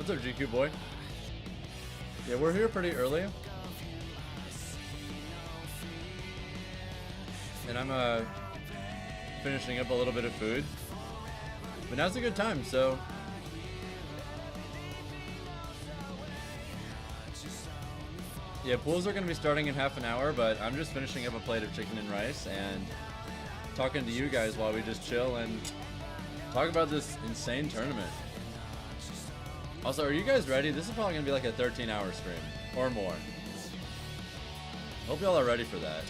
What's up, GQ boy? Yeah, we're here pretty early. And I'm finishing up a little bit of food. But now's a good time, so yeah, pools are gonna be starting in half an hour, but I'm just finishing up a plate of chicken and rice and talking to you guys while we just chill and talk about this insane tournament. Also, are you guys ready? This is probably gonna be like a 13-hour stream or more. Hope y'all are ready for that.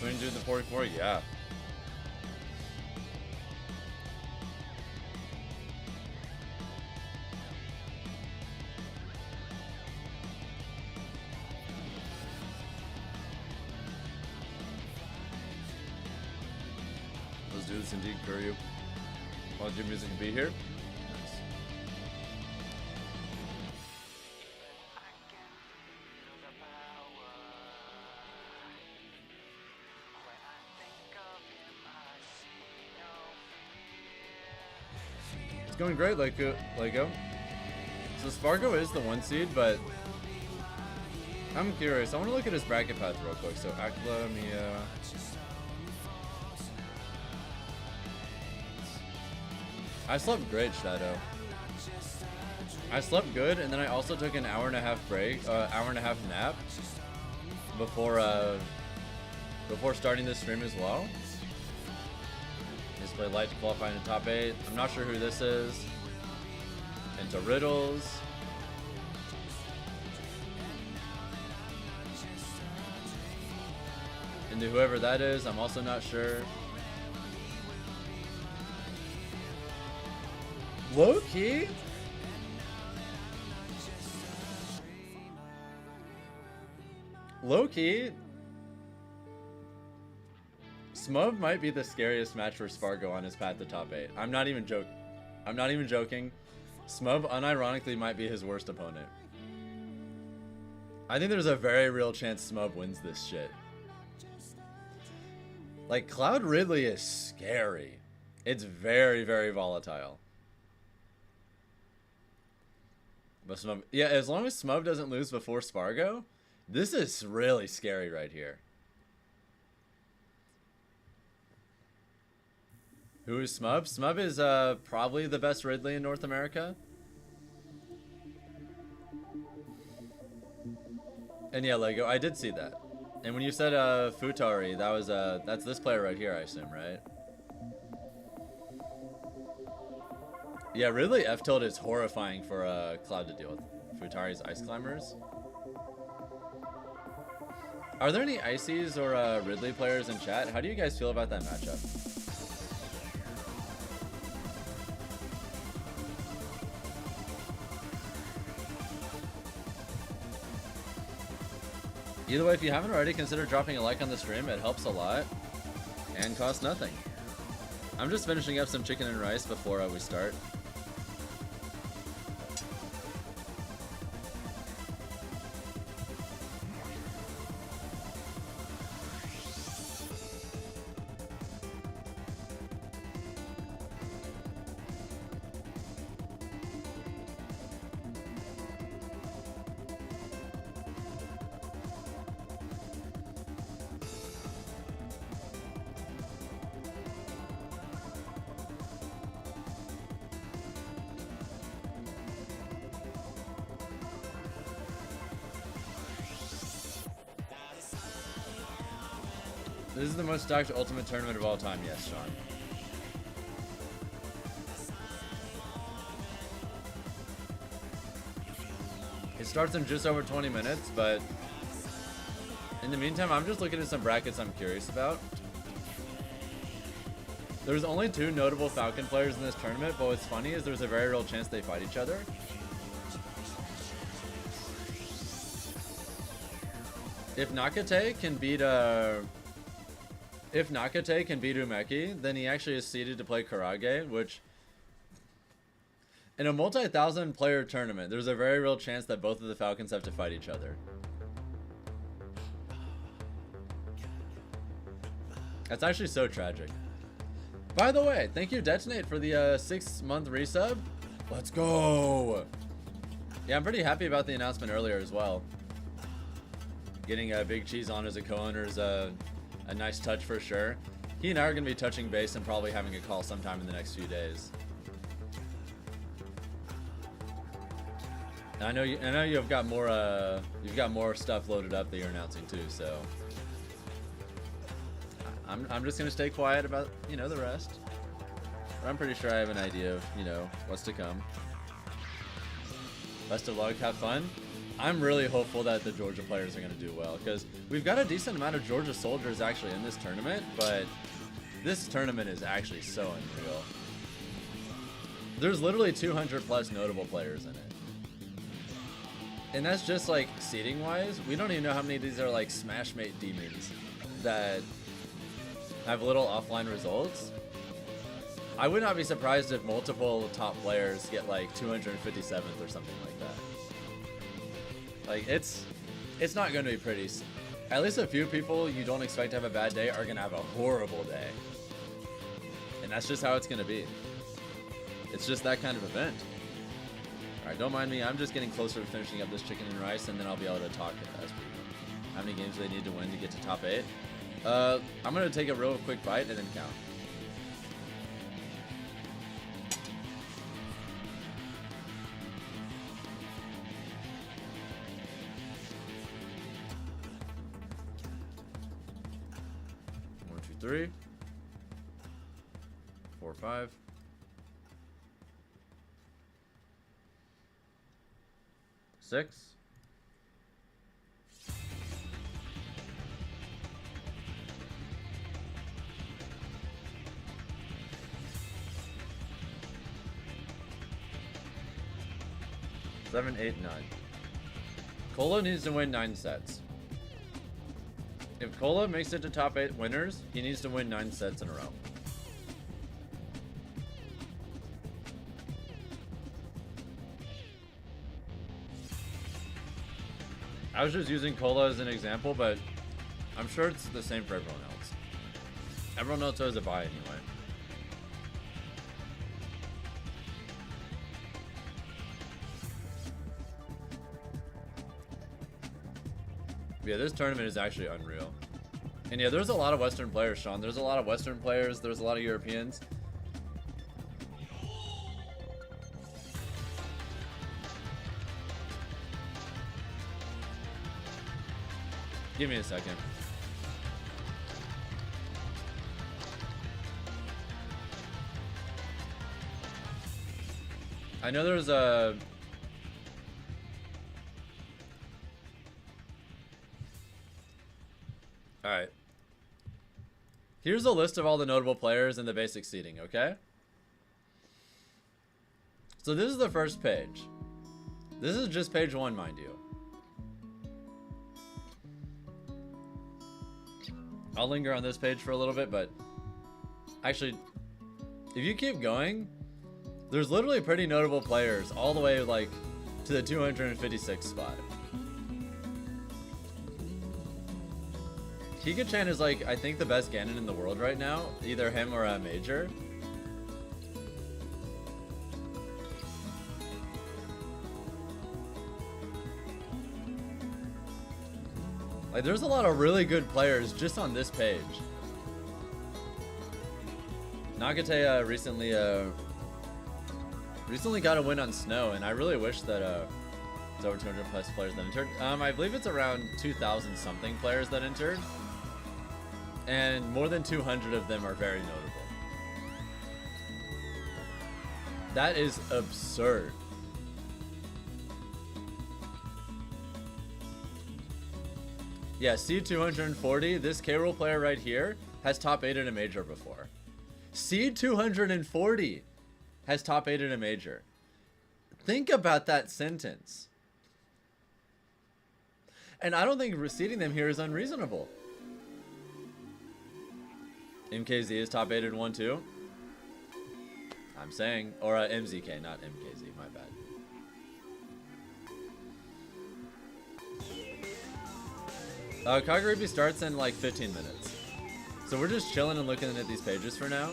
So we can do the 44? Yeah. Let's do this indeed, Kuryu. Want your music to be here? Nice. It's going great, Lego. So Spargo is the 1 seed, but I'm curious. I want to look at his bracket path real quick. So Akla, Mia. I slept great, Shadow. I slept good, and then I also took an hour-and-a-half break, hour-and-a-half nap before starting this stream as well. Just play light to qualify in the top 8. I'm not sure who this is. Into riddles. Into whoever that is, I'm also not sure. Low key? Low key? Smub might be the scariest match for Spargo on his path to top 8. I'm not even joking. Smub unironically might be his worst opponent. I think there's a very real chance Smub wins this shit. Like, Cloud Ridley is scary. It's very, very volatile. But Smub, yeah, as long as Smub doesn't lose before Spargo, this is really scary right here. Who is Smub? Smub is probably the best Ridley in North America. And yeah, Lego, I did see that. And when you said Futari, that was that's this player right here, I assume, right? Yeah, Ridley F-Tilt is horrifying for Cloud to deal with. Futari's Ice Climbers. Are there any Ices or Ridley players in chat? How do you guys feel about that matchup? Either way, if you haven't already, consider dropping a like on the stream. It helps a lot and costs nothing. I'm just finishing up some chicken and rice before we start. This is the most stacked ultimate tournament of all time, yes, Sean. It starts in just over 20 minutes, but in the meantime, I'm just looking at some brackets I'm curious about. There's only 2 notable Falcon players in this tournament, but what's funny is there's a very real chance they fight each other. If Nakate can beat if Nakate can beat Umeki, then he actually is seeded to play Karage, which in a multi-thousand player tournament, there's a very real chance that both of the Falcons have to fight each other. That's actually so tragic. By the way, thank you Detonate for the 6-month resub. Let's go. Yeah, I'm pretty happy about the announcement earlier as well. Getting Big Cheese on as a co-owner is a nice touch for sure. He and I are going to be touching base and probably having a call sometime in the next few days. And I know you've got more stuff loaded up that you're announcing too, so I'm just gonna stay quiet about, you know, the rest. But I'm pretty sure I have an idea of, you know, what's to come. Best of luck, have fun. I'm really hopeful that the Georgia players are gonna do well, because we've got a decent amount of Georgia soldiers actually in this tournament, but this tournament is actually so unreal. There's literally 200 plus notable players in it. And that's just like seeding wise. We don't even know how many of these are like Smashmate demons that have little offline results. I would not be surprised if multiple top players get like 257th or something like that. Like it's not going to be pretty. At least a few people you don't expect to have a bad day are going to have a horrible day. And that's just how it's going to be. It's just that kind of event. Alright, don't mind me. I'm just getting closer to finishing up this chicken and rice, and then I'll be able to talk as people. How many games do they need to win to get to top 8? I'm going to take a real quick bite and then count. One, two, three. 4, 5. 6. 7, 8, 9. Cola needs to win 9 sets. If Cola makes it to top 8 winners, he needs to win 9 sets in a row. I was just using Cola as an example, but I'm sure it's the same for everyone else. Everyone else has a buy anyway. Yeah, this tournament is actually unreal. And yeah, there's a lot of Western players, Sean. There's a lot of Western players. There's a lot of Europeans. Give me a second. I know there's a... Alright. Here's a list of all the notable players in the basic seeding, okay? So this is the first page. This is just page 1, mind you. I'll linger on this page for a little bit, but actually, if you keep going, there's literally pretty notable players all the way like to the 256th spot. Kika-chan is like, I think, the best Ganon in the world right now, either him or a Major. Like, there's a lot of really good players just on this page. Nagate recently got a win on Snow, and I really wish that it's over 200 plus players that entered. I believe it's around 2,000 something players that entered, and more than 200 of them are very notable. That is absurd. Yeah, C240, this K-Roll player right here, has top 8 in a major before. C240 has top 8 in a major. Think about that sentence. And I don't think seeding them here is unreasonable. MKZ is top 8 in 1-2. I'm saying, or MZK, not MKZ, my bad. Kagaribi starts in like 15 minutes. So we're just chilling and looking at these pages for now.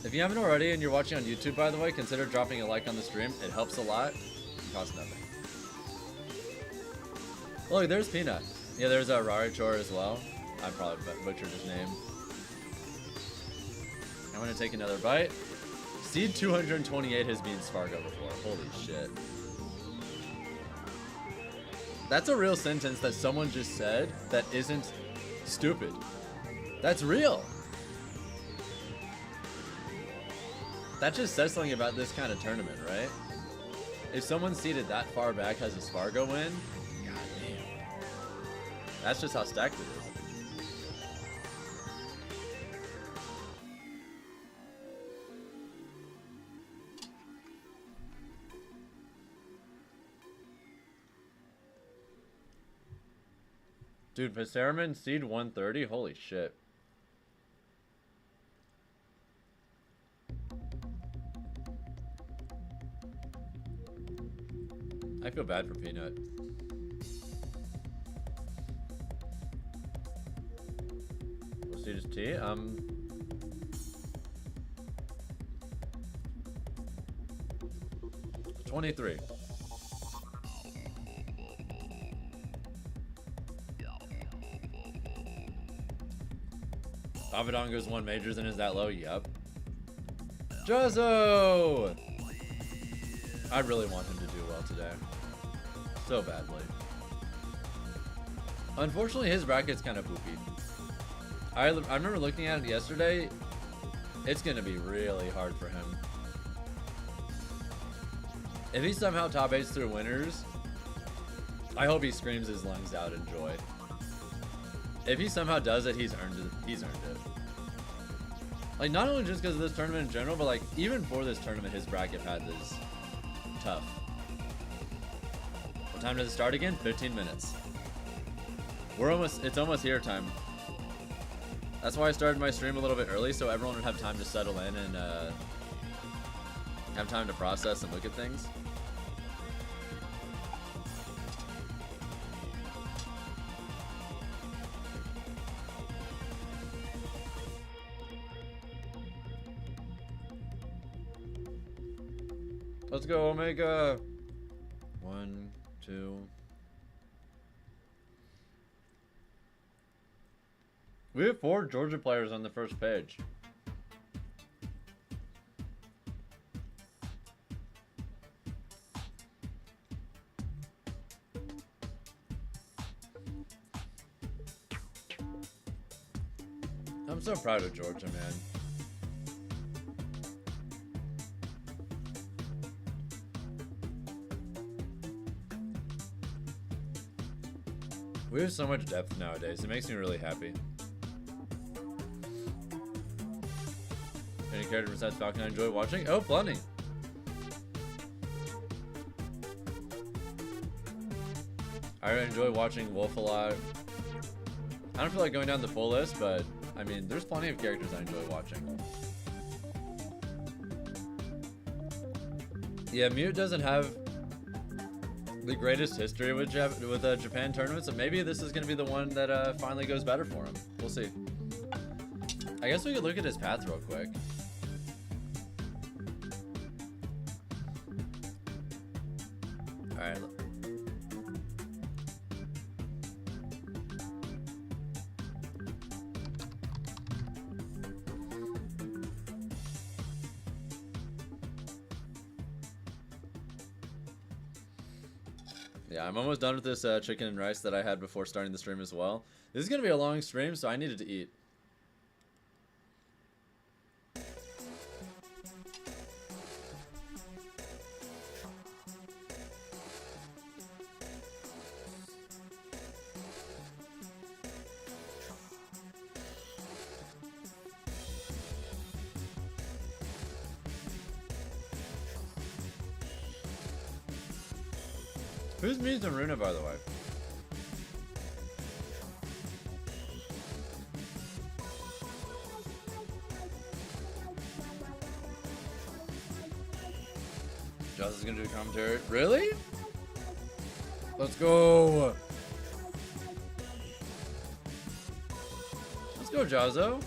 If you haven't already and you're watching on YouTube, by the way, consider dropping a like on the stream. It helps a lot. It costs nothing. Oh, look, there's Peanut. Yeah, there's a Rarichor as well. I probably butchered his name. I'm gonna take another bite. Seed 228 has been Spargo before. Holy shit. That's a real sentence that someone just said that isn't stupid. That's real. That just says something about this kind of tournament, right? If someone seated that far back has a Spargo win, goddamn. That's just how stacked it is. Dude, Visceraman seed 130? Holy shit. I feel bad for Peanut. We'll see his T. 23. Abadongo's won majors and is that low? Yup. Juzzo! I really want him to do well today. So badly. Unfortunately, his bracket's kind of poopy. I remember looking at it yesterday. It's going to be really hard for him. If he somehow top 8s through winners, I hope he screams his lungs out in joy. If he somehow does it, he's earned it. He's earned it. Like, not only just because of this tournament in general, but like, even for this tournament, his bracket path is tough. What time does it start again? 15 minutes. It's almost here time. That's why I started my stream a little bit early, so everyone would have time to settle in and have time to process and look at things. Let's go, Omega. 1, 2. We have 4 Georgia players on the first page. I'm so proud of Georgia, man. We have so much depth nowadays. It makes me really happy. Any character besides Falcon I enjoy watching? Oh, plenty. I enjoy watching Wolf a lot. I don't feel like going down the full list, but I mean, there's plenty of characters I enjoy watching. Yeah, Mute doesn't have the greatest history with Japan tournaments, so maybe this is going to be the one that finally goes better for him. We'll see. I guess we could look at his path real quick. Alright. Yeah, I'm almost done with this chicken and rice that I had before starting the stream as well. This is going to be a long stream, so I needed to eat. Who's Muse and Runa, by the way? Joss is gonna do commentary. Really? Let's go. Let's go, Jazzo.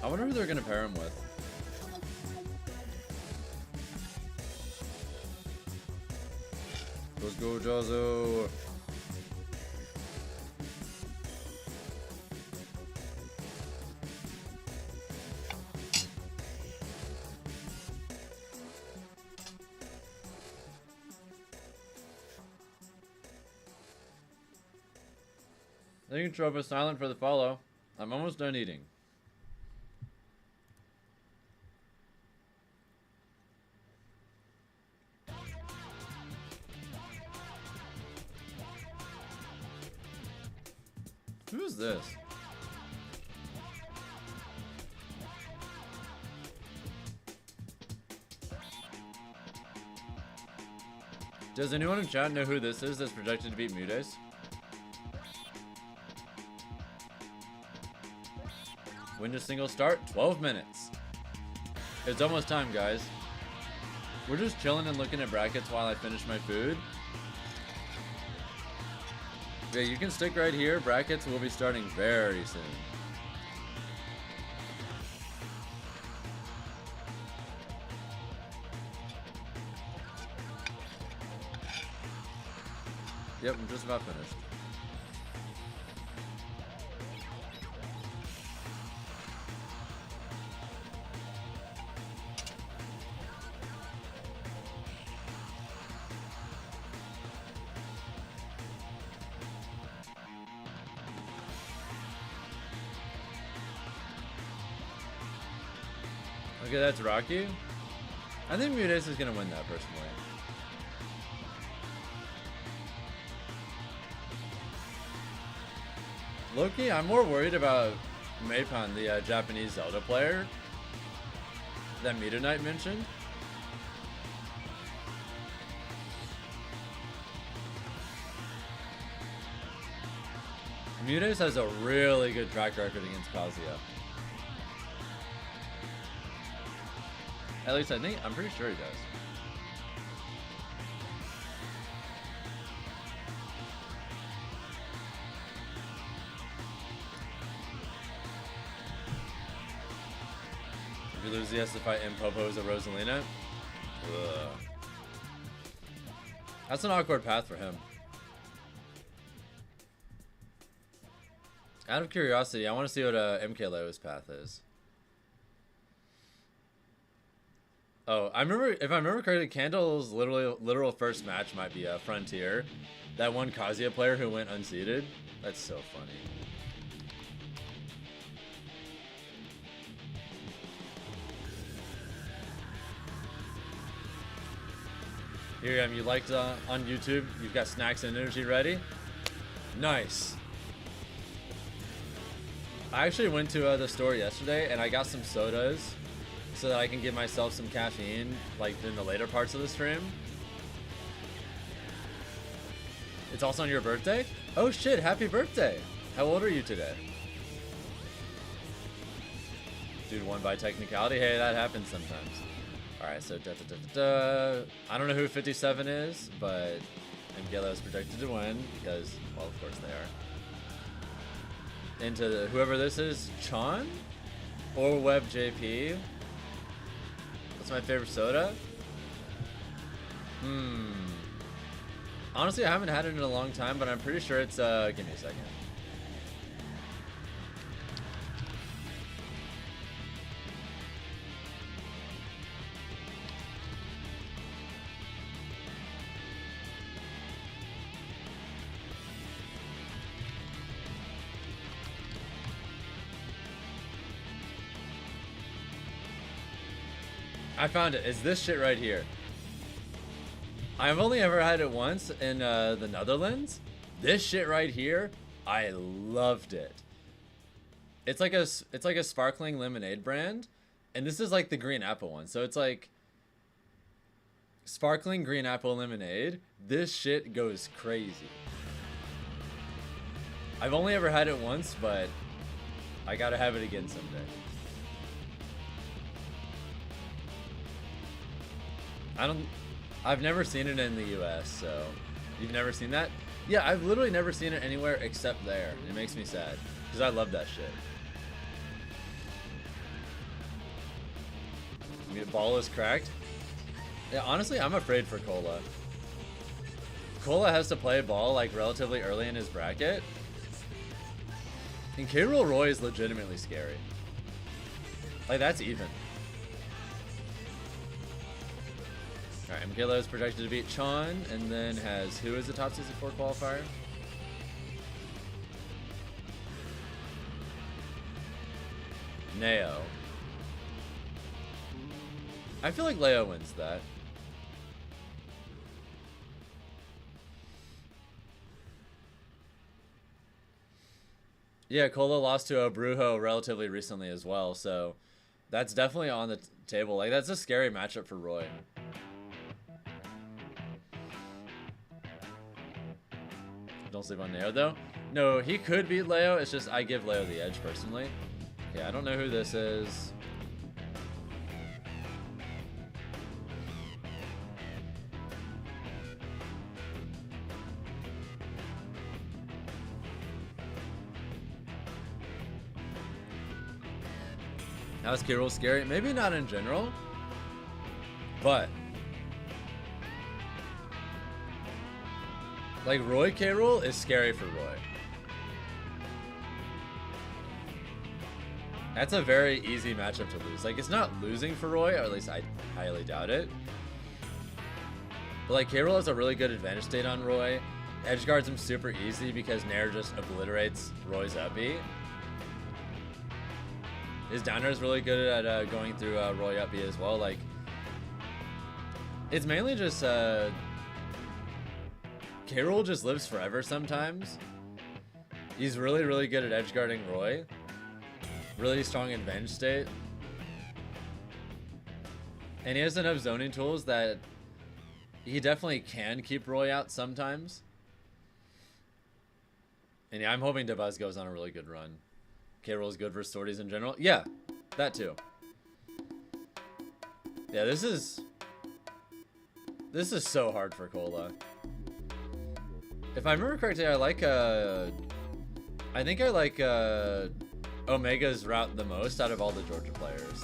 I wonder who they're gonna pair him with. Let's go, Jazzo. Thank you, Tropa Silent, for the follow. I'm almost done eating. Who is this? Does anyone in chat know who this is that's projected to beat Mudes? Win to single start, 12 minutes. It's almost time, guys. We're just chilling and looking at brackets while I finish my food. Yeah, you can stick right here. Brackets will be starting very soon. Yep, I'm just about finished. Okay, that's Rocky. I think Mudes is gonna win that personally. Loki, I'm more worried about Meipan, the Japanese Zelda player that Meta Knight mentioned. Mudes has a really good track record against Kazuya. At least I'm pretty sure he does. If you lose, he has to fight Impopo as a Rosalina. Ugh. That's an awkward path for him. Out of curiosity, I want to see what MK Leo's path is. Oh, if I remember correctly, Candle's literal first match might be Frontier. That one Kazuya player who went unseeded. That's so funny. Here, you liked on YouTube. You've got snacks and energy ready. Nice. I actually went to the store yesterday and I got some sodas so that I can give myself some caffeine, like in the later parts of the stream. It's also on your birthday? Oh shit, happy birthday! How old are you today? Dude won by technicality. Hey, that happens sometimes. Alright, so I don't know who 57 is, but MKLO is projected to win because, well, of course they are. Into whoever this is, Chon or Web JP. What's my favorite soda? Honestly, I haven't had it in a long time, but I'm pretty sure it's give me a second. I found it. It's this shit right here. I've only ever had it once in the Netherlands. This shit right here, I loved it. It's like a sparkling lemonade brand, and this is like the green apple one. So it's like sparkling green apple lemonade. This shit goes crazy. I've only ever had it once, but I gotta have it again someday. I've never seen it in the US, so you've never seen that? Yeah, I've literally never seen it anywhere except there. It makes me sad because I love that shit. I mean, ball is cracked. Yeah, honestly, I'm afraid for Cola. Cola has to play ball like relatively early in his bracket. And K-Rool Roy is legitimately scary. Like, that's even. Alright, Mikayla is projected to beat Chon, and then has who is the top 64 qualifier? Neo. I feel like Leo wins that. Yeah, Cola lost to a Brujo relatively recently as well, so that's definitely on the table. Like, that's a scary matchup for Roy. Don't sleep on Neo, though. No, he could beat Leo. It's just I give Leo the edge, personally. Okay, I don't know who this is. How's K-Rool scary? Maybe not in general, but like Roy K-Rool is scary for Roy. That's a very easy matchup to lose. Like, it's not losing for Roy, or at least I highly doubt it. But like K-Rool has a really good advantage state on Roy. Edge guards him super easy because Nair just obliterates Roy's up B. His downer is really good at going through Roy up B as well. Like, it's mainly just K-Rool just lives forever sometimes. He's really, really good at edge guarding Roy. Really strong advantage state. And he has enough zoning tools that he definitely can keep Roy out sometimes. And yeah, I'm hoping Dabuz goes on a really good run. K-Rool is good for sorties in general. Yeah, that too. Yeah, this is so hard for Cola. If I remember correctly, I think I like Omega's route the most out of all the Georgia players.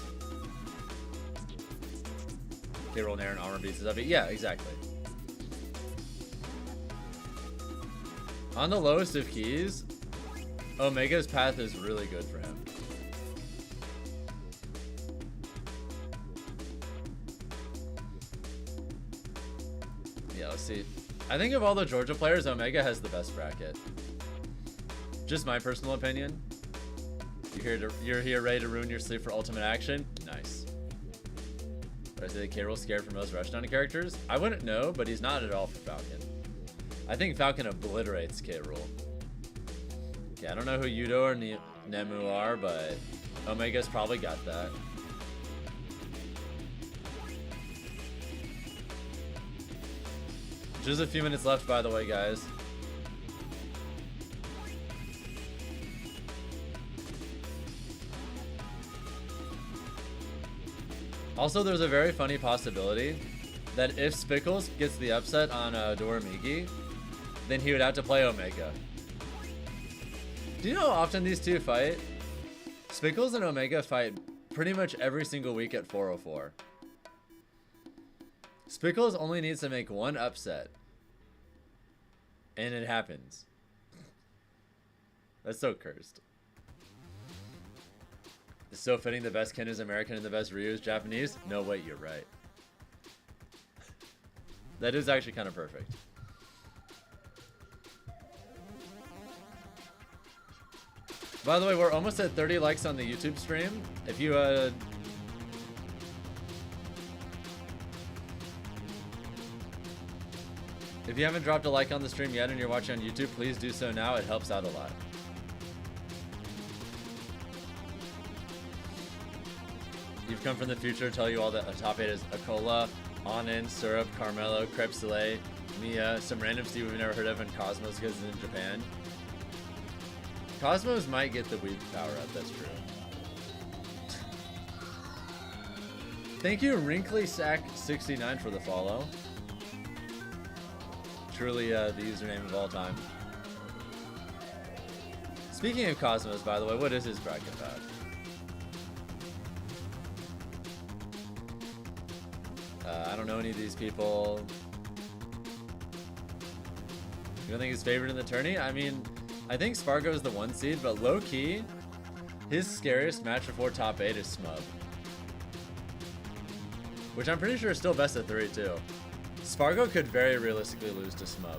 K-Rool, Nair, and Armor beats his up. Yeah, exactly. On the lowest of keys, Omega's path is really good for him. Yeah, let's see. I think of all the Georgia players, Omega has the best bracket. Just my personal opinion. You're here ready to ruin your sleep for ultimate action? Nice. But I say that K-Rool's scared for most rushdown characters? I wouldn't know, but he's not at all for Falcon. I think Falcon obliterates K-Rool. Yeah, I don't know who Yudo or Nemu are, but Omega's probably got that. Just a few minutes left, by the way, guys. Also, there's a very funny possibility that if Spickles gets the upset on Doramigi, then he would have to play Omega. Do you know how often these two fight? Spickles and Omega fight pretty much every single week at 404. Spickles only needs to make one upset. And it happens. That's so cursed. It's so fitting the best Ken is American and the best Ryu is Japanese. No, wait, you're right. That is actually kind of perfect. By the way, we're almost at 30 likes on the YouTube stream. If you haven't dropped a like on the stream yet and you're watching on YouTube, please do so now. It helps out a lot. You've come from the future to tell you all that the top 8 is Akola, Anin, Syrup, Carmelo, Crepe Soleil, Mia, some random Steve we've never heard of, and Cosmos because it's in Japan. Cosmos might get the weed power up, that's true. Thank you, WrinklySack69 for the follow. Truly the username of all time. Speaking of Cosmos, by the way, what is his bracket about? I don't know any of these people. You don't think he's favored in the tourney? I mean, I think Spargo is the 1 seed, but low-key, his scariest match before top 8 is Smub. Which I'm pretty sure is still best of 3, too. Spargo could very realistically lose to Smub.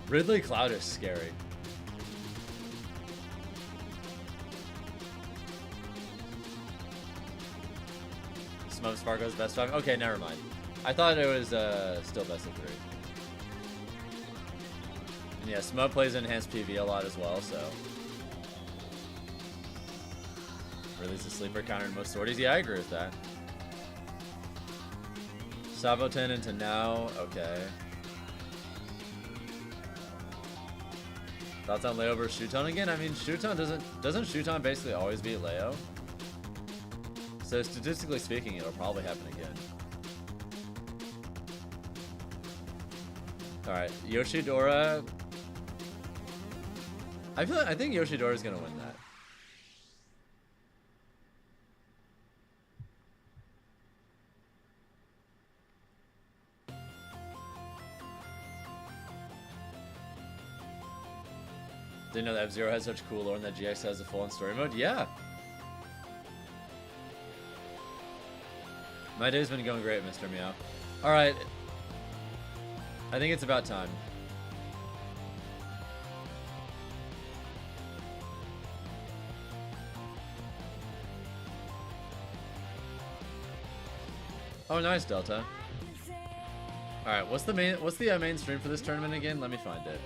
Ridley Cloud is scary. Smub Spargo's best 5? Okay, never mind. I thought it was still best of 3. And yeah, Smub plays enhanced PV a lot as well, so. Ridley's a sleeper counter in most sorties. Yeah, I agree with that. Savoten into now, okay. Thoughts on Leo versus Shuton again? I mean, Shuton doesn't Shuton basically always beat Leo? So statistically speaking, it'll probably happen again. All right, Yoshidora. I think Yoshidora is gonna win that. Didn't know that F-Zero has such cool lore and that GX has a full-on story mode? Yeah. My day's been going great, Mr. Meow. Alright. I think it's about time. Oh, nice, Delta. Alright, what's the main stream for this tournament again? Let me find it.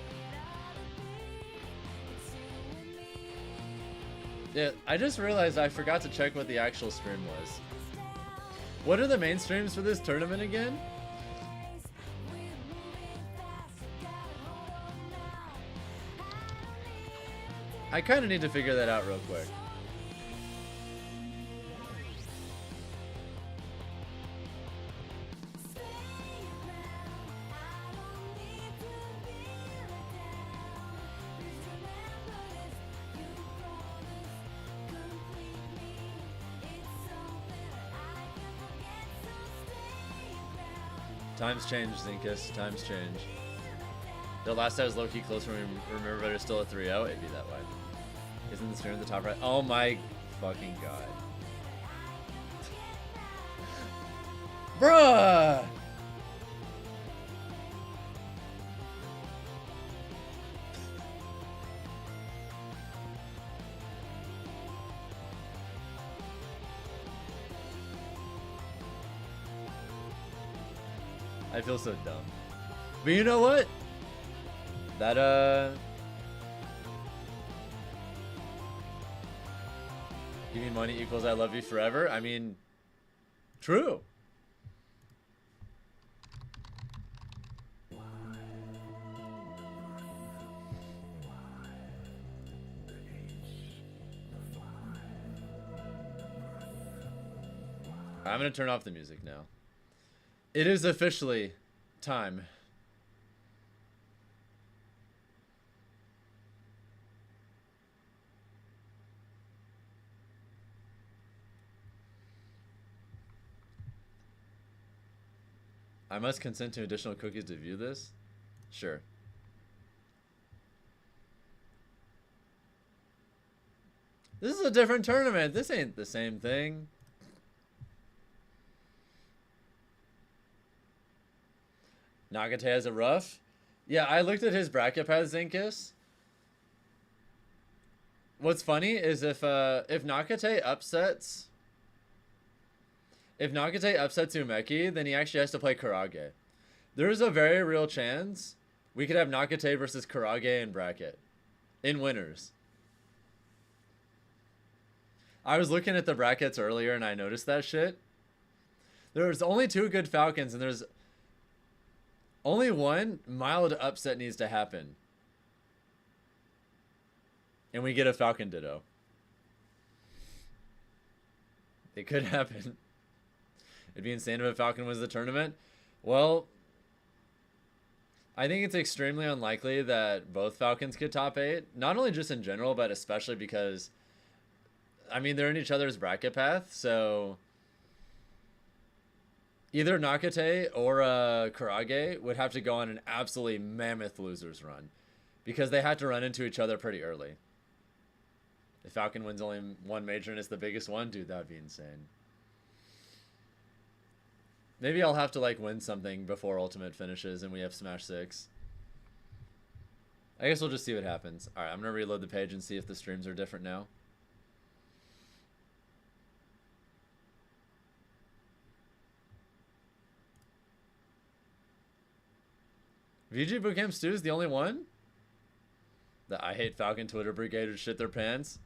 Yeah, I just realized I forgot to check what the actual stream was. What are the main streams for this tournament again? I kind of need to figure that out real quick. Times change, Zinkus. Times change. The last time was low-key close from remember, but it's still a 3-0. It'd be that way. Isn't the stream at the top right? Oh my fucking god. Bruh! I feel so dumb. But you know what? That, give me money equals I love you forever. I mean, true. I'm gonna turn off the music now. It is officially time. I must consent to additional cookies to view this? Sure. This is a different tournament. This ain't the same thing. Nagate has it rough. Yeah, I looked at his bracket path, Zinkus. What's funny is if Nagate upsets Umeki, then he actually has to play Karage. There's a very real chance we could have Nagate versus Karage in bracket. In winners. I was looking at the brackets earlier and I noticed that shit. There's only 2 good Falcons and there's Only one mild upset needs to happen. And we get a Falcon Ditto. It could happen. It'd be insane if a Falcon wins the tournament. Well, I think it's extremely unlikely that both Falcons could top 8. Not only just in general, but especially because, I mean, they're in each other's bracket path, so either Nakate or Karage would have to go on an absolutely mammoth losers run because they had to run into each other pretty early. If Falcon wins only one major and it's the biggest one, dude, that would be insane. Maybe I'll have to like win something before Ultimate finishes and we have Smash 6. I guess we'll just see what happens. Alright, I'm going to reload the page and see if the streams are different now. VG Bootcamp Stu is the only one? The I Hate Falcon Twitter Brigade would shit their pants?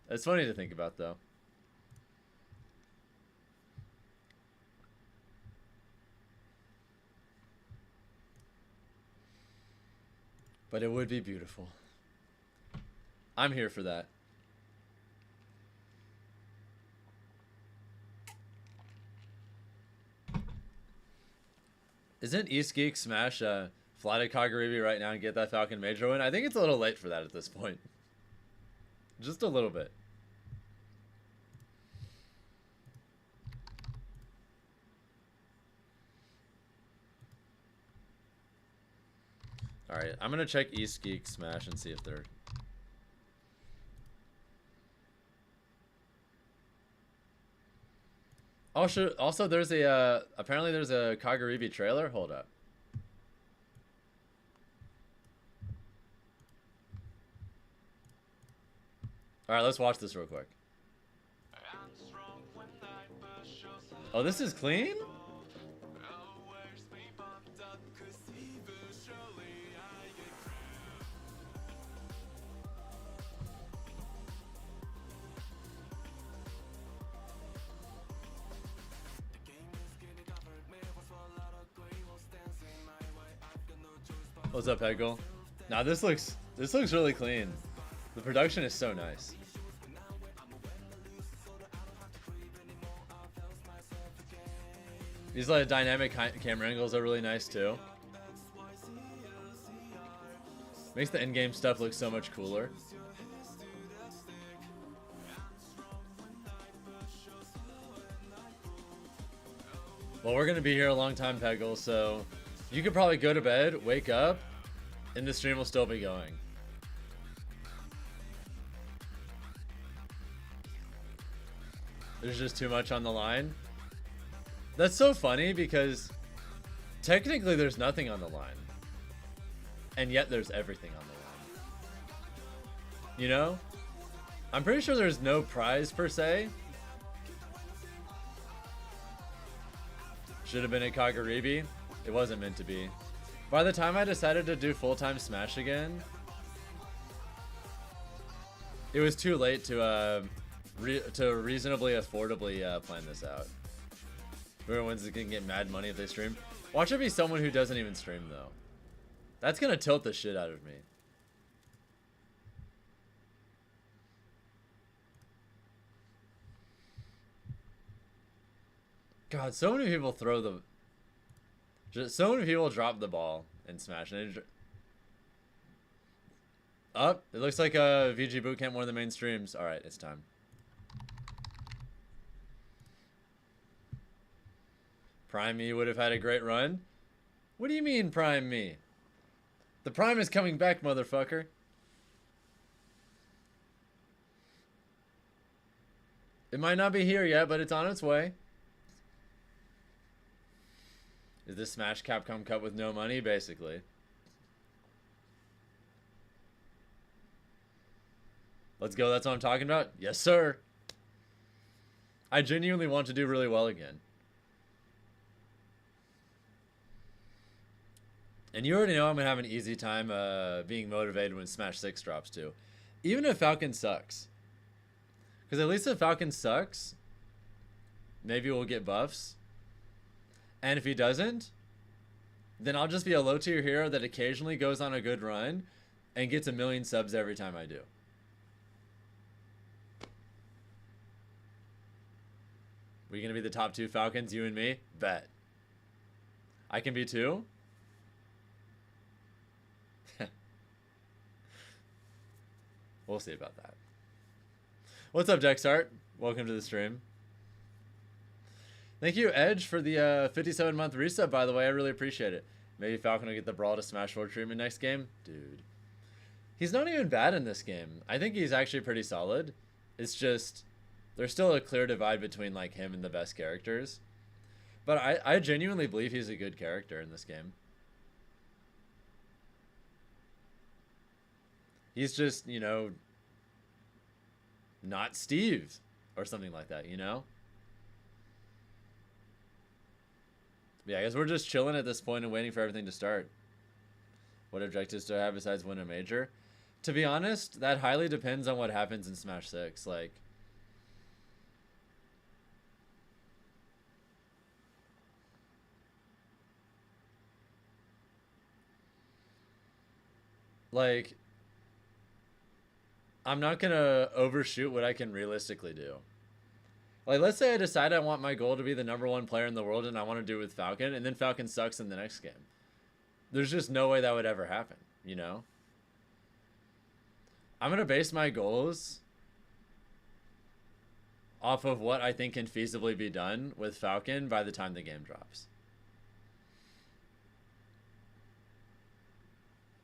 It's funny to think about, though. But it would be beautiful. I'm here for that. Isn't East Geek Smash fly to Kagaribi right now and get that Falcon Major win? I think it's a little late for that at this point. Just a little bit. Alright, I'm gonna check East Geek Smash and see if they're... Also, there's a, apparently there's a Kagaribi trailer. Hold up. Alright, let's watch this real quick. Oh, this is clean? What's up, Hegel? Nah, this looks really clean. The production is so nice. These like dynamic camera angles are really nice too. Makes the in-game stuff look so much cooler. Well, we're gonna be here a long time, Peggle, so you could probably go to bed, wake up, and the stream will still be going. There's just too much on the line. That's so funny because technically there's nothing on the line. And yet there's everything on the line. You know? I'm pretty sure there's no prize per se. Should have been a Kagaribi. It wasn't meant to be. By the time I decided to do full-time Smash again, it was too late to reasonably affordably plan this out. Everyone's gonna get mad money if they stream. Watch it be someone who doesn't even stream though. That's gonna tilt the shit out of me. God, so many people throw the... Just so many people drop the ball in Smash. And it looks like VG Bootcamp, one of the main streams. Alright, it's time. Prime Me would have had a great run. What do you mean, Prime Me? The Prime is coming back, motherfucker. It might not be here yet, but it's on its way. Is this Smash Capcom Cup with no money, basically? Let's go, that's what I'm talking about? Yes, sir. I genuinely want to do really well again. And you already know I'm going to have an easy time being motivated when Smash 6 drops too. Even if Falcon sucks. Because at least if Falcon sucks, maybe we'll get buffs. And if he doesn't, then I'll just be a low tier hero that occasionally goes on a good run and gets 1 million subs every time I do. We gonna be the top 2 Falcons, you and me? Bet. I can be 2? We'll see about that. What's up, Dexart? Welcome to the stream. Thank you, Edge, for the 57-month resub, by the way. I really appreciate it. Maybe Falcon will get the Brawl to Smash 4 treatment next game? Dude. He's not even bad in this game. I think he's actually pretty solid. It's just, there's still a clear divide between like him and the best characters. But I genuinely believe he's a good character in this game. He's just, you know, not Steve or something like that, you know? Yeah, I guess we're just chilling at this point and waiting for everything to start. What objectives do I have besides win a major? To be honest, that highly depends on what happens in Smash 6. Like, I'm not gonna overshoot what I can realistically do. Like, let's say I decide I want my goal to be the #1 player in the world and I want to do it with Falcon, and then Falcon sucks in the next game. There's just no way that would ever happen, you know? I'm gonna base my goals off of what I think can feasibly be done with Falcon by the time the game drops.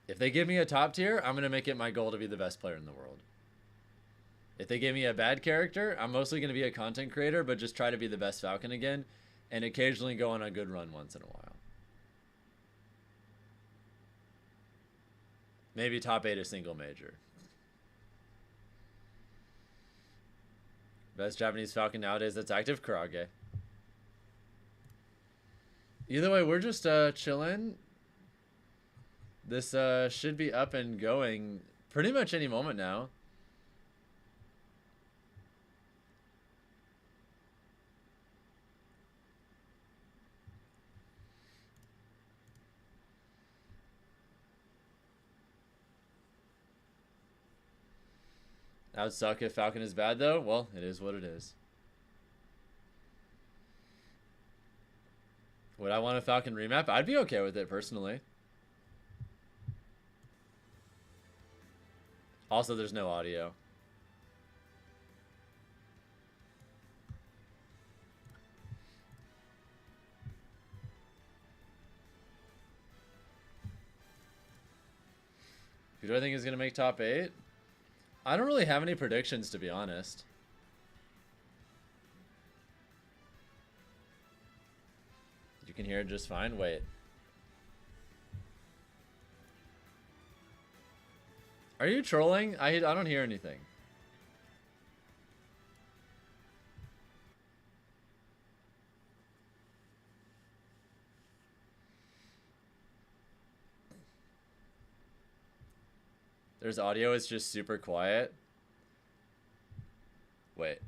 If they give me a top tier, I'm gonna make it my goal to be the best player in the world. If they give me a bad character, I'm mostly going to be a content creator, but just try to be the best Falcon again, and occasionally go on a good run once in a while. Maybe top 8 a single major. Best Japanese Falcon nowadays that's active? Kurage. Either way, we're just chilling. This should be up and going pretty much any moment now. That would suck if Falcon is bad, though. Well, it is what it is. Would I want a Falcon remap? I'd be okay with it, personally. Also, there's no audio. Who do I think is going to make top 8? I don't really have any predictions, to be honest. You can hear it just fine. Wait. Are you trolling? I don't hear anything. There's audio, it's just super quiet. Wait.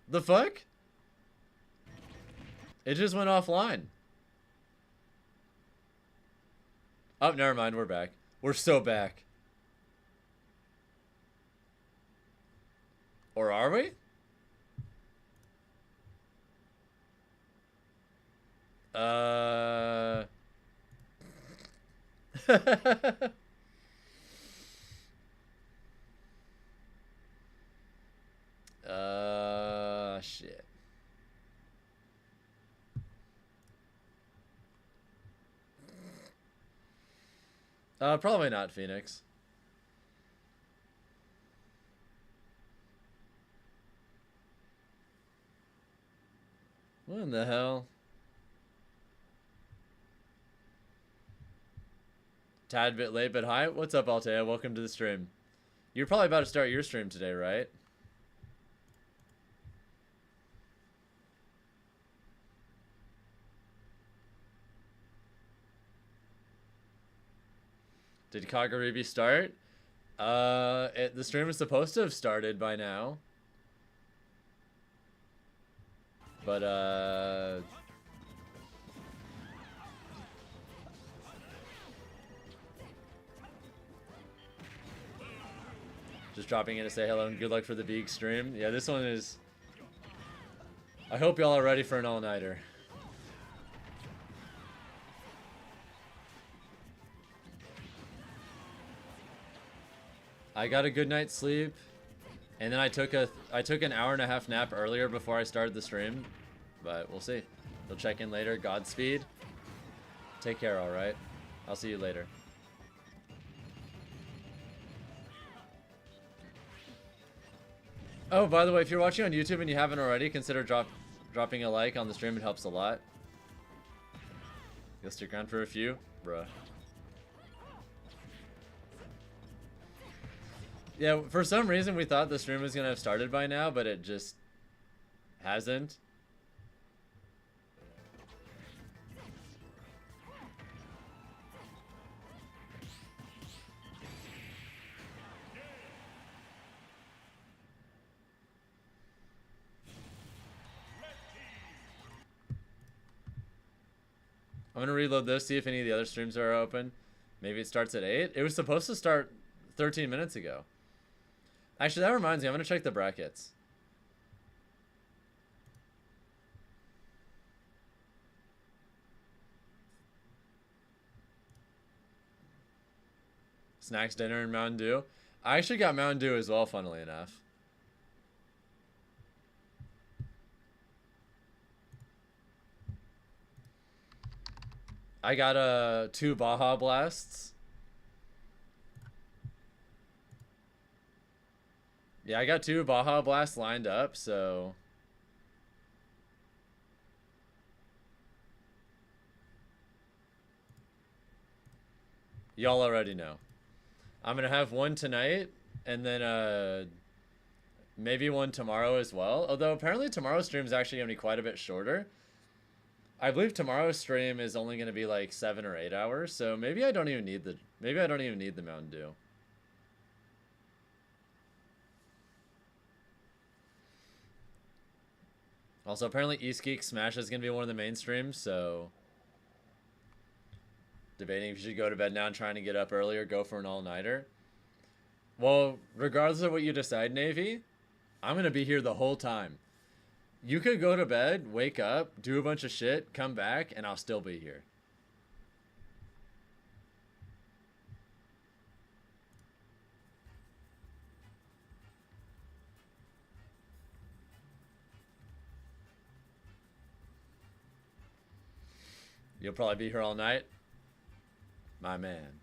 The fuck? It just went offline. Oh, never mind, we're back. We're so back. Or are we? Shit. Probably not, Phoenix. What in the hell? Tad bit late, but hi. What's up, Altea? Welcome to the stream. You're probably about to start your stream today, right? Did Kagaribi start? The stream is supposed to have started by now. But, just dropping in to say hello and good luck for the big stream. Yeah, this one is... I hope y'all are ready for an all-nighter. I got a good night's sleep, and then I took an hour-and-a-half nap earlier before I started the stream, but we'll see. We'll check in later. Godspeed. Take care, all right? I'll see you later. Oh, by the way, if you're watching on YouTube and you haven't already, consider dropping a like on the stream. It helps a lot. You'll stick around for a few? Bruh. Yeah, for some reason we thought the stream was gonna have started by now, but it just hasn't. I'm gonna reload this, see if any of the other streams are open. Maybe it starts at 8. It was supposed to start 13 minutes ago. Actually, that reminds me, I'm gonna check the brackets. Snacks, dinner, and Mountain Dew. I actually got Mountain Dew as well, funnily enough. I got 2 Baja Blasts. Yeah, I got 2 Baja Blasts lined up, so... Y'all already know. I'm gonna have one tonight, and then maybe one tomorrow as well. Although apparently tomorrow's stream is actually gonna be quite a bit shorter. I believe tomorrow's stream is only gonna be like 7 or 8 hours, so maybe I don't even need the Mountain Dew. Also, apparently East Geek Smash is gonna be one of the main streams, so debating if you should go to bed now and trying to get up earlier, go for an all-nighter. Well, regardless of what you decide, Navy, I'm gonna be here the whole time. You could go to bed, wake up, do a bunch of shit, come back, and I'll still be here. You'll probably be here all night. My man.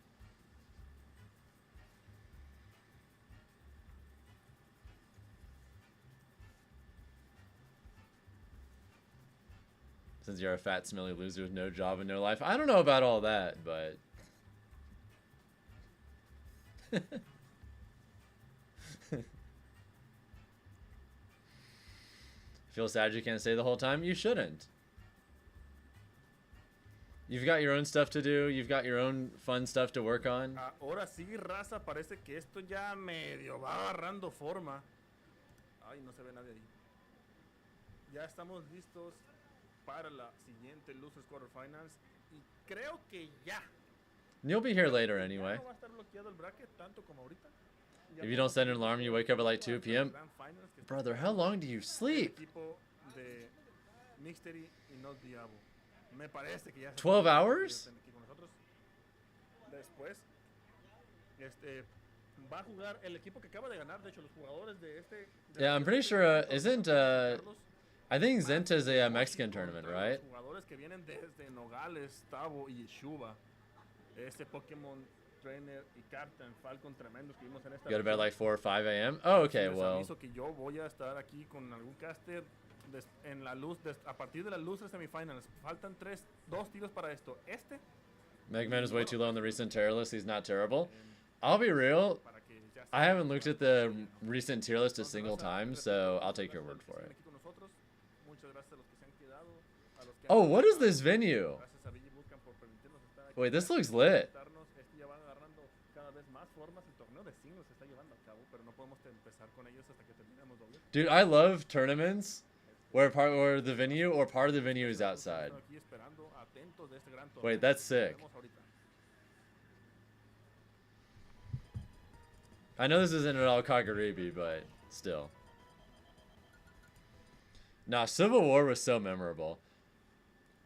Since you're a fat, smelly loser with no job and no life. I don't know about all that, but... Feel sad you can't stay the whole time? You shouldn't. You've got your own stuff to do. You've got your own fun stuff to work on. Ahora sí, raza, parece que esto ya medio va agarrando forma. Ay, no se ve nadie ahí. Ya estamos listos para la siguiente Losers Quarterfinals y creo que ya. You'll be here later anyway. No va a estar bloqueado el bracket tanto como ahorita. If you don't set an alarm, you wake up at like 2 p.m. Brother, how long do you sleep? 12 hours? Después, va a jugar el equipo que acaba de ganar. De hecho, los jugadores de este. Yeah, I'm pretty sure. I think Zenta is a Mexican tournament, right? Jugadores que vienen desde Nogales, Tavo y Yeshuba. Este Pokémon Trainer y Captain Falcon tremendos que vimos en esta. Go to bed like 4 or 5 a.m. Oh, okay, well. Que yo voy a estar aquí con algún caster en la luz a partir de la luz de semifinals. Faltan 2 tiros para esto. Megman is way too low on the recent tier list. He's not terrible. I'll be real. I haven't looked at the recent tier list a single time, so I'll take your word for it. Oh, what is this venue? Wait, this looks lit. formas, el torneo de singles se está llevando a cabo, pero no podemos empezar con ellos hasta que terminemos dobles. Dude, I love tournaments where the venue or part of the venue is outside. Aquí esperando, atentos de este gran torneo. Wait, that's sick. Vemos ahorita. I know this isn't at all Kagaribi, but still. Nah, Civil War was so memorable.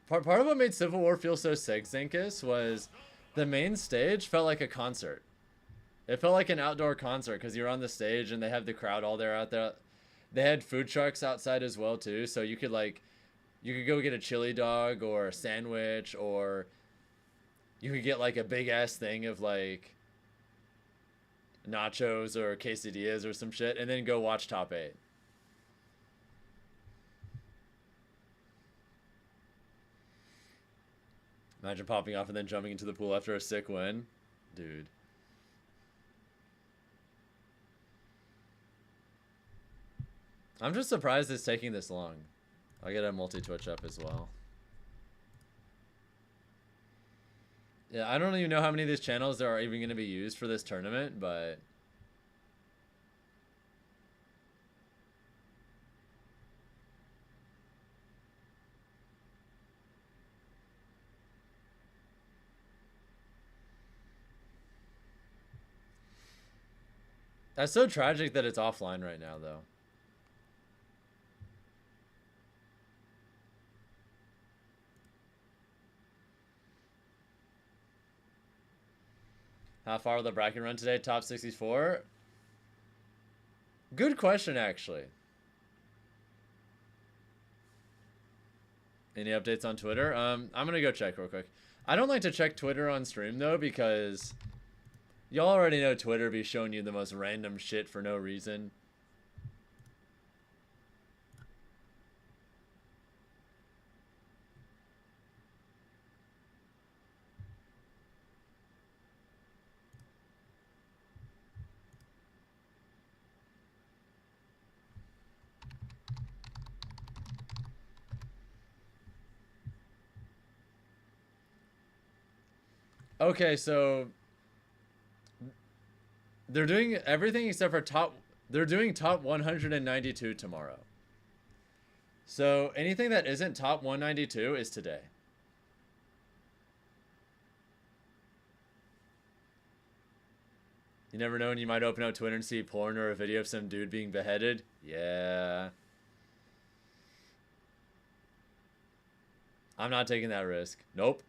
Part of what made Civil War feel so sick, Zinkus, was the main stage felt like a concert. It felt like an outdoor concert because you're on the stage and they have the crowd all there out there. They had food trucks outside as well too, so you could go get a chili dog or a sandwich, or you could get like a big ass thing of like nachos or quesadillas or some shit, and then go watch top 8. Imagine popping off and then jumping into the pool after a sick win. Dude. I'm just surprised it's taking this long. I'll get a multi-twitch up as well. Yeah, I don't even know how many of these channels there are even going to be used for this tournament, but... That's so tragic that it's offline right now, though. How far will the bracket run today? Top 64? Good question, actually. Any updates on Twitter? I'm gonna go check real quick. I don't like to check Twitter on stream, though, because y'all already know Twitter be showing you the most random shit for no reason. Okay, so they're doing everything except for they're doing top 192 tomorrow. So anything that isn't top 192 is today. You never know when you might open up Twitter and see porn or a video of some dude being beheaded. Yeah. I'm not taking that risk. Nope.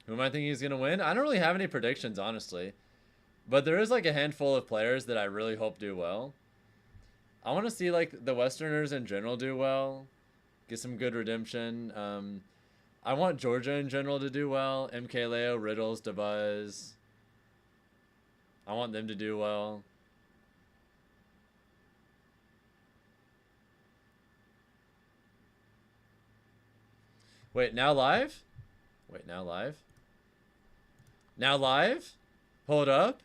Who am I thinking is going to win? I don't really have any predictions, honestly. But there is like a handful of players that I really hope do well. I want to see like the Westerners in general do well. Get some good redemption. I want Georgia in general to do well. MK Leo, Riddles, DeBuzz. I want them to do well. Wait, now live? Wait, now live? Now live? Hold up.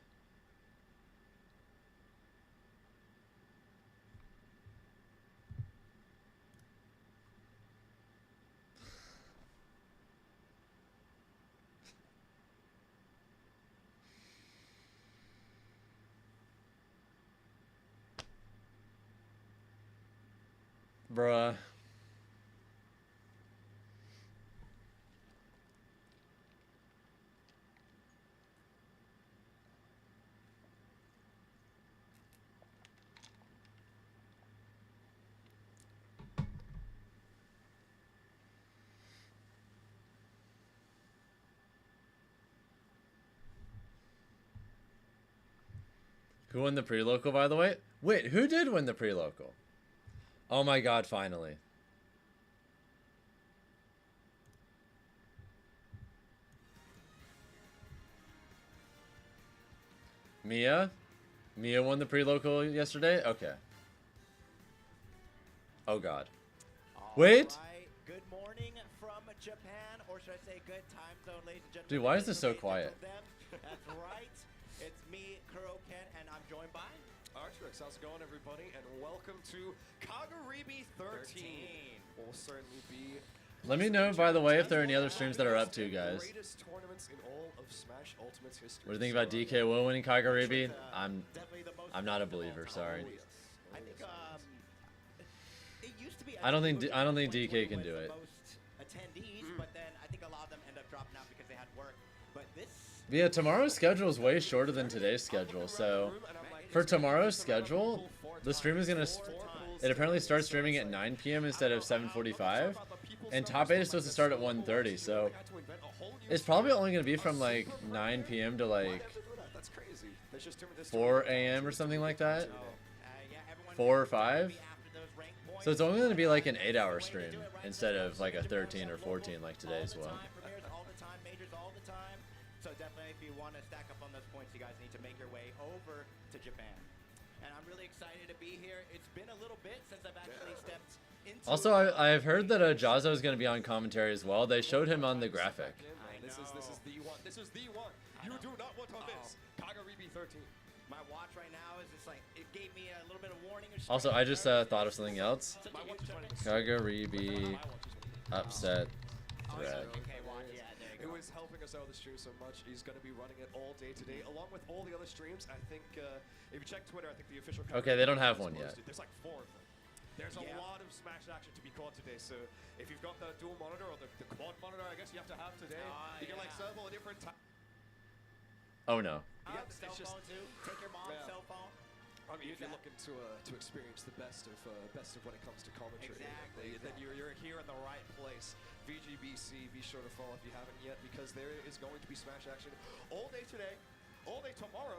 Bruh. Who won the pre-local, by the way? Wait, who did win the pre-local? Oh my god, finally. Mia? Mia won the pre-local yesterday? Okay. Oh god. Wait! Right. Good morning from Japan, or should I say good time zone, ladies and gentlemen. Dude, why is this so quiet? That's right. It's me, Kuroken, and I'm joined by Artrix. How's it going, everybody? And welcome to Kagaribi 13. Will certainly be Let me know, by the way, if there are any other streams that are up too, guys. What do you think about DK Will winning Kagaribi? I'm not a believer. Sorry. I think it used to be. I don't think DK can do it. Most attendees, but then I think a lot of them end up dropping out because they had work. But this. Yeah, tomorrow's schedule is way shorter than today's schedule. So for tomorrow's schedule, the stream is gonna. It apparently starts streaming at 9 p.m. instead of 7:45, and top 8 is supposed to start at 1:30. So it's probably only gonna be from like 9 p.m. to like 4 a.m. or something like that. 4 or 5. So it's only gonna be like an 8-hour stream instead of like a 13 or 14 like today's will. So definitely, if you want to stack up on those points, you guys need to make your way over to Japan. And I'm really excited to be here. It's been a little bit since I've actually stepped into. Also, I've heard that Jazzo is going to be on commentary as well. They showed him on the graphic. This is the one. This is the one. You do not want to miss. Kagaribi 13. My watch right now is just like it gave me a little bit of warning. Also, I just thought of something else. Kagaribi upset thread. Who is helping us out with the stream so much. He's going to be running it all day today, along with all the other streams. I think if you check Twitter, I think the official. Okay, they don't have one yet. There's like 4 of them. There's a lot of Smash action to be caught today. So if you've got the dual monitor or the quad monitor, I guess you have to have today. You can like serve all the different. Oh no. Cell phone too. Take your mom's cell phone. I mean, if you're looking to experience the best of when it comes to commentary, then you're here in the right place. VGBC, be sure to follow if you haven't yet, because there is going to be Smash action all day today, all day tomorrow,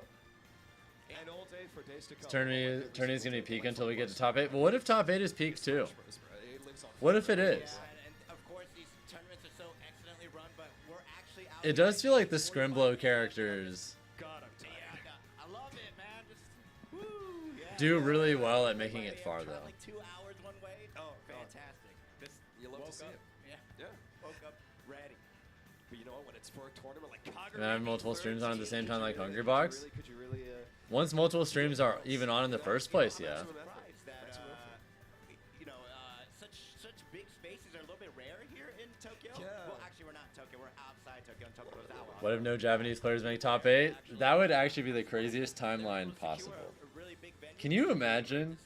and all day for days to come. Tourney's gonna be peak until we get to top 8. But what if top 8 is peak too? What if it is? And of course, these tournaments are so excellently run, but we're actually out. It does feel like the Scrimblow characters I love it, man. Just woo. do really well at making it far though. Like 2 hours one way. Oh, fantastic. You love to see it. Yeah. Woke up ready. But you know what? When it's for a tournament like Kagari, And I have multiple streams on at the same time like Hungrybox. Could you really Once multiple streams are even on in the first place, yeah. Surprised that such big spaces are a little bit rare here in Tokyo. Yeah. Well, actually, we're not in Tokyo. We're outside Tokyo in Tokyo Tower. What if no Japanese players make top 8? That would actually be the craziest timeline possible. Can you imagine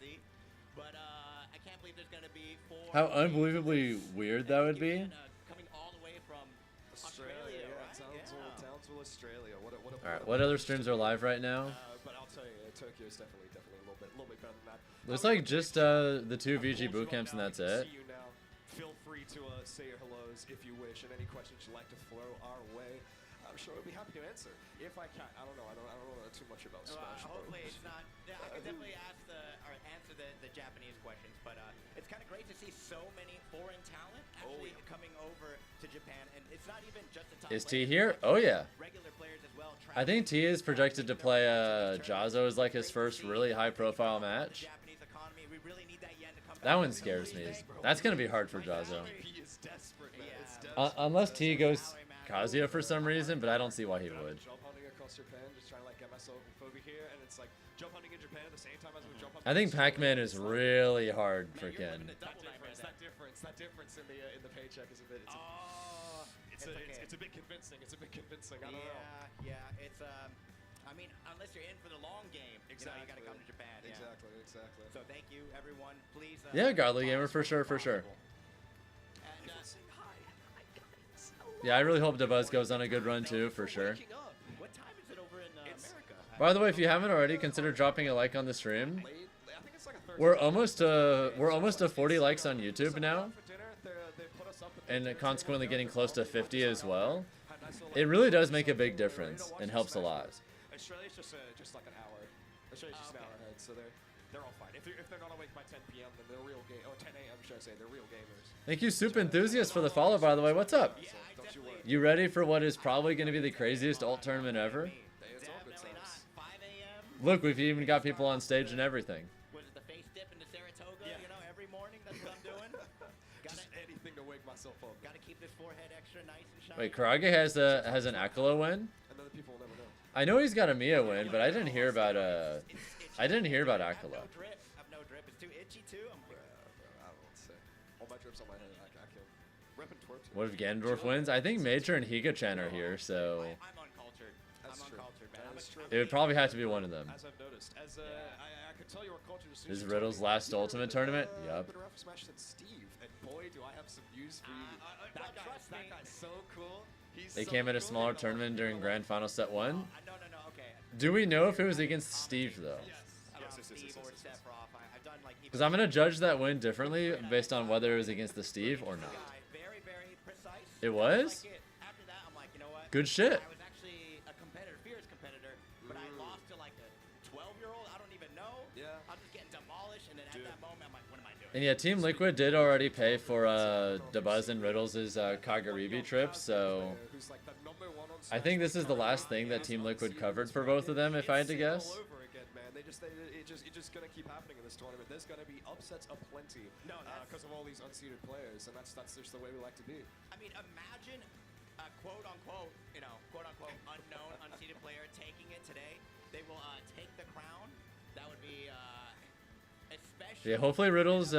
But I can't believe there's gonna be 4. how unbelievably weird that would be? Coming all the way from Australia, right? Townsville, Australia. What a Alright, what other streams are live right now? But I'll tell you, Tokyo is definitely a little bit better than that. Looks like just the 2 VG boot camps and that's it. See you now. Feel free to say your hellos if you wish, and any questions you'd like to throw our way. I'm sure I'll be happy to answer if I can. I don't know too much about Smash. Hopefully it's not. Yeah, I can definitely answer the Japanese questions, but it's kind of great to see so many foreign talent actually coming over to Japan, and it's not even just the top. Is T here? Oh yeah. Regular players as well. I think T is projected to play Jazzo as like his first really high profile match. Japanese economy, we really need that yen to come That back. one scares me. That's gonna be hard for Jazzo. He is desperate, man. It's desperate. Unless T goes Kazuya for some reason, but I don't see why he would. Job hunting across Japan, just trying to like get myself over here, and it's like job hunting in Japan at the same time as I'm job hunting. I think Pac-Man is really hard for Ken. That difference in the paycheck is a bit. It's a bit convincing. It's a bit convincing. I don't know. Yeah. It's I mean, unless you're in for the long game, Exactly. you gotta come to Japan. Yeah. Exactly. So thank you, everyone. Please. Yeah, Godly Gamer for sure. And, Yeah, I really hope DeBuzz goes on a good run too, for sure. what time is it over in America? By the way, if you haven't already, consider dropping a like on the stream. I think it's like a Thursday. We're almost to 40 likes on YouTube now, and consequently getting close to 50 as well. It really does make a big difference and helps a lot. Australia's just like an hour. Australia's just an hour ahead, so they're all fine. If they're not awake by 10 p.m., then they're real game. Or 10 a.m. should I say? They're real gamers. Thank you, Soup Enthusiast, for the follow. By the way, what's up? Yeah, Don't you worry. You ready for what is probably going to be the craziest alt tournament ever? It's all good Definitely not. times. 5 a.m. Look, we've even got people on stage and everything. Was it the face dip into Saratoga? You know, every morning. That's what I'm doing. Just anything to wake myself up. Gotta keep this forehead extra nice and shiny. Wait, Karage has an Akala win. And then the people will never know. I know he's got a Mia win, but I didn't hear about It's Akala. I have no drip. It's too itchy too. I'm like, I don't know what to say. All my drips on my head, I can't. Reppin' twerp. What if Ganondorf wins? I think Major and Higa-chan are here, so I'm uncultured. That's I'm true. uncultured, man. That is true. it would probably have to be one of them. As I've noticed, I could tell you were cultured as soon This as is you told Riddle's me. last You were Ultimate a bit, Tournament? Been Yup. around for Smash than Steve, and boy, do I have some news for you. Well, trust me. That guy's so cool. He's They so came in a cool. smaller tournament during Grand Final Set 1. No, okay. Do we know if it was against Steve, though? Steve or Sephiroth. I've done like. Because I'm going to judge that win differently based on whether it was against the Steve or not. Very, very precise. It was? After that, I'm like, you know what? Good shit. I was actually a competitor, fierce competitor, but I lost to like a 12-year-old. I don't even know. Yeah. I'm just getting demolished, and then at that moment, I'm like, what am I doing? And yeah, Team Liquid did already pay for Dabuz and Riddles' Kagaribi trip, so Who's like the number one on I think this is the last thing that Team Liquid covered for both of them, if I had to guess. All over again, man. It's just gonna keep happening in this tournament. There's gonna be upsets aplenty because of all these unseeded players, and that's just the way we like to be. I mean, imagine a quote unquote, unknown, unseeded player taking it today. They will take the crown. That would be especially. Yeah, hopefully Riddles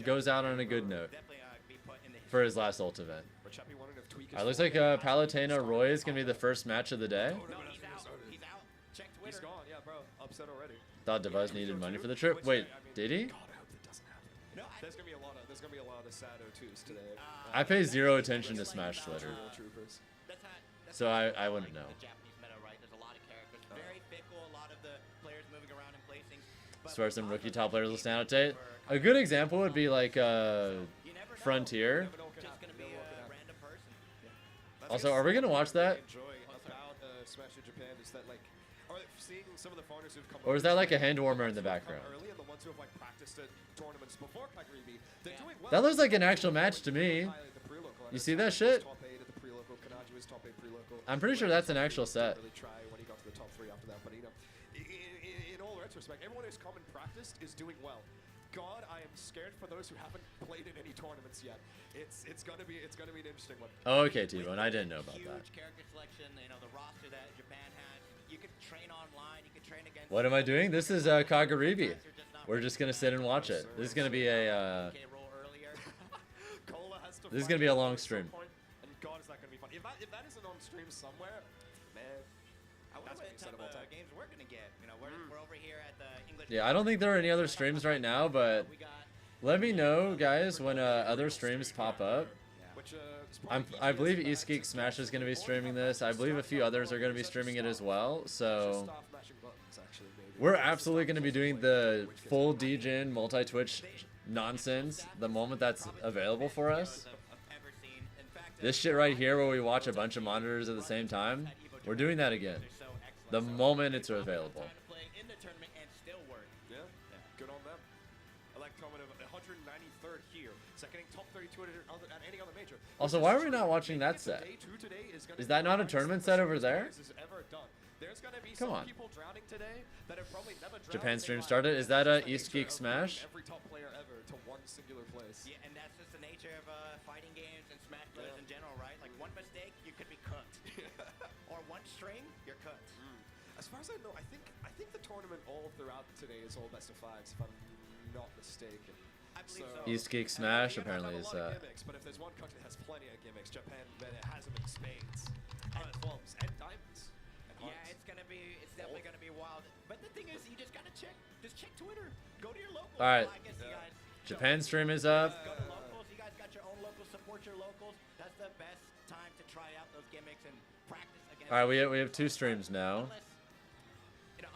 goes out on a good note Definitely be put in the for his last ult event. But Chappie wanted to tweak his Alright, looks like Palutena Roy is going to be the first match of the day. No, he's out. He's out. Check Twitter. He's gone, yeah, bro. Upset already. Thought Dabuz needed money for the trip. Wait, did he? God, I hope that doesn't happen. No, There's gonna be a lot of sad O2s today. I pay zero attention to Smash Twitter, Real troopers. That's so I wouldn't know. The Japanese meta, right? There's a lot of characters, very fickle. A lot of the players moving around and placing. As far as some rookie top players will stand out today, a good example would be like Frontier. Just gonna be a random person. Also, are we gonna watch that? Enjoy about Smash in Japan is that like, are seeing some of the foreigners who've come Or is over that like a to hand warmer in the come background? early, and the ones who have like practiced at tournaments before Kagaribi, they're doing well. That looks like an actual match to me. Highlight the pre-local. You see that shit? Top 8 at the pre-local. Kanaji was top 8 pre-local. I'm pretty sure that's an actual set. Really try when he got to the top 3 after that, but you know, in all retrospect, everyone who's come and practiced is doing well. God, I am scared for those who haven't played in any tournaments yet. It's gonna be an interesting one. Oh, okay, T-Bone, I didn't know about that. Huge character selection. The roster that Japan has. You could train online. You could train against. What am I doing? This is Kagaribi. We're just gonna sit and watch it. This is gonna be a Cola has to This is fight gonna be a at long some stream. point, and God, is that gonna be fun? If that isn't on stream somewhere, man. I wonder That's what gonna be type incredible of time. games we're gonna get. We're over here at the English. Yeah, I don't think there are any other streams right now, but We got. let me know, guys, when other streams pop up. Which is probably I easier believe to East Geek Smash is going to be streaming this. I believe a few others are going to be streaming it as well. So Staff mashing buttons, actually, maybe. we're absolutely going to be doing the full DGen multi-Twitch nonsense the moment that's available for us. Ever seen. In fact, This shit right here where we watch a bunch of monitors at the same time, we're doing that again. they're so excellent. The moment it's available. Time to play in the tournament and still work. Yeah, good on them. Electroman of 193rd here, seconding top 32 at any other major. Also, why are we not watching that set? Day 2 today is gonna Is be that not a the tournament hardest set over there? has ever done. There's gonna be Come some on. people drowning today that have probably never drowned Japan in stream their started. lives. Is that That's a the East nature Geek of Smash? bringing every top player ever to one singular place. Yeah, and that's just the nature of fighting games and Smash Brothers in general, right? Like one mistake, you could be cooked, or one string, you're cooked. As far as I know, I think the tournament all throughout today is all best of 5s, if I'm not mistaken. I believe so. East Geek And Smash they have apparently a is lot of gimmicks, but if there's one country that has plenty of gimmicks, Japan, then it has them in spades, and clubs, and diamonds, and Yeah, hearts. it's definitely gonna be wild. But the thing is, you just gotta check Twitter. Go to your local. All right. Well, I guess you guys Japan stream is up. go to locals. You guys got your own locals. Support your locals. That's the best time to try out those gimmicks and practice against. All right, we have 2 streams now.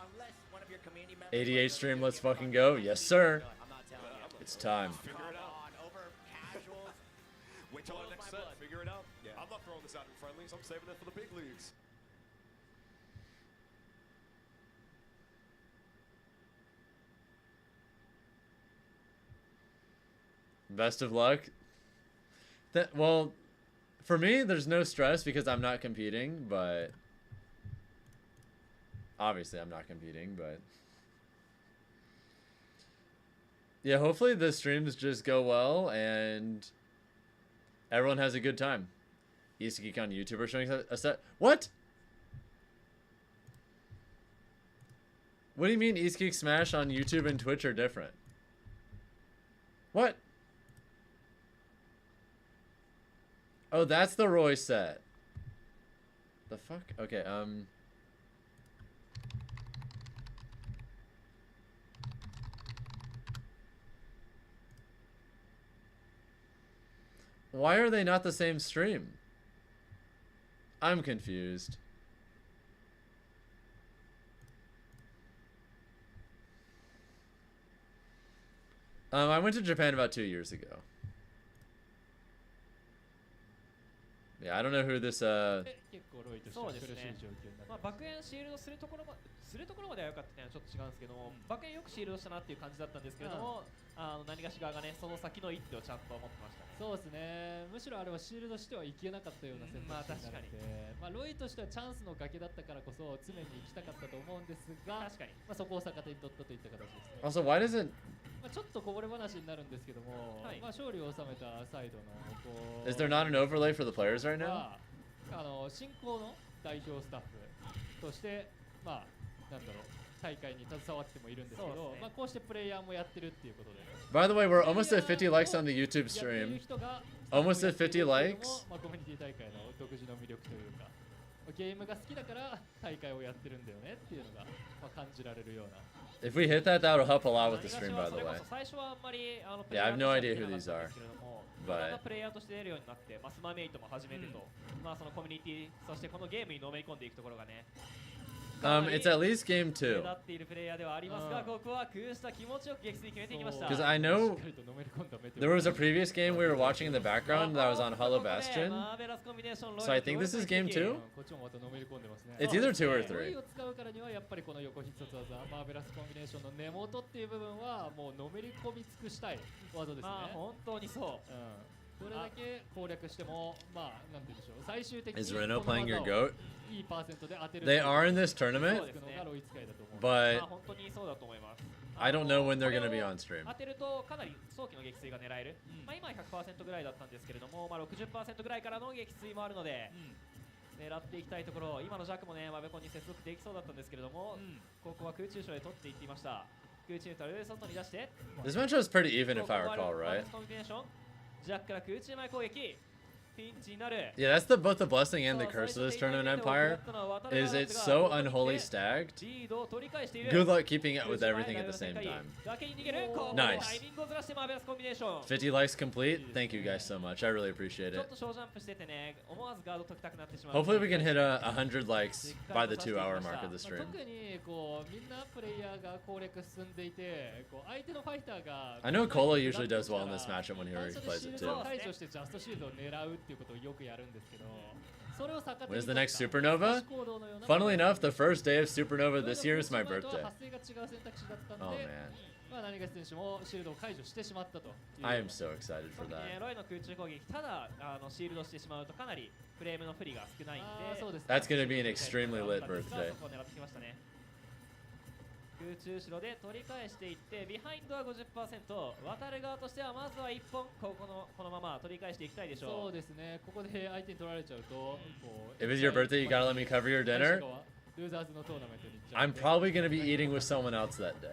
Unless one of your community members. 88 stream, let's fucking go. Yes, sir. I'm not telling you. It's time. Figure it out. Come on, over casuals. Wait till Blows the next my set. blood. Figure it out. I'm not throwing this out in friendlies. I'm saving it for the big leagues. Best of luck. Well, for me, there's no stress because I'm not competing, but obviously I'm not competing, but yeah, hopefully the streams just go well and everyone has a good time. East Geek on YouTube are showing a set. What? What do you mean East Geek Smash on YouTube and Twitch are different? What? Oh, that's the Roy set. The fuck? Okay, why are they not the same stream? I'm confused. I went to Japan about 2 years ago. Yeah, I don't know who this 結構ロイとしては苦しい状況になってます。爆炎シールドするところまでは良かったっていうのはちょっと違うんですけども、爆炎よくシールドしたなっていう感じだったんですけれども、何がし側がね、その先の一手をちゃんと持ってましたね。そうですね。むしろあれはシールドしてはいけなかったような選択肢になって、ロイとしてはチャンスの崖だったからこそ常に行きたかったと思うんですが、確かに、そこを逆手に取ったといった形ですね。Also, why does it ちょっとこぼれ話になるんですけども、勝利を収めたサイドのこう Is there not an overlay for the players right now? 進行の代表スタッフとしてなんだろう大会に携わってもいるんですけど、こうしてプレイヤーもやってるっていうことで。By the way, we're almost at 50 likes on the YouTube stream. Almost at 50 likes. コミュニティ大会の独自の魅力というか、ゲームが好きだから大会をやってるんだよねっていうのが感じられるような。If we hit that, that'll help a lot with the stream, by the way. 最初はあんまりYeah, I have no idea who these are. プレイヤーとして出るようになって、スマメイトも初めてと、そのコミュニティ、そしてこのゲームにのめり込んでいくところがね。It's at least game 2. Because I know there was a previous game we were watching in the background that was on Hollow Bastion. So I think this is game 2? It's either 2 or 3. どれだけ攻略しても、なんて言うんでしょう、最終的に Is Reno playing your goat? いいパーセントで当てる。 They are in this tournament, but I don't know when they're going to be on stream. 当てるとかなり早期の撃墜が狙える。今 100% ぐらいだったんですけれども、60% ぐらいからの撃墜もあるので、狙っていきたいところ。今のジャックもね、マベコンに接続できそうだったんですけれども、ここは空中賞で取っていっていました。空中とル外に出して。This match was pretty even if I recall, right? ジャックから空中前攻撃。Yeah, that's both the blessing and the curse of this tournament empire. Is it's so unholy stacked. Good luck keeping it with everything at the same time. Nice. 50 likes complete. Thank you guys so much. I really appreciate it. Hopefully we can hit 100 likes by the 2-hour mark of the stream. I know Kola usually does well in this matchup when he plays it too. っていうことをよくやるんですけど、 When's the next Supernova? Funnily enough, the first day of Supernova this year is my birthday. Oh man. I am so excited for that. That's going to be an extremely lit birthday. 空中後ろで取り返していって、ビハインドは 50%、 渡る側としてはまずは1本このまま取り返していきたいでしょう。そうですね。ここで相手に取られちゃうと、If it's your birthday, you gotta let me cover your dinner. I'm probably gonna be eating with someone else that day.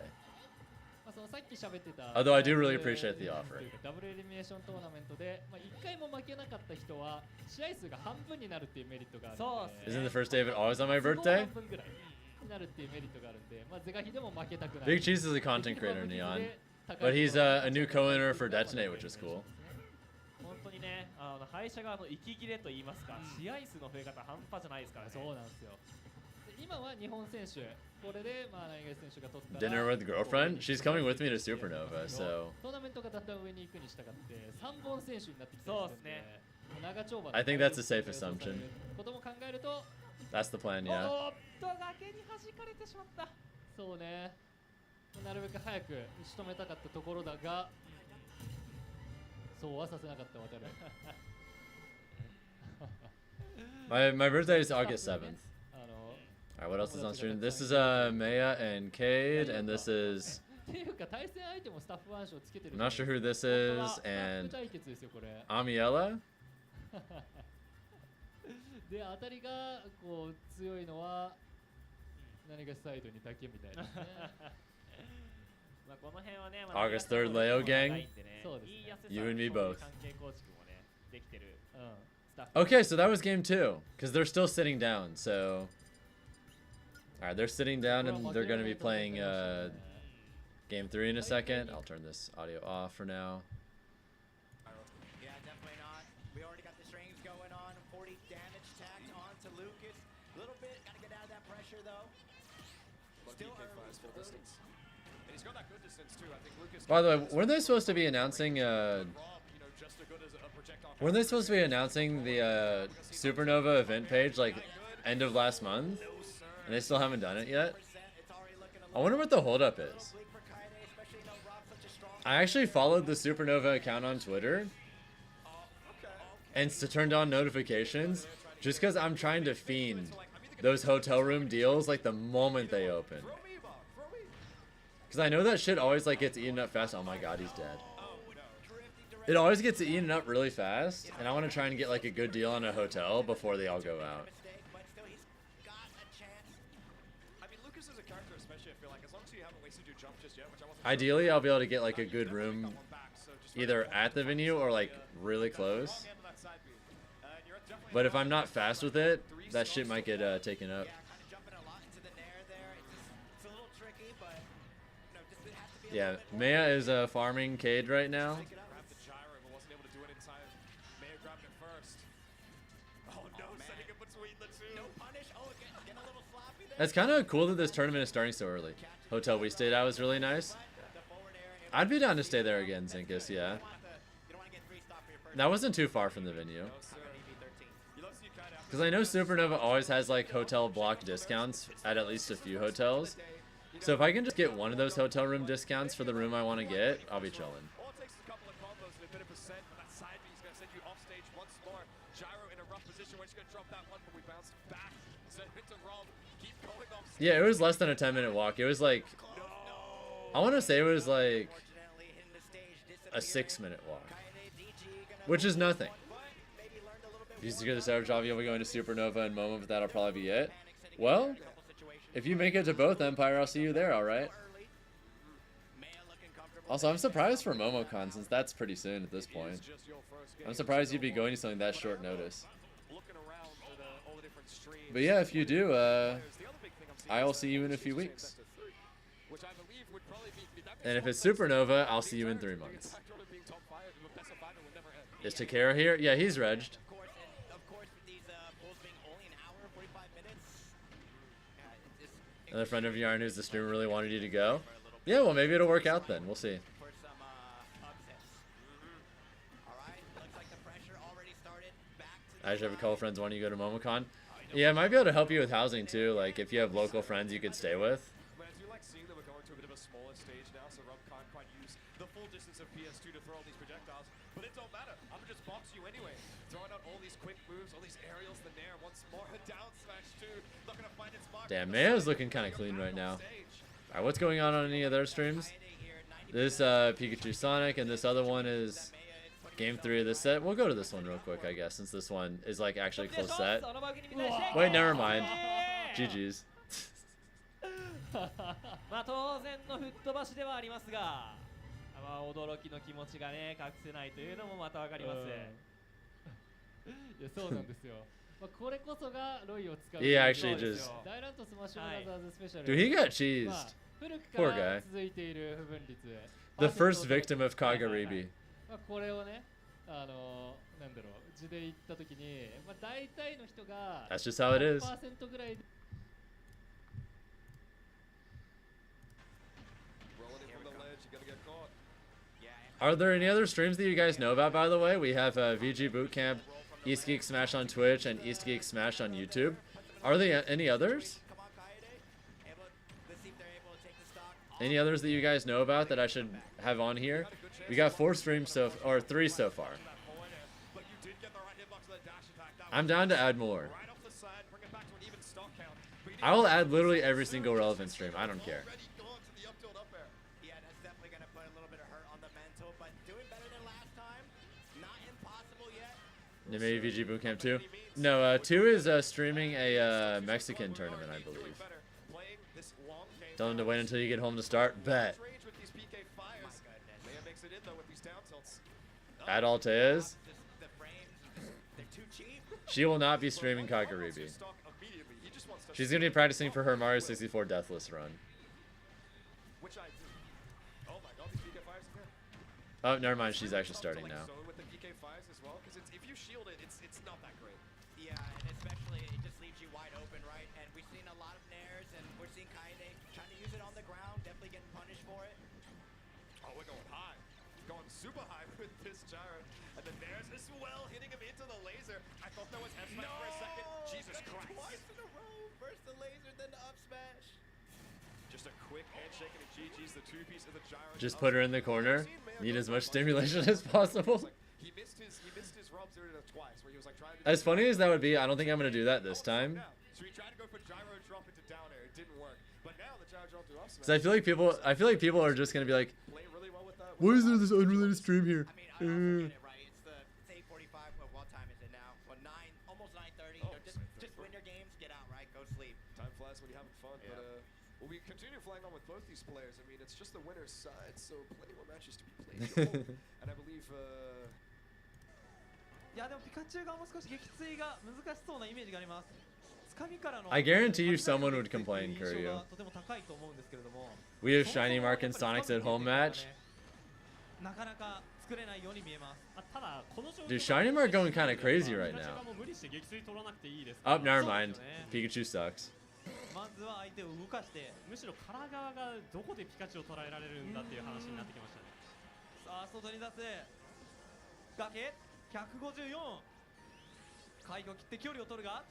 Although I do really appreciate the offer. ダブルエリミネーショントーナメントで、1回も負けなかった人は試合数が半分になるっていうメリットがあるので。 Isn't the first day of it always on my birthday? Big Cheese is a content creator, Neon, but he's a new co-owner for Detonate, which is cool. 本当にね、敗者側の息切れと言いますか、試合数の増え方半端じゃないですからね。そうなんですよ。今は日本選手、これで何が選手が取ったら Dinner with girlfriend? She's coming with me to Supernova, so トーナメントがだんだん上に行くに従って3本選手になってきてるんで、長丁場 I think that's a safe assumption. ことも考えると That's the plan, yeah. 崖に弾かれてしまった。そうね。なるべく早く仕留めたかったところだが、そうはさせなかった渡る。My birthday is August 7th. Alright, what else is on stream? This is Maya and Cade, and this is... I'm not sure who this is, and Amiela? で、当たりがこう強いのは何がサイドにだけみたいなね。この辺はね、August 3rd, Leo gang. You and me both. Okay, so that was game 2, because they're still sitting down. So, all right, they're sitting down and they're going to be playing game 3 in a second. I'll turn this audio off for now. Yeah, definitely not. We already got the strings going on. 40 damage tacked on to Lucas. A little bit, gotta get out of that pressure though. Still early. Full distance. And he's got that good distance too. I think Lucas. By the way, weren't they supposed to be announcing weren't they supposed to be announcing the Supernova event page like end of last month? And they still haven't done it yet? I wonder what the holdup is. I actually followed the Supernova account on Twitter and to turn on notifications just because I'm trying to fiend those hotel room deals like the moment they open. Because I know that shit always like gets eaten up fast. Oh my god, he's dead. It always gets eaten up really fast, and I want to try and get like a good deal on a hotel before they all go out. Ideally, I'll be able to get like a good room either at the venue or like really close. But if I'm not fast with it, that shit might get taken up. Yeah, Maya is farming Cade right now. That's kind of cool that this tournament is starting so early. Hotel we stayed at was really nice. I'd be down to stay there again, Zinkus, yeah. That wasn't too far from the venue. Because I know Supernova always has like hotel block discounts at least a few hotels. So if I can just get one of those hotel room discounts for the room I want to get, I'll be chilling. Yeah, it was less than a 10-minute walk. It was like, I want to say it was like a 6-minute walk, which is nothing. If you secure the Savage job, you'll be going to Supernova and Momo, but that'll probably be it. Well, if you make it to both Empire, I'll see you there, alright? Also, I'm surprised for MomoCon, since that's pretty soon at this point. I'm surprised you'd be going to something that short notice. But yeah, if you do, I'll see you in a few weeks. And if it's Supernova, I'll see you in 3 months. Is Takara here? Yeah, he's regged. Another friend of Yarn who's the streamer really wanted you to go. Yeah, well, maybe it'll work out then. We'll see. I just have a couple friends wanting you to go to MomoCon. Yeah, I might be able to help you with housing too. Like, if you have local friends you could stay with. I do like seeing that we're going to a bit of a smaller stage now, so Rob can't quite use the full distance of PS2 to throw all these projectiles. But it don't matter. I'm gonna just box you anyway. Throwing out all these quick moves, all these aerials, the nair once more. Down smash too. Not gonna find its mark. Damn, Mayo's looking kind of clean right now. Alright, what's going on any of their streams? This Pikachu Sonic, and this other one is game 3 of this set. We'll go to this one real quick, I guess, since this one is like actually close set. Wait, never mind. GG's. まあ当然の吹っ飛ばしではありますが、まあ驚きの気持ちがね隠せないというのもまたわかります。いやそうなんですよ。まあこれこそがロイを使う。He actually just. 大乱闘スマッシュブラザーズスペシャル。Dude, he got cheesed. 古くか Poor ら guy. 続いている不分率。The first victim of Kagaribi. まあこれをね、なんだろう、図で言ったときに、まあ大体の人が That's just how it is. 1% ぐらい。Are there any other streams that you guys know about, by the way? We have VG Bootcamp, East Geek Smash on Twitch, and East Geek Smash on YouTube. Are there any others? Any others that you guys know about that I should have on here? We got 4 streams or 3 so far. I'm down to add more. I will add literally every single relevant stream. I don't care. Maybe VG Bootcamp 2? No, 2 is streaming a Mexican tournament, I believe. Tell them to wait until you get home to start. Bet. Add Altez. She will not be streaming Kagaribi. She's going to be practicing for her Mario 64 Deathless run. Which I do. Oh my god, these PK5s again. Oh, never mind. She's actually starting now. So with the PK5s as well, because if you shield it, it's not that great. Yeah, and especially it just leaves you wide open, right? And we've seen a lot of nairs, and we're seeing Kaide trying to use it on the ground, definitely getting punished for it. Oh, we're going high. Going super high with this gyro. And then there's as well, hitting him into the laser. I thought that was F-Smash for a second. Jesus Christ. Twice in a row. First the laser, then the up smash. Just a quick handshake and a GG's, the two-piece of the gyro. Just put her in the corner. Need as much stimulation as possible. He missed his Rob Zero twice, where he was like trying to. As funny as that would be, I don't think I'm going to do that this time. So he tried to go for gyro drop into down air. It didn't work. But now the gyro drop to up smash. Because I feel like people are just going to be like, Play really well with that. why is there this unrelated stream here? I mean, I also get it, right? It's 8:45. What time is it now? Well, 9, almost 9:30. Oh, Just win your games, get out, right? Go sleep. Time flies when you're having fun, but well, we continue flying on with both these players. I mean, it's just the winner's side, so plenty more matches to be played. And I believe いやでもピカチュウがもう少し撃墜が難しそうなイメージがあります。つかみからの I guarantee you someone would complain, 印象 Kuryu. がとても高いと思うんですけれども、 We have Shiny Mark and Sonic's at home match. なかなか作れないように見えます。ただこの状況 Dude, Shiny Mark going kind of crazy right ピカチュウ now. がもう無理して撃墜取らなくていいです Oh, never mind. Pikachu sucks. まずは相手を動かして、むしろカラ側がどこでピカチュウを捉えられるんだっていう話になってきましたね。さあ外に出す。崖154。回を切って距離を取るが、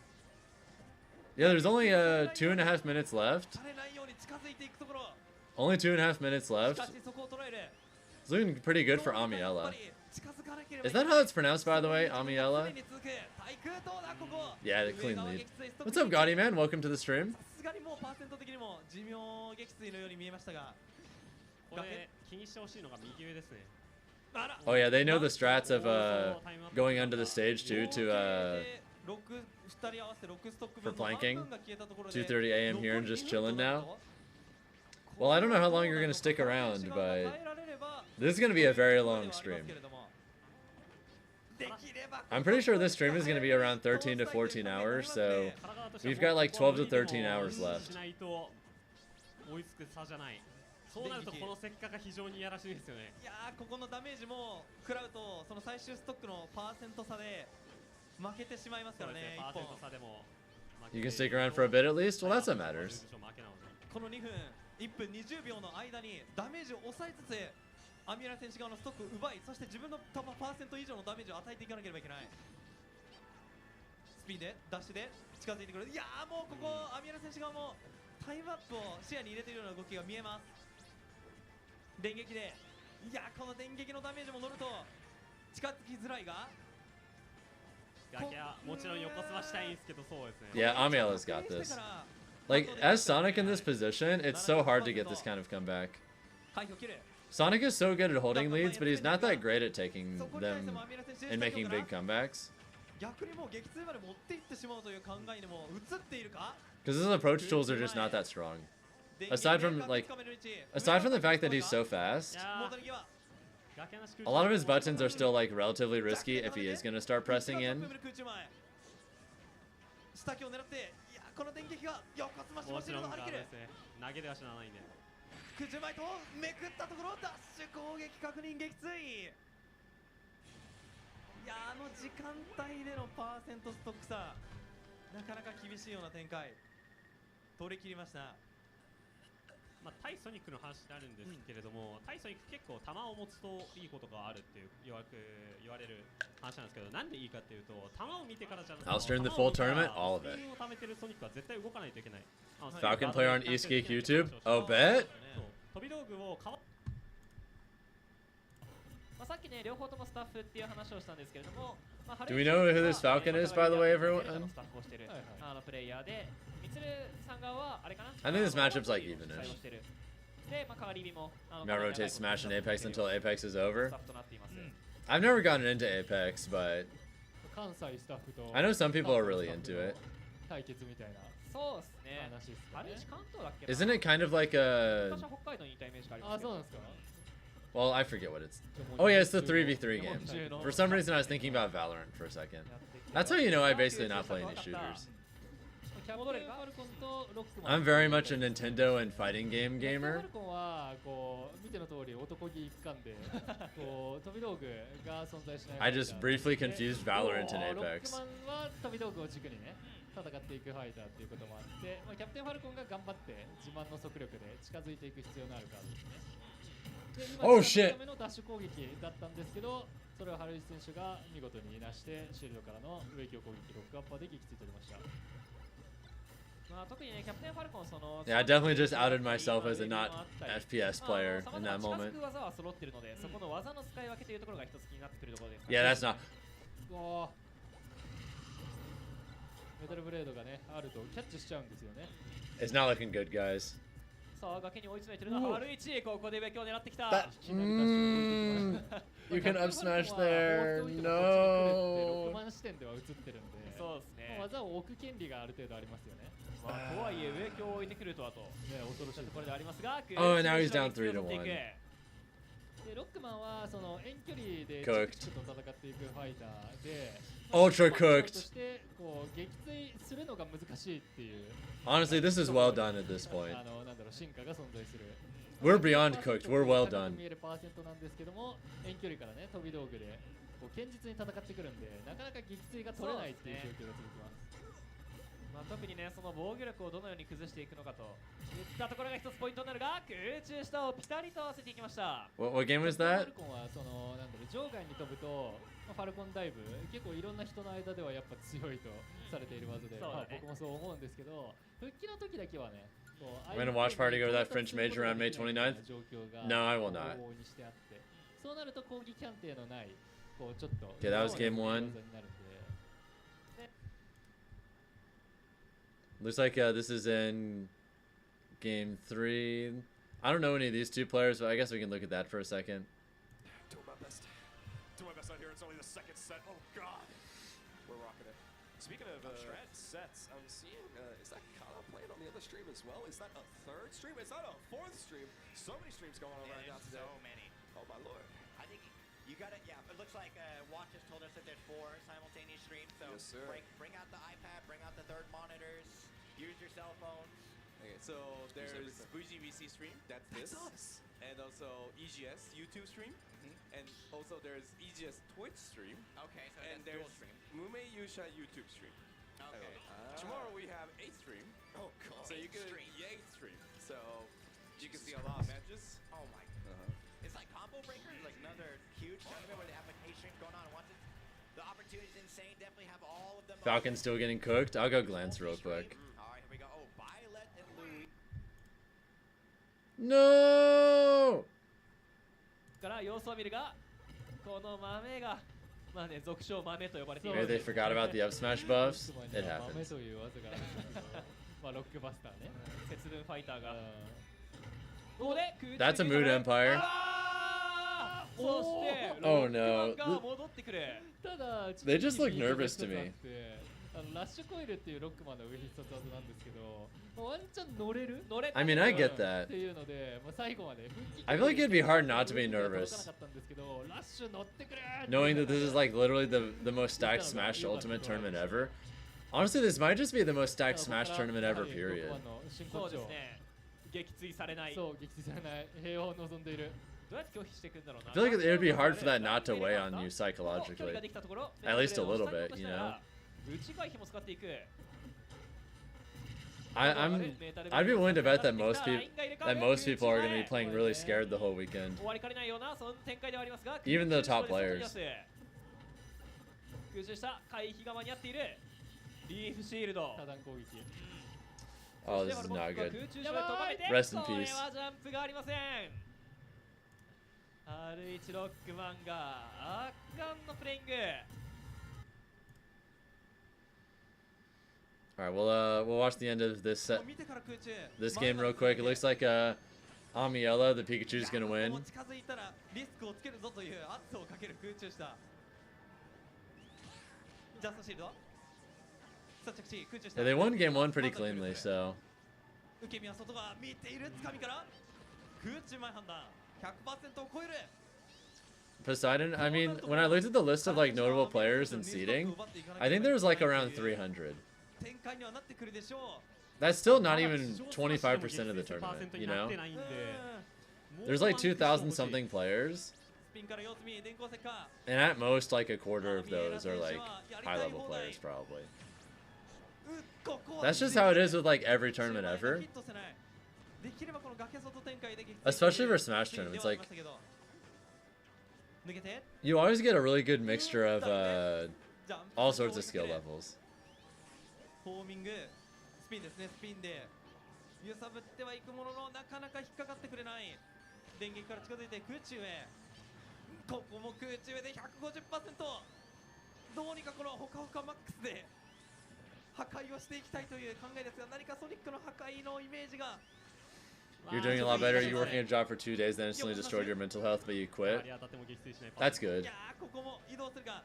Yeah, there's only 2.5 minutes left. されないように近づいていくところ。 Only 2.5 minutes し left. かしそこを捉える。 It's looking pretty good for Amiella. 近づかなければ Is that how it's pronounced, by the way? Amiella? 常に続く対空投だここ。 Yeah, the clean 上側 lead. 撃墜ストップ What's up, Gotti man? Welcome to the stream. さすがにもうパーセント的にも寿命撃墜のように見えましたが、これ気にしてほしいのが右上ですね。 あら Oh yeah, they know the strats of going onto the stage too to 6 2人合わせて6ストック for 分の planking. 半分が消えたところで 2:30 a.m. here and just chilling now. Well, I don't know how long you're gonna stick around, but this is gonna be a very long stream. I'm pretty sure this stream is gonna be around 13 to 14 hours, so we've got like 12 to 13 hours left. しないと追いつく差じゃない。そうなるとこの結果が非常にいやらしいですよね。いやーここのダメージも食らうとその最終ストックのパーセント差で負けてしまいますからね。パーセント差でも You can stick around for a bit at least? Well, that's what matters. この2分1分20秒の間にダメージを抑えつつアミュラ選手側のストックを奪い、そして自分のパーセント以上のダメージを与えていかなければいけない。スピンでダッシュで近づいてくる。いやーもうここアミュラ選手側もタイムアップを視野に入れているような動きが見えます。電撃で、いやこの電撃のダメージも乗ると近づきづらいが、崖はもちろん横スマしたいんですけど、そうですね。 Yeah, Amiella's got this. Like, as Sonic in this position, it's so hard to get this kind of comeback. 回避を切る。 Sonic is so good at holding leads, but he's not that great at taking them and making big comebacks. 逆にもう撃墜まで持っていってしまうという考えにも映っているか。 Because his approach tools are just not that strong. Aside from the fact that he's so fast, a lot of his buttons are still like relatively risky if he is gonna start pressing in. 下気を狙って、いやこの電撃が横スマッシュもしているのを張り切る。投げでは死なないんで。空中前とめくったところダッシュ攻撃確認撃墜。いやあの時間帯でのパーセントストック差、なかなか厳しいような展開。取り切りました。まあ、対ソニックの話になるんですけれども、対ソニック結構弾を持つといいことがあるっていう言われる話なんですけど、なんでいいかっていうと、弾を見てからじゃなくて、 I'll stream the full tournament, all of it. スピンを貯めてるソニックは絶対動かないといけない。Falcon player on Eastgeek YouTube? Oh, bet? 飛び道具を買わまあさっきね両方ともスタッフっていう話をしたんですけれども、まあ、 Do we know who this Falcon is, by the way, everyone? スタッフをしてるプレイヤーで、ミツルさん側はあれかな。 I think this matchup's like even-ish. で、まあ、カガリビも Now rotate Smash and Apex until Apex is over. スタッフとなっています。 I've never gotten into Apex, but 関西スタッフと I know some people are really into it. 対決みたいなそうですね。話ですかねあれ関東だっけな。 Isn't it kind of like a... 昔は北海道にいたイメージがありまあ、すけど。そうなんですか Well, I forget what it's. Oh yeah, it's the 3v3 game. For some reason, I was thinking about Valorant for a second. That's how you know I basically not play any shooters. I'm very much a Nintendo and fighting game gamer. I just briefly confused Valorant and Apex. 戦っていくファイターっていうこともあって、キャプテンファルコンが頑張って自慢の速力で近づいていく必要のあるカードですね。で、今 Oh 1 shit! ためのダッシュ攻撃だったんですけど、それを春石選手が見事にいなしてシールドからの上強攻撃ロックアッパーで撃墜取りました。まあ特にねキャプテンファルコンその Yeah, I definitely just outed myself as a not FPS player in that moment. 技は揃ってるので、そこの技の使い分けというところが一つ気になってくるところです。Yeah, that's not. メタルブレードがねあるとキャッチしちゃうんですよね。It's not looking good, guys. さあ崖に追い詰めてるのは春一、ここで上強を狙ってきた。 You can up smash there. 6 No. 番視点では映ってるんで、そうですね。技を置く権利がある程度ありますよね。まあとはいえ上強を置いてくるとはと。ね、恐ろしいところでありますが。Oh, and now he's down 3 to 1. でロックマンはその遠距離でチクチクと戦っていくファイターで Ultra cooked. そしてこう撃墜するのが難しいっていう。Honestly, this is well done at this point. なんだろう進化が存在する。We're beyond cooked. We're well done. 見えるパーセントなんですけども、遠距離からね飛び道具でこう堅実に戦ってくるんで、なかなか撃墜が取れないっていう状況が続きます。まあ特にねその防御力をどのように崩していくのかといったところが一つポイントになるが、空中下をピタリと合わせていきました。What game was ファ that? ルコンはそのなんだろう場外に飛ぶと、ファルコンダイブ結構いろんな人の間ではやっぱ強いとされている技で、僕もそう思うんですけど、復帰の時だけはね。I'm gonna watch party go to that French major on May 29th. No, I will not. そうなると攻撃判定のないこうちょっと Okay, that was game 1. Looks like this is in game 3. I don't know any of these two players, but I guess we can look at that for a second. Do my best. Do my best out here. It's only the second set. Oh god. We're rocking it. Speaking of sets, I'm seeing, is that Kala playing on the other stream as well? Is that a third stream? Is that a fourth stream? So many streams going on right now today. So many. Oh my lord. I think you got it. Yeah, it looks like Watch has told us that there's 4 simultaneous streams. So yes, sir. Bring out the iPad, bring out the third monitors, use your cell phones. Okay, so there's VGBC stream, that's this. Us. And also EGS YouTube stream. And also there's EGS Twitch stream. Okay, so and that's there's dual stream. Mume Yusha YouTube stream. Okay. Tomorrow we have 8 stream. Oh god. So you can stream. 8 stream. So you can see a lot of matches. Oh my. It's like Combo Breaker, like another huge tournament where they have like 8 streams going on at once. The opportunity is insane. Definitely have all of them. Falcon still getting cooked. I'll go glance real quick. All right, here we go. Oh, Violet and Louis. No! から様子を見るが、この豆がまあね俗称豆と呼ばれてい Maybe る。 they forgot about the up smash buffs. It 豆 happens. という技があるんですけど、まあロックバスターね。節分ファイターが。ここで空中 That's a mood empire. あーそしてロ Oh ックマ no. ンが戻ってくる。ただ、 They just look nervous to me. ラッシュコイルっていうロックマンの上必殺技なんですけど、ワンチャン乗れる乗れ I mean, I get っ that. ていうので、まあ、最後まで復帰 I feel like it'd be hard not to be 届 nervous, かなかったんですけど、ラッシュ乗ってくれーって knowing that this is like literally the most stacked Smash Ultimate tournament ever. Honestly, this might just be the most stacked Smash tournament ever, period. そうですね。撃墜されない。どそう、撃墜されない平和を望んでいる。うやって拒否していくんだろうな。 I feel like it would be hard for that not to weigh on you psychologically. At least a little bit, you know? 内外紐使っていく。 I'd be willing to bet that most people are going to be playing really scared the whole weekend. 終わりかねないようなその展開ではありますが、 Even the top players. 空中した回避が間に合っているリーフシールド。多段攻撃。 Oh, this is not good. Rest in peace. これはジャンプがありません。R1 ロックマンが圧巻のプレイング。 All right, we'll watch the end of this this game real quick. It looks like Amiella, the Pikachu's gonna win. 近づいたらリスクをつけるぞという圧をかける空中したジャストシールド。さあ着地空中した。 Yeah, they won game 1 pretty cleanly, so. 受け身は外側見ているつかみから空中前判断。100% を超える。 Poseidon, I mean, when I looked at the list of like notable players and seeding, I think there was like around 300. 展開にはなってくるでしょ That's still not even 25% of the tournament, you know? There's like 2,000 something players, スピンから四つ見電光石火 and at most like a quarter of those are like high level players, probably. ここは That's just how it is with like every tournament ever, ヒットせないできればこの崖外展開で撃墜 especially for Smash tournaments. Like, 抜けて you always get a really good mixture of ジャンプ all sorts of skill levels. フォーミングスピンですねスピンで揺さぶってはいくもののなかなか引っかかってくれない電源から近づいて空中へここも空中へで 150% どうにかこのほかほかマックスで破壊をしていきたいという考えですが何かソニックの破壊のイメージが You're doing a lot better. You're working a job for 2 days, then instantly destroyed your mental health, but you quit. That's good. いやーここも移動するが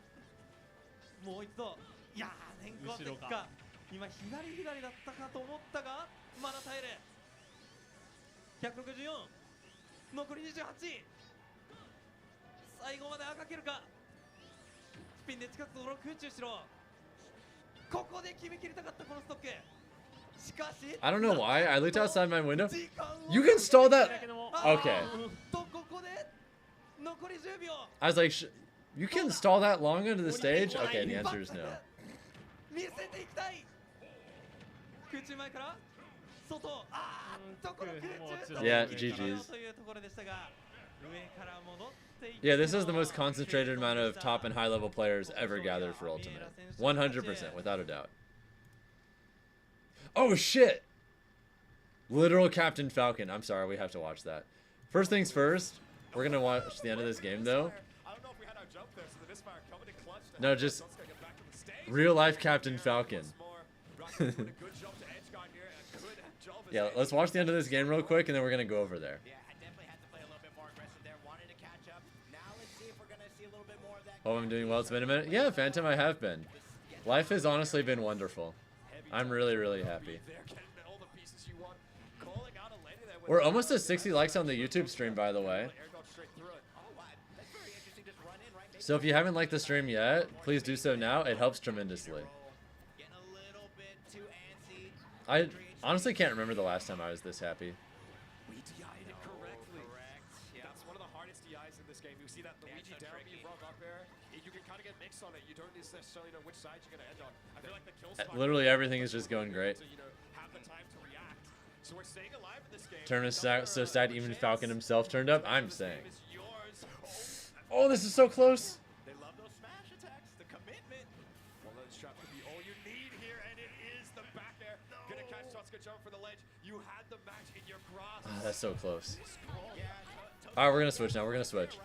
もう一度いやー電光石火今左だったかと思ったがまだ耐える164残り28最後まで赤けるかスピンで近くところ空中しろここで決めきりたかったこのストックしかし I don't know why. I looked outside my window. You can stall that. Okay. とここで残り10秒 I was like, you can stall that long into the stage? Okay, the answer is no. 見せていきたい空中前から外あーっとこの空中 Yeah, GG's. というところでしたが上から戻っていく Yeah, this is the most concentrated amount of top and high level players ever gathered for Ultimate. 100%, without a doubt. Oh shit! Literal Captain Falcon. I'm sorry, we have to watch that. First things first, we're gonna watch the end of this game though. No, just real life Captain Falcon. Yeah, let's watch the end of this game real quick and then we're gonna go over there. Yeah, I definitely had to play a little bit more aggressive there. Wanted to catch up. Now let's see if we're gonna see a little bit more of that. Hope I'm doing well. It's been a minute. Yeah, Phantom, I have been. Life has honestly been wonderful. I'm really, really happy. We're almost at 60 likes on the YouTube stream, by the way. So if you haven't liked the stream yet, please do so now. It helps tremendously. I honestly can't remember the last time I was this happy. We DI'd it correctly. That's one of the hardest DIs in this game. You see that Luigi down B rock up there. You can kind of get mixed on it. You don't necessarily know which side you're going to end on. I feel like the kill spot Literally everything is just going great. to, have the time to react. So we're staying alive in this game. Tournament so sad even Falcon himself turned up. I'm saying. Oh, this is so close. They love those smash attacks, the commitment. Well, those traps could be all you need here, and it is the back air. Gonna catch shots, good jump for the ledge. You had the match in your grasp. Oh, that's so close. All right, we're gonna switch now. We're gonna switch.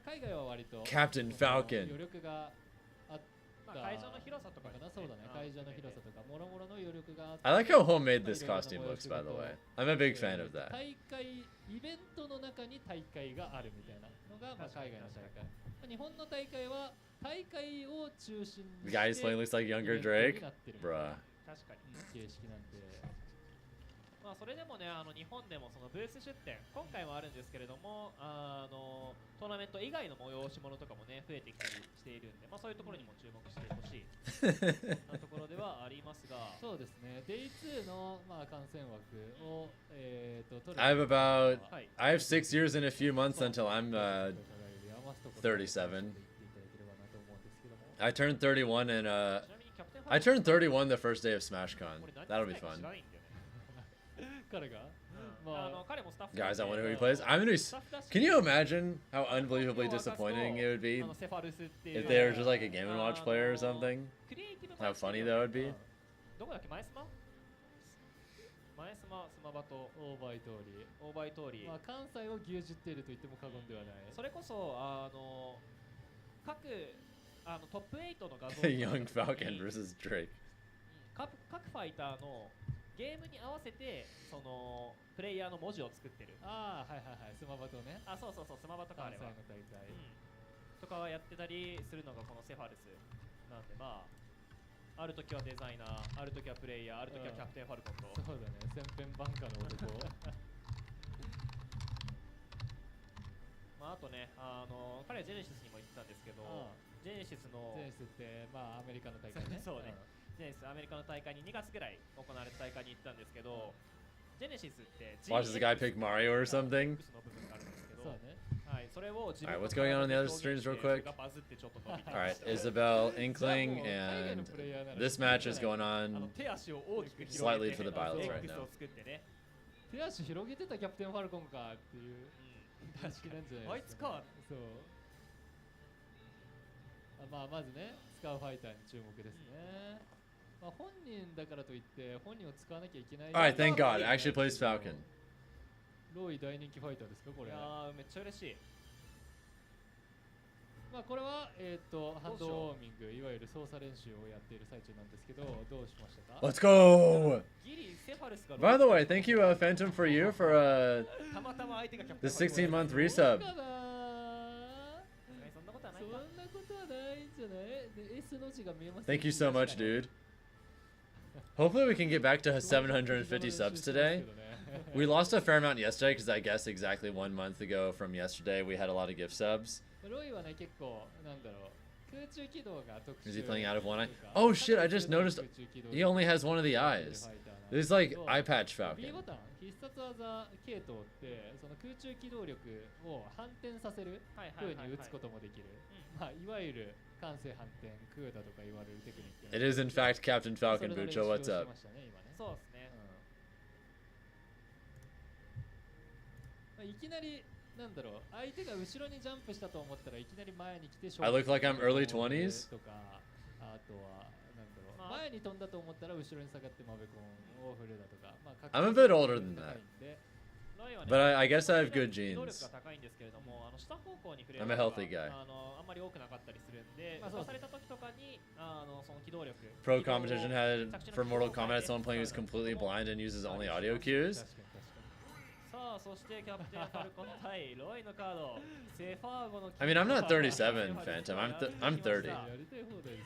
海外は割と Captain Falcon. 余力があったまあ会場の広さとかかなそうだね会場の広さとかもろもろの余力があって I like how homemade this costume looks, by the way. I'm a big fan of that. 大会イベントの中に大会があるみたいなのが、まあ、海外の大会、まあ、日本の大会は大会を中心に The guy he's playing looks like younger Drake. Bruh. 確かに形式なんでまあそれでもね日本でもそのブース出店今回もあるんですけれどもトーナメント以外の催し物とかもね増えてきたりしているんでまあそういうところにも注目してほしいなところではありますがそうですね Day2 の、まあ、観戦枠を、I have about I have 6 years in a few months until I'm 37. I turned 31 and I turned 31 the first day of SmashCon. That'll be fun. 彼が Guys, I wonder who he plays. I'm gonna. Can you imagine how unbelievably disappointing it would be if they were just like a Game & Watch player or something? How funny that would be. どこだっけ前スマスマバとオーバイ通り、まあ、関西を牛耳っていると言っても過言ではないそれこそ各トップ8の画像 Young Falcon versus Drake. 各ファイターのゲームに合わせてそのプレイヤーの文字を作ってるはいスマバとねそうスマバとかあれば関西の大会、とかはやってたりするのがこのセファルスなんでまあある時はデザイナーある時はプレイヤーある時はキャプテンファルコンとそうだね千変万化の男まあ、あとね、彼はジェネシスにも行ったんですけど、ジェネシスのジェネシスってまあアメリカの大会ねそうね、ジェネシスアメリカの大会に2月ぐらい行われた大会に行ったんですけど、ジェネシスって Watch the guy pick Mario or something. の部分があるんですけど、そうねはい、それを自分 Alright, の what's going on in the other 表現 streams real してそれ quick? がバズってちょっと伸びて All right, Isabel, Inkling, and this match is going あ on の手足を大きく広 slightly げて for the Biles right X now. を作ってね、手足広げてたキャプテンファルコンかっていう認識なんじゃないですか、ね、あいつかそうまあまずね使うファイターに注目ですね、まあ、本人だからといって本人を使わなきゃいけない Alright, thank God. Actually plays Falcon. ロイ大人気ファイターですかこれ。いやーめっちゃ嬉しい。まあこれはハンドウォーミングいわゆる操作練習をやっている最中なんですけどどうしましたか。 Let's go! ギリセファルスが By the way, thank you, Phantom, for you for たまたま相手がキャプ the テンファルコン 16-month resub. そうかなそんなことはないそんか。なことはないんじゃないで S の字が見えます。 Thank you so much, dude. Hopefully we can get back to 750 subs today. We lost a fair amount yesterday because I guess exactly 1 month ago from yesterday we had a lot of gift subs. ロイはね結構なんだろう空中軌道が特殊。 Is he playing out of one eye? Oh shit, I just noticed he only has one of the eyes. This is like eye patch B Falcon. ボタン必殺技系統ってその空中機動力を反転させる風に打つこともできる。まあいわゆる感性反転空打とか言われるテクニック。 It is in fact Captain Falcon. Bucho, what's up? そうですね。いきなりなんだろう相手が後ろにジャンプしたと思ったらいきなり前に来て I look like I'm early 20s? とかあとはなんだろう前に飛んだと思ったら後ろに下がってマベコンを振るだとか、まあ、I'm a bit older than that. But I guess I have good 機動力 genes. が高いんですけれども、下方向に触れる I'm a healthy guy. あんまり多くなかったりするんで、まあそう出された時とかにその機動力 Pro competition had for Mortal Kombat someone playing who's completely blind and uses only audio cues. さあそしてキャプテンファルコン対ロイのカードセファーゴの I mean, I'm not 37, Phantom. I'm 30.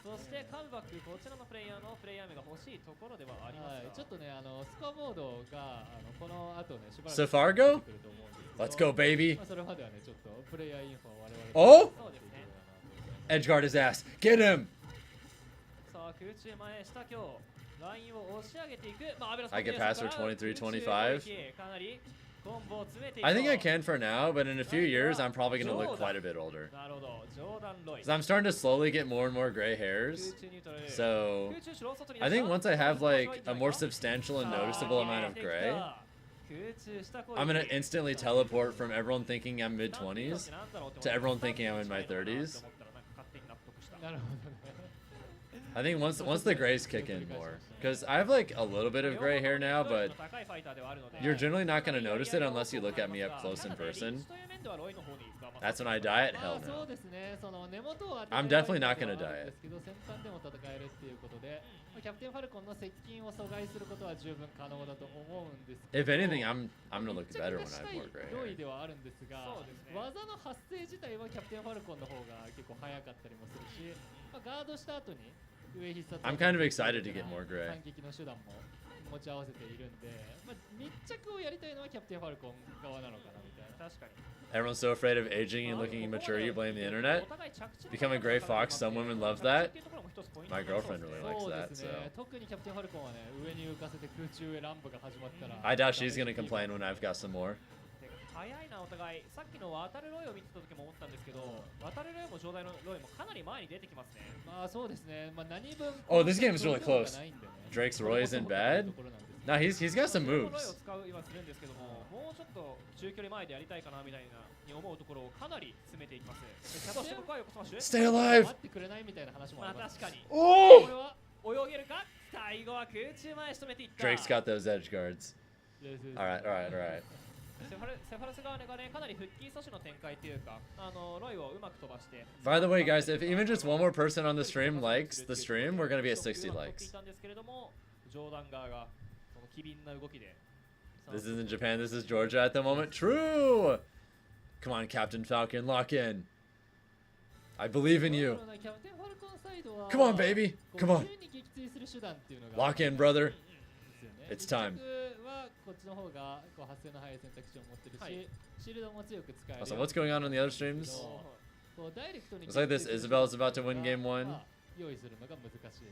そしてカムバックこちらのプレイヤーのプレイヤー名が欲しいところではありますが、ちょっとねスコアボードがこの後ねしばらく Safargo? 出てくると思うんですけど Let's go, baby. まあそれまではねちょっとプレイヤーインフォを我々 Oh? そうですね。 Edgeguard his ass. Get him! さあ空中前下強ラインを押し上げていく。まあアベラス I get past her 23-25. かなりコンボを詰めていく。 I think I can for now, but in a few years, I'm probably going to look quite a bit older. なるほど。ジョーダンロイ。 Because I'm starting to slowly get more and more gray hairs. So I think once I have like a more substantial and noticeable amount of gray, I'm going to instantly teleport from everyone thinking I'm mid-20s to everyone thinking I'm in my 30s. なるほどね I think once the grays kick in more. Because I have like a little bit of gray hair now, but you're generally not going to notice it unless you look at me up close in person. That's when I dye it? Hell まあそう no. ですねその根元を当て I'm られる definitely not こと gonna はあ dye るん it. ですけど先端でも戦えるっていうことでキャプテンファルコンの接近を阻害することは十分可能だと思うんですけ If ど anything, I'm going to look better when I have more gray ロ hair. イではあるんですが技の発生自体はキャプテンファルコンの方が結構早かったりもするし、まあ、ガードした後に上必殺 I'm kind of excited to get more gray. 反撃の手段も持ち合わせているんで、まあ、密着をやりたいのはキャプテンファルコン側なのかなみたいな。確かに。 Everyone's so afraid of aging and looking immature, you blame the internet? Become a gray fox, some women love that. My girlfriend really likes そう that, です so ね。特にキャプテンファルコンはね、上に浮かせて空中へランプが始まったら。 I doubt she's going to complain when I've got some more. 早いなお互い。さっきの渡るロイを見てた時も思ったんですけど、渡るロイも上代のロイもかなり前に出てきますね。まあそうですね。まあ何分 Oh, this game is really close. Drake's Roy isn't bad. Nah, he's got some ロイを moves. 使う今するんですけども、もうちょっと中距離前でやりたいかなみたいなに思うところをかなり詰めていきます。キャプテンファルコンは横スマッシュ。 Stay alive! 待ってくれないみたいな話もあります。まあ確かに。 Oh! これは泳げるか。最後は空中前仕留めていった。 Drake's got those edge guards. Alright, alright, alright. セファルス側がね、かなり復帰阻止の展開というか、ロイをうまく飛ばして。 By the way, guys, if even just one more person on the stream likes the stream, we're going to be at 60 likes. ジョーダン側がその機敏な動きで。 This isn't Japan, this is Georgia at the moment. True! Come on, Captain Falcon, lock in. I believe in you. Come on, baby. Come on. Lock in, brother. ですよね。It's time. 1着はこっちの方がこう発生の速い選択肢を持ってるし、シールドも強く使える。Also, what's going on the other streams? こうダイレクトに Looks like this Isabel's about to win game 1. 用意するのが難しい。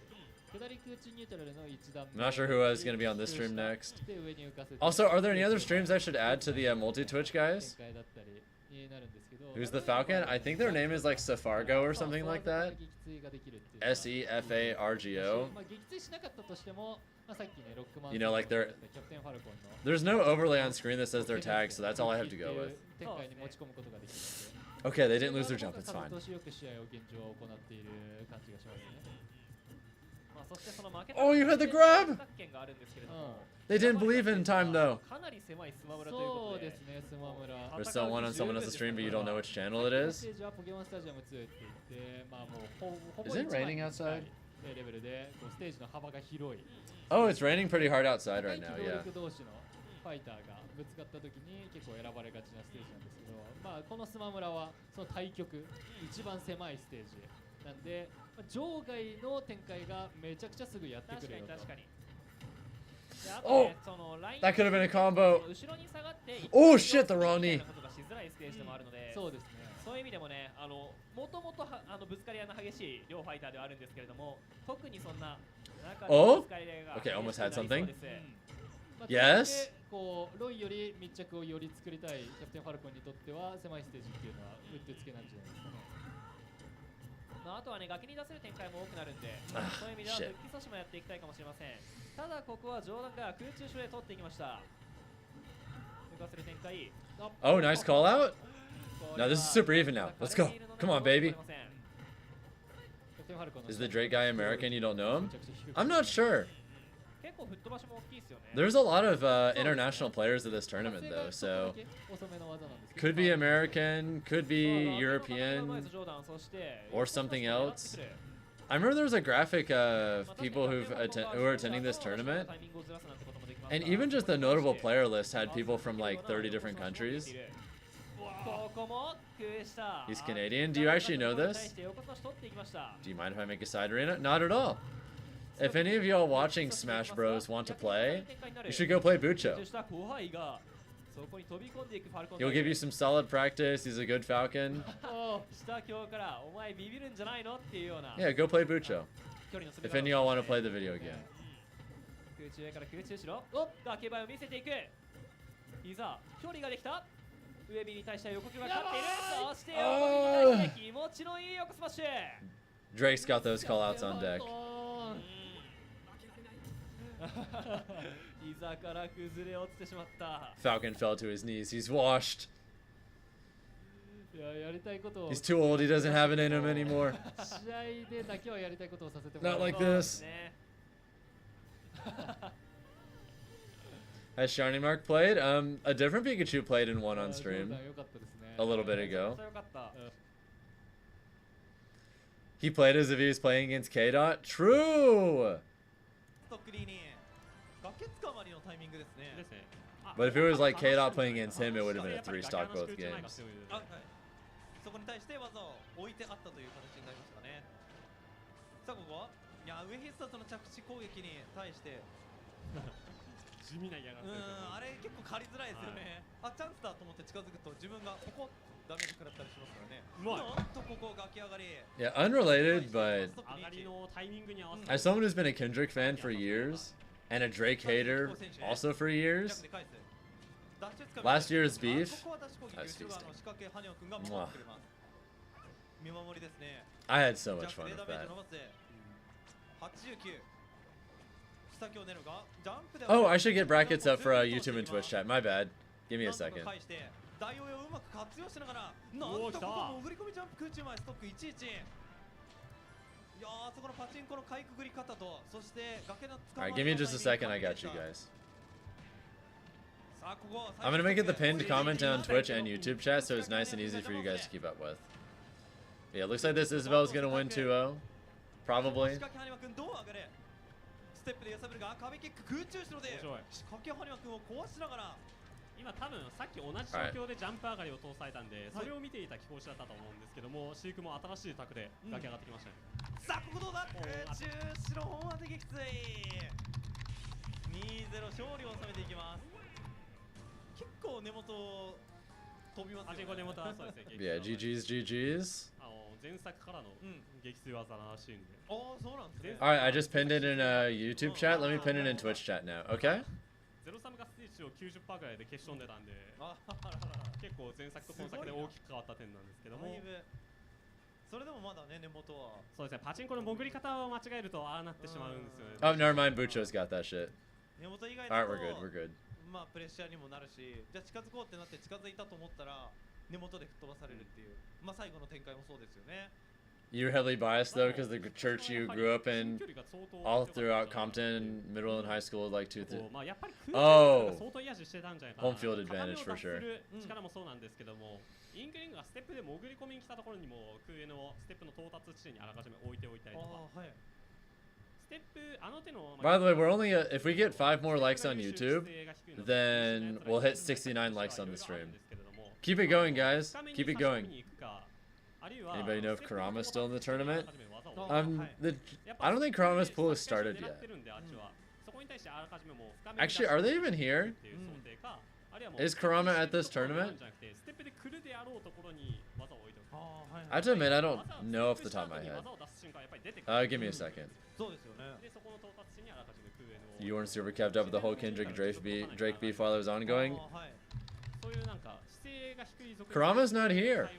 下り空中ニュートラルの1段 I'm not sure who is going to be on this stream next. で上に浮かせて Also, are there any other streams I should add to the multi-Twitch guys? 展開だったりになるんですけど、 Who's the Falcon? I think their name is like Safargo or something like that. 撃墜ができるっていうのは SEFARGO. まあ撃墜しなかったとしても、まあさっきねロックマン You know, like they're- キャプテンファルコンの There's no overlay on screen that says their tag, so that's all I have to go with. 展開に持ち込むことができるので。 Okay, they didn't lose their jump. It's 数 fine. としよく試合を現状行っている感じがしますね。まあそしてその負けた Oh, you had the grab! 選択権があるんですけれども、 They didn't believe in time though. かなり狭いスマブラというこそうとでですね、スマムラ。 We're still one on someone else's stream, but you don't know which channel it ス is. テージはポケモンスタジアム2って言って、まあもうほぼ Is it 一枚 raining outside? レベルでこうステージの幅が広い。 Oh, it's raining pretty hard outside right 高 now. い機動 Yeah. 力同士のファイターがぶつかった時に結構選ばれがちなステージなんですけど、まあこのスマムラはその対極一番狭いステージなんで、まあ場外の展開がめちゃくちゃすぐやってく確かるよと。に確かに。であと Oh! ねそのライン That could have been a combo. 後ろに下がって Oh shit, the raw みたい knee. なことがしづらいステージでもあるので、そうですね。そういう意味でもね、もともとぶつかり合いの激しい両ファイターではあるんですけれども、特にそんな中で Oh? ぶつかり合いが Okay, almost had 激しくなりそう something. です。まあ Yes? こうロイより密着をより作りたいキャプテンファルコンにとっては狭いステージっていうのはうってつけなんじゃないですかね。まあ、あとはね、崖に出せる展開も多くなるんで、 Ah, そういう意味では shit. 復帰阻止もやっていきたいかもしれません。ただここはジョーダンが空中手で取っていきました。浮かせる展開。 Oh, nice call out. No, this is super even now. Let's go. Come on, baby. キャプテンファルコンの Is the Drake guy American? You don't know him? めちゃくちゃ低く I'm not sure. 結構吹っ飛ばしも大きいですよね。 There's a lot of international players at this tournament, though, so 遅めの技なんですけど could be American, could そう be だ European, ジョーダン、そして or something やって else. くる I remember there was a graphic of まあ people 確かに who are attending this tournament, タイミングをずらすなんてこともできます and から even just the notable player list had people from like 30 different countries. ここも工夫した He's Canadian. Do you actually know 対 this? して横差し取っていきました Do you mind if I make a side arena? Not at all. If any of y'all watching Smash Bros want to play, you should go play Bucho. した後輩がそこに飛び込んでいくファルコン He'll give you some solid practice. He's a good Falcon. 下今日からお前ビビるんじゃないのっていうような Yeah, go play Bucho. 距離の If any of y'all want to play the video game. 空中上から空中後ろおっ崖場を見せていくいざ距離ができた上火に対しては横木が勝っているそして横木に対して気持ちのいい横スマッシュ Drake's got those callouts on deck. 膝から崩れ落ちてしまった Falcon fell to his knees. He's washed. いややりたいことを He's too old. He doesn't have it in him anymore. 試合でだけはやりたいことをさせてもら Not う like そうで this. すね Has Shiny Mark played? A different Pikachu played in one on ジョー stream ダン良かったですね a little bit めちゃ ago. くちゃ良かった He played as if he was playing against K Dot. True. ストックリーに崖つかまりのタイミングですね。ですね。 But if it was like K Dot playing against him, it would have been a 3 stock both 崖の games. というあ、はい。そこに対して技を置いてあったという形になりましたね。さあここは、いや上必殺の着地攻撃に対して、地味な嫌がらせですよね。あれ結構狩りづらいですよね。あ、チャンスだと思って近づくと自分がここダメージ食らったりしますからね。うまいなんとここ崖上がり。 Yeah, unrelated, but 上がりのタイミングに合わせて as someone who's been a Kendrick fan for years and a Drake hater also for years, 逆で返す。脱出か last year's beef. ここは脱出攻撃 That's 後ろ側の仕掛け羽根君が守ってくれます。見守りですね。 I had so much ジャ fun ックで with ダメージ that. 伸ばす。89。下を出るがジャンプで Oh, I should get brackets up for YouTube and Twitch chat. My bad. Give me a なんと second. か返して大応用をうまく活用しながらなんおー来たとここ潜り込みジャンプ空中前ストック11。いやーそこのパチンコのかいくぐり方とそして崖の捕ま Alright, り give me just a 方に second. I got you 完璧で guys. したさあここ I'm gonna make it the pinned comment on Twitch and YouTube chat so it's nice and easy for you guys to keep up with. Yeah, looks like this Isabel's gonna win 2-0. Probably. 仕掛け羽根君どう上がれステップで揺さぶるが壁キック空中後ろで面白い仕掛け羽根君を壊しながら今多分さっき同じ状況でジャンプ上がりを通されたんで、それを見ていた貴公子だったと思うんですけども、シークも新しいタクで崖上がってきましたね。さあここどうだ空中後ろ本当的きつい見2-0勝利を収めていきます。結構根元飛びますよね。パチンコ根元はそうですね。 Yeah, GG's, GG's. 前作からの撃墜技らしいんで。ああ、そうなんですね。Alright, I just pinned it in YouTube chat. Let me pin it in Twitch chat now, okay? ゼロサムがステージを 90% ぐらいで決勝に出たんで、あららら。結構前作と今作で大きく変わった点なんですけども。だいぶそれでもまだね、根元は。そうですね、パチンコの潜り方を間違えるとああなってしまうんですよね。Oh, never mind. Bucho's got that shit. 根元以外 Alright, だ we're good. と We're good. まあプレッシャーにもなるし、じゃあ近づこうってなって近づいたと思ったら根元で吹っ飛ばされるっていう、まあ最後の展開もそうですよね。 You're heavily biased though, because the church you grew up in, all throughout Compton, middle and high school, like Oh, home field advantage for sure. 力もそうなんですけども、インクリングがステップで潜り込みに来たところにも空へのステップの到達地点にあらかじめ置いておいたりとか。ステップあの手の By the way, we're only if we get 5 more likes on YouTube, then we'll hit 69 likes on the stream. Keep it going, guys. Keep it going. Anybody know if Kurama's still in the tournament? I don't think Kurama's pool has started yet. Actually, are they even here? Is Kurama at this tournament? I have to admit, I don't know off the top of my head. Give me a second. You weren't super kept up with the whole Kendrick Drake beef while it was ongoing? Kurama's not here.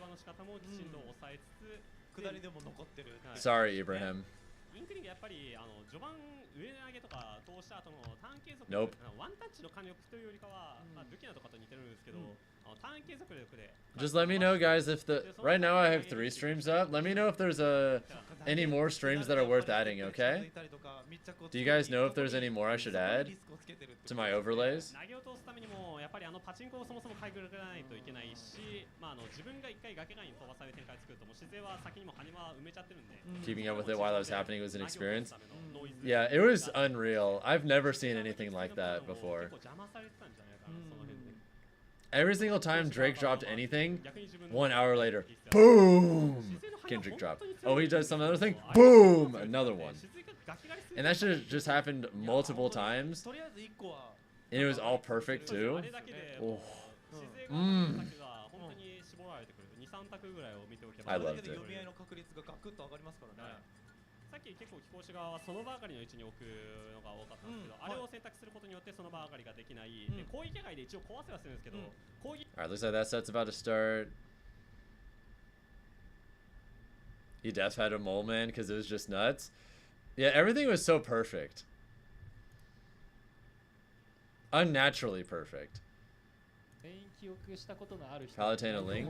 Sorry, Ibrahim. Nope. Just let me know, guys, if right now I have 3 streams up. Let me know if there's any more streams that are worth adding, okay? Do you guys know if there's any more I should add to my overlays? Keeping up with it while it was happening was an experience. Yeah, it was unreal. I've never seen anything like that before. Every single time Drake dropped anything, 1 hour later, boom! Kendrick dropped. Oh, he does some other thing, boom! Another one. And that should have just happened multiple times. And it was all perfect too. Oh. I loved it. さっき結構貴公子側はその場上がりの位置に置くのが多かったんですけど、あれを選択することによってその場上がりができない。で攻撃外で一応壊せはするんですけど、攻撃 Alright, looks like that set's about to start. He def had a mole man because it was just nuts. Yeah, everything was so perfect. Unnaturally perfect. Palatine Link.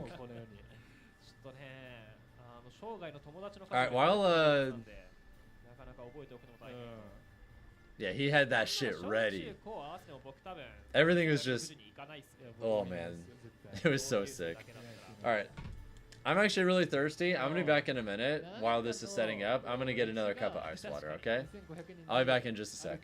Alright, while yeah, he had that shit ready. Everything was just, oh man, it was so sick. Alright, I'm actually really thirsty. I'm gonna be back in a minute while this is setting up. I'm gonna get another cup of ice water, okay? I'll be back in just a sec.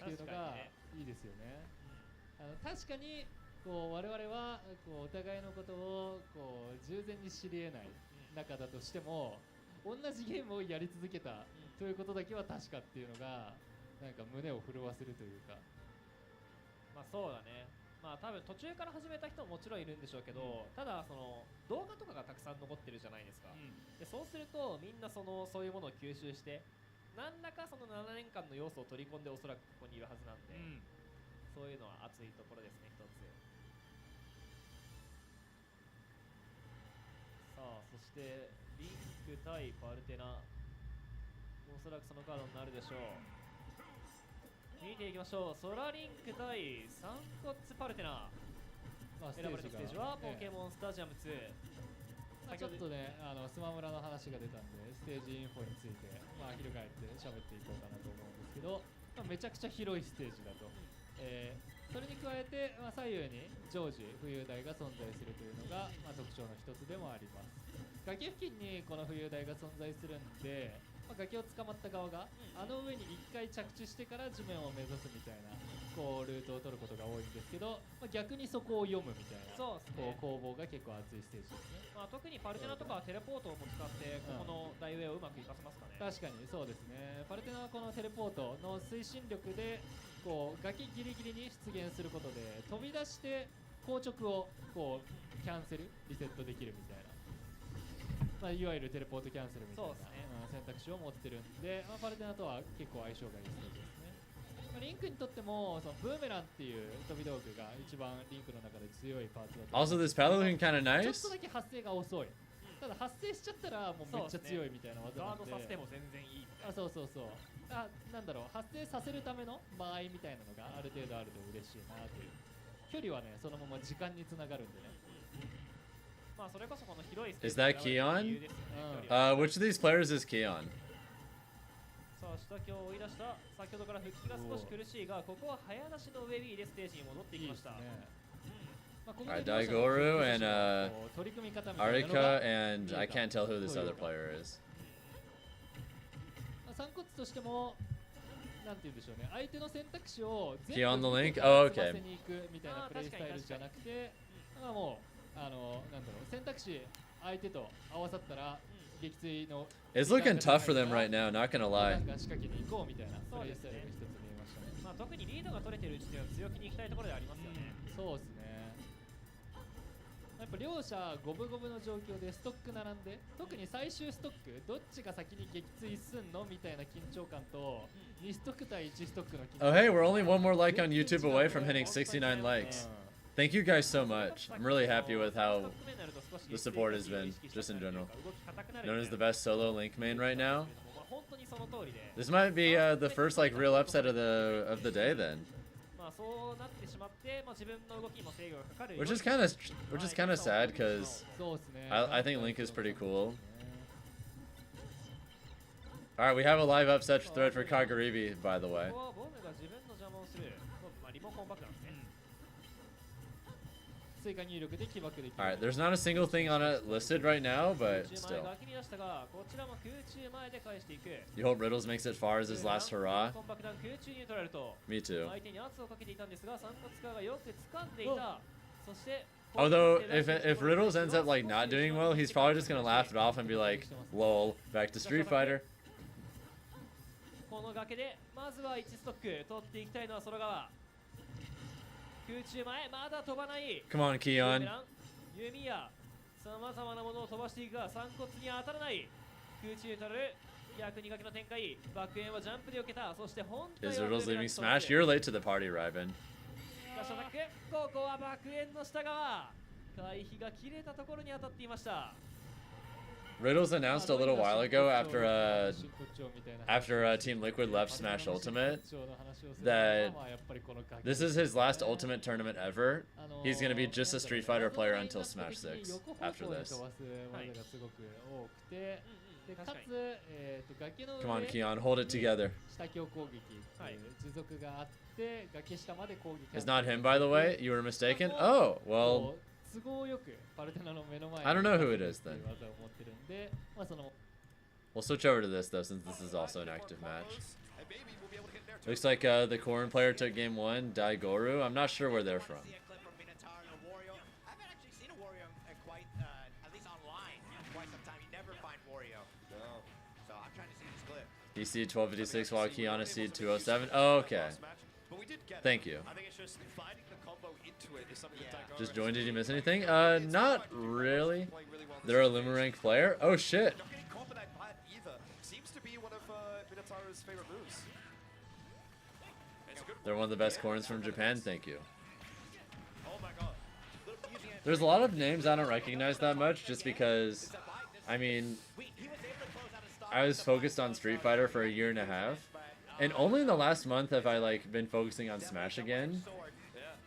確かにこう我々はこうお互いのことをこう従前に知り得ない中だとしても同じゲームをやり続けたということだけは確かっていうのがなんか胸を震わせるというか、まあそうだね。まあ多分途中から始めた人ももちろんいるんでしょうけど、ただその動画とかがたくさん残ってるじゃないですか。でそうするとみんなそういうものを吸収して何らかその7年間の要素を取り込んでおそらくここにいるはずなんで、そういうのは熱いところですね、一つ。さあそしてリンク対パルテナ、おそらくそのカードになるでしょう。見ていきましょう。ソラリンク対サンコッツパルテナ、選ばれたステージはポケモンスタジアム2。ちょっとね、スマムラの話が出たんでステージインフォについてまあ翻って喋っていこうかなと思うんですけど、まあ、めちゃくちゃ広いステージだと。それに加えて、まあ、左右に常時浮遊台が存在するというのが、まあ、特徴の一つでもあります。崖付近にこの浮遊台が存在するんで、まあ、崖を捕まった側が、あの上に一回着地してから地面を目指すみたいなこうルートを取ることが多いんですけど、まあ、逆にそこを読むみたいなこう攻防が結構熱いステージですね。まあ、特にパルテナとかはテレポートをも使ってここの台上をうまく活かせますかね。確かにそうですね。パルテナはこのテレポートの推進力でこう崖ギリギリに出現することで飛び出して硬直をこうキャンセルリセットできるみたいな、まあ、いわゆるテレポートキャンセルみたいな、そうですね選択肢を持ってるんで、まあ、パルテナとは結構相性がいいステージですね。まあリンクにとってもそのブーメランっていう飛び道具が一番リンクの中で強いパーツだと思う。 Also, this Paladin kind of ちょっ nice. とだけ発生が遅い。ただ発生しちゃったらもうめっちゃ強いみたいな技ガーなんで、ドさせても全然いいみたいあ、そうそうそう。あ、なんだろう、発生させるための間合いみたいなのがある程度あると嬉しいなという。距離はね、そのまま時間につながるんでね。な。まあそれこそこの広いスペー Is ス that に選ばれる理由 Keon? ですよね距離は Which of these players is Keon? さあ下京を追い出した先ほどから復帰が少し苦しいがここは早出しのウェビーでステージに戻っていきました。Alright, Daigoro and 取り組み方みたいなのが Arika and I can't tell who this other player is. 散骨としてもなんて言うんでしょうね、相手の選択肢を Key on the link? 全部 Oh, 詰ま okay. せに行くみたいなプレイスタイルじゃなくて、まあもうなんだろう、選択肢相手と合わさったら撃墜の It's looking tough for them right now, not gonna lie. 仕掛けに行こうみたいなプレイスタイルが一つ見えましたね。まあ特にリードが取れてるうちでは強気に行きたいところでありますよね。そうですね。やっぱ両者五分五分の状況でストック並んで、特に最終ストックどっちが先に撃墜すんのみたいな緊張感と2ストック対1ストックの緊張 Oh, 感。 hey, we're only one more like on YouTube away from hitting 69 likes. Thank you guys so much. I'm really happy with how the support has been, just in general. Known as the best solo Link main right now. まあ本当にその通りで This might be the first like real upset of the day then, まあそうなってしまってまあ自分の動きにも制御がかかる which is kind of sad because そうですね。 I think Link is pretty cool. All right, we have a live upset thread for Kagaribi, by the way. ここはボムが自分の邪魔をする、まあ、リモコンバックなんですね。追加入力で起爆できる。 All right, there's not a single thing on it listed right now, but 空中前 still. が切り出したがこちらも空中前で返していく。 You hope Riddles makes it far as his last hurrah. コン爆弾空中に取られると Me too. 相手に圧をかけていたんですが、散骨家がよく掴んでいた。そして Although if Riddles ends up like not doing well, he's probably just gonna laugh it off and be like, "Lol, back to Street Fighter." この崖でまずは1ストック取っていきたいのは空川。空中前まだ飛ばない。 Come on, Keon. 弓やさまざまなものを飛ばしていくが散骨に当たらない。空中に取る逆に崖の展開。バックエンはジャンプで避けた。そして本当に Is Riddles leaving Smash? You're late to the party, Ryben. ガシャタック。ここはバックエンの下側。回避が切れたところに当たっていました。 Riddles announced a little while ago after Team Liquid left Smash Ultimate that this is his last Ultimate tournament ever. He's gonna be just a Street Fighter player until Smash 6 after this. Come on, Keon, hold it together. It's not him, by the way. You were mistaken. Oh, well. I don't know who it is then. We'll switch over to this though, since this is also an active match. Looks like the Corrin player took game 1, Daigoro. I'm not sure where they're from. DC 1256 while Keon is seed 207. Oh, okay. Thank you. Just joined, did you miss anything? Not really. They're a Luma rank player? Oh shit. They're one of the best corns from Japan, thank you. There's a lot of names I don't recognize that much just because, I mean, I was focused on Street Fighter for a year and a half, and only in the last month have I like been focusing on Smash again.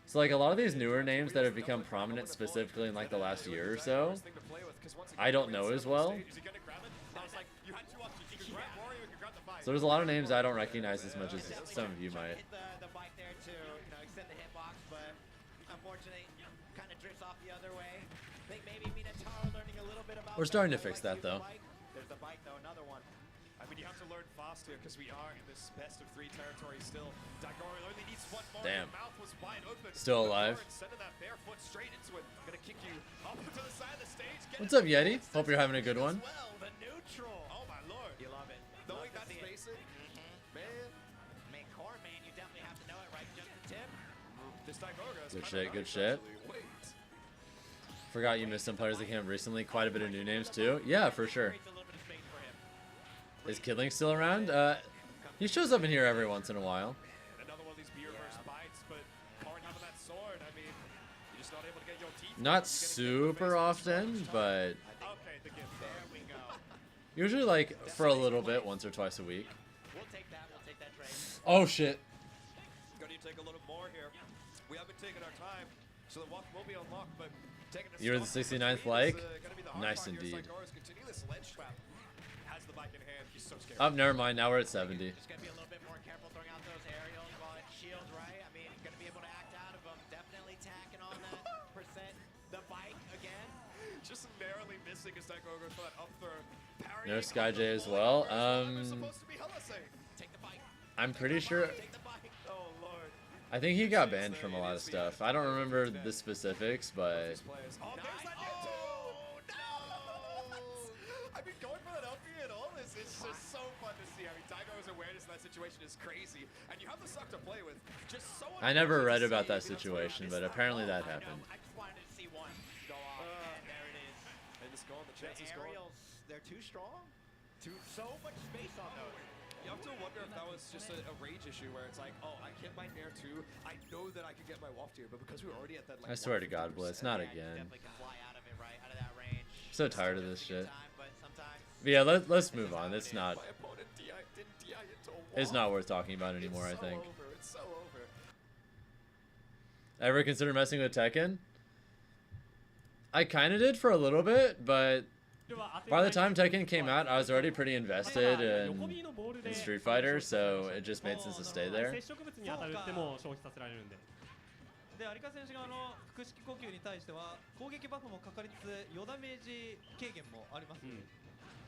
So like a lot of these newer names that have become prominent specifically in like the last year or so, I don't know as well. So there's a lot of names I don't recognize as much as some of you might. We're starting to fix that though. You have to learn fast here because we are in this best of 3 territory still. Daigoro only needs one more. Damn. The mouth was wide open. Still alive. Send that bare foot straight into it. Gonna kick you up to the side of the stage. What's up, Yeti? Hope you're having a good one. Well, the neutral. Oh my lord. You love it. spacing. Man. Man, core man, you definitely have to know it, right? Just the tip. This Daigoro is Good kinda shit, nice, good shit. actually. Wait. Forgot you missed some players that came up recently. Quite a bit of new names too. Yeah, for sure. Creates a little bit of space for him. Is Kidling still around? He shows up in here every once in a while. Another one of these beer burst bites, but Karn having that sword, I mean, you're just not able to get your teeth. Not super often, but Okay, the gift. There we go. usually like for a little bit, once or twice a week. We'll take that. We'll take that trade. Oh shit. Gonna take a little more here. We haven't taken our time, so the walk will be unlocked, but taking a You were the stop 69th between like? is, gonna be the hard Nice part here. indeed. Saigara's continue this ledge trap. Has the bike in hand. He's so scared. Oh, never mind. Now we're at 70. Just gotta be a little bit more careful throwing out those aerials while it shields, right? I mean, gonna be able to act out of them. Definitely tacking on that percent. The bike again. Just narrowly missing as Daigoro goes for that up throw. Parrying No off Sky the J as wall. well. It's supposed to be hella safe. Take the bike. I'm pretty sure. Take the bike. Oh lord. I think he got banned from a lot of stuff. I don't remember the specifics, but These players. Oh, there's that net too. No. I mean, going for that up B and all this, it's just so fun to see. I mean, Daigoro's awareness in that situation is crazy, and you have the suck to play with. Just so. I never read unfortunate to about see. that situation, but apparently that I know. happened. I just wanted to see one go off, and there it is. And it's gone. The The chance is gone. aerials, they're too strong. So much space on those. You have to wonder if that was just a rage issue where it's like, oh, I hit my Nair 2. I know that I could get my waft here, but because we were already at that, like, I swear to God, 150%, Blitz, not Yeah, you again. definitely can fly out of it, right? Out of that range. So tired of this shit. Time, but sometimes But yeah, let's move on. It's not. My opponent didn't DI into a wall. It's not worth talking about anymore. I It's so think. over. It's so over. Ever consider messing with Tekken? I kind of did for a little bit, but by the time Tekken came out, I was already pretty invested in Street Fighter, so it just made sense to stay there. 接触物に当たるっても消費させられるんで。で有川選手が腹式呼吸に対しては攻撃バフもかかりつつ余ダメージ軽減もあります、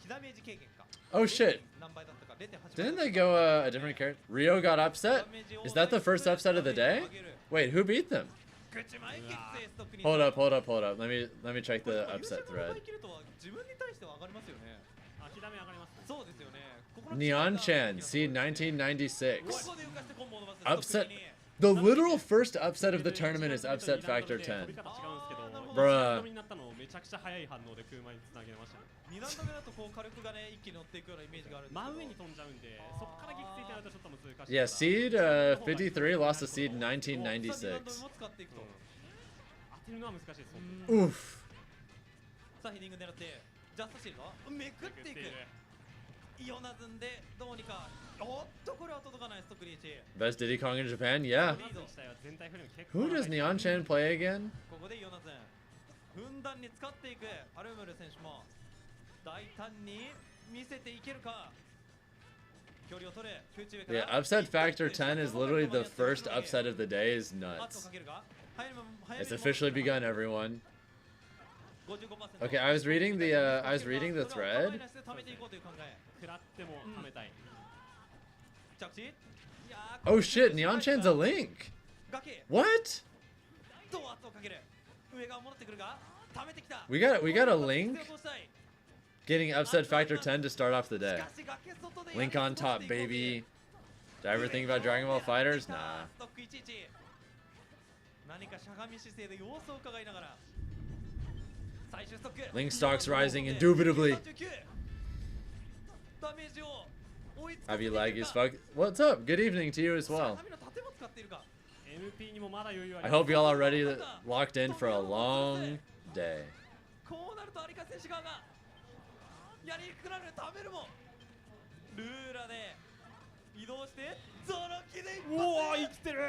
被ダメージ軽減か Oh shit! 何倍だったか 0.8 Didn't they go a different character? Rio got upset? Is that the first upset of the day? Wait, who beat them? 口前決定ストックに Hold up, hold up, hold up. Let me check the upset 優勝が thread. 奪い切るとは自分に対しては上がりますよねあ、火ダメ上がります。そうですよねここの Neon 違い Chan, が seed 1996. ここで浮かしてコンボを伸ばす Upset. ストックに The literal first upset of the tournament is upset factor 10. 飛び方違うんですけど、 Bruh. 飛びになったのをめちゃくちゃ早い反応で空間につなげましたね。 2段目だとこう火力がね一気に乗っていくようなイメージがあるんですけど真上に飛んじゃうんで、そこから撃墜ってなるとちょっと難しい。 Yeah, seed 53 lost to seed 1996. も使っていくと当てるのは難しいです。本当に Oof. さあヘディング狙ってジャストシールドめくっていくイオナズンでどうにかおっとこれは届かないストックリーチ Best Diddy Kong in Japan? Yeah. リード自体は全体フレーム結構 Who does Neon Chan play again? ここでイオナズンふんだんに使っていくアルムル選手も大胆に見せていけるか距離を取れ空中上から Yeah, upset factor 10 is literally the first upset of the day. Is nuts. It's officially begun, everyone. Okay, I was reading the thread. 食らっても貯めたい。 Oh shit, Neon Chan's a Link. What? We got a Link getting upset factor 10 to start off the day. Link on top, baby. Did I ever think about Dragon Ball Fighters? Nah. 何かしゃがみ姿勢で様子を伺いながら最終ストック Link stocks rising indubitably. ダメージを追いつか Have you lag as fuck? What's up? Good evening to you as well. 紙の盾も使っているか MP にもまだ余裕あ I ります。 hope y'all are ready, locked in for a long day. こうなると有川選手側がやりにくくなる食べるもルーラで移動してゾロキで一発おお生きてる。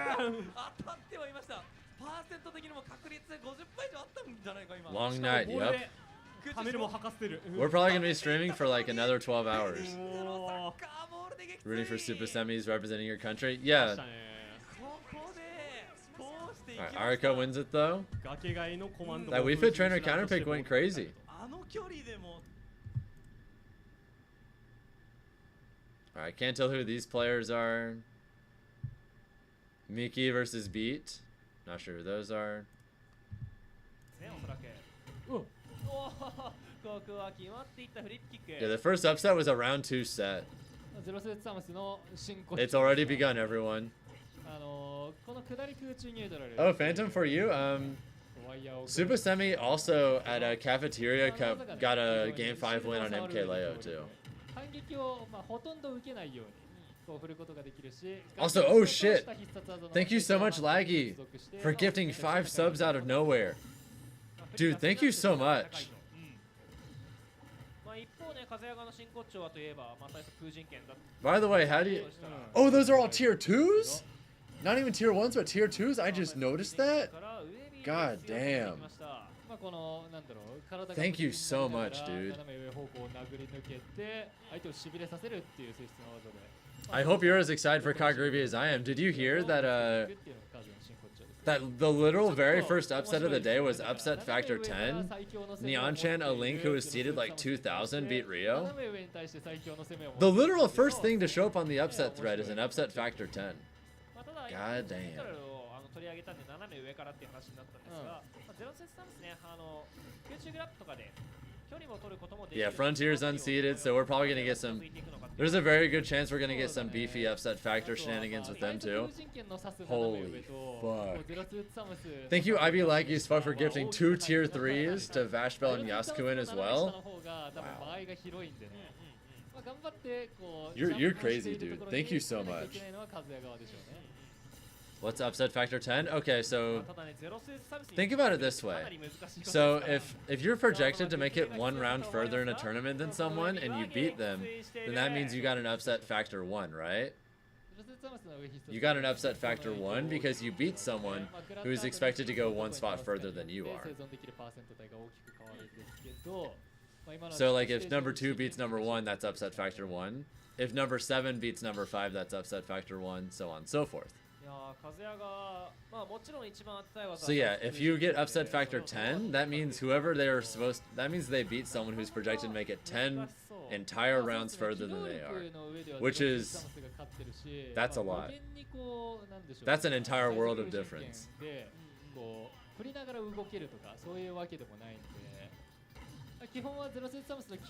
当たってはいましたパーセント的にも確率50%以上あったんじゃないか今 Long し night, かもボール yep. で貯めるも吐かせてる。 We're probably gonna be streaming for like another 12 hours. おー Rooting for Super Semis representing your country. Yeah. ここで通していきま Alright, した Ariko wins it though. 崖外のコマンド That Wii Fit Trainer counter pick went crazy. あの距離でも Alright, can't tell who these players are. Miki versus Beat. Not sure who those are. ね、おそらく。おお、ここは決まっていったフリップキック。 Yeah, the first upset was a round 2 set. ゼロスーツサムスの真骨 It's already begun, everyone. この下り空中ニュートラル Oh, Phantom for you. ワイヤーを Super Semi also at a Cafeteria Cup got a Game 5 win on MK Leo too. 反撃を、まあ、ほとんど受けないようにこう振ることができるし Also, oh shit! Thank you so much, Laggy, for gifting 5 subs out of nowhere. Dude, thank you so much. まあ一方ね、風山の真骨頂はといえば、まあ最初空人権だった。 By the way, how do you... Oh, those are all tier 2s? Not even tier 1s, but tier 2s? I just noticed that? God damn. まあこのなんだろう体が Thank you so much, dude. 斜め上方向を殴り抜けて相手をしびれさせるっていう性質の技で I hope you're as excited for Kagaribi as I am. Did you hear that that the literal very first upset of the day was upset factor 10? Neon-chan, a Link who was seeded like 2000, beat Rio? The literal first thing to show up on the upset thread is an upset factor 10. God damn. 取り上げたんで斜め上からっていう話になったんですが、ゼロセスタンスね、空中グラップとかで距離も取ることもできる。 Yeah, Frontier's unseeded, so we're probably gonna get some... There's a very good chance we're gonna get some beefy upset factor shenanigans with them too. Holy fuck. Thank you, IB Laggy's fuck for gifting 2 tier 3s to Vashbel and Yasukuin as well. You're crazy, dude. Thank you so much. What's upset factor 10? Okay, so think about it this way. So if you're projected to make it 1 round further in a tournament than someone and you beat them, then that means you got an upset factor 1, right? You got an upset factor 1 because you beat someone who's expected to go 1 spot further than you are. So like if number 2 beats number 1, that's upset factor 1. If number 7 beats number 5, that's upset factor 1, so on and so forth. So yeah, if you get upset factor 10, that means whoever they're supposed, that means they beat someone who's projected to make it 10 entire rounds further than they are, which is, that's a lot. That's an entire world of difference.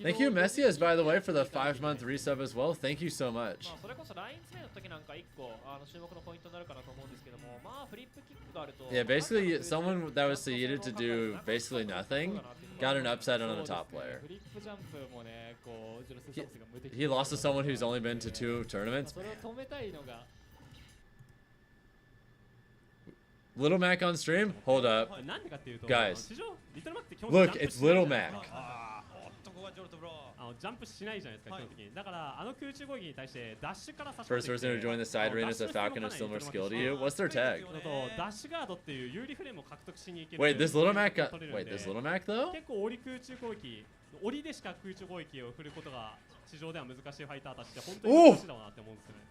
Thank you, Messias, by the way, for the 5-month resub as well. Thank you so much. Yeah, basically, someone that was seeded to do basically nothing got an upset on a top player. He lost to someone who's only been to 2 tournaments. Little Mac on stream? Hold up. Guys, look, it's Little Mac. ジャンプしないじゃないですか基本的にだから空中攻撃に対してダッシュから差し First person to join the side arena is a Falcon of similar skill to you. What's their tag? ダッシュガードっていう有利フレームを獲得しに行ける Wait, this Little Mac got... Wait, this Little Mac though? 結構折り空中攻撃折りでしか空中攻撃を振ることが地上では難しいファイターたちって本当に難しいだろうなって思うんですよね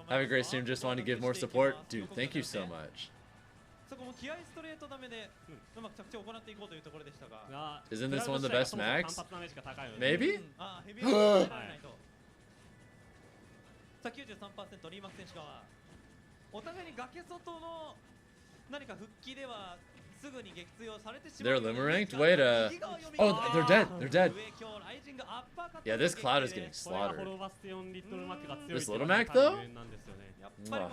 Have a great stream. Just wanted to give more support. Dude, thank you so much. Isn't this one of the best max? Maybe? すぐに撃墜をされてしま They're limber ranked? Wait, oh, they're dead. They're dead. Yeah, this cloud is getting slaughtered. This Little Mac, though? Wow.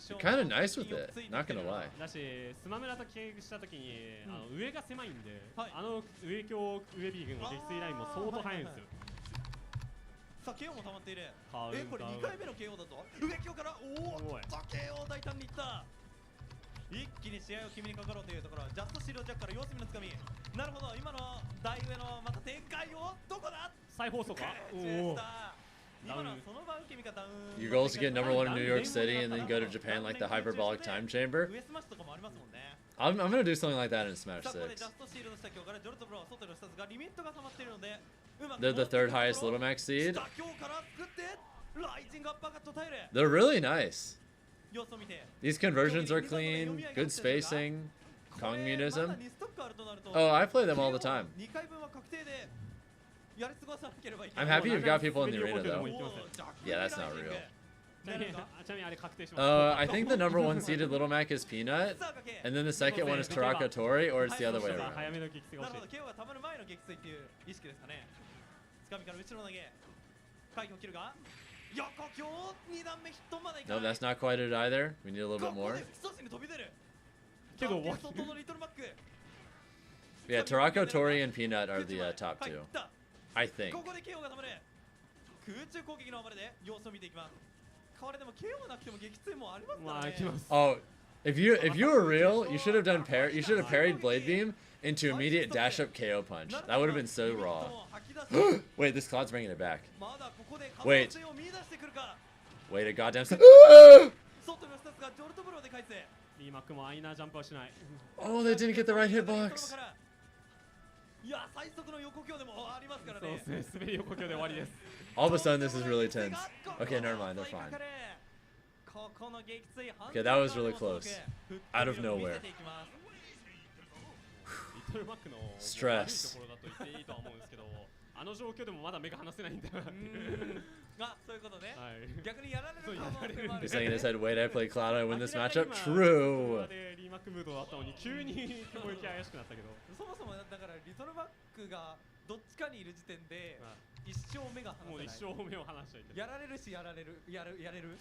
You're kind of nice with it, not gonna lie. だし、スマメラと経由したときに、上が狭いんで、上強上 B 軍の撃墜ラインも相当速いんですよ。さあ、KO も溜まっている。これ2回目の KO だと上強から、おお、KO 大胆にいった。一気に試合を決めにかかろうというところ、ジャストシールドジャックから様子見のつかみ。なるほど、今の大上のまた展開をどこだ？再放送か。Your goal is to get number 1 in New York City and then go to Japan like the hyperbolic time chamber? I'm gonna do something like that in Smash 6. They're the 3rd highest Little Max seed. They're really nice. These conversions are clean, good spacing, communism. Oh, I play them all the time. I'm happy you've got people in the arena though. Yeah, that's not real. I think the number 1 seeded Little Mac is Peanut, and then the second one is Taraka Tori, or it's the other way around. 掴みから後ろ投げ回避を切るが横強2段目ヒットまでいか No, ない that's not quite it either. We need a little bit ここ more. で太しに飛び出るけど外のリトルマック Yeah, Tarako, Tori, and Peanut are the top はい two. いった I think. ここで KO が止まる空中攻撃の暴れで様子を見ていきますこれでも KO なくても撃墜もありますからね Oh, if you were real, you should have done you should have parried Blade Beam into immediate dash up KO punch. That would have been so raw. Wait, this Cloud's bringing it back. まだここで可能 Wait. 性を見出してくるか Wait a goddamn second. 外のスタッツがジョルトブローで返す リーマックもアイナージャンプはしない Oh, they didn't get the right hitbox. いや最速の横強でもありますからねそうですね滑り横強で終わりです All of a sudden, this is really tense. Okay, never mind. They're fine. ここの撃墜 Okay, that was really close. Out of nowhere. リトルマックの Stress. 悪いところだと言っていいとは思うんですけどあの状況でもまだ目が離せないんだなってあそういうことねはい逆にやられる可能性もある He's saying in his head, wait, I play Cloud, I win this 明らか matchup? に今 True. でリーマックムードだったのに急に雲行き怪しくなったけどそもそもだからリトルマックがどっちかにいる時点で一生目が離もうせない一生目を離しちゃいけないやられるしやれる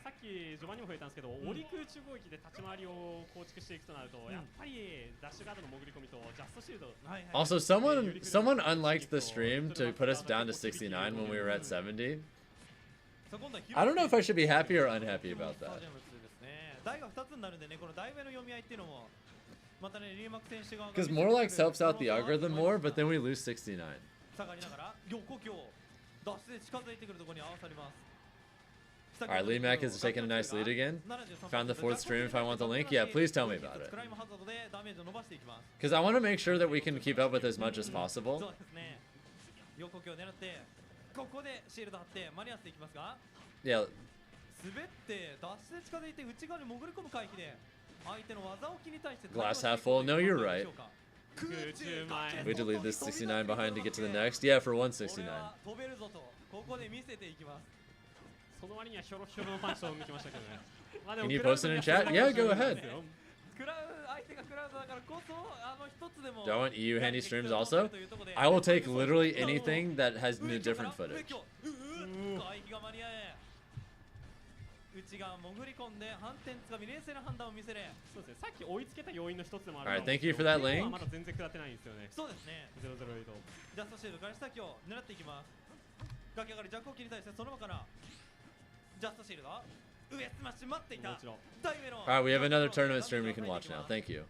さっき序盤にも触れたんですけど、折り空中攻撃で立ち回りを構築していくとなると、やっぱりダッシュガードの潜り込みとジャストシールド Also, someone unliked the stream to put us down to 69 when we were at 70. I don't know if I should be happy or unhappy about that. 台が2つになるんでねこの台上の読み合いっていうのもまたねリーマック選手側が Because more likes helps out the algorithm more, but then we lose 69. 下がりながら横強ダッシュで近づいてくるところに合わさります Alright, Lee Mac is taking a nice lead again. Found the 4th stream. If I want the link, yeah, please tell me about it. Because I want to make sure that we can keep up with as much as possible. そうですね横強狙ってここでシールド張って間に合っていきますが Yeah, 滑ってダッシュで近づいて内側に潜り込む回避で相手の技置きに対して glass half full. No, you're right. 空中前 We had to leave this 69 behind to get to the next. Yeah, for 169. 飛べるぞとここで見せていきます その割にはひょろひょろのパンチを抜きましたけどねまあでも Can you post it in chat? Yeah, go ahead. クラウ相手がクラウドだからこそ一つでも Do I want EU handy streams also? I will take literally anything that has new different footage. 回避が間に合え内側潜り込んで反転つかみ冷静な判断を見せるそうですねさっき追いつけた要因の一つでもある Alright, thank you for that link. まだ全然下ってないんですよねそうですね008ジャストシールドから下今日狙っていきます崖上がりジャックオキに対してその場からジャストシールド上スマッシュ待っていた大目の Alright, we have another tournament stream we can watch now. Thank you.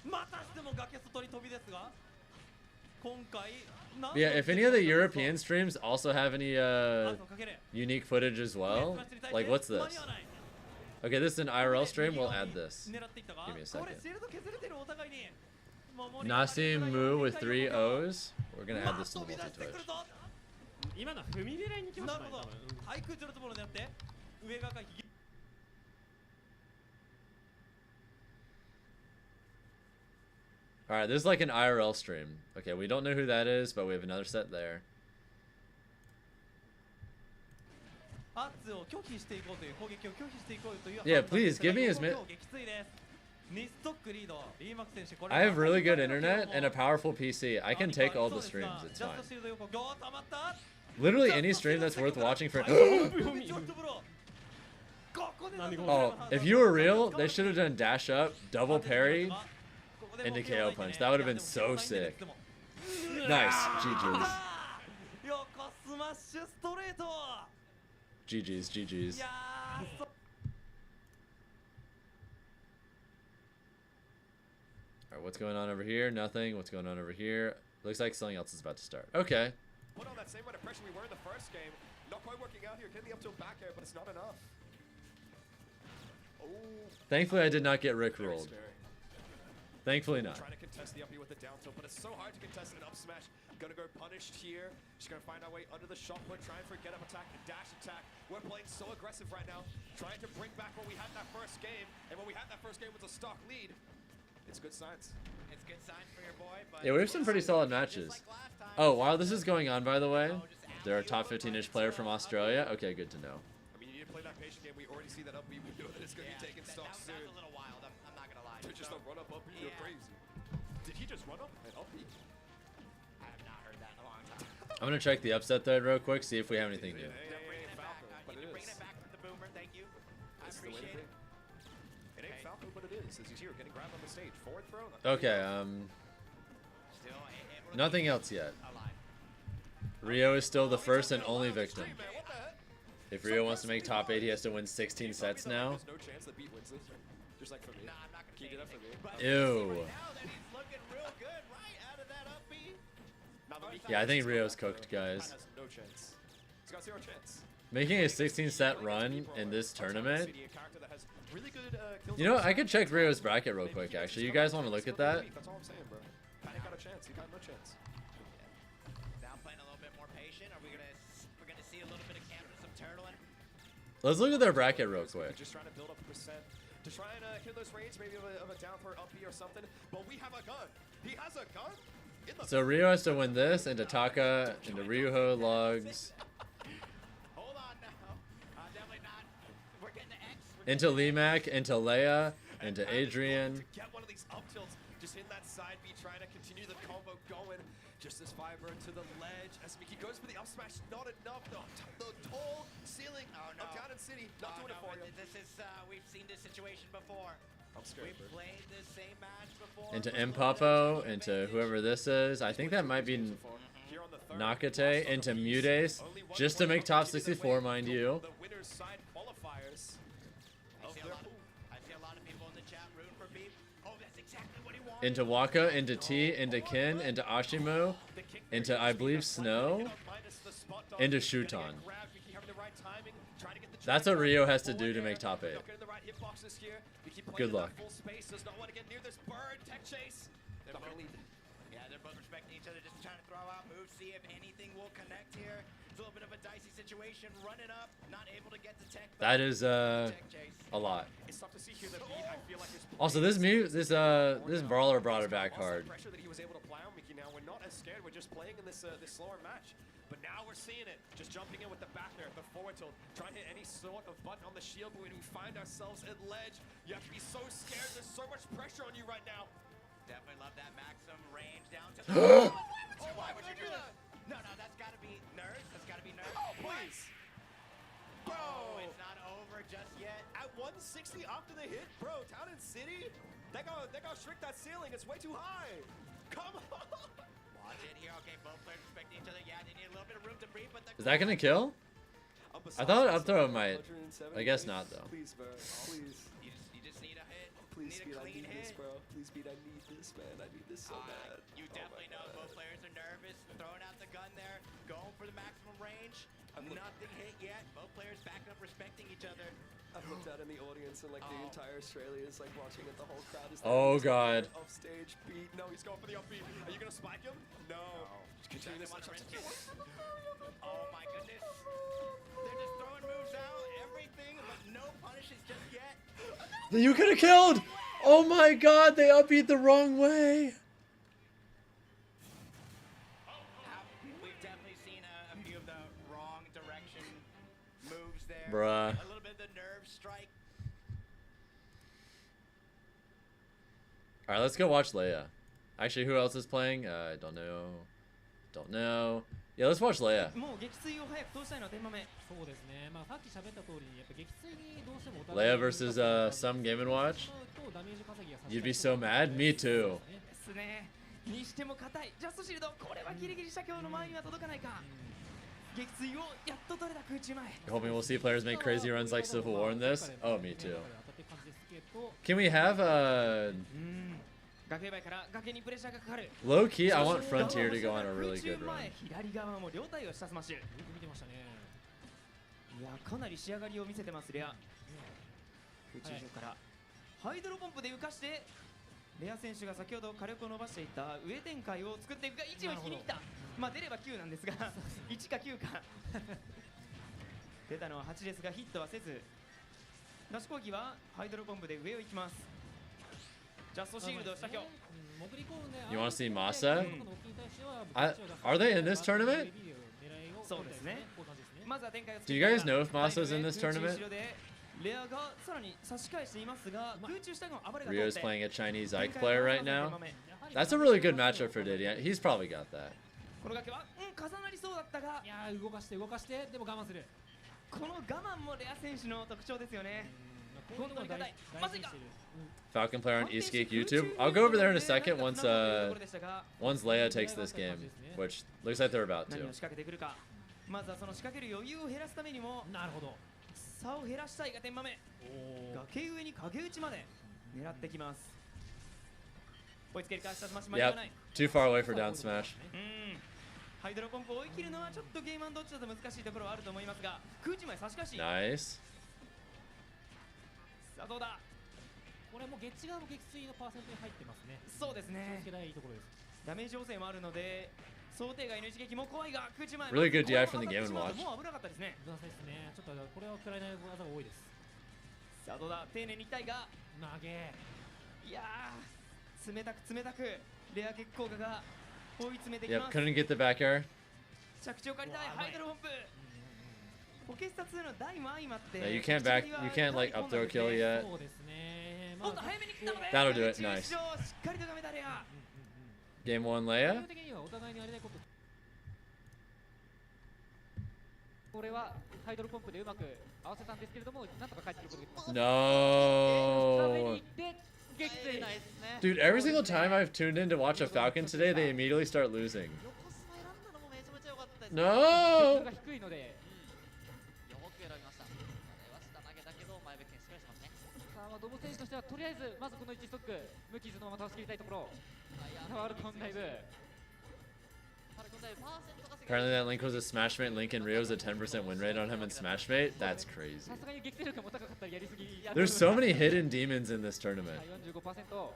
またしても崖外に飛びですが今回 Yeah, if any of the European streams also have any unique footage as well, like what's this? Okay, this is an IRL stream. We'll add this. Give me a second. Nasim Mu with 3 O's. We're gonna add this to the multi-twitch. 今のは踏み狙いに来ましたね対空中のところを狙って上側回避 Alright, this is like an IRL stream. Okay, we don't know who that is, but we have another set there. 圧を拒否していこうという攻撃を拒否していこうという Yeah, please give me as many. I have really good internet and a powerful PC. I can take all the streams. It's fine. Literally any stream that's worth watching for. Oh, if you were real, they should have done dash up, double parry, into KO punch. That would have been so sick. Nice. GG's. GG's. GG's. Alright, what's going on over here? Nothing. What's going on over here? Looks like something else is about to start. Okay. Put on that same amount of pressure we were in the first game. Not quite working out here. Getting the up tilt back air, but it's not enough. Oh. Thankfully, I did not get rickrolled. Thankfully not. Trying to contest the up with the down tilt, but it's so hard to contest an up smash. Gonna go punished here. Just gonna find our way under the shot put, try and forget up attack and dash attack. We're playing so aggressive right now, trying to bring back what we had in that first game. And what we had in that first game was a stock lead. It's good signs. It's good signs for your boy, but Yeah, we have some pretty solid matches. Oh, while this is going on, by the way, they're a top 15-ish player from Australia. Okay, good to know. I mean, you need to play that patient game. We already see that up B. We know that it's gonna be taking stock soon. That was a little wild. I'm not gonna lie. To just a run up B, you're crazy. Did he just run up and up B? I have not heard that in a long time. I'm gonna check the upset thread real quick, see if we have anything new. Okay, nothing else yet. Rio is still the first and only victim. If Rio wants to make top 8, he has to win 16 sets now. Ew. Yeah, I think Rio's cooked, guys. Making a 16-set run in this tournament. You know, I could check Rio's bracket real quick, actually. You guys want to look at that? That's all I'm saying, bro. Panic got a chance. He got no chance. Now playing a little bit more patient. Are we gonna see a little bit of camp and some turtling? Let's look at their bracket real quick. Just trying to build up a percent. To try and hit those range, maybe of a down for up B or something. But we have a gun. He has a gun. So Rio has to win this, into Taka, into Ryuho, Logs. Hold on now. Definitely not. We're getting the X. Into Limac, into Leia, into Adrian. To get one of these up tilts, just in that side B, trying to continue the combo going. Just this fiber to the ledge. As Mickey goes for the up smash, not enough. The tall ceiling of down in City, not doing it for you. This is, we've seen this situation before. I'm scared. We've played this same match before. Into Mpopo, into whoever this is. I think that might be Nakate, into Mudes, just to make top 64, mind you. The winner's side qualifiers. I see a lot of people in the chat rooting for Beep. Oh, that's exactly what he wants. Into Waka, into T, into Kin, into Ashimu, into I believe Snow, into Shuton. That's what Rio has to do to make top 8. Good luck. Yeah, they're both respecting each other, just trying to throw out moves, see if anything will connect here. It's a little bit of a dicey situation, running up, not able to get the tech. That is a lot. Also, this brawler brought it back hard. Pressure that he was able to apply on Mickey now. We're not as scared. We're just playing in this slower match. But now we're seeing it. Just jumping in with the back there, the forward tilt, trying to hit any sort of button on the shield. But when we find ourselves at ledge, you have to be so scared. There's so much pressure on you right now. Definitely love that maximum range down to the why would you do that? No, that's gotta be nerves. That's gotta be nerves. Oh, please. Bro. Oh, it's not over just yet. At 160 after the hit, bro, Town and City, they gotta shrink that ceiling. It's way too high. Come on. Watch it here. Okay, both players respecting each other. Yeah, they need a little bit of room to breathe, but Is that gonna kill? I thought up throw might. I guess not though. Please, bro. Please. You just need a hit. Please, need a clean I need hit. this, bro. Please, Speed, I need this, man. I need this so bad. You definitely know both players are nervous. Throwing out the gun there, going for the maximum range. Nothing hit yet. Both players backing up, respecting each other. I've looked out in the audience and like the entire Australia is like watching it. The whole crowd is. Oh god. Off stage beat. No, he's going for the upbeat. Are you gonna spike him? No. Continue this. Oh my goodness. They're just throwing moves out, everything, but no punishes just yet. You could have killed! Oh my god, they upbeat the wrong way! We've definitely seen a few of the wrong direction moves there. Bruh. A little bit of the nerve strike. Alright, let's go watch Leia. Actually, who else is playing? I don't know. Don't know. Yeah, let's watch Leia. もう撃墜を早く通したいのは天豆。そうですね。まあさっき喋った通りにやっぱ撃墜にどうしてもお互い Leia versus some Game & Watch. You'd be so mad? Me too. ですね。にしても硬い。ジャストシールド。これはギリギリした今日の前には届かないか。撃墜をやっと取れた空中前。 Hoping we'll see players make crazy runs like Civil War in this. Oh, me too. Can we have low key, I want Frontier to go on a really good run. 左側も両対応したスマッシュ。見てましたね。いやかなり仕上がりを見せてますレア。空中上からハイドロポンプで浮かしてレア選手が先ほど火力を伸ばしていた上展開を作っていくが1を引きに来た。まあ出れば9なんですが1か9か出たのは8ですがヒットはせず出し攻撃はハイドロポンプで上を行きます。ジャストシールドした今日。 You want to see Masa? Are they in this tournament? そうですね。まずは展開を Do you guys know if Masa's in this tournament? レアがさらに差し返していますが空中下の暴れが Rio's playing a Chinese Ike player right now. That's a really good matchup for Diddy. He's probably got that. この崖は重なりそうだったが、いやー動かしてでも我慢する。この我慢もレア選手の特徴ですよね。今度に硬い、まずいか。 Falcon player on Eastgeek YouTube. I'll go over there in a second once Leia takes this game, which looks like they're about 何 to. を仕掛けてくるか。まずはその仕掛ける余裕を減らすためにも、なるほど。差を減らしたいが天豆。崖上に影打ちまで狙ってきます。追いつけるか、下スマッシュ間に合わ Yep, ない。 too far away for down smash. ハイドロポンプを追い切るのはちょっとゲームどっちだと難しいところはあると思いますが、空中前差しかし。 Nice. さあどうだ。これもゲッチ側も撃墜のパーセントに入ってますね。そうですね。気をつけないところです。ダメージ補正もあるので想定外の一撃も怖いが、空中前 Really good DI from the Game & Watch. もう危なかったですね。難しいですね。ちょっとこれは食らえない技が多いです。さあどうだ。丁寧にいきたいが、投げ。いやー冷たくレア月光河が追い詰めてきま Yep, す。 couldn't get the back air. 着地を借りたい。ハイドロポンプ。ポケスタ2の台も相まって Yeah, you can't like up throw kill yet. そうですね。もっと早めに切ったので That'll do it. 空中 Nice. 出場しっかりとがめたレア。 Game 1基 Leia. 本的にはお互いにやりたいこと。これはハイドロポンプでうまく合わせたんですけれども、なんとか帰ってくることができます。 No. Dude, every single time I've tuned in to watch a Falcon today, they immediately start losing. 横スマ選んだのもめちゃめちゃ良かったです。 No. が低いので、よく選びました。これは下投げだけど前ベッケンしっかりしますね。さあドボ選手としてはとりあえずまずこの1ストック無傷のまま倒し切りたいところ。ファルコンダイブ。 Apparently that Link was a Smashmate and Link in Rio was a 10% win rate on him in Smashmate. That's crazy. さすがに撃墜力も高かったりやりすぎ。 There's so many hidden demons in this tournament. 45%。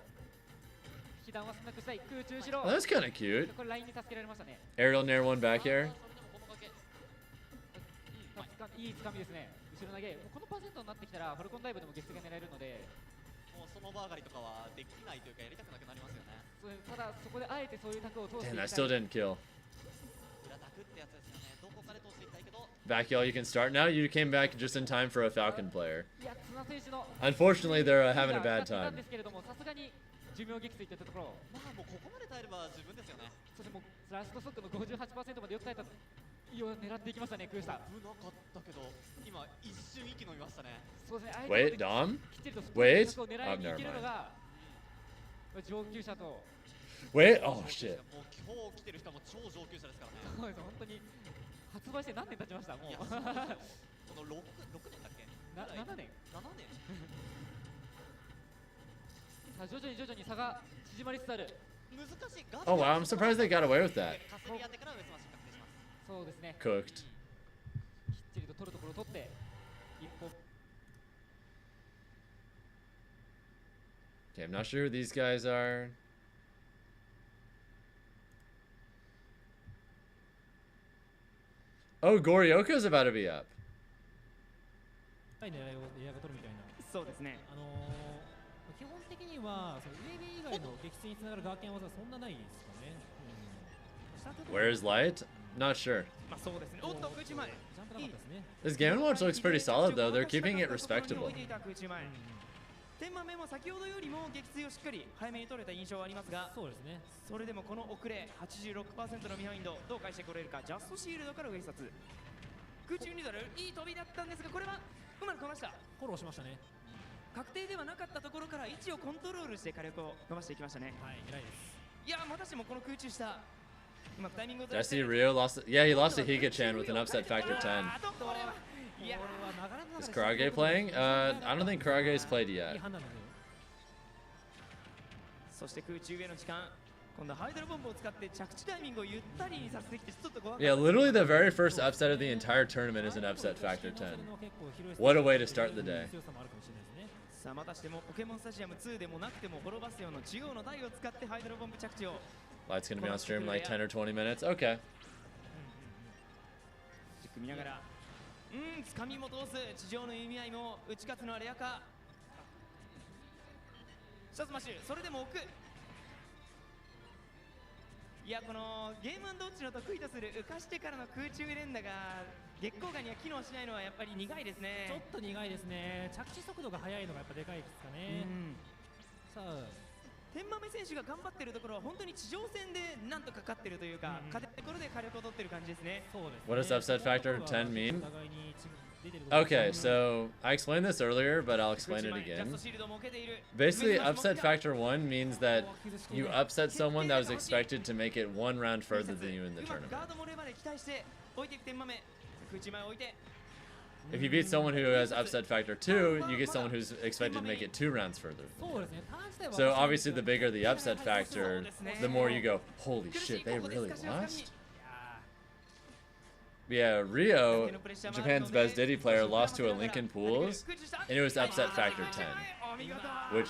被弾は少なくしたい。空中後ろ。 Oh, that's kind of cute. これラインに助けられましたね。 Aerial Nair 1 back air. いいつかみですね。後ろ投げ。このパーセントになってきたらファルコンダイブでも撃墜が狙えるので、もうその場上がりとかはできないというかやりたくなくなりますよね。ただそこであえてそういうタクを通していき Damn, たい。 I still didn't kill. 裏タクってやつですよね。どこかで通していきたいけど。 Back y'all, you can start now. You came back just in time for a Falcon player. いや、綱選手の Unfortunately, they're having a bad な time. んですけれども、さすがに寿命撃墜といったところ。まあもうここまで耐えれば十分ですよね。そしてもうラストストックの 58% までよく耐えた。いいよ、狙っていきましたね、クースター。危なかったけど、今一瞬息飲みましたね。そうですね。 Wait, Dom? きっちりと Wait? を狙いにいけるのが上級者と。 Wait, oh shit. もう今日来てる人も超上級者ですからね。そうです、本当に発売して何年経ちました。もうこの6年だっけ？7年。さあ徐々に差が縮まりつつある。難しい。 Oh wow, I'm surprised they got away with that. そうですね。 Cooked. きっちりと取るところを取って一歩。 Okay, I'm not sure who these guys are. Oh, Goryoko's about to be up. はい、狙いが取るみたいな。そうですね。基本的にはその UAB 以外の撃墜につながるガーケン技はそんなないですかね。Where's Light? Not sure. まあそうですね。おっと空中前。 This Game & Watch looks pretty solid though. They're keeping it respectable. 天満面も先ほどよりも撃墜をしっかり早めに取れた印象はありますが、そうですね。それでもこの遅れ 86% のビハインドどう返してこれるか。ジャストシールドから上札空中ニドルいい飛びだったんですが、これはうまくかました。フォローしましたね。確定ではなかったところから位置をコントロールして火力を伸ばしていきましたね。はい、偉いです。いやまたしてもこの空中下うまくタイミングを Did I see Rio lost? Yeah, he lost to Higa-chan with an upset factor 10. Is Karage playing? I don't think Karage's played yet. そして空中上の時間、今度はハイドロボンブを使って着地タイミングをゆったりにさせてきてちょっと怖かった。 Yeah, literally the very first upset of the entire tournament is an upset factor 10. What a way to start the day. さあまたしてもポケモンスタジアム2でもなくても滅ばすような中央の台を使ってハイドロボンブ着地を。 Light's gonna be on stream in like 10 or 20 minutes. Okay. じっくり見ながらつかみも通す地上の意味合いも打ち勝つのはレアか。シャツマッシュそれでも置く。いやこのゲーム&ドッジの得意とする浮かしてからの空中連打が月光河には機能しないのはやっぱり苦いですね。ちょっと苦いですね。着地速度が速いのがやっぱでかいですかね。さあ天豆選手が頑張ってるところは本当に地上戦でなんとか勝ってるというか、勝てるところで火力を取ってる感じですね。 What does upset factor 10 mean? Okay, so I explained this earlier, but I'll explain it again. Basically, upset factor 1 means that you upset someone that was expected to make it one round further than you in the tournament. If you beat someone who has upset factor 2, you get someone who's expected to make it 2 rounds further. So obviously the bigger the upset factor, the more you go, holy shit, they really lost? Yeah, Rio, Japan's best Diddy player, lost to a Lincoln Pools, and it was upset factor 10. Which,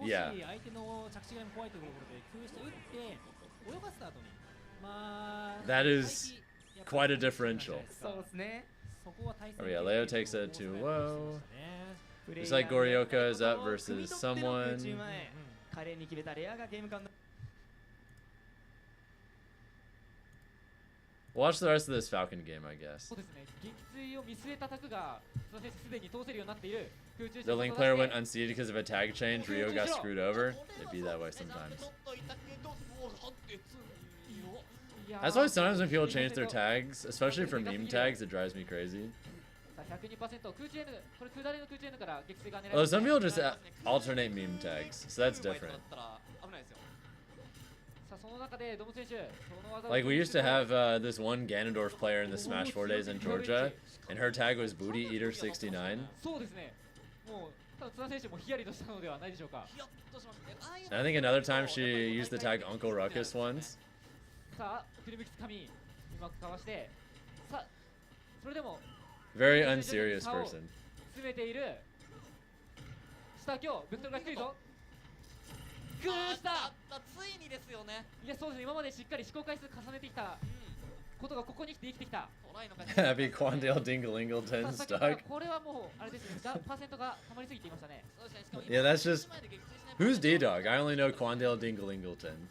yeah. That is quite a differential. Oh yeah, Leo takes it to whoa. Looks like Goryoka is up versus someone. Watch the rest of this Falcon game, I guess. The Link player went unseated because of a tag change. Rio got screwed over. It'd be that way sometimes. That's why sometimes when people change their tags, especially for meme tags, it drives me crazy. Although some people just alternate meme tags, so that's different. Like we used to have this one Ganondorf player in the Smash 4 days in Georgia, and her tag was Booty Eater 69. And I think another time she used the tag Uncle Ruckus once. Very unserious person. Happy Quandale Dinglingleton stuck. Yeah, that's just... Who's D-Dog? I only know Quandale Dinglingleton.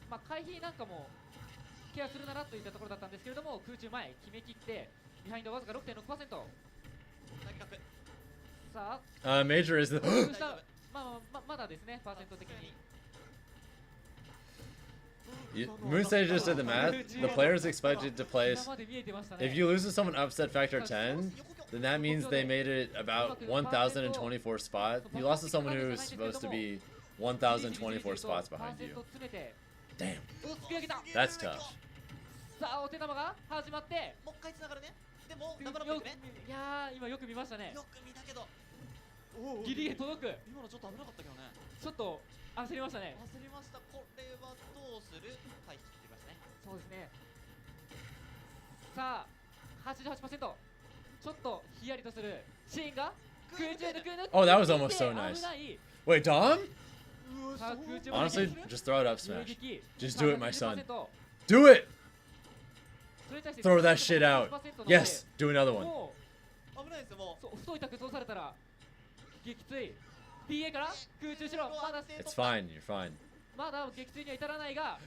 Major is the... Moonsage just did the math. The player is expected to place... If you lose to someone upset factor 10, then that means they made it about 1,024 spots. You lost to someone who was supposed to be 1,024 spots behind you. Damn. That's tough. Oh, that was almost so nice. Wait, Dom? Honestly, just throw it up smash. Just do it, my son. Do it! Throw that shit out. Yes, do another one. It's fine, you're fine.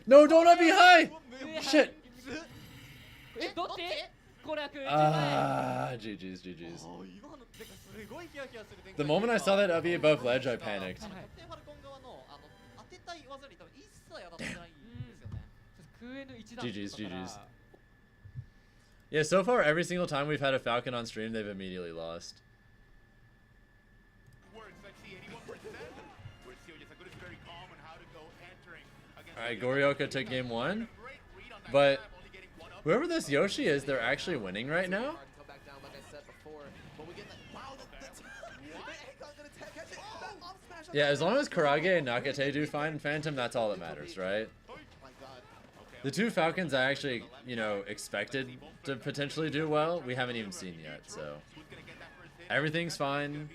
No, don't let me high! Shit! GG's, GG's. The moment I saw that Ubby above ledge, I panicked. GG's, GG's. Yeah, so far, every single time we've had a Falcon on stream, they've immediately lost. Alright, Goryoka took game 1. But whoever this Yoshi is, they're actually winning right now. Yeah, as long as Karage and Nakate do fine in Phantom, that's all that matters, right? The two Falcons I actually, you know, expected to potentially do well, we haven't even seen yet, so... Everything's fine.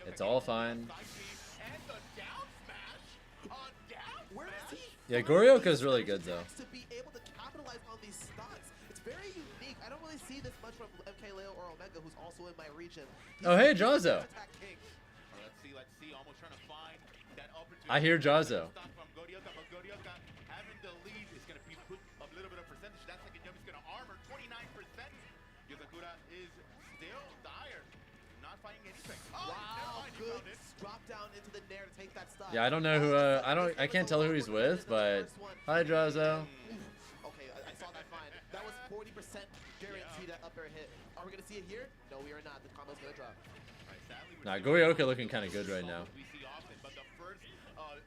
It's all fine. Yeah, Goryoka is really good, though. To be able to capitalize on these stunts. It's very unique. I don't really see this much from MK Leo or Omega, who's also in my region. Oh, hey, Jazo. I hear Jazo. Wow, good drop down into the nair to take that stock. Yeah, I don't know who. I can't tell who he's with, but hi, Drazo. Okay, I saw that fine. That was 40% guarantee that up air hit. Are we gonna see it here? No, we are not. The combo's gonna drop. Nah, Goryoka looking kind of good right now. We see often, but the first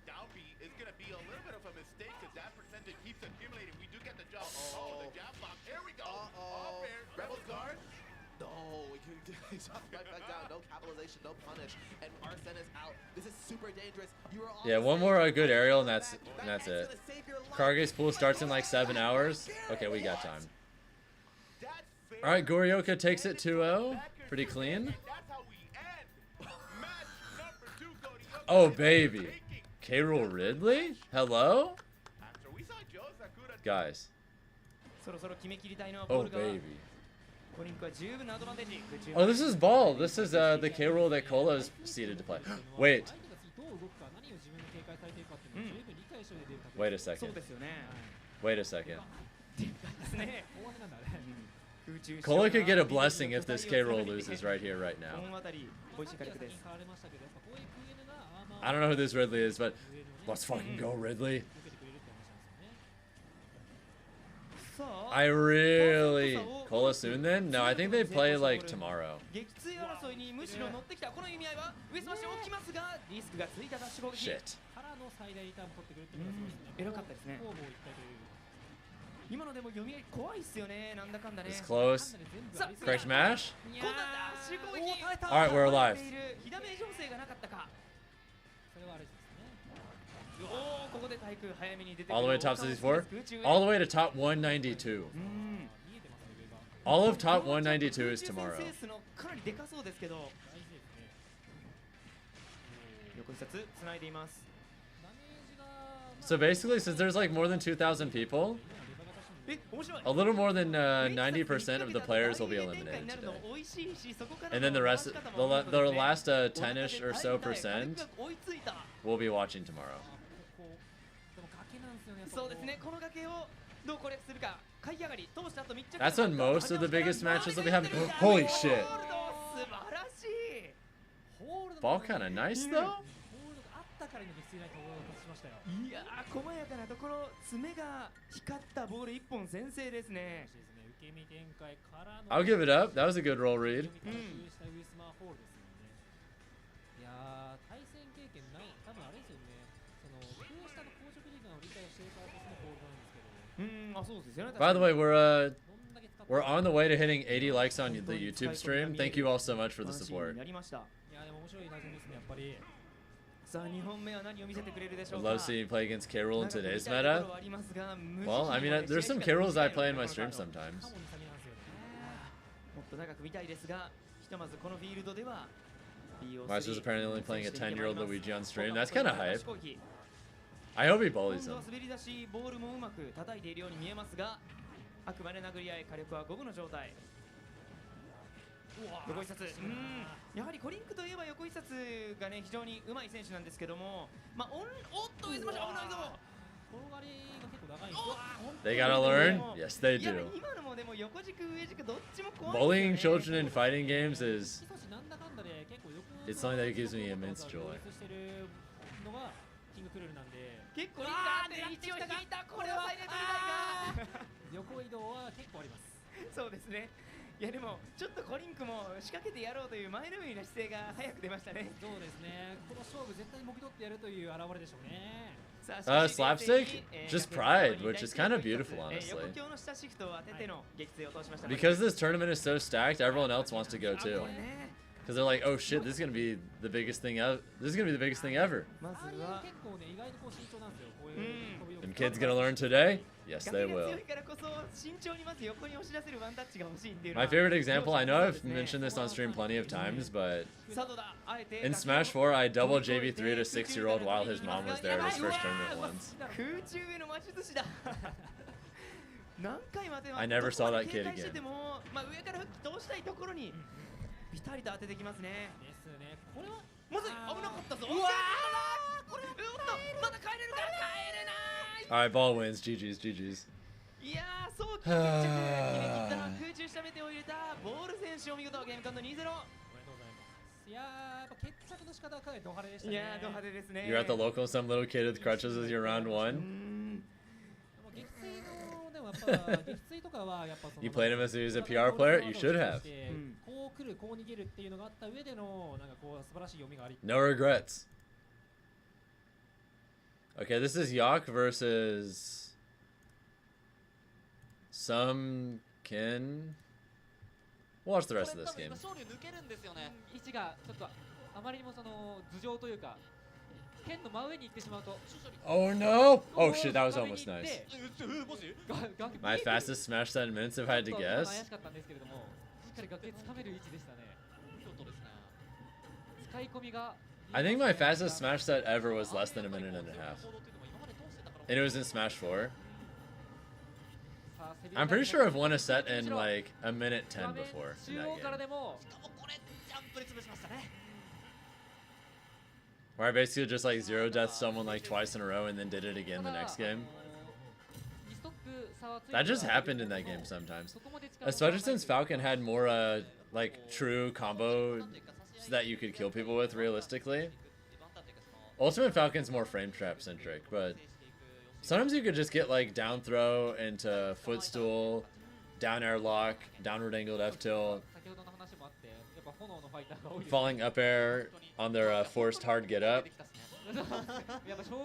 down B is gonna be a little bit of a mistake because that percentage keeps accumulating. We do get the jump. Oh, the jab block. Here we go. Off air. Rebel's guard. No, he dropped right back down. No capitalization, no punish, and Arsene is out. This is super dangerous. You are Yeah, one more good aerial and that's it. Karge's pool starts in like 7 hours. Okay, we got time. All right, Goryoka takes it 2-0. Pretty clean. Oh, baby. K-Rool Ridley? Hello? Guys. Oh, baby. Oh, this is ball. This is the K-Rool that Cola is seated to play. Wait. Wait a second. Wait a second. Cola could get a blessing if this K-Rool loses right here, right now. I don't know who this Ridley is, but let's fucking go, Ridley. I really... Cola soon then? No, I think they play like tomorrow. Shit. It's close. Correct smash? Alright, we're alive. All the way to top 64? All the way to top 192. All of top 192 is tomorrow. So basically, since there's like more than 2,000 people, a little more than 90% of the players will be eliminated today. And then the rest, the last 10-ish or so percent will be watching tomorrow. That's when most of the biggest matches will be happening. Holy shit. Ball kind of nice though. I'll give it up. That was a good roll read. By the way, we're on the way to hitting 80 likes on the YouTube stream. Thank you all so much for the support. I'd love seeing you play against K-Rool in today's meta. Well, I mean, there's some K-Rools I play in my stream sometimes. Master's apparently only playing a 10-year-old Luigi on stream. That's kind of hype. I hope he bullies him. They gotta learn? Yes, they do. Bullying children in fighting games is... It's something that gives me immense joy. Slapstick? Just pride, which is kind of beautiful, honestly. Because this tournament is so stacked, everyone else wants to go too. Because they're like, oh shit, this is gonna be the biggest thing ever. This is gonna be the biggest thing ever. And kids gonna learn today? Yes, they will. My favorite example, I know I've mentioned this on stream plenty of times, but in Smash 4, I double JV3'd a 6-year-old while his mom was there at his first tournament once. I never saw that kid again. Alright, ball wins. GG's, GG's. いやー、やっぱ決着の仕方はかなりド派手でしたね。いやー、ド派手ですね。 You're at the local, some little kid with crutches as your round one. 撃墜のでもやっぱ撃墜とかはやっぱその You played him as he was a PR player? You should have. こう来る、こう逃げるっていうのがあった上でのなんかこう素晴らしい読みがあり。No regrets. Okay, this is Yak versus some Kin. We'll watch the rest of this game. 勝利抜けるんですよね。位置がちょっとあまりにもその頭上というか剣の真上に行ってしまうと。Oh no! Oh shit, that was almost nice. My fastest smash set in minutes if I had to guess. 怪しかったんですけれども、しっかり崖つかめる位置でしたね。見事ですね。使い込みが I think my fastest smash set ever was less than a minute and a half. And it was in Smash 4. I'm pretty sure I've won a set in like a minute 10 before in that game. Where I basically just like zero death someone like twice in a row and then did it again the next game. That just happened in that game sometimes. Especially since Falcon had more like true combo that you could kill people with realistically. Ultimate Falcon's more frame trap centric, but sometimes you could just get like down throw into footstool, down air lock, downward angled F tilt, falling up air on their forced hard get up,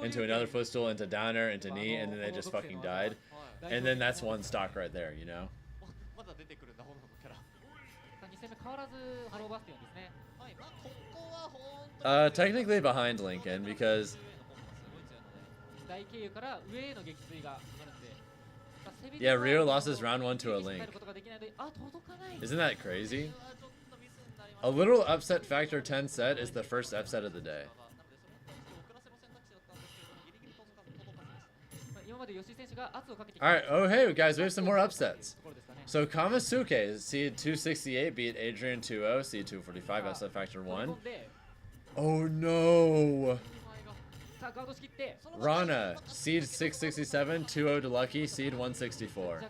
into another footstool, into down air, into knee, and then they just fucking died. And then that's one stock right there, you know? Technically behind Lincoln because yeah, Rio lost his round 1 to a Link. Isn't that crazy? A little upset factor 10 set is the first upset of the day. Alright, oh hey guys, we have some more upsets. So Kamasuke, seed 268, beat Adrian 2-0, seed 245, upset factor 1. Oh no! Rana, seed 667, 2-0 to Lucky, seed 164.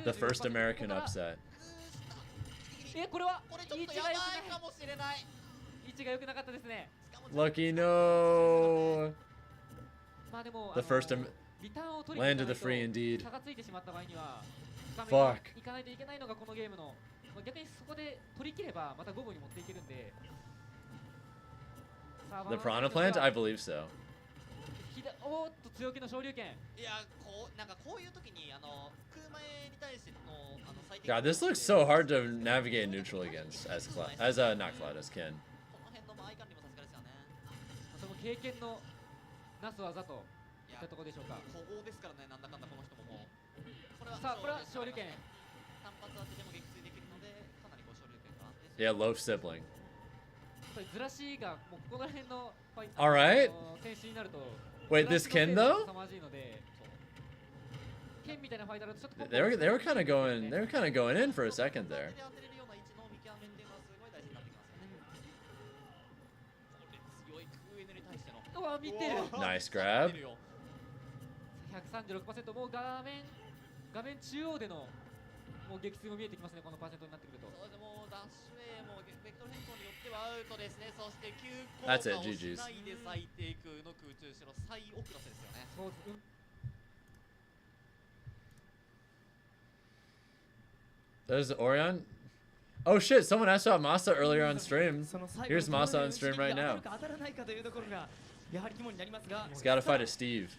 The first American upset. Lucky, no! The first land of the free indeed. Fuck. The Piranha Plant? I believe so. God, this looks so hard to navigate neutral against as not Cloud, as Ken. 経験のなす技といったところでしょうか。古豪ですからね、なんだかんだこの人ももう。さあ、これは昇竜拳。単発当てでも撃墜できるので、かなりこう昇竜拳が安定して。Yeah, low sibling. ずらしがもうここら辺のファイター Alright. 選手になると。Wait, this Ken though? 凄まじいので。剣みたいなファイターだとちょっと。They were kind of going in for a second there. Nice grab. 136%もう画面中央でのもう撃墜も見えてきますね、このパーセントになってくると。そうでもダッシュウェイもベクトル変更によってはアウトですね。そして急降下をしないで咲いていくの空中城最奥のせですよね。そうです。There's Orion. Oh shit, someone asked about Masa earlier on stream. Here's Masa on stream right now. He's gotta fight a Steve.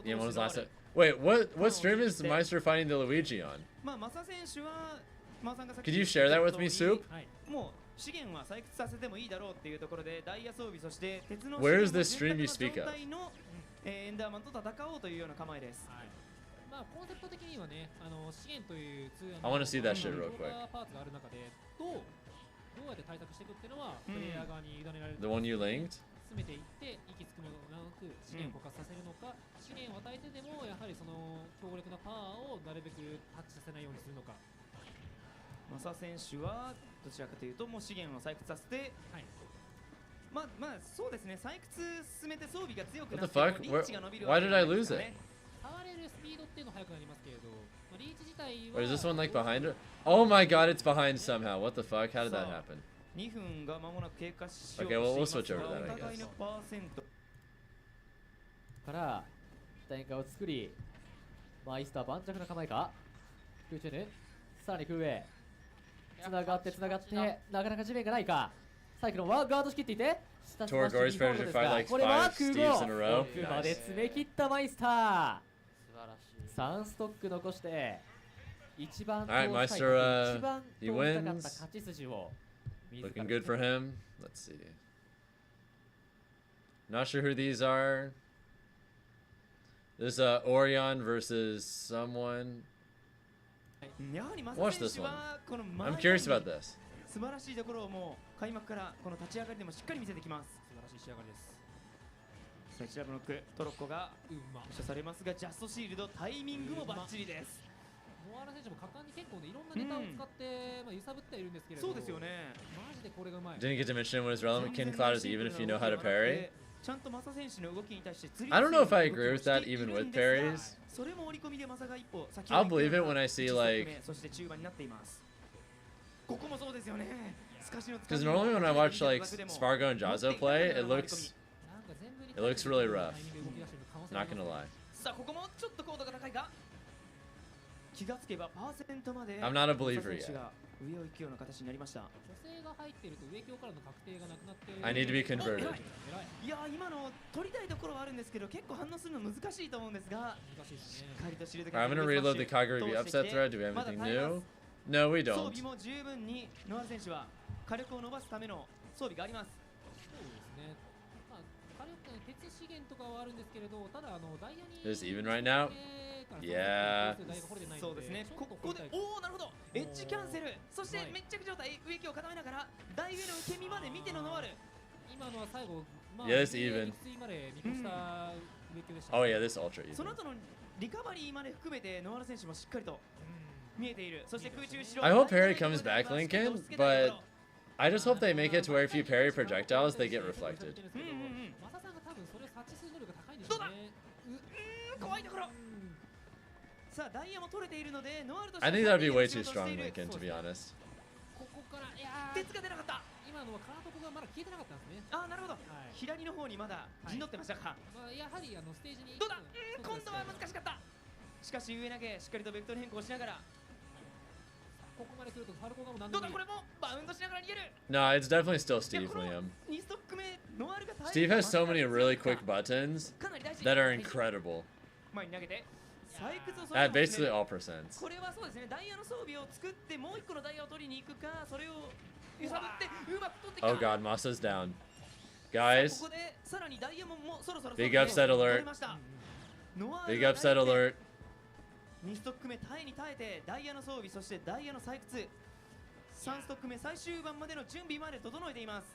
Yeah, when was last time? Wait, what stream is Meister fighting the Luigi on? Could you share that with me, Soup? Where is this stream you speak of? エンダーマンと戦おうというような構えです。まあコンセプト的にはね、資源というツール I want to see that shit real quick. パーツがある中でどうやって対策していくっていうのはプレイヤー側に委ねられる。The one you linked? 進めていって息つくのがなく資源を枯渇させるのか、資源を与えてでもやはりその強力なパワーをなるべくタッチさせないようにするのか。マサ選手はどちらかというともう資源を採掘させて、まあそうですね。採掘進めて装備が強くな What っ the て fuck? リーチが伸びる Why did I lose it? 触れるスピードっていうのは速くなりますけれど、まあ、リーチ自体は Wait, is this one like behind her? Oh my god, it's behind somehow. What the fuck? How did that happen? 2分が間もなく経過しよう Okay, well, と we'll してい switch ます over が that, お I 互い guess. のパーセントから展開を作り、マイスター盤石な構えか。空中にさらに空へつながってなかなか地面がないか。サイクロンはガードしきっていて Torgore's ready to fight like これは 5 空 Steves in a row. 奥まで Nice. 詰め切ったマイスター。3ストック残して一番通したい Alright, Meister, 一番 he 通したかった wins. 勝ち筋を Looking good for him. Let's see. Not sure who these are. There's Orion versus someone. やはりマ Watch サ選 this 手 one. はこの I'm curious about this. 素晴らしいところをもう開幕からこの立ち上がりでもしっかり見せてきます。素晴らしい仕上がりです。さあ1ラブノックトロッコが発射されますがジャストシールドタイミングもバッチリです。ノアラ選手も果敢に結構ねいろんなネタを使って、まあ揺さぶってはいるんですけれどそうですよね。マジでこれがうまい。 Didn't get to mention when it's relevant. Kin Cloud is even if you know how to parry. ちゃんとマサ選手の動きに対して釣り I don't know if I agree with that even with parries. それも織り込みでマサが一歩先 I'll believe it when I see like そして中盤になっています。ここもそうですよね。 because normally when I watch like Spargo and Jazzo play, it looks really rough. Not gonna lie. さあここもちょっと高度が高いが気がつけばパーセントまで I'm not a believer 選手 yet. が上を行くような形になりました。女性が入っていると上境からの確定がなくなって I need to be converted. いや今の取りたいところはあるんですけど結構反応するの難しいと思うんですがしっかりとシールド Alright, I'm gonna reload the Kagaribi upset thread. Do we have anything new? No, we 装 don't. 備も十分にノアル選手は火力を伸ばすための装備があります。そうですね。まあ火力鉄資源とかはあるんですけれど、ただダイヤに Is it even right now? Yeah. そうですね。ここでおおなるほど。エッジキャンセル。そして密着状態植木を固めながらダイヤの受け身まで見てのノアル。今のは最後 Yeah, this even. Oh yeah, this ultra even. その後のリカバリーまで含めてノアル選手もしっかりと見えている。そして空中後ろ I hope parry comes back, Lincoln, but I just hope they make it to where if you parry projectiles, they get reflected. マサさんが多分それを察知する能力が高いんでしょうね。怖いところ。さあダイヤも取れているのでノアルと I think that would be way too strong, Lincoln, to be honest. ここからいや鉄が出なかった。今のはカートコがまだ消えてなかったんですね。ああなるほど。左の方にまだ陣取ってましたか。まあやはりステージにどうだ。今度は難しかった。しかし上投げしっかりとベクトル変更しながら。ここまで来るとファルコがもう何どうだこれもバウンドしながら逃げる。 No, it's definitely still Steve, Liam. 2ストック目ノアルが Steve has so many really quick buttons that are incredible 前に投げて採掘を at basically all percents. これはそうですねダイヤの装備を作ってもう一個のダイヤを取りに行くかそれを揺さぶってうまく取ってきた。 Oh god, Masa's down. Guys, ここでさらにダイヤももうそろそろ big upset alert. Big upset alert. 2ストック目耐えに耐えてダイヤの装備そしてダイヤの採掘3ストック目最終盤までの準備まで整えています、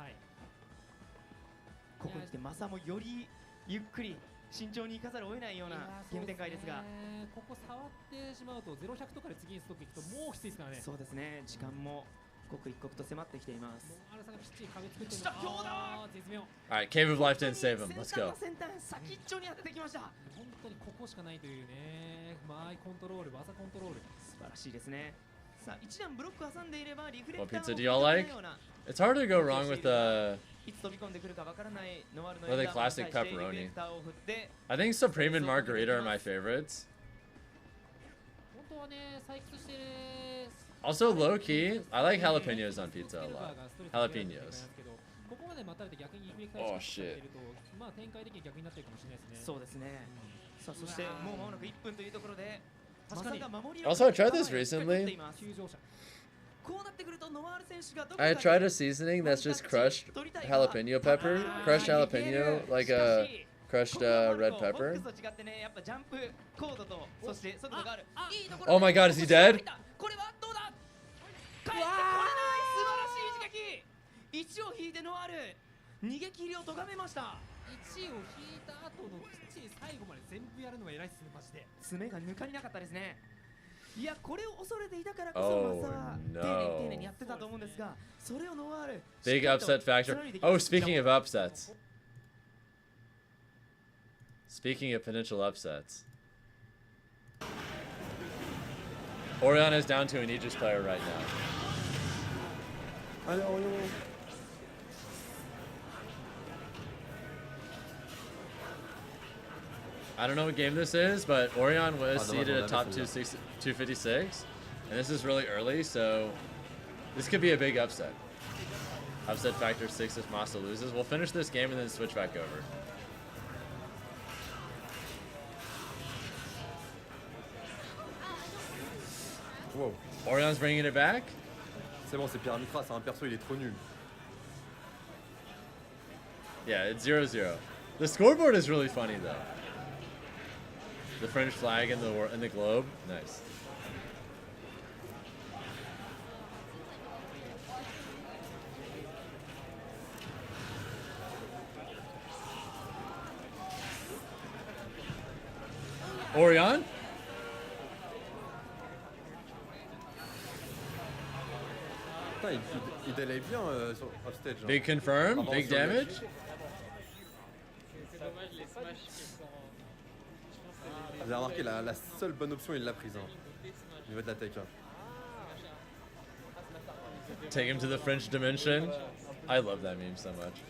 ここに来てマサもよりゆっくり慎重に行かざるを得ないようなゲーム展開ですがここ触ってしまうと0-100とかで次にストックいくともうきついですからね。そうですね時間も刻一刻と迫ってきています。ノアルさんがきっちり壁作って下強だ。絶妙。 Alright, Cave of Life didn't save him. Let's go. 先端先っちょに当ててきました。本当にここしかないというね間合いコントロール技コントロール素晴らしいですね。さあ一段ブロック挟んでいればリフレ What クター pizza do y'all like? It's hard to go wrong with the いつ飛び込んでくるかわからないノアルの with the classic pepperoni. I think Supreme and Margarita are my favorites. 本当はね採掘してる Also, low key, I like jalapenos on pizza a lot. Jalapenos. ここまで待たれて逆にリフレクターしているとまあ展開的に逆になってるかもしれないですね。そうですね。さあそしてもう間もなく1分というところで Also, I tried this recently. こうなってくるとノアル選手が I tried a seasoning that's just crushed jalapeno pepper, crushed jalapeno, like a crushed red pepper. Oh my god, is he dead? これはどうだ。帰ってこれない素晴らしい一撃。1を引いてノアル逃げ切りを咎めました。1を引いた後のきっちり最後まで全部やるのが偉いっすねマジで。爪が抜かりなかったですね。いやこれを恐れていたからこそマサは丁寧にやってたと思うんですが、それをノワール Big upset factor. Oh, speaking of upsets. Speaking of potential upsets. Orion is down to an Aegis player right now. I don't know what game this is, but Orion was seeded at top 256, and this is really early, so this could be a big upset. Upset factor 6 if Masa loses. We'll finish this game and then switch back over. Wow. Orion's bringing it back. C'est bon, c'est Pyramitra, c'est un perso, il est trop nul. Yeah, it's 0-0. The scoreboard is really funny though. The French flag and the globe, nice. Orion? Putain, il délai bien sur upstage. Hein. Big confirm, big damage. Vous avez remarqué, la seule bonne option, il l'a prise. Hein. Au niveau de la tech. Hein. Take him to the French dimension. I love that meme so much.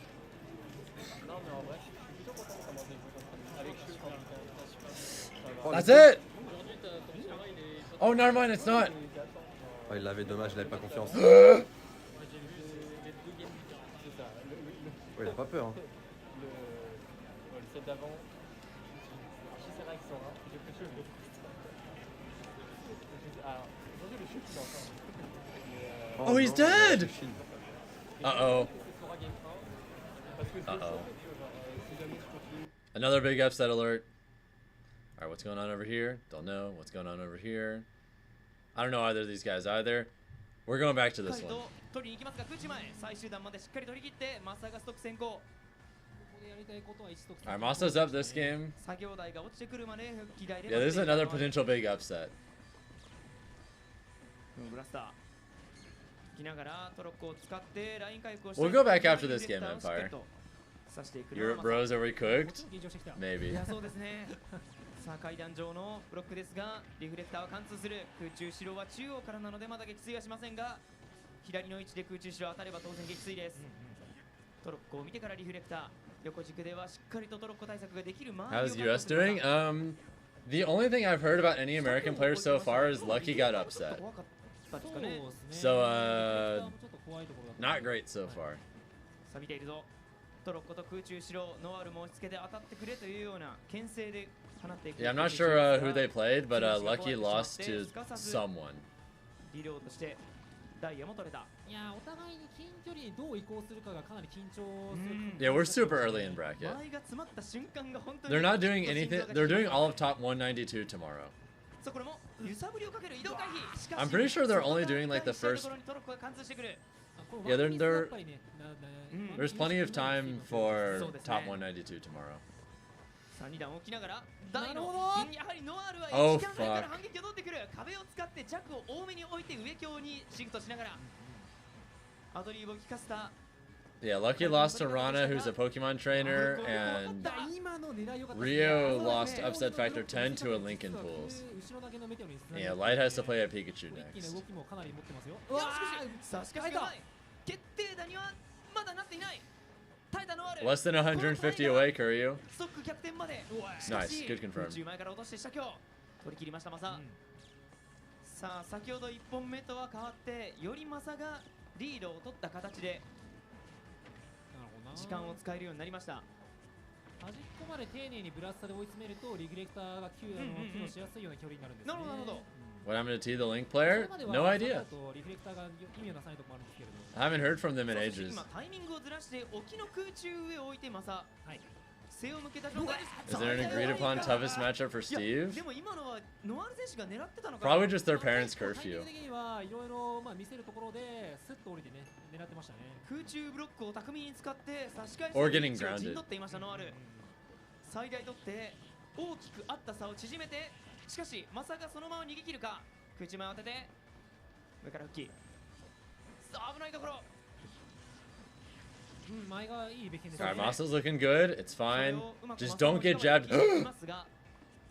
That's it! Oh, never mind, it's not. Oh, il l'avait, dommage, il avait pas confiance. Oh, il a pas peur. Hein. Oh, he's dead! Uh-oh. Uh-oh. Another big upset alert. Alright, what's going on over here? Don't know. What's going on over here? I don't know either of these guys either. We're going back to this one. Alright, Masa's up this game. Yeah, this is another potential big upset. We'll go back after this game, Empire. Europe bros overcooked? Maybe. さあ階段上のブロックですがリフレクターを貫通する空中城は中央からなのでまだ撃墜はしませんが左の位置で空中城当たれば当然撃墜です、トロッコを見てからリフレクター横軸ではしっかりとトロッコ対策ができる周りを How's US doing? The only thing I've heard about any American players so far is Lucky got upset. So, not great so far. さあ見ているぞトロッコと空中城ノワールも押し付けて当たってくれというような牽制で Yeah, I'm not sure who they played, but Lucky lost to someone. Yeah, we're super early in bracket. They're not doing anything. They're doing all of top 192 tomorrow. I'm pretty sure they're only doing like the first. Yeah, there's plenty of time for top 192 tomorrow. Oh fuck. Yeah, Lucky lost to Rana, who's a Pokemon trainer, and Rio lost upset factor 10 to a Lincoln Pools. Yeah, Light has to play a Pikachu next. Less than 150 away, Kuryu. Nice, good confirm. 取り切りましたマサ、さあ先ほど1本目とは変わってよりマサがリードを取った形で時間を使えるようになりました。端っこまで丁寧にブラスタで追い詰めるとリグレクターが機能しやすいような距離になるんですね。なるほどなるほど。What happened to T, the Link player? No idea. I haven't heard from them in ages. Is there an agreed upon toughest matchup for Steve? Probably just their parents' curfew. Or getting grounded. 最大取って大きくあった差を縮めてしかしマサがそのまま逃げ切るか口前を当てて上から復帰。さあ危ないところ。前がいいべきです Alright, ね。 Masa's looking good. It's fine. Just don't get jabbed.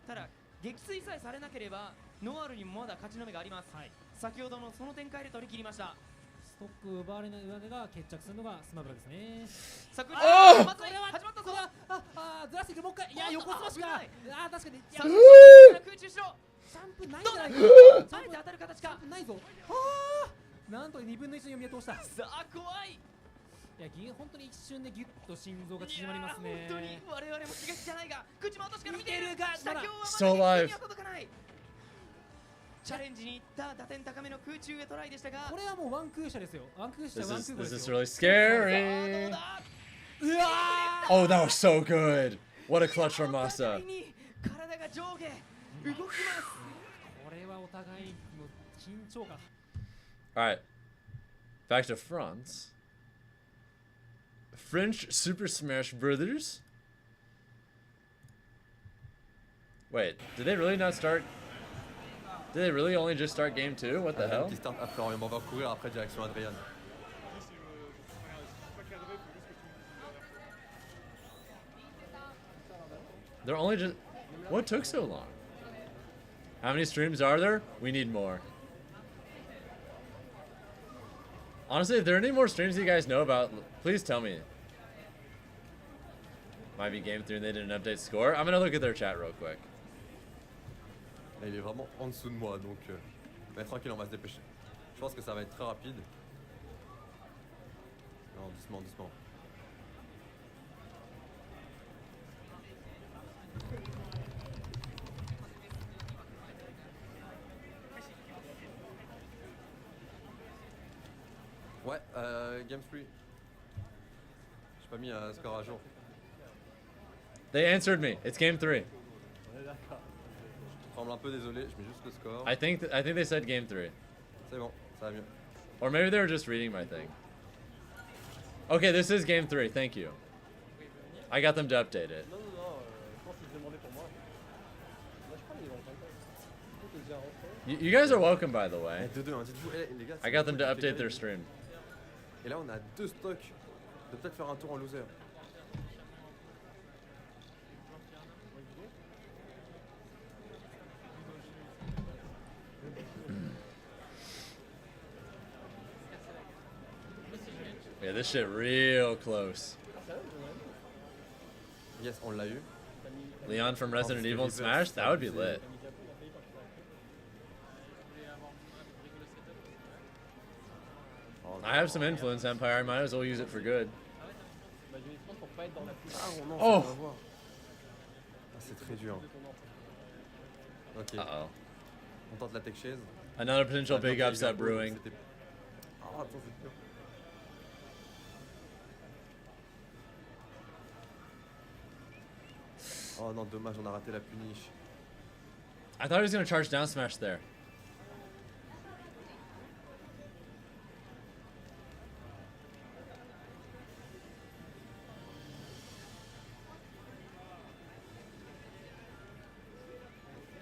ただ撃墜さえされなければノアールにもまだ勝ちの目があります。先ほどのその展開で取り切りました。ストック奪われない上手が決着するのがスマブラですね。さくあまず始まったぞ。ずらしていくもう一回。いや横スマッシュか。あ確かに。空中しろ。ジャンプないんじゃないか。あえて当たる形か。ないぞ。なんと2分の1の読みを通した。さあ怖い。いや本当に一瞬でギュッと心臓が縮まりますね。本当に我々も刺激じゃないが口も落としから見ているが下境は Still ま alive. だ届かない。チャレンジに行った打点高めの空中へトライでしたが、これはもうワン空射ですよ。ワン空射 This ワン is 空 this です is よ。 really scary. うわ Oh, that was so good. What a clutch from お Masa. 互いに体が上下動きます。これはお互いの緊張感。 Alright. Back to France. French Super Smash Brothers. Wait, did they really not start? Did they really only just start game 2? What the hell? Qui start après Orient. On va courir après direction Adrian. They're only just. What took so long? How many streams are there? We need more. Honestly, if there are any more streams you guys know about, please tell me. Might be game 3 and they didn't update score. I'm gonna look at their chat real quick. Là, il est vraiment en dessous de moi, donc mais tranquille, on va se dépêcher. Je pense que ça va être très rapide. Non, doucement, doucement. Ouais, Game 3. J'ai pas mis un score à jour. They answered me. It's game 3. Je tremble un peu, désolé, je mets juste le score. I think they said game 3. C'est bon, ça va mieux. Or maybe they were just reading my thing. Okay, this is game 3. Thank you. I got them to update it. You guys are welcome, by the way. I got them to update their stream. Et là, on a 2 stocks. De peut-être faire un tour en loser. Yeah, this shit real close. Yes, on l'a eu. Leon from Resident Evil and Smash? That would be lit. I have some influence, Empire. I might as well use it for good. Oh! C'est très dur. Ok. Uh-oh. On tente la tech chaise. Another potential big upset brewing. Oh, attends, c'est dur. Oh non, dommage, on a raté la punish. I thought he was going to charge down smash there.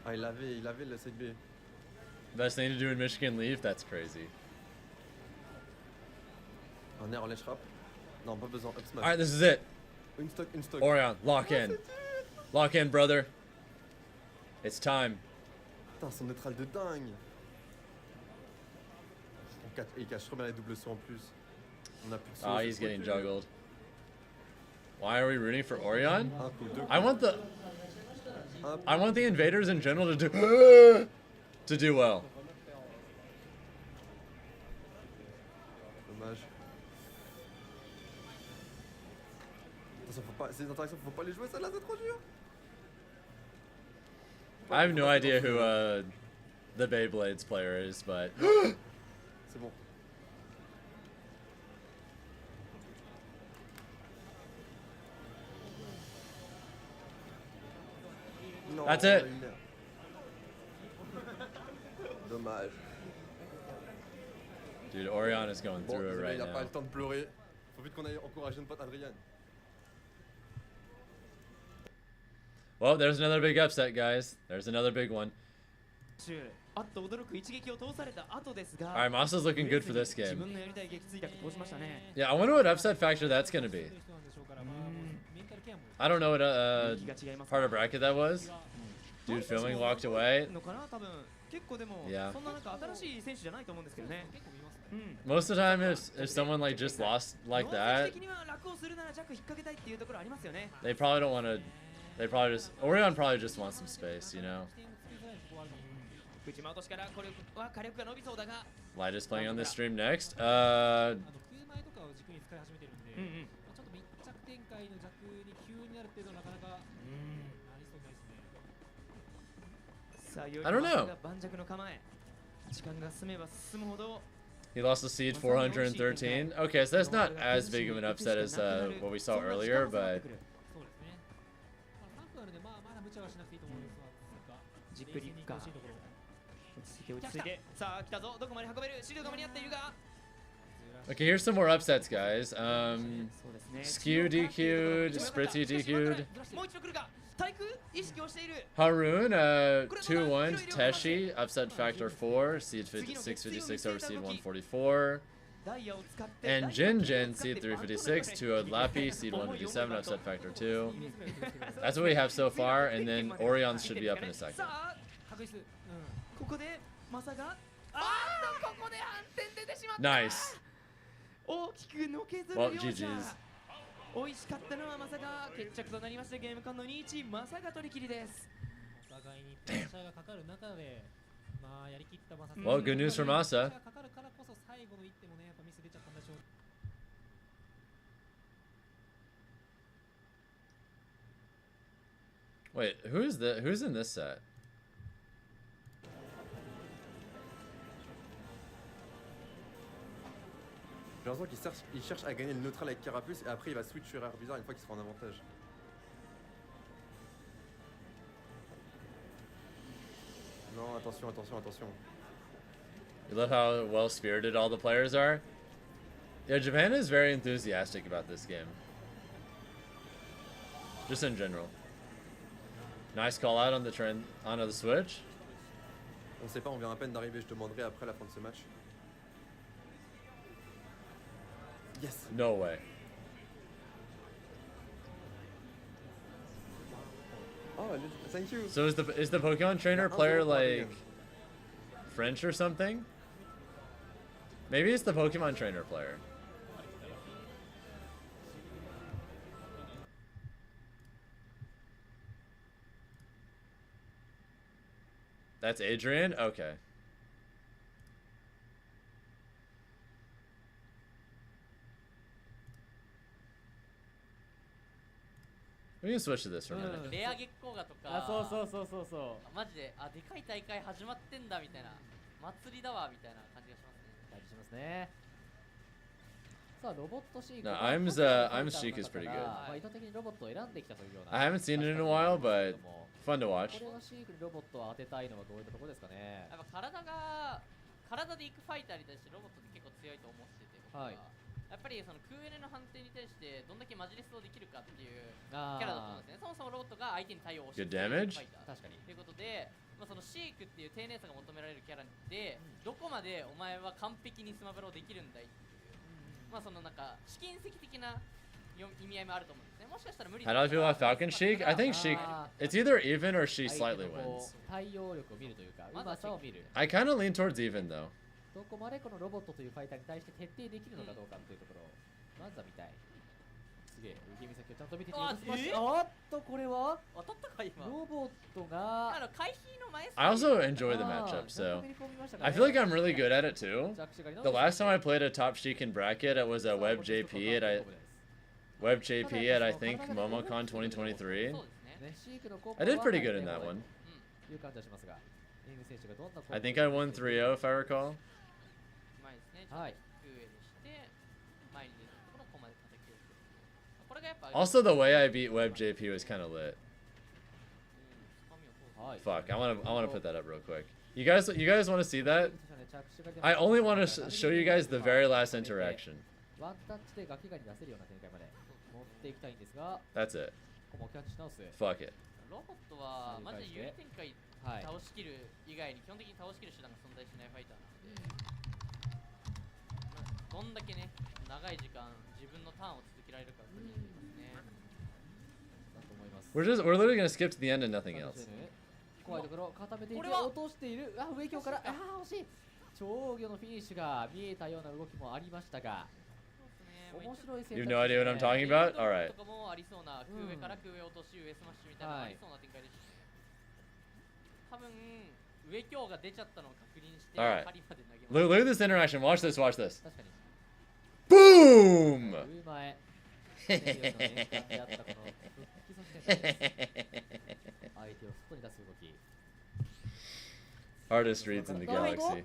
Ah, il avait le segway. Best thing to do in Michigan, leave? That's crazy. Un air en lèche frappe. Non, pas besoin. Up smash. Alright, this is it. Une stock. Orion, lock in. Lock in, brother. It's time. Putain, son neutral de dingue. Il cache trop bien les doubles sauts en plus. On a plus de sauts. Oh, he's getting juggled. Why are we rooting for Orion? Un coup, deux I coups. want the invaders in general to do to do well. Dommage. Attention, faut pas. Ces interactions, faut pas les jouer, celle-là, c'est trop dur. I have no idea who the Beyblades player is, but C'est bon. Non, That's it. Dommage. Dude, Orion is going Bon, through it désolé, right il a pas now. le temps de pleurer. Faut vite qu'on aille encourager notre pote Adrien. Well, there's another big upset, guys. There's another big one. あっと驚く一撃を通された後ですが Alright, Masa's looking good for this 自 game. 分のやりたい撃墜落通しましたね Yeah, I wonder what upset factor that's gonna be. I don't know what part of bracket that was. Dude filming walked away. のかな多分結構でも Yeah. そんななんか新しい選手じゃないと思うんですけどね Most of the time, if someone like just lost like that, 的には楽をするなら弱引っ掛けたいっていうところありますよね they probably don't want to. They probably just Orion probably just wants some space, you know. 内間落としからこれは火力が伸びそうだが Light is playing on this stream next. 空前とかを軸に使い始めてるんで、ちょっと密着展開の弱に急になるっていうのはなかなかなりそうないですね。さあ、より I don't know. 盤石の構え時間が進めば進むほど He lost the seed 413. Okay, so that's not as big of an upset as what we saw earlier, but そうですね。まあ、3分あるんで、まだ無茶はしなくていいと思いますが、じっくりいくか冷静に行ってほしいところ。落ち着いて落ち着いてさあ来たぞどこまで運べるシールドが間に合っているが okay, here's some more upsets, guys. Skew DQ'd, Spritzy DQ'd. もう一度来るか対空意識をしている Haroon, 2-1 Teshi, upset factor 4, seed 656 over seed 144. ダイヤを使って And Jinjin, seed 356, 2-0 Lappy, seed 157, upset factor 2. That's what we have so far, and then Orion should be up in a second. さあここでマサがここで反転出てしまった Nice. 大きくのけずる Well, 両者 GG's. 美味しかったのはマサが決着となりましてゲーム間の2-1マサが取り切りですお互いにプレッシャーがかかる中で、まあやりきったマサ。 Well, good news for Masa. かかるからこそ最後の一手もね、やっぱミス出ちゃったんでしょう。 Wait, who's in this set? J'ai l'impression qu'il cherche à gagner le neutral avec Carapuce et après il va switch sur Air Bizarre une fois qu'il sera en avantage. Non, attention, attention, attention. You love how well spirited all the players are? Yeah, Japan is very enthusiastic about this game. Just in general. Nice call out on the trend onto the switch. On sait pas, on vient à peine d'arriver, je demanderai après la fin de ce match. Yes. No way. Oh, thank you. So is the Pokemon trainer player like French or something? Maybe it's the Pokemon trainer player. That's Adrian? Okay. We can switch to this for a minute. レア月光河とか、あ、そうそうそうそうそう。マジで、あ、でかい大会始まってんだみたいな、祭りだわみたいな感じがしますね。さあ、ロボットシーク。 No, I'm Sheik is pretty good. まあ、意図的にロボットを選んできたというような。 I haven't seen it in a while, but fun to こ watch. れはシークにロボットを当てたいのはどういったところですかね。やっぱ体で行くファイターに対してロボットって結構強いと思ってて、僕は。やっぱりその空エネの判定に対してどんだけマジレスをできるかっていうキャラだと思うんですね。そもそもロボットが相手に対応してくれるファイター。確かに。ということで、まあ、そのシークっていう丁寧さが求められるキャラで、どこまでお前は完璧にスマブラをできるんだいっていう、まあそのなんか試金石的な意味合いもあると思うんですね。もしかしたら無理 How do I feel about Falcon Sheik? I think Sheik, it's either even or she slightly wins. 対応力を見るというか、うまさを見る。 I kind of lean towards even though. どこまでこのロボットというファイターに対して徹底できるのかどうかというところをまずは見たい。すげえ、受け身先をちゃんと見てきてます。おっと、これは当たったか今。ロボットが回避の前 I also enjoy the matchup, so I feel like I'm really good at it too. The last time I played a top Sheik in bracket, it was a WebJP at I think MomoCon 2023. I did pretty good in that one. I think I won 3-0 if I recall. はい。 Also, the way I beat WebJP was kind of lit. Fuck, I wanna put that up real quick. You guys want to see that? I only want to show you guys the very last interaction. That's it. Fuck it. ロボットはマジで有利展開はい倒しきる以外に基本的に倒しきる手段が存在しないファイターなので、どんだけね長い時間自分のターンを続けられるかが鍵になりますね。だと思います。 We're literally gonna skip to the end and nothing else. 怖いところ固めていてこれは落としている。あ、上京から惜しい。長魚のフィニッシュが見えたような動きもありましたが、面白い選択 You have no idea what I'm talking about? Alright. とかもありそうな空上から空上落とし上スマッシュみたいなのもありそうな展開でしたね。多分上京が出ちゃったのを確認して Alright. 針まで投げま Look at this interaction. Watch this. Watch this. 確かに Boom! うまい。セリオの年間であったこの復帰そして相手を外に出す動き。 Hardest streets in the galaxy.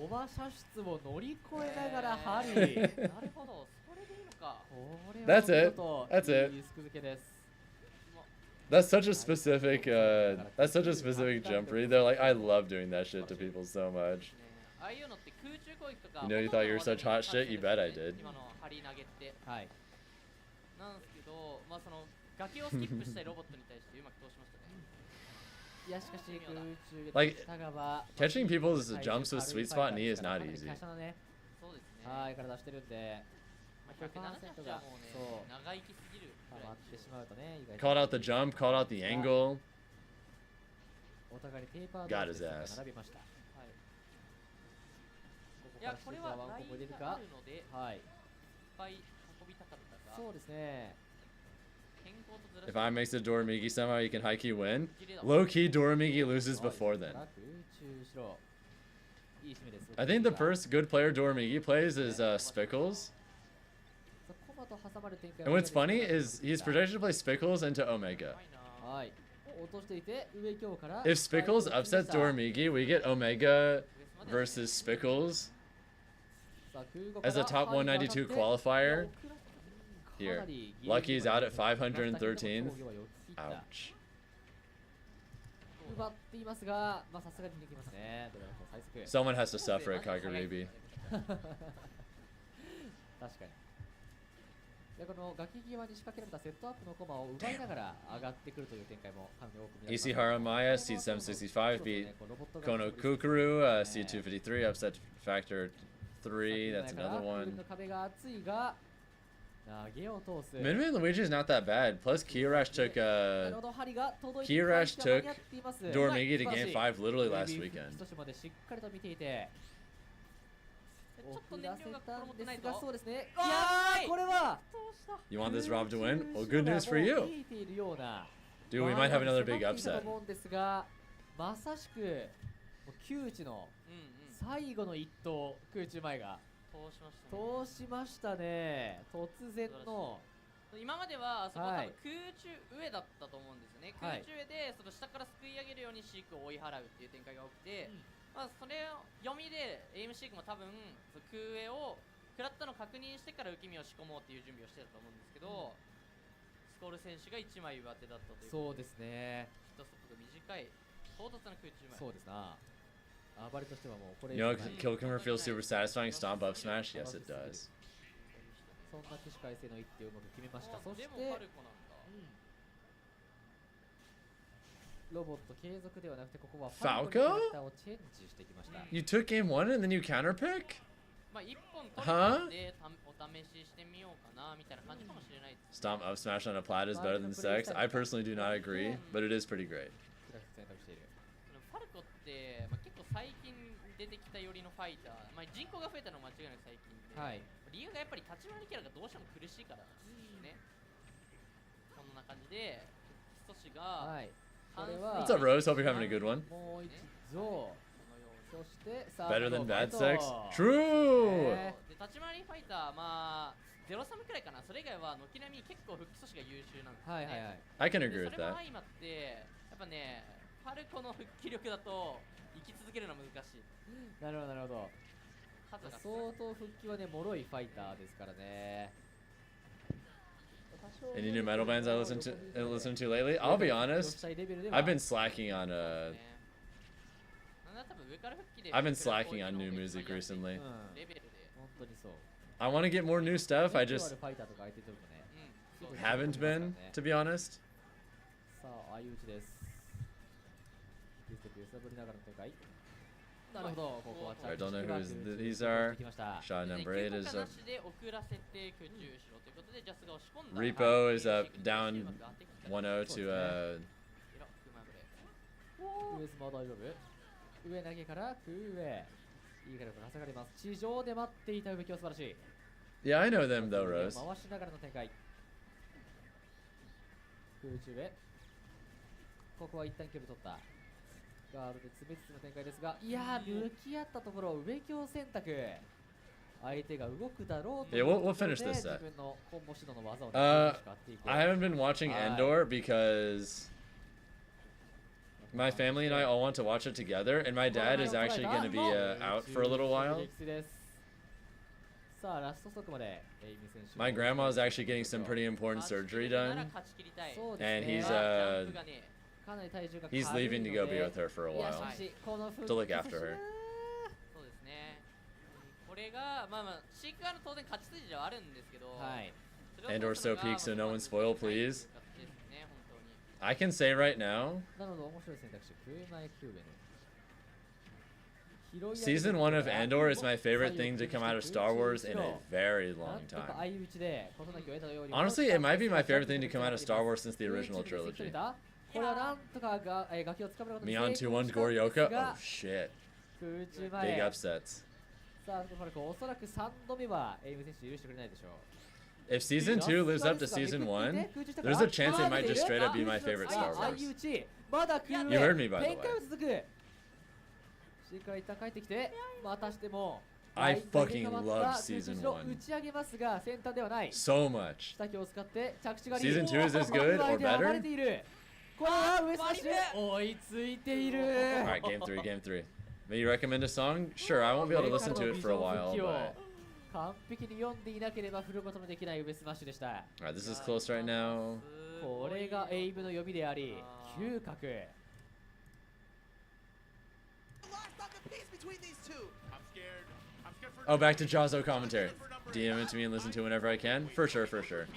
オーバー射出を乗り越えながらハリー。なるほど、それでいいのか。これは That's 見 it. 事 That's it. いいスク付けです。 That's such a specific jump read though. Like I love doing that shit to people so much. ああいうのって空中攻撃とか You know, you thought you were such hot shit? You bet I did. 今の針投げってはい。なんですけど、まあその崖をスキップしたいロボットに対してうまく通しましたね。いやしかし空中で Like 下側 catching people's jumps with sweet spot knee is not easy. そうですね。はい、体出してるんで、170 100% がはもうね、そう長生きすぎる溜まってしまうとね、意外と Called out the jump. Called out the angle. お互いにテーパー Got 同 his 士で ass. 並びました。はい。いや、これはワンコンボ入れるかラインがあるので、いっはい。ぱい運びたかったが、そうですね。変更とずら If I makes the Doramigi somehow, you can high key win. Low key Doramigi loses before then. 空中後ろ。いい締めです。 I think the first good player Doramigi plays is Spickles. コマと挟まる展開 And what's funny is he's projected to play Spickles into Omega. はい。落としていて上京から If Spickles upsets Doramigi, we get Omega versus Spickles さあ空母から as a top 192 qualifier. Here, Lucky's out at 513th. Ouch. 奪っていますが、まあさすがにできますね。ドラゴン最速。 Someone has to suffer at Kagaribi. 確かに。でこの崖際に仕掛けられたセットアップのコマを奪いながら上がってくるという展開もかなり多く見られます。 Ishihara Maya, seed 765, beat Kono Kukuru, seed 253, upset factor 3, that's another one. 壁が厚いが投げを通す。 Minmin Luigi is not that bad. Plus, Kirash took Doramigi to game 5 literally last weekend. 少しまでしっかりと見ていて。ちょっと燃料が転ってないと。そうですね。いやーこれは。 You want this Rob to win? Well, good news for you. Dude, we might have another big upset. まさしく窮地の最後の一投、空中前が通しましたね。突然の今まではそこ多分空中上だったと思うんですよね。空中上でその下からすくい上げるようにシークを追い払うっていう展開が多くて、まあそれを読みでエイムシークも多分空上を食らったのを確認してから受け身を仕込もうっていう準備をしてたと思うんですけど、スコール選手が1枚上手だったという。そうですね。ヒットストップが短い唐突な空中前。そうですな。暴れとしてはもうこれ。 You know, Kilkumer feels super satisfying. Stomp up smash? Yes, it does. そんな起死回生の一手をうまく決めました。そしてロボット継続ではなくてここは Falcon? ファルコンのキャラクターをチェンジしてきました。 You took game 1 and then you counterpick? まあ1本取ったんでお試ししてみようかなみたいな感じかもしれないです。 Stomp up smash on a plat is better than sex. I personally do not agree, but it is pretty great. ファルコって、まあ、結構最近出てきたよりのファイター、まあ、人口が増えたのは間違いなく最近で、はい、理由がやっぱり立ち回りキャラがどうしても苦しいからですね。こんな感じでヒソシが、はい、 What's up, Rose? Hope you're having a good one. もう一度そしてさあ Better than bad sex? True! で立ち回りファイター、まあ03くらいかな、それ以外は軒並み結構復帰阻止が優秀なんですね。はいはいはい。 I can agree with それ that. も相まってやっぱね、ファルコの復帰力だと生き続けるのは難しい。なるほどなるほど。数が相当復帰はね、脆いファイターですからね。 Any new metal bands I listened to lately? I'll be honest. I've been slacking on I've been slacking on new music recently. I want to get more new stuff. I just haven't been, to be honest. さあ、相打ちです。ディステク揺さぶりながらの展開。なるほど、ここは I don't know who these are. Shot number 8 is up. Repo is up, down 1-0 to 上スマは大丈夫。上投げから空上。いいからこれ挟がります。地上で待っていた植木は素晴らしい。Yeah, I know them though, Rose. 回しながらの展開。空中へ。ここは一旦距離取った。ガードで詰めつつの展開ですが、いやー、向き合ったところ、植木を選択。相手が動くだろうと Yeah, we'll finish this set. 自分のコンボ指導の技を I haven't been watching Endor because my family and I all want to watch it together, and my dad is actually going to be out for a little while. さあ、ラストストックまでエイミ選手。 My grandma is actually getting some pretty important surgery done, and he's leaving to go be with her for a while to look after her. そうですね。これがまあまあシークは当然勝ち筋ではあるんですけど、はい。 Endor so peak, so no one spoil, please. I can say right now, なるほど、面白い選択肢。空前空上の Season 1 of Endor is my favorite thing to come out of Star Wars in a very long time. Honestly, it might be my favorite thing to come out of Star Wars since the original trilogy. Mion 2-1 Goryoka? Oh shit. Big upsets. If Season 2 lives up to Season 1, there's a chance it might just straight up be my favorite Star Wars. You heard me, by the way. I fucking love Season 1 so much. Season 2 is as good or better? Alright, game 3, game 3. May you recommend a song? Sure, I won't be able to listen to it for a while, but... Alright, this is close right now. Oh, back to Jazo commentary. DM it to me and listen to it whenever I can. For sure, for sure.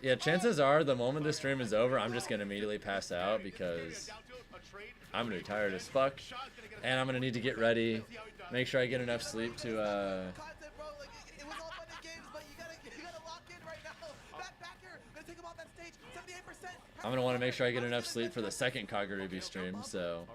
Yeah, chances are the moment this stream is over, I'm just going to immediately pass out because I'm going to be tired as fuck. And I'm going to need to get ready, make sure I get enough sleep to, I'm going to want to make sure I get enough sleep for the second Kagaribi stream, so...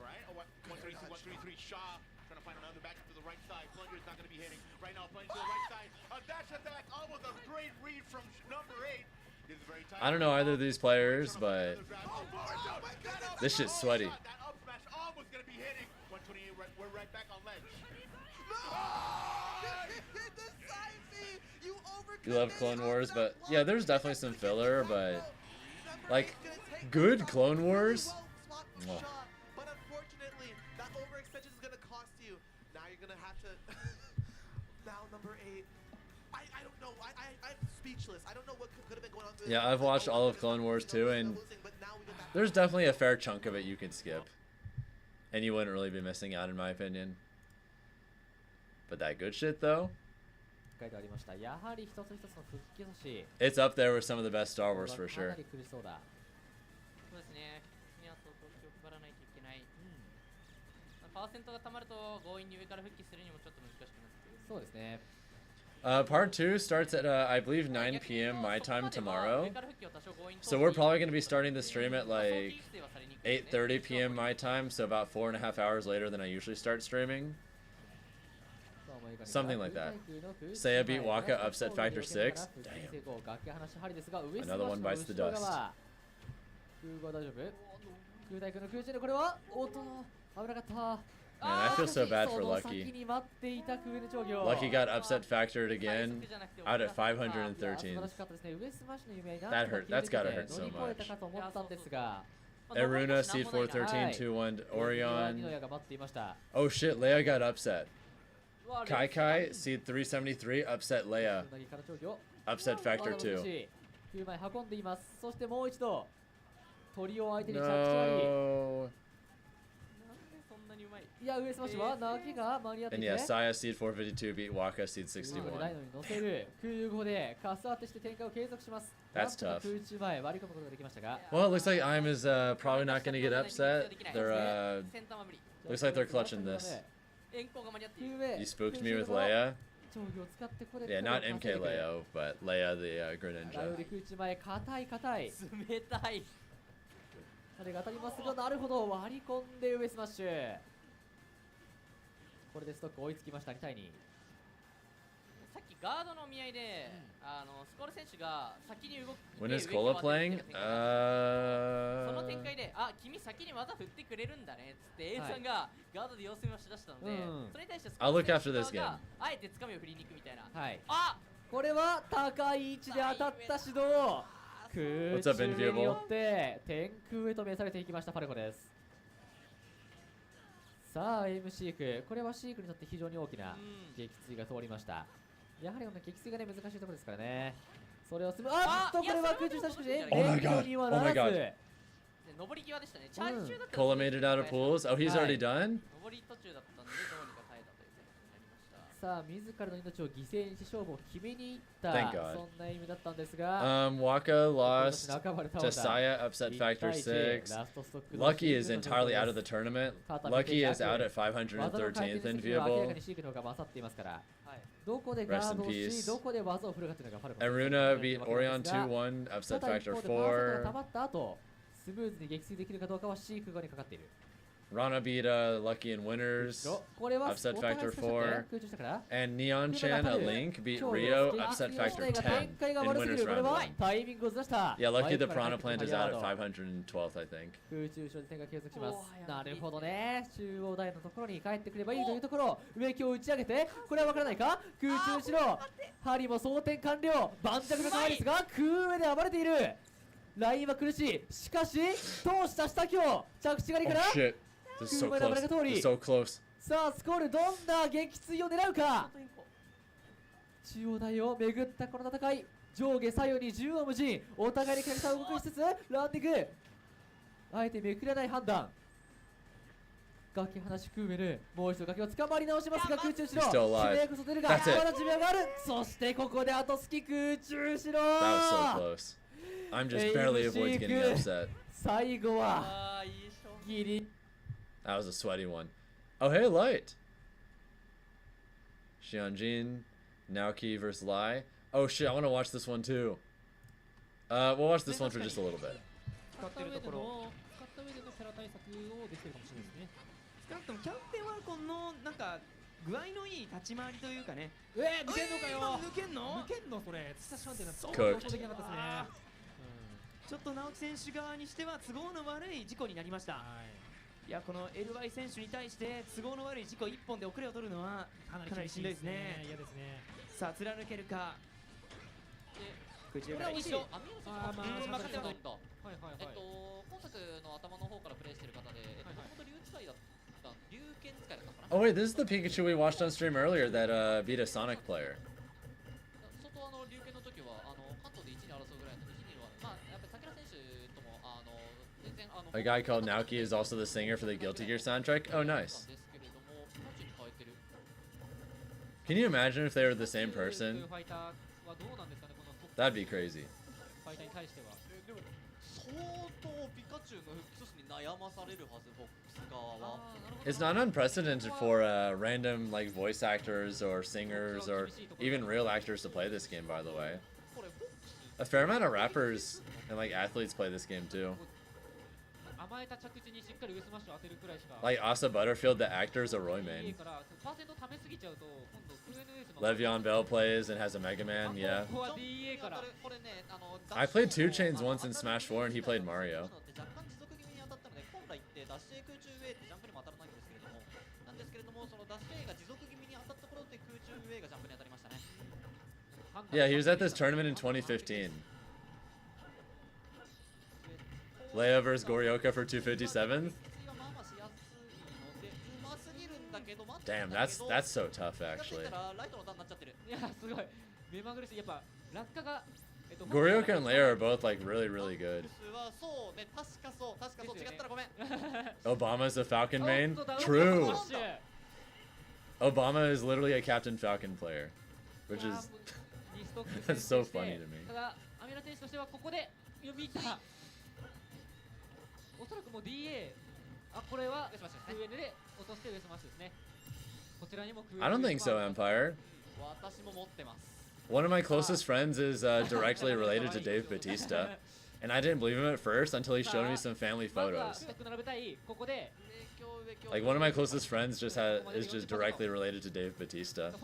I don't know either of these players, but this shit's sweaty. You love Clone Wars, but yeah, there's definitely some filler, but like good Clone Wars. Oh. But unfortunately, that overextension is gonna cost you. Now you're gonna have to. Now number 8. I don't know. I'm speechless. I don't know what could have been going on. Yeah, I've watched all of Clone Wars too, and there's definitely a fair chunk of it you could skip, and you wouldn't really be missing out, in my opinion. But that good shit though. It's up there with some of the best Star Wars for sure. Part 2 starts at I believe 9 p.m. my time tomorrow, so we're probably going to be starting the stream at like 8:30 p.m. my time, so about 4.5 hours later than I usually start streaming. Something like that. Seiya beat Waka, upset factor 6. Damn. Another one bites the dust. Man, I feel so bad for Lucky. Lucky got upset factored again, out at 513. That hurt. That's gotta hurt so much. Eruna, Seed 413, 2-1 Orion. Oh shit, Leia got upset. Kai, Seed 373, upset Leia. Upset factor 2. No. なにうまい。いや、上スマッシュは投げが間に合ってい And て yeah, Saya seed 452 beat Waka seed ライ 61. ノに乗せる空5でカスアウトして展開を継続します。 That's tough. 空中前割り込むことができましたが Well, it looks like I'm is probably not going to get upset. They're looks like they're clutching this. 円光が間に合っている。 You spooked me with Leia. 定規を使ってこれ Yeah, not MK Leo, but Leia the Greninja. ラウリ空中前硬い硬い冷たい。あれが当たりますが、なるほど割り込んで上スマッシュ。これでストック追いつきました。2対2。さっきガードの見合いで、スコール選手が先に動く。 When is Cola playing? その展開で、あ、君先に技振ってくれるんだねっつって、A さんがガードで様子見をしだしたので、それに対してスコー I'll ル look 選 after 手 this 側 game. があえて掴みを振りに行くみたいな。はい。あ、これは高い位置で当たった指導。空 What's up, 中 Inviable? によって天空へと召されていきましたファルコです。さあ M シーク、これはシークにとって非常に大きな撃墜が通りました。やはりこの撃墜がね難しいところですからね。それをする、あっとこれは空中差し込みで Oh my 連動にはな god! Oh ら my ず god! 上り際でしたね。チャージ中だった。 Cola made it out of pools. Oh, he's already done? 上り途中だったんでどうにか耐えたという選択になりました。さあ自らの命を犠牲にして勝負を決めに行った Thank God. そんな意味だったんですが、 Waka lost to Saya, upset factor 6. ラストストック Lucky is entirely out of the tournament. Lucky is out at 513th in 明らか viewable. にシークの方が勝っていますから、どこでガ Rest ー in ドをし、 peace. どこで技を振るかというのがファルコン Aruna beat Orion 2-1, upset ただ一 factor 方でパワーが溜 4. まった後、スムーズに撃墜できるかどうかはシーク側にかかっている。 Rana beat Lucky in winners, これは upset お互い factor 少しだけ 4. 空中したから And Neon Chan, a Link, beat Rio, upset factor 10 in winners これ round は 1. タイミングをずらした。 Yeah, Lucky the Piranha Plant is out at 512th, I think. 空中処理点が継続します。なるほどね。中央台のところに帰ってくればいいというところ、植木を打ち上げて、これは分からないか。空中後ろ、針も装填完了。盤石の構えですが、空上で暴れている。ラインは苦しい。しかし、通した下京、着地狩りから。 Oh shit. This is so close. This is so close. さあスコールどんな撃墜を狙うか。中央台を巡ったこの戦い、上下左右に縦横無尽、お互いにキャラクターを動かしつつランディング、あえてめくれない判断。崖離しクーメル、もう一度崖を捕まり直しますが空中後ろ、 Still alive. 指名こそ出るが That's it. まだ寿命がある。そしてここで後スキ空中後ろ。 That was so close. I'm just barely avoiding getting upset. 最後はギリ。 That was a sweaty one. Oh, hey, Light. Xianjin, Naoki versus Lai. Oh shit, I want to watch this one too. We'll watch this one for just a little bit. 使った上でのキャラ対策をできてるかもしれないですね。少なくともキャプテンワルコンのなんか具合のいい立ち回りというかね。抜けんのかよ。抜けんの？抜けんのそれ。ツタシャンってなって Cooked. 予想できなかったですね。ちょっと直樹選手側にしては都合の悪い事故になりました。いやこの LY 選手に対して都合の悪い事故1本で遅れを取るのはかなりしんどいですね。嫌ですね。さあ貫けるか。空中から一緒。あまあ任せろと。はいはいはい。今作の頭の方からプレイしてる方で、もともと竜使いだった竜剣使いだったかな。 Oh wait, this is the Pikachu we watched on stream earlier that beat a Sonic player. 相当竜剣の時は関東で1位に争うぐらいの1位はまあやっぱり桜選手とも全然A guy called Naoki is also the singer for the Guilty Gear soundtrack. Oh, nice. Can you imagine if they were the same person? That'd be crazy. ファイターに対してはでも相当ピカチュウのフックスに悩まされるはずボックス側は。 It's not unprecedented for random like voice actors or singers or even real actors to play this game, by the way. A fair amount of rappers and like athletes play this game too. 甘えた着地にしっかり上スマッシュを当てるくらいしか。 Like Asa Butterfield, the actor, is a Roy man. パーセント貯めすぎちゃうと今度 Le'Veon Bell plays and has a Mega Man, yeah. ここは DA からこれねI played 2 Chains once in Smash 4 and he played Mario. 若干持続気味に当たったので本来ってダッシュ A 空中 A ってジャンプにも当たらないんですけれどもそのダッシュ A が持続気味に当たったところで空中 A がジャンプに当たりましたね。 Yeah, he was at this tournament in 2015. Leia versus Goryoka for 257th. Damn, that's so tough actually. ライトのターンになっちゃってる。いやすごい目まぐるしい。やっぱ落下が Goryoka and Leia are both like really good. そうね、確かそう違ったらごめん。 Obama's a Falcon main? True! Obama is literally a Captain Falcon player. Which is... that's so funny to me. ただアミラ選手としてはここで読みたおそらくもう DA これは QN で落として上スマッシュですねこちらにも I don't think so, Empire. 私も持ってます。 One of my closest friends is directly related to Dave Bautista. And I didn't believe him at first until he showed me some family photos. Like one of my closest friends is just directly related to Dave Bautista.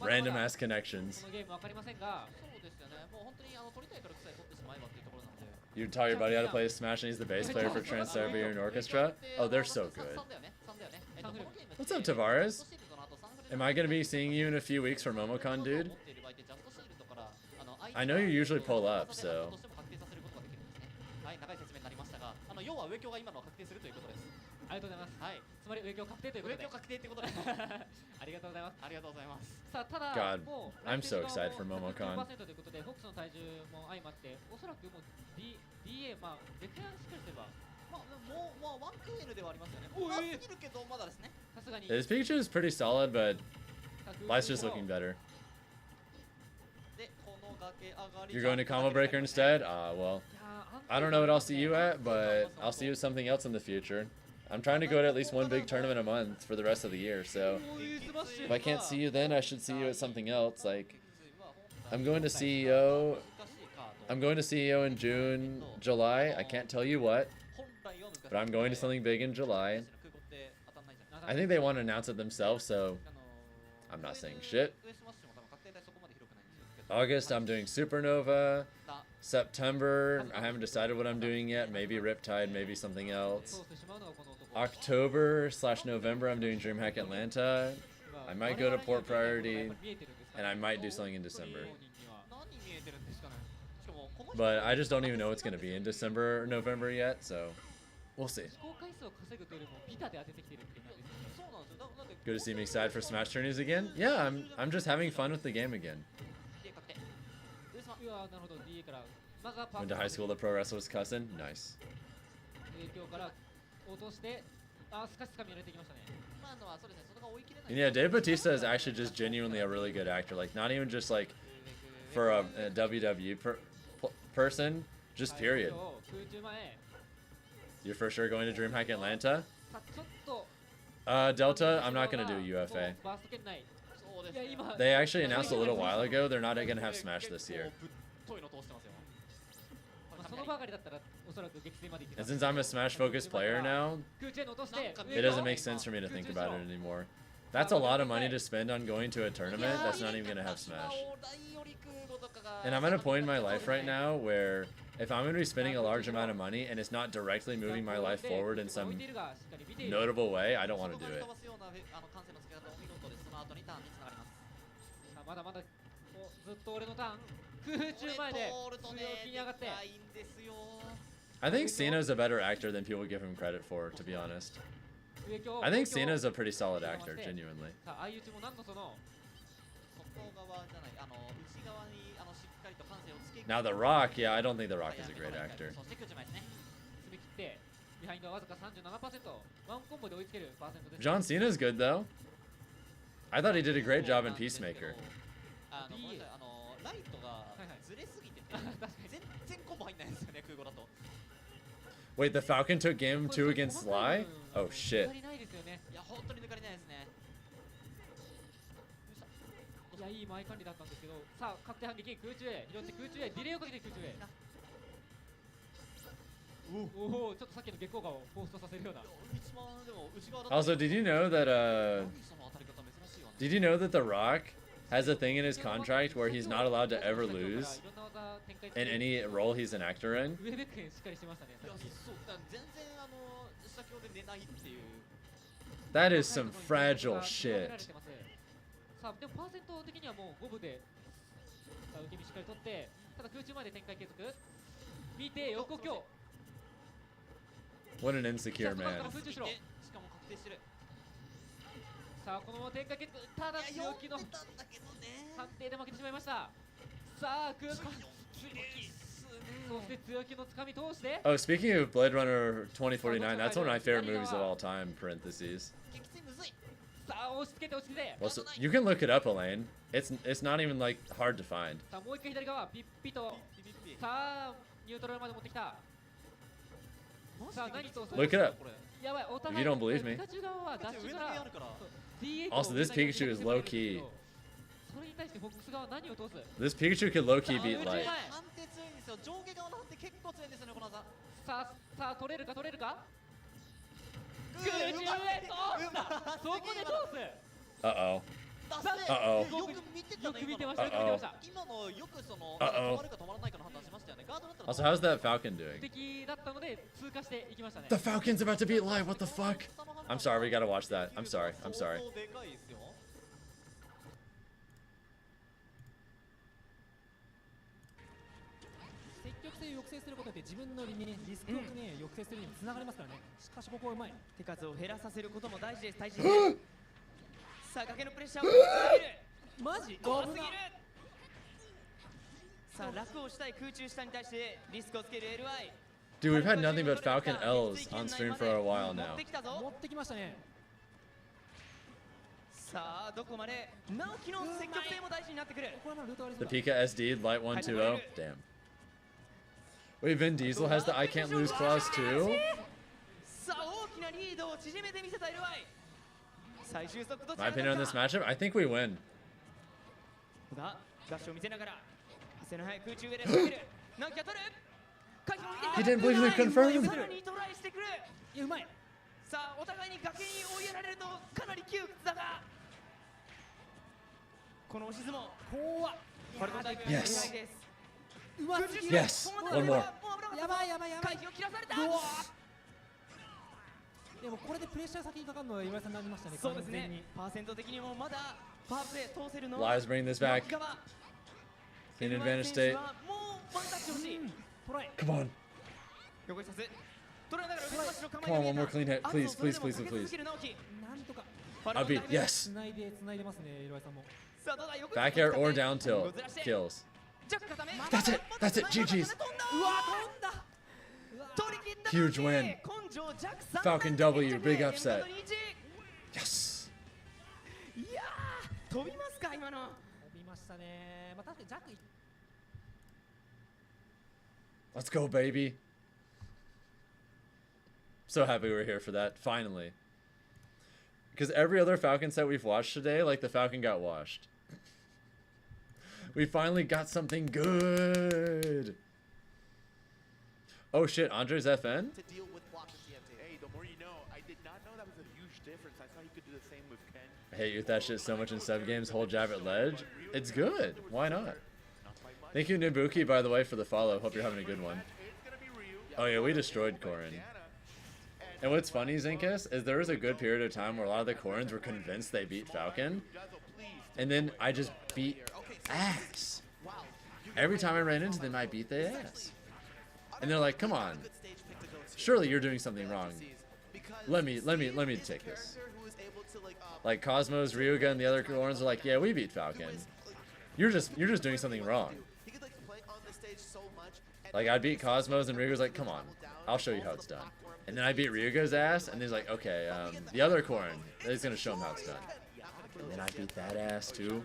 Random ass connections. You taught your buddy how to play Smash and he's the bass player for Trans-Siberian Orchestra? Oh, they're so good. What's up, Tavares? Am I gonna be seeing you in a few weeks for MomoCon, dude? I know you usually pull up, so... はい長い説明になりましたが、要は上京が今のは確定するということです。ありがとうございます。はい。つまり上京確定ということで。上京確定ということです。ありがとうございます。ありがとうございます。さあただ God, I'm so excited for MomoCon. 9%ということで、フォックスの体重も相まって、おそらくもう DA まあベテランしっかりすれば。もうワンクーエルではありますよね。うますぎるけどまだですね。さすがに。His picture is pretty solid, but life's just looking better. You're going to Combo Breaker instead? Well, I don't know what I'll see you at, but I'll see you at something else in the future. I'm trying to go to at least one big tournament a month for the rest of the year, so if I can't see you then, I should see you at something else. Like, I'm going to CEO in June, July. I can't tell you what, but I'm going to something big in July. I think they want to announce it themselves, so I'm not saying shit. August, I'm doing Supernova. September, I haven't decided what I'm doing yet. Maybe Riptide, maybe something else. October/November, I'm doing DreamHack Atlanta. I might go to Port Priority, and I might do something in December. But I just don't even know what's going to be in December or November yet, so we'll see. Good to see me excited for Smash tourneys again. Yeah, I'm just having fun with the game again. Went to high school, the pro wrestler was cussing. Nice. And yeah, Dave Bautista is actually just genuinely a really good actor. Like, not even just like for a WWE person, just period. You're for sure going to DreamHack Atlanta? Delta, I'm not going to do UFA. They actually announced a little while ago they're not going to have Smash this year. And since I'm a Smash-focused player now, it doesn't make sense for me to think about it anymore. That's a lot of money to spend on going to a tournament that's not even going to have Smash. And I'm at a point in my life right now where if I'm going to be spending a large amount of money and it's not directly moving my life forward in some notable way, I don't want to do it. I think Cena's a better actor than people give him credit for, to be honest. I think Cena's a pretty solid actor, genuinely. Now The Rock, yeah, I don't think The Rock is a great actor. John Cena's good though. I thought he did a great job in Peacemaker. Wait, the Falcon took game 2 against Sly? Oh shit. Also, did you know that The Rock has a thing in his contract where he's not allowed to ever lose in any role he's an actor in? That is some fragile shit. What an insecure man. さあこのまま展開結構ただ強気の判定で負けてしまいました。さあ強気、そして強気のつかみ通して。 Oh, speaking of Blade Runner 2049, that's one of my favorite movies of all time. Parentheses. さあ押し付けて押し付けて。 Well, so, you can look it up, Elaine. It's not even like hard to find. さあもう一回左側ピッピと。さあニュートラルまで持ってきた。さあ何と。 Look it up. やばいお If 互い you don't believe me. ピカチュウ側はダッシュから Also, this Pikachu is low key. それに対してフォックス側は何を通す。 This Pikachu could low key beat Light. 判定強いんですよ。上下側の判定結構強いんですよね、この技。さあ取れるか取れるか。空中へ通った。そこで通す。 Uh-oh. よく見てたね。よく見てました。よく見てました。今のよくその止まるか止まらないかの判断しましたよね。ガードだったら。 Also, how's that Falcon doing? 敵だったので通過していきましたね。 The Falcon's about to beat Light. What the fuck? I'm sorry. We gotta watch that. I'm sorry. I'm sorry. でかいですよ。積極性を抑制することで自分のリスクをね、抑制するにもつながりますからね。しかしここはうまい。手数を減らさせることも大事です。対峙でさあ崖のプレッシャーをかける。マジ怖すぎる。さあ楽をしたい空中下に対してリスクをつける LI。 Dude, we've had nothing but Falcon L's on stream for a while now. 持ってきましたね。さあどこまで直樹の積極性も大事になってくる。 The Pika SD Light 120. Damn. Wait, Vin Diesel has the I can't lose clause too? さあ大きなリードを縮めてみせた LI。 最終速度 My opinion on this matchup, I think we win. ダッシュを見せながら背の速い空中上で仕掛ける。直樹が取る。 He didn't believe me confirmed. さらにトライしてくる。いやうまい。さあお互いに崖に追いやられるとかなり窮屈だがこの押し相撲怖っ。ファルコン大会 Yes. です。 うますぎる。 Yes. One more. やばいやばいやばい。回避を切らされた。でもこれでプレッシャー先にかかるのは岩井さんになりましたね。そうですね。パーセント的にもまだパワープレイ通せるの Lies bring this back. In advantage state. もうワンタッチ欲しい。トライ。 Come on. 横一発。トライながら上回しの構 Come え on, が one 見え more た。 clean hit. Please, please, please, 圧を please, それでもかけ続け please. る直樹。なんとか。 I'll beat. Yes. つないでますね岩井さんも。 さあどうだ横 Back air or down tilt kills. ジャック固め。 That's it. That's it. GG's. うわ飛んだ。取り切った。 Huge win. 根性ジャック3 Falcon W. Big upset. Yes. いやー飛びますか今の。飛びましたね。まあ確かにジャック。 Let's go, baby. So happy we're here for that, finally. Because every other Falcon set we've watched today, like the Falcon got washed. We finally got something good. Oh shit, Andre's FN? To deal with blocks in TNT. Hey, the more you know. I did not know that was a huge difference. I thought you could do the same with Ken. I hate you with that shit so much in sub games. Whole jab at ledge. It's good. Why not? Thank you, Nibuki, by the way, for the follow. Hope you're having a good one. Oh yeah, we destroyed Korin. And what's funny, Zinkus, is there was a good period of time where a lot of the Korins were convinced they beat Falcon. And then I just beat ass. Every time I ran into them, I beat their ass. And they're like, come on. Surely you're doing something wrong. Let me take this. Like Cosmos, Ryuga, and the other Korins are like, yeah, we beat Falcon. You're just doing something wrong. Like I beat Cosmos and Ryuga's like, come on, I'll show you how it's done. And then I beat Ryuga's ass, and he's like, okay, the other Korin, he's gonna show him how it's done. And then I beat that ass too.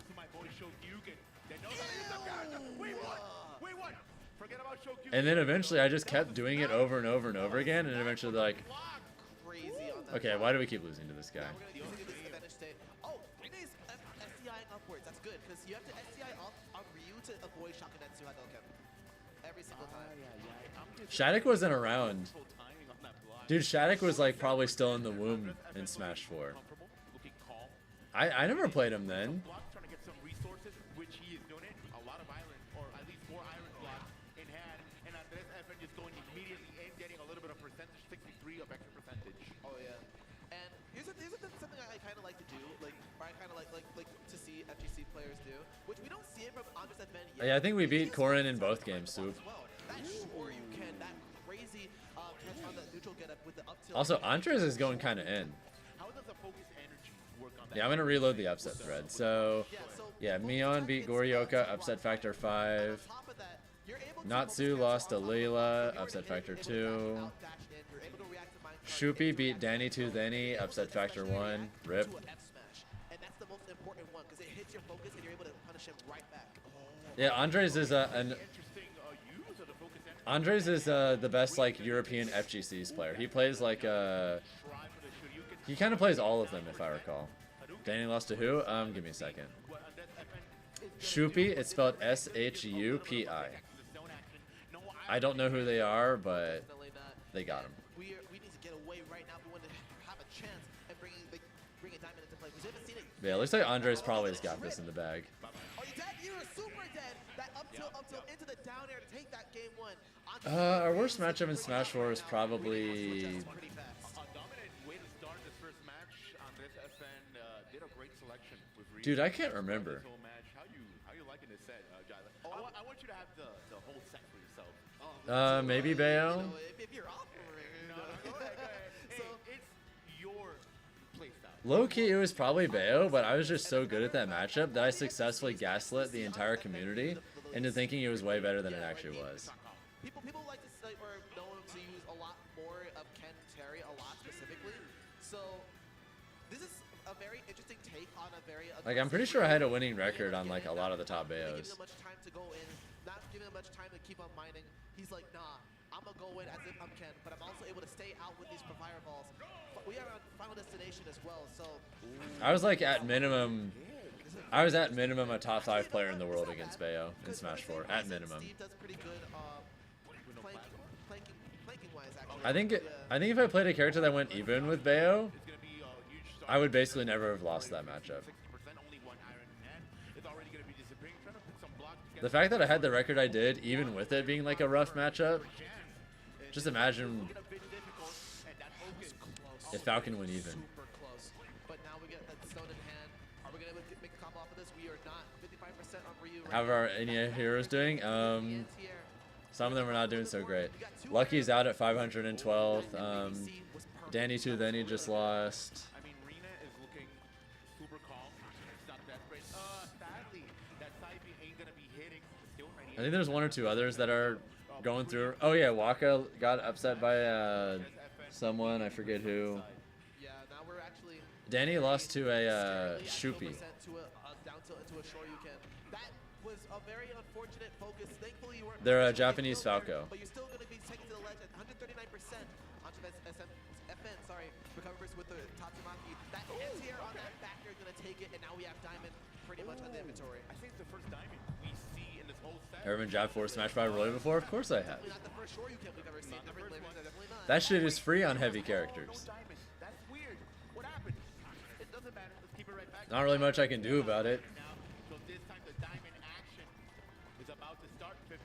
And then eventually I just kept doing it over and over and over again, and eventually they're like, okay, why do we keep losing to this guy? Oh, SCI upwards. That's good because you have to SCI on Ryu to avoid shotgun and Hadouken every single time. Shattuck wasn't around. Dude, Shattuck was like probably still in the womb in Smash 4. I never played him then. Trying to get some resources, which he is doing it. A lot of iron, or at least 4 iron blocks in hand, and Andres FN just going immediately in, getting a little bit of percentage, 63 of extra percentage. Oh yeah. And here's something I kind of like to do, like or I kind of like to see FGC players do, which we don't see it from Andres FN yet. Yeah, I think we beat Korin in both games, Soup. That sure you can. That crazy catch on the neutral get up with the up tilt. Also, Andres is going kind of in. How does the focus energy Yeah, I'm gonna reload the upset thread. So, yeah, Mion beat Goryoka, upset factor 5. Natsu lost to Leela, upset factor 2. Shupi beat Danny 2 Theny, upset factor 1. Rip. Yeah, Andres is Andres is the best like European FGCs player. He plays like he kind of plays all of them if I recall. Danny lost to who? Give me a second. Shupi, it's spelled S-H-U-P-I. I don't know who they are, but they got him. We need to get away right now if we want to have a chance at bringing a diamond into play. Because we haven't seen it. Yeah, it looks like Andres probably has got this in the bag. Oh, you dead? You're super dead. That up till into the down air to take that game one. Our worst matchup in Smash 4 is probably... Dude, I can't remember. How you liking this set, Jyla? I want you to have the whole set for yourself. Maybe Bayo? If you're offering. No, go ahead. Hey, it's your playstyle. Low-key, it was probably Bayo, but I was just so good at that matchup that I successfully gaslit the entire community into thinking it was way better than it actually was. People like to say or know to use a lot more of Ken Terry, a lot specifically. So this is a very interesting take on a very Like, I'm pretty sure I had a winning record on like a lot of the top Bayos. Giving him much time to go in, not giving him much time to keep on mining. He's like, nah, I'm gonna go in as if I'm Ken, but I'm also able to stay out with these fireballs. We are on Final Destination as well, so I was like at minimum a top 5 player in the world against Bayo in Smash 4 at minimum. Steve does pretty good planking wise actually. I think if I played a character that went even with Bayo, I would basically never have lost that matchup. The fact that I had the record I did, even with it being like a rough matchup, just imagine if Falcon went even. Super close. But now we get that stone in hand. Are we gonna make a combo off of this? We are not. 55% on Ryu. How are any heroes doing? Some of them are not doing so great. Lucky's out at 512. Danny 2 Theny just lost. I mean, Rina is looking super calm. It's not that great. Sadly, that side B ain't gonna be hitting. Still I think there's 1 or 2 others that are going through. Oh yeah, Waka got upset by someone, I forget who. Yeah, now we're actually Danny lost to a Shupi. Down tilt into a Shoryuken. That was a very unfortunate focus. Thankfully you weren't. They're a Japanese Falco. But you're still going to be taken to the ledge at 139% onto that FN. Sorry, recovers with the Tatsumaki. That anti-air on that back air is going to take it, and now we have Diamond pretty much on the inventory. I think the first diamond we see in this whole set. Ever been Jab 4 Smash 5 Roy before? Of course I have. Not the first Shoryuken we've ever seen. Definitely not. That shit is free on heavy characters. That's weird. What happened? It doesn't matter. Let's keep it right back. Not really much I can do about it. So this time the diamond action is about to start. 50%.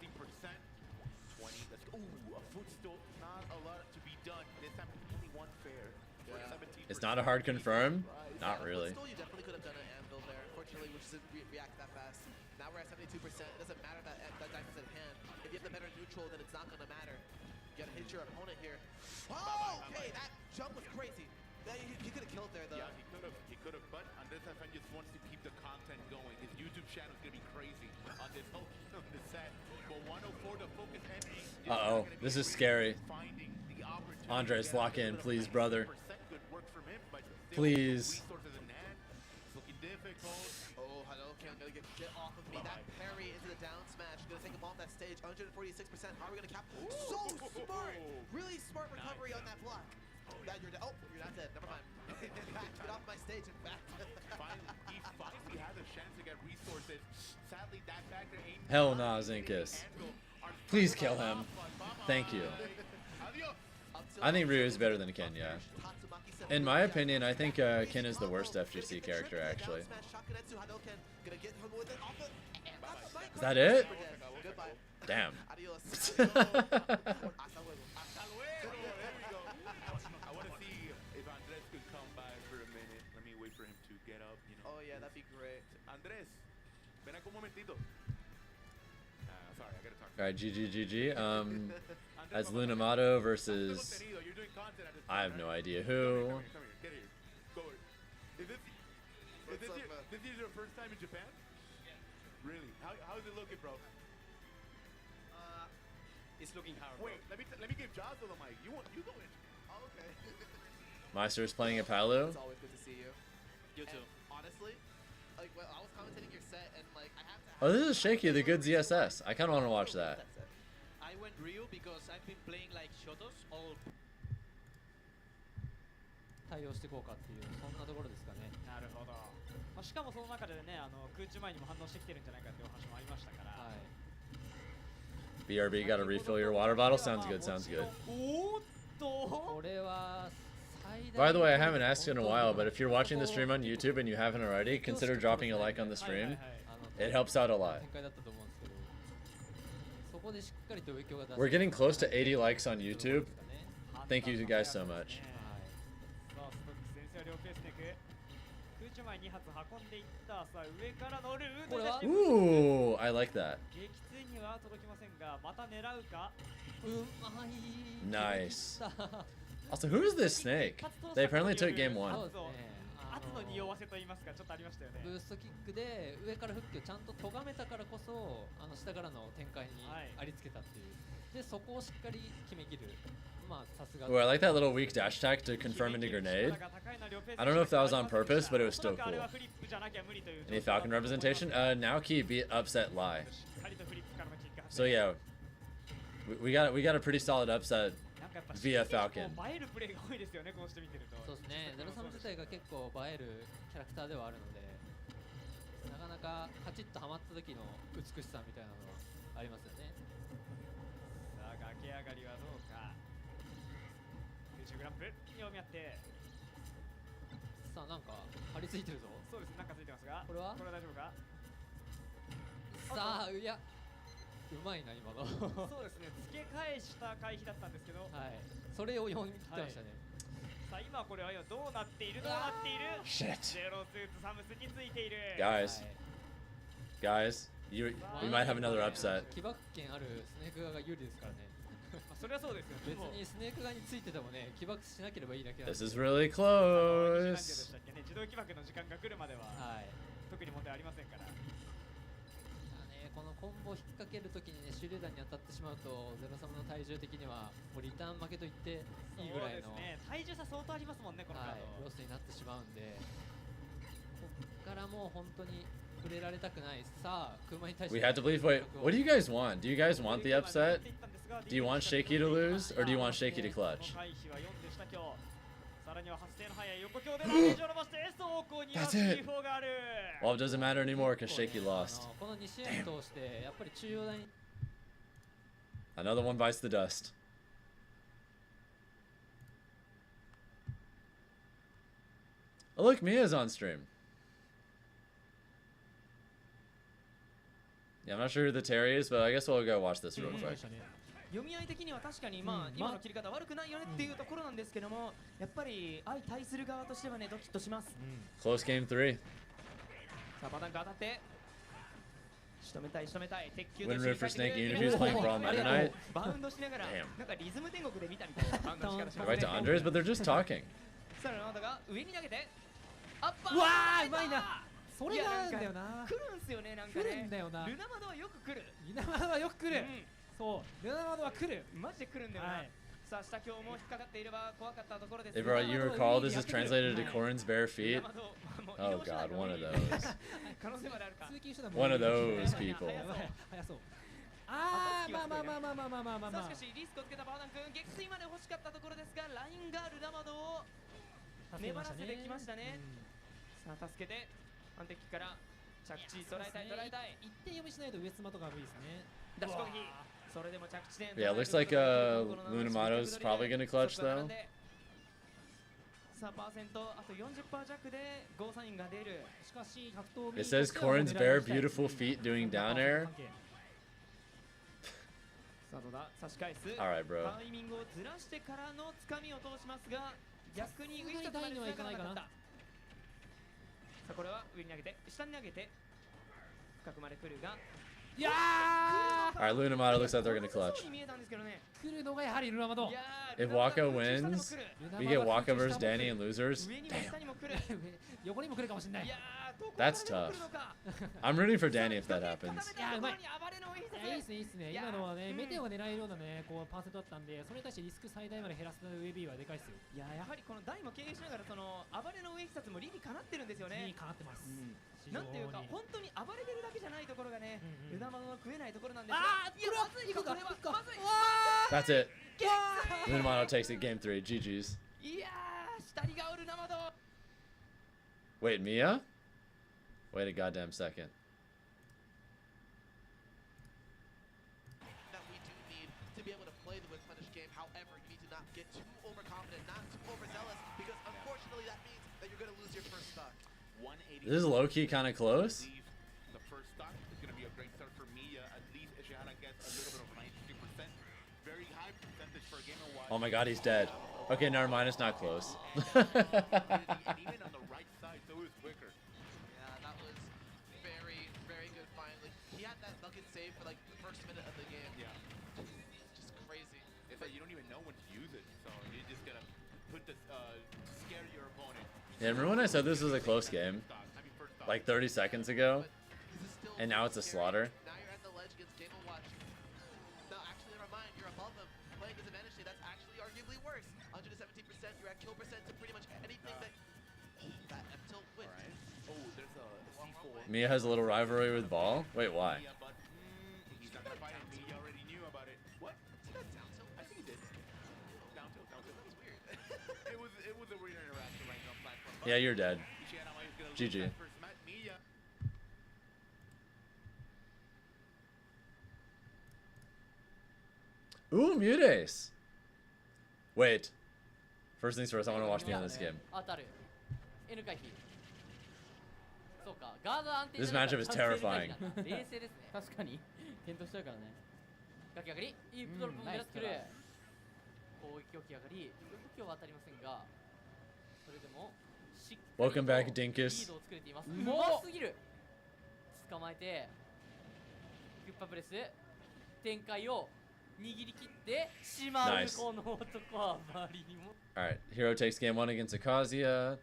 20. Let's go. Ooh, a footstool. Not a lot to be done. This time only one fair. For 17%. It's not a hard confirm. Not really. Footstool, you definitely could have done an anvil there. Unfortunately, we just didn't react that fast. Now we're at 72%. It doesn't matter that diamond's in hand. If you have the better neutral, then it's not going to matter. You gotta hit your opponent here. Oh, okay, that jump was crazy. He could have killed there, though. Yeah, he could have, but Andres FN just wants to keep the content going. His YouTube channel is gonna be crazy on this whole set. But 104 to focus ending. Uh-oh, this is scary. Andres, lock in, please, brother. Please. Oh, Hadoken gonna get off of me. That parry into the down smash. Gonna take him off that stage. 146%. How are we gonna cap? So smart! Really smart recovery on that block. You're not dead. Never mind. Get off my stage, in fact. He finally has a chance to get resources. Sadly, that factor ain't. Hell nah, Zinkus. Please kill him. Thank you. I think Ryu is better than Ken, yeah. In my opinion, I think Ken is the worst FGC character, actually. Is that it? Damn. Oh yeah, that'd be great. Andres, ven acá un momentito. Sorry, I gotta talk. Alright, GG. As Lunamato versus I have no idea who. Come here. Get here. Go. This is your first time in Japan? Really? How's it looking, bro? It's looking hard. Wait, let me give Jazzo the mic. You go in. Oh, okay. Meister's playing a Palu. It's always good to see you. You too. And honestly, like when I was commentating your set, and like I have to. Oh, this is Shaky, the good ZSS. I kind of want to watch that. I went Ryu because I've been playing like Shotos all. 対応していこうかっていうそんなところですかね。なるほど。まあ、しかもその中でね、空中前にも反応してきてるんじゃないかっていうお話もありましたから。はい。BRB, gotta refill your water bottle. Sounds good. Sounds good. おーっと。これは。By the way, I haven't asked you in a while, but if you're watching the stream on YouTube and you haven't already, consider dropping a like on the stream. It helps out a lot. We're getting close to 80 likes on YouTube. Thank you guys so much. Ooh, I like that. Nice. Also, who is this snake? They apparently took game 1. 圧の匂わせと言いますか、ちょっとありましたよね。ブーストキックで上からフックをちゃんと咎めたからこそ下からの展開にありつけたっていう。でそこをしっかり決めきる。まあさすが。Ooh, I like that little weak dash attack to confirm into grenade. I don't know if that was on purpose, but it was still cool. Any Falcon representation? Naoki beat upset Lai. So yeah, we got a pretty solid upset via Falcon. 映えるプレーが多いですよね、こうして見てると。そうですね、ゼロサム自体が結構映えるキャラクターではあるので、なかなかカチッとハマった時の美しさみたいなのはありますよね。さあ、崖上がりはどうか。空中グランプ読み合って。さあ、なんか張り付いてるぞ。そうです、なんかついてますが。これは大丈夫か。さあ、いや。うまいな今のそうですね、付け返した回避だったんですけど、はい、それを読み切ってましたね。さあ今これはどうなっているゼロスーツサムスについている。Guys, we might have another upset. 起爆権あるスネーク側が有利ですからね。それはそうですよ。別にスネーク側についててもね、起爆しなければいいだけなんで。This is really close. 自動起爆の時間が来るまでは、特に問題ありませんから。このコンボを引っ掛けるときにね、手榴弾に当たってしまうとゼロサムの体重的にはもうリターン負けと言っていいぐらいの、ね、体重差相当ありますもんね、このカード、ロスになってしまうんで、こっからもう本当に触れられたくない。さあ、クマに対して We had to believe. Wait, what do you guys want? Do you guys want the upset? Do you want Shaky to lose, or do you want Shaky to clutch? That's it. Well, it doesn't matter anymore because Shaky lost. Another one bites the dust. Oh, look, Mia's on stream. Yeah, I'm not sure who the Terry is, but I guess we'll go watch this real quick. 読み合い的には確かにまあ今の切り方悪くないよねっていうところなんですけども、やっぱり相対する側としてはねドキッとします。Close game 3. さあバタンが当たって仕留めたい仕留めたい。鉄球 Win rate for Snake even if he's playing Brawl Meta Knight. バウンドしながらなんかリズム天国で見たみたいなバウンドの仕方します。Right to unders, but they're just talking. さあルナマドが上に投げてアッパー。うわーうまいな。それなんだよな。来るんすよねなんかね。来るんだよな。ルナマドはよく来る。ルナマドはよく来る。そう、ルナマドは来る。マジで来るんだよな。さあ下今日も引っかかっていれば怖かったところです。Hey bro, you recall this is translated to Corin's bare feet? Oh god, one of those. 可能性まであるか。One of those people. 早そう。ああ、まあまあまあまあまあまあまあまあまあ。しかしリスクをつけたバーダン君、撃墜まで欲しかったところですが、ラインがルナマドを粘らせてきましたね。さあ助けて反撃から着地捉えたい捉えたい。一点読みしないと上妻とか無理ですね。ダッシュ攻撃。それでも着地点。Yeah, looks like Lunamado's probably gonna clutch though. さあパーセントあと40%弱でゴーサインが出る。しかし格闘技 It says Corin's bare beautiful feet doing down air. さあどうだ差し返す。 Alright, bro. タイミングをずらしてからの掴みを通しますが、逆にウィッシュまで繋がらなかった。さあこれは上に投げて下に投げて深くまで来るが、いやー Alright, Lunamato looks like they're gonna clutch. 来るのがやはりルナマド。 If Waka wins, we get Waka versus Danny and losers. Damn. 横にも来るかもしれない。 That's tough. I'm rooting for Danny if that happens. いやうまい。いいっすねいいっすね。今のはねメテオが狙えるようなねこうパーセントだったんで、それに対してリスク最大まで減らすウェビーはでかいっすよ。いややはりこの台も経営しながらその暴れの上必殺も理にかなってるんですよね。理にかなってます。なんていうか本当に暴れてるだけじゃないところがね、ルナマドの食えないところなんですあいやまずいこれはまずい。 That's it. Lunamato takes it game 3. GG's. いやー下りがおるルナマド。 Wait, Mia? Wait a goddamn second. That we do need to be able to play the Whip-Punish game. However, you need to not get too overconfident, not too overzealous, because unfortunately that means that you're going to lose your first stock. This is low-key kind of close. The first stock is going to be a great start for Mia. At least Ishihara gets a little bit of 92%. Very high percentage for a game and watch. Oh my god, he's dead. Okay, never mind, it's not close. And even on the right side, so it was quicker. Yeah, that was very, very good finally. He had that bucket save for like the first minute of the game. Yeah. Just crazy. It's like you don't even know when to use it, so you just gotta put this, scare your opponent. Yeah, remember when I said this was a close game? Like 30 seconds ago? And now it's a slaughter? Now you're at the ledge against Game & Watch. No, actually, never mind. You're above them. Playing disadvantage state, that's actually arguably worse. 117%, you're at kill percent to pretty much anything that... that M-tilt wins. Oh, there's a C4. Mia has a little rivalry with Ball? Wait, why? Yeah, but he's not gonna fight it. He already knew about it. What? See that down tilt? I think he did. Down tilt, down tilt. That was weird. It was a weird interaction right now on platform. Yeah, you're dead. GG. Ooh, Mutace! Wait. First things first, I want to watch the end of this game. 当たる N 回避そうかガード安定 This matchup is terrifying. 冷静ですね確かに検討しちゃうからねガキ上がりいいドロップを狙ってくる攻撃起き上がり動きは当たりませんがそれでもしっかりと Welcome back, リ Dinkus. ードを作れていますうますぎる捕まえてグッパプレス展開を握り切ってしまう Nice. この男はあまりにも Alright, Hero takes game 1 against Akazuya.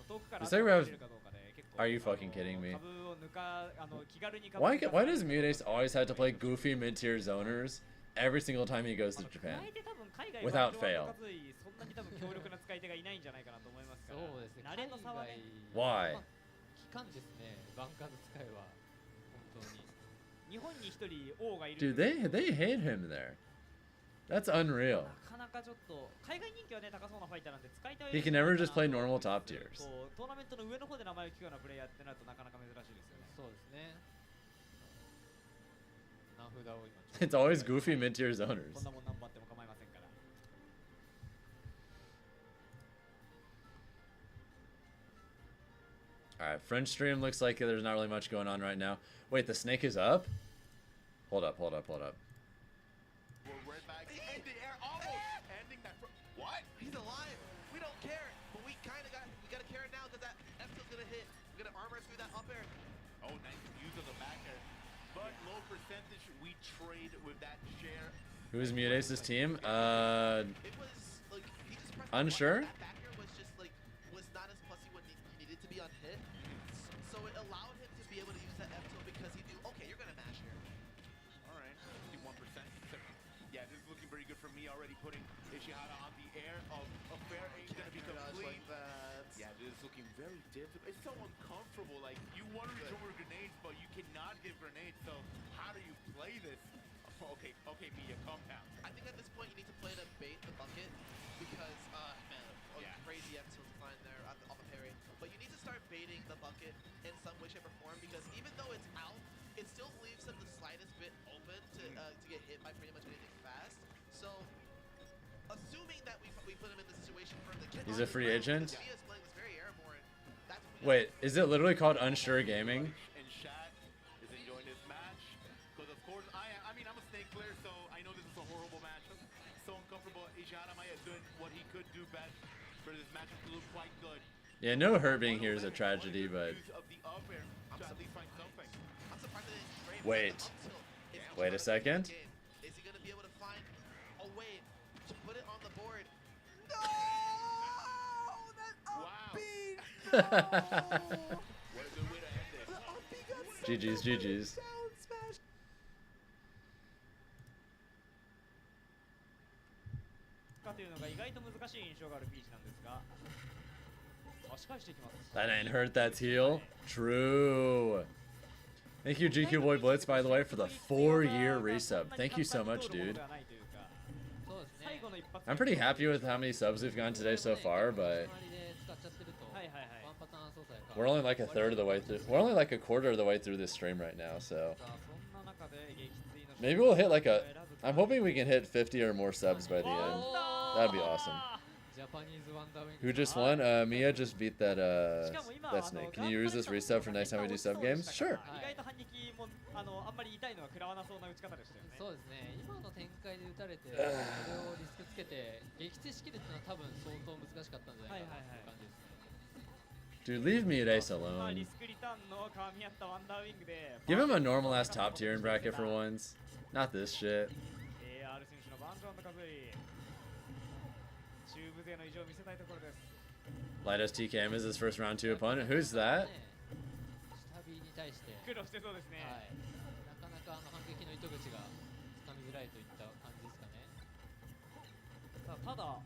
遠くから Does Sakurai have... 当てれるかどうかで結構 Are you fucking kidding me? 株を気軽に株 Why does Mutace always have to play goofy mid-tier zoners every single time he goes to Japan? 加えて多分海外 Without は fail. そんなに多分強力な使い手がいないんじゃないかなと思いますからそうですね。慣れの差はね Why? 期間ですね。バンカーの使いは本当に。日本に一人王がいる Dude, they hate him there. That's unreal. なかなかちょっと海外人気はね高そうなファイターなんで使いたい He can never just play normal top tiers. こうトーナメントの上の方で名前を聞くようなプレイヤーってなるとなかなか珍しいですよねそうですね。名札を今。It's always goofy mid-tier zoners. こんなもん何番あっても構いませんから Alright, French stream looks like there's not really much going on right now. Wait, the snake is up? Hold up. We're right back in the air, almost ending that. What? He's alive. We don't care. But we gotta care now because that F-tilt's gonna hit. We're gonna armor through that up air. Oh, nice use of the back air. But low percentage, we trade with that share. Who's Mutace's team? It was like he just pressed Unsure? That back air was just like was not as pussy when he needed to be on hit. So it allowed him to be able to use that F-tilt because he knew, okay, you're gonna mash here. All right, 51%. Yeah, this is looking very good for me already. Putting Ishihara on the air of a fair aim gonna be complete. Like that. Yeah, this is looking very difficult. It's so uncomfortable. Like you want to throw grenades, but you cannot give grenades. So how do you play this? Okay, Mia, calm down. I think at this point you need to play to bait the bucket because, man, crazy F-tilt line there on the parry. But you need to start baiting the bucket in some way, shape, or form because even though it's out, it still leaves them the slightest bit open to get hit by pretty much anything fast. So, assuming that we put him in the situation for the He's a free agent? Mia's playing was very airborne. That's what we Wait, is it literally called Unsure Gaming? And Shad is enjoying this match because of course I mean I'm a snake player, so I know this is a horrible matchup. So uncomfortable. Ishihara Maya is doing what he could do best for this matchup to look quite good. Yeah, no hurt being here is a tragedy, but... I'm surprised they didn't trade Wait. It's Wait a second. Is he gonna be able to find a way to put it on the board? No! That up B! What a good way to end it. GG's, GG's. That ain't hurt, that's heal. True. Thank you, GQ Boy Blitz, by the way, for the 4-year resub. Thank you so much, dude. I'm pretty happy with how many subs we've gotten today so far, but we're only like a third of the way through. We're only like a quarter of the way through this stream right now, so maybe we'll hit like a. I'm hoping we can hit 50 or more subs by the end. That'd be awesome. Who just won? Mia just beat that snake. Can you use this resub for next time we do sub games? Sure. そうですね、今の展開で打たれて、それをリスクつけて、撃墜しきるっていうのは多分相当難しかったんじゃないかなっていう感じですね。Dude, leave Mutes alone. Give him a normal ass top tier in bracket for once. Not this shit. Lightos TKM is his first round 2 opponent. Who's that? 下 B に対して、なかなか反撃の糸口がつかみづらいといった感じですかね。ただ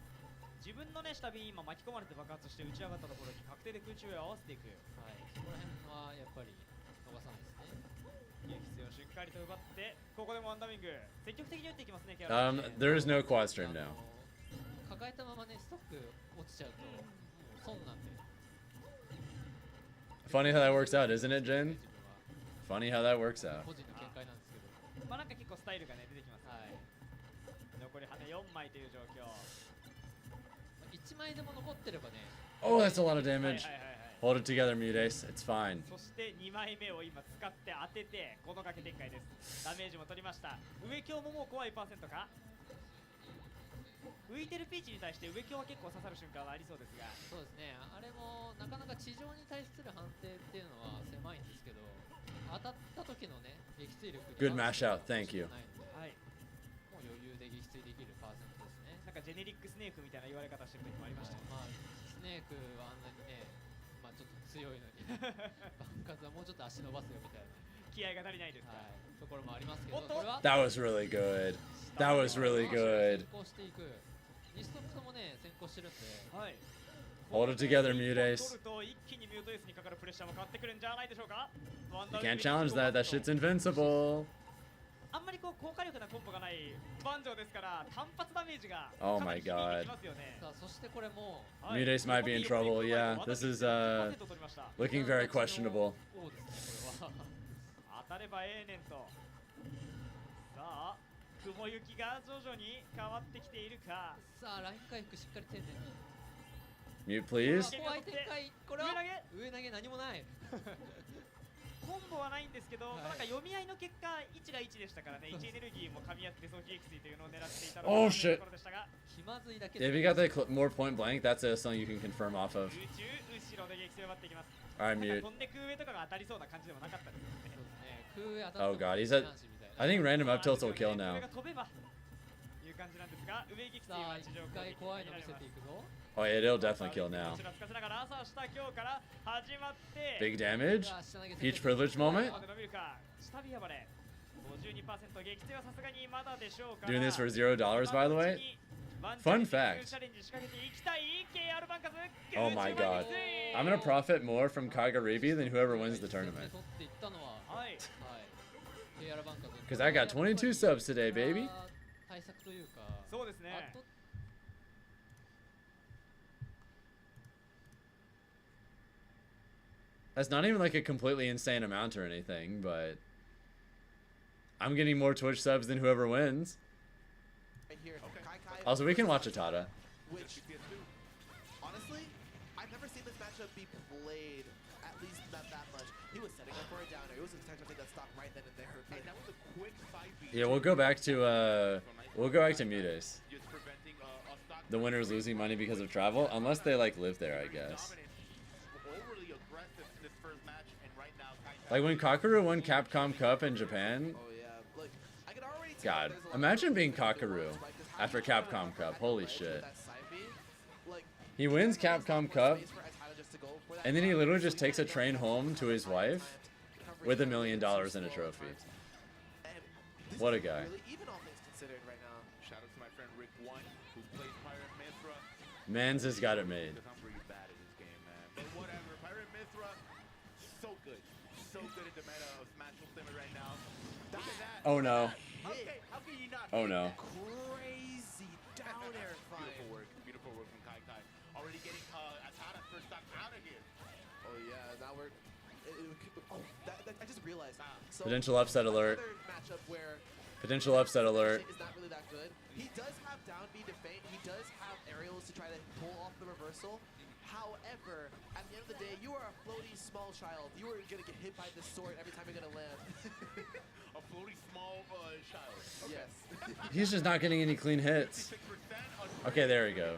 自分のね下 B 今巻き込まれて爆発して打ち上がったところに確定で空中へ合わせていく。はい、そこら辺はやっぱり逃さないですね。撃墜をしっかりと奪ってここでもワンダーウィング積極的に打っていきますね。There is no quad stream now. 抱えたままねストック落ちちゃうともう損なんで。Funny how that works out, isn't it, Jin? Funny how that works out. 個人の見解なんですけど。まあなんか結構スタイルがね出てきます。はい。残り羽4枚という状況。1枚でも残ってればね。Oh, that's a lot of damage. Hold it together, Mutes. It's fine. そして2枚目を今使って当ててこの掛け展開です。ダメージも取りました。上強ももう怖いパーセントか。浮いてるピーチに対して上強は結構刺さる瞬間はありそうですが。そうですね。あれもなかなか地上に対する判定っていうのは狭いんですけど、当たった時のね撃墜力。Good mash out. Thank you. はい。もう余裕で撃墜できるパーセントですね。なんかジェネリックスネークみたいな言われ方してる時もありました。まあスネークはあんなにね、まあちょっと強いのに、バンカズはもうちょっと足伸ばすよみたいな。気合が足りないですか。はい。ところもありますけど、これは。That was really good. That was really good. 先行していく。リストクもね先行してるんで。はい。Hold it together, Mutes. 取ると一気にミュートエースにかかるプレッシャーも変わってくるんじゃないでしょうか。You can't challenge that. That shit's invincible. あんまりこう効果力なコンボがないバンジョーですから単発ダメージが Oh my god. そしてこれも Mutes might be in trouble. Yeah, this is looking very questionable. 当たればええねんと。さあ雲行きが徐々に変わってきているか。さあライン回復しっかり丁寧に。Mute, please. 怖い展開。これは上投げ何もない。コンボはないんですけど、なんか読み合いの結果1が1でしたからね。1エネルギーも噛み合って早期撃墜というのを狙っていたので。Oh shit. 気まずいだけ If you got that more point blank, that's something you can confirm off of. 後ろで撃墜を奪っていきます。Alright, Mute. 飛んで空上とかが当たりそうな感じでもなかったですね。空上当た Oh god, he's at. I think random up tilts will kill now. 飛べばいう感じなんですが、上撃墜は地上攻撃になります。 Oh yeah, it'll definitely kill now. Big damage. Peach privilege moment. Doing this for $0, by the way. Fun fact. Oh my god. I'm gonna profit more from Kagaribi than whoever wins the tournament. Because I got 22 subs today, baby. That's not even like a completely insane amount or anything, but I'm getting more Twitch subs than whoever wins. Also, we can watch Atada. Which, honestly, I've never seen this matchup be played, at least not that much. He was setting up for a downer. It was intentional to take that stock right then and there. And that was a quick side beat. Yeah, we'll go back to Mutes. The winner's losing money because of travel, unless they like live there, I guess. Like when Kagari won Capcom Cup in Japan, God, imagine being Kakaru after Capcom Cup. Holy shit. He wins Capcom Cup, and then he literally just takes a train home to his wife with $1 million in a trophy. What a guy. Mans has got it made. Oh no. Oh no. Crazy down air fight. Beautiful work from Kai Kai. Already getting Atana first stock out of here. Oh yeah, now we're. I just realized. So Potential upset alert. Matchup where Potential upset alert. is not really that good. He does have down B to feint. He does have aerials to try to pull off the reversal. However, at the end of the day, you are a floaty small child. You are gonna get hit by the sword every time you're gonna land. A floaty small child. Okay. Yes. He's just not getting any clean hits. Okay, there we go.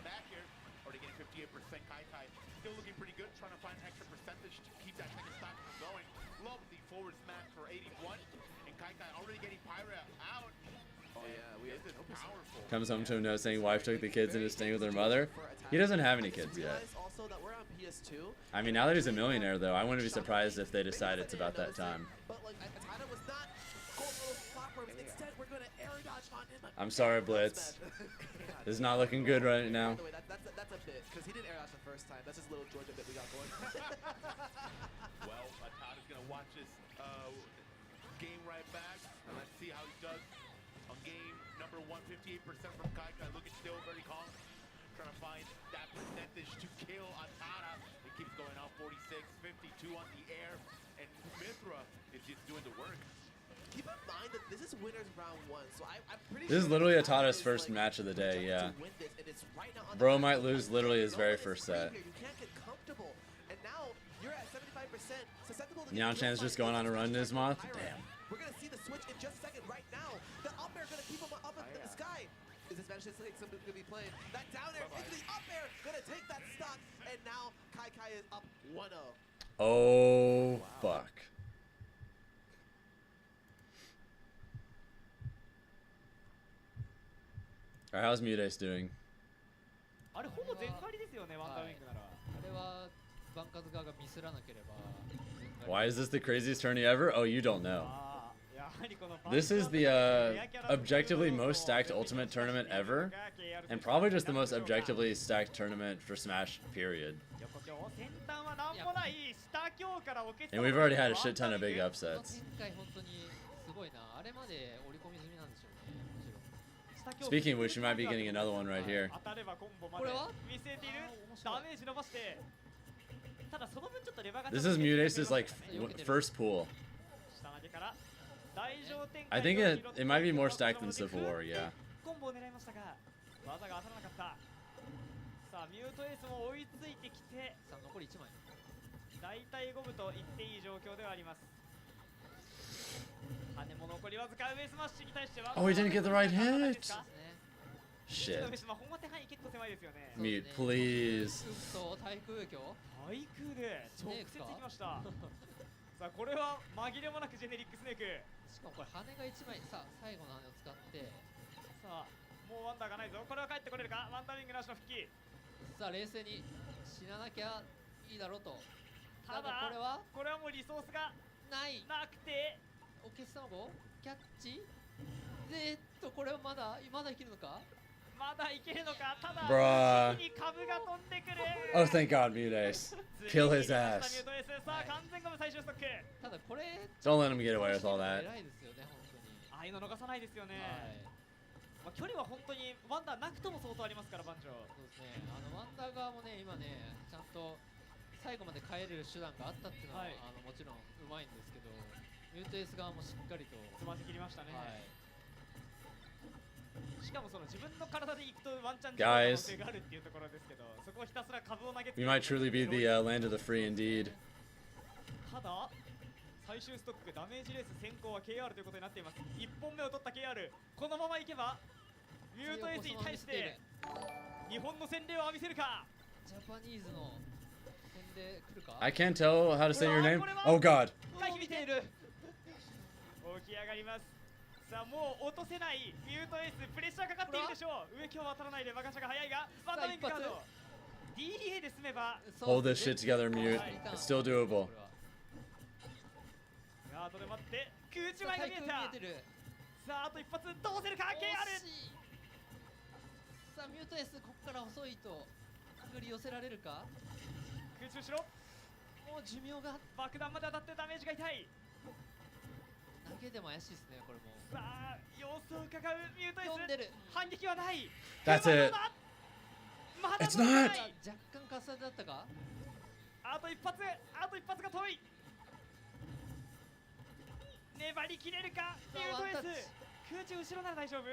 Already getting 58%. Kai Kai still looking pretty good, trying to find an extra percentage to keep that second stock from going. Love the forward smash for 81. And Kai Kai already getting Pyra out. Oh yeah, we have powerful. Comes home to him noticing wife took the kids and is staying with her mother. He doesn't have any kids yet. Also that we're on PS2. I mean, now that he's a millionaire, though, I wouldn't be surprised if they decide it's about that time. But like Atana was not going for those platforms. Instead, we're gonna air dodge on him. I'm sorry, Blitz. This is not looking good right now. By the way, that's a bit, because he didn't air dodge the first time. That's just a little Georgia bit we got going. Well, Atana's gonna watch this game right back, and let's see how he does on game number 1. 58% from Kai Kai, looking still very calm, trying to find that percentage to kill Atana. It keeps going on 46, 52 on the air, and Mithra is just doing the work. Keep in mind that this is winners round 1, so I'm pretty This is sure literally Atana's first match of the day, yeah. Bro might lose literally his very first set. You can't get comfortable, and now you're at 75%. Susceptible to Nyanchan's just going on a run, Nismoth. Damn. We're gonna see the switch in just a second. Right now, the up air gonna keep him up in the sky. Is this match something gonna be played? That down air into the up air, gonna take that stock, and now Kai Kai is up 1-0. Oh, fuck. Alright, how's Mudace doing? あれほぼ全開ですよね、ワンダーウィングなら。あれはバンカズ側がミスらなければ。Why is this the craziest tourney ever? Oh, you don't know. This is the objectively most stacked Ultimate tournament ever, and probably just the most objectively stacked tournament for Smash, period. And we've already had a shit ton of big upsets. Speaking of which, we might be getting another one right here. This is Mudace's like first pool. I think it might be more stacked than Civil War, yeah. さあミュートエースも追いついてきてさあ残り1枚大体五分と言っていい状況ではあります羽も残りわずか上スマッシュに対しては Oh, he didn't get the right hit! Shit. 本当に範囲結構狭いですよね Mute, please. 対空で直接行きましたさあこれは紛れもなくジェネリックスネークしかもこれ羽が1枚さあ最後の羽を使ってさあもうワンダーがないぞこれは帰ってこれるかワンダーウィングなしの復帰さあ冷静に死ななきゃいいだろうとただこれはもうリソースがなくておけつ卵キャッチこれはまだ生きるのかまだいけるのかただ Bruh. に株が飛んでくる Oh, thank God, Mudace. Kill his ass. さあ完全ゴム最終ストックただこれ Don't let him get away with all that. 偉いですよね本当にああいうの逃さないですよねまあ距離は本当にワンダーなくとも相当ありますから番長そうですねワンダー側もね今ねちゃんと最後まで帰れる手段があったっていうのは、もちろんうまいんですけどミュートエース側もしっかりとつまずきりましたね、しかもその自分の体で行くとワンチャン可能性があるっていうところですけどそこをひたすら株を投げつけ We might truly be the land of the free indeed. ただ最終ストックダメージレース先行は KR ということになっています1本目を取った KR このままいけばミュートエースに対して日本の洗礼を浴びせるかジャパニーズの洗礼来るか I can't tell how to say your name. Oh God. 回避見ている起き上がりますさあもう落とせないミュートエースプレッシャーかかっているでしょう。上今日渡らないでバカシャが早いがバンドウィングカード DDA で済めば Hold this shit together, Mute. It's still doable. ガードで待って空中前が見えた。さああと一発どうせるか KR。 さあミュートエースここから遅いとぐり寄せられるか。空中しろ。もう寿命が爆弾まで当たってダメージが痛い。投げでも怪しいですねこれも。さあ様子を伺うミュートエース読んでる。反撃はない。 That's it. まだ It's not. 若干カスタだったか。あと一発が遠い。粘りきれるかミュートエース。空中後ろなら大丈夫。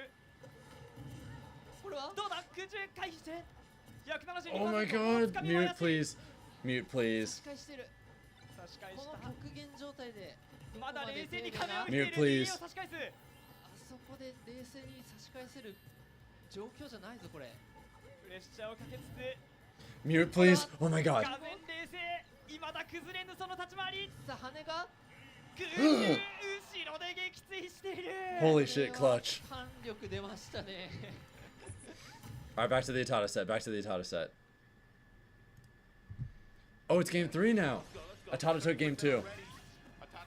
これはどうだ空中回避して172%。 Oh my god. Mute, please. Mute, please. 差し返してる。差し返しこのた。極限状態でまだ冷静に壁を見てい Mute, る please. DDA を差し返す。あそこで冷静に差し返せる状況じゃないぞこれ。プレッシャーをかけつつ Mute, please. Oh my god. 画面冷静。未だ崩れぬその立ち回り。さあ羽が空中後ろで撃墜している。 Holy shit, clutch. 反力出ましたね。Alright, back to the Atada set. Back to the Atada set. Oh, it's game 3 now. Atada took game 2. Atada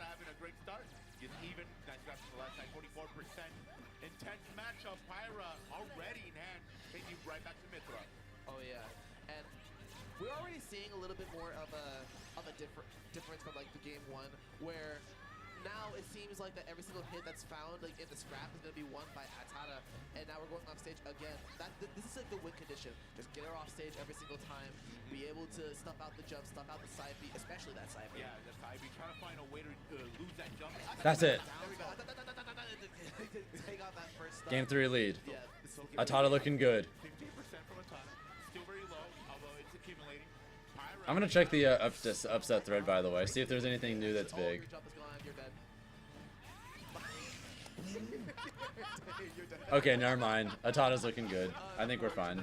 having a great start. Is even. Nice grab from the left side. 44%. Intense matchup. Pyra already in hand. Taking you right back to Mithra. Oh yeah, and we're already seeing a little bit more of a difference from like the game one, where now it seems like that every single hit that's found like in the scrap is gonna be won by Atada, and now we're going off stage again. This is like the win condition. Just get her off stage every single time. Be able to stuff out the jump, stuff out the side B, especially that side B. Yeah, the side B trying to find a way to lose that jump. That's it. There we go. Take out that first stop. Game 3 lead. Yeah. Atada looking good. 15% from Atada. Still very low, although it's accumulating. Pyra. I'm gonna check the upset thread, by the way. See if there's anything new that's big. Your jump is gone. You're dead. You're dead. Okay, never mind. Atada's looking good. I think we're fine.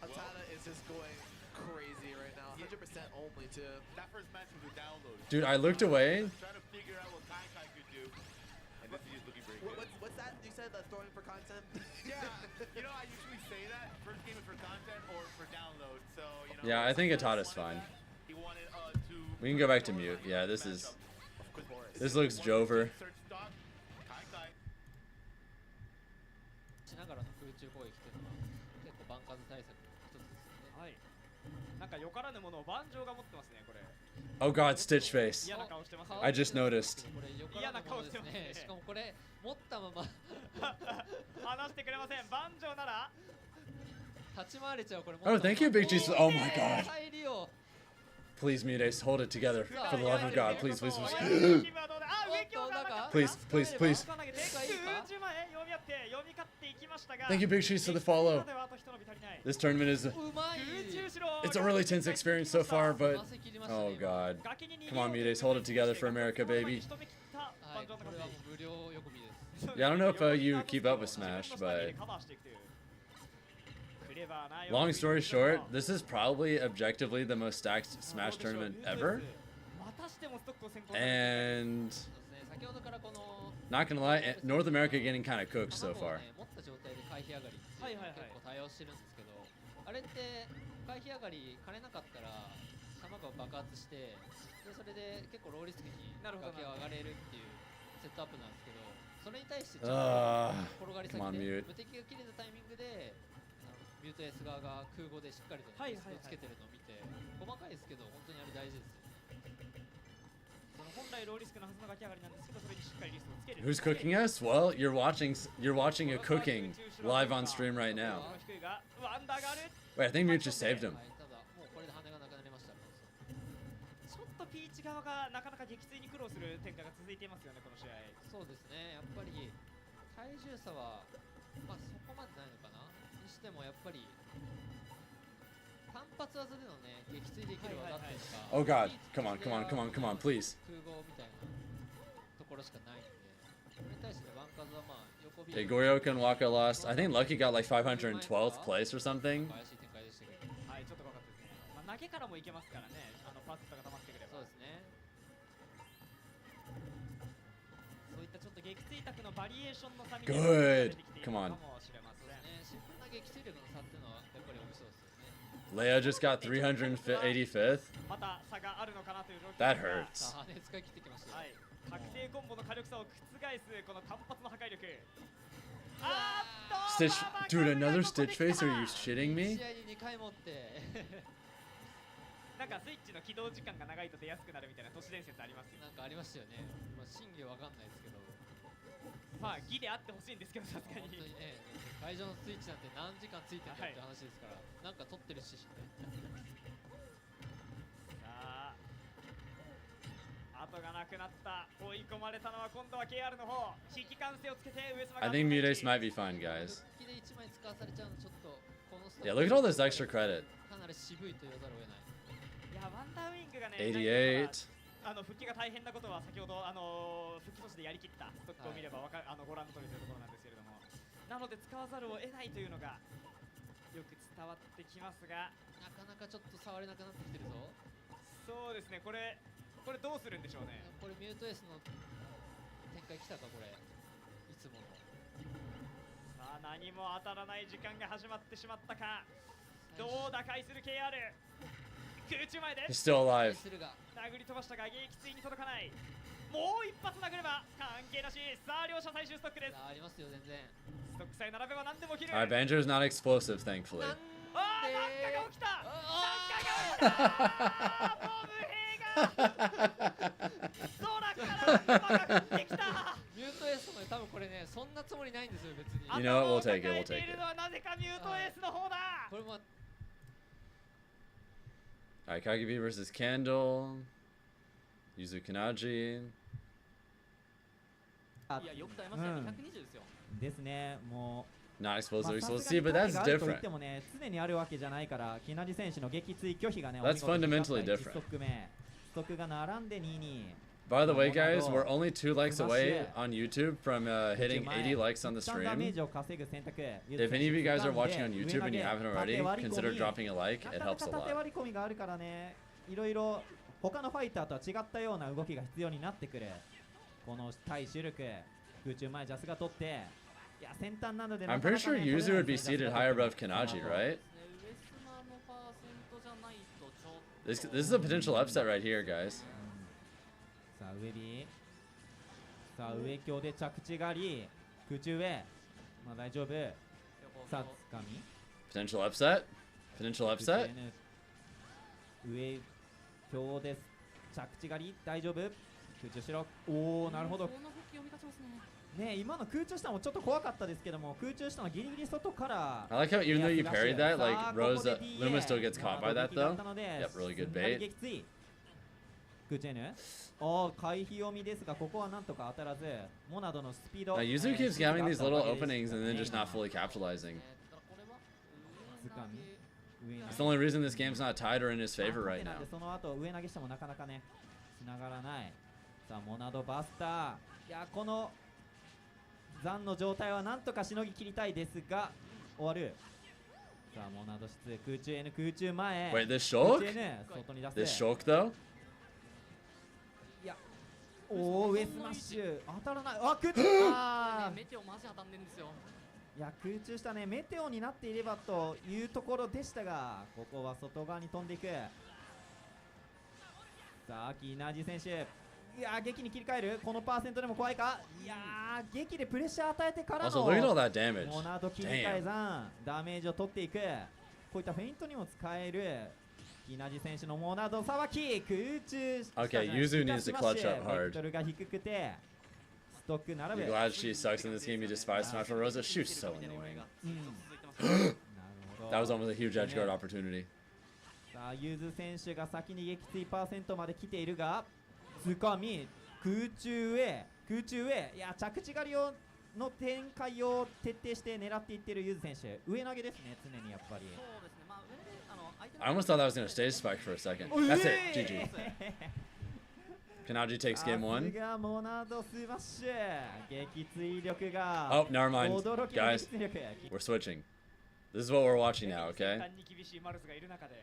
Atada is just going crazy right now. 100% only too. That first match was a download. Dude, I looked away. Trying to figure out what Kai could do. And this is just looking very good. What's that? You said throwing for content? Yeah, you know, I usually say that. First game is for content or for download, so, you know. Yeah, I think Atada's fine. He wanted to. We can go back to mute. Yeah, this looks Jover. Search stock. Kai Kai. しながらの空中攻撃っていうのは結構バンカーズ対策の一つですよね。はい。なんかよからぬものを万丈が持ってますねこれ。 Oh god, Stitch face. 嫌な顔してますよ。 I just noticed. これよからぬものですね。しかもこれ持ったまま話してくれません。万丈なら立ち回れちゃうこれ。Oh, thank you, Big Jesus. Oh my god. 入りを Please, Mute Ace, hold it together. For the love of God, please, please, please. please, please, please. Thank you, Big Cheese, for the follow. This tournament is it's a really tense experience so far, but oh god. Come on, Mute Ace, hold it together for America, baby. Yeah, I don't know if you keep up with Smash, but long story short, this is probably objectively the most stacked Smash tournament ever. And not gonna lie, North America getting kind of cooked so far. 結構対応してるんですけど、あれって回避上がり兼ねなかったら弾が爆発して、でそれで結構ローリスクに崖を上がれるっていうセットアップなんですけど、それに対してちょっと転がり先で無敵が切れたタイミングでミュートエース側が空母でしっかりとリスクをつけてるのを見て、細かいですけど本当にあれ大事ですよ。 Who's cooking us? Well, you're watching a cooking live on stream right now. Wait, I think Mute just saved him. ちょっとピーチ側がなかなか撃墜に苦労する展開が続いていますよねこの試合。そうですね。やっぱり体重差はまあそこまでないのかな。にしてもやっぱり 単発技でのね撃墜できる技っていうか。Oh god, come on, come on, come on, come on, please. 空母みたいなところしかないんで、それに対してバンカーズはまあ横ビー Okay, Goryoka and Waka lost. I think Lucky got like 512th place or something. 怪しい展開でしたけど。はい、ちょっと怖かったですね。まあ投げからもいけますからね。パスが溜まってくれば。そうですね。そういったちょっと撃墜卓のバリエーションの差み Good. Come on. しれません。シンプルな撃墜力の差っていうのはやっぱり面白いですよね。 Leia just got 385th. また差があるのかなという状況 That hurts. さあ羽使い切ってきましたよ。はい。確定コンボの火力差を覆すこの単発の破壊力。Stitch, dude, another Stitch face? Are you shitting me? 試合に2回持ってなんかスイッチの起動時間が長いと出やすくなるみたいな都市伝説ありますよ。なんかありましたよね。まあ真偽わかんないですけど。まあ義であってほしいんですけど、さすがに。本当にね、会場のスイッチなんて何時間ついてるかって話ですから、なんか撮ってるし。さあ、後がなくなった。追い込まれたのは今度は KR の方。引き関性をつけて上様が。I think Mutace might be fine, guys. 復帰で1枚使わされちゃうのちょっとこのスト Yeah, look at all this extra credit. かなり渋いと言わざるを得ない。いや、ワンダーウィングがね、 88. 復帰が大変なことは先ほど復帰阻止でやりきったストックを見ればご覧の通りというところなんですけれども、なので使わざるを得ないというのがよく伝わってきますが、なかなかちょっと触れなくなってきてるぞ。そうですね、これどうするんでしょうね。これミュートエースの展開来たか、これいつもの。さあ、何も当たらない時間が始まってしまったか。どう打開する KR。空中前で He's still alive. 殴り飛ばしたが撃墜に届かない。もう一発殴れば関係なし。さあ、両者最終ストックです。ありますよ、全然。ストックさえ並べば何でも切る。 Alright, Banjo's not explosive, thankfully. ああ、なんかが起きた。なんかが起きた。ボブ兵が空から降ってきた。ミュートエースも多分これね、そんなつもりないんですよ、別に。 You know what? We'll take it. We'll take いる it. のはなぜかミュートエースの方だ。これも Alright, Kagaribi versus Candle. Yuzu Kanaji. いや、よく耐えましたよ。220ですよ。ですね、もう。 Not explosive, explosive, but that's different. でもね、常にあるわけじゃないから、木梨選手の撃墜拒否がね、 That's fundamentally different. ストックが並んで2-2。 By the way, guys, we're only 2 likes away on YouTube from hitting 80 likes on the stream. If any of you guys are watching on YouTube and you haven't already, consider dropping a like. It helps a 縦 lot. 割り込みがあるからね、いろいろ他のファイターとは違ったような動きが必要になってくる。この対シュルク、空中前ジャスが取って、いや先端なので I'm pretty sure Yuzu would be seated higher above Kanaji, right? This is a potential upset right here, guys. さあ上 B、 さあ上強で着地があり、空中上、まあ大丈夫。さあつかみ Potential upset? Potential upset? 上強です。着地狩り大丈夫。空中しろ。おお、なるほどね。今の空中したのもちょっと怖かったですけども、空中したのギリギリ外から。 I like how even though you parried that, like Luma still gets caught by that though. Yep, really good bait. 空中 N。回避読みですが、ここはなんとか当たらず、モナドのスピード。 Now Yuzu keeps having these little openings and then just not fully capitalizing. It's the only reason this game's not tied or in his favor right now. その後上投げしてもなかなかね、繋がらない。さあモナドバスター。いやこの残の状態はなんとかしのぎ切りたいですが終わる。さあモナド室空中 N 空中前。 Wait, this shock? 外に出 This す。 shock though? いや、おお上スマッシュ当たらない。あ空中。あメテオマジ当たんでんですよ。いや空中したね。メテオになっていればというところでしたが、ここは外側に飛んでいく。さあ木ナジ選手、いや撃に切り替える。このパーセントでも怖いか。いや撃でプレッシャー与えてからの Also, look at all that damage. モナド切り替え残ダメージを取っていく。こういったフェイントにも使える木ナジ選手のモナドさばき。空中 Okay, Yuzu needs to clutch up ベ hard. クトルが低くてストック並 You're べ。 glad she sucks in this game. You despise Smash for Rosa. She's so annoying. That was almost a huge edge guard opportunity. さあユーズ選手が先に撃墜パーセントまで来ているが、つかみ空中へ空中へ。いや着地狩りをの展開を徹底して狙っていっているユーズ選手。上投げですね、常にやっぱり。 I almost thought that was going to stage spike for a second. That's it. GG. Kanaji takes game 1. さすがモナドスマッシュ。撃墜力が Oh, never mind. 驚きの Guys, 撃墜力。 we're switching. This is what we're watching now, okay? に厳しいマルスがいる中で、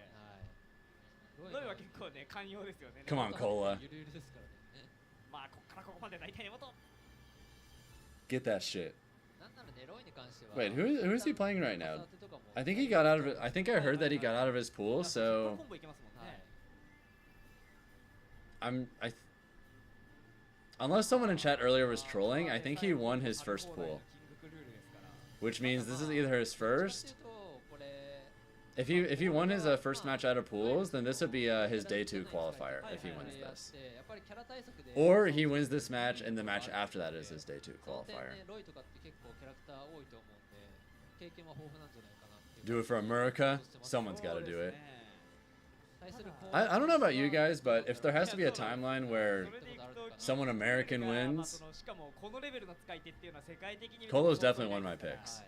ロイは結構ね寛容ですよね。 Come on, Cola. ゆるゆるですからね。まあここからここまで大体のこと。Get that shit. なんならねロイに関しては Wait, who is he playing right now? I think he got out of it. I think I heard that he got out of his pool, so コンボいけますもんね unless someone in chat earlier was trolling, I think he won his first pool. Which means this is either his first. If he won his first match out of pools, then this would be his day 2 qualifier if he wins this. Or he wins this match and the match after that is his day 2 qualifier. Do it for America. Someone's got to do it. I don't know about you guys, but if there has to be a timeline where someone American wins, Colo's definitely one of my picks.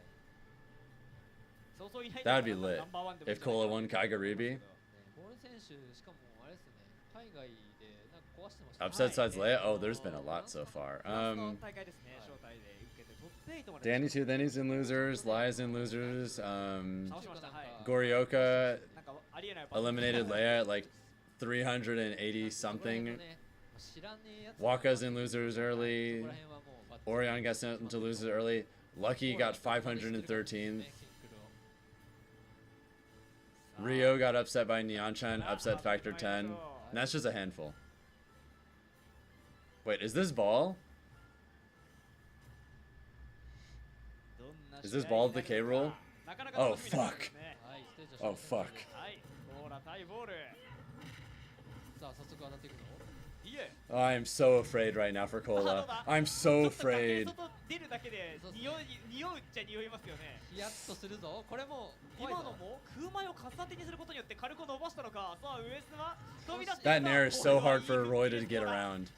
That'd be lit. If Cola won Kagaribi. Upset sides Leia? Oh, there's been a lot so far. Danny 2, then he's in losers. Leia's in losers. Gorioka eliminated Leia at like 380 something. Waka's in losers early. Orion got sent into losers early. Lucky got 513. Rio got upset by Nyan-chan, upset factor 10. And that's just a handful. Wait, is this ball? Is this ball the K roll? Oh fuck. Oh fuck. Oh, I am so afraid right now for Cola. I'm so afraid. 出るだけで匂うっちゃ匂いますよね。ヒヤッとするぞ。これも今のも空前を重ねにすることによって軽く伸ばしたのか。さあ上島飛び出して。 That nair is so hard for Roy to get around.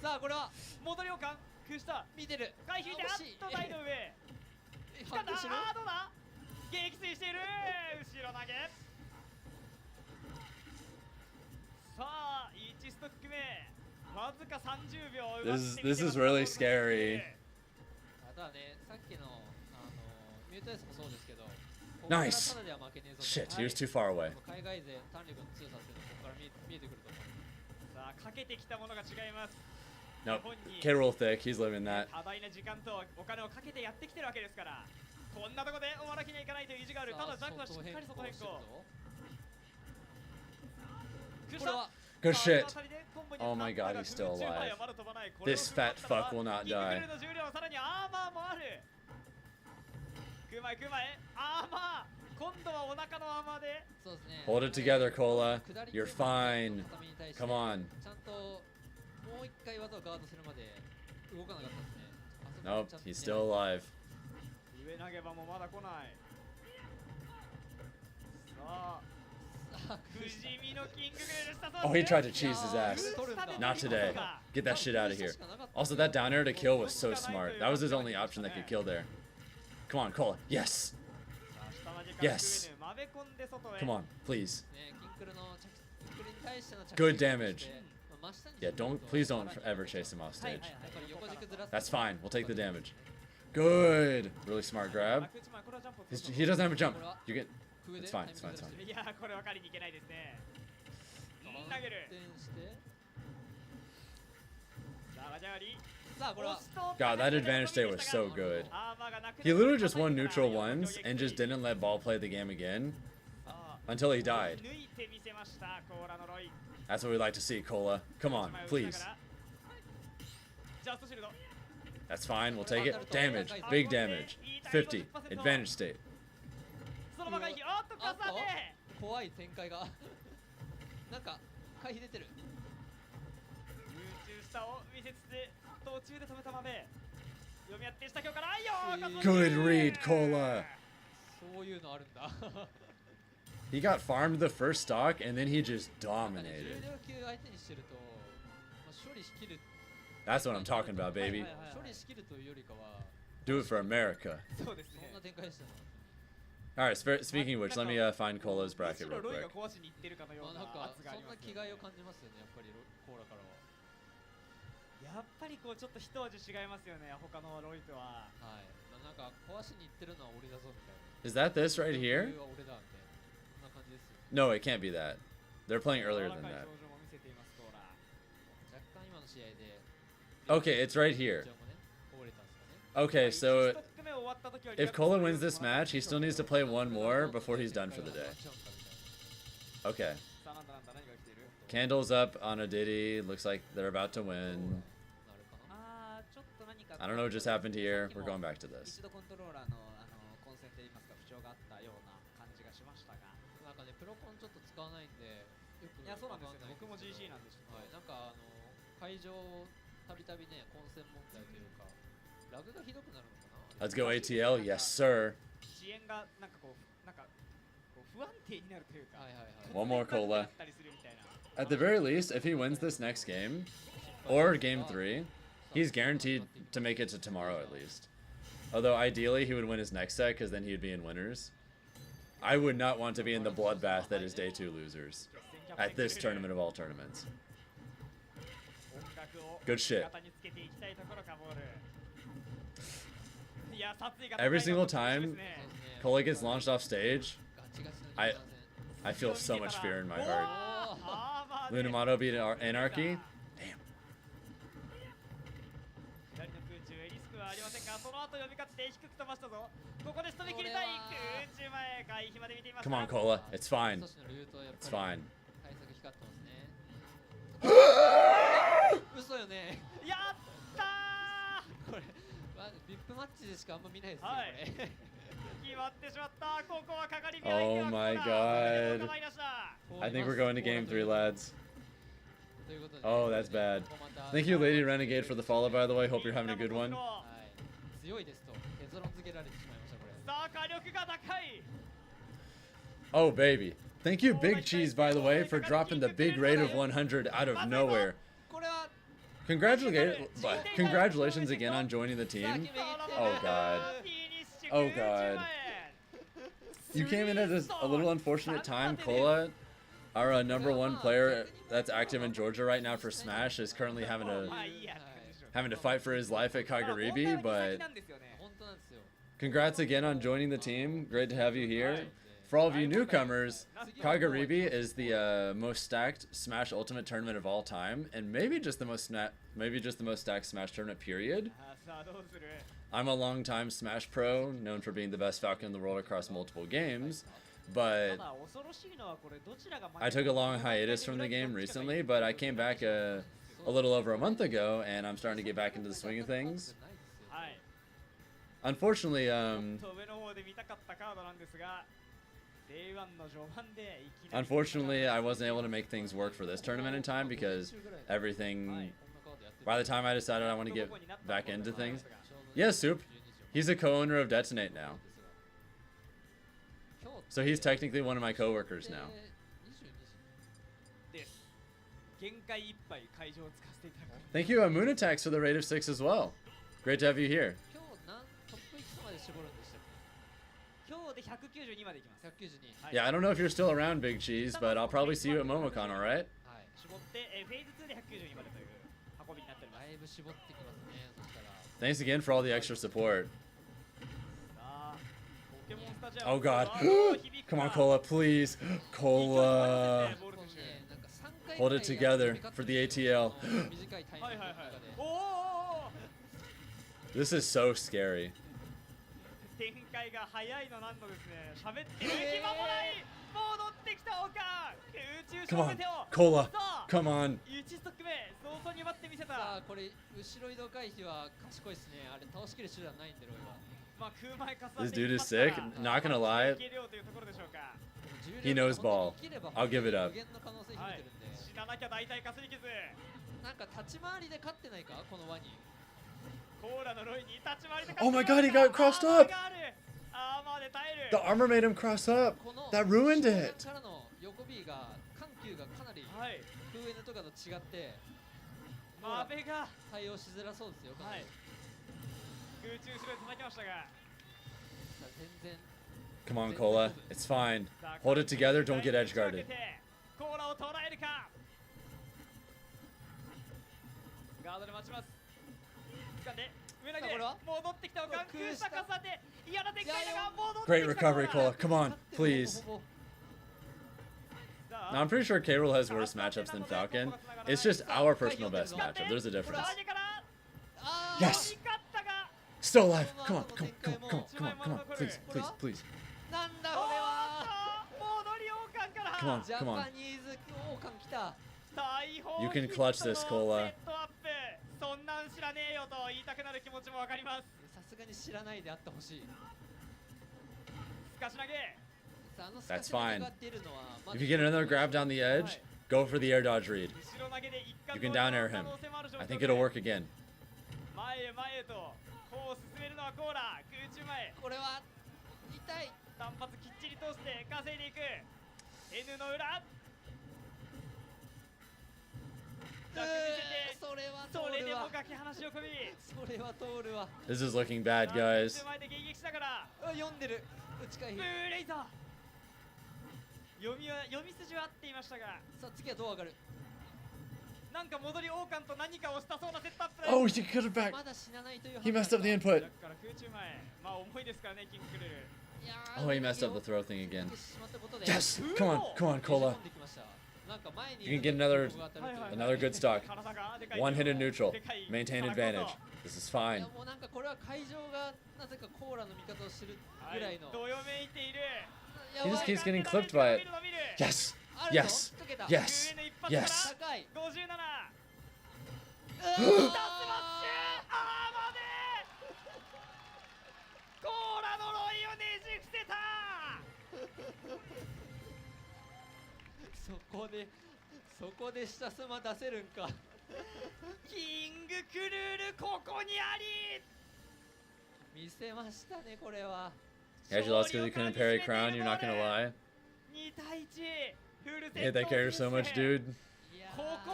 さあこれは戻りをかん空した見てる。回避であっと台の上。来たんだ。あーどうだ。撃墜している。後ろ投げ。さあ1ストック目。わずか30秒。This is really scary. Nice. Shit, he was too far away. Nope. K-roll thick, he's living that. Good shit. Oh my god, he's still alive. This fat fuck will not die. Hold it together, Cola. You're fine. Come on. Nope, he's still alive. Oh, he tried to cheese his ass. Not today. Get that shit out of here. Also, that down air to kill was so smart. That was his only option that could kill there. Come on, Cola. Yes. Yes. Come on, please. Good damage. Yeah, please don't ever chase him off stage. That's fine. We'll take the damage. Good. Really smart grab. He doesn't have a jump. You get. It's fine. It's fine. It's fine. God, that advantage state was so good. He literally just won neutral once and just didn't let ball play the game again until he died. That's what we like to see, Cola. Come on, please. That's fine, we'll take it. Damage, big damage. 50, advantage state. Good read, Cola. He got farmed the first stock and then he just dominated. That's what I'm talking about, baby. Do it for America. Alright, speaking of which, let me find Cola's bracket real quick. やっぱりこうちょっと一味違いますよね他のロイとは。はい。なんか壊しに行ってるのは俺だぞみたいな。Is that this right here? No, it can't be that. They're playing earlier than that. Okay, it's right here. Okay, so if Cola wins this match, he still needs to play one more before he's done for the day. Okay. Candles up on a Diddy. Looks like they're about to win. I don't know what just happened here. We're going back to this. なんかね、プロコンちょっと使わないんで、よくいや、そうなんですよね。僕も GC なんですけど、はい、なんか会場たびたびね、混戦問題というか、ラグがひどくなるのかな。 Let's go ATL. Yes, sir. 遅延がなんかこう不安定になるというか。One more Cola. At the very least, if he wins this next game, or game 3, he's guaranteed to make it to tomorrow at least. Although ideally he would win his next set because then he'd be in winners. I would not want to be in the bloodbath that is day 2 losers at this tournament of all tournaments. Good shit. Every single time Cola gets launched off stage, I feel so much fear in my heart. Lunamato beat Anarchy? Damn. その後呼びかけて低く飛ばしたぞ。ここで仕留め切りたい。空中前回避まで見ています。 Come on, Cola. It's fine. It's fine. 対策光ってますね。嘘よね。やったー。これビップマッチでしかあんま見ないですよ、はい、これ。決まってしまった。ここはかかり火。 Oh my god. I think we're going to game 3, lads. Oh, that's bad. Thank you, Lady Renegade, for the follow, by the way. Hope you're having a good one. 強いですと結論付けられてしまいましたこれ。さあ火力が高い。 Oh, baby. Thank you, Big Cheese, by the way, for dropping the big rate of 100 out of nowhere. Congratulations again on joining the team. Oh, God. Oh, God. You came in at a little unfortunate time. Cola, our #1 player that's active in Georgia right now for Smash, is currently having to fight for his life at Kagaribi, but congrats again on joining the team. Great to have you here. For all of you newcomers, Kagaribi is the most stacked Smash Ultimate tournament of all time, and maybe just the most stacked Smash tournament period. I'm a longtime Smash pro, known for being the best Falcon in the world across multiple games, but I took a long hiatus from the game recently, but I came back a little over a month ago, and I'm starting to get back into the swing of things. Unfortunately, I wasn't able to make things work for this tournament in time because everything, by the time I decided I want to get back into things. Yeah, Soup. He's a co-owner of Detonate now. So he's technically one of my co-workers now. Thank you, Moonattax, for the rate of 6 as well. Great to have you here. Yeah, I don't know if you're still around, Big Cheese, but I'll probably see you at MomoCon, alright? Thanks again for all the extra support. Oh god. Come on, Cola, please. Cola. Hold it together for the ATL. This is so scary. Come on, Cola. Come on. This dude is sick. Not gonna lie. He knows ball. I'll give it up. Oh my god, he got crossed up! The armor made him cross up! That ruined it! Come on, Cola. It's fine. Hold it together, don't get edge guarded. Great recovery, Cola. Come on, please. Now, I'm pretty sure K-Rool has worse matchups than Falcon. It's just our personal best matchup. There's a difference. Yes! Still alive. Come on, come on, come on, come on, come on, come on. Please, please, please. なんだこれは戻り王冠から Come on, ジャ come パ on. ニーズ王冠来た。大砲 You can clutch this, Cola. セットアップそんなん知らねえよと言いたくなる気持ちもわかります。さすがに知らないであってほしい。スカシ投げ。 That's fine. If you get another grab down the edge, go for the air dodge read. You can down air him. I think it'll work again. 前へ前へとこう進めるのはコーラ空中前。これは痛い。単発きっちり通して稼いでいく。N の裏。それは通るわ。それは通るわ。 This is looking bad, guys. 読んでる。打ち返し。ブーレイザー。読み筋は合っていましたが。さあ次はどう上がる。なんか戻り王冠と何かをしたそうなセットアップ。 Oh, he cut it back. He messed up the input. から空中前。まあ重いですからねキングクルー。 Oh, he messed up the throw thing again. Yes! Come on, come on, Cola. You can get another good stock. One hit in neutral. Maintain advantage. This is fine. もうなんかこれは会場がなぜかコーラの味方をするぐらいの。 どよめいている。 He just keeps getting clipped by it. Yes! Yes! Yes! Yes! コーラのロイをねじ伏せた。そこで下スマ出せるんか。キングクルールここにあり。見せましたねこれは。 Yeah, you lost because you couldn't parry crown, you're not gonna lie. 2対1。 I hate that character so much, dude.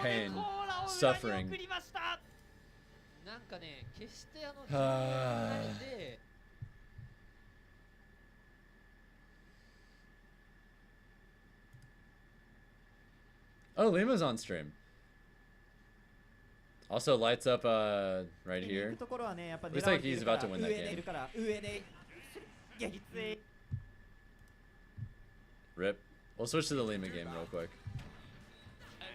Pain. Suffering. なんかね、決して自分ので Oh, Lima's on stream. Also lights up right here. Looks like he's about to win that game. Rip. We'll switch to the Lima game real quick. And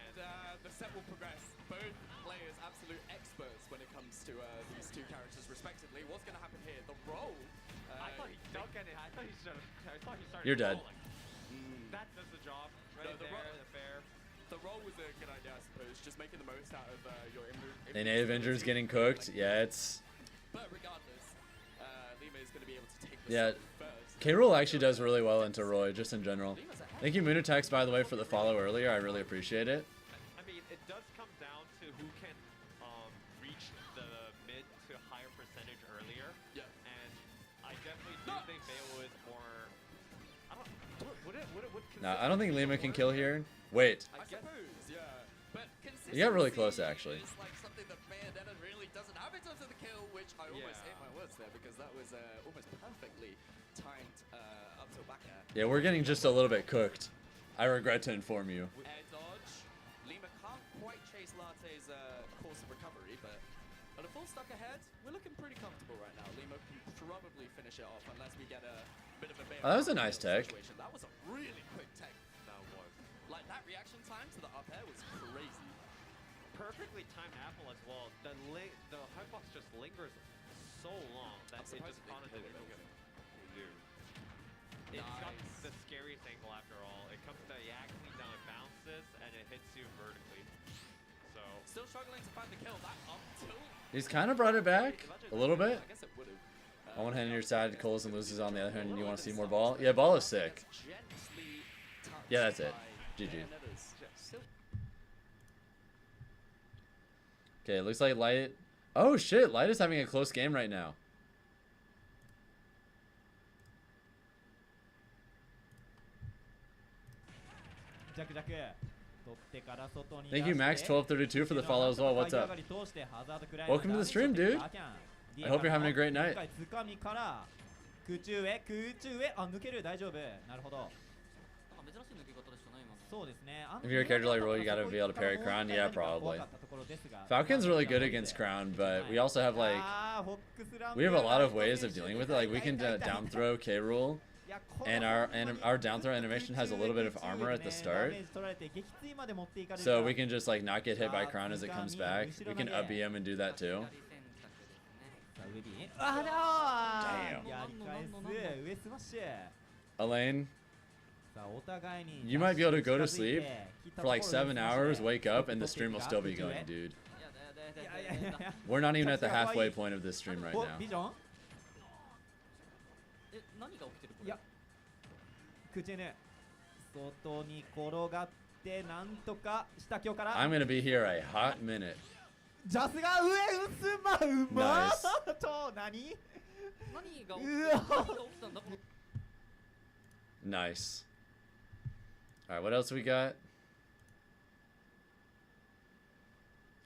the set will progress. Both players absolute experts when it comes to these two characters respectively. What's going to happen here? The roll. I thought he dunked it. I thought he started. You're dead. That does the job. Right there, the fair. The roll was a good idea, I suppose. Just making the most out of your injury. The native injury's getting cooked. Yeah, it's. But regardless, Lima is going to be able to take the Yeah. first. K-Rool actually does really well into Roy, just in general. Thank you, Moonatex, by the way, for the follow earlier. I really appreciate it. I mean, it does come down to who can reach the mid to higher percentage earlier. Yeah. And I definitely do think Bayo is more. I don't. Would Nah, I don't think Lima can kill here. Wait. I suppose, yeah. But You got really close, actually. It's like something that Bayonetta really doesn't have in terms of the kill, which I almost ate my words there because that was almost perfectly timed up to back air. Yeah, we're getting just a little bit cooked. I regret to inform you. Air dodge. Lima can't quite chase Latte's course of recovery, but at a full stock ahead, we're looking pretty comfortable right now. Lima can probably finish it off unless we get a bit of a Oh, that was a nice tech. situation. That was a really quick tech. That was. Like, that reaction time to the up air was crazy. Perfectly timed apple as well. The hitbox just lingers so long that it just honestly It's got the scariest angle after all. It comes diagonally down, it bounces, and it hits you vertically. So still struggling to find the kill. That up tilt. He's kind of brought it back a little bit. I guess it would have. On one hand, on your side, Coles and loses on the other hand. You want to see more ball? Yeah, ball is sick. Yeah, that's it. GG. Okay, it looks like Light. Oh shit, Light is having a close game right now. Thank you, Max1232, for the follow as well. What's up? Welcome to the stream, dude. I hope you're having a great night. 空中へあ抜ける大丈夫なるほどそうですね If you're a character like Roy, you gotta be able to parry Crown. Yeah, probably. Falcon's really good against Crown, but we also have like we have a lot of ways of dealing with it. Like we can down throw K-Rool, and our down throw animation has a little bit of armor at the start, so we can just like not get hit by Crown as it comes back. We can up BM and do that too. さあ上 B あだ Damn. やり返す上スマッシュ Elaine, さあお互いに you might be able to go to sleep for like 7 hours, wake up, and the stream will still be going, dude. We're not even at the halfway point of this stream right ビ now. ジョン何が起きてるこれ。いや口ね外に転がってなんとか下京から I'm gonna be here a hot minute. ジャスが上打つまうま Nice. と何何が起きたんだこの。 Nice. Alright, what else we got?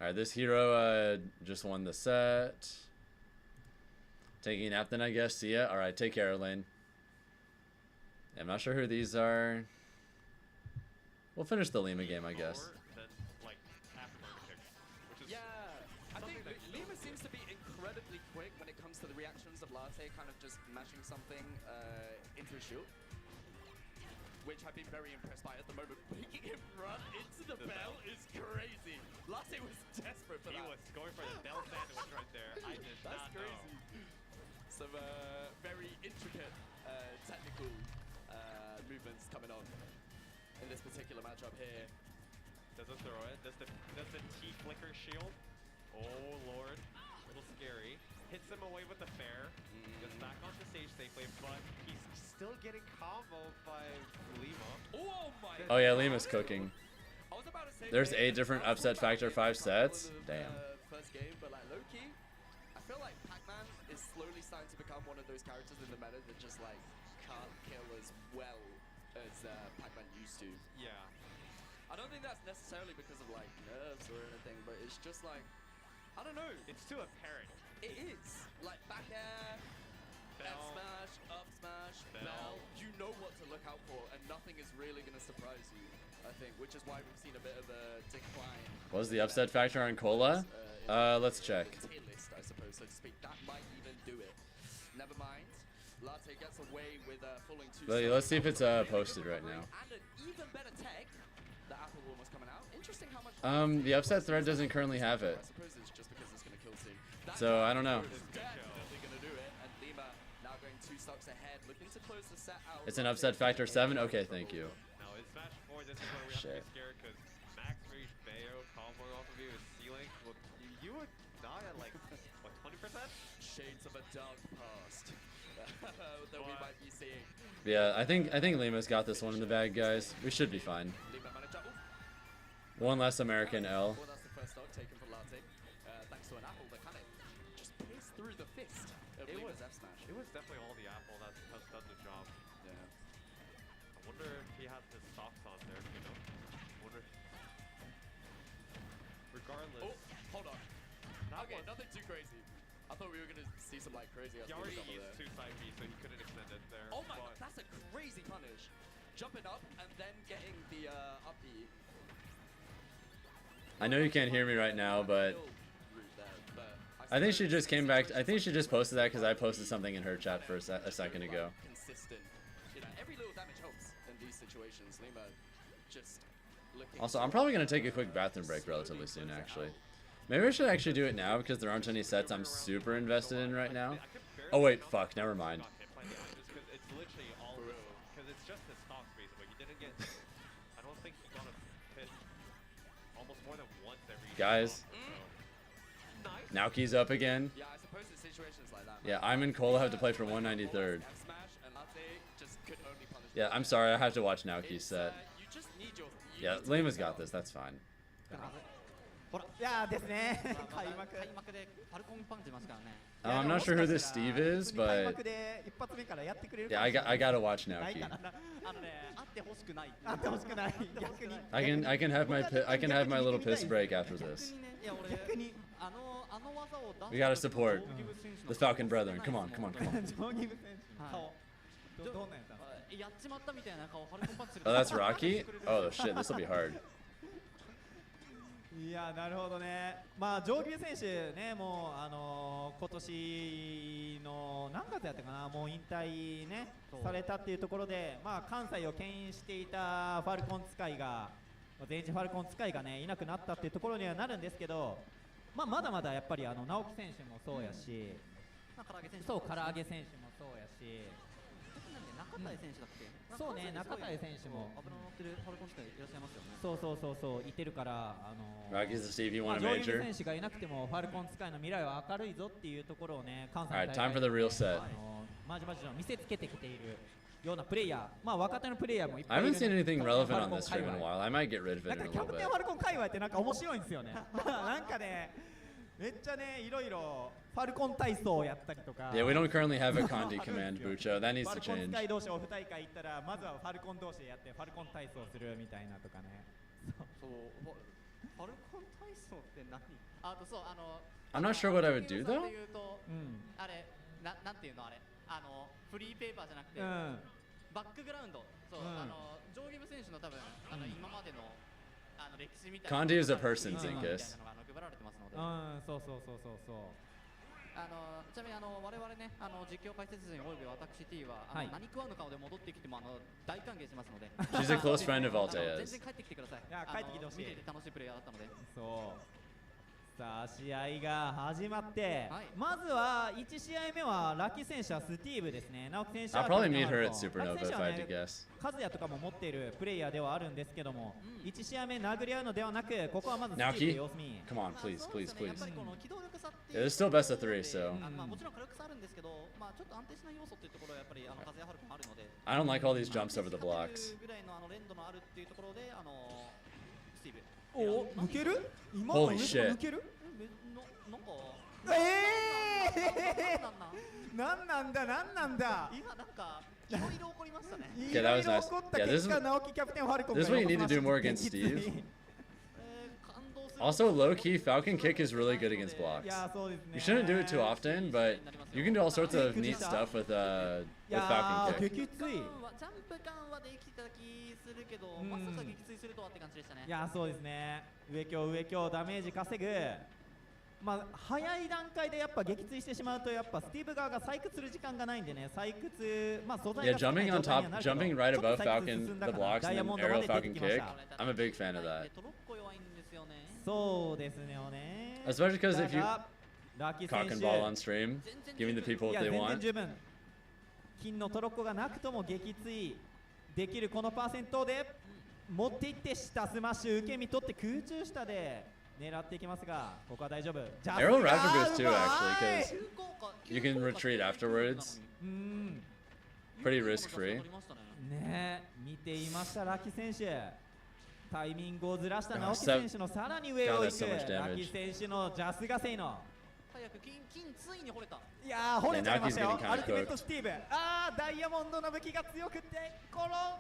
Alright, this hero just won the set. Taking a nap then, I guess. See ya. Alright, take care, Elaine. I'm not sure who these are. We'll finish the Lima game, I guess. Yeah, I think Lima seems to be incredibly quick when it comes to the reactions of Latte kind of just mashing something into a shield, which I've been very impressed by at the moment. Making him run into the bell is crazy. Latte was desperate for that. He was going for the bell sandwich right there. I did That's not crazy. know. Some very intricate technical movements coming on in this particular matchup here. Doesn't throw it. Does the T flicker shield? Oh lord, a little scary. Hits him away with the fair. Gets back onto stage safely, but he's still getting comboed by Lima. Oh my! Oh yeah, Lima's cooking. I was about to say There's 8 different upset factor 5 sets. Damn. First game, but like low-key, I feel like Pac-Man is slowly starting to become one of those characters in the meta that just like can't kill as well as Pac-Man used to. Yeah. I don't think that's necessarily because of like nerves or anything, but it's just like, I don't know. It's too apparent. It is like back air, F smash, up smash, bell. You know what to look out for, and nothing is really gonna surprise you. I think, which is why we've seen a bit of a decline. What was the upset factor on Cola? Let's check. Tier list, I suppose, so to speak. That might even do it. Never mind. Latte gets away with falling too. Let's see if it's posted right now. And an even better tech. The apple almost coming out. Interesting how much. The upset thread doesn't currently have it. I suppose it's just because it's gonna kill soon. So I don't know. Definitely gonna do it. And Lima now going 2 stocks ahead, looking to close the set out. It's an upset factor 7. Okay, thank you. Now in Smash 4, this is where we have to Shit. be scared because Max Reach Bayo combo off of you is ceiling. Well, you would die at like what 20%? Shades of a dark past that we might be seeing. Yeah, I think Lima's got this one in the bag, guys. We should be fine. Lima managed to. One less American L. Well, that's the first stock taken from Latte. Thanks to an apple that kind of just pierced through the fist of Lima's F smash. It was definitely all the apple that has done the job. Yeah. I wonder if he has his socks on there, you know? Wonder. Regardless. Oh, hold on. Okay, nothing too crazy. I thought we were gonna see some like crazy. He already used 2 side B, so he couldn't extend it there. Oh my god, that's a crazy punish. Jumping up and then getting the up B. I know you can't hear me right now, but I think she just came back. I think she just posted that because I posted something in her chat for a second ago. Consistent. You know, every little damage helps in these situations. Lima just looking. Also, I'm probably gonna take a quick bathroom break relatively soon, actually. Maybe I should actually do it now because there aren't any sets I'm super invested in right now. Oh wait, fuck, never mind. It's literally all because it's just his stocks basically. He didn't get. I don't think he got a hit almost more than once every. Guys, Naoki's up again. Yeah, I suppose in situations like that. Yeah, I'm and Cola have to play for 193rd. F smash and Latte just could only punish. Yeah, I'm sorry, I have to watch Naoki's set. You just need your. Yeah, Lima's got this. That's fine. ほらいやーですね開幕でファルコンパンチますからね。 I'm not sure who this Steve is, 開 but 幕で一発目からやってくれる yeah, I gotta watch ない Naoki. かなあのね、あってほしくない。あってほしくない逆に I can have my little piss break after this. いや俺逆にあの技を出す We gotta support the Falcon brethren. Come on, come on, come on. ジョーギブ選手顔どんなんやったのやっちまったみたいな顔ファルコンパンチする。 Oh, that's Rocky? Oh shit, this will be hard. いやなるほどね、まあジョーギブ選手ね、もう今年の何月やったかな、もう引退ねされたっていうところで、まあ関西を牽引していたファルコン使いが、前日ファルコン使いがねいなくなったっていうところにはなるんですけど、まあまだまだやっぱり直樹選手もそうやし、そう、唐揚げ選手もそうやし、中谷選手だっけ？そうね、中谷選手も油乗ってるファルコン使いいらっしゃいますよね。そういてるから、Rockies and Steve, you まあ want a 上流 major? 選手がいなくてもファルコン使いの未来は明るいぞっていうところをね、関西 Alright, time for the real set. マジの見せつけてきているようなプレイヤー、まあ若手のプレイヤーもいっぱ I いいる、 haven't ね。 seen anything relevant on this stream in a while. I might get rid of it だ in か a らキャ little プテン bit. ファルコン界隈ってなんか面白いんですよね。なんかね、めっちゃね、いろいろファルコン体操をやったりとか。Yeah, we don't currently have a Condi command, Bucho. That needs ファ to ルコン change. 使い同士オフ大会行ったら、まずはファルコン同士でやってファルコン体操するみたいなとかね。そうファルコン体操って何？あとそうI'm not sure what I would do though. あれなんていうのあれフリーペーパーじゃなくて、バックグラウンドそう、ジョーギブ選手の多分今までの歴史みたいな Condi is a person, Zinkus. 配られてますので、そう。ちなみに我々ね実況解説陣および私 T は何食わぬ顔で戻ってきても大歓迎しますので。She's a close friend of Altea's. 全然帰ってきてください。いや帰ってきてほしい。見てて楽しいプレイヤーだったので。そう。さあ試合が始まって、まずは1試合目はラッキー選手はスティーブですね。直樹選手は I'll probably meet her at Supernova if I had to guess. カズヤとかも持っているプレイヤーではあるんですけども、1試合目殴り合うのではなく、ここはまずスティーブで様子見。 Come on, please. 機動力差っていう Yeah, there's still best of 3, so. もちろん火力差あるんですけど、ちょっと安定しない要素っていうところはやっぱりカズヤハルコンあるので。I don't like all these jumps over the blocks. ぐらいの連動のあるっていうところでスティーブ。お、抜ける？今の上抜ける？なんかなんなんだ今なんかいろいろ起こりましたね。Okay, that was nice. Yeah, this is what you need to do more against Steve. Also, low-key, Falcon kick is really good against blocks. You shouldn't do it too often, but you can do all sorts of neat stuff with Falcon kick. ジャンプ感はできた気するけど、まさか撃墜するとはって感じでしたね。いやそうですね。上強ダメージ稼ぐ。まあ早い段階でやっぱ撃墜してしまうとやっぱスティーブ側が採掘する時間がないんでね、採掘まあ素材 Yeah, jumping on top, jumping right above Falcon, the blocks, and then aerial Falcon kick. I'm a big fan of that. そうですね。 Especially because if you cock and ball on stream, giving the people what they want. 金のトロッコがなくとも撃墜できるこのパーセントで持っていって下スマッシュ受け身取って空中下で狙っていきますが、ここは大丈夫。 Aerial rapid boost too, actually, because you can retreat afterwards. Pretty risk-free. ね、見ていましたラッキー選手。タイミングをずらした直樹選手のさらに上を行くラッキー選手のジャスガセイの。早く金ついに掘れた。いやー掘れちゃいましたよ。アルティメットスティーブ。ダイヤモンドの武器が強くてこの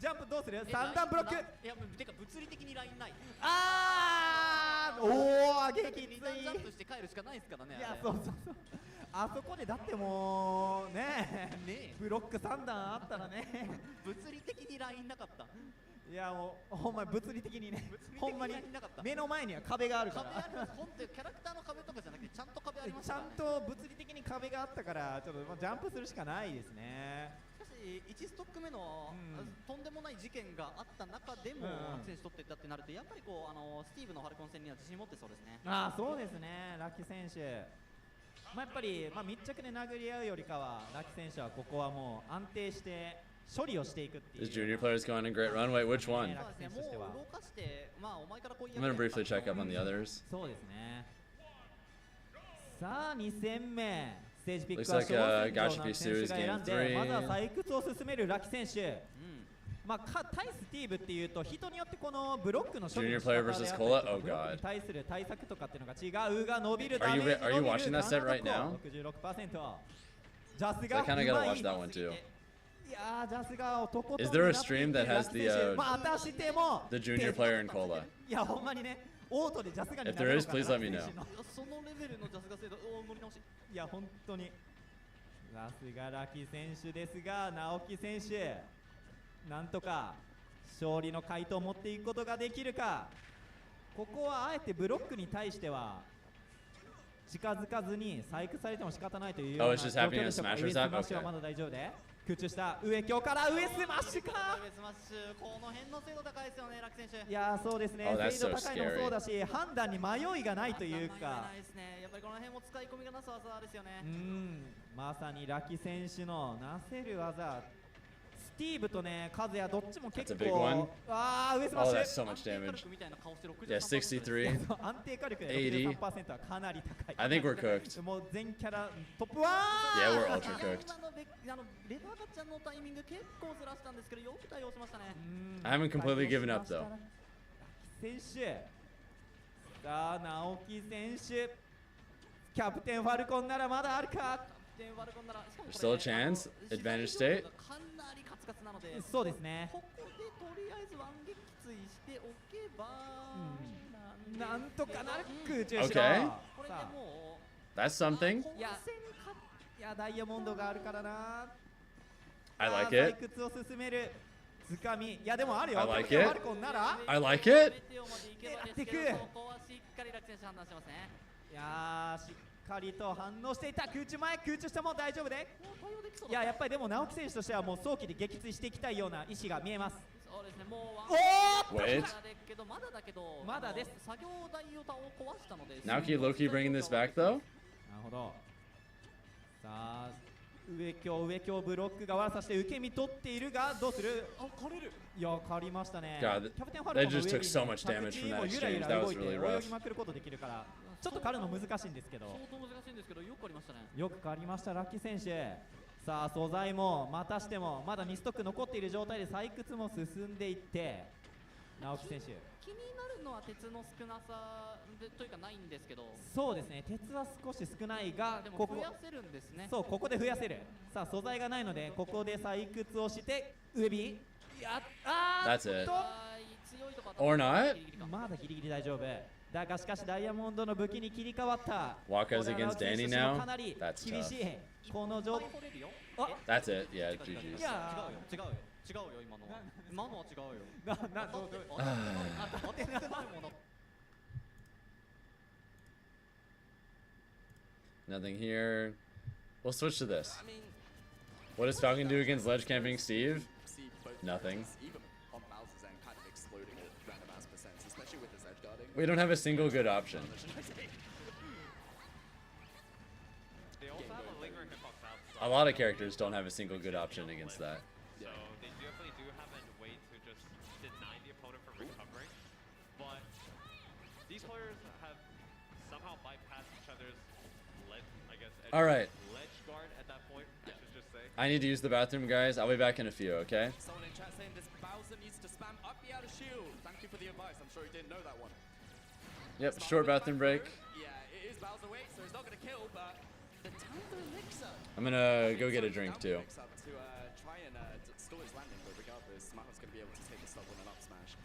ジャンプどうする？3段ブロック。いやてか物理的にラインない。おお撃墜。2段ジャンプして帰るしかないですからね。いやそう。あそこでだってもうねブロック3段あったらね物理的にラインなかった。いやもうほんまに物理的にね、ほんまに目の前には壁があるから。本当にキャラクターの壁とかじゃなくてちゃんと壁ありましちゃた。んと物理的に壁があったからちょっとジャンプするしかないですね。しかし1ストック目のとんでもない事件があった中でも選手取っていったってなるとやっぱりこうスティーブのファルコン戦には自信持ってそうですね。そうですね。ラッキー選手。やっぱり密着で殴り合うよりかはラッキー選手はここはもう安定して処理をしていくっていう。 This junior player's going on a great run. Wait, which one? I'm gonna briefly check up on the others. そうですね。さあ2戦目ステージピック Looks は like 小選手 Gachipi が Su's 選んで game まずは 3. 採掘を進めるラッキー選手。対スティーブっていうと人によってこのブロックの処理の仕方であったりとかブロックに対する対策とかっていうのが違うが伸びるダメージ Are you watching that set right now? 66%。ジャスが I kind of gotta watch that one too. いやージャスが男と Is there a stream that has the またしても the junior player in Cola? いやほんまにねオートでジャスがに If there is, please let me know. そのレベルのジャスが精度乗り直し。いや本当にさすがラキ選手ですが直樹選手なんとか勝利の回答を持っていくことができるか。ここはあえてブロックに対しては近づかずに細工されても仕方ないというような状況でしょうか。上スマッシュはまだ大丈夫で空中下上京から上スマッシュか。上スマッシュ、この辺の精度高いですよね、楽選手。いやーそうですね、 Oh, that's 精度 so 高いのもそうだし判断に迷いがないというか、ないですね。やっぱりこの辺も使い込みがなす技ですよね。まさにラキ選手のなせる技、スティーブとねカズヤどっちも結 That's a big one. 構上スマッ Oh, シュ that's so much damage. Yeah, 63, 安定火力で 80. 63% はかなり高い。 I think we're cooked. もう全キャラトップは Yeah, we're ultra cooked. レバーガチャのタイミング結構ずらしたんですけどよく対応しましたね。I haven't completely given up though. 選手、さあ直樹選手、キャプテンファルコンならまだあるか。 There's still a chance. Advantage state. かなりカツカツなので、そうですね。ここでとりあえずワン撃墜しておけば、なんとかなる空中 Okay. これでも That's something. いやダイヤモンドがあるからな。 I like 採 it. 掘を進めるつかみ、いやでもあるよ。 I like キャプテン it. ファルコンなら I like it. 狙っていく。ここはしっかり楽選手判断してますね。いやーしっかりと反応していた。空中前、空中下も大丈夫で。いややっぱりでも直樹選手としてはもう早期で撃墜していきたいような意思が見えます。そうですね、もうワンおー Wait. まだだけど、まだです。作業台を壊したので。Naoki Loki bringing this back though. なるほど。さあ上京ブロックが悪さして受け身取っているがどうする。狩れる。いや狩りましたね。 God, キャプテンファルコンの they just 上 took に so much damage from that 着地もゆらゆ exchange. ら That 動 was いて really 泳 rough. ぎまくることできるからちょっと狩るの難しいんですけど、相当難しいんですけどよく狩りましたね。よく狩りましたラッキー選手。さあ素材もまたしてもまだ2ストック残っている状態で採掘も進んでいって直樹選手、気になるのは鉄の少なさでというかないんですけど、そうですね、鉄は少し少ないがでもここ増やせるんですね。そうここで増やせる。さあ素材がないのでここで採掘をして上火やあー That's it. 強いとか Or not. まだギリギリ大丈夫だがしかしダイヤモンドの武器に切り替わった。 Waka's against Danny now. かなり That's 厳 tough. しいこの状態。 That's it. Yeah, GG's. 違うよ今のは。今のは違うよ。どう当ててないもの。 Nothing here. We'll switch to this. What does Falcon do against ledge camping Steve? Nothing. We don't have a single good option. A lot of characters don't have a single good option against that. So they definitely do have a way to just deny the opponent from recovering. But these players have somehow bypassed each other's ledge, I guess, All right. ledge guard at that point, I should just say. I need to use the bathroom, guys. I'll be back in a few, okay? Someone in chat saying this Bowser needs to spam up the outer shield. Thank you for the advice. I'm sure he didn't know that one. Yep, short bathroom break. Yeah, it is Bowser weight, so he's not going to kill, but the Thunder Elixir. I'm gonna go get a drink too. To try and stall his landing, but regardless, Maho's going to be able to take a stop on an up smash.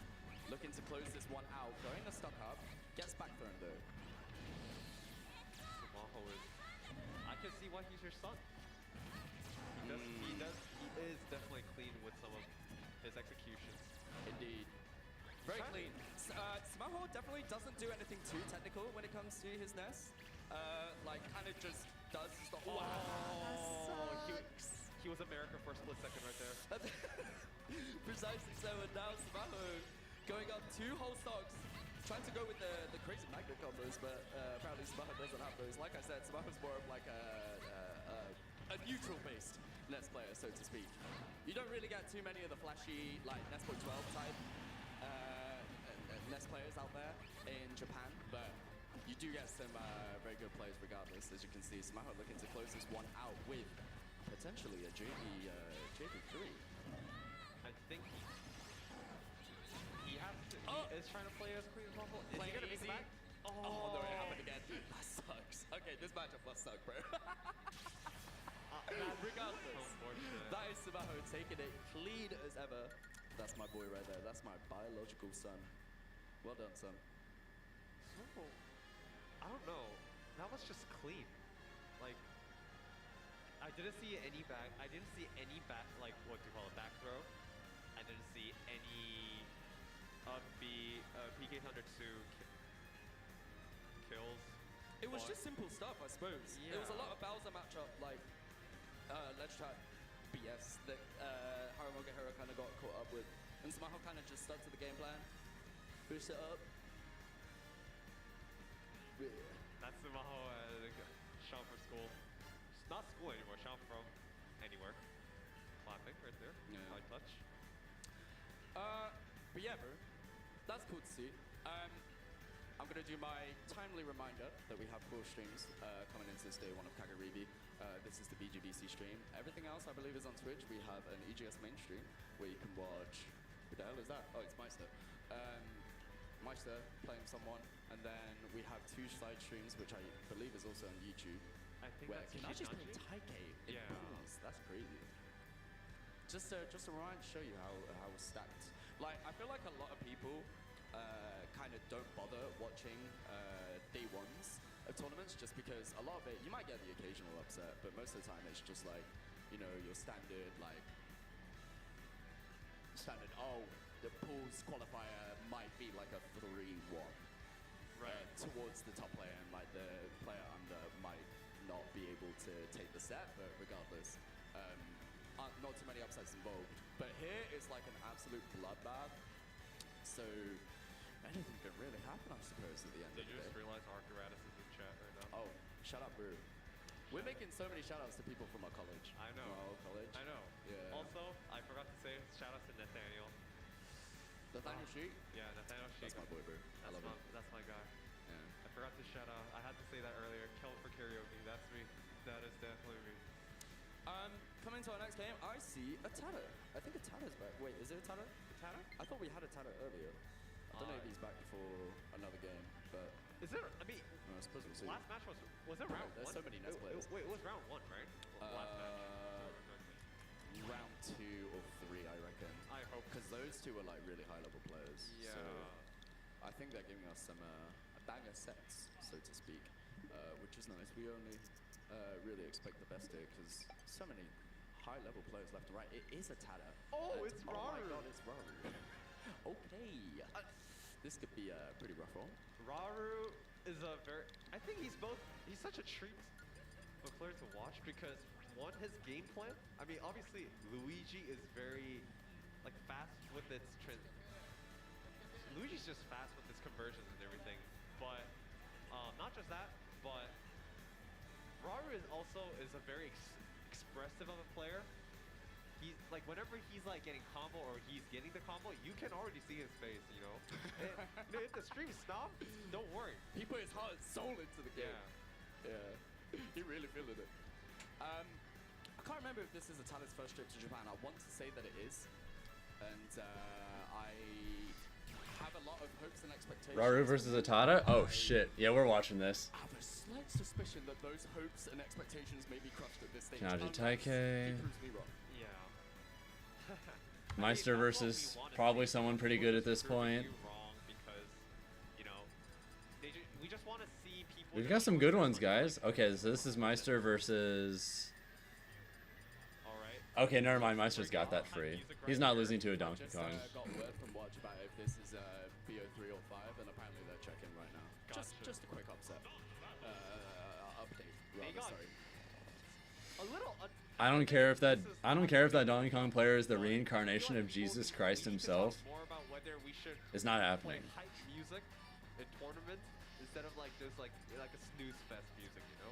Looking to close this one out, going a stuck up, gets back thrown though. Maho is, I can see why he's your son. He is definitely clean with some of his executions. Indeed. Very clean. Smaho definitely doesn't do anything too technical when it comes to his nest. Like, kind of just does stop. Wow. He was America for a split second right there. Precisely so, and now Smaho going up 2 whole stocks. Trying to go with the crazy magnet combos, but apparently Smaho doesn't have those. Like I said, Smaho's more of like a neutral-based Nest player, so to speak. You don't really get too many of the flashy, like Nespo 12 type Nest players out there in Japan, but you do get some very good players regardless. As you can see, Smaho looking to close this one out with potentially a JV3. I think he is trying to play as Queen Rumble. Is he gonna be back? Oh no, it happened again. That sucks. Okay, this matchup must suck, bro. Regardless, that is Smaho taking it clean as ever. That's my boy right there. That's my biological son. Well done, son. So, I don't know. That was just clean. Like, I didn't see any back. Like, what do you call it, back throw. I didn't see any of the PK Thunder 2 kills. It was just simple stuff, I suppose. Yeah. It was a lot of Bowser matchup, like ledge trap BS that Haramoga Hero kind of got caught up with, and somehow kind of just stuck to the game plan, push it up. Yeah. That's Sumaho Sean from school. Not school anymore, Sean from anywhere. Clapping right there. Yeah. High touch. But yeah, bro, that's cool to see. I'm gonna do my timely reminder that we have 4 streams coming into this day 1 of Kagaribi. This is the BGBC stream. Everything else, I believe, is on Twitch. We have an EGS main stream where you can watch. Who the hell is that? Oh, it's Meister. Meister playing someone, and then we have 2 side streams, which I believe is also on YouTube. I think where that's Kinachi's Kinachi? playing Taikei in Yeah. pools. That's crazy. Just to remind, show you how stacked. Like, I feel like a lot of people kind of don't bother watching day 1s of tournaments just because a lot of it, you might get the occasional upset, but most of the time it's just like, you know, your standard, oh, the pools qualifier might be like a 3-1 towards the top player, and like the player under might not be able to take the set, but regardless, not too many upsets involved. But here it's like an absolute bloodbath, so anything can really happen, I suppose, at the end of the Did you day. just realize Archeratus is in chat right now? Oh, shut up, bro. We're making so many shoutouts to people from our college. I know. From our old college. I know. Yeah. Also, I forgot to say shout out to Nathaniel. Nathaniel Sheik? Yeah, Nathaniel Sheik. That's my boy, bro. I love him. That's my guy. Yeah. I forgot to shout out. I had to say that earlier. Kill for karaoke. That's me. That is definitely me. Coming to our next game, I see a Tata. I think a Tata's back. Wait, is it a Tata? Tata? I thought we had a Tata earlier. I don't know if he's back for another game, but Is there? I mean, I suppose we'll see. last match was it Bro, round 1? there's so many Nets players. Wait, it was round 1, right? Last match. Round 2 or 3, I reckon. I hope. Because those 2 are like really high level players. Yeah. So I think they're giving us some banger sets, so to speak, which is nice. We only really expect the best here because so many high level players left and right. It is a Tata. Oh, it's Oh my Raru. god, it's Raru. Okay. This could be a pretty rough one. Raru is I think he's such a treat of a player to watch because one, his game plan. I mean, obviously Luigi is very fast with its Luigi's just fast with his conversions and everything. But not just that, but Raru is a very expressive of a player. He's whenever he's getting combo or he's getting the combo, you can already see his face, you know. And, if the stream stops, don't worry. He put his heart and soul into the game. Yeah. He really feeling it. I can't remember if this is a Tata's first trip to Japan. I want to say that it is. And I have a lot of hopes and expectations. Raru versus Atada? Oh shit. Yeah, we're watching this. I have a slight suspicion that those hopes and expectations may be crushed at this stage. Kinachi unless Taikei. he proves me wrong. Yeah. Meister versus probably someone pretty good at this point. Wrong because, you know, we just want to see people. We've got some good ones, guys. Okay, so this is Meister versus. Alright. Okay, never mind. Meister's got that free. He's not losing to a Donkey Kong. Just got word from Watch about if this is BO3 or 5, and apparently they're checking right now. Gotcha. Just a quick upset. Update, rather, sorry. A little. I don't care if that Donkey Kong player is the reincarnation of Jesus Christ himself. More about whether we should It's not happening. play hype music in tournaments instead of just like a snooze fest music, you know?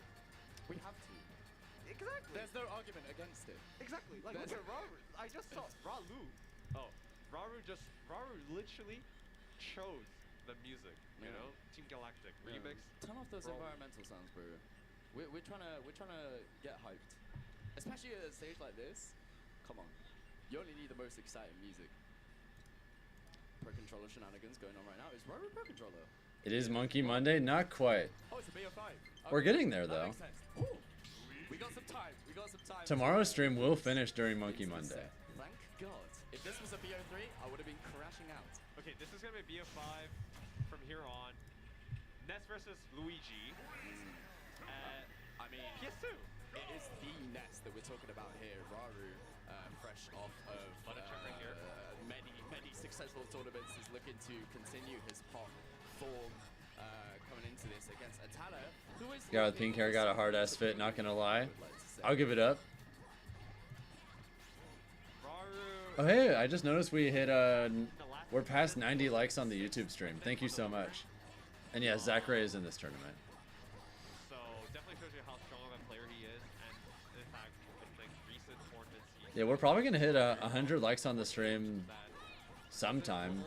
We have to. Exactly. There's no argument against it. Exactly. Like look at Raru. I just saw Ralu. Oh, Raru literally chose the music. You know, Team Galactic remix. Turn off those environmental sounds, bro. We're trying to get hyped, especially at a stage like this. Come on, you only need the most exciting music. Pro controller shenanigans going on right now. Is Raru Pro controller? It is Monkey Monday? Not quite. Oh, it's a BO5. Okay. We're getting there, though. That makes sense. Ooh, we got some time. Tomorrow's stream will finish during Monkey Monday. Thank God. If this was a BO3, I would have been crashing out. Okay, this is gonna be BO5 from here on. Ness versus Luigi. I mean, PS2. It is the Ness that we're talking about here. Raru, fresh off of many successful tournaments, is looking to continue his hot form coming into this against Atada, who is. Yeah, the pink hair got a hard ass fit. Not gonna lie, I'll give it up. Oh hey, I just noticed we hit we're past 90 likes on the YouTube stream. Thank you so much. And yeah, Zachary is in this tournament. So definitely shows you how strong of a player he is, and in fact, with like recent tournaments, Yeah, we're probably gonna hit 100 likes on the stream sometime.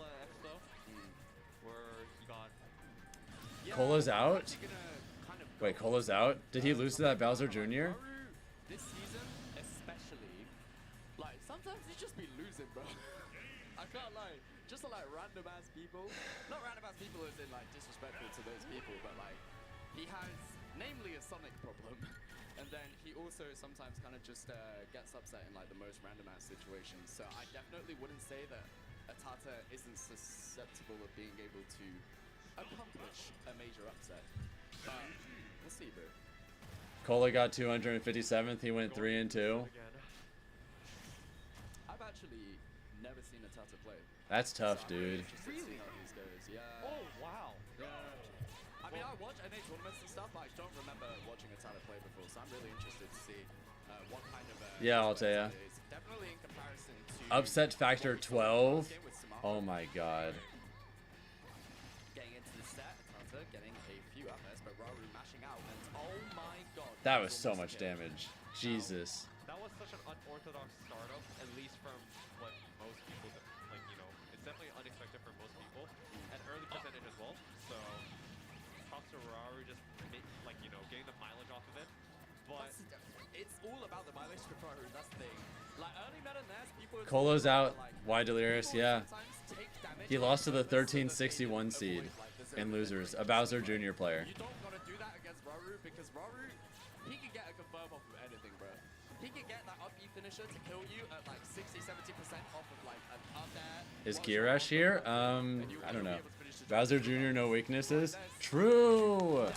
Cola's out? Wait, Cola's out? Did he lose to that Bowser Jr.? This season, especially, like sometimes he just be losing, bro. I can't lie. Just to like random ass people, not random ass people as in like disrespectful to those people, but like he has namely a Sonic problem, and then he also sometimes kind of just gets upset in like the most random ass situations. So I definitely wouldn't say that Atata isn't susceptible of being able to accomplish a major upset. But we'll see, bro. Cola got 257th. He went 3 and 2. I've actually never seen Atata play. That's tough, dude. Really? How these goes. Yeah. Oh wow. Yeah. I mean, I watch NA tournaments and stuff, but I don't remember watching Atata play before, so I'm really interested to see what kind of. Yeah, I'll tell ya. Definitely in comparison to. Upset factor 12. Oh my god. Getting into the set, Atata getting a few FS, but Raru mashing out, and oh my god. That was so much damage. Jesus. That was such an unorthodox startup, at least from what most people do. Like, you know, it's definitely unexpected for most people, and early percentage as well. So, props to Raru just, like, you know, getting the mileage off of it. But it's all about the mileage for Raru, that's the thing. Like, early meta NES, people. Colo's out. Why Delirious? Yeah. He lost to the 1361 seed in losers, a Bowser Jr. player. You don't gotta do that against Raru because Raru, he can get a confirm off of anything, bro. He can get that up E finisher to kill you at like 60-70% off of like an up air. Is Girash here? I don't know. Bowser Jr. no weaknesses? True.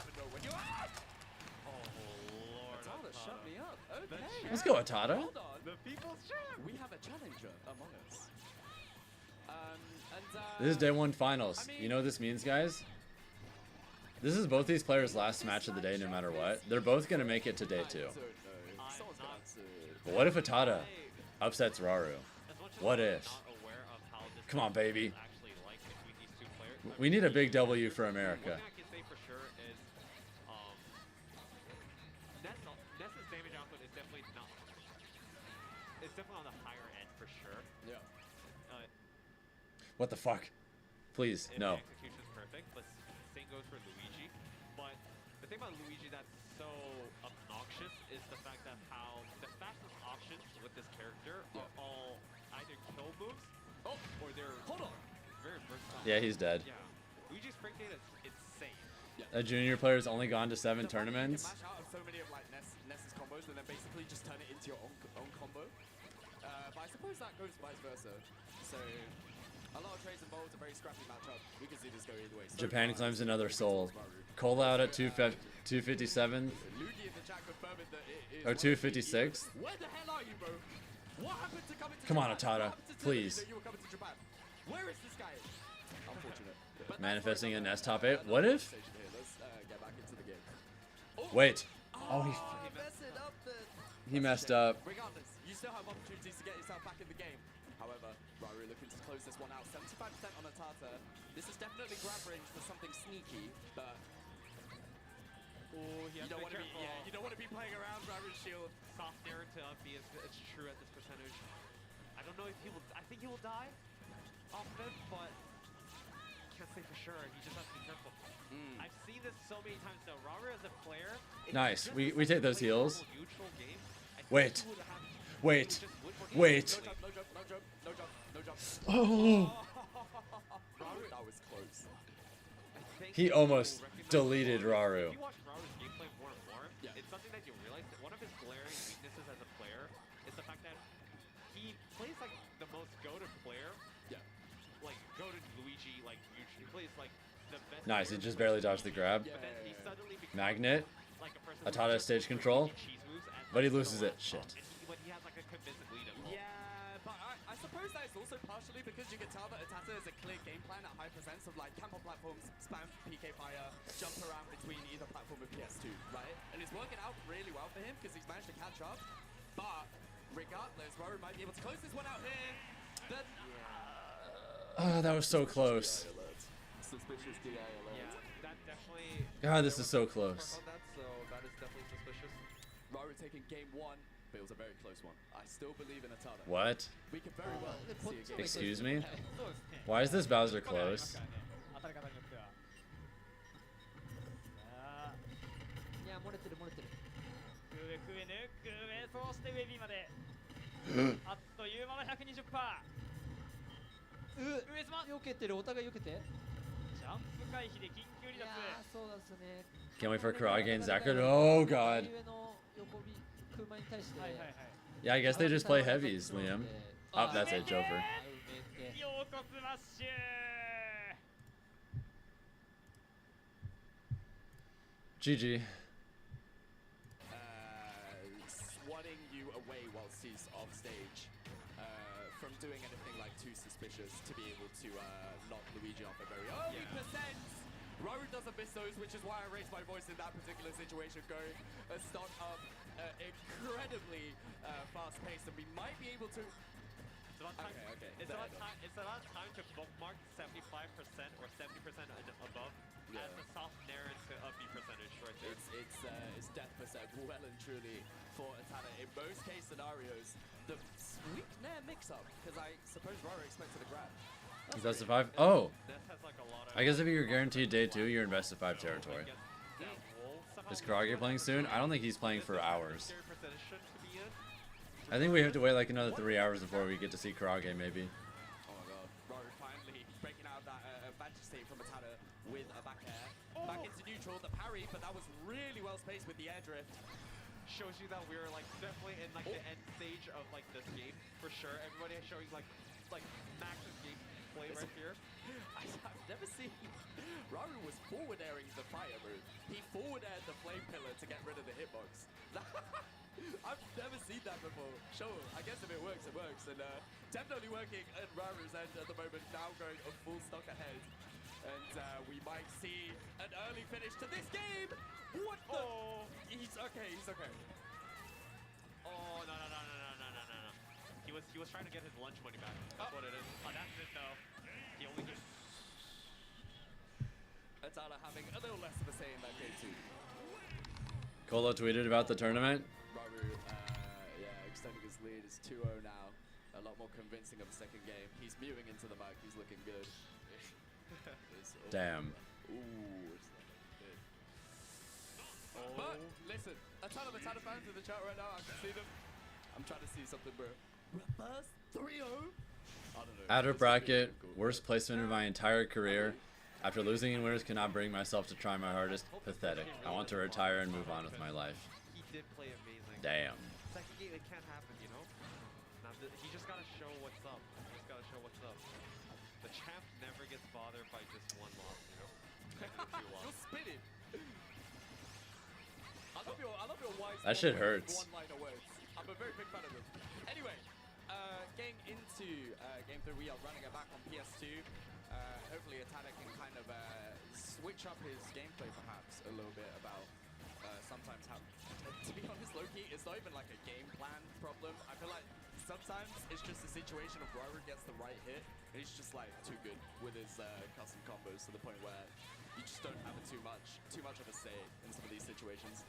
Shut me up. Okay. Let's go, Atata. Hold on. The people's champ. We have a challenger among us. This is day 1 finals. You know what this means, guys? This is both these players' last match of the day, no matter what. They're both gonna make it to day 2. But what if Atata upsets Raru? What if? Come on, baby. We need a big W for America. Ness's damage output is definitely not. It's definitely on the higher end for sure. Yeah. What the fuck? Please, no. The execution's perfect, but same goes for Luigi. But the thing about Luigi that's so obnoxious is the fact that how the fastest options with this character are all either kill moves or they're very versatile. Yeah, he's dead. Yeah. Luigi's sprint data is insane. A junior player's only gone to 7 tournaments. Mash out of so many of like Ness's combos and then basically just turn it into your own combo. But I suppose that goes vice versa. So a lot of trades involved, a very scrappy matchup. We can see this go either way. So Japan claims another soul. Cole out at 257. Or 256. Where the hell are you, bro? What happened to coming to Come on, Japan? Atata, What happened to please. that you were coming to Japan? Where is this guy? Unfortunate. But Manifesting a Ness top 8. What if? let's get back into the game. Wait. Oh, he messed up. Regardless, you still have opportunities to get yourself back in the game. However, Raru looking to close this one out. 75% on Atata. This is definitely grab range for something sneaky, but you don't want to be. Yeah, you don't want to be playing around Raru's shield. Soft narrative to be as true at this percentage. I don't know if he will. I think he will die off of it, but can't say for sure. He just has to be careful. I've seen this so many times now. Raru as a player. Nice. We take those heals. Neutral game, Wait. Wait. Wait. No jump. Oh. That was close. He almost deleted Raru. If you watch Raru's gameplay more and more, it's something that you realize that one of his glaring weaknesses as a player is the fact that he plays like the most goated player. Yeah. Like goated Luigi, like usually plays like the best. Nice. He just barely dodged the grab. But then he suddenly becomes Magnet. like a person Atata stage control. But he loses it. Shit. When he has like a convincing lead as well. Yeah, but I suppose that is also partially because you can tell that Atata is a clear game plan at high percents of like camp on platforms, spam PK fire, jump around between either platform and PS2, right? And it's working out really well for him because he's managed to catch up. But regardless, Raru might be able to close this one out here. Oh, that was so close. Suspicious DI alert. Yeah, that definitely. God, this is so close. On that, so that is definitely suspicious. Raru taking game 1, but it was a very close one. I still believe in Atana. What? We can very well see a game. Excuse me? Why is this Bowser close? 当たり方によっては。いや、漏れてる漏れてる。上食えぬ食え、そうして上 B まで。あっという間の120%。上島避けてる、お互い避けて。ジャンプ回避で緊急離脱。いやー、そうなんですよね。 Can't wait for Karage and Zachary. Oh god. 上の横 B 車に対して。はいはいはい。 Yeah, I guess they just play heavies, Liam. Oh, that's it, Joker. よーこスマッシュ。 GG. Swatting you away whilst he's off stage from doing anything like too suspicious to be able to knock Luigi off a very early percent. Raru doesn't miss those, which is why I raised my voice in that particular situation, going a start up incredibly fast paced, and we might be able to. It's about time. It's about time to bookmark 75% or 70% and above. As the soft narrative of the percentage right there. It's death percent well and truly for Atana. In most case scenarios, the sweet nair mix-up, because I suppose Raru expected a grab. He's best of 5. Oh! This has like a lot of I guess if you're guaranteed day 2, you're in best of 5 territory. Is Karage playing soon? I don't think he's playing for hours. I think we have to wait like another 3 hours before we get to see Karage, maybe. Oh my god. Raru finally breaking out that advantage state from Atana with a back air. Back into neutral, the parry, but that was really well spaced with the air drift. Shows you that we're like definitely in like the end stage of like this game for sure. Everybody is showing like massive game play right here. I've never seen Raru was forward airing the fire move. He forward aired the flame pillar to get rid of the hitbox. I've never seen that before. Sure, I guess if it works, it works. And definitely working at Raru's end at the moment, now going a full stock ahead. And we might see an early finish to this game. What the? Oh. He's okay. He's okay. Oh no. He was trying to get his lunch money back. That's what it is. Oh, that's it though. He only just. Atana having a little less of a say in that game too. Colo tweeted about the tournament. Raru, extending his lead is 2-0 now. A lot more convincing of a second game. He's muting into the mic. He's looking good. Damn. Ooh. But listen, a ton of Atana fans in the chat right now. I can see them. I'm trying to see something, bro. Reverse 3-0. I don't know. Out of bracket, worst placement in my entire career. After losing in winners, cannot bring myself to try my hardest. Pathetic. I want to retire and move on with my life. He did play amazing. Damn. Second game, it can't happen, you know? Now, he just gotta show what's up. The champ never gets bothered by just one loss, you know? You're spinning. I love your wise. That shit hurts. One-liner words. I'm a very big fan of them. Anyway, getting into game 3, we are running it back on PS2. Hopefully Atana can kind of switch up his gameplay perhaps a little bit about sometimes how, to be honest, low-key, it's not even like a game plan problem. I feel like sometimes it's just a situation of Raru gets the right hit and he's just like too good with his custom combos to the point where you just don't have too much of a say in some of these situations.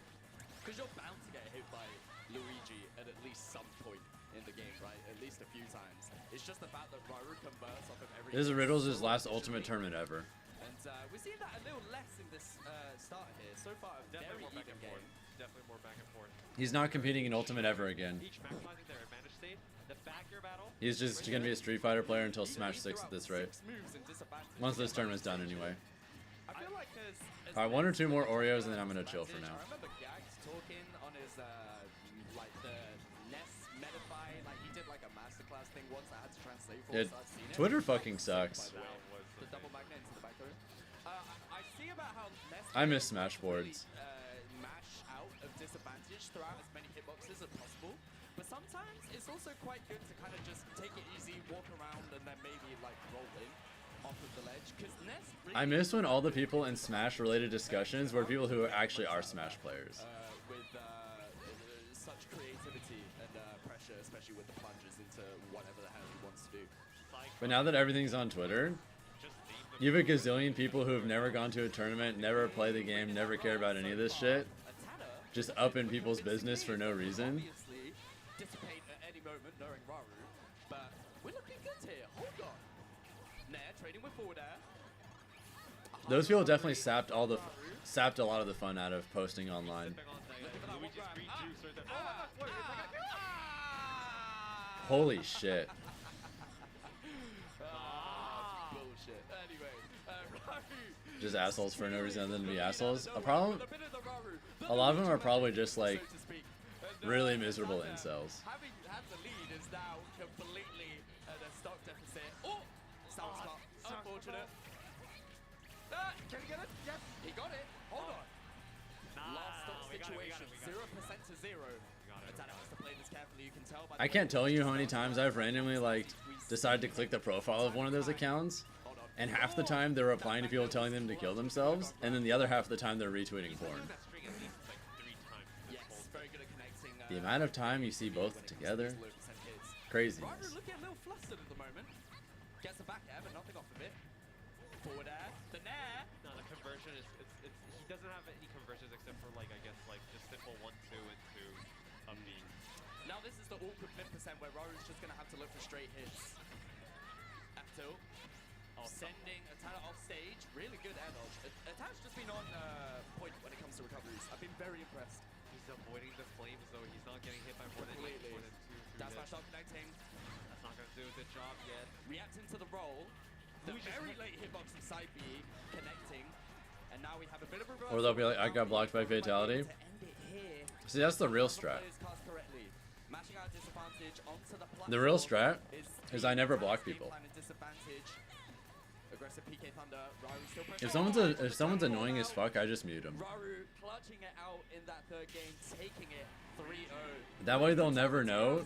Because you're bound to get hit by Luigi at least some point in the game, right? At least a few times. It's just the fact that Raru converts off of every... This is Riddles' last ultimate tournament ever. And we're seeing that a little less in this start here. So far, a very even game. Definitely more back and forth. He's not competing in ultimate ever again. Each maximizing their advantage state. The back air battle. He's just going to be a Street Fighter player until Smash 6 at this rate. Once this tournament's done anyway. I feel like Alright, 1 or 2 more Oreos and then I'm going to chill for now. I remember Gags talking on his like the NES Medify, like he did like a masterclass thing once I had to translate for. Dude, So I've seen it. Twitter fucking sucks. The double magnet into the back door. I see about how NES I miss Smash boards. mash out of disadvantage throughout as many hitboxes as possible. But sometimes it's also quite good to kind of just take it easy, walk around, and then maybe like roll in off of the ledge. Because NES really I miss when all the people in Smash related discussions were people who actually are Smash players. with such creativity and pressure, especially with the plunges into whatever the hell he wants to do. But now that everything's on Twitter, you have a gazillion people who have never gone to a tournament, never play the game, never care about any of this shit, just up in people's business for no reason. Obviously, dissipate at any moment, knowing Raru, but we're looking good here. Hold on. Nair trading with forward air. Those people definitely sapped a lot of the fun out of posting online. Holy shit. Bullshit. Anyway, Raru. Just assholes for no reason other than to be assholes. A lot of them are probably just like really miserable incels. Having had the lead is now completely at a stock deficit. Oh, sounds unfortunate. Can he get it? Yes, he got it. Hold on. Last stop situation, 0% to 0. Atana has to play this carefully. You can tell by I can't tell you how many times I've randomly like decided to click the profile of one of those accounts, and half the time they're replying to people telling them to kill themselves, and then the other half of the time they're retweeting porn. The amount of time you see both together, craziness. Raru looking a little flustered at the moment. Gets a back air, but nothing off of it. Forward air, the nair. No, the conversion is he doesn't have any conversions except for like I guess like just simple 1-2 into up B. Now this is the awkward mid-percent where Raru's just gonna have to look for straight hits. F2. Sending Atana off stage. Really good air dodge. Atana's just been on point when it comes to recoveries. I've been very impressed. He's avoiding the flames though. He's not getting hit by more than 2, 3 That's why hits. start connecting. That's not gonna do a good job yet. Reacting to the roll. The very late hitbox of side B connecting. And now we have a bit of a Or they'll be like, I got blocked by Fatality. See, that's the real strat. The real strat is I never block people. If someone's annoying as fuck, I just mute them. Raru clutching it out in that third game, taking it 3-0. That way they'll never know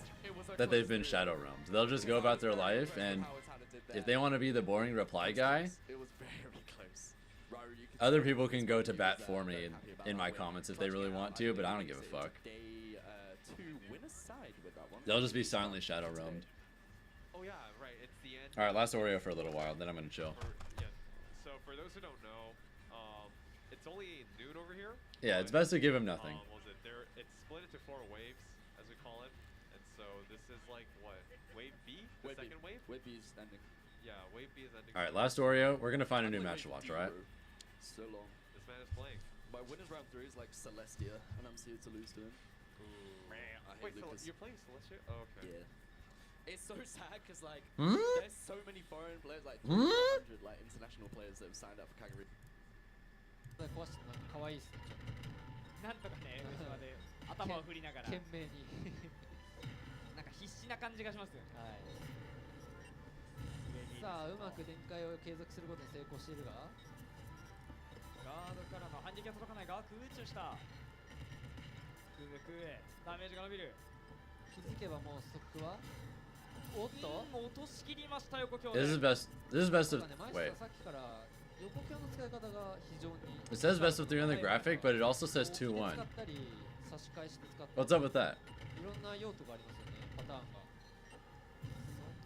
that they've been shadow roamed. They'll just go about their life, and if they want to be the boring reply guy, It was very close. Raru, you can other people can go to bat for me in my comments if they really want to, but I don't give a fuck. Day 2 winner's side with that one. They'll just be silently shadow roamed. Oh yeah, right. It's the end. Alright, last Oreo for a little while, then I'm gonna chill. Yeah. So for those who don't know, it's only noon over here. Yeah, it's best to give him nothing. It's split into 4 waves, as we call it, and so this is like what wave B, the second wave. Wave B is ending. Yeah, wave B is ending. Alright, last Oreo. We're gonna find a new match to watch, alright? So long. This man is playing. My winners round 3 is like Celestia, and I'm here to lose to him. Wait, you're playing Celestia? Oh, okay. Yeah. It's so sad because like Hmm? there's so many foreign players, like Hmm? 300 like international players that have signed up for Kagari. 壊してなんか可愛いっすね。なんとかね、後ろまで頭を振りながら懸命になんか必死な感じがしますよね。はい。さあうまく展開を継続することに成功しているが、ガードからの反撃が届かないが空中した空へダメージが伸びる。気づけばもうストックはおっと落としきりました横強。 This is best of, マイスタ wait. ーさっきから横強の使い方が非常に It says best of 3 on the graphic, but it also says 2-1. 使ったり差し返して使ったり What's up with that? いろんな用途がありますよね、パターンが。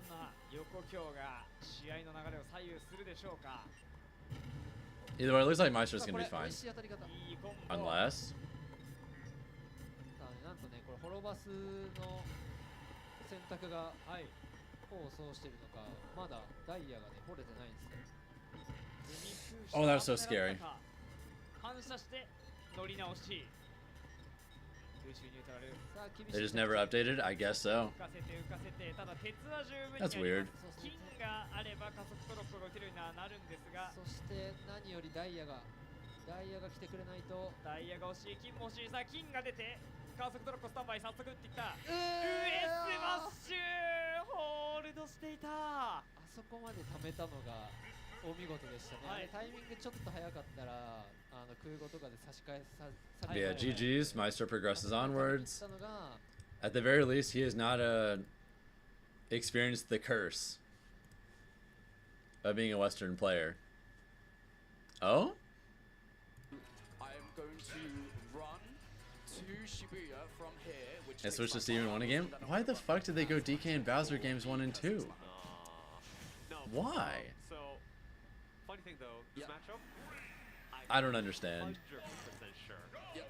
そんな横強が試合の流れを左右するでしょうか。 Either way, it looks like Meister's gonna be これ fine. 美味しい当たり方。 Unless... さあね、なんとね、これ滅ばすの選択が功を奏しているのか、まだダイヤがね、掘れてないんですよ。 Oh, that was so scary. 反射して乗り直し。 They just never updated? I guess so. That's weird. 金があれば加速トロップが打てるようになるんですが、そして何よりダイヤが来てくれないと。ダイヤが欲しい、金も欲しい。さあ金が出て加速トロップスタンバイ、早速打っていった。上スマッシュホールドしていた。あそこまで貯めたのがお見事でしたね。タイミングちょっと早かったら空語とかで差し返さ Yeah, GG's. Meister progresses onwards. たのが At the very least, he has not experienced the curse of being a Western player. Oh? I am going to run to Shibuya from here, which And switch to Steven 1 again? Why the fuck did they go DK and Bowser games 1 and 2? Why? So, funny thing though, this matchup, I don't understand. 100% sure. Yep.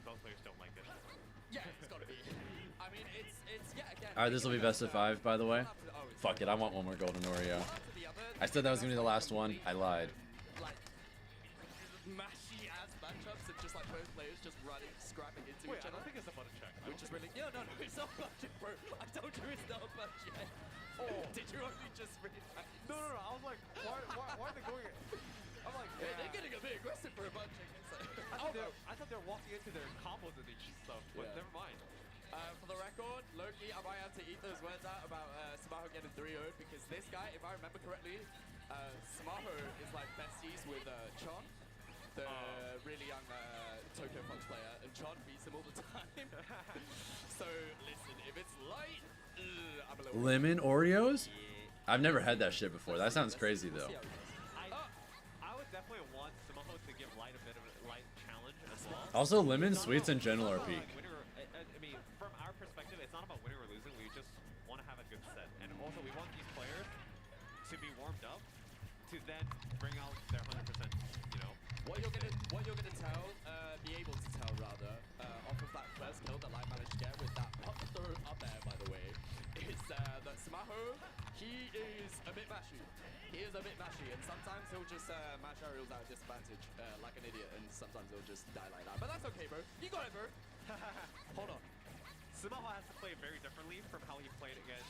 Both players don't like this. Yeah, it's gotta be. I mean, it's yeah, again. All right, this will be best of 5, by the way. Fuck it, I want one more golden Oreo. I said that was gonna be the last one. I lied. Like, mashy ass matchups and just like both players just running, scrapping into Wait, each I other. don't think it's a butter check. Which is really, no, it's not a budget, bro. I told you it's not a budget. Oh, did you only just read that? No, I was like, why are they going? I'm like, yeah, they're getting a bit aggressive for a budget. I thought they were walking into their combos and each stuff, but never mind. For the record, Loki, I might have to eat those words out about Samaho getting 3-0 because this guy, if I remember correctly, Samaho is like besties with Chon, the really young Tokyo Fox player, and Chon beats him all the time. So listen, if it's light, I'm a little Lemon Oreos? I've never had that shit before. That sounds crazy though. I would definitely want Samaho to give Light a bit of a light challenge as well. Also, lemon sweets in general are peak. I mean, from our perspective, it's not about winning or losing. We just want to have a good set, and also we want these players to be warmed up to then bring out their 100%. You know, what you're gonna tell, be able to tell rather, off of that first kill that Light managed to get with that pop throw up there, by the way, is that Samaho, he is a bit mashy. He is a bit mashy, and sometimes he'll just mash aerials out of disadvantage like an idiot, and sometimes he'll just die like that. But that's okay, bro. You got it, bro. Hold on. Samaho has to play very differently from how he played against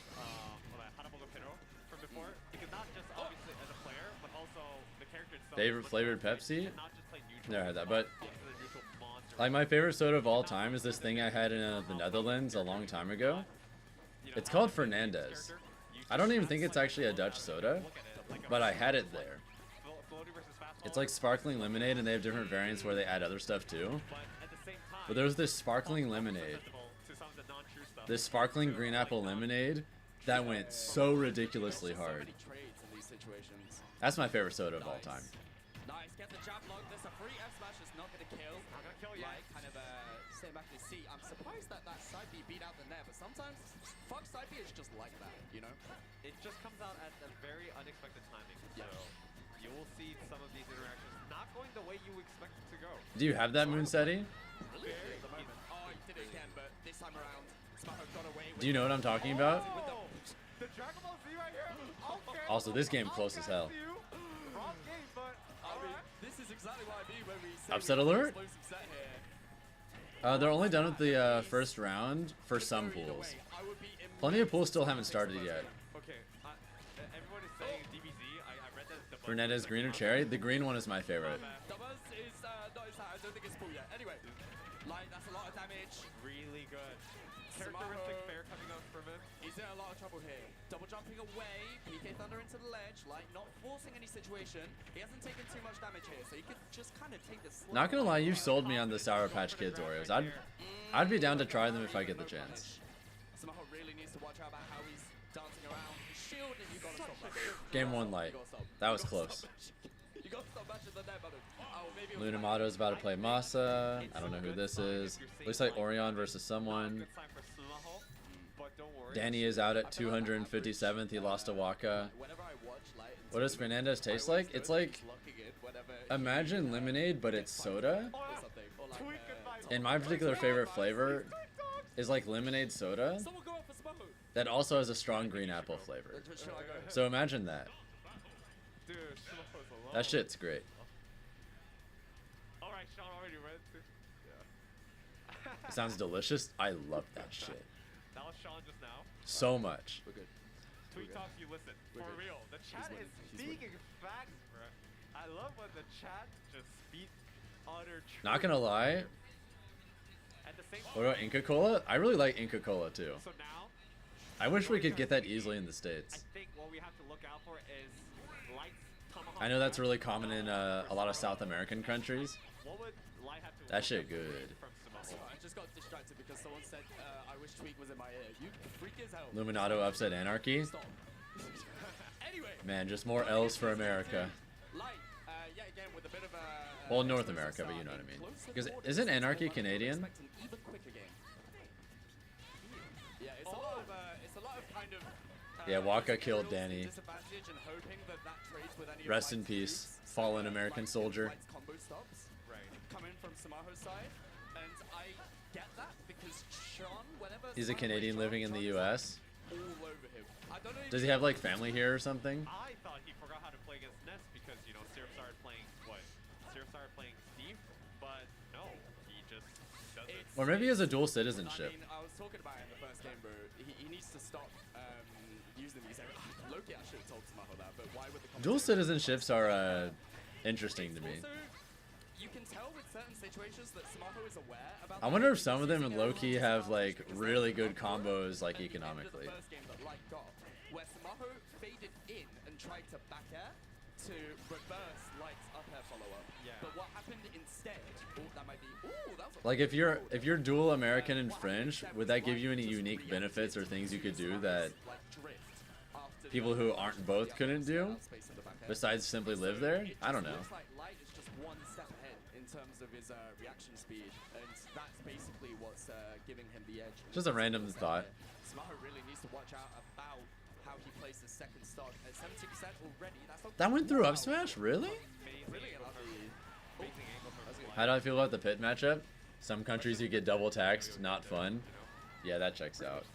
Hanaboga Piro from before, because not just obviously as a player, but also the character itself. Favorite flavored Pepsi? Not just play neutral. Never had that, but like my favorite soda of all time is this thing I had in the Netherlands a long time ago. It's called Fernandez. I don't even think it's actually a Dutch soda, but I had it there. It's like sparkling lemonade, and they have different variants where they add other stuff too. But there's this sparkling lemonade, this sparkling green apple lemonade that went so ridiculously hard. That's my favorite soda of all time. Nice, get the jab lock. There's a free F smash that's not gonna kill. Not gonna kill yet. Like, kind of staying back to the seat. I'm surprised that side B beat out the net, but sometimes fuck side B is just like that, you know? It just comes out at a very unexpected timing. So you will see some of these interactions not going the way you expect it to go. Do you have that Moonsetty? Really? At the moment. Oh, he did it again, but this time around, Smaho got away with Do you know what I'm talking about? The Dragon Ball Z right here. Okay. Also, this game close as hell. Wrong game, but I mean, this is exactly what I mean when we say Upset we have an alert? explosive set here. They're only done with the first round for some pools. Plenty of pools still haven't started yet. Okay, everyone is saying DBZ. I read that the Fernandez green or cherry? The green one is my favorite. The buzz is not as high. I don't think it's full yet. Anyway, like that's a lot of damage. Really good. Characteristic fair coming up from him. He's in a lot of trouble here. Double jumping away. PK Thunder into the ledge. Like not forcing any situation. He hasn't taken too much damage here, so he could just kind of take this. Not gonna lie, you sold me on the Sour Patch Kids Oreos. I'd be down to try them if I get the chance. Samaho really needs to watch out about how he's dancing around. Shield, and you gotta stop that. Game 1 light. That was close. You gotta stop matching the net, brother. Oh, maybe Lunamato's about to play Masa. I don't know who this is. Looks like Orion versus someone. Danny is out at 257th. He lost to Waka. What does Fernandez taste like? It's like, imagine lemonade, but it's soda. And my particular favorite flavor is like lemonade soda that also has a strong green apple flavor. So imagine that. That shit's great. Alright, Sean already read. It sounds delicious. I love that shit. That was Sean just now. So much. We're good. Tweet talks, you listen. For real. The chat is speaking facts, bro. I love when the chat just speaks utter truth. Not gonna lie. At the same What about Inca Cola? I really like Inca Cola too. So now, I wish we could get that easily in the States. I think what we have to look out for is Light's tomahawk. I know that's really common in a lot of South American countries. What would Light have to That shit good. from So I just got distracted because someone said I wish Tweak was in my ear. You freak as hell. Luminato upset Anarchy. Stop. Anyway. Man, just more L's for America. Light, yeah, again with a bit of a. Well, North America, but you know what I mean. Because isn't Anarchy Canadian? Yeah, it's a lot of kind of. Yeah, Waka killed Danny. disadvantage and hoping that that trades with any of Rest in Light's peace, moves, fallen American Light's soldier. combo stops coming from Samaho's side, and I get that because Sean, whenever He's a Samaho Canadian plays living in the Sean, U.S. all over him. I don't know if Does he have like family here or something? I thought he forgot how to play against Ness because, you know, Syrup started playing what? Syrup started playing Steve, but no, he just doesn't. Or maybe he has a dual citizenship. I mean, I was talking about it in the first game, bro. He needs to stop using these. Loki, I should have told Samaho that, but why would the Dual citizenships are interesting to me. Also, you can tell with certain situations that Samaho is aware about. I wonder if some of them in low-key have like really good combos like economically. The first game that Light got, where Samaho faded in and tried to back air to reverse Light's up air follow-up. Yeah. But what happened instead? Oh, that might be. Ooh, that was a Like if you're dual American and French, would that give you any unique benefits or things you could do that people who aren't both couldn't do? Besides simply live there? I don't know. Looks like Light is just one step ahead in terms of his reaction speed, and that's basically what's giving him the edge. Just a random thought. Samaho really needs to watch out about how he plays his second stock at 70% already. That's not That went through up smash? Really? brilliant. How do I feel about the pit matchup? Some countries you get double taxed, not fun. Yeah, that checks out.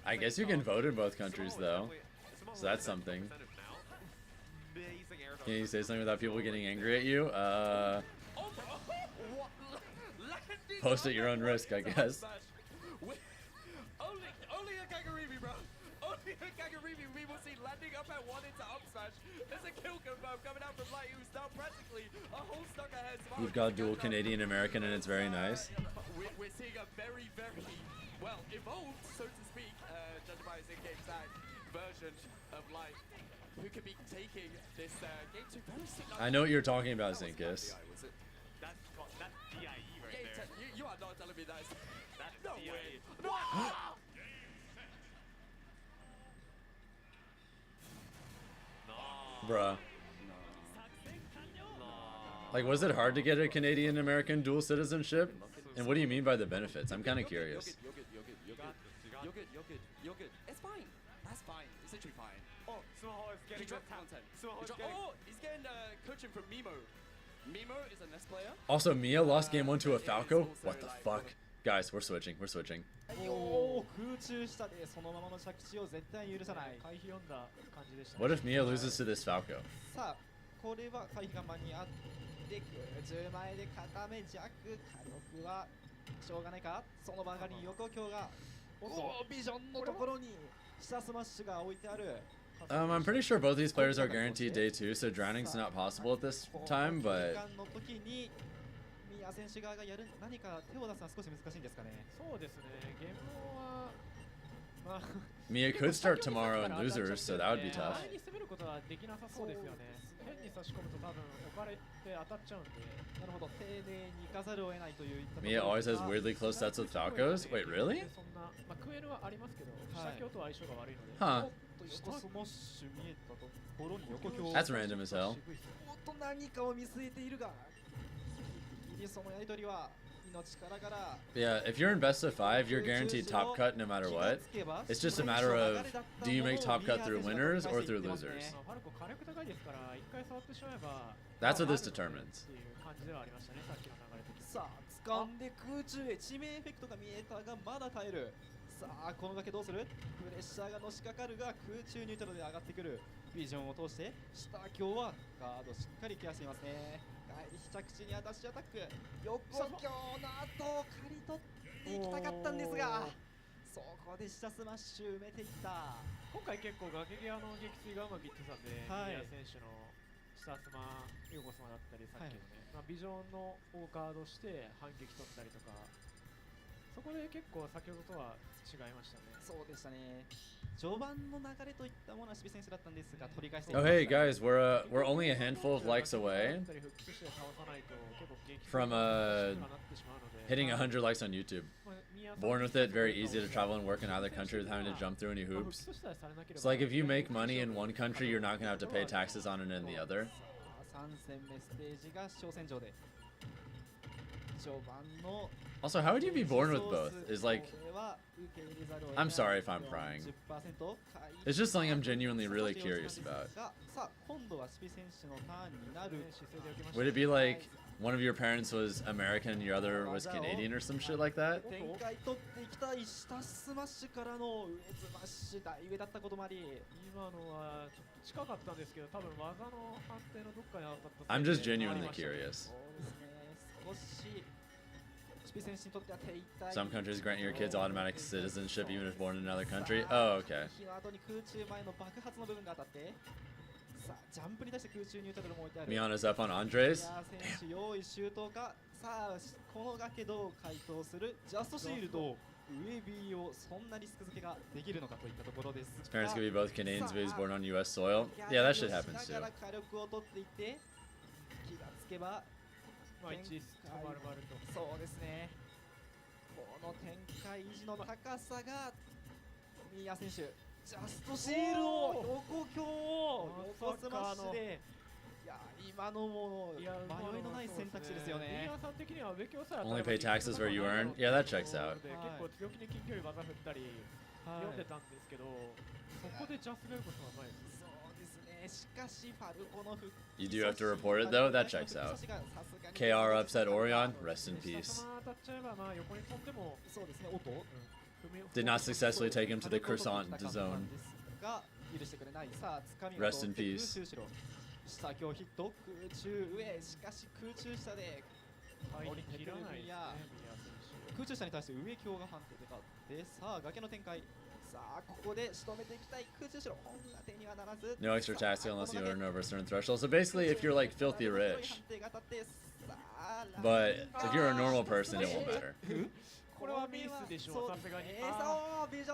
I guess you can vote in both countries though, so that's something. Can you say something without people getting angry at you? Post at your own risk, I guess. Only a Kagaribi, bro. Only a Kagaribi. We will see landing up at one into up smash. There's a kill confirm coming out from Light, who's now practically a whole stock ahead. You've got dual Canadian American and it's very nice. We're seeing a very, very well evolved, so to speak, judged by his in-game tag version of Light, who could be taking this game to very sick. I know what you're talking about, Zinkus. That's DIE right there. You are not telling me that. That's No DIE. way. No. Bruh. Like, was it hard to get a Canadian American dual citizenship? And what do you mean by the benefits? I'm kind of curious. You're good. You're good. It's fine. That's fine. It's literally fine. Oh, Samaho is He getting dropped content. Samaho is getting. Oh, he's getting coaching from Mimo. Mimo is a NES player. Also, Mia lost game 1 to a Falco? What the fuck? Guys, we're switching. We're switching. おお空中下でそのままの着地を絶対に許さない。回避読んだ感じでした、 What if Mia loses to this Falco? さあこれは回避が間に合って空中前で固め弱火力はしょうがないか。その場がに横強がおおビジョンのところに下スマッシュが置いてある。 I'm pretty sure both these players are guaranteed day 2, so drowning's not possible at this time, but の時に宮選手側がやる何か手を出すのは少し難しいんですかね。そうですね、ゲームはまあ Mia could start tomorrow in losers, so that would be tough. 前に攻めることはできなさそうですよね。変に差し込むと多分置かれて当たっちゃうんで。なるほど、丁寧に行かざるを得ないという。 Mia always has weirdly close sets with Falcos? Wait, really? そんなまあクエルはありますけど、下強とは相性が悪いので。 Huh. 横スマッシュ見えたところに横強。 That's random as hell. おっと何かを見据えているが、ギリそのやり取りは命からから。 Yeah, if you're in best of 5, you're guaranteed top cut no matter what. It's just a matter of, do you make top cut through winners or through losers? ファルコ火力高いですから一回触ってしまえば。 That's what this determines. っていう感じではありましたね、さっきの流れ的に。さあ掴んで空中へ致命エフェクトが見えたがまだ耐える。さあこの崖どうする。プレッシャーがのしかかるが空中ニュートラルで上がってくる。ビジョンを通して下強はガードしっかりケアしていますね。返り着地にはダッシュアタック。横強の後刈り取っていきたかったんですが、そこで下スマッシュ埋めていった。今回結構崖際の撃墜がうまくいってたんで、宮選手の下スマ、横スマだったりさっきのね、まあ、ビジョンのをガードして反撃取ったりとか、そこで結構先ほどとは違いましたね。そうでしたね。序盤の流れといったものは守備選手だったんですが取り返してい Oh きま hey した。 guys, we're only a handful of likes away from hitting 100 likes on YouTube. Born with it, very easy to travel and work in either country without having to jump through any hoops. It's like if you make money in one country, you're not gonna have to pay taxes on it in the other. 3戦目ステージが小戦場で序盤の Also, how would you be born with both? Is like, I'm sorry if I'm prying. It's just something I'm genuinely really curious about. Would it be like one of your parents was American and your other was Canadian or some shit like that? 展開取っていきたい下スマッシュからの上スマッシュ大上だったこともあり今のはちょっと近かったんですけど多分技の判定のどっかに当たった I'm just genuinely curious. Some countries grant your kids automatic citizenship even if born in another country. Oh, okay. 後に空中前の爆発の部分が当たってさあジャンプに対して空中ニュートラルも置いてある Miana's up on Andres. 選手用意周到かさあこの崖どう回答するジャストシールド上 B をそんなリスク付けができるのかといったところです His parents could be both Canadians, but he's born on U.S. soil. Yeah, that shit happens too. 火力を取っていって気がつけばまあ一丸々とそうですねこの展開維持の高さがミーア選手ジャストシールを横強横スマッシュでいや今のも迷いのない選択肢ですよね。Only pay taxes where you earn. Yeah, that checks out. 結構強気に近距離技振ったり読んでたんですけど、そこでジャス出ることはないです。そうですね。しかしファルコの復 You do have to report it though. That checks out. KR upset Orion. Rest in peace. 当たっちゃえばまあ横に飛んでもそうですね。音 Did not successfully take him to the croissant zone. Rest in peace. 下強ヒット空中上しかし空中下で降りてくるミア空中下に対して上強が判定で勝ってさあ崖の展開さあここで仕留めていきたい空中後ろ本が手にはならず No extra tax unless you earn over a certain threshold. So basically, if you're like filthy rich, but if you're a normal person, it won't matter. これはミスでしょうさすがに。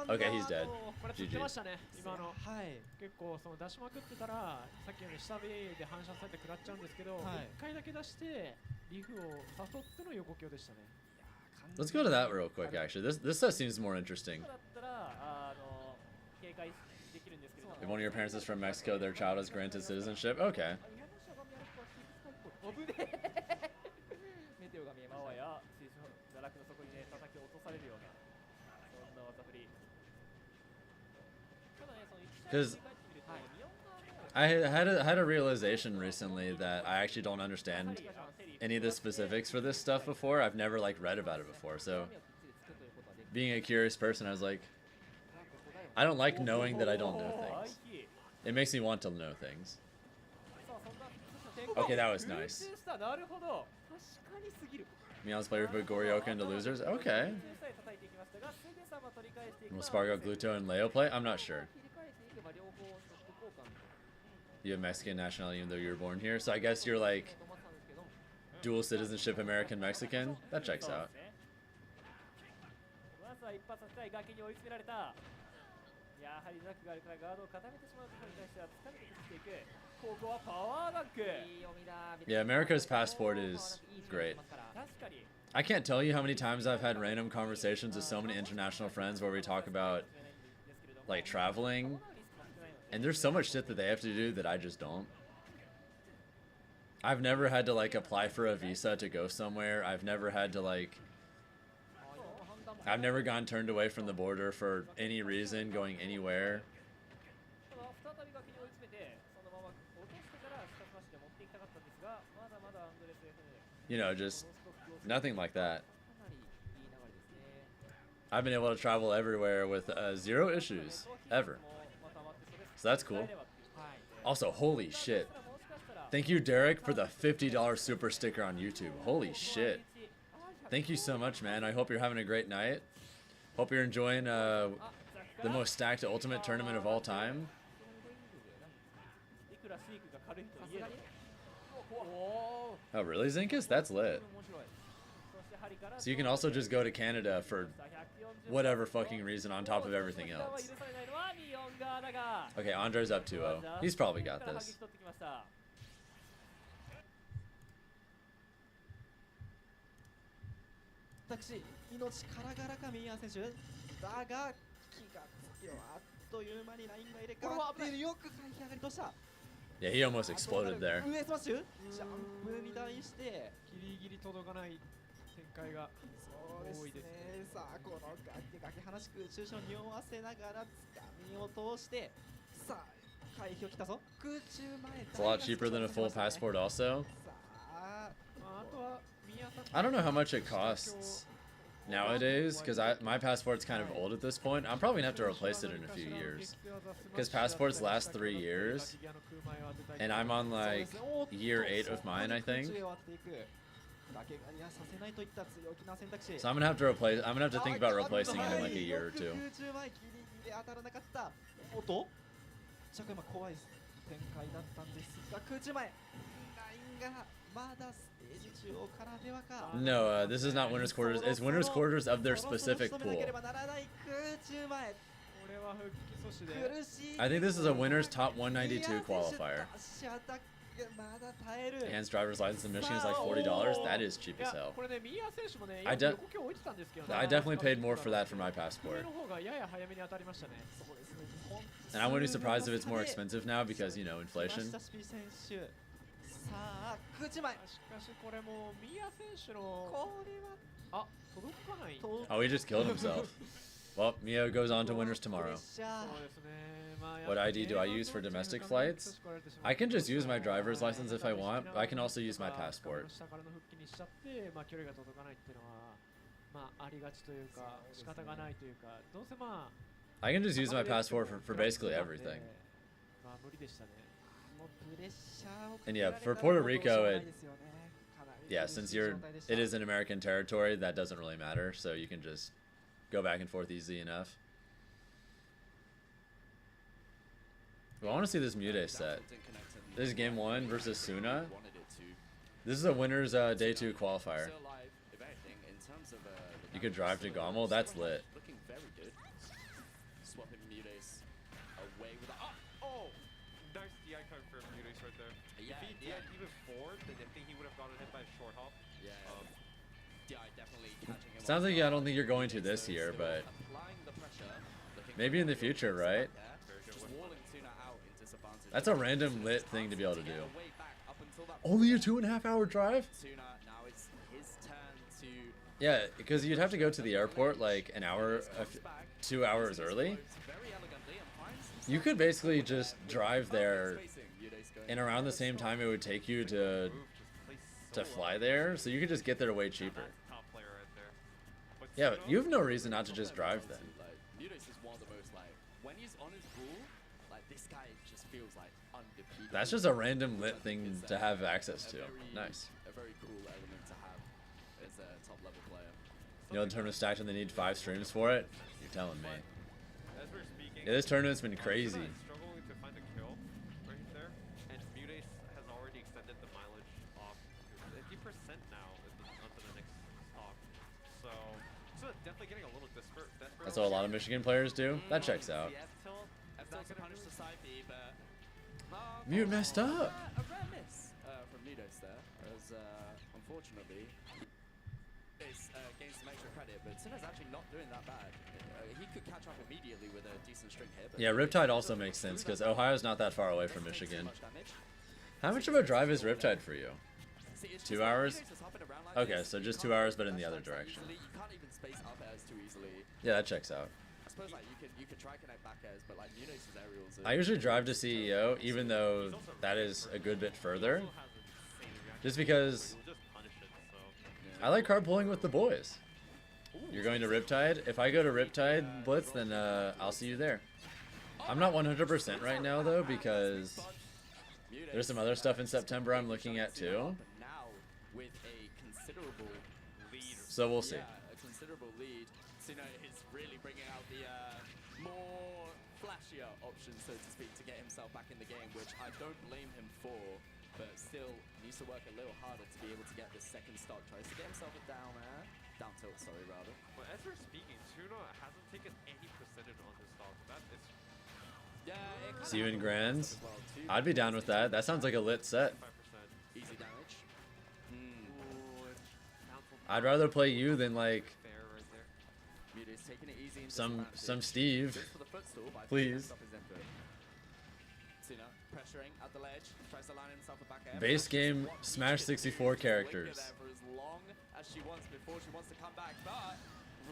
Okay, he's dead. これ釣ってましたね今の。はい。結構その出しまくってたらさっきのように下火で反射されて食らっちゃうんですけど、一回だけ出してリフを誘っての横強でしたね。Let's go to that real quick. Actually, this stuff seems more interesting. だったら警戒できるんですけど。If one of your parents is from Mexico, their child is granted citizenship. Okay. メテオが見えましたや堕落の底にね叩き落とされるようなそんな技振り。Because I had a realization recently that I actually don't understand any of the specifics for this stuff before. I've never like read about it before. So being a curious person, I was like, I don't like knowing that I don't know things. It makes me want to know things. Okay, that was nice. Miana's player put Goryoka into losers. Okay. Will Spargo, Gluto, and Leo play? I'm not sure. You have Mexican nationality even though you were born here, so I guess you're like dual citizenship American-Mexican. That checks out. Yeah, America's passport is great. I can't tell you how many times I've had random conversations with so many international friends where we talk about like traveling, and there's so much shit that they have to do that I just don't. I've never had to like apply for a visa to go somewhere. I've never had to like I've never gone turned away from the border for any reason going anywhere. You know, just nothing like that. I've been able to travel everywhere with zero issues, ever. So that's cool. Also, holy shit. Thank you, Derek, for the $50 super sticker on YouTube. Holy shit. Thank you so much, man. I hope you're having a great night. Hope you're enjoying the most stacked ultimate tournament of all time. Oh, really, Zinkus? That's lit. So you can also just go to Canada for whatever fucking reason on top of everything else. Okay, Andre's up 2-0. He's probably got this. 私、命からがらかミーアン選手だが気がつけばあっという間にラインが入れ替わってよく回避上がりとした Yeah, he almost exploded there. 上スマッシュジャンプに対してギリギリ届かない展開がそうですね。さあこの崖話空中手を匂わせながら掴みを通してさあ回避を切ったぞ。空中前 It's a lot cheaper than a full passport also. さああとは宮崎 I don't know how much it costs nowadays because my passport's kind of old at this point. I'm probably gonna have to replace it in a few years because passports last 3 years and I'm on like year 8 of mine, I think. So I'm gonna have to think about replacing it in like a year or two. ちょっと今怖い展開だったんですが空中前ラインがまだステージ中央からではか No, this is not winners quarters. It's winners quarters of their specific pool. I think this is a winners top 192 qualifier. Enhanced driver's license in Michigan is like $40. That is cheap as hell. I definitely paid more for that for my passport. And I wouldn't be surprised if it's more expensive now because, you know, inflation. さあ空中前しかしこれも宮選手のあ届かない Oh, he just killed himself. Well, Mio goes on to winners tomorrow. What ID do I use for domestic flights? I can just use my driver's license if I want, but I can also use my passport. I can just use my passport for basically everything. And yeah, for Puerto Rico, since it is an American territory, that doesn't really matter, so you can just go back and forth easy enough. Well, I want to see this Mute set. This is game 1 versus Suna. This is a winner's day 2 qualifier. You could drive to Gommel. That's lit. Looking very good. Swapping Mutes away with Nice DI card for Mutes right there. Yeah, if he DI'd even forward, then I think he would have gotten hit by a short hop. Yeah. DI definitely catching him. Sounds like I don't think you're going to this year, but maybe in the future, right? That's a random lit thing to be able to do. Only a 2.5 hour drive? Now it's his turn to. Yeah, because you'd have to go to the airport like 2 hours early. You could basically just drive there and around the same time it would take you to fly there, so you could just get there way cheaper. Yeah, you have no reason not to just drive then. Mutes is one of the most when he's on his rule, this guy just feels undefeated. That's just a random lit thing to have access to. Nice. A very cool element to have as a top level player. You know the tournament stacked and they need 5 streams for it? You're telling me. Yeah, this tournament's been crazy. Struggling to find a kill right there, and Mutes has already extended the mileage off to 50% now onto the next stock. So definitely getting a little desperate. That's what a lot of Michigan players do. That checks out. That's a punish society, but Mute messed up. A rare miss from Mutes there, as unfortunately gains some extra credit, but Suna's actually not doing that bad. He could catch up immediately with a decent string hit. Yeah, Riptide also makes sense because Ohio's not that far away from Michigan. How much of a drive is Riptide for you? 2 hours? Okay, so just 2 hours, but in the other direction. You can't even space up airs too easily. Yeah, that checks out. I suppose you can try connect back airs, but Mutes' aerials are... I usually drive to CEO, even though that is a good bit further. Just because I like card pulling with the boys. You're going to Riptide? If I go to Riptide Blitz, then I'll see you there. I'm not 100% right now, though, because there's some other stuff in September I'm looking at, too. With a considerable lead. So we'll see. Yeah, a considerable lead. Suna is really bringing out the more flashier options, so to speak, to get himself back in the game, which I don't blame him for, but still needs to work a little harder to be able to get this second stock. Tries to get himself a down air. Down tilt, sorry, rather. Well, as we're speaking, Tuna hasn't taken any percentage on his stock. That is... Yeah, See you in Grands. I'd be down with that. That sounds like a lit set. Easy damage. I'd rather play you than like Mutes taking it easy some Steve. for the footstool by Please. Suna pressuring at the ledge, tries to line himself a back air. Base game Smash 64 characters. For as long as she wants before she wants to come back, but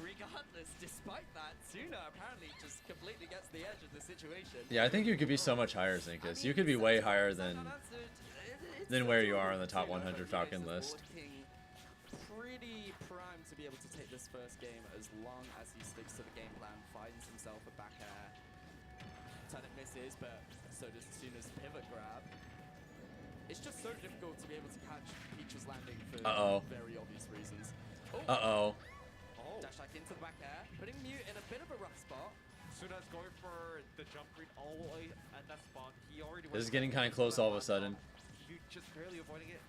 regardless, despite that, Suna apparently just completely gets the edge of the situation. Yeah, I think you could be so much higher, Zinkus. You could be way higher than where you are on the top 100 Falcon list. Pretty primed to be able to take this first game as long as he sticks to the game plan, finds himself a back air. Tenant misses, but so does Suna's pivot grab. It's just so difficult to be able to catch Peach's landing for very obvious reasons. Dash back into the back air, putting Mute in a bit of a rough spot. Suna's going for the jump read all the way at that spot. He already This is getting kind of close all of a sudden. You just barely avoiding it.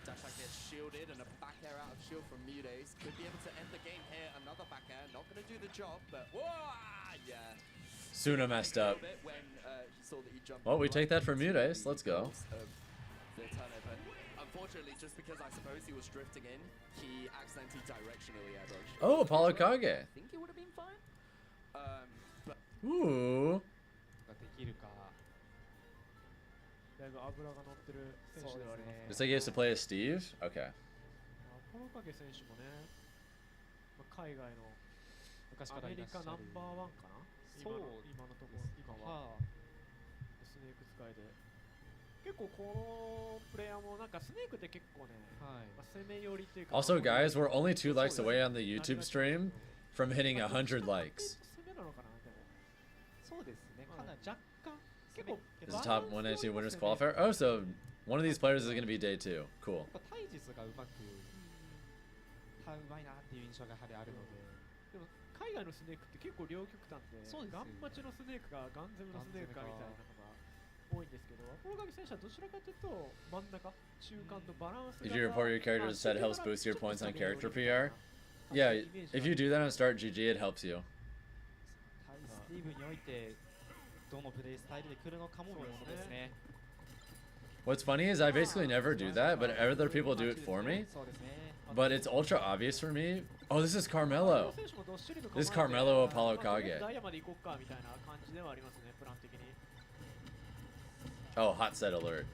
Dash back gets shielded and a back air out of shield from Mutes. Could be able to end the game here. Another back air, not going to do the job, but whoa, yeah. Suna messed up. When, he saw that he jumped Well, we take that from Mutes. Let's go. Unfortunately, just because I suppose he was drifting in, he accidentally directionally air dodged. Oh, Apollo Kage. I think it would have been fine. But Ooh. できるか。だいぶ脂が乗ってる選手ではあります。Looks like he has to play as Steve? Okay. アポロ影選手もね、海外のアメリカナンバーワンかな。今のところ今はスネーク使いで。結構このプレイヤーもなんかスネークって結構ね、攻め寄りっていうか。Also, guys, we're only 2 likes away on the YouTube stream from hitting 100 likes. 攻めなのかなでも。そうですね。かなり若干結構。This is top 192 winners qualifier. Oh, so one of these players is going to be day 2. Cool. 体術がうまく、うまいなっていう印象がやはりあるので。でも海外のスネークって結構両極端で、ガンマチのスネークかガンゼムのスネークかみたいなのが多いんですけど、アポロ影選手はどちらかというと真ん中、中間のバランスが。If you report your character's set helps boost your points on character PR. Yeah, if you do that on Start GG, it helps you. スティーブにおいてどのプレイスタイルで来るのかも見ものですね。What's funny is I basically never do that, but other people do it for me. But it's ultra obvious for me. Oh, this is Carmelo. This is Carmelo Apollo Kage. Oh, hot set alert.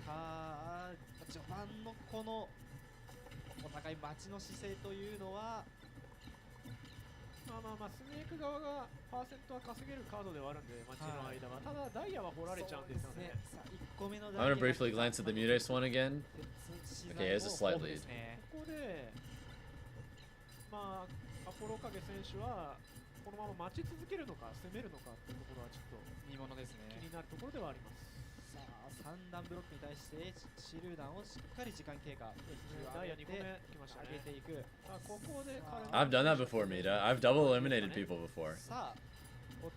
さあ、序盤のこのお互い待ちの姿勢というのは。まあスネーク側がパーセントは稼げるカードではあるんで、待ちの間は。ただダイヤは掘られちゃうんですよね。I'm gonna briefly glance at the Mutes one again. Okay, he has a slight lead. ここで、まあアポロ影選手はこのまま待ち続けるのか攻めるのかっていうところはちょっと見ものですね。気になるところではあります。さあ3段ブロックに対して手榴弾をしっかり時間経過ダイヤ2個目来ましたね。上げていく。さあここで I've done that before, Mita. I've double eliminated people before. さあこ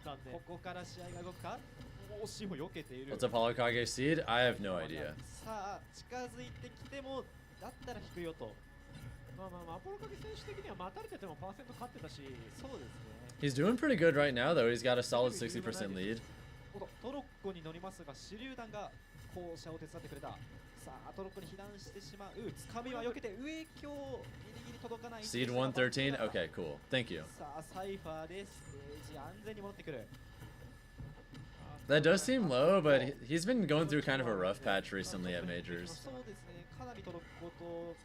こから試合が動くか。惜しいも避けている。What's Apollo Kage seed? I have no idea. さあ近づいてきてもだったら引くよと。まあアポロ影選手的には待たれててもパーセント勝ってたし。そうですね。He's doing pretty good right now, though. He's got a solid 60% lead. トロッコに乗りますが手榴弾が校舎を手伝ってくれた。さあトロッコに被弾してしまう。つかみは避けて上京ギリギリ届かない。 Seed 113. Okay, cool. Thank you. さあサイファーでステージ安全に戻ってくる。 That does seem low, but he's been going through kind of a rough patch recently at majors. そうですね。かなりトロッコと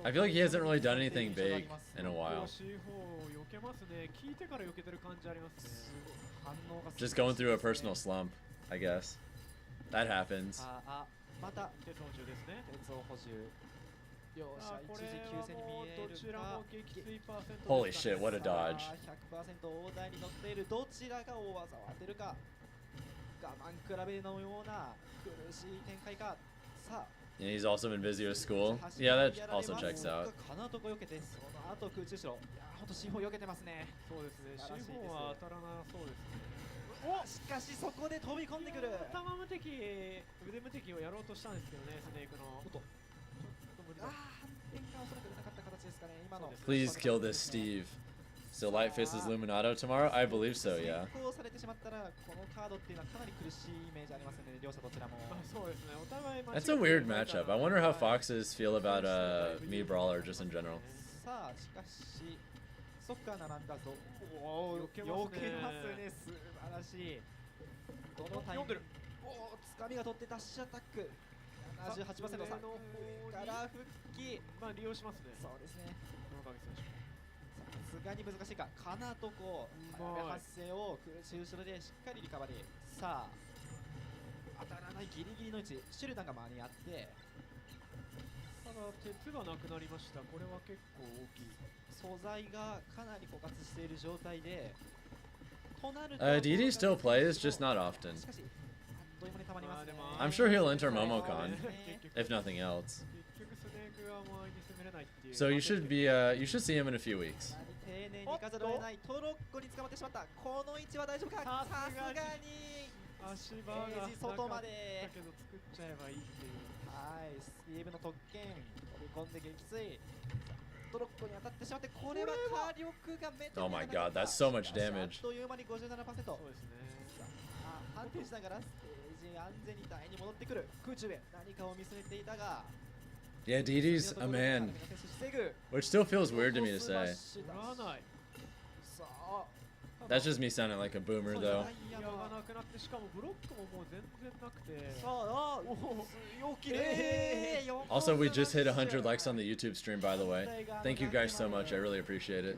I feel like he hasn't really done anything big in a while. Just going through a personal slump, I guess. That happens. また鉄を補充。両者一時休戦に見えるか。 Holy shit, what a dodge. 100% 大台に乗っているどちらが大技を当てるか。我慢比べのような苦しい展開か。さあ And he's also in Vizio's school. Yeah, that also checks out. かなとこ避けてその後空中後ろ。いや本当四方避けてますね。そうですね。四方は当たらなそうですね。おしかしそこで飛び込んでくる。頭無敵腕無敵をやろうとしたんですけどねスネークの。反転がおそらくなかった形ですかね今の。 Please kill this Steve. So Light faces Luminato tomorrow? I believe so, yeah. 成功されてしまったらこのカードっていうのはかなり苦しいイメージありますので両者どちらも。そうですね。お互い That's a weird matchup. I wonder how Foxes feel about me Brawler just in general. さあしかしソッカー並んだぞ。おお避けますね。素晴らしい。どのタイミングおーつかみが取ってダッシュアタック 78% さから復帰まあ利用しますね。そうですね。村上選手もさすがに難しいかかなとこう発生を苦しい後ろでしっかりリカバリーさあ当たらないギリギリの位置シュルダンが間に合ってただ鉄がなくなりました。これは結構大きい。素材がかなり枯渇している状態でとなると DD still plays, just not often. しかしあっという間にたまりますね I'm sure he'll enter Momocon, if nothing else. 結局スネークが前に攻めれないっていう。 So you should see him in a few weeks. 丁寧に行かざるを得ないトロッコに捕まってしまったこの位置は大丈夫かさすがに足場が外までだけど作っちゃえばいいっていう。はいスティーブの特権飛び込んで撃墜トロッコに当たってしまってこれは火力がめちゃ Oh my god, that's so much damage. あっという間に 57%。 そうですね。反転しながらステージ安全に台に戻ってくる空中へ何かを見据えていたが Yeah, DD's a man. Which still feels weird to me to say. That's just me sounding like a boomer though. Also, we just hit 100 likes on the YouTube stream, by the way. Thank you guys so much. I really appreciate it.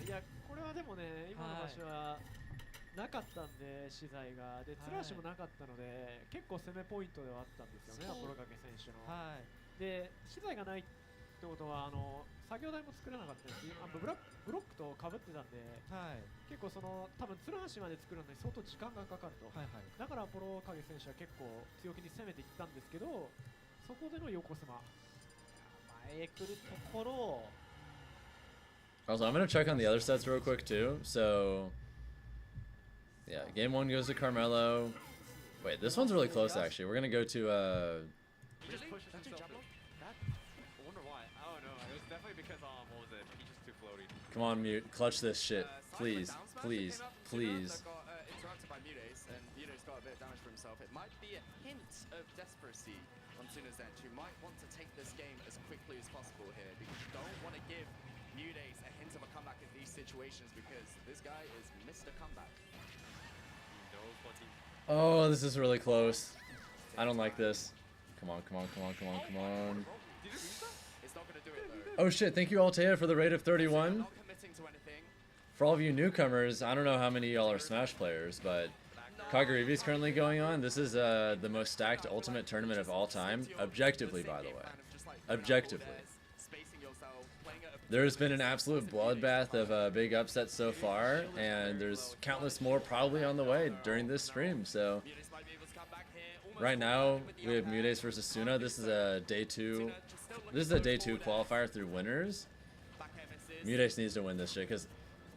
いやこれはでもね今の場所はなかったんで資材がでツラッシュもなかったので結構攻めポイントではあったんですよねアポロカケ選手の。で資材がないってことは作業台も作らなかったですしブロックと被ってたんで、結構その多分ツラッシュまで作るのに相当時間がかかると、だからアポロカゲ選手は結構強気に攻めていったんですけどそこでの横スマ前へ来るところ Also, I'm going to check on the other sets real quick too. So, yeah, game 1 goes to Carmelo. Wait, this one's really close actually. We're going to go to He just pushes himself. I wonder why. I don't know. It was definitely because what was it? He's just too floaty. Come on, mute. Clutch this shit. Please. Please. Please. Got interrupted by Mudace, and Mudace got a bit of damage for himself. It might be a hint of desperation on Suna's end, who might want to take this game as quickly as possible here, because you don't want to give Mudace a hint of a comeback in these situations, because this guy is Mr. Comeback. He knows what he... Oh, this is really close. I don't like this. Come on, come on, come on, come on, come on. It's not going to do it though. Oh shit, thank you Altea for the raid of 31. Not committing to anything. For all of you newcomers, I don't know how many y'all are Smash players, but Kagaribi is currently going on. This is the most stacked ultimate tournament of all time, objectively, by the way. Objectively. There's been an absolute bloodbath of big upsets so far, and there's countless more probably on the way during this stream. So right now we have Mudace versus Suna. This is a day 2. This is a day 2 qualifier through winners. Mudace needs to win this shit because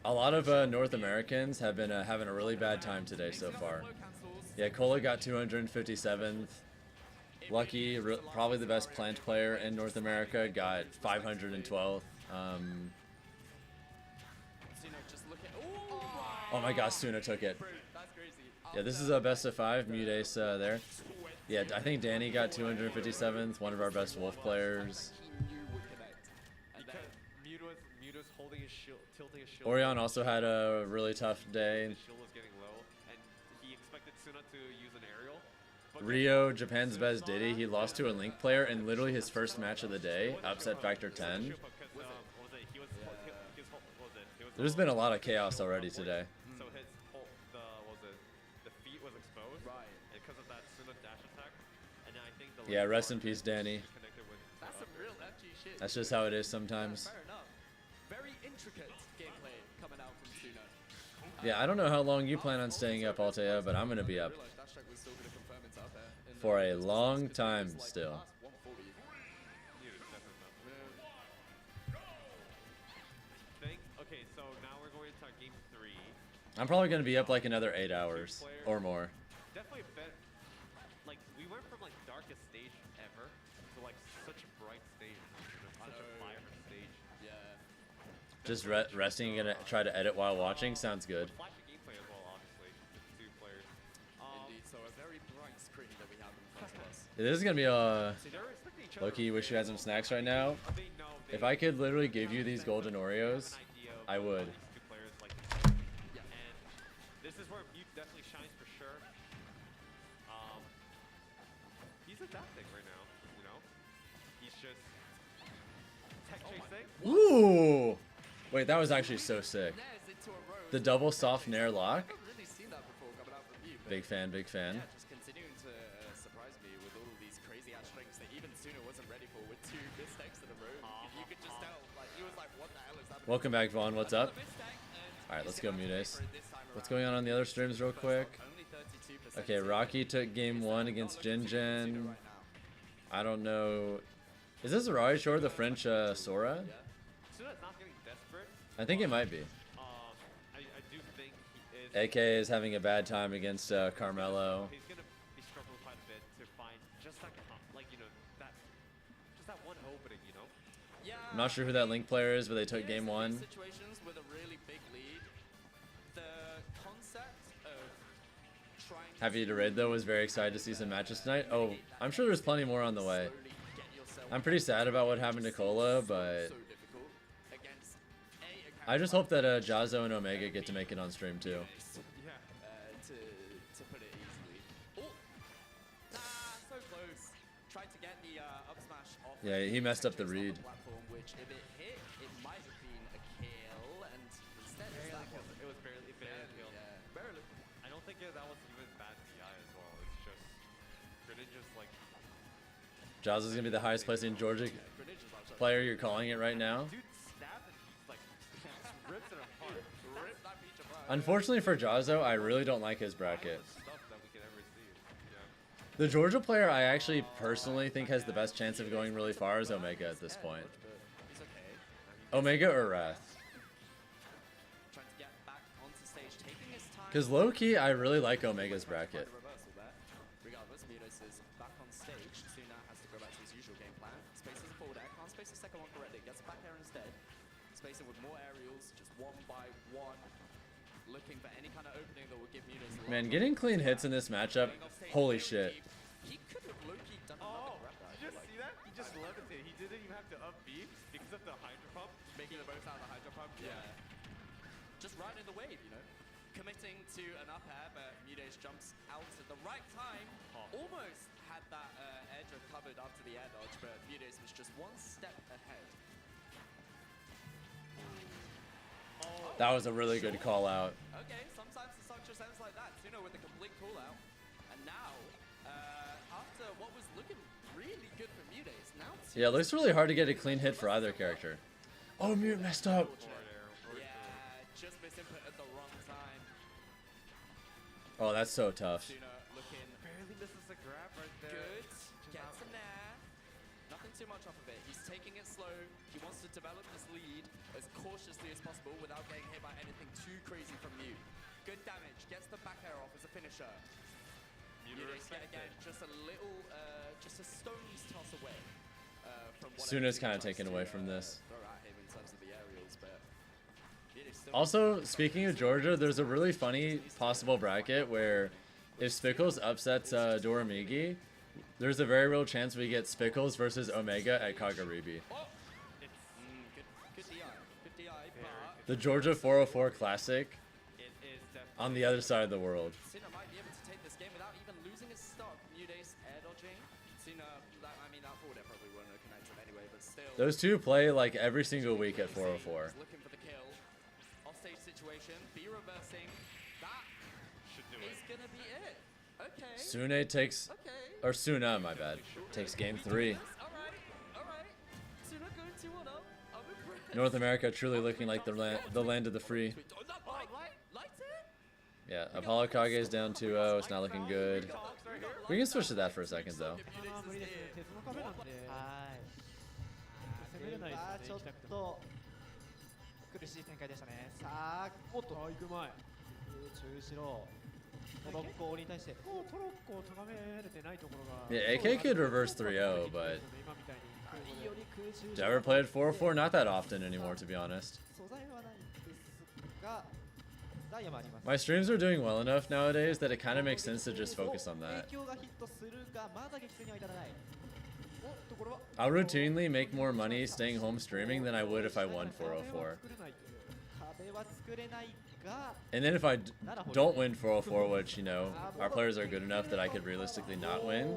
a lot of North Americans have been having a really bad time today so far. Yeah, Cola got 257th. Lucky, probably the best plant player in North America, got 512th. Oh my god, Suna took it. Yeah, this is a best of 5, Mudace there. Yeah, I think Danny got 257th, one of our best Wolf players. Orion also had a really tough day. His shield was getting low, and he expected Suna to use an aerial. Rio, Japan's best Diddy, he lost to a Link player in literally his first match of the day, upset factor 10. There's been a lot of chaos already today. So his the feet was exposed, right? And because of that Suna dash attack, and I think the Yeah, rest in peace, Danny. That's some real FG shit. That's just how it is sometimes. Fair enough. Very intricate gameplay coming out from Suna. Yeah, I don't know how long you plan on staying up, Altea, but I'm gonna be up for a long time still. Okay, so now we're going into game 3. I'm probably gonna be up like another 8 hours or more. Definitely better. Like we went from like darkest stage ever to like such a bright stage, such a vibrant stage. Yeah. Just resting and gonna try to edit while watching sounds good. Flashy gameplay as well, obviously. With 2 players. Indeed, so a very bright screen that we have in front of us. This is gonna be a Loki. Wish you had some snacks right now. If I could literally give you these golden Oreos, I would. And this is where Mute definitely shines for sure. He's adapting right now, you know? He's just tech chasing. Ooh! Wait, that was actually so sick. The double soft nair lock. Really seen that before coming out from you. But Big fan, big fan. yeah, just continuing to surprise me with all of these crazy ass strings that even Suna wasn't ready for with 2 mistakes in a row. You could just tell, like, he was like, what the hell is happening? Welcome back, Vaughn. What's up? Alright, let's go, Mudace. What's going on the other streams real quick? Okay, Rocky took game 1 against Jin Jin. I don't know. Is this Raj or the French Sora? Suna's not getting desperate. I think it might be. I do think he is. AK is having a bad time against Carmelo. He's gonna be struggling quite a bit to find just like you know that just that one opening, you know. Yeah. I'm not sure who that Link player is, but they took game 1. Situations with a really big lead. The concept of trying Happy to raid though, was very excited to see some matches tonight. Oh, I'm sure there's plenty more on the way. I'm pretty sad about what happened to Cola, but I just hope that Jazzo and Omega get to make it on stream too. Yeah. To put it easily. Oh, so close. Tried to get the up smash off. Yeah, he messed up the read. Platform, which if it hit, it might have been a kill, and instead it's that one. It was barely kill. Yeah, barely. I don't think that was even bad DI as well. It's just Greninja's like. Jazzo's gonna be the highest placing Georgia player. You're calling it right now. Dude snapped and he's like rips it apart. Rips that beach apart. Unfortunately for Jazzo, I really don't like his bracket. Stuff that we could ever see. Yeah. The Georgia player I actually personally think has the best chance of going really far is Omega at this point. Omega or Wrath. Trying to get back onto stage, taking his time. Because low-key, I really like Omega's bracket. Regardless, Mudos is back on stage. Suna has to go back to his usual game plan. Spaces a forward air, can't space the second one correctly. Gets back air instead. Spacing with more aerials, just one by one. Looking for any kind of opening that will give Mudos a Man, getting clean hits in this matchup, holy shit. He could have low-key done Oh, another grab that. did you just see that? He just levitated. He didn't even have to up B because of the Hydro Pump. Making the most out of the Hydro Pump. Yeah. Just riding the wave, you know. Committing to an up air, but Mudes jumps out at the right time. Almost had that edge recovered after the air dodge, but Mudes was just one step ahead. That was a really good call out. Okay, sometimes the song just ends like that. Suna with a complete call out. And now, after what was looking really good for Mudes, now Yeah, it looks really hard to get a clean hit for either character. Oh, Mute messed up. yeah, just misinput at the wrong time. Oh, that's so tough. Suna looking Barely misses a grab right there. good. Gets him there. Nothing too much off of it. He's taking it slow. He wants to develop this lead as cautiously as possible without getting hit by anything too crazy from Mute. Good damage. Gets the back air off as a finisher. Mudes yet again, just a little, just a stone's toss away from what Suna's kind of taken away from this. throw at him in terms of the aerials, but Mudes still Also, speaking of Georgia, there's a really funny possible bracket where if Spickles upsets Doramigi, there's a very real chance we get Spickles versus Omega at Kagaribi. good DI. Good DI, but The Georgia 404 Classic It is definitely. on the other side of the world. Suna might be able to take this game without even losing his stock. Mudes air dodging. Suna, I mean, that forward air probably won't have connected anyway, but still. Those two play like every single week at 404. He's looking for the kill. Offstage situation. B reversing. That Should do is gonna be it. Okay. Sune takes, or Suna, my bad, takes game 3. Alright. Suna going 2-1 up. I'm impressed. North America truly looking like the land of the free. Light it? Yeah, Apollo Kage is down 2-0. It's not looking good. We can switch to that for a second though. 無理ですね。鉄の壁なんで。はい。攻めれないですね。ちょっと苦しい展開でしたね。さあ、おっと、行く前。中後ろ。トロッコに対して。トロッコを咎めれてないところが。 Yeah, AK could reverse 3-0, but 今みたいに。 do I ever played 404? Not that often anymore, to be honest. 素材はないですが、ダイヤもあります。 My streams are doing well enough nowadays that it kind of makes sense to just focus on that. 影響がヒットするが、まだ撃墜には至らない。おっとこれは。 I'll routinely make more money staying home streaming than I would if I won 404. 壁は作れない And then if I don't win 404, which, you know, our players are good enough that I could realistically not win,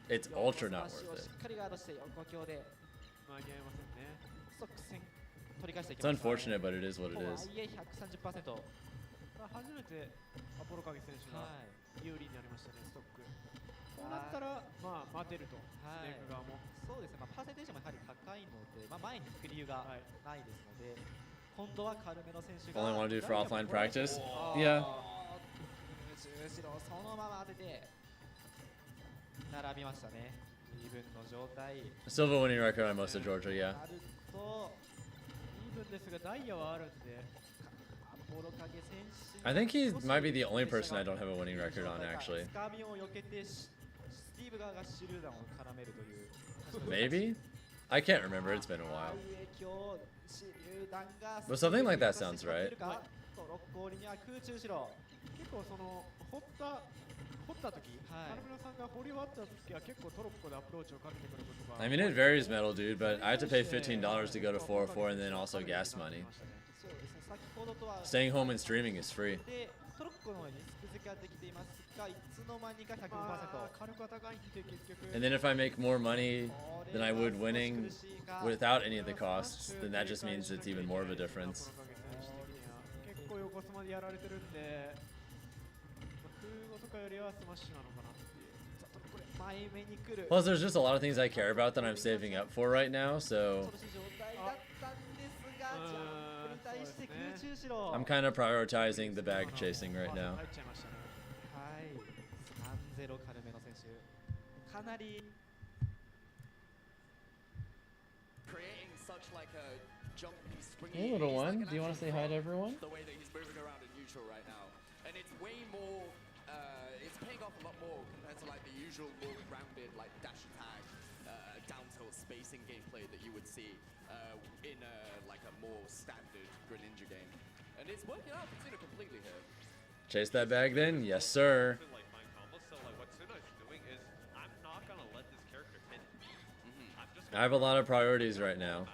it's ultra not worth it. しっかりガードして横強で間に合いませんね。即戦取り返していき It's ました。 unfortunate, but it is what it is. とはいえ 130%。初めてアポロ影選手が有利になりましたね、ストック。こうなったら、まあ、待てると、スネーク側も。そうですね、まあ、パーセンテージもやはり高いので、まあ、前に行く理由がないですので、今度は軽めの選手が。 All I want to do for offline practice? Yeah. 後ろそのまま当てて、並びましたね。イーブンの状態。 Still have a winning record on most of Georgia, yeah. あると、イーブンですが、ダイヤはあるんで。 I think he might be the only person I don't have a winning record on, actually. Maybe? I can't remember, it's been a while. But something like that sounds right. 結構その掘った時、カルメロさんが掘り終わった時は結構トロッコでアプローチをかけてくることが。 I mean, it varies, Metal Dude, but I have to pay $15 to go to 404 and then also gas money. Staying home and streaming is free. And then if I make more money than I would winning without any of the costs, then that just means it's even more of a difference. Plus, there's just a lot of things I care about that I'm saving up for right now, so I'm kind of prioritizing the bag chasing right now. Creating such like a jumpy, springy. Hey, little one, do you want to say hi to everyone? The way that he's moving around in neutral right now, and it's way more. It's paying off a lot more compared to like the usual more grounded like dash attack, down tilt spacing gameplay that you would see in like a more standard Greninja game, and it's working out for Tsuna completely here. Chase that bag then? Yes, sir. I have a lot of priorities right now.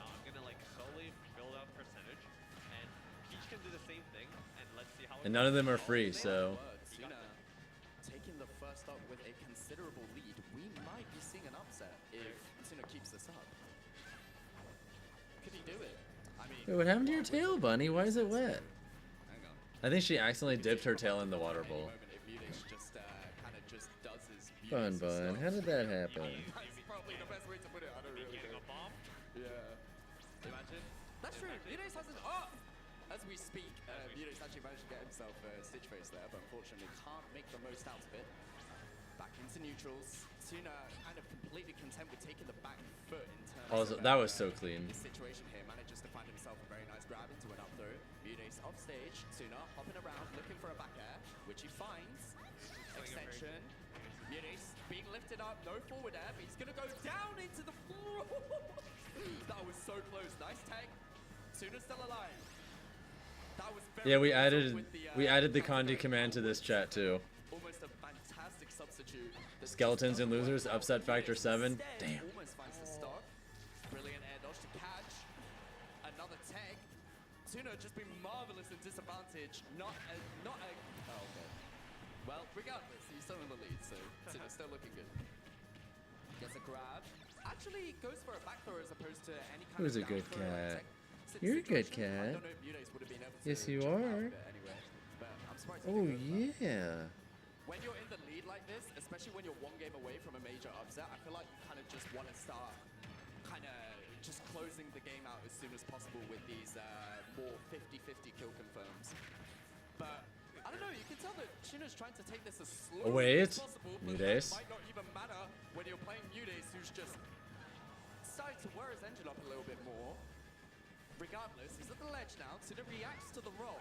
And none of them are free, so. Tsuna taking the first up with a considerable lead. We might be seeing an upset if Tsuna keeps this up. Could he do it? I mean, Wait, what happened to your tail, Bunny? Why is it wet? I think she accidentally dipped her tail in the water bowl. Bun, how did that happen? That's probably the best way to put it. I don't really know. Yeah. Imagine. That's true. Mudace hasn't. Oh! As we speak, Mudace actually managed to get himself a Stitch Face there, but unfortunately can't make the most out of it. Back into neutrals. Tsuna kind of completely content with taking the back foot in terms of That was so clean. his situation here. Manages to find himself a very nice grab into an up throw. Mudace off stage. Tsuna hopping around looking for a back air, which he finds. Extension. Mudace being lifted up, no forward air, but he's gonna go down into the floor. That was so close. Nice tag. Tsuna's still alive. That was very Yeah, we with added the Condi command to this chat too. almost a fantastic substitute. Skeletons and losers, upset factor 7. Damn. Almost finds the stock. Brilliant air dodge to catch. Another tag. Tsuna just been marvelous in disadvantage. Not a. Oh, okay. Well, regardless, he's still in the lead, so Tsuna's still looking good. Gets a grab. Actually goes for a back throw as opposed to any kind Who's of a good down throw like cat? tech You're a good situation. I cat. don't know if Mudace would have been able to Yes, you jump out are. of it anyway, but I'm surprised he Oh, didn't go for it. yeah. When you're in the lead like this, especially when you're one game away from a major upset, I feel like you kind of just want to start kind of just closing the game out as soon as possible with these more 50-50 kill confirms. But I don't know, you can tell that Tsuna's trying to take this as slowly Wait, as possible, but Mudace. that might not even matter when you're playing Mudace, who's just starting to wear his engine up a little bit more. Regardless, he's at the ledge now. Tsuna reacts to the roll.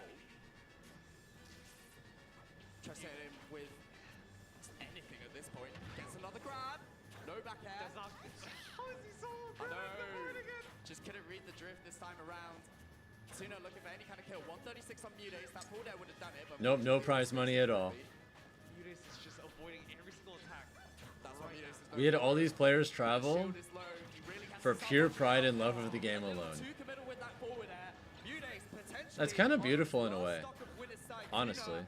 Tries to hit him with anything at this point. Gets another grab. No back air. How is he so I know. Just couldn't read the drift this time around. Tsuna looking for any kind of kill. 136 on Mudace. That pull there would have done it. But Nope, no prize money at all. Mudace is just avoiding every single attack. That's what Mudace is We had all these players travel for pure pride and love of the game alone. That's kind of beautiful in a way. Honestly.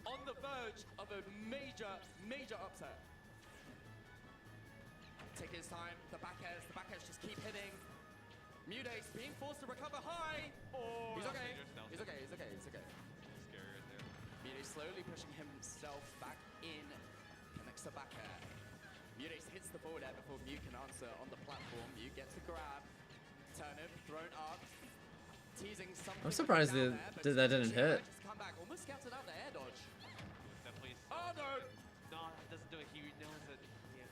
On the verge of a major upset. Take his time, the back airs just keep hitting. Mudace being forced to recover high. Oh, he's okay. Down. He's okay. Scary right there. Mudace slowly pushing himself back in. Connects the back air. Mudace hits the forward air before Mew can answer on the platform. Mew gets the grab. Turnip thrown up. Teasing something. I'm surprised that didn't hit. Just come back. Almost scouted out the air dodge. Definitely. Oh no! No, it doesn't do it. He knows that. Yeah.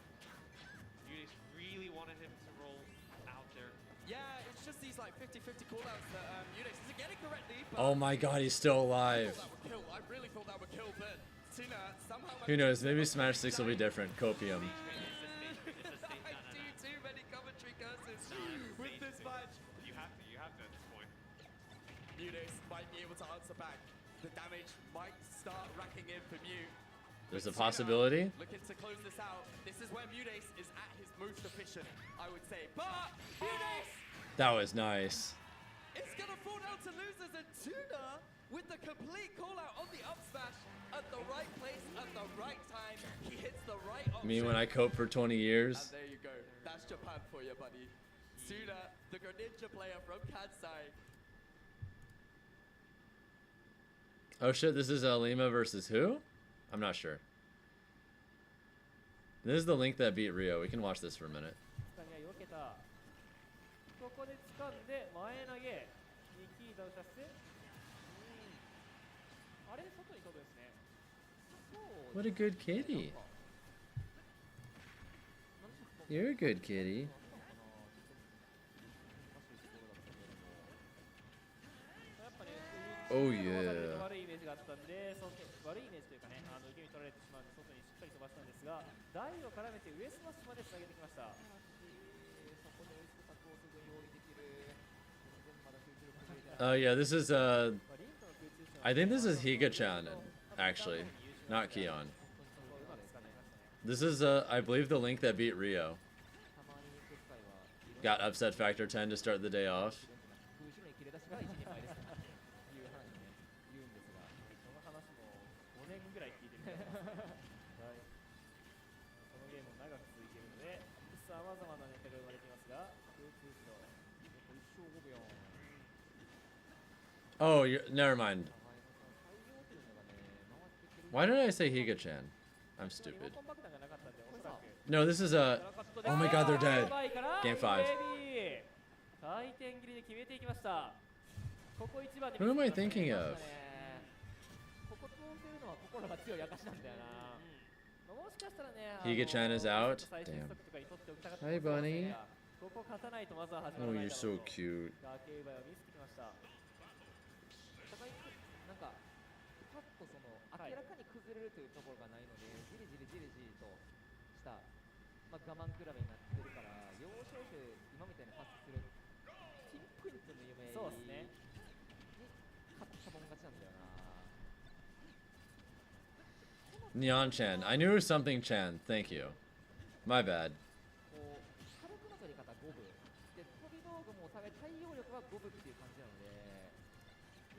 You just really wanted him to roll out there. Yeah, it's just these like 50-50 callouts that Mudace isn't getting correctly. Oh my god, he's still alive. I really thought that would kill, but Tina somehow. Who knows? Maybe Smash 6 will be different. Copium. I do too many commentary curses with this match. You have to at this point. Mudace might be able to answer back. The damage might start racking in for Mew. There's a possibility. Looking to close this out. This is where Mudace is at his most efficient, I would say. But Mudace! That was nice. It's gonna fall down to losers, and Tuna with the complete call out on the up smash at the right place at the right time. He hits the right option. Me when I cope for 20 years. And there you go. That's Japan for you, buddy. Tuna, the Greninja player from Kansai. Oh shit, this is Lima versus who? I'm not sure. This is the Link that beat Rio. We can watch this for a minute. ここで掴んで前投げニキータを出してあれ外に飛ぶんですね What a good kitty. You're a good kitty. Oh yeah. 悪いイメージがあったんで、悪いイメージというかね、受け身取られてしまうんで外にしっかり飛ばしたんですが、台を絡めて上スマッシュまでつなげてきました。Oh yeah, this is I think this is Higa-chan, actually, not Kion. This is I believe the Link that beat Rio. Got upset factor 10 to start the day off. Oh, never mind. Why did I say Higa-chan? I'm stupid. No, this is a. Oh my god, they're dead. Game 5. Who am I thinking of? Higa-chan is out. Damn. Hi, bunny. Oh, you're so cute. 明らかに崩れるというところがないので、じりじりとした、我慢比べになってるから、要所要所今みたいにパスするピンポイントの夢に勝ったもん勝ちなんだよな。Neon-chan. I knew it was something Chan. Thank you. My bad. 火力の取り方5分で、飛び道具も対応力は5分っていう感じなので、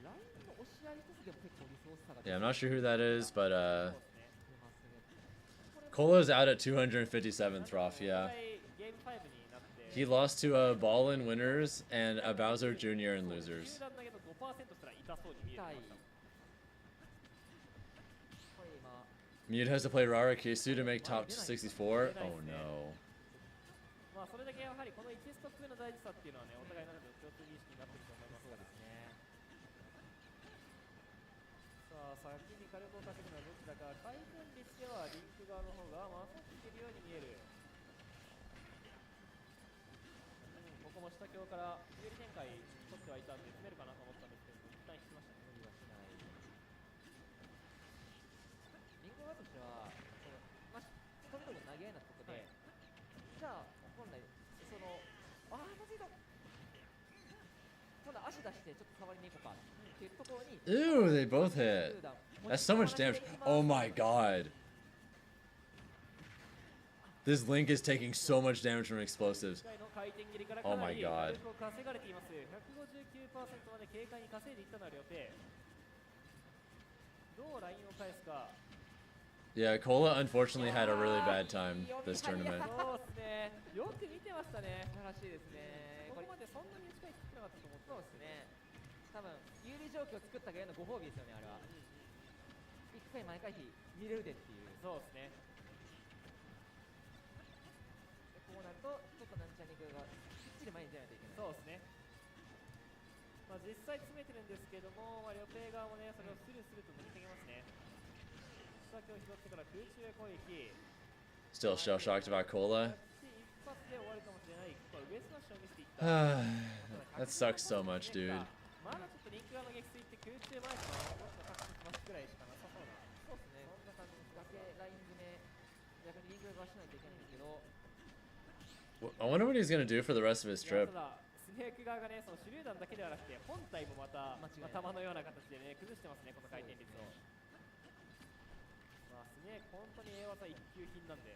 ラインの押し合い一つでも結構リソース差が。Yeah, I'm not sure who that is, but Colo's out at 257th Roth, yeah. He lost to a Ball in winners and a Bowser Jr. in losers. Mute has to play Rara Kisu to make top 64. Oh no. それだけやはりこの1ストックの大事さっていうのはね、お互いの中で共通認識になってると思いますからね。さあ、先に火力を稼ぐのはどちらか。回転率ではリンク側の方が勝っているように見える。ここも下強から有利展開取ってはいたんで詰めるかなと思ったんですけど、一旦引きましたね。無理はしない。リンク側としては、とにかく投げ合いなとこで、じゃあ、本来、まずいぞ。今度足出してちょっと触りに行こうかっていうところに。Ew, they both hit. That's so much damage. Oh my god. This Link is taking so much damage from explosives. Oh my god. どうラインを返すか。 Yeah, Cola unfortunately had a really bad time this tournament. そうですね。よく見てましたね。素晴らしいですね。ここまでそんなに近いってなかったと思って。そうですね。多分有利状況を作った芸のご褒美ですよね、あれは。一回毎回見れるでっていう。そうですね。こうなるとちょっとなんちゃん肉がきっちり前に出ないといけない。そうですね。まあ実際詰めてるんですけども、リョペイ側もねそれをスルスルと抜けてきますね。下手を拾ってから空中へ攻撃。 Still shell shocked about Cola. 一発で終わるかもしれない。これ上スマッシュを見せていった。 That sucks so much, dude. まだちょっとリンク側の撃墜って空中前からどっちの確率増すくらいしかなさそうな。そうですね。こんな感じでだけライン詰め逆にリンク側しないといけないんですけど。 I wonder what he's gonna do for the rest of his trip. ただスネーク側がねその手榴弾だけではなくて本体もまた頭のような形でね崩してますねこの回転率を。まあスネーク本当に A 技一級品なんで、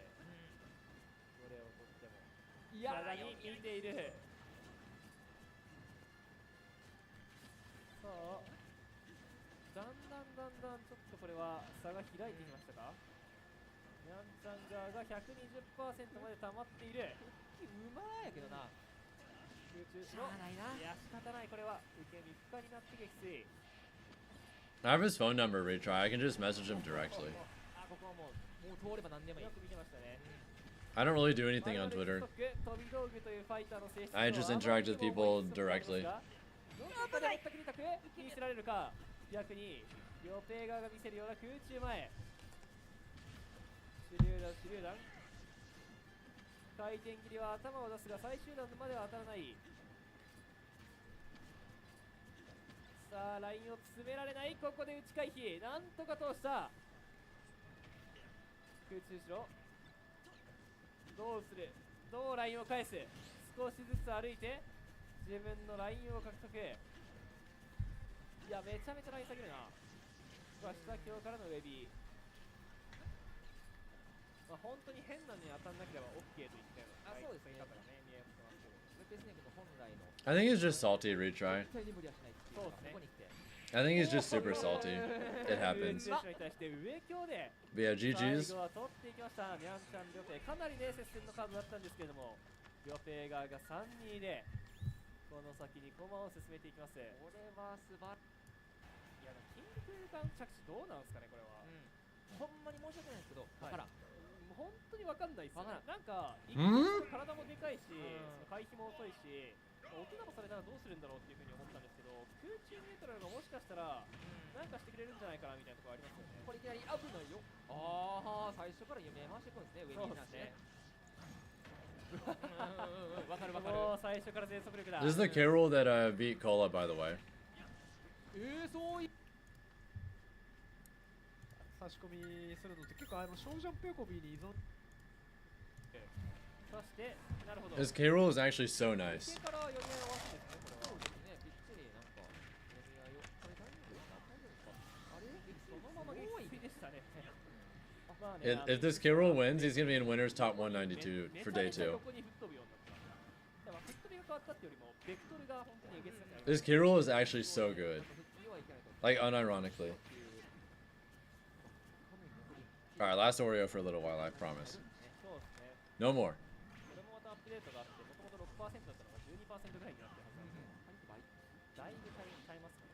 どれをとってもいやに見ている。さあだんだんちょっとこれは差が開いてきましたか。ニャンちゃん側が 120% まで溜まっている。うまいやけどな。空中しゃあないな。いや仕方ない、これは受け身不可になって撃墜。 I have his phone number, retry. I can just message him directly. あ、ここはもう通れば何でもいい。よく見てましたね。 I don't really do anything on Twitter. 飛び道具というファイターの性質 I just interact with people directly. 危ない。見せられるか。逆に両ペイ側が見せるような空中前。手榴弾。回転切りは頭を出すが最終弾までは当たらない。さあラインを詰められない。ここで打ち回避。なんとか通した。空中後ろ。どうする。どうラインを返す。少しずつ歩いて自分のラインを獲得。いやめちゃめちゃライン下げるな。下強からのウェビー。まあ、本当に変なのに当たんなければ OK といったような。あ、そうですね。見えますけど。ルペスネークの本来の。 I think he's just salty, retry. 絶対に無理はしないっていう。そうですね。ここに来て。 I think he's just super salty. It happens. に対して上強で。 But yeah, GG's. 最後は取っていきました。ニャンちゃん、リョペイ。かなりね、接戦のカードだったんですけれども、リョペイ側が3-2で、この先に駒を進めていきます。これは素晴らしい。いや、キングクルーガン着地どうなんですかね、これは。ほんまに申し訳ないですけど、わからん。本当にわかんないっすよ。なんか、体もでかいし、回避も遅いし、お手玉されたらどうするんだろうっていうふうに思ったんですけど、空中ニュートラルがもしかしたら、なんかしてくれるんじゃないかなみたいなところありますよね。これいきなり危ないよ。ああ、最初から夢回していくんですね、上になんで。わかるわかる。最初から全速力だ。 This is the K roll that beat Cola, by the way. そういう差し込みするのって結構小ジャンプ横ビに依存。そしてなるほど。 His K roll is actually so nice. から読み合い合わせですね、これは。そうですね、びっちりなんか読み合いを。これ大丈夫ですか？大丈夫ですか？あれ？そのまま撃墜でしたね。If this K roll wins, he's gonna be in winners top 192 for day 2. This K roll is actually so good. Like unironically. Alright, last Oreo for a little while, I promise. No more. これもまたアップデートがあって、もともと 6% だったのが 12% ぐらいになってるはずなんで、だいぶ変えますね。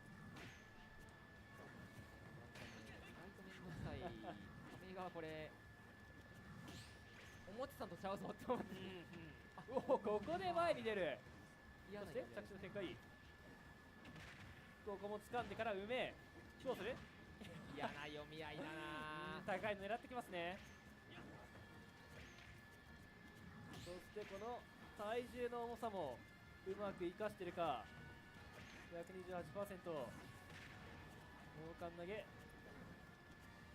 意外とめんどくさい。亀井がこれ、思ってたんとちゃうぞって思って。おお、ここで前に出る。そして着地の展開。ここも掴んでからうめえ。どうする？嫌な読み合いだな。高いの狙ってきますね。そしてこの体重の重さもうまく生かしてるか。 128%。王冠投げ。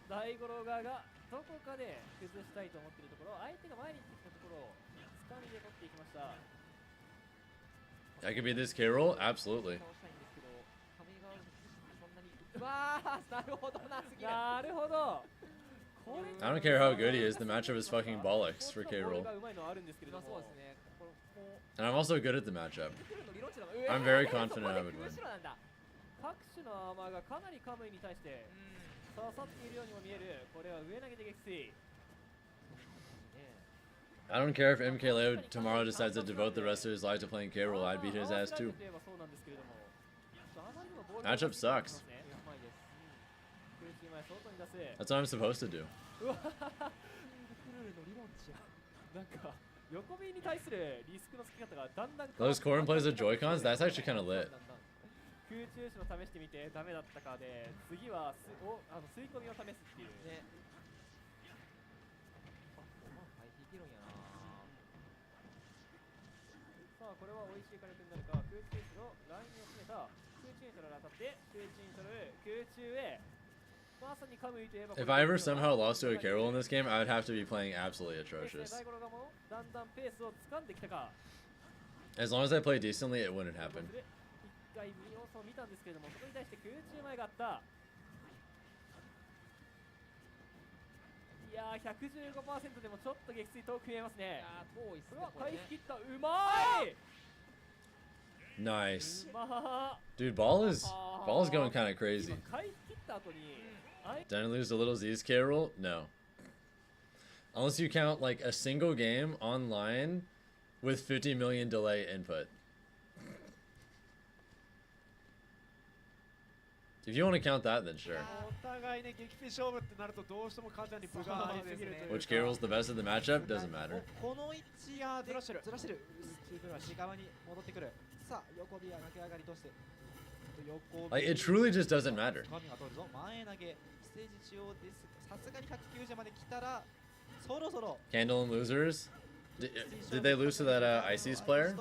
大五郎側がどこかで崩したいと思っているところ、相手が前に行ってきたところを掴みで取っていきました。 That could be this K roll? Absolutely. わあ、なるほどな、すぎる。なるほど。 I don't care how good he is, the matchup is fucking bollocks for K roll. And I'm also good at the matchup. I'm very confident I would win. 各種のアーマーがかなりカムイに対して支刺さっているようにも見える。これは上投げで撃墜。 I don't care if MKLeo tomorrow decides to devote the rest of his life to playing K-Roll, I'd beat his ass too. Matchup sucks. That's what I'm supposed to do. なんか横ビに対するリスクの付き方がだんだん Those Corrin plays with Joy-Cons? That's actually kind of lit. 空中手の試してみてダメだったかで次は吸い込みを試すっていうね。さあこれは美味しい火力になるか。空中手のラインを詰めた。空中に取られ当たって空中に取る空中へ。 If I ever somehow lost to a K-Roll in this game, I would have to be playing absolutely atrocious. As long as I play decently, it wouldn't happen. いやー 115% でもちょっと撃墜遠く見えますね。遠いっすね。回避切った。うまい。 Nice. Dude, ball is going kind of crazy. Did I lose a little Z's K-Roll? No. Unless you count like a single game online with 50 million delay input. If you want to count that, then sure. Which K-Roll's the best of the matchup? Doesn't matter. Like, it truly just doesn't matter. Candle and losers? Did they lose to that IC's player?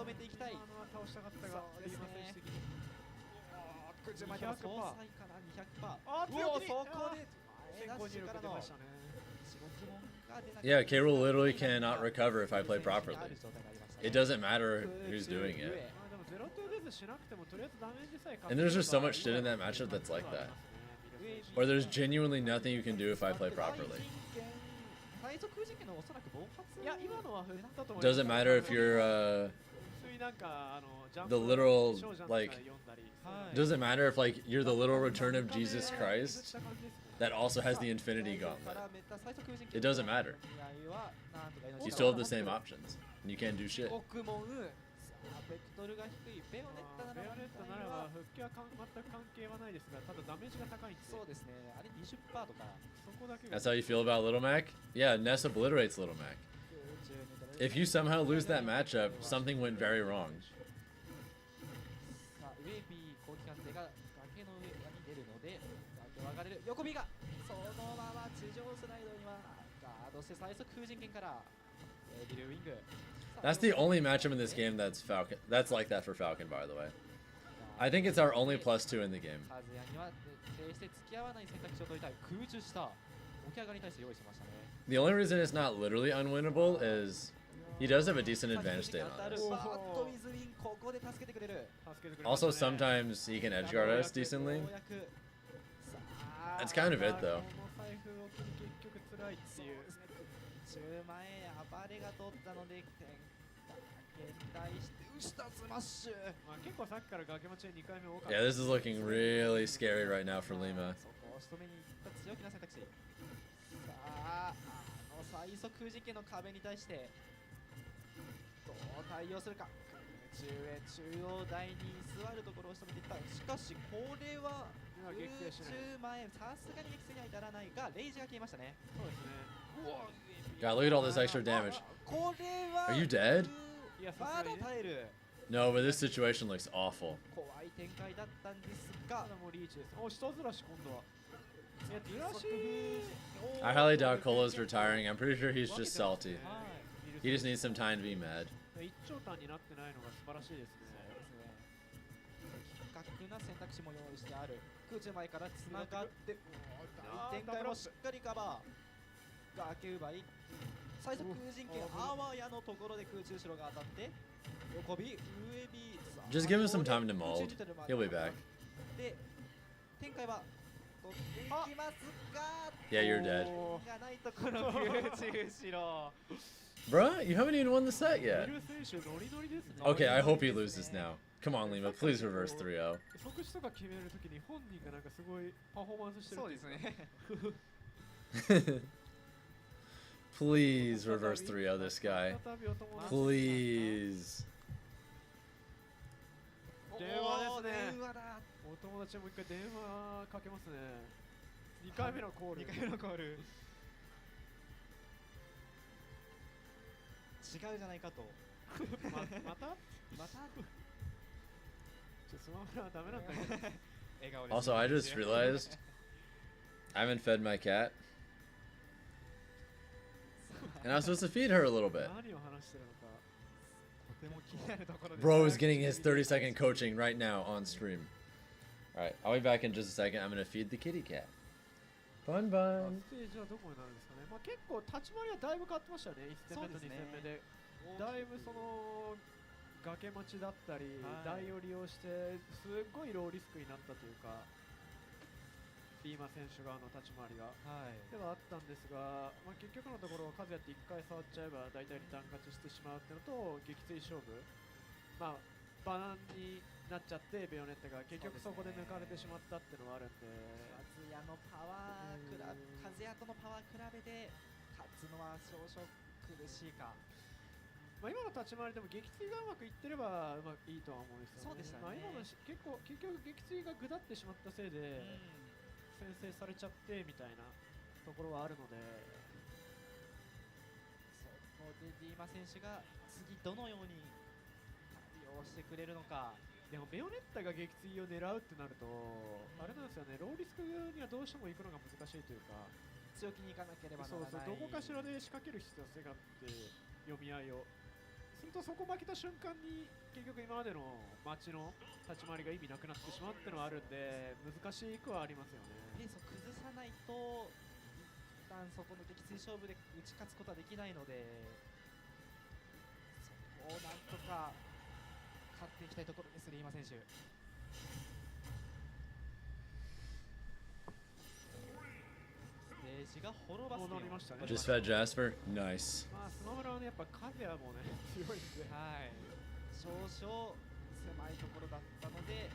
Yeah, K-Roll literally cannot recover if I play properly. It doesn't matter who's doing it. And there's just so much shit in that matchup that's like that. Or there's genuinely nothing you can do if I play properly. Doesn't matter if you're the literal, like, doesn't matter if like you're the literal return of Jesus Christ that also has the Infinity Gauntlet. It doesn't matter. You still have the same options. And you can't do shit. That's how you feel about Little Mac? Yeah, Ness obliterates Little Mac. If you somehow lose that matchup, something went very wrong. That's the only matchup in this game that's Falcon. That's like that for Falcon, by the way. I think it's our only +2 in the game. The only reason it's not literally unwinnable is he does have a decent advantage state on us. Also, sometimes he can edgeguard us decently. That's kind of it, though. Yeah, this is looking really scary right now for Lima. God, look at all this extra damage. Are you dead? No, but this situation looks awful. I highly doubt Colo's retiring. I'm pretty sure he's just salty. He just needs some time to be mad. Just give him some time to mold. He'll be back. Yeah, you're dead. Bruh, you haven't even won the set yet. Okay, I hope he loses now. Come on, Lima, please reverse 3-0. 即死とか決めるときに本人がなんかすごいパフォーマンスしてるっていうか。Please reverse 3-0 this guy. Please. 電話ですね。お友達も一回電話かけますね。2回目のコール。2回目のコール。違うじゃないかと。また Also, I just realized I haven't fed my cat. And I was supposed to feed her a little bit. Bro is getting his 30-second coaching right now on stream. Alright, I'll be back in just a second. I'm gonna feed the kitty cat. Bun bun. ステージはどこになるんですかね。まあ結構立ち回りはだいぶ変わってましたね。1戦目と2戦目で。だいぶその崖待ちだったり、台を利用してすっごいローリスクになったというか、リーマ選手側の立ち回りが、ではあったんですが、まあ、結局のところ数やって1回触っちゃえば大体リターン勝ちしてしまうっていうのと、撃墜勝負、まあバナンになっちゃってベヨネッタが結局そこで抜かれてしまったっていうのはあるんで、和也のパワー和也とのパワー比べて勝つのは少々苦しいか。まあ今の立ち回りでも撃墜がうまくいってればいいとは思うんですよね。そうでしたね。まあ今の結局撃墜がぐだってしまったせいで先制されちゃってみたいなところはあるので、そこでディーマ選手が次どのように対応してくれるのか。でもベヨネッタが撃墜を狙うってなると、あれなんですよね、ローリスクにはどうしても行くのが難しいというか、強気に行かなければならない。そうそう、どこかしらで仕掛ける必要性があって読み合いをすると、そこ負けた瞬間に結局今までの街の立ち回りが意味なくなってしまうっていうのはあるんで、難しくはありますよね。ペースを崩さないと一旦そこの撃墜勝負で打ち勝つことはできないので、そこをなんとか勝っていきたいところですね、今選手。ステージが滅ばすよ。 Just fed Jasper. Nice. まあスマブラはね、やっぱ影はもうね強いんで、はい、少々狭いところだったので。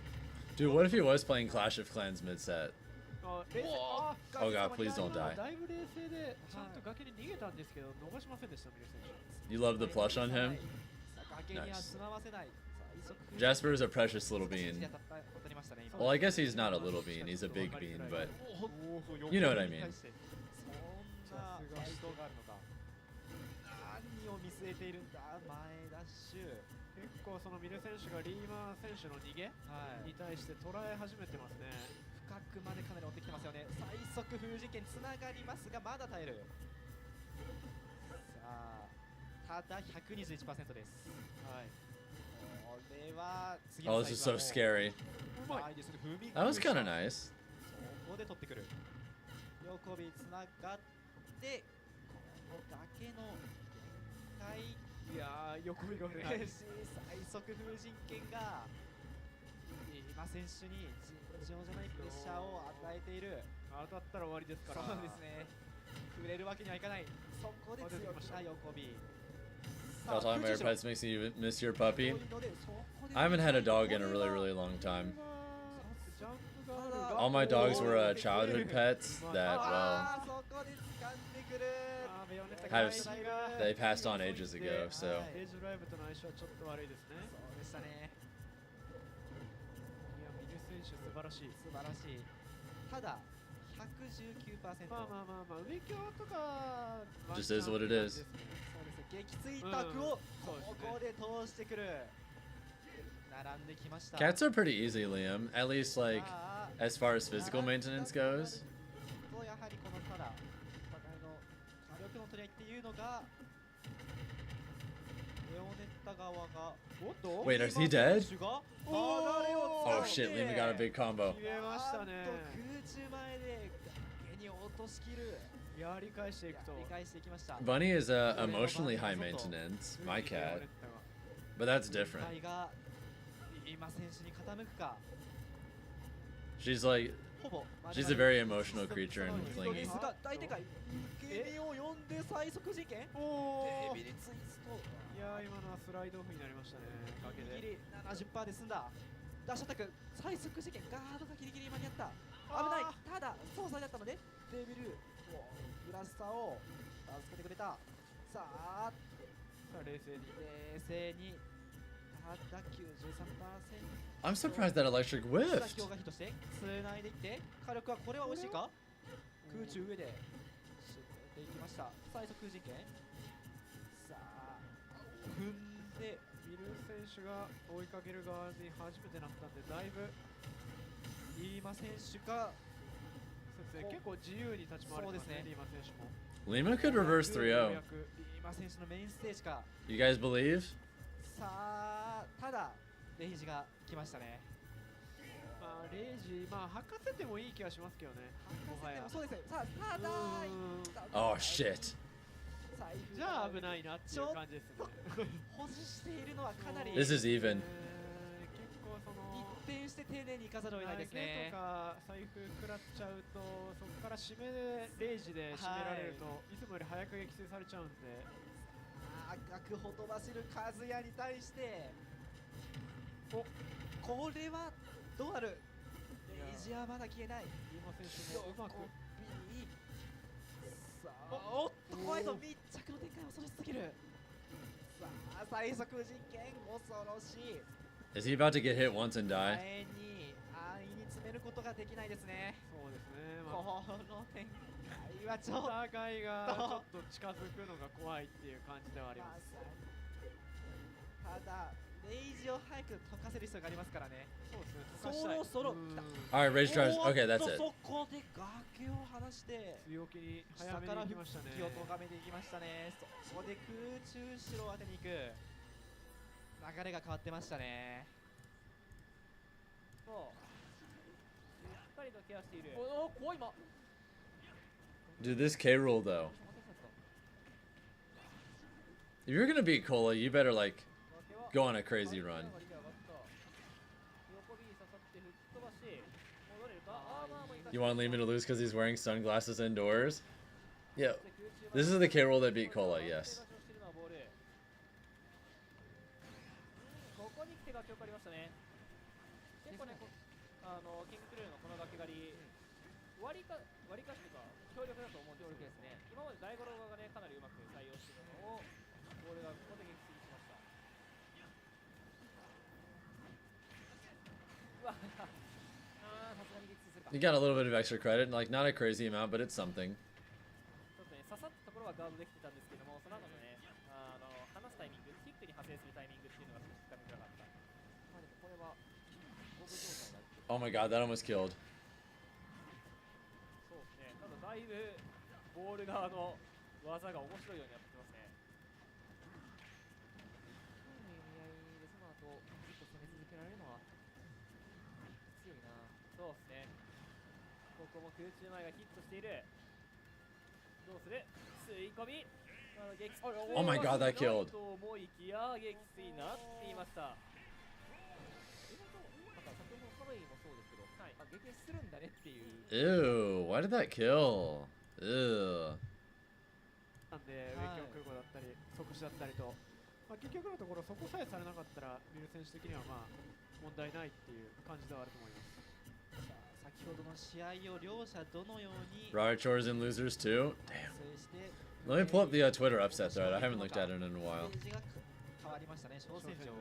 Dude, what if he was playing Clash of Clans mid-set? Oh god, please don't die. だいぶ冷静でちゃんと崖に逃げたんですけど逃しませんでした、ミル選手。 You love the plush on him? 崖にはつまませない。 Jasper is a precious little bean. Well, I guess he's not a little bean, he's a big bean, but you know what I mean. そんなファイトがあるのか。何を見据えているんだ、前ダッシュ。結構そのミル選手がリーマー選手の逃げに対して捉え始めてますね。深くまでかなり追ってきてますよね。最速封じ剣つながりますがまだ耐える。さあ、ただ 121% です。はい。これは次 Oh, の this サイ is ズは so もう scary. はいですね。踏み That was kind of nice. そこで取ってくる。横火つながってこの崖の限界。いやー、横火が嬉しい。最速封じ剣が今選手に尋常じゃないプレッシャーを与えている。当たったら終わりですから。そうですね。触れるわけにはいかない。そこで強気な横火。 Y'all talking about your pets makes you miss your puppy? I haven't had a dog in a really, really long time. All my dogs were childhood pets that, well, they passed on ages ago, so. レジライブとの相性はちょっと悪いですね。そうでしたね。いや、ミル選手素晴らしい。素晴らしい。ただ 119%。まあまあまあまあ、上京とか Just is what it is. 撃墜卓をここで通してくる。並んできました。 Cats are pretty easy, Liam. At least, like, as far as physical maintenance goes. やはりこのただお互いの火力の取り合いっていうのがレオネッタ側が Wait, is he dead? 流れを Oh shit, Lima got a big combo. 決めましたね。空中前で崖に落としきる。やり返していくと。やり返していきました。 Bunny is emotionally high maintenance, my cat. But that's different. が今選手に傾くか。 She's like, ほぼ She's a very emotional creature and で clingy. すが大展開受け身を読んで最速事件おーデビルツイストいやー今のはスライドオフになりましたね崖ギリギでリ 70% で済んだダッシュアタック最速事件ガードがギリギリ間に合った危ないただ総裁だったのでデビルブラスターを助けてくれたさあ冷静に冷静にただ 93% I'm surprised that electric 強 whiffed. がヒットしてつないでいって火力はこれは美味しいか空中上で沈めていきました最速事件さあ踏んでミル選手が追いかける側に初めてなったんでだいぶリーマ選手がそうですね結構自由に立ち回れてますねそうですねリーマ選手も Lima could reverse 3-0. リーマ選手のメインステージか You guys believe? さあただレイジが来ましたねまあレイジまあ吐かせてもいい気はしますけどねもはやそうですねさあただ Oh shit. じゃあ危ないなっていう感じですね保持しているのはかなり This is even. 結構その一転して丁寧にいかざるを得ないですねとか財布食らっちゃうとそこから締めでレイジで締められると、い、つもより早く撃墜されちゃうんで赤くほとばしる和也に対してこれはどうなるレイジはまだ消えないリーマ選手もうまくさあおっと怖いぞ密着の展開恐ろしすぎるさあ最速実験恐ろしい Is he about to get hit once and die? 前に安易に詰めることができないですねそうですね、この展開はちょっとお互いがちょっと近づくのが怖いっていう感じではあります、ただレイジを早く溶かせる必要がありますからねそうですねそろそろ来た Alright, Rage Drives. Okay, that's it. そこで崖を離して強気に早下からめに行きましたね気を咎めていきましたねそこで空中城を当てに行く流れが変わってましたねそうしっかりとケアしているお怖い今 Dude, this K rule though. If you're gonna beat Cola, you better like go on a crazy run. You want Lehman to lose because he's wearing sunglasses indoors? Yeah. This is the K rule that beat Cola, yes. ここに来て崖を借りましたね結構ねキングクルーのこの崖狩り割りかしとか強力だと思うんですけど今まで大五郎がねかなりうまく対応していたのをボールがここで撃墜しましたうわさすがに撃墜するか You got a little bit of extra credit, like not a crazy amount, but it's something. ちょっとね刺さったところはガードできてたんですけどもその後のね離すタイミングキックに派生するタイミングっていうのが少しつかみづらかったまあでもこれは五分状態だ Oh my god, that almost killed. そうですねただだいぶボール側の技が面白いようになってきますね意味合いでその後ずっと攻め続けられるのは強いなそうですねここも空中前がヒットしているどうする吸い込み撃墜 Oh my god, that killed. と思いきや撃墜になっていました先ほどのカロリーもそうですけど、はい、撃墜するんだねっていう Ew, why did that kill? Ew. なんで上京空母だったり即死だったりと、まあ、結局のところそこさえされなかったらミル選手的にはまあ問題ないっていう感じではあると思います先ほどの試合を両者どのように Riot chores and losers too? Damn. Let me pull up the Twitter upset thread. I haven't looked at it in a while. 変わりましたね小戦場ですね、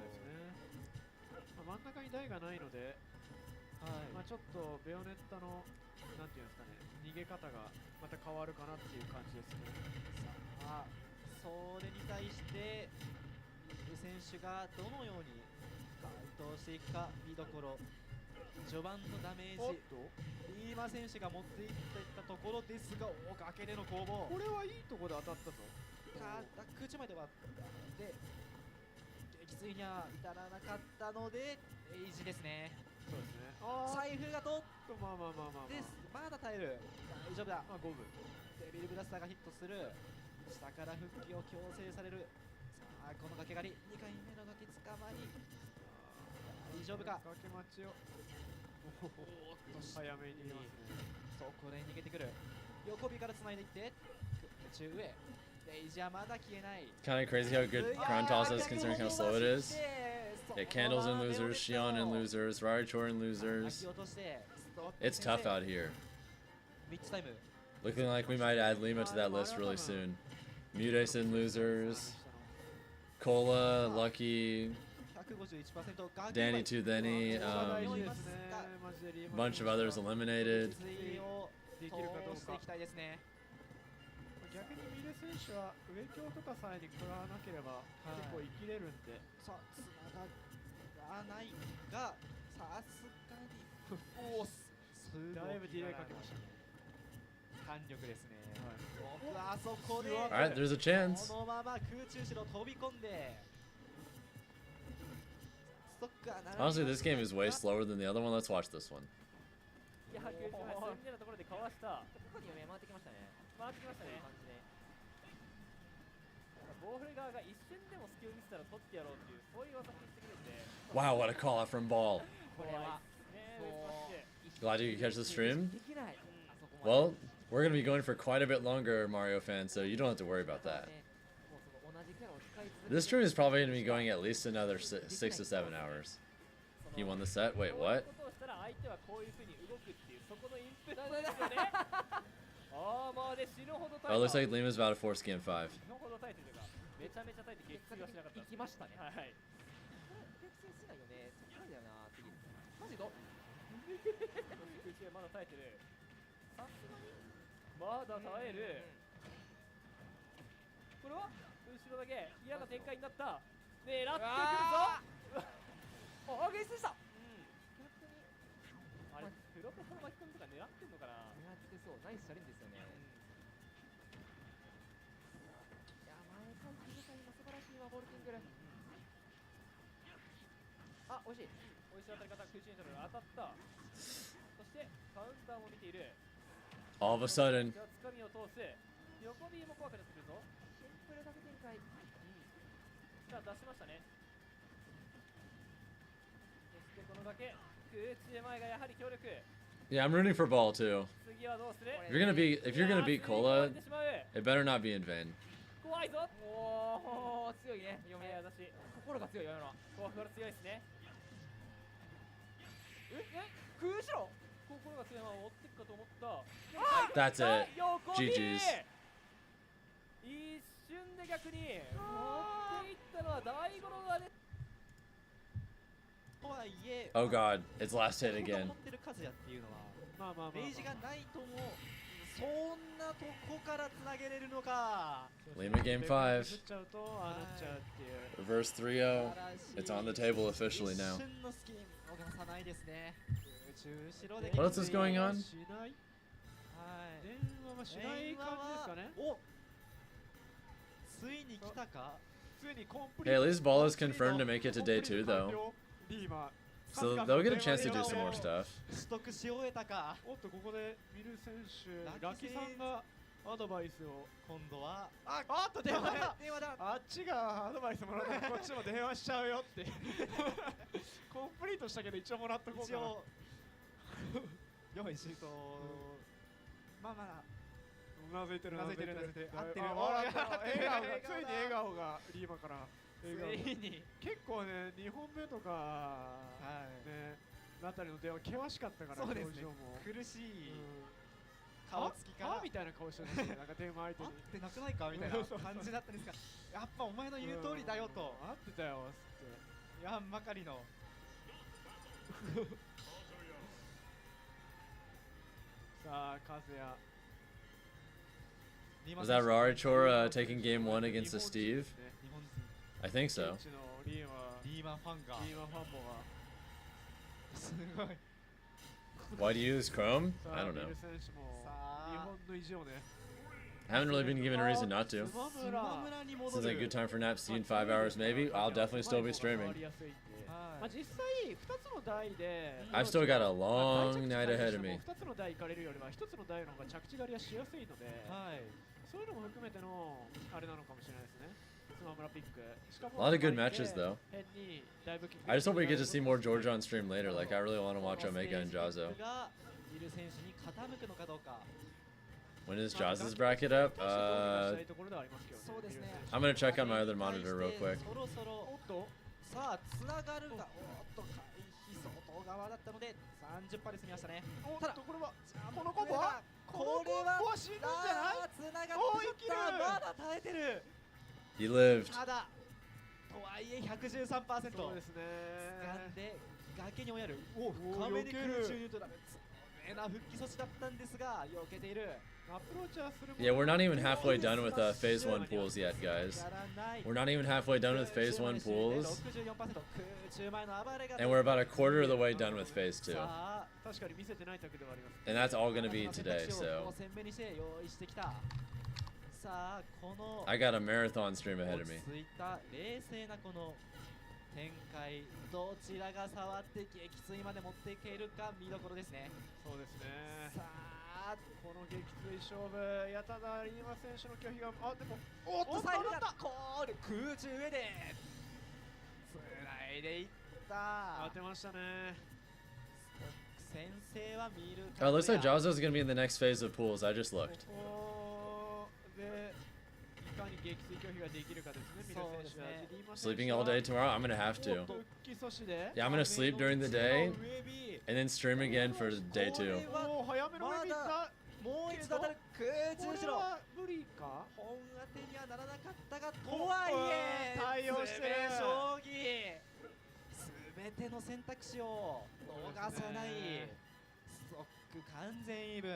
まあ、真ん中に台がないので、まあ、ちょっとベヨネッタのなんていうんですかね逃げ方がまた変わるかなっていう感じですけどさあそれに対してミル選手がどのように回答していくか見どころ序盤のダメージリーマ選手が持っていっていったところですが崖での攻防これはいいところで当たったとただ空中まではで撃墜には至らなかったのでレイジですねそうですね財布がとまあですまだ耐える大丈夫だ、まあ、5分デビルブラスターがヒットする下から復帰を強制されるさあこの崖狩り2回目の崖つかまり大丈夫か崖待ちを早めに逃げますね。そこで逃げてくる。横火から繋いでいって中上。レイジはまだ消えない。 Kind of crazy how good Crown Toss is considering how slow it is. Yeah, Candles and losers, Shion and losers, Raritor and losers. It's tough out here. Looking like we might add Lima to that list really soon. Mutace and losers. Cola, Lucky, Danny to Denny, bunch of others eliminated. 逆にミレ選手は上京とかさえに食らわなければ結構生きれるんで、さあ繋がらないがさすがにおおだいぶディレイかけましたね。弾力ですね。僕はあそこで Alright, there's a chance. このまま空中城飛び込んで Honestly, this game is way slower than the other one. Let's watch this one. いや、空中戦みたいなところでかわした。ここに回ってきましたね。回ってきましたね。ボール側が一瞬でも隙を見せたら取ってやろうっていうそういう技にしてくるんで。Wow, what a call out from Ball. これは Glad you could catch the stream. Well, we're gonna be going for quite a bit longer, Mario fans, so you don't have to worry about that. This stream is probably gonna be going at least another 6 to 7 hours. He won the set. Wait, what? Oh, it looks like Lima's about to force game 5. めちゃめちゃ耐えて撃墜はしなかった。行きましたね。はい。撃墜しないよね。そっからだよな。マジど？空中まだ耐えてる。さすがにまだ耐える。これは後ろだけ嫌な展開になった。狙ってくるぞ。あ、ゲースでした。逆にあれプロペラ巻き込みとか狙ってんのかな。狙ってそう。ナイスチャレンジですよね。ボールキングルあ、おいしいおいしい当たり方、空中に当たった。そしてカウンターも見ている。 All of a sudden. じゃあつかみを通す。横 B も怖くなってくるぞ。シンプルだけ展開。さあ出しましたね。そしてこのだけ空中前がやはり強力。 Yeah, I'm rooting for Ball too. 次はどうする？ If you're gonna beat Cola, it better not be in vain. 怖いぞ。おお、強いね。読み合いだし。心が強いよな。心が強いですね。空後ろ。心が強いまま持っていくかと思った。That's it. GG's. 一瞬で逆に持っていったのは大五郎がね。とはいえ。Oh God, it's last hit again. 持ってる数やっていうのは、レイジがないとも。 そんなとこからつなげれるのか。 Lima game 5. Reverse 3-0. It's on the table officially now. What else is going on? Hey, at least Ball is confirmed to make it to day 2 though. So they'll get a chance to do some more stuff. おっとここでミル選手、ラキさんがアドバイスを今度はあっと電話だあっちがアドバイスもらったらこっちも電話しちゃうよってコンプリートしたけど一応もらっとこうかな。用意周到。まあまあうなずいてる合ってる。笑顔がついに笑顔がリーマから結構ね2本目とかねあたりの電話険しかったから表情も苦しい顔つきからみたいな顔してましたね。なんか電話相手に合ってなくないかみたいな感じだったんですがやっぱお前の言う通りだよと合ってたよって言わんばかりのさあカズヤ Was that Raritor taking game 1 against a Steve? I think so. Why do you use Chrome? I don't know. I haven't really been given a reason not to. Seems like a good time for nap. See you in 5 hours maybe. I'll definitely still be streaming. I've still got a long night ahead of me. そういうのも含めてのあれなのかもしれないですね。スマブラピック。しか A も lot of good matches though. 変にだいぶ I just hope we get to see more Georgia on stream later. Like I really want to watch Omega and Jazo. ミル選手に傾くのかどうか。 When is Jazo's bracket up? そうですね。 I'm gonna check on my other monitor real quick. そろそろおっとさあつながるがおっと回避外側だったので30パーで済みましたね。ただこれはこのコンボはこれは死ぬんじゃない？つながってまだ耐えてる。 He lived. ただとはいえ 113%。そうですね。掴んで崖に追いやる。お深めに空中ニュートラル。強めな復帰措置だったんですが避けている。 Yeah, we're not even halfway done with phase 1 pools yet, guys. We're not even halfway done with phase 1 pools. And we're about a quarter of the way done with phase 2. And that's all going to be today, so. I got a marathon stream ahead of me. 展開どちらが触って撃墜まで持っていけるか見どころですね。そうですね。さあこの撃墜勝負、いやただリーマ選手の拒否がでもおっとサイドだコール空中上でつないでいった。当てましたね。先制は見る。Oh, looks like Jazo's gonna be in the next phase of pools. I just looked. でいかに撃墜拒否ができるかですね。ミル選手は Sleeping all day tomorrow? I'm gonna have to. Yeah, I'm gonna sleep during the day and then stream again for day 2. もう一度当たる空中後ろ無理か本当てにはならなかったがとはいえ対応してる将棋全ての選択肢を逃さないストック完全イーブン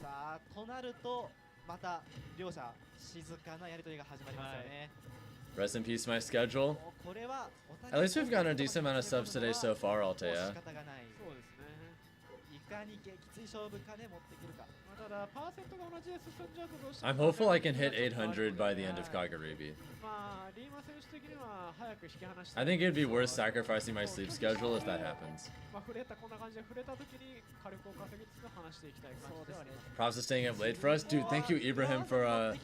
さあとなるとまた両者静かなやり取りが始まりますよね。 Rest in peace, my schedule. At least we've gotten a decent amount of subs today so far, Altea. I'm hopeful I can hit 800 by the end of Kagaribi. I think it'd be worth sacrificing my sleep schedule if that happens. Props to staying up late for us. Dude, thank you, Ibrahim, for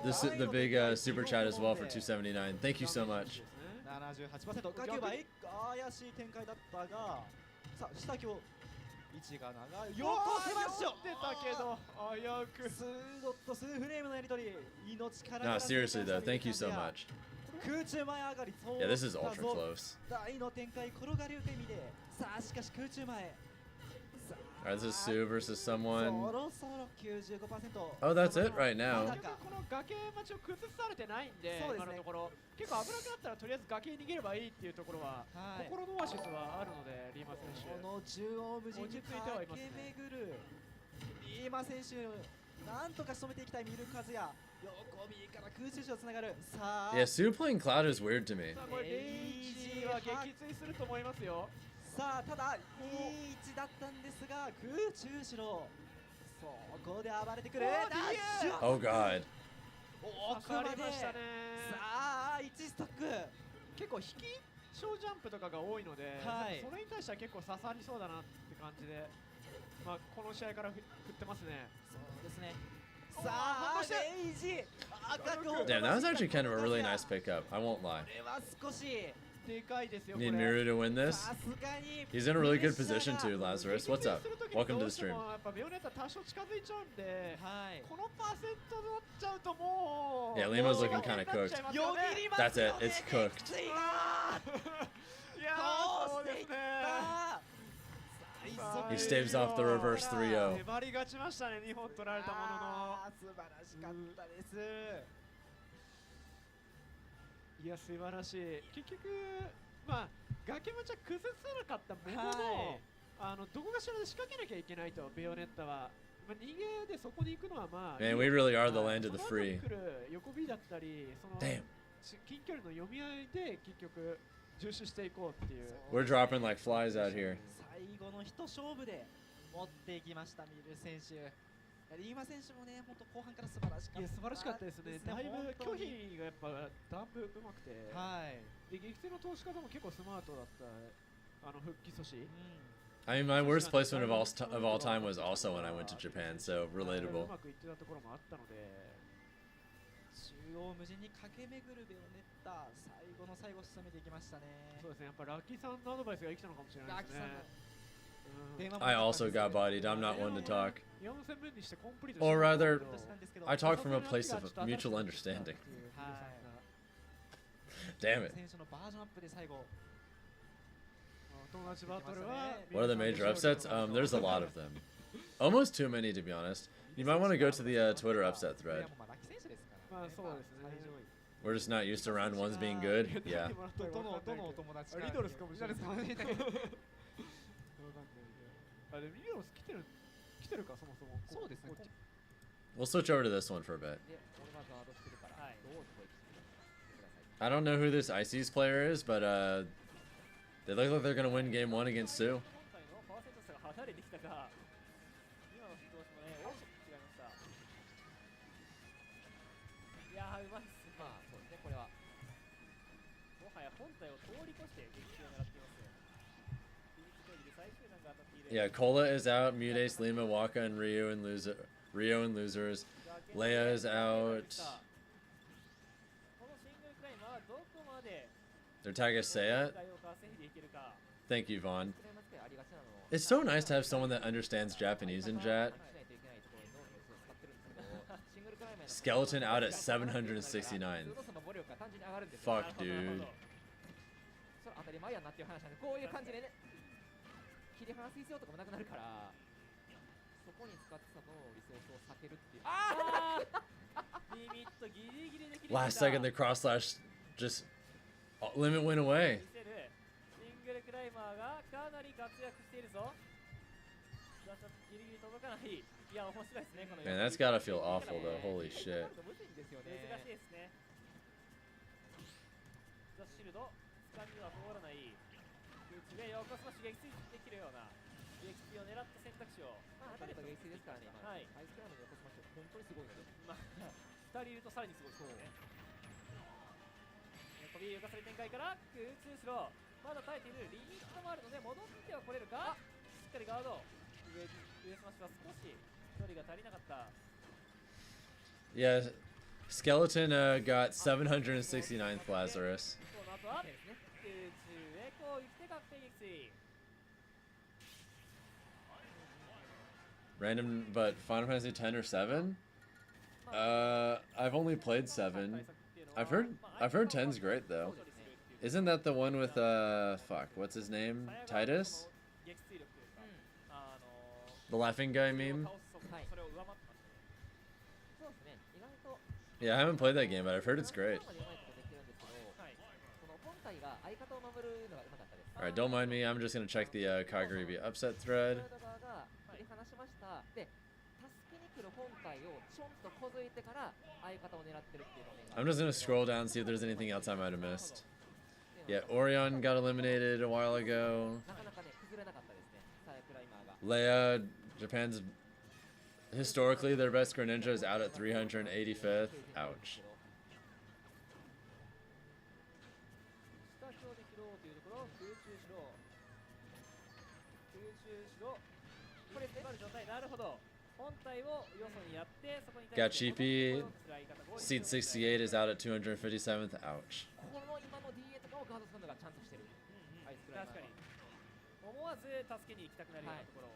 the big super chat as well for 279. Thank you so much. 78%ガキュバイ怪しい展開だったがさあ下京位置が長い横スマッシュ出たけど危うく数ドット数フレームのやり取り命から No, seriously though, thank you so much. 空中前上がり Yeah, this is ultra close. 大の展開転がり受け身でさあしかし空中前 Alright, this is Sue versus someone. そろそろ 95%。 Oh, that's it right now. この崖待ちを崩されてないんで、今のところ結構危なくなったらとりあえず崖に逃げればいいっていうところは、心のオアシスはあるので、リーマ選手。この縦横無尽に駆け巡るリーマ選手、なんとか仕留めていきたいミルカズヤ。横右から空中手をつながる。さあ。Yeah, Sue playing Cloud is weird to me. これレイジは撃墜すると思いますよ。さあただいい位置だったんですが空中後ろそこで暴れてくるダッシュ Oh god 奥までさあ1ストック結構引き小ジャンプとかが多いので、それに対しては結構刺さりそうだなって感じで、まあ、この試合から振ってますね。そうですね。さあレイジ赤く Damn, that was actually kind of a really nice pickup. I won't lie. これは少し Need Miru to win this? He's in a really good position too, Lazarus. What's up? Welcome to the stream. Yeah, Lima's looking kind of cooked. That's it. It's cooked. He staves off the reverse 3-0. 粘り勝ちましたね、2本取られたものの。素晴らしかったです。いや素晴らしい。結局まあ崖町は崩さなかったものの、どこかしらで仕掛けなきゃいけないとベヨネッタは。まあ、逃げでそこに行くのはまあ。Man, we really are the land of the free. 横 B だったり、その近距離の読み合いで結局重視していこうっていう。We're dropping like flies out here. 最後の一勝負で持っていきましたミル選手。リーマ選手もね、本当後半から素晴らしかった。いや素晴らしかったですね。だいぶ拒否がやっぱだいぶうまくて、で撃墜の通し方も結構スマートだった復帰阻止。I mean, my worst placement of all time was also when I went to Japan, so relatable. うまくいってたところもあったので、中央無尽に駆け巡るべを練った最後の最後仕留めていきましたね。そうですね、やっぱラッキーさんのアドバイスが生きたのかもしれないですね。 I also got bodied. I'm not one to talk. 4戦目にしてコンプリート Or して rather, I talk from a place of mutual understanding. Damn it. 選手のバージョンアップで最後 What are the major upsets? There's a lot of them. Almost too many, to be honest. You might want to go to the Twitter upset thread. まあそうですね。 We're just not used to round ones being good. Yeah. どのお友達かリドルスかもしれないですかね。あれリドルス来てるかそもそも。そうですね。 We'll switch over to this one for a bit. で俺がガードしてるからどうぞこいつ I don't know who this IC's player is, but they look like they're gonna win game 1 against Sue. 今回のパーセント差が離れてきたか、今の投手もね、大きく違いました。いやー、うまいっすね。まあそうですね、これはもはや本体を通り越して撃球を狙っていますよ。比率競技で最終弾が当たっている。 Yeah, Cola is out, Mudace, Lima, Waka, and Rio and losers. Leia is out. このシングルクライマーはどこまで Their tag is Seiya. 戦いを稼いでいけるか。 Thank you, Vaughn. It's so nice to have someone that understands Japanese in chat. Skeleton out at 769. Fuck, dude. それ当たり前やなっていう話なんで、こういう感じでね切り離す必要とかもなくなるから、そこに使ってた分のリソースを避けるっていう。ああリミットギリギリで切り Last second, the cross slash just limit went away. 見せるシングルクライマーがかなり活躍しているぞ。ギリギリ届かない。いや、面白いですね、この Man, that's gotta feel awful though. Holy shit. 難しいですね。ザ・シールド、掴みは通らない。空中で横スマッシュ撃墜できるような撃墜を狙った選択肢を。まあ、当たりと撃墜ですからね、今。はい。アイスクラムの横スマッシュ、本当にすごいので。まあ、2人いるとさらにすごいですね。横ビー浮かされ展開から空中スロー。まだ耐えているリミットもあるので戻ってはこれるか。しっかりガード。上スマッシュは少し距離が足りなかった。 Yeah, Skeleton got 769th Lazarus. この後は空中へ攻撃で確定撃墜。 Random, but Final Fantasy 10 or 7? I've only played 7. I've heard 10's great though. Isn't that the one with fuck, what's his name? Titus? The laughing guy meme? Yeah, I haven't played that game, but I've heard it's great. Alright, don't mind me, I'm just gonna check the Kagaribi upset thread. I'm just gonna scroll down and see if there's anything else I might have missed. Yeah, Orion got eliminated a while ago. Leia, Japan's historically their best Greninja is out at 385th. Ouch. Gachipi, Seed 68 is out at 257th. Ouch. 確かに思わず助けに行きたくなるようなところを。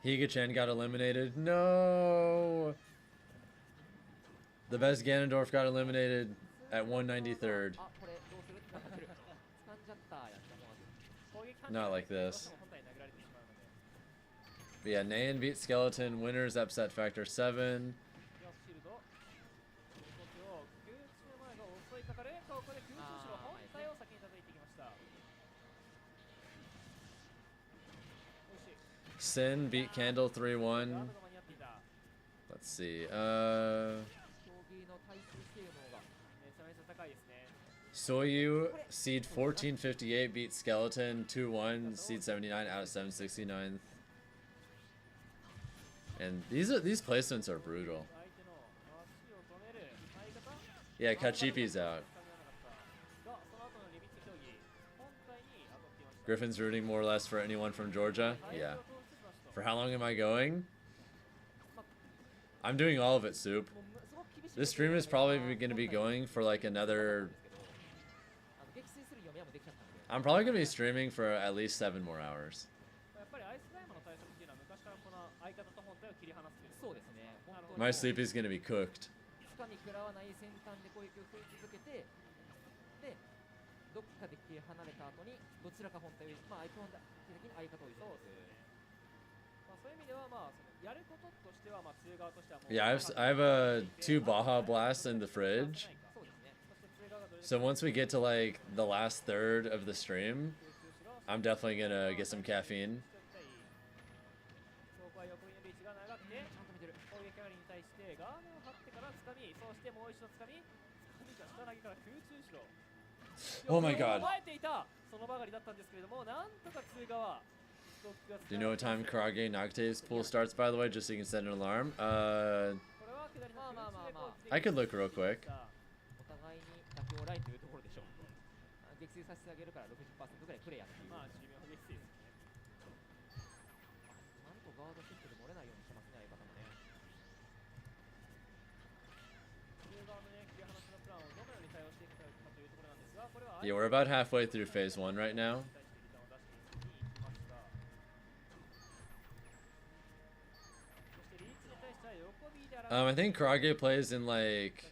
Higa-chan got eliminated. No! The best Ganondorf got eliminated at 193rd. Not like this. But yeah, Nayan beat Skeleton. Winners upset factor 7. Sin beat Candle 3-1. Let's see. Soyu, seed 1458 beat Skeleton 2-1, seed 79 out of 769th. And these placements are brutal. Yeah, Kachipi's out. Griffin's rooting more or less for anyone from Georgia. Yeah. For how long am I going? I'm doing all of it, Soup. This stream is probably going to be going for like another. I'm probably going to be streaming for at least 7 more hours. やっぱりアイスクライマーの対策っていうのは昔からこの相方と本体を切り離すという。そうですね。 My sleep is going to be cooked. つかみ食らわない先端で攻撃を振り続けて、で、どっかで切り離れた後にどちらか本体を、まあ基本的に相方を依存する。まあそういう意味ではまあそのやることとしてはまあ強い側としてはもう。Yeah, I have a 2 Baja Blasts in the fridge. So once we get to like the last third of the stream, I'm definitely going to get some caffeine. そこは横にリーチが長くて攻撃上がりに対してガードを張ってから掴み、そしてもう一度掴みが下投げから空中後ろ。 Oh my god. 構えていたそのばかりだったんですけれども、なんとか通側。 Do you know what time Karage Nocte's pool starts, by the way, just so you can set an alarm? I could look real quick. お互いに妥協ラインというところでしょう。撃墜させてあげるから 60% ぐらいプレイやっていう。まあ寿命撃墜ですね。なんとガードシフトで漏れないようにしてますね、相方もね。 Yeah, we're about halfway through phase 1 right now. I think Karage plays in like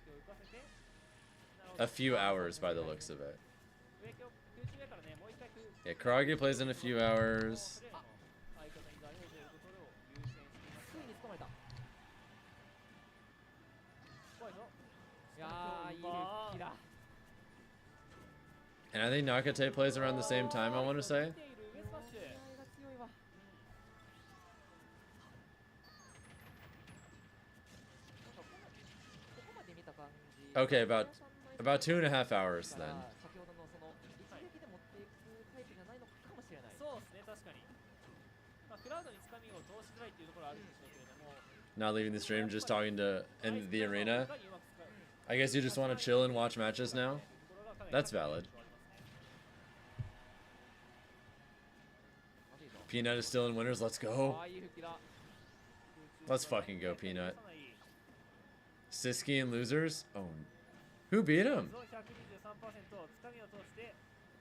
a few hours by the looks of it. Yeah, Karage plays in a few hours. And I think Nakate plays around the same time, I want to say. Okay, about 2.5 hours then. Not leaving the stream, just talking to in the arena. I guess you just want to chill and watch matches now? That's valid. Peanut is still in winners, let's go. Let's fucking go, Peanut. Siski and losers? Oh, who beat him?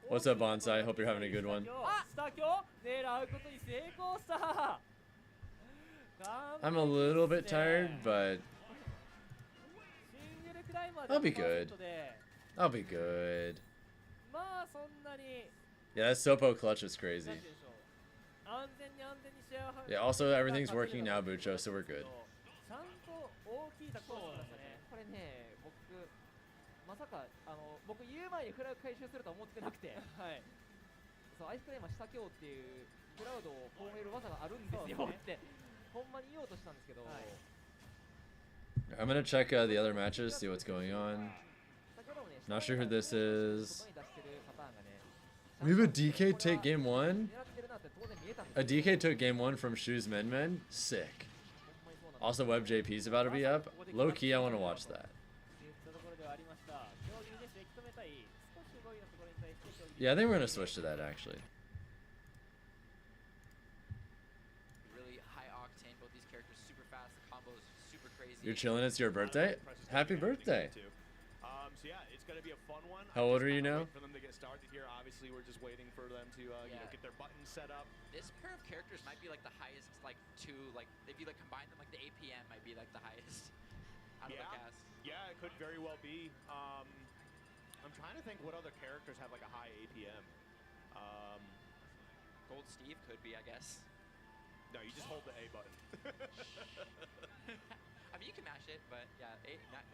What's up, Bonsai? Hope you're having a good one. I'm a little bit tired, but I'll be good. I'll be good. Yeah, that Sopo clutch was crazy. Yeah, also everything's working now, Bucho, so we're good. これね、まさか僕言う前にフラグ回収するとは思ってなくて、はい。そうアイスクライマー下強っていうクラウドを攻める技があるんですよってほんまに言おうとしたんですけど。I'm gonna check the other matches, see what's going on. Not sure who this is. We have a DK take game 1? A DK took game 1 from Shoes Men Men? Sick. Also, Web JP's about to be up. Low key, I want to watch that. Yeah, I think we're gonna switch to that actually. Really high octane, both these characters super fast, the combos super crazy. You're chilling, it's your birthday? Happy birthday! So yeah, it's gonna be a fun one. How old are you now? For them to get started here, obviously we're just waiting for them to you know, get their buttons set up. This pair of characters might be like the highest, like if you like combine them, like the APM might be like the highest out of the cast. Yeah, it could very well be. I'm trying to think what other characters have like a high APM. Gold Steve could be, I guess. No, you just hold the A button. I mean, you can mash it, but yeah,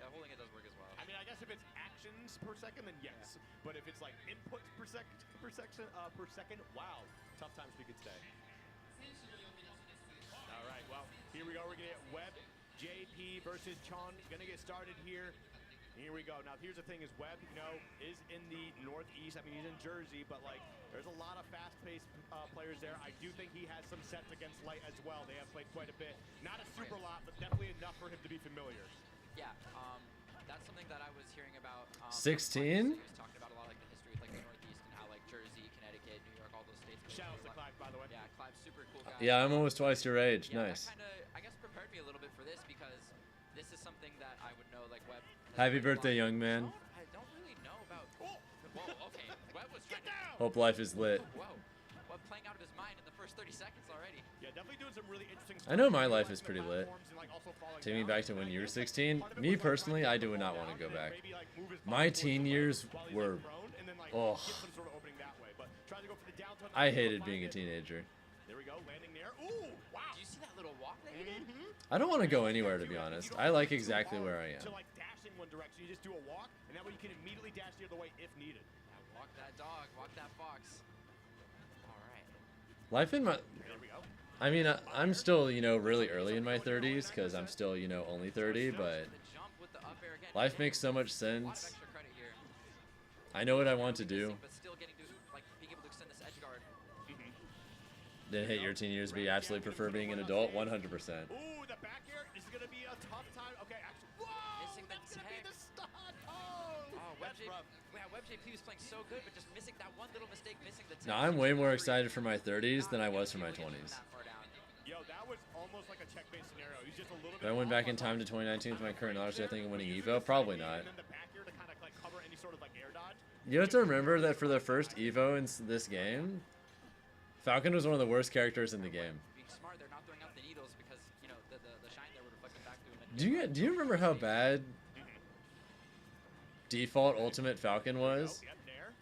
holding it does work as well. I mean, I guess if it's actions per second, then yes. Yeah. But if it's like inputs per second, wow, tough times we could stay. All right, well, here we go. We're gonna get Web, JP versus Chon. Gonna get started here. Here we go. Now, here's the thing: is Webb, you know, is in the Northeast. I mean, he's in Jersey, but like, there's a lot of fast-paced players there. I do think he has some sets against Light as well. They have played quite a bit. Not a super lot, but definitely enough for him to be familiar. Yeah, that's something that I was hearing about. 16? He was talking about a lot like the history of like the Northeast and how like Jersey, Connecticut, New York, all those states. Shout out to Clive, by the way. Yeah, Clive's super cool guy. Yeah, I'm almost twice your age. Yeah, nice. That kind of, I guess, prepared me a little bit for this because this is something that I would know like Webb Happy birthday, young man. I don't really know about. Whoa, okay. Webb was trying to. Hope life is lit. Whoa. Webb playing out of his mind in the first 30 seconds already. Yeah, definitely doing some really interesting I know my life is pretty lit. Take me back to when you were 16. Me personally, I do not want to go back. My teen years were, oh, I hated being a teenager. There we go, landing there. Ooh, wow. Did you see that little walk that he did? I don't want to go anywhere, to be honest. I like exactly where I am. To like dash in one direction, you just do a walk, and that way you can immediately dash the other way if needed. Yeah, walk that dog, walk that fox. All right. Life in my, I mean, I'm still, you know, really early in my 30s because I'm still, you know, only 30, but life makes so much sense. I know what I want to do. But still getting to like being able to extend this edge guard. Didn't hate your teen years, but you absolutely prefer being an adult? 100%. Ooh, the back air. This is gonna be a tough time. Okay, actually, whoa! Missing the That's gonna be the stun. Web JP was playing so good, but just missing that one little mistake, missing the. Now, I'm way more excited for my 30s than I was for my 20s. Yo, that was almost like a checkmate scenario. He's just a little If I went back in time to 2019 with my current knowledge, do I think of winning EVO? Probably not. You have to remember that for the first EVO in this game, Falcon was one of the worst characters in the game. Being smart, they're not throwing out the needles because you know the shine there would reflect back to him. Do you remember how bad default Ultimate Falcon was?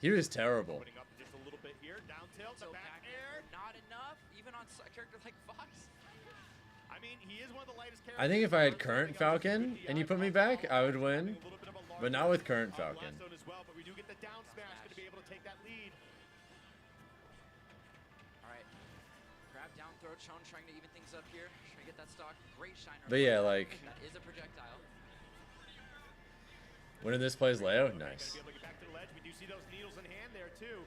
He was terrible. just a little bit here. Down tilt, the back air. Not enough, even on a character like Fox. I mean, he is one of the lightest characters. I think if I had current Falcon and you put me back, I would win. But not with current Falcon. As well, but we do get the down smash, going to be able to take that lead. All right, grab down throw. Chon trying to even things up here. Trying to get that stock. Great shiner. But yeah, like, that is a projectile. winning this plays Leo, nice. Be able to get back to the ledge. We do see those needles in hand there too.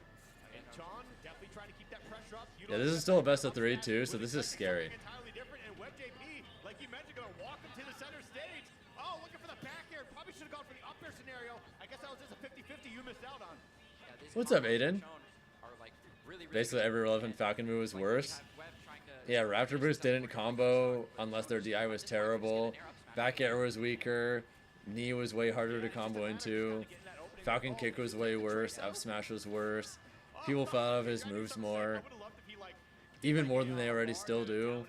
And Chon definitely trying to keep that pressure up. Yeah, this is still a best of 3 too, so this is scary. Entirely different. And Web JP, like you mentioned, going to walk him to the center stage. Oh, looking for the back air. Probably should have gone for the up air scenario. I guess that was just a 50-50 you missed out on. What's up, Aiden? Basically every relevant Falcon move was worse. Yeah, Raptor Boost didn't combo unless their DI was terrible. Back air was weaker. Knee was way harder to combo into. Falcon kick was way worse. Up smash was worse. People fell out of his moves more. Even more than they already still do.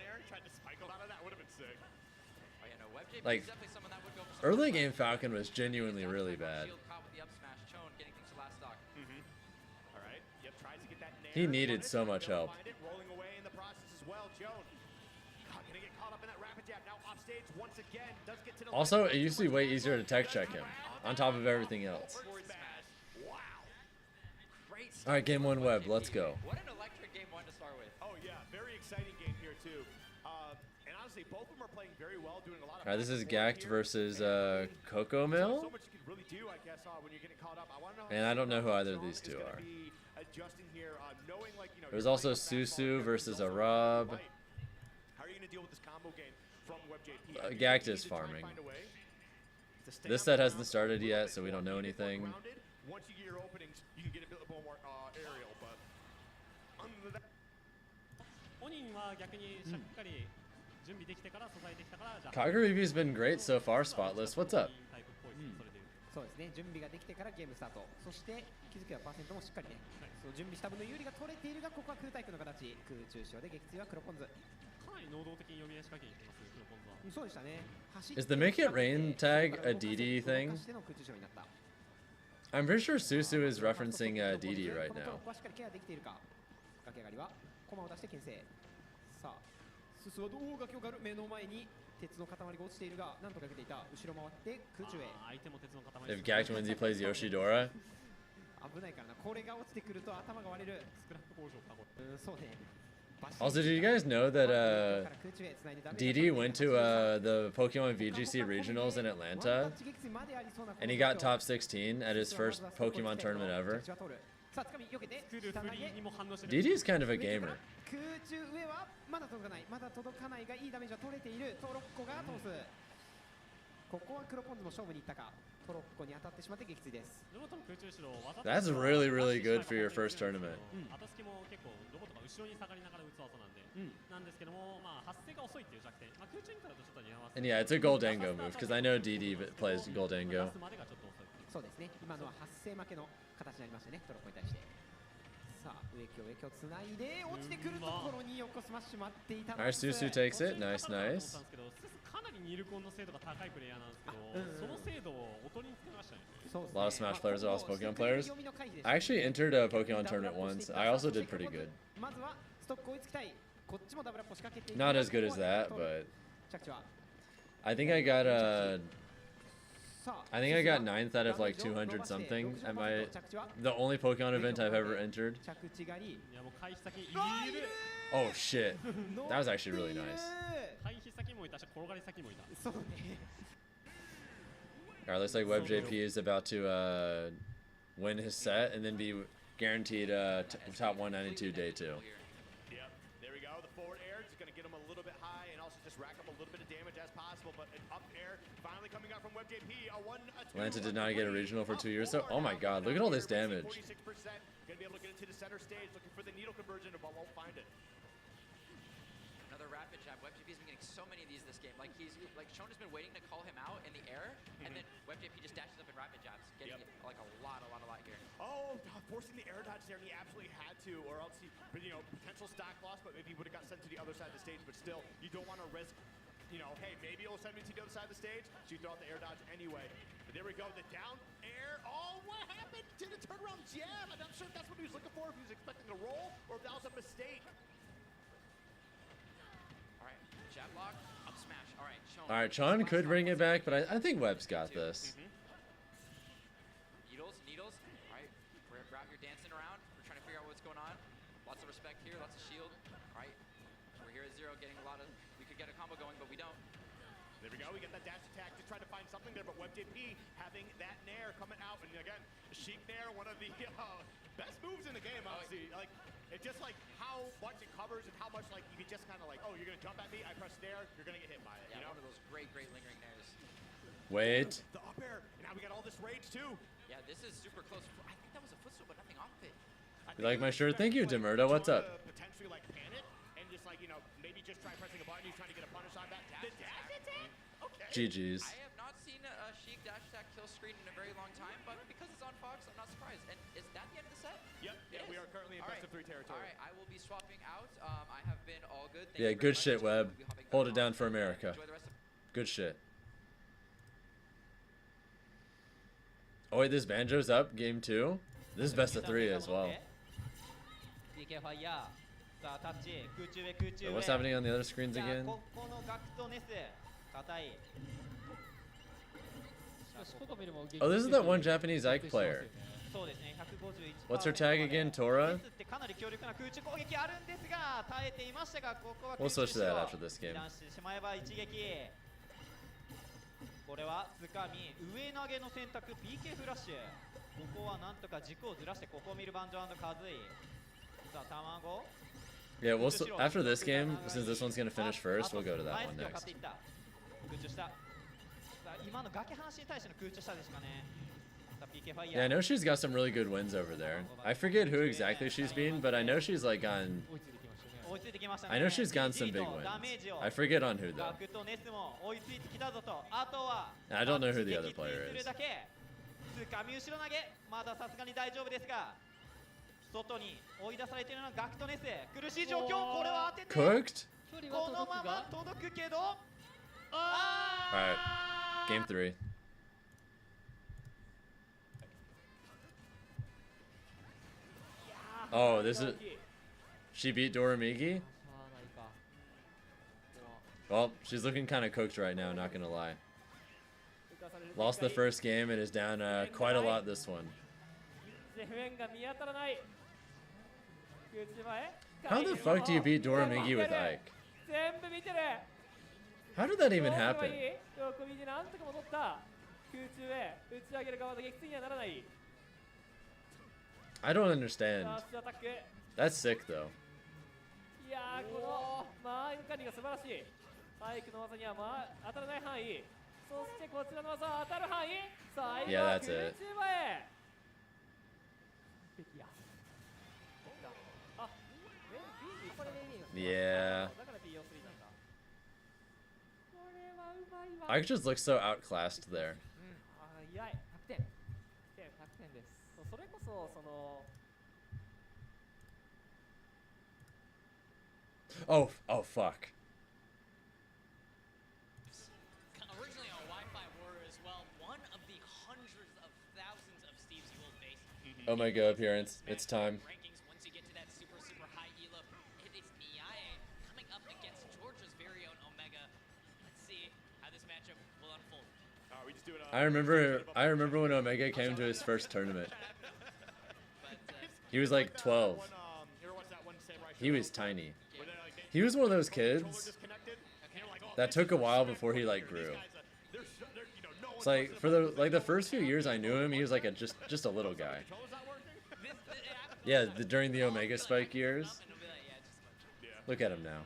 Like, early game Falcon was genuinely really bad. He needed so much help. Also, it used to be way easier to tech check him, on top of everything else. Alright, game 1 Web, let's go. What an electric game 1 to start with. Oh yeah, very exciting game here too. And honestly, both of them are playing very well, doing a lot of. Alright, this is Gact versus Coco Mill. So much you can really do, I guess, when you're getting caught up. I want to know. And I don't know who either of these two are. Adjusting here, knowing like you know. There's also Susu versus a Rob. How are you gonna deal with this combo game from Web JP? Gact is farming. This set hasn't started yet, so we don't know anything. Once you get your openings, you can get a bit more aerial, but under that. Kagaribi's been great so far, Spotless. What's up? そうですね、準備ができてからゲームスタート、そして気づけばパーセントもしっかりね、そう準備した分の有利が取れているが、ここは空対空の形、空中使用で撃墜は黒ポンズ。かなり能動的に読み合い仕掛けにいってます黒ポンズは。そうでしたね。Is the Make It Rain tag a DD thing? I'm pretty sure Susu is referencing DD right now. ここはしっかりケアできているか。崖狩りは駒を出して牽制。さあ、ススはどう崖を狩る目の前に。鉄の塊が落ちているが、なんとかけていた。後ろ回って空中へ。相手も鉄の塊。 If Gact wins, he plays Yoshidora. 危ないからな。これが落ちてくると頭が割れる。スクラップ工場かこれ。そうね。Also, did you guys know that DD went to the Pokemon VGC Regionals in Atlanta, and he got top 16 at his first Pokemon tournament ever? DD is kind of a gamer. 空中上はまだ届かない。まだ届かないがいいダメージは取れている。トロッコが通す。ここは黒ポンズも勝負に行ったか。トロッコに当たってしまって撃墜です。 That's really, really good for your first tournament. 後付けも結構ロボットが後ろに下がりながら打つ技なんで、なんですけども、まあ発生が遅いっていう弱点。まあ空中インカだとちょっと似合わせ。 And yeah, it's a Goldango move because I know DD plays Goldango. そうですね。今のは発生負けの形になりましたね。トロッコに対して。さあ植木をつないで落ちてくるところに横スマッシュ待っていたの Alright, Susu takes it. Nice, nice. かなりニルコンの精度が高いプレイヤーなんですけど、その精度をおとりにつけましたね。 A lot of Smash players are also Pokemon players. I actually entered a Pokemon tournament once. I also did pretty good. まずはストック追いつきたい。こっちもダブルアップを仕掛けていく。 Not as good as that, but 着地は I think I got I got 9th out of like 200 something at the only Pokemon event I've ever entered. Oh shit. That was actually really nice. Alright, looks like WebJP is about to win his set and then be guaranteed top 192 day 2. Yep, there we go. The forward air is going to get him a little bit high and also just rack up a little bit of damage as possible, but an up air finally coming out from WebJP. Atlanta did not get a regional for 2 years, so oh my god, look at all this damage. 46%. Going to be able to get into the center stage, looking for the needle conversion, but won't find it. Another rapid jab. WebJP's been getting so many of these this game. Like Sean has been waiting to call him out in the air, and then WebJP just dashes up in rapid jabs, getting like a lot here. Oh, forcing the air dodge there, and he absolutely had to, or else he, potential stock loss, but maybe he would have got sent to the other side of the stage. But still, you don't want to risk, hey, maybe it'll send me to the other side of the stage, so you throw out the air dodge anyway. But there we go, the down air. Oh, what happened? Did a turnaround jab? I'm not sure if that's what he was looking for, if he was expecting a roll, or if that was a mistake. Alright, jab lock, up smash. Alright, Sean. Alright, Sean could bring it back, but I think Webb's got this. Needles. Alright, we're out here dancing around. We're trying to figure out what's going on. Lots of respect here, lots of shield. Alright, we're here at 0, getting a lot of. We could get a combo going, but we don't. There we go, we get that dash attack to try to find something there, but WebJP having that nair coming out, and again, Sheik nair, one of the best moves in the game, honestly. Like, it's just like how much it covers and how much like you can just kind of like, oh, you're gonna jump at me, I press nair, you're gonna get hit by it. Yeah, you know? one of those great lingering nairs. Wait. The up air, and now we got all this rage too. Yeah, this is super close. I think that was a footstool, but nothing off of it. You like my shirt? Thank you, Demerta. What's up? Potentially like panic and just like, maybe just try pressing a button, he's trying to get a punish on that dash attack. Okay. GG's. I have not seen a Sheik dash attack kill screen in a very long time, but because it's on Fox, I'm not surprised. And is that the end of the set? Yep, yeah, we are currently in best of 3 territory. Alright, I will be swapping out. I have been all good. Yeah, good shit, Webb. Hold it down for America. Good shit. Oh wait, this Banjo's up, game 2? This is best of 3 as well. So what's happening on the other screens again? Oh, this is that one Japanese Ike player. What's her tag again? Tora? We'll switch to that after this game. これはつかみ上投げの選択 PK フラッシュここはなんとか軸をずらしてここを見るバンジョ&カズイさあ卵 Yeah, we'll after this game, since this one's gonna finish first, we'll go to that one next. 空中した今の崖話に対しての空中したですかね Yeah, I know she's got some really good wins over there. I forget who exactly she's been, but I know she's like gotten. I know she's gotten some big wins. I forget on who though. I don't know who the other player is. Cooked? Alright, game 3. Oh, this is. She beat Doramigi? Well, she's looking kind of cooked right now, not gonna lie. Lost the first game and is down quite a lot this one. How the fuck do you beat Doramigi with Ike? How did that even happen? I don't understand. That's sick though. いやーこのインカニが素晴らしいアイクの技には当たらない範囲そしてこちらの技は当たる範囲。さあ、 Yeah, that's it. 空中前へ。完璧や。あ、これでいいの。 Yeah. だから BO3 なんだ。これはうまいわ。 I just look so outclassed there. あ、いやい、100点。100点です。それこそその。 Oh, oh fuck. Originally a Wi-Fi warrior as well, one of the hundreds of thousands of Steves you will face. Omega appearance. It's time. Rankings once you get to that super high elo. It is Niae coming up against Georgia's very own Omega. Let's see how this matchup will unfold. We just do it, I remember when Omega came to his first tournament. He was like 12. He was tiny. He was one of those kids that took a while before he like grew. It's like for the first few years I knew him, he was like just a little guy. Yeah, during the Omega Spike years. Look at him now.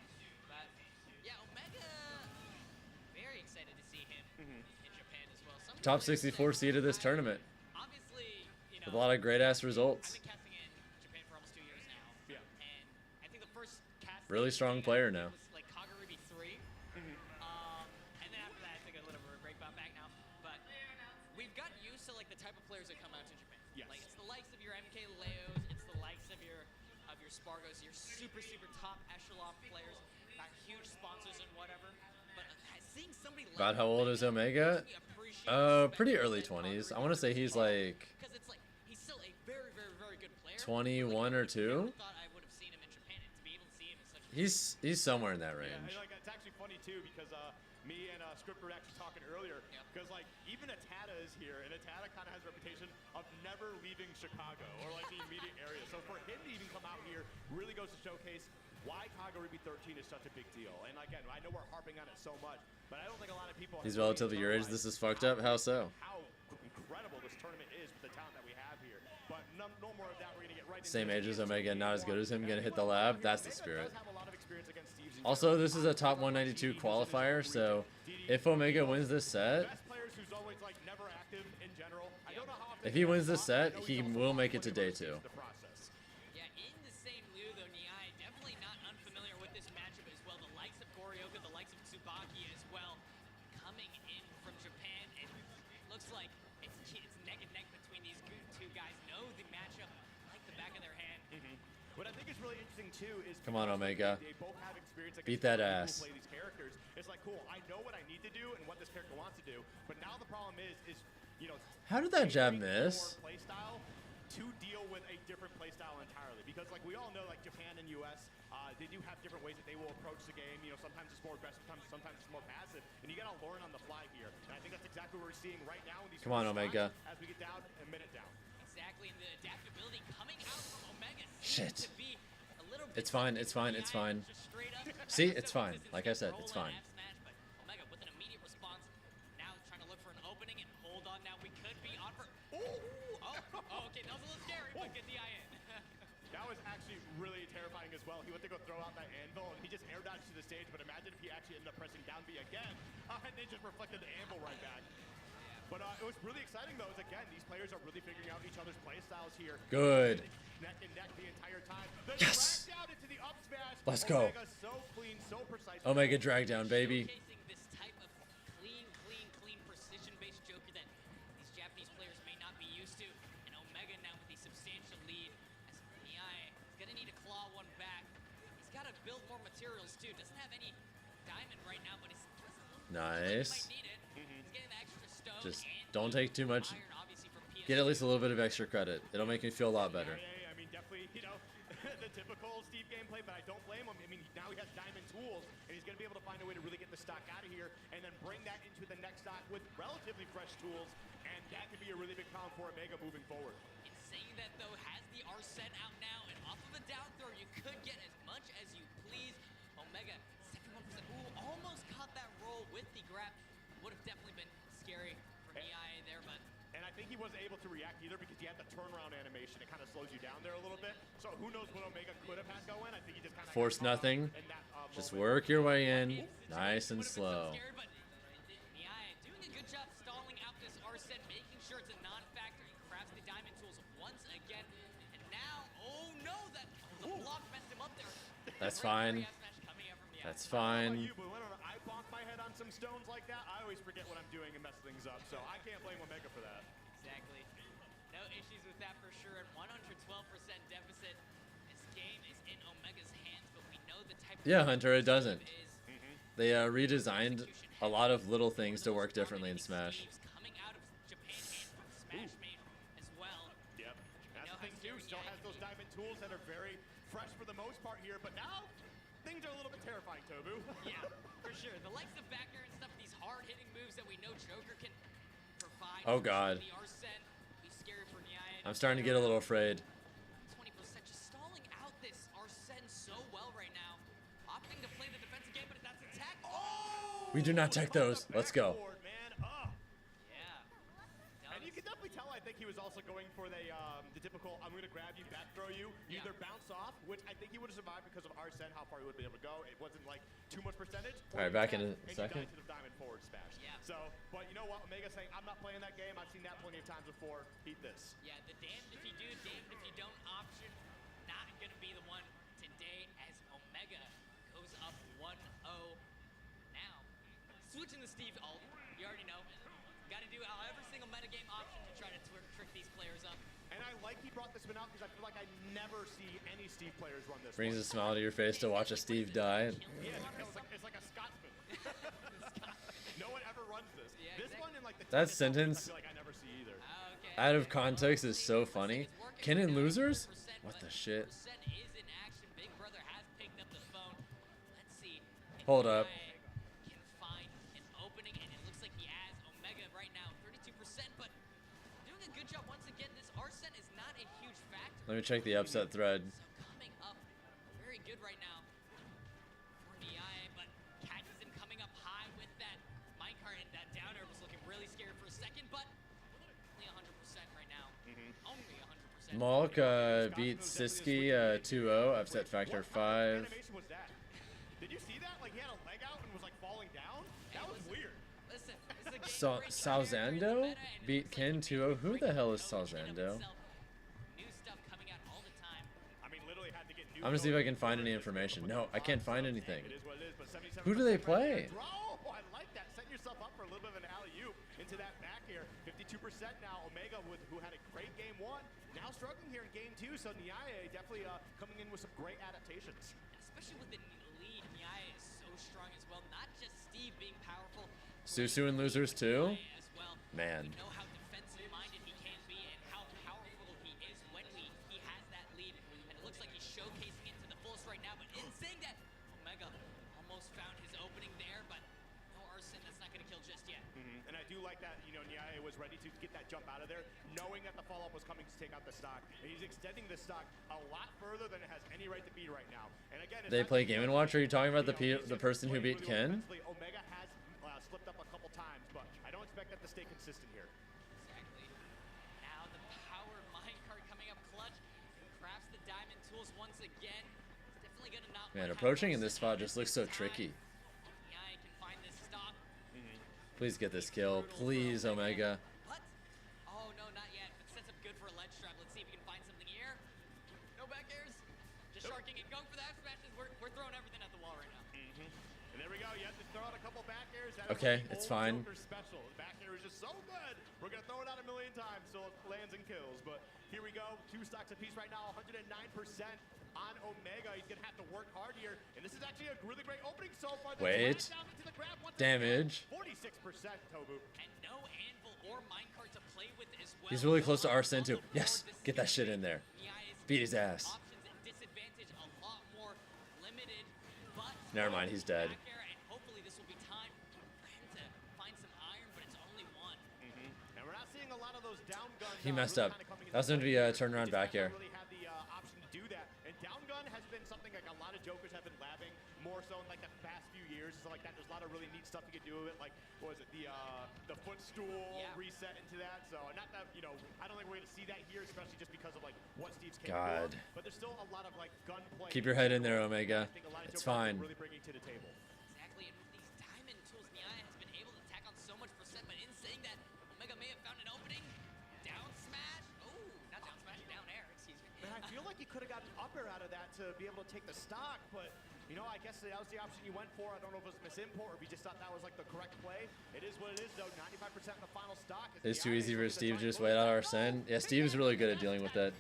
Very excited to see him in Japan as well. Top 64 seed of this tournament. With a lot of great ass results. Really strong player now. Like Kagaribi 3. And then after that, I took a little bit of a break back now. But we've gotten used to like the type of players that come out to Japan. Yes. Like it's the likes of your MK Leos, it's the likes of your Spargos, your super top echelon players, got huge sponsors and whatever. But seeing somebody About how old is Omega? Pretty early 20s. I want to say he's like 21 or 2. He's somewhere in that range. Yeah, like, it's actually funny too because me and Script were actually talking earlier because like even Atada is here and Atada kind of has a reputation of never leaving Chicago or like the immediate area. So for him to even come out here really goes to showcase why Kagaribi 13 is such a big deal. And again, I know we're harping on it so much, but I don't think a lot of people. He's relatively your age. This is fucked up. How so? How incredible this tournament is with the talent that we have here. But no more of that. We're gonna get right. Same age as Omega, not as good as him. Gonna hit the lab. That's the spirit. Also, this is a top 192 qualifier, so if Omega wins this set, if he wins this set, he will make it to day 2. Yeah, in the same lieu though, Niai definitely not unfamiliar with this matchup as well. The likes of Goryoka, the likes of Tsubaki as well, coming in from Japan, and it looks like it's neck and neck between these two guys. Know the matchup like the back of their hand. What I think is really interesting too is Come on, Omega. They both have experience. Beat that ass. Play these characters. It's like cool. I know what I need to do and what this character wants to do. But now the problem is you know. How did that jab miss? Play style to deal with a different play style entirely because like we all know like Japan and US they do have different ways that they will approach the game. You know, sometimes it's more aggressive, sometimes it's more passive, and you gotta learn on the fly here. And I think that's exactly what we're seeing right now in these. Come on, Omega. As we get down a minute down. Exactly, and the adaptability coming out from Omega. Shit. It's fine. It's fine. It's fine. See, it's fine. Like I said, it's fine. Omega with an immediate response. Now trying to look for an opening and hold on. Now we could be on for. Oh, okay, that was a little scary, but get the eye in. That was actually really terrifying as well. He went to go throw out that anvil and he just air dodged to the stage. But imagine if he actually ended up pressing down B again, and they just reflected the anvil right back. But it was really exciting though. Is again, these players are really figuring out each other's play styles here. Good. Neck and neck the entire time. Yes. Down into the up smash. Let's go. Omega so clean, so precise. Omega drag down, baby. This type of clean precision-based Joker that these Japanese players may not be used to, and Omega now with a substantial lead. As Niai is gonna need to claw one back. He's got to build more materials too. Doesn't have any diamond right now, but he's Nice. might need it. He's getting the extra stone. Just don't take too much. Get at least a little bit of extra credit. It'll make me feel a lot better. I mean, definitely, you know, the typical Steve gameplay, but I don't blame him. I mean, now he has diamond tools, and he's going to be able to find a way to really get the stock out of here and then bring that into the next stock with relatively fresh tools, and that could be a really big problem for Omega moving forward. In saying that, though, has the Arsene out now, and off of the down throw, you could get as much as you please. Omega, 71%. Ooh, almost caught that roll with the grab. Would have definitely been scary for Niai there, but... And I think he wasn't able to react either because he had the turnaround animation. It kind of slows you down there a little bit. So who knows what Omega could have had going. I think he just kind of Force nothing. Just work your way in, nice and slow. once again. And now, oh no, that the block messed him up there. That's fine. That's fine. But when I bonk my head on some stones like that, I always forget what I'm doing and mess things up. So I can't blame Omega for that. Exactly. No issues with that for sure. At 112% deficit, this game is in Omega's hands, but we know the type Yeah, of Hunter, it doesn't. is They redesigned a lot of little things to work differently in Smash. coming out of Japan and from Smash Made as well. Yep. That's the thing too. Still has those diamond tools that are very fresh for the most part here, but now things are a little bit terrifying, Tobu. Yeah, for sure. The likes of back air and stuff, these hard-hitting moves that we know Joker can provide. Oh, God. The Arsene, be scary for Nyaya. I'm starting to get a little afraid. 20% just stalling out this Arsene so well right now. Opting to play the defense again, but that's attack. Oh! We do not tech those. Let's go. Yeah. And you can definitely tell, I think he was also going for the typical, I'm going to grab you, back throw you, either bounce off, which I think he would have survived because of Arsene, how far he would have been able to go. It wasn't like too much percentage. All right, back in a second. To the diamond forward smash. Yeah. So, but you know what? Omega's saying, I'm not playing that game. I've seen that plenty of times before. Eat this. Yeah, the damned if you do, damned if you don't option. Not going to be the one today as Omega goes up 1-0 now. Switching the Steve ult, you already know. Got to do every single metagame option to try to trick these players up. And I like he brought this one out because I feel like I never see any Steve players run this Brings one. a smile to your face to watch a Steve die. Yeah, it's like a Scotsman. No one ever runs this. This one in like the That sentence, I feel like I never see either. out of context, is so funny. Kennen losers? What the shit? Hold up. Can find an opening, and it looks like he has Omega right now, 32%, but doing a good job once again. This Arsene is not a huge factor. Let me check the upset thread. Coming up very good right now for Nyaya, but catches him coming up high with that minecart, and that down air was looking really scary for a second, but only 100% right now. Only 100%. Malk beat Siski 2-0, upset factor 5. Animation was that? Did you see that? Like he had a leg out and was like falling down? That was weird. Listen, this is a game Salzando beat Ken 2-0. Who the hell is Salzando? new stuff coming out all the time. I mean, literally had to get new I'm gonna see if I can find any information. No, I can't find anything. It is what it is, but 77% Who do they play? Oh, I like that. Setting yourself up for a little bit of an alley-oop into that back air. 52% now. Omega, who had a great game one, now struggling here in game two. So Nyaya definitely coming in with some great adaptations. Especially with the lead, Nyaya is so strong as well. Not just Steve being powerful. Susu and losers too? As well. Man. We know how defensive-minded he can be and how powerful he is when he has that lead. And it looks like he's showcasing it to the fullest right now. But in saying that, Omega almost found his opening there, but no Arsene, that's not going to kill just yet. And I do like that, you know, Nyaya was ready to get that jump out of there, knowing that the follow-up was coming to take out the stock. And he's extending the stock a lot further than it has any right to be right now. And again, They play Game & Watch? Are you talking about the person who beat Ken? Omega has slipped up a couple times, but I don't expect that to stay consistent here. Exactly. Now the power minecart coming up clutch. Crafts the diamond tools once again. It's definitely going to not Man, approaching in this spot just looks so tricky. Nyaya can find this stop. Please get this kill. Please, Omega. What? Oh, no, not yet. But sets up good for a ledge trap. Let's see if we can find something here. No back airs. Just sharking it. Going for the F smashes. We're throwing everything at the wall right now. And there we go. You have to throw out a couple back airs. That Okay, is like it's old fine. Joker special. The back air is just so good. We're going to throw it out a million times so it lands and kills. But here we go. 2 stocks apiece right now. 109% on Omega. He's going to have to work hard here. And this is actually a really great opening so far. Wait. Damage. 46%, Tobu. And no anvil or minecart to play with as well. He's really close to Arsene too. Yes, get that shit in there. Beat his ass. Options and disadvantage a lot more limited. But Never mind, he's dead. back air, and hopefully this will be time for him to find some iron, but it's only one. And we're not seeing a lot of those down guns. He messed up. That was going to be a turnaround back air. Really have the option to do that. And down gun has been something like a lot of jokers have been labbing more so in like the past few years. So like that, there's a lot of really neat stuff you can do with it. Like what was it, the footstool reset into that. So not that I don't think we're gonna see that here, especially just because of like what Steve's capable of. But there's still a lot of like gunplay. Keep your head in there, Omega. It's fine. Really bringing to the table. Exactly, and with these diamond tools, Nyaya has been able to tack on so much percent, but in saying that, Omega may have found an opening. Down smash. Oh, not down smash. could have got the upper out of that to be able to take the stock, but you know, I guess that was the option you went for. I don't know if it was misimport or if you just thought that was like the correct play. It is what it is, though. 95% in the final stock. It's too easy for Steve to just wait out our send. Yeah, Steve's really good at dealing with that.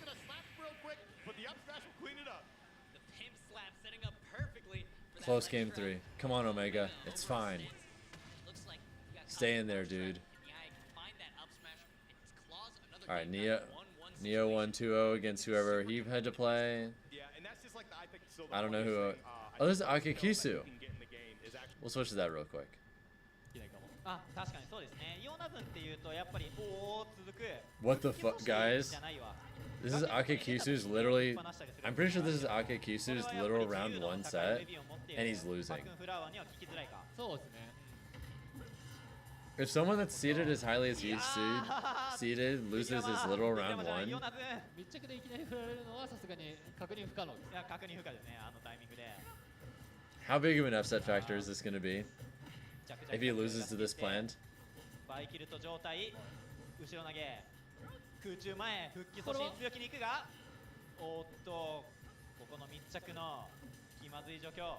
But the up smash will clean it up. The pimp slap setting up perfectly for that Close ledge game drop. 3. Come on, Omega. It's fine. Looks like you got Stay in there, dude. Yeah, I can find that up smash. It's claws. Another All right, game Neo 1-2-0 against whoever he had to play. Yeah, and that's just like the, I think still the I don't know who. hardest thing, Oh, this is I think Akikisu. you can get in the game is actually We'll switch to that real quick. あ、確かにそうですね。イオナズンっていうとやっぱりおー続く。 What the fuck, guys? This is Akikisu's literally. I'm pretty sure this is Akikisu's literal round 1 set, and he's losing. そうですね。 If someone that's seated as highly as he's seated loses his literal round 1, 密着でいきなり振られるのはさすがに確認不可能です。いや確認不可ですね。あのタイミングで。 how big of an upset factor is this going to be? If he loses to this plant? バイキルト状態。後ろ投げ。空中前復帰阻止強気に行くが。おーっとここの密着の気まずい状況。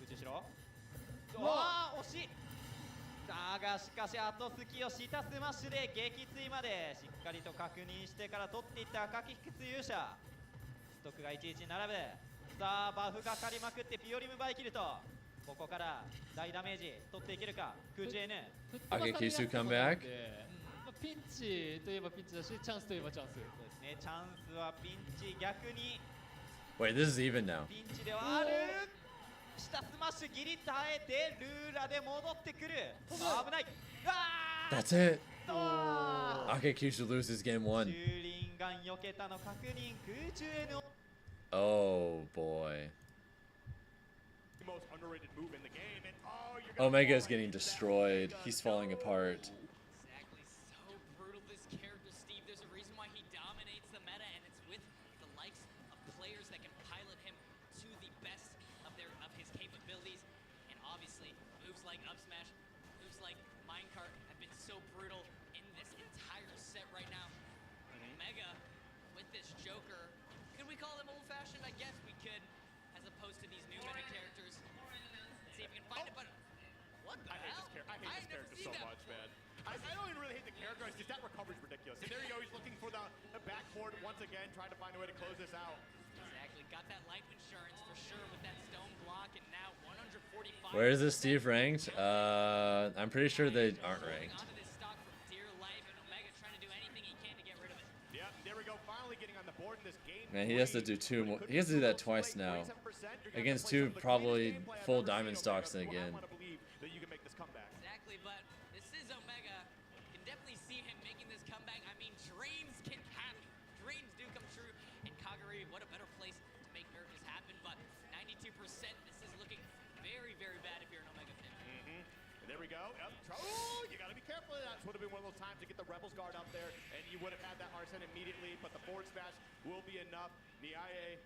空中後ろ。わあ惜しい。だがしかし後隙をしたスマッシュで撃墜までしっかりと確認してから取っていった赤木靴勇者ストックが11に並ぶさあバフがかりまくってピオリムバイキルとここから大ダメージ取っていけるか空中 N Akikisu come back? ピンチといえばピンチだし、チャンスといえばチャンス。そうですね、チャンスはピンチ逆に Wait, this is even now. ピンチではある下スマッシュギリ耐えてルーラで戻ってくる危ない That's it! Akikisu loses game 1. チューリンガン避けたの確認空中 N を Oh boy. the most underrated move in the game. And oh, you're gonna Omega is getting destroyed. He's falling apart. Exactly, so brutal this character, Steve. There's a reason why he dominates the meta, and it's with the likes of players that can pilot him to the best of his capabilities. And obviously, moves like up smash, moves like minecart have been so brutal in this entire set right now. Omega with this Joker, could we call them old-fashioned? I guess we could, as opposed to these new meta characters. Let's see if we can find it, but what the hell? I hate this character so much, man. I don't even really hate the character, it's just that recovery's ridiculous. And there you go, he's looking for the backboard once again, trying to find a way to close this out. Exactly, got that life insurance for sure with that stone block, and now 145. Where is this Steve ranked? I'm pretty sure they aren't ranked. Onto this stock for dear life, and Omega trying to do anything he can to get rid of it. Yeah, there we go, finally getting on the board in this game. Man, he has to do 2 more. He has to do that twice now. Against 2 probably full diamond stocks again. That you can make this comeback. Exactly, but this is Omega. You can definitely see him making this comeback. I mean, dreams can happen. Dreams do come true. And Kagari, what a better place to make miracles happen. But 92%, this is looking very, very bad if you're an Omega fan. And there we go. Oh, you gotta be careful of that. This would have been one of those times to get the Rebels guard up there, and you would have had that Arsene immediately, but the forward smash will be enough. Niaye.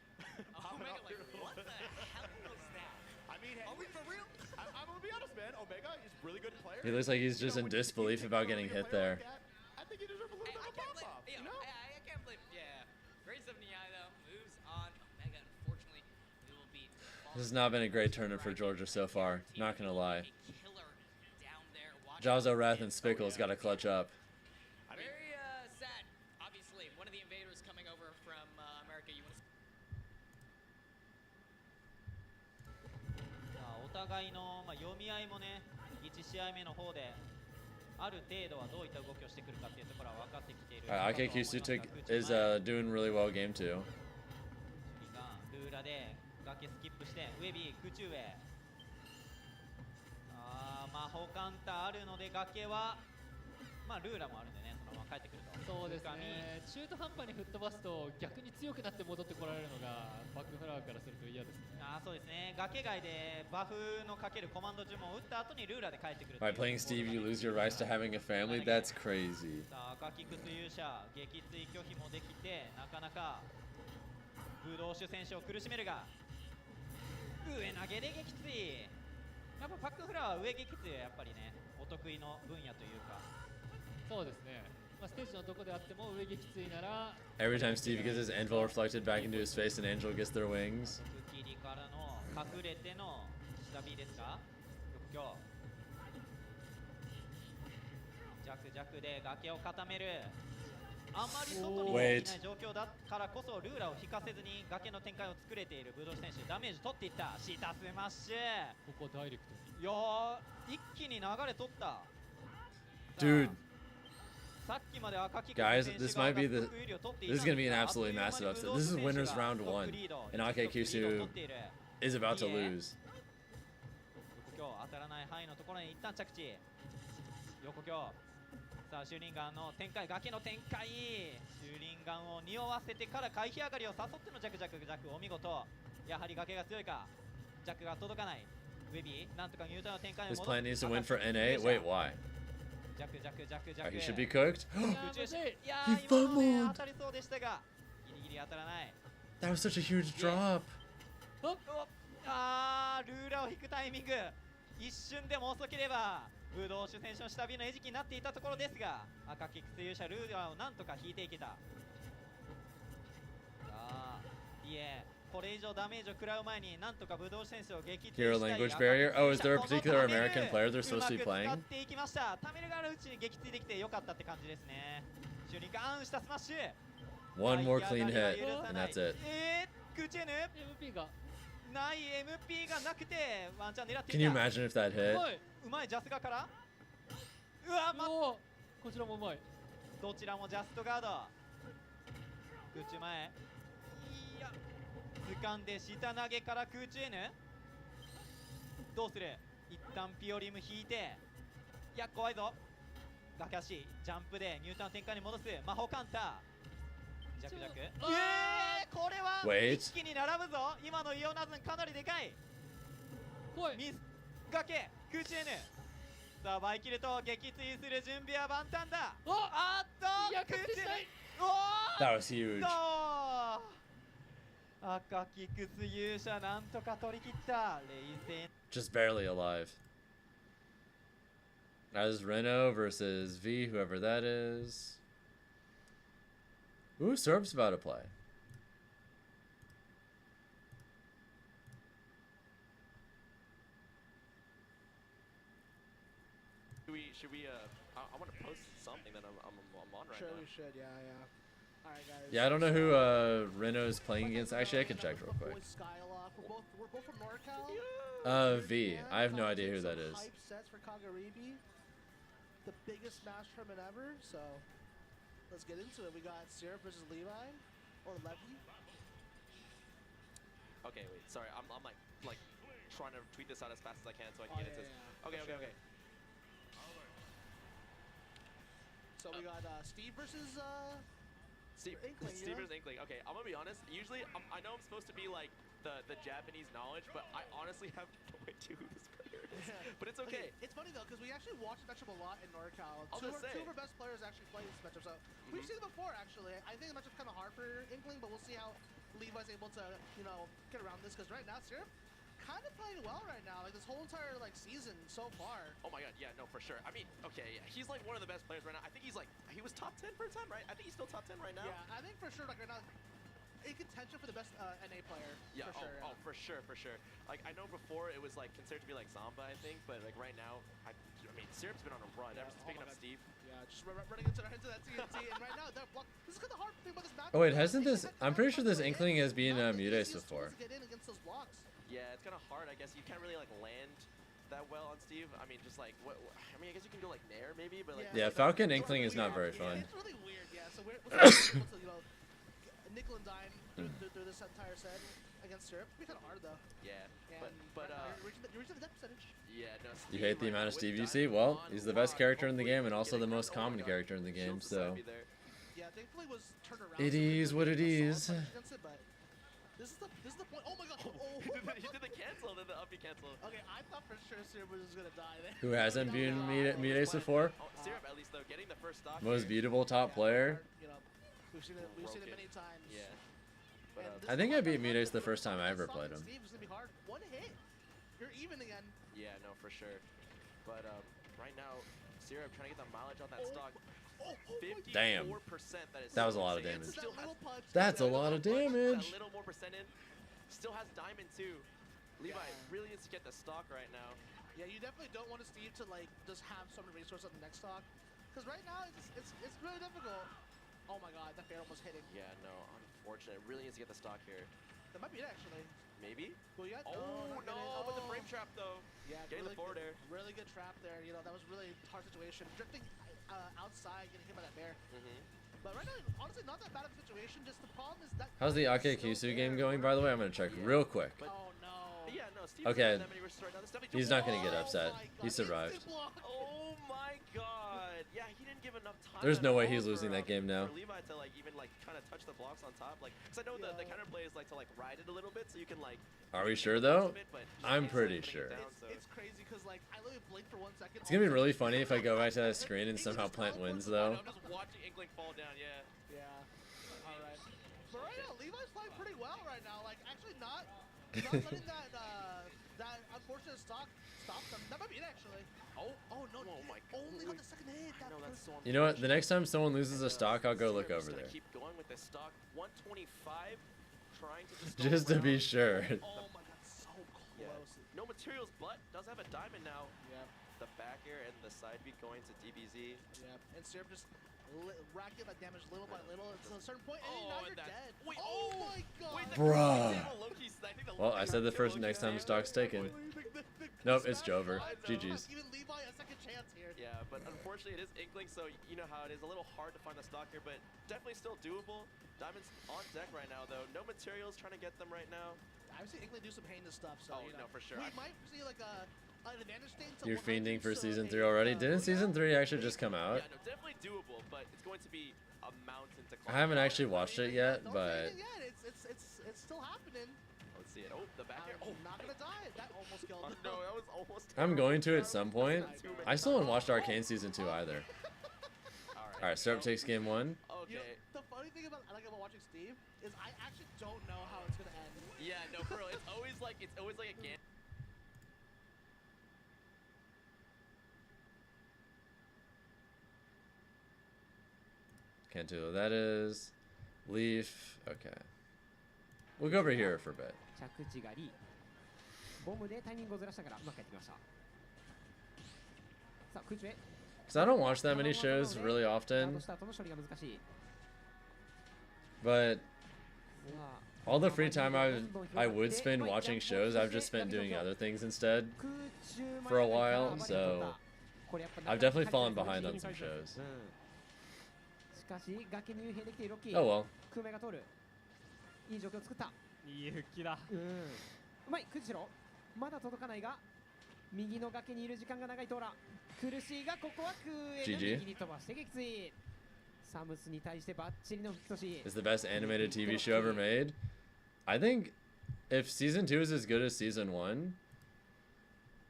Omega, like, what the hell was that? I mean, hey, are we for real? I'm gonna be honest, man. Omega is a really good player. He looks like he's just in disbelief about getting hit there. I think you deserve a little bit of a bump up. Yeah, I can't blame. Yeah. Great stuff, Niai, though. Moves on Omega. Unfortunately, we will be. This has not been a great tournament for Georgia so far. Not gonna lie. Jawzo, Wrath, and Spickle's got to clutch up. Very sad. Obviously, one of the invaders coming over from America. You want to. お互いの読み合いもね、1試合目の方である程度はどういった動きをしてくるかっていうところは分かってきている。Akikisu is doing really well game 2. ルーラで崖スキップしてウェビー空中へ。魔法カウンターあるので崖はルーラもあるんでね、そのまま帰ってくると。そうですね。中途半端に吹っ飛ばすと逆に強くなって戻ってこられるのがバックフラワーからすると嫌ですね。そうですね。崖外でバフのかけるコマンド呪文を打った後にルーラで帰ってくる。By playing Steve, you lose your rights to having a family. That's crazy. さあ赤木靴勇者撃墜拒否もできてなかなかブドウ酒選手を苦しめるが上投げで撃墜。やっぱパックフラワー上撃墜はやっぱりねお得意の分野というか。そうですね。まあ、ステージのどこであっても上撃墜なら Every time Steve gets his anvil reflected back into his face, an angel gets their wings. キリからの隠れての下 B ですか。横強弱で崖を固める。あまり外にできない状況だからこそルーラを引かせずに崖の展開を作れているブドウ選手。ダメージ取っていった。シタスマッシュ。ここダイレクト。いやー、一気に流れ取った。 Dude. さっきまで赤木 Guys, this might be the. This is gonna be an absolutely massive upset. This is winners round 1, and Akekusu is about to lose. 横強当たらない範囲のところに一旦着地。横強。さあシューリンガンの展開、崖の展開。シューリンガンを匂わせてから回避上がりを誘ってのジャクお見事。やはり崖が強いか。ジャックが届かない。ウェビーなんとかニュートンの展開を His plan needs to win for NA. Wait, why? ジャック He should be cooked. いや He 今のね fumbled. 当たりそうでしたがギリギリ当たらない。 That was such a huge drop. あー、ルーラを引くタイミング一瞬でも遅ければブドウ主選手の下火の餌食になっていたところですが、赤キックス勇者ルーラをなんとか引いていけた。あー、いえ、これ以上ダメージを食らう前になんとかブドウ選手を撃墜したい。 Hero language barrier. Oh, is there a particular American player they're supposed to be うまく playing? 使っていきました。タメルがあるうちに撃墜できてよかったって感じですね。シュリガンしたスマッシュ。 One more clean hit, and that's it. クーチェーヌ MP がない MP がなくてワンチャン狙っていた。 Can you imagine if that hit? うまいジャスガからうわこちらもうまい。どちらもジャストガード。空中前いや掴んで下投げから空中 N どうする。一旦ピオリム引いていや怖いぞ。崖足ジャンプでニュータン展開に戻す魔法カウンター。ジャクこれは Wait. 一気に並ぶぞ。今のイオナズンかなりでかい。ミス崖空中 N さあバイキルと撃墜する準備は万端だ。あっと空中 N That was huge. 赤キクス勇者なんとか取り切った。冷静 Just barely alive. As Reno versus V, whoever that is. Ooh, Serb's about to play. Should we I want to post something that I'm on right Sure, now. we should, yeah. Alright, guys. Yeah, I don't know who Reno is playing against. Actually, I can check real quick. We're both from NorCal. V. I have no idea who that is. Hype sets for Kagaribi. The biggest Smash tournament ever, so let's get into it. We got Syrup versus Levi, or Levy. Okay, wait. Sorry, I'm like trying to tweet this out as fast as I can so I can get into this. Okay. So we got Steve versus Steve versus Inkling. Okay, I'm gonna be honest. Usually, I know I'm supposed to be like the Japanese knowledge, but I honestly have no idea who this player is. But it's okay. It's funny though, because we actually watched the matchup a lot in NorCal. I'll Two just say. of our best players actually play this matchup, so we've seen it before actually. I think the matchup's kind of hard for Inkling, but we'll see how Levi's able to, get around this, because right now, Syrup kind of playing well right now, like this whole entire season so far. Oh my god, yeah, no, for sure. I mean, okay, he's like one of the best players right now. I think he's he was top 10 for a time, right? I think he's still top 10 right now. Yeah, I think for sure, right now, in contention for the best NA player. Yeah, for sure, for sure. Like, I know before it was considered to be Zamba, I think, but right now, I mean, Syrup's been on a run ever since picking up Steve. Yeah, just running into that TNT, and right now, they're blocked. This is kind of hard thing about this match. Oh wait, hasn't this? I'm pretty sure this Inkling has been Mutes before. Get in against those blocks. Yeah, it's kind of hard. I guess you can't really land that well on Steve. I mean, just what? I mean, I guess you can go Nair maybe, but Yeah, Falcon Inkling is not very fun. It's really weird. Yeah, so we're able to nickel and dime through this entire set against Syrup. It'd be kind of hard though. Yeah, but you're reaching the death percentage. Yeah, no. You hate the amount of Steve you see? Well, he's the best character in the game and also the most common character in the game, so. Yeah, thankfully was turned around. It is what it is. This is the point. Oh my god! Oh. he did the cancel, then the uppy cancel. Okay, I thought for sure Syrup was gonna die there. Who hasn't been Mutes before? Syrup at least though, getting the first stock. Most beautiful top player. We've seen it many times. Yeah. I think I beat Mutes the first time I ever played him. Steve is gonna be hard. One hit, you're even again. Yeah, no, for sure. But right now, Syrup trying to get the mileage on that stock. Damn. 54% That was a lot of damage. Still has, That's a lot of damage. a little more percent in. Still has diamond too. Levi really needs to get the stock right now. Yeah, you definitely don't want Steve to like just have so many resources on the next stock, because right now it's really difficult. Oh my God, that fair almost hitting. Yeah, no, unfortunate. Really needs to get the stock here. That might be it actually. Maybe? Well, yeah. Oh, no, but the frame trap though. Yeah, getting really the forward air. Really good trap there. You know, that was really hard situation. Drifting outside, getting hit by that bear. But right now, honestly, not that bad of a situation. Just the problem is that. How's the Akekisu game going, by the way? I'm gonna check real quick. Oh no. Yeah, no, Steve Okay. that many risks right now. This definitely He's not gonna get upset. He survived. Oh my God. Yeah, he didn't give enough time. There's no at way all he's losing that game now. For Levi to like even like kind of touch the blocks on top, like, because I know the counterplay is like to like ride it a little bit, so you can like. Are we sure though? I'm pretty sure. It's crazy because like I literally blinked for 1 second. It's gonna be really funny if I go back to that screen and somehow Plant wins though. I'm just watching Inkling fall down. Yeah. Yeah. All right. But right now, Levi's playing pretty well right now. Like actually not letting that unfortunate stock stop them. That might be it actually. Oh no! Oh my God. Only got the second hit. That that's so You know what? The next time someone loses a stock, I'll go look over there. Keep going with this stock. 125, trying to just. Just to be sure. Oh my God, so close. Yeah. No materials, but does have a diamond now. Yeah. The back air and the side beat going to DBZ. Yeah. And Syrup just racking that damage little by little until a certain point, and now you're dead. Wait, oh my God. Bruh. Well, I said the first next time stock's taken. Nope, it's Jover. GG's. Even Levi a second chance here. Yeah, but unfortunately it is Inkling, so you know how it is. A little hard to find the stock here, but definitely still doable. Diamond's on deck right now, though. No materials, trying to get them right now. I've seen Inkling do some heinous stuff, so you know. No, for sure. We might see like an advantage thing. You're fiending for season 3 already? Didn't season 3 actually just come out? Yeah, no, definitely doable, but it's going to be a mountain to I climb. haven't actually watched it yet, but Yeah, it's still happening. Let's see it. Oh, the back air. Oh, not gonna die. That almost killed him. No, that was almost. I'm going to at some point. I still haven't watched Arcane season 2 either. Alright, Syrup takes game 1. Okay. You know, the funny thing about about watching Steve is I actually don't know how it's gonna end. Yeah, no, for real. It's always like a game. Can't tell who that is. Leaf. Okay. We'll go over here for a bit. 着地がリボムでタイミングをずらしたからうまくやってきました。さあ空中へ Because I don't watch that many shows really often. スタートの処理が難しい。 But all the free time I would spend watching shows, I've just spent doing other things instead for a while. So I've definitely fallen behind on some shows. しかし崖に幽閉できているロッキー。 Oh well. 空目が通る。いい状況を作った。いい復帰だ。うまい、クジロ。まだ届かないが、右の崖にいる時間が長いトーラ。苦しいがここは空への右に飛ばして撃墜。サムスに対してバッチリの吹き年。 It's the best animated TV show ever made. I think if season 2 is as good as season 1,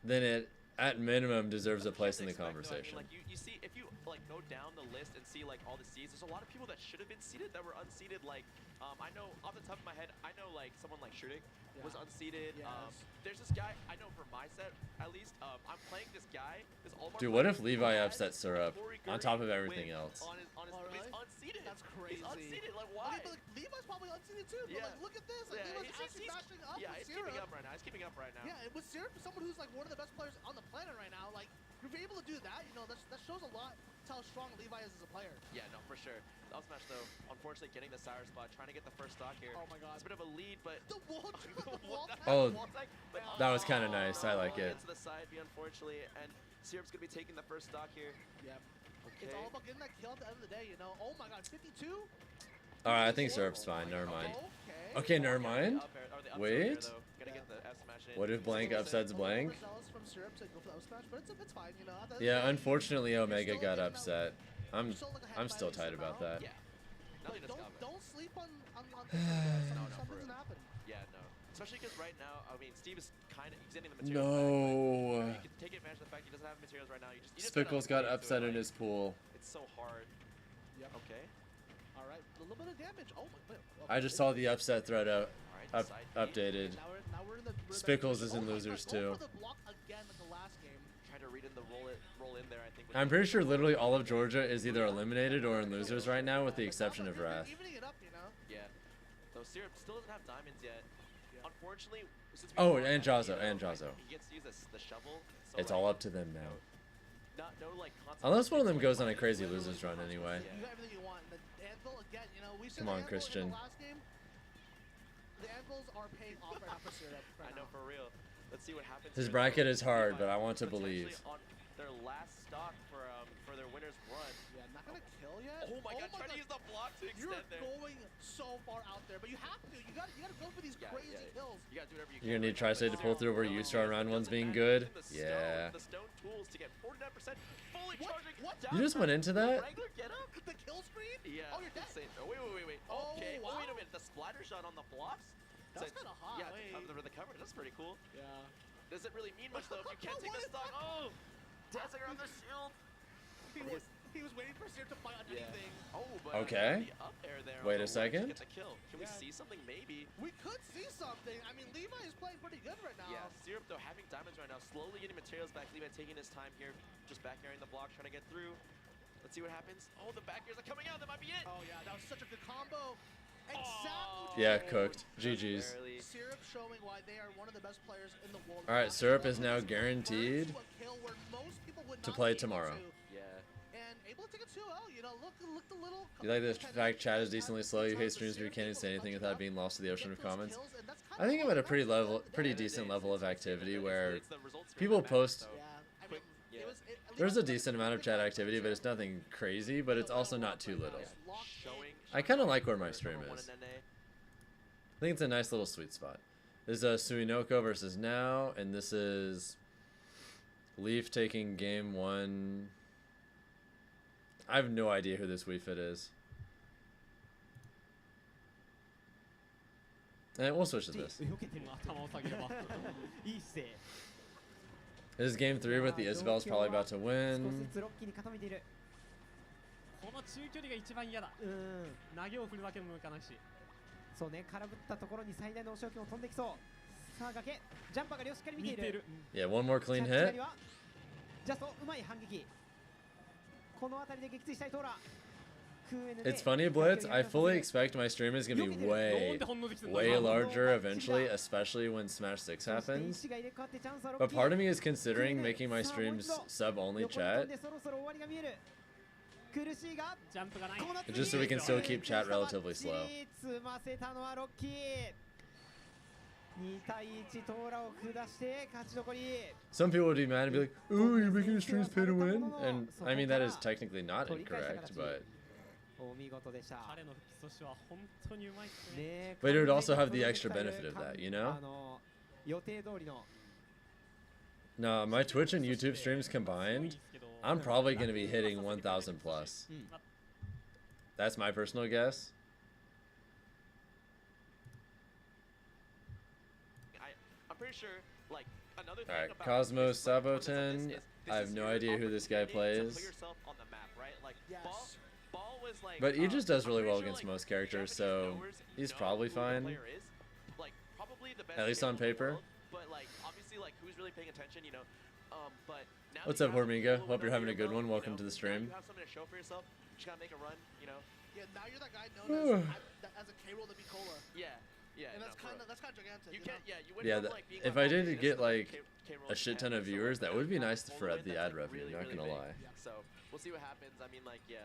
then it at minimum deserves a place in the conversation. Like you see, if you like go down the list and see like all the seeds, there's a lot of people that should have been seeded that were unseeded. Like I know off the top of my head, I know like someone like Shudik was unseeded. There's this guy I know for my set at least. I'm playing this guy. This Allmark Dude, what if Levi upset Syrup on top of everything else? On his he's unseeded. That's crazy. He's unseeded. Like why? But, like, Levi's probably unseeded too. But like, look at this. Like, Levi's actually matching up with he's Syrup. keeping up right now. He's keeping up right now. Yeah, and with Syrup, someone who's like one of the best players on the planet right now, like if you're able to do that, you know, that shows a lot to how strong Levi is as a player. Yeah, no, for sure. That was match though. Unfortunately, getting the Sour spot, trying to get the first stock here. Oh my God. It's a bit of a lead, but the wall, Oh, that was kind of nice. I like it. To the side B, unfortunately, and Syrup's gonna be taking the first stock here. Yep. Okay. It's all about getting that kill at the end of the day, you know. Oh my God, 52. Alright, I think Syrup's fine. Never mind. Okay, never mind. Wait. What if Blank upsets Blank? From Syrup to go for the smash, but it's fine, you know. Yeah, unfortunately Omega got upset. I'm still tight about that. Don't sleep on something doesn't happen. Yeah, no. Especially because right now, I mean, Steve is kind of getting the materials back. You can take advantage of the fact he doesn't have materials right now. You just Spickles got upset in his pool. It's so hard. Yep. Okay. All right, a little bit of damage. Oh my. I just saw the upset thread updated. Now we're in the Spickles is in losers too. The block again like the last game. Trying to read in the roll in there, I think. I'm pretty sure literally all of Georgia is either eliminated or in losers right now, with the exception of Wrath. Evening it up, you know. Yeah. Though Syrup still doesn't have diamonds yet. Unfortunately, since we Oh, know and that, Jazzo, you know, and Jazzo. He gets to use the shovel. So It's all up to them now. No, like, Unless one of them goes on a crazy losers run anyway. You got everything you want. The Anvil, again, you know, we said Come the on, Anvil Christian. in the last game. The Anvils are paying off right now for Syrup. I know, for real. Let's see what happens. His here, bracket though. is hard, but I want to believe. On their last stock for their winner's run. Yeah, not gonna kill yet. Oh my God! Trying to use the block to You're extend there. going so far out there, but you have to. You gotta go for these crazy kills. You gotta do whatever you You're gonna need Tri-State to pull through where you start round one's being good. Yeah. The stone tools to get 49% fully charging. You just went into that? Regular get up. The kill screen? Yeah. Oh, you're dead. Insane. Oh, wait. Oh, Okay. wow. Oh, wait a minute. The splatter shot on the blocks. That's kind of hot. Yeah, Wait. to cover the cover. That's pretty cool. Yeah. Does it really mean much though if you can't take the stock? Oh, dancing around the shield. He was waiting for Syrup to fight on anything. Oh, but Okay. the up air there. Wait on a the ledge to second. Get the kill. Can we see something maybe? We could see something. I mean, Levi is playing pretty good right now. Yeah, Syrup though having diamonds right now, slowly getting materials back. Levi taking his time here, just back airing the block, trying to get through. Let's see what happens. Oh, the back airs are coming out. That might be it. Oh yeah, that was such a good combo. Exactly. Yeah, cooked. GG's. Syrup showing why they are one of the best players in the world. All right, Syrup is now guaranteed to play tomorrow. Yeah. And able to take a 2-0, you know, looked a little. You like the fact chat is decently slow? You hate streams where you can't even say anything without being lost to the ocean of comments. I think I'm at a pretty decent level of activity where people post. There's a decent amount of chat activity, but it's nothing crazy, but it's also not too little. I kind of like where my stream is. I think it's a nice little sweet spot. This is Suinoko versus Now, and this is Leaf taking game 1. I have no idea who this Wii Fit is. And we'll switch to this. This is game 3 with the Isabel's probably about to win. この中距離が一番嫌だ。投げを振るわけにもいかないし。そうね、空振ったところに最大のお仕置きも飛んできそう。さあ崖、ジャンパーが両しっかり見ている。Yeah, one more clean hit. ジャストうまい反撃。この辺りで撃墜したいトーラ。It's funny, Blitz. I fully expect my stream is gonna be way larger eventually, especially when Smash 6 happens. But part of me is considering making my streams sub-only chat, just so we can still keep chat relatively slow. Some people would be mad and be like, "Oh, you're making your streams pay to win," and I mean that is technically not incorrect, but. But it would also have the extra benefit of that, you know? No, my Twitch and YouTube streams combined, I'm probably going to be hitting 1,000 plus. That's my personal guess. I'm pretty sure, like, another thing Alright, about Cosmos Saboten. I have no idea who this guy plays. put yourself on the map, right? Like, Ball was like, But he just does really well against most characters, so he's probably fine. At least on paper. But like, obviously, like, who's really paying attention, you know? But now What's up, Hormiga? Hope you're having a good one. Welcome to the stream. you have something to show for yourself. You just gotta make a run, you know? Yeah, now you're that guy known as a K-roll to be cola. Yeah. Yeah, and that's kind of gigantic. You can't, yeah, you went Yeah, from, like, being if on I top of did this get to, like K-roll a shit 10 ton of or so, viewers, that would be nice all for the way, the that's, ad revenue, really, not really gonna big. lie. So we'll see what happens. I mean, like, yeah.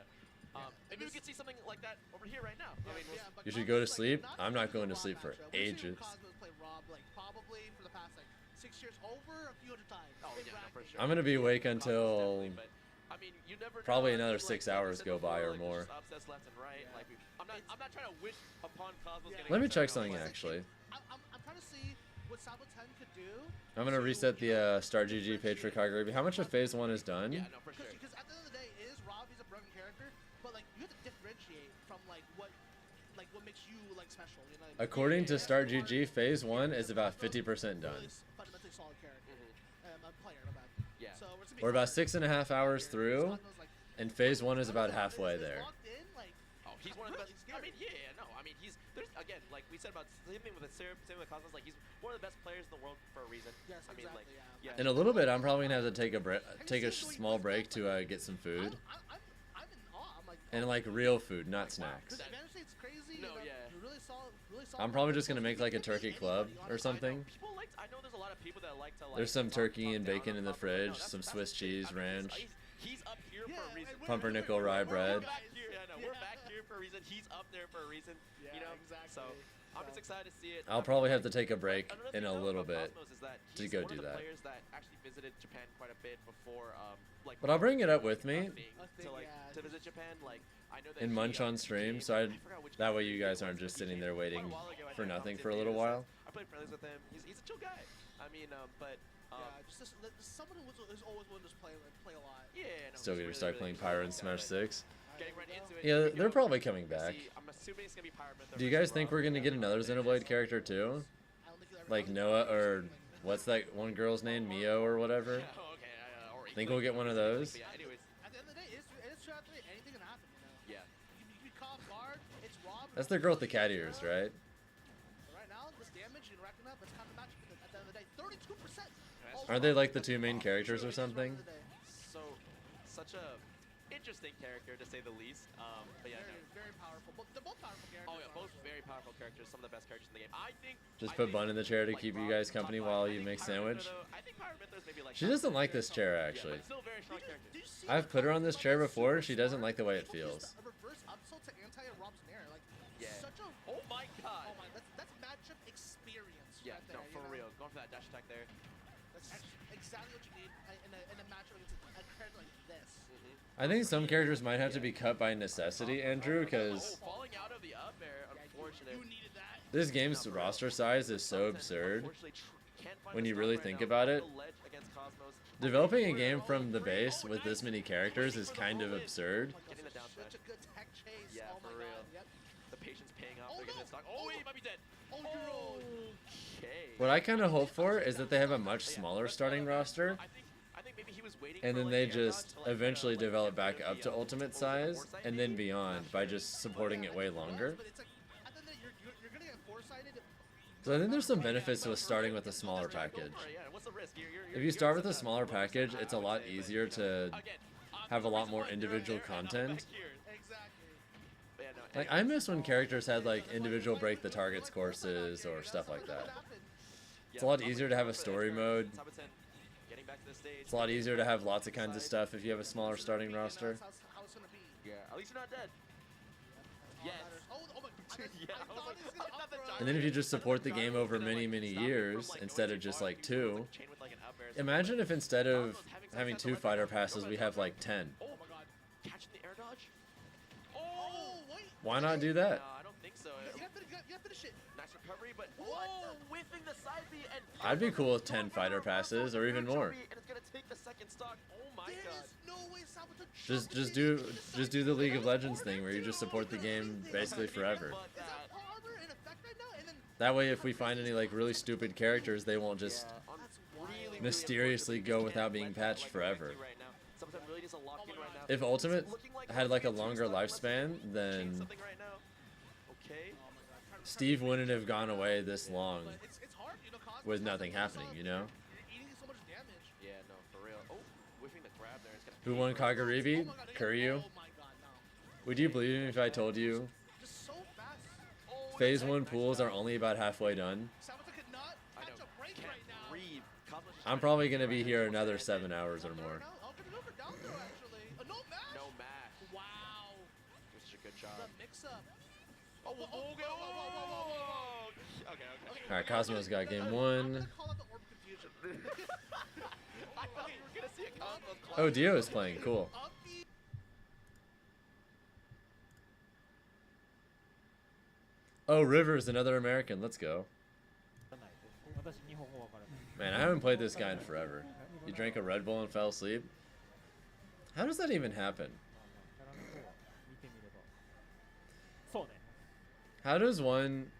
Maybe we could see something like that over here right now. I mean, You should go to sleep. I'm not going to sleep for ages. Cosmos play Rob like probably for the past like 6 years over a few hundred times. Oh yeah, no, for sure. I'm gonna be awake until I mean, you never probably know, another like 6 you hours said go before, by or like, more. just upsets left and right. Like, I'm not trying to wish upon Cosmos getting Let me upset, check you know, something like, actually. I'm trying to see what Sabo 10 could do. I'm gonna reset the Start GG page for Kagaribi. How much of Phase 1 is done? Yeah, no, for sure. Because at the end of the day, it is Rob. He's a broken character, but like you have to differentiate from like what makes you like special. You know. According to Start GG, Phase 1 is about 50% done. Fundamentally solid character. A player, no bad. Yeah. So We're about 6.5 hours through, and Phase 1 is about halfway there. Oh he's one of the best. I mean, yeah, no. I mean, there's again, like we said about same thing with the same with Cosmos. Like he's one of the best players in the world for a reason. Yes, I mean, like yeah. In a little bit, I'm probably gonna have to take a small break to get some food. I'm in awe. I'm like, And like real food, not snacks. the advantage state's crazy. No, yeah. Really solid. I'm probably just gonna make like a turkey club or something. People like. I know there's a lot of people that like to like. There's some turkey and bacon in the fridge, some Swiss cheese, ranch, He's up here for a reason. pumpernickel rye bread. We're back here. Yeah, no, we're back here for a reason. He's up there for a reason. Yeah, you know, exactly. So I'm just excited to see it. I'll probably have to take a break Another in thing a to know little about bit Cosmos is that to he's go one do of the that. players that actually visited Japan quite a bit before, like. But I'll bring it up with me To visit Japan, like I know that and he, munch on stream, so that way you guys aren't just sitting there waiting for nothing for a little while. I played friendlies with him. He's a chill guy. I mean, but. Just someone who's always willing to play a lot. Yeah. No, Still gonna start playing Pyro and Smash 6. Getting right into it. Yeah, they're probably coming back. I'm assuming it's gonna be Pyro Myth. Do you guys think we're gonna get another Xenoblade character too? Like Noah or what's that one girl's name, Mio or whatever? Think we'll get one of those? Yeah, anyways. At the end of the day, it's true. Anything can happen. You know. Yeah. You be caught off guard. It's Rob. That's the girl with the cat ears, right? But right now, this damage and racking up, it's kind of matched. At the end of the day, 32%. Aren't they like the two main characters or something? So, such a interesting character to say the least. But yeah, very powerful. They're both powerful characters. Oh yeah, both very powerful characters. Some of the best characters in the game. I think. Just put Bun in the chair to keep you guys company while you make sandwich. I think Pyro Myth is maybe like. She doesn't like this chair actually. Yeah, but still very strong character. I've put her on this chair before and she doesn't like the way it feels. A reverse upsult to anti-Rob's Nair. Like, such a. Oh my god. Oh my, that's matchup experience. Yeah, right there, no, for real. Going for that dash attack there. That's exactly what you need in a matchup against a character like this. I think some characters might have to be cut by necessity, Andrew, because Falling out of the up air, unfortunate. this game's roster size is so absurd when you really think about it. Developing a game from the base with this many characters is kind of absurd. Getting the down Such a good tech chase. Yeah, oh for my real. God. Yep. The patience paying off. They're getting this stock. Oh, he might be dead. Okay. What I kind of hope for is that they have a much smaller starting roster, I think maybe he was waiting and for, then like, they the air dodge just to, like, eventually like, develop back the, up to ultimate size, and then beyond by just supporting it way longer. But it's like, at the end of the day, you're gonna get foresighted. So I think there's some benefits to starting with a smaller package. Yeah, what's the risk? If you start with a smaller package, it's a lot easier to have a lot more individual content. Like, I miss when characters had like individual break the targets courses or stuff like that. It's a lot easier to have a story mode. It's a lot easier to have lots of kinds of stuff if you have a smaller starting roster. Yeah, at least you're not dead. Yes. Yeah, I was like, And then if you just support the game over many, many years instead of just like 2, imagine if instead of having 2 fighter passes, we have like 10. Oh my god. Catching the air dodge? Oh, wait. Why not do that? No, I don't think so. You gotta finish it. Nice recovery, but whoa, whiffing the side B and I'd be cool with 10 fighter passes or even more. and it's gonna take the second stock. Oh my god. No way Sabotage Just do the League of Legends thing where you just support the game basically forever. That way if we find any like really stupid characters, they won't just mysteriously go without being patched forever. If Ultimate had like a longer lifespan, then Steve wouldn't have gone away this long with nothing happening, you know? Yeah, no, for real. Oh, whiffing the grab there. It's gonna Who won Kagaribi? Kuryu? Would you believe me if I told you Phase 1 pools are only about halfway done? I'm probably going to be here another 7 hours or more. no mash. Wow. This is a good job. The mix-up. Oh, okay. Okay. Alright, Cosmo's got game 1. I thought you were gonna see a Cosmos clap. Oh, Dio is playing. Cool. Oh, Rivers, another American. Let's go. Man, I haven't played this guy in forever. You drank a Red Bull and fell asleep? How does that even happen? How does one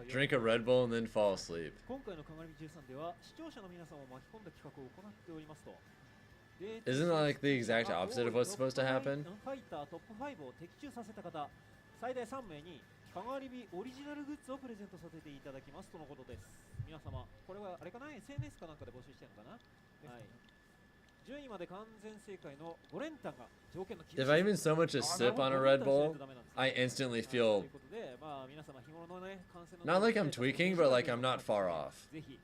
drink a Red Bull and then fall asleep? 今回の鏡13では視聴者の皆さんを巻き込んだ企画を行っておりますと Isn't that like the exact opposite of what's supposed to happen? ファイタートップ5を的中させた方最大3名にカガリビオリジナルグッズをプレゼントさせていただきますとのことです。皆様これはあれかな SNS かなんかで募集してるのかな。はい。順位まで完全正解の5連単が条件の厳しい。If I even so much as sip on a Red Bull, I instantly feel ということでまあ皆様日頃のね観戦の not like I'm tweaking, but like I'm not far off. ぜひ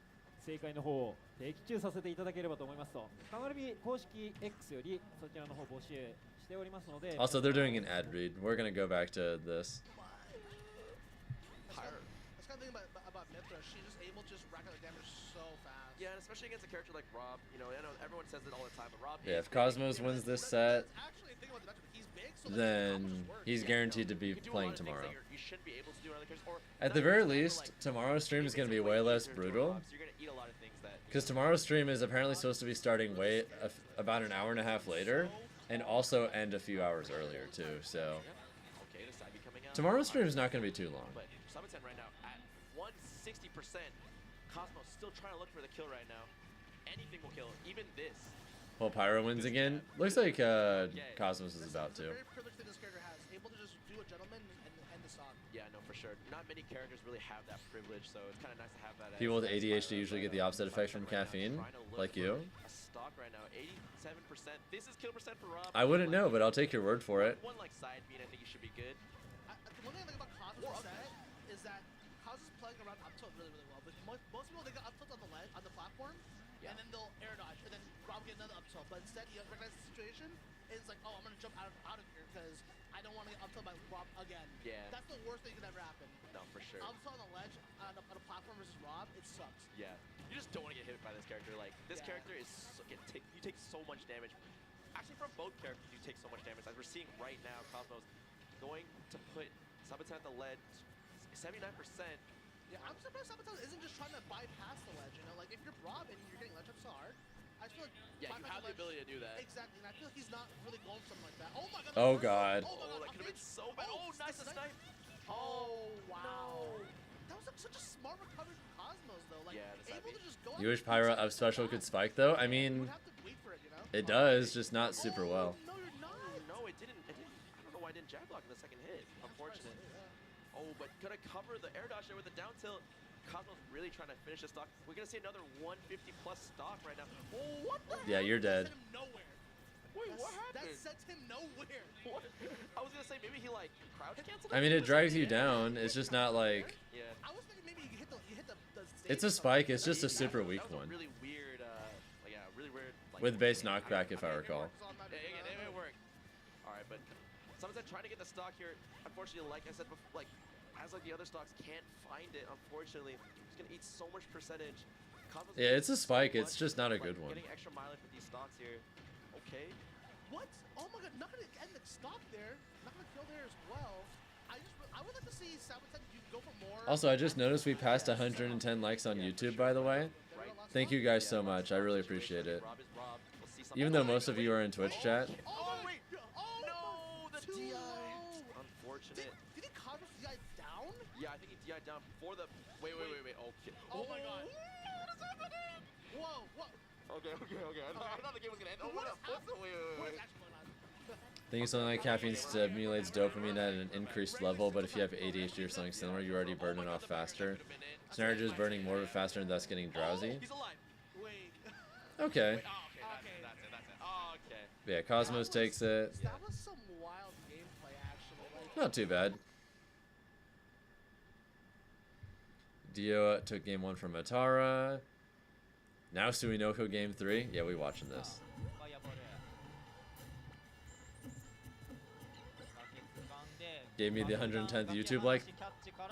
正解の方を的中させていただければと思いますと、カガリビ公式 X よりそちらの方募集しておりますので。Also, they're doing an ad read. We're gonna go back to this. That's kind of thing about Mithra. She's just able to just rack up the damage so fast. Yeah, and especially against a character like Rob. You know, I know everyone says it all the time, but Rob. Yeah, if Cosmos wins this set, then he's guaranteed to be playing tomorrow. At the very least, tomorrow's stream is going to be way less brutal. Because tomorrow's stream is apparently supposed to be starting about an hour and a half later, and also end a few hours earlier too. So tomorrow's stream is not going to be too long. But Sabaten right now at 160%. Cosmos still trying to look for the kill right now. Anything will kill, even this. Well, Pyro wins again. Looks like Cosmos is about to. Very privileged thing this character has, able to just do a gentleman and end the stock. Yeah, no, for sure. Not many characters really have that privilege, so it's kind of nice to have that. People with ADHD usually get the opposite effect from caffeine, like you. A stock right now, 87%. This is kill percent for Rob. I wouldn't know, but I'll take your word for it. One like side beat, I think he should be good. The one thing I think about Cosmos set is that Cosmos is playing around up tilt really, really well. But most people, they got up tilt on the ledge, on the platform, and then they'll air dodge, and then Rob get another up tilt. But instead, he recognizes the situation, and it's like, oh, I'm going to jump out of here because I don't want to get up tilt by Rob again. Yeah. That's the worst thing that could ever happen. No, for sure. Up tilt on the ledge, on a platform versus Rob, it sucks. Yeah. You just don't want to get hit by this character. Like, this character is, you take so much damage. Actually, from both characters, you take so much damage. As we're seeing right now, Cosmos going to put Sabaten at the ledge, 79%. Yeah, I'm surprised Sabaten isn't just trying to bypass the ledge, you know? Like, if you're Rob and you're getting ledge up so hard, I feel like... Yeah, you have the ability to do that. Exactly, and I feel like he's not really going for something like that. Oh my god! Oh god. Oh, that could have been so bad. Oh, nice snipe. Oh, wow. That was like such a smart recovery from Cosmos, though. Like, able to just go You wish Pyro up special could spike though? I mean, it does, just not super well. No, it didn't. I don't know why it didn't jab block in the second hit. Unfortunate. Oh, but gonna cover the air dodge there with the down tilt. Cosmos really trying to finish the stock. We're gonna see another 150 plus stock right now. Oh, what the Yeah, you're dead. Wait, what happened? That sent him nowhere. What? I was gonna say maybe he like crouch canceled. I mean, it drags you down. It's just not like... Yeah. I was thinking maybe you hit the It's a spike, it's just a super weak one. Really weird, really weird. Like, With base knockback, if I recall. It worked. Alright, but someone's trying to get the stock here. Unfortunately, like I said before, like the other stocks can't find it, unfortunately. He's gonna eat so much percentage. Cosmos Yeah, it's a spike, it's just not a good one. Getting extra mileage with these stocks here. Okay. What? Oh my god, not gonna end the stock there. Not gonna kill there as well. I would like to see Sabaten go for more. Also, I just noticed we passed 110 likes on YouTube, by the way. Thank you guys so much. I really appreciate it. Even though most of you are in Twitch chat. Oh, wait! Oh, no! The DI! Unfortunate. Did he Cosmos DI down? Yeah, I think he DI'd down before the... Wait. Okay. Oh my god. What is happening? Whoa, what? Okay. I thought the game was gonna end. Oh, what? Wait. I think something like caffeine stimulates dopamine at an increased level, but if you have ADHD or something similar, you already burn it off faster. Snarger is burning more of it faster and thus getting drowsy. He's alive. Wait. Okay. That's it. Oh, okay. Yeah, Cosmos takes it. That was some wild gameplay, actually. Like, Not too bad. Dio took game 1 from Atara. Now Suinoko game 3. Yeah, we watching this. Gave me the 110th YouTube like,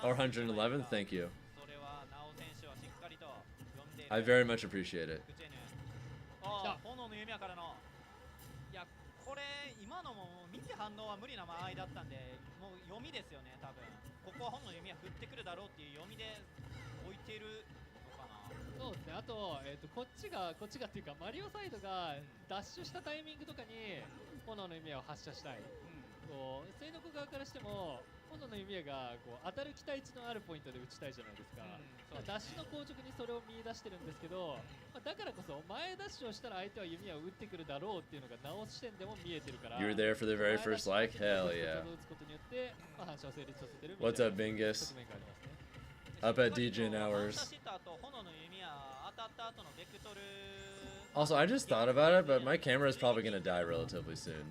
or 111th. Thank you. I very much appreciate it. 炎の弓矢からのいやこれ今のも見て反応は無理な間合いだったんでもう読みですよね多分ここは炎の弓矢振ってくるだろうっていう読みで置いてるのかなそうですねあと、こっちがっていうかマリオサイドがダッシュしたタイミングとかに炎の弓矢を発射したい、こう水の子側からしても炎の弓矢がこう当たる期待値のあるポイントで打ちたいじゃないですか、ダッシュの硬直にそれを見出してるんですけど、だからこそ前ダッシュをしたら相手は弓矢を打ってくるだろうっていうのが直し視点でも見えてるから。 You were there for the very first like? Hell yeah. What's up, Bingus? Up at DJ hours. Also, I just thought about it, but my camera is probably gonna die relatively soon.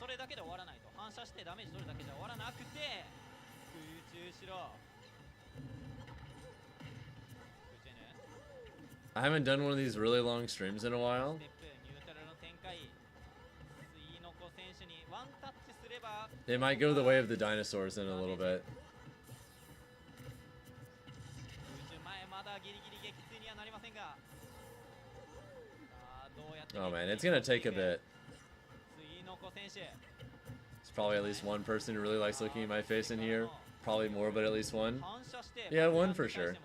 それだけで終わらないと、反射してダメージ取るだけじゃ終わらなくて、空中しろ。 I haven't done one of these really long streams in a while. They might go the way of the dinosaurs in a little bit. Oh man, it's gonna take a bit. There's probably at least one person who really likes looking at my face in here. Probably more, but at least one. Yeah, one for sure.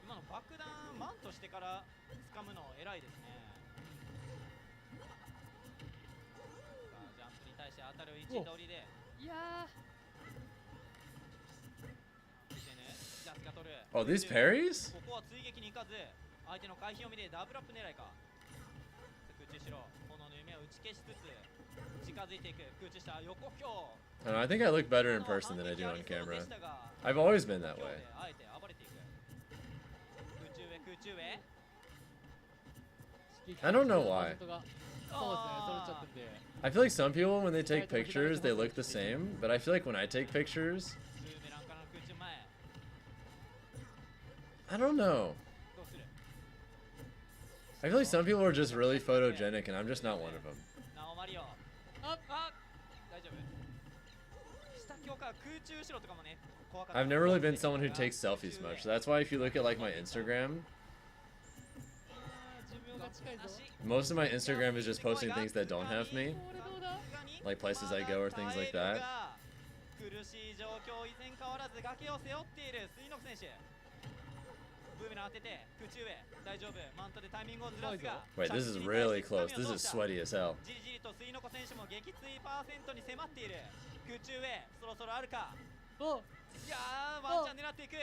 今の爆弾マントしてから掴むの偉いですね。ジャンプに対して当たる位置取りで。いやジャスが取る。Oh, these parries? ここは追撃に行かず、相手の回避を見てダブルアップ狙いか。空中しろ。炎の夢を打ち消しつつ近づいていく。空中した横強。I don't know, I think I look better in person than I do on camera. I've always been that way. I don't know why. I feel like some people, when they take pictures, they look the same, but I feel like when I take pictures, I don't know. I feel like some people are just really photogenic, and I'm just not one of them. I've never really been someone who takes selfies much. So that's why if you look at like my Instagram, most of my Instagram is just posting things that don't have me, like places I go or things like that. Wait, this is really close. This is sweaty as hell. いやー、ワンチャン狙っていく。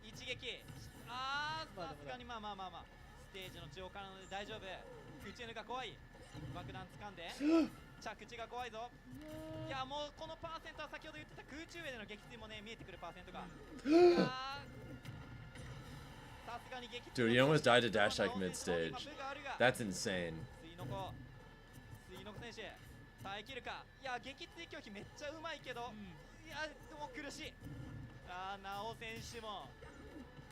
一撃。さすがにまあステージの中央からなので大丈夫。空中抜が怖い。爆弾掴んで着地が怖いぞ。いや、もうこのパーセントは先ほど言ってた空中上での撃墜もね、見えてくるパーセントが。さすがに撃墜。 Dude, he almost died to dash like mid stage. That's insane. 水の子選手耐えきるか。いや、撃墜拒否めっちゃうまいけど、いや、でも苦しい。なお選手も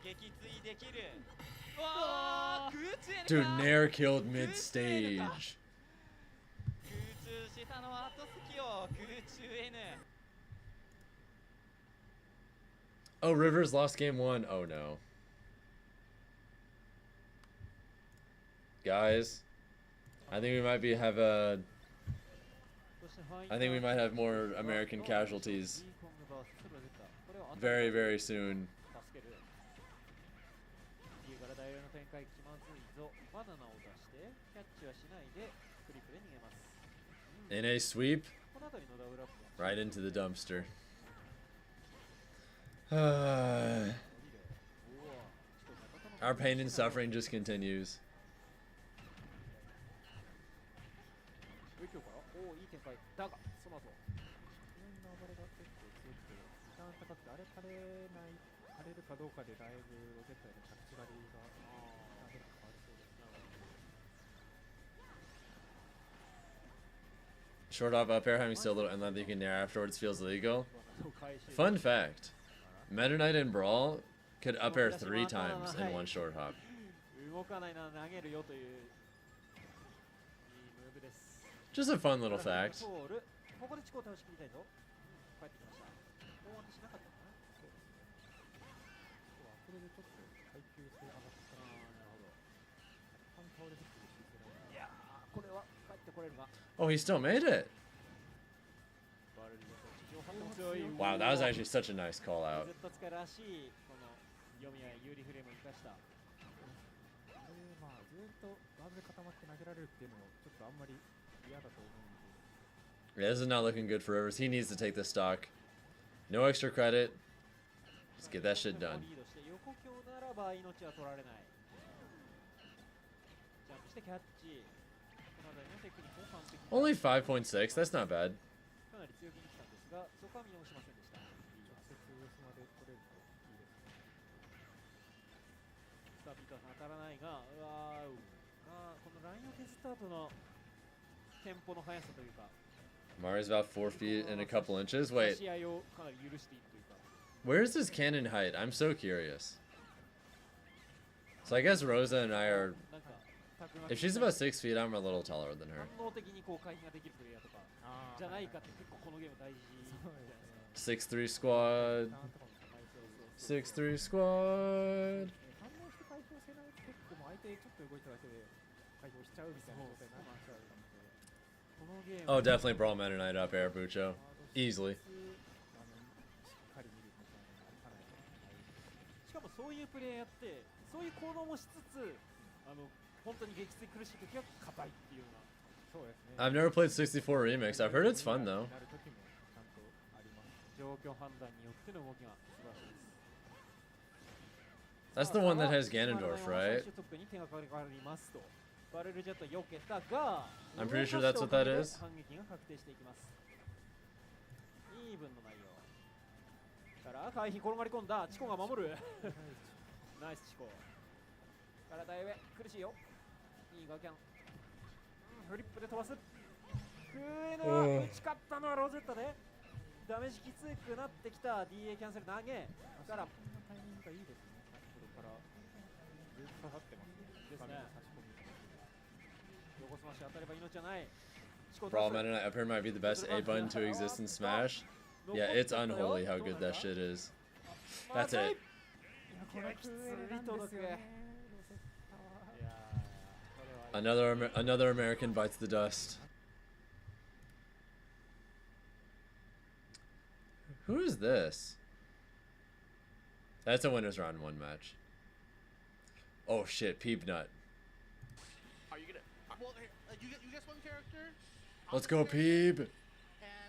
撃墜できる。わー、空中 Dude, Nair killed mid stage. 空中したのは後隙よ。空中 N。 Oh, Rivers lost game 1. Oh no. Guys, I think we might have more American casualties very, very soon. In a sweep, right into the dumpster. Our pain and suffering just continues. だがその後上の暴れが結構強くて時間高くてあれ枯れるかどうかでだいぶロケットへの着地割りが変わりそうですね。 Short off up air having still a little inland that you can nair afterwards feels illegal. Fun fact, Meta Knight and Brawl could up air 3 times in one short hop. 動かないなら投げるよという Just a fun little fact. ここでチコを倒しきりたいぞ。帰ってきました。大当てしなかったかな。これでちょっと耐久性上がったな。なるほど。パン倒れてくるし、いやー、これは帰ってこれるが。 Oh, he still made it. Wow, that was actually such a nice call out. ずっと使いらしいこの読みや有利フレームを生かした。まあずっとガードで固まって投げられるっていうのもちょっとあんまり嫌だと思うんで。Yeah, this is not looking good for Rivers. He needs to take this stock. No extra credit. Just get that shit done. Only 5.6. That's not bad. Mario's about 4 feet and a couple inches. Wait. Where's this cannon height? I'm so curious. So I guess Rosa and I are... If she's about 6 feet, I'm a little taller than her. 6'3" squad. 6'3" squad. Oh, definitely Brawl Meta Knight up air, Bucho. Easily. しかもそういうプレーやってそういう行動もしつつ本当に撃墜苦しい時は硬いっていうようなそうですね I've never played 64 Remix. I've heard it's fun though. 状況判断によっての動きが素晴らしいです That's the one that has Ganondorf, right? I'm pretty sure that's what that is. イーブンの内容から回避転がり込んだチコが守るナイスチコ体上苦しいよいいガキャンフリップで飛ばす上のは打ち勝ったのはロゼッタでダメージきつくなってきた DA キャンセル投げからタイミングがいいですね先ほどからずっと刺さってますですね横スマッシュ当たれば命はない Brawl Meta Knight up here might be the best A button to exist in Smash. Yeah, it's unholy how good that shit is. That's it. Another American bites the dust. Who is this? That's a winners round 1 match. Oh shit, Peep Nut. Are you gonna? Well, you guess one character. Let's go, Peep. And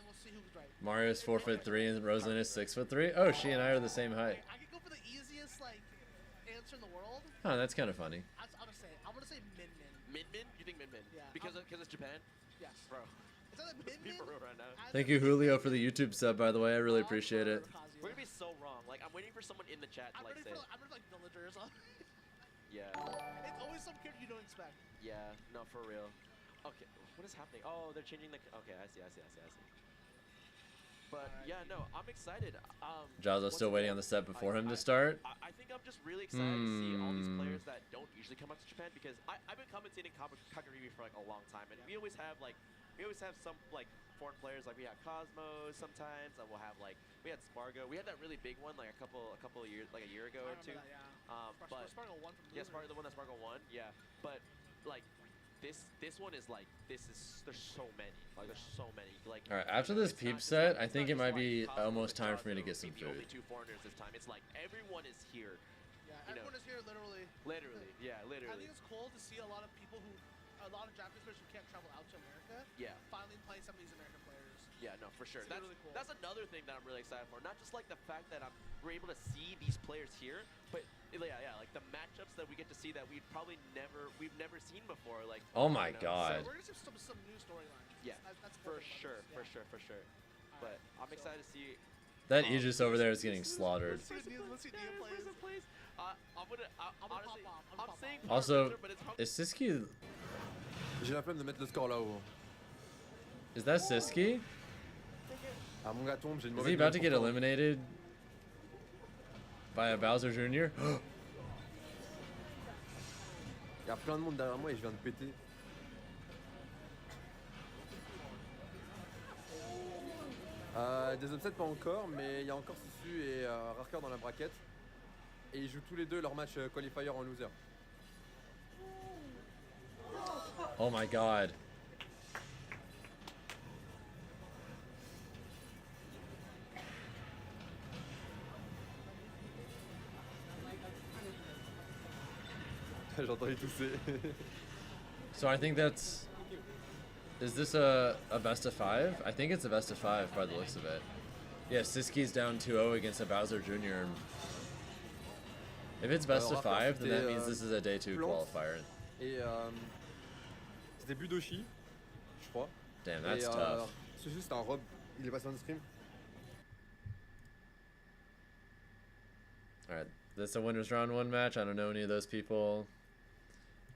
we'll see who's right. Mario's 4'3" and Rosalind is 6'3". Oh, she and I are the same height. I could go for the easiest answer in the world. Huh, that's kind of funny. I'm gonna say Min Min. Min Min? You think Min Min? Yeah. Because it's Japan? Yes. Bro. Is that a Min Min? Right now. Thank you, Julio, for the YouTube sub, by the way. I really appreciate it. We're gonna be so wrong. Like, I'm waiting for someone in the chat to I'm ready say. for villagers. Yeah. It's always some character you don't expect. Yeah. No, for real. Okay. What is happening? Oh, they're changing the. Okay, I see. But yeah, no, I'm excited. Jazzo's still waiting on the set before him to start. I think I'm just really excited to see all these players that don't usually come up to Japan because I've been commentating Kagaribi for like a long time, and we always have some like foreign players. Like we have Cosmos sometimes, and we'll have like we had Spargo. We had that really big one like a couple of years, like a year ago or two. That, yeah. But Spargo won from Spargo, the one that Spargo won. Yeah, but like. This one is like there's so many like all right, after this Peep set, I think it might be almost time for me to get some food. Only 2 foreigners this time. It's like everyone is here. Yeah, everyone is here literally. Literally. I think it's cool to see a lot of Japanese players who can't travel out to America. Yeah. Finally playing some of these American players. Yeah, no, for sure. That's really cool. That's another thing that I'm really excited for. Not just like the fact that we're able to see these players here, but yeah, like the matchups that we get to see that we've never seen before. Like oh my god. So we're gonna see some new storylines. Yeah, that's for sure. But I'm excited to see. That Aegis over there is getting slaughtered. Also, is Siski? J'ai la flemme de mettre le score là-haut. Is that Siski? Ah, mon gars tombe, j'ai une Is he about to get eliminated by a Bowser Jr.? Il y a plein de monde derrière moi et je viens de péter. Des upsets pas encore, mais il y a encore Sisu et Rarker dans la braquette. Et ils jouent tous les deux leur match qualifier en loser. Oh my god. J'ai entendu tousser. So I think that's Is this a best of 5? I think it's a best of 5 by the looks of it. Yeah, Siski's down 2-0 against a Bowser Jr. If it's best of 5, then that means this is a day 2 qualifier. Et c'était Budoshi, je crois. Damn, that's tough. C'est juste un rob, il est passé en stream. Alright, this is a winners round 1 match. I don't know any of those people.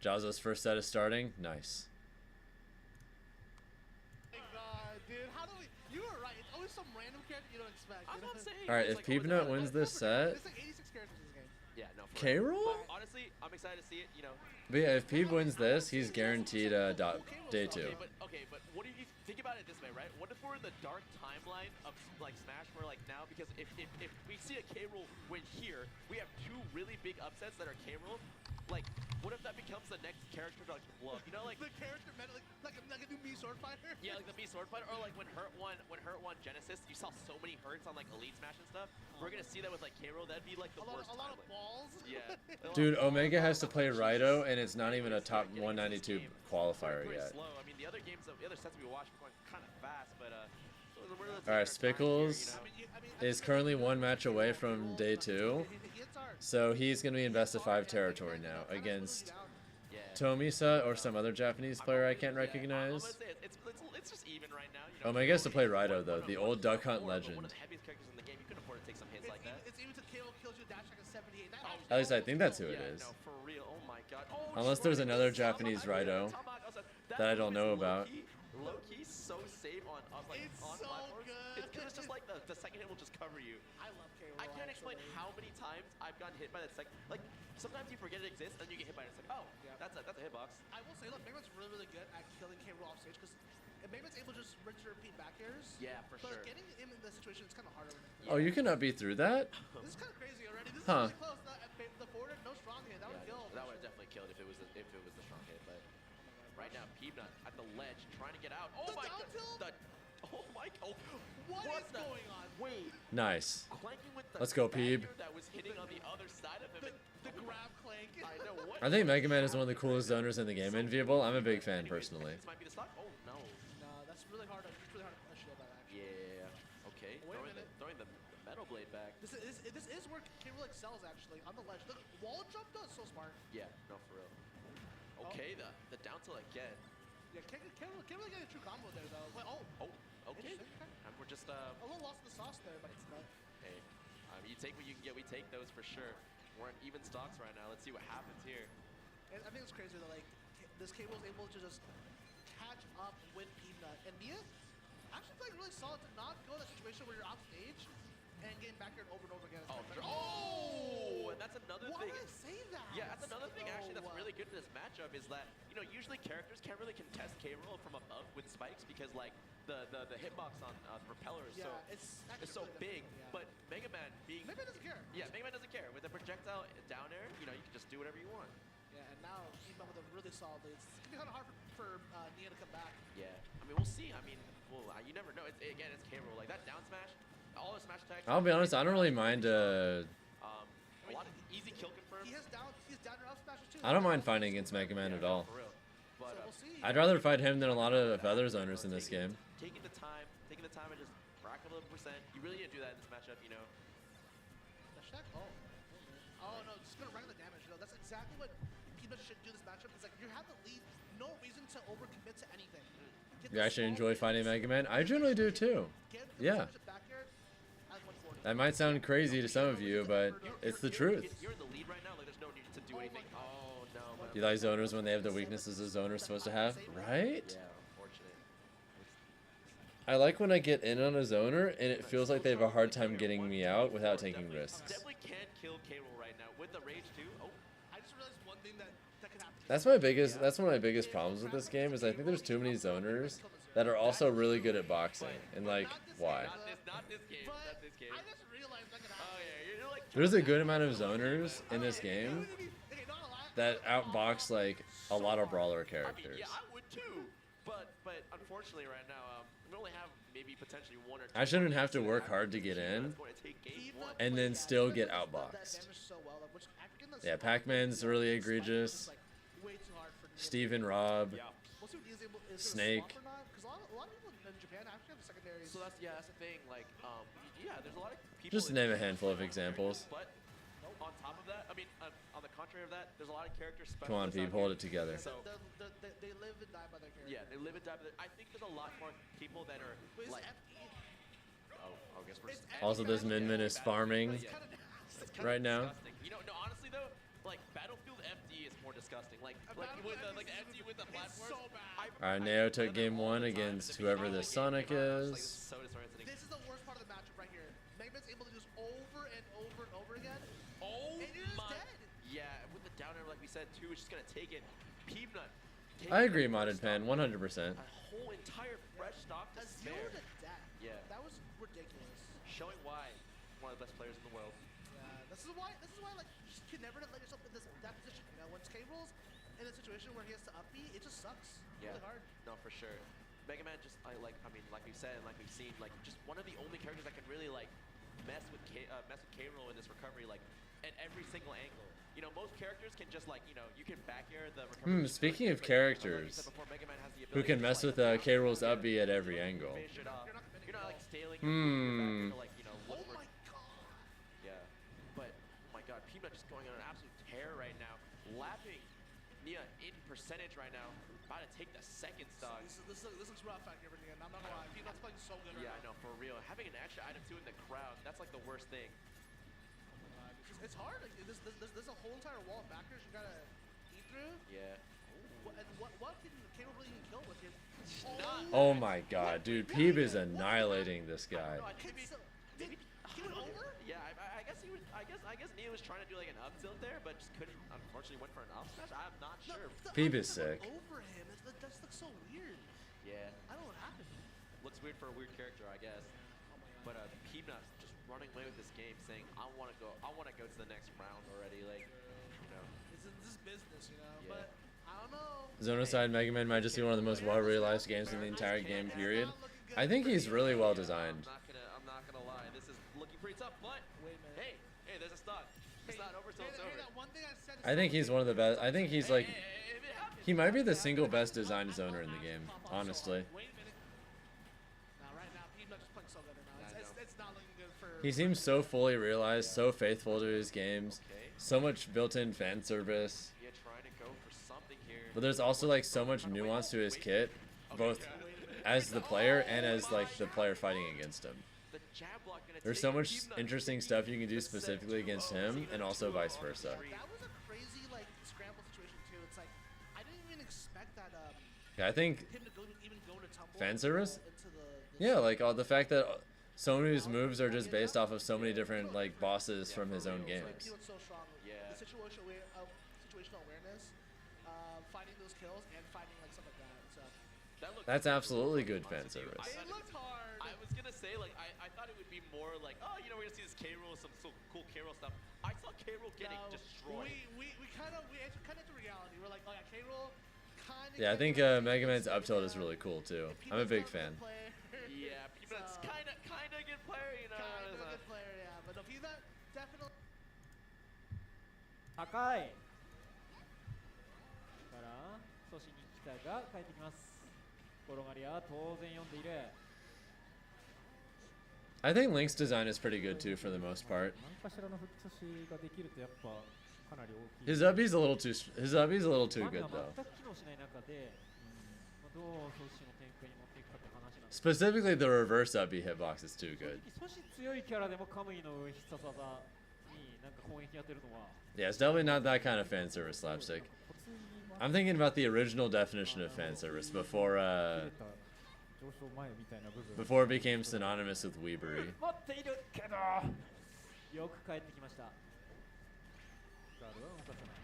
Jazzo's first set is starting. Nice. You were right. It's always some random character you don't expect. I'm not saying. Alright, if Peepnut wins this set, There's like 86 characters in this game. Yeah, no. K-Roll? Honestly, I'm excited to see it. You know. But yeah, if Peep wins this, he's guaranteed day 2. Okay, but what do you think about it this way, right? What if we're in the dark timeline of like Smash, where like now, because if we see a K-Roll win here, we have 2 really big upsets that are K-Roll. Like, what if that becomes the next character to like blow up? You know, like the character meant like a new Mii sword fighter. Yeah, like the Mii sword fighter, or like when Hurt won Genesis, you saw so many hurts on like Elite Smash and stuff. We're gonna see that with like K-Roll. That'd be like the worst. A lot of balls. Yeah. Dude, Omega has to play Raito, and it's not even a top 192 qualifier yet. Slow. I mean, the other games, the other sets we watched were going kind of fast, but Alright, Spickles is currently 1 match away from day 2. So he's going to be in best of 5 territory now against Tomisa or some other Japanese player I can't recognize. It's just even right now. You know, Omega has to play Raito though, the old Duck Hunt legend. One of the heaviest characters in the game. You can afford to take some hits like that. It's even to KO kills you dash like a 78. At least I think that's who it is. No, for real. Oh my god. Unless there's another Japanese Raito that I don't know about. Low-key so safe on like on so platforms. good. It's just like the second hit will just cover you. I love KO. I can't explain how many times I've gotten hit by that second. Like sometimes you forget it exists and you get hit by it. It's like, oh, yeah, that's a hitbox. I will say, look, Megaman's really good at killing KO off stage because Megaman's able to just rinse and repeat back airs. Yeah, for sure. But getting him in this situation is kind of harder. Oh, you cannot be through that? This is kind of crazy already. This Huh. is really close. The forward, no strong hit. That would kill. That would have definitely killed if it was the strong hit, but right now Peepnut at the ledge trying to get out. Oh my god. Oh my god. What is going on? Wait. Nice. Clanking with the Let's go, Peeb. that was hitting on the other side of him. The grab clank. I know what. I think Mega Man is one of the coolest zoners in the game. Enviable. I'm a big fan personally. This might be the stock. Oh no. No, that's really hard to shield that actually. Yeah. Okay. Wait a minute. Throwing the metal blade back. This is where K-Roll excels actually on the ledge. Look, wall jump though is so smart. Yeah. No, for real. Okay. The down tilt again. Yeah, can't really get a true combo there though. Wait, okay. And we're just a little lost in the sauce there, but it's not. Hey, you take what you can get. We take those for sure. We're in even stocks right now. Let's see what happens here. And I think it's crazy that like this K-Roll's able to just catch up with Peanut and Mia. Actually, playing really solid to not go in that situation where you're off stage and getting back here over and over again. Oh, and that's another Why thing. did I say that? Yeah, that's another thing actually that's really good for this matchup is that, you know, usually characters can't really contest K-Roll from above with spikes because like the hitbox on the repeller is so big. Yeah. But Mega Man doesn't care. Yeah, Mega Man doesn't care. With the projectile down air, you know, you can just do whatever you want. Yeah, and now Peanut with a really solid lead. It's gonna be kind of hard for Nia to come back. Yeah, I mean we'll see. I mean, you never know. It's K-Roll. Like that down smash, all the smash attacks. I'll be honest, I don't really mind. A lot of easy kill confirms. He's down air up smashes too. I don't mind fighting against Mega Man at all. For real. But, so we'll see. I'd rather fight him than a lot of other zoners in this game. Taking the time and just rack up a little percent. You really didn't do that in this matchup, you know. Dash attack? Oh no, just gonna run the damage. You know, that's exactly what Peanut should do this matchup. It's like you have the lead, no reason to overcommit to anything. You actually enjoy fighting Mega Man? I generally do too. Yeah. That might sound crazy to some of you, but it's the truth. You're in the lead right now, like there's no need to do anything. Oh no. You like zoners when they have the weaknesses a zoner's supposed to have? Right? Yeah, unfortunate. I like when I get in on a zoner and it feels like they have a hard time getting me out without taking risks. Definitely can't kill K-Roll right now with the rage too. Oh. I just realized one thing that could happen. That's one of my biggest problems with this game is I think there's too many zoners that are also really good at boxing. And like, why? Not this game. Not this game. I just realized that could happen. Oh yeah, you're like. There's a good amount of zoners in this game that outbox like a lot of brawler characters. I mean, yeah, I would too. But unfortunately right now, we only have maybe potentially one or two. I shouldn't have to work hard to get in and then still get outboxed. Yeah, Pac-Man's really egregious. Steven, Rob, Snake. a lot of people in Japan actually have secondaries. So that's the thing. Like, yeah, there's a lot of people. Just name a handful of examples. But on top of that, I mean, on the contrary of that, there's a lot of characters. Come on, Pete, hold it together. So they live and die by their character. yeah, they live and die by their. I think there's a lot more people that are like. Oh, I guess we're. Also, this Min is farming right now. You know, no, honestly though, like Battlefield FD is more disgusting. Like with the FD with the platform. Alright, Neo took game 1 against whoever this Sonic is. This is the worst part of the matchup right here. Mega Man's able to do this over and over and over again. Oh and it is my! dead. Yeah, with the downer, like we said too, it's just gonna take it. Peanut. I agree, Modded Pan, 100%. A whole entire fresh stock to spare. 0 to death. Yeah. That was ridiculous. Showing why one of the best players in the world. Yeah, this is why like you just can never let yourself in that position. You know, when K rolls in a situation where he has to up B, it just sucks. Yeah. Really hard. No, for sure. Mega Man just like we said and like we've seen, like just one of the only characters that can really like mess with K roll in this recovery, like at every single angle. You know, most characters can just like, you know, you can back air the recovery. Speaking of characters, who can mess with K roll's up B at every angle? You're not like staling like, you know, look for yeah. But oh my god, Peanut just going on an absolute tear right now. Lapping Nia in percentage right now. About to take the second stock. This looks rough out here for Nia. I'm not gonna lie. Peanut's playing so good right yeah, now. I know, for real. Having an extra item too in the crowd, that's like the worst thing. It's hard. Like, there's a whole entire wall of backers you gotta eat through. Yeah. What can K roll even kill with him? Oh my god, dude, Peeb is annihilating this guy. Maybe he went over? Yeah, I guess he was. I guess Nia was trying to do like an up tilt there, but just couldn't. Unfortunately, went for an up smash. I'm not sure. Peeb is sick. Over him. That just looks so weird. Yeah. I don't know what happened. Looks weird for a weird character, I guess. But Peanut just running away with this game, saying, "I want to go. I want to go to the next round already." Like, you know. This is business, you know. Yeah. But I don't know. Zonocide Mega Man might just be one of the most well-realized games in the entire game period. I think he's really well designed. I'm not gonna lie. This is looking pretty tough, but hey, there's a stock. It's not over till it's over. I think he's one of the best. I think he's like, he might be the single best designed zoner in the game, honestly. Right now, Peanut just playing so good right now. It's not looking good for. He seems so fully realized, so faithful to his games, so much built-in fan service. Yeah, trying to go for something here. But there's also like so much nuance to his kit, both as the player and as like the player fighting against him. There's so much interesting stuff you can do specifically against him, and also vice versa. That was a crazy like scramble situation too. It's like I didn't even expect that. Yeah, I think Him to even go to tumble fan service. into the Yeah, like the fact that so many of his moves are just based off of so many different like bosses from his own games. He was so strong. Yeah. The situational awareness, finding those kills and finding like stuff like that. So. That's absolutely good fan service. It looked hard. I was gonna say like I thought it would be more like, oh, you know, we're gonna see this K roll, some so cool K roll stuff. I saw K roll getting destroyed. We kind of into reality. We're like, oh yeah, K roll. Yeah, I think Mega Man's up tilt is really cool too. I'm a big fan. Yeah, Peanut's kind of a good player, you know. Kind of a good player, yeah. But no, Peanut definitely. 高いから阻止に来たが帰ってきます。転がりは当然読んでいる。 I think Link's design is pretty good too for the most part. 何かしらの吹き阻止ができるとやっぱかなり大きい。 His uppy's a little too good though. 全く機能しない中で、どう阻止の展開に持っていくかって話なんです。 Specifically, the reverse uppy hitbox is too good. 阻止強いキャラでもカムイの必殺技になんか攻撃当てるのは。 Yeah, it's definitely not that kind of fan service slapstick. I'm thinking about the original definition of fan service before it became synonymous with weebery. 持っているけどよく帰ってきました。ガードは動かさない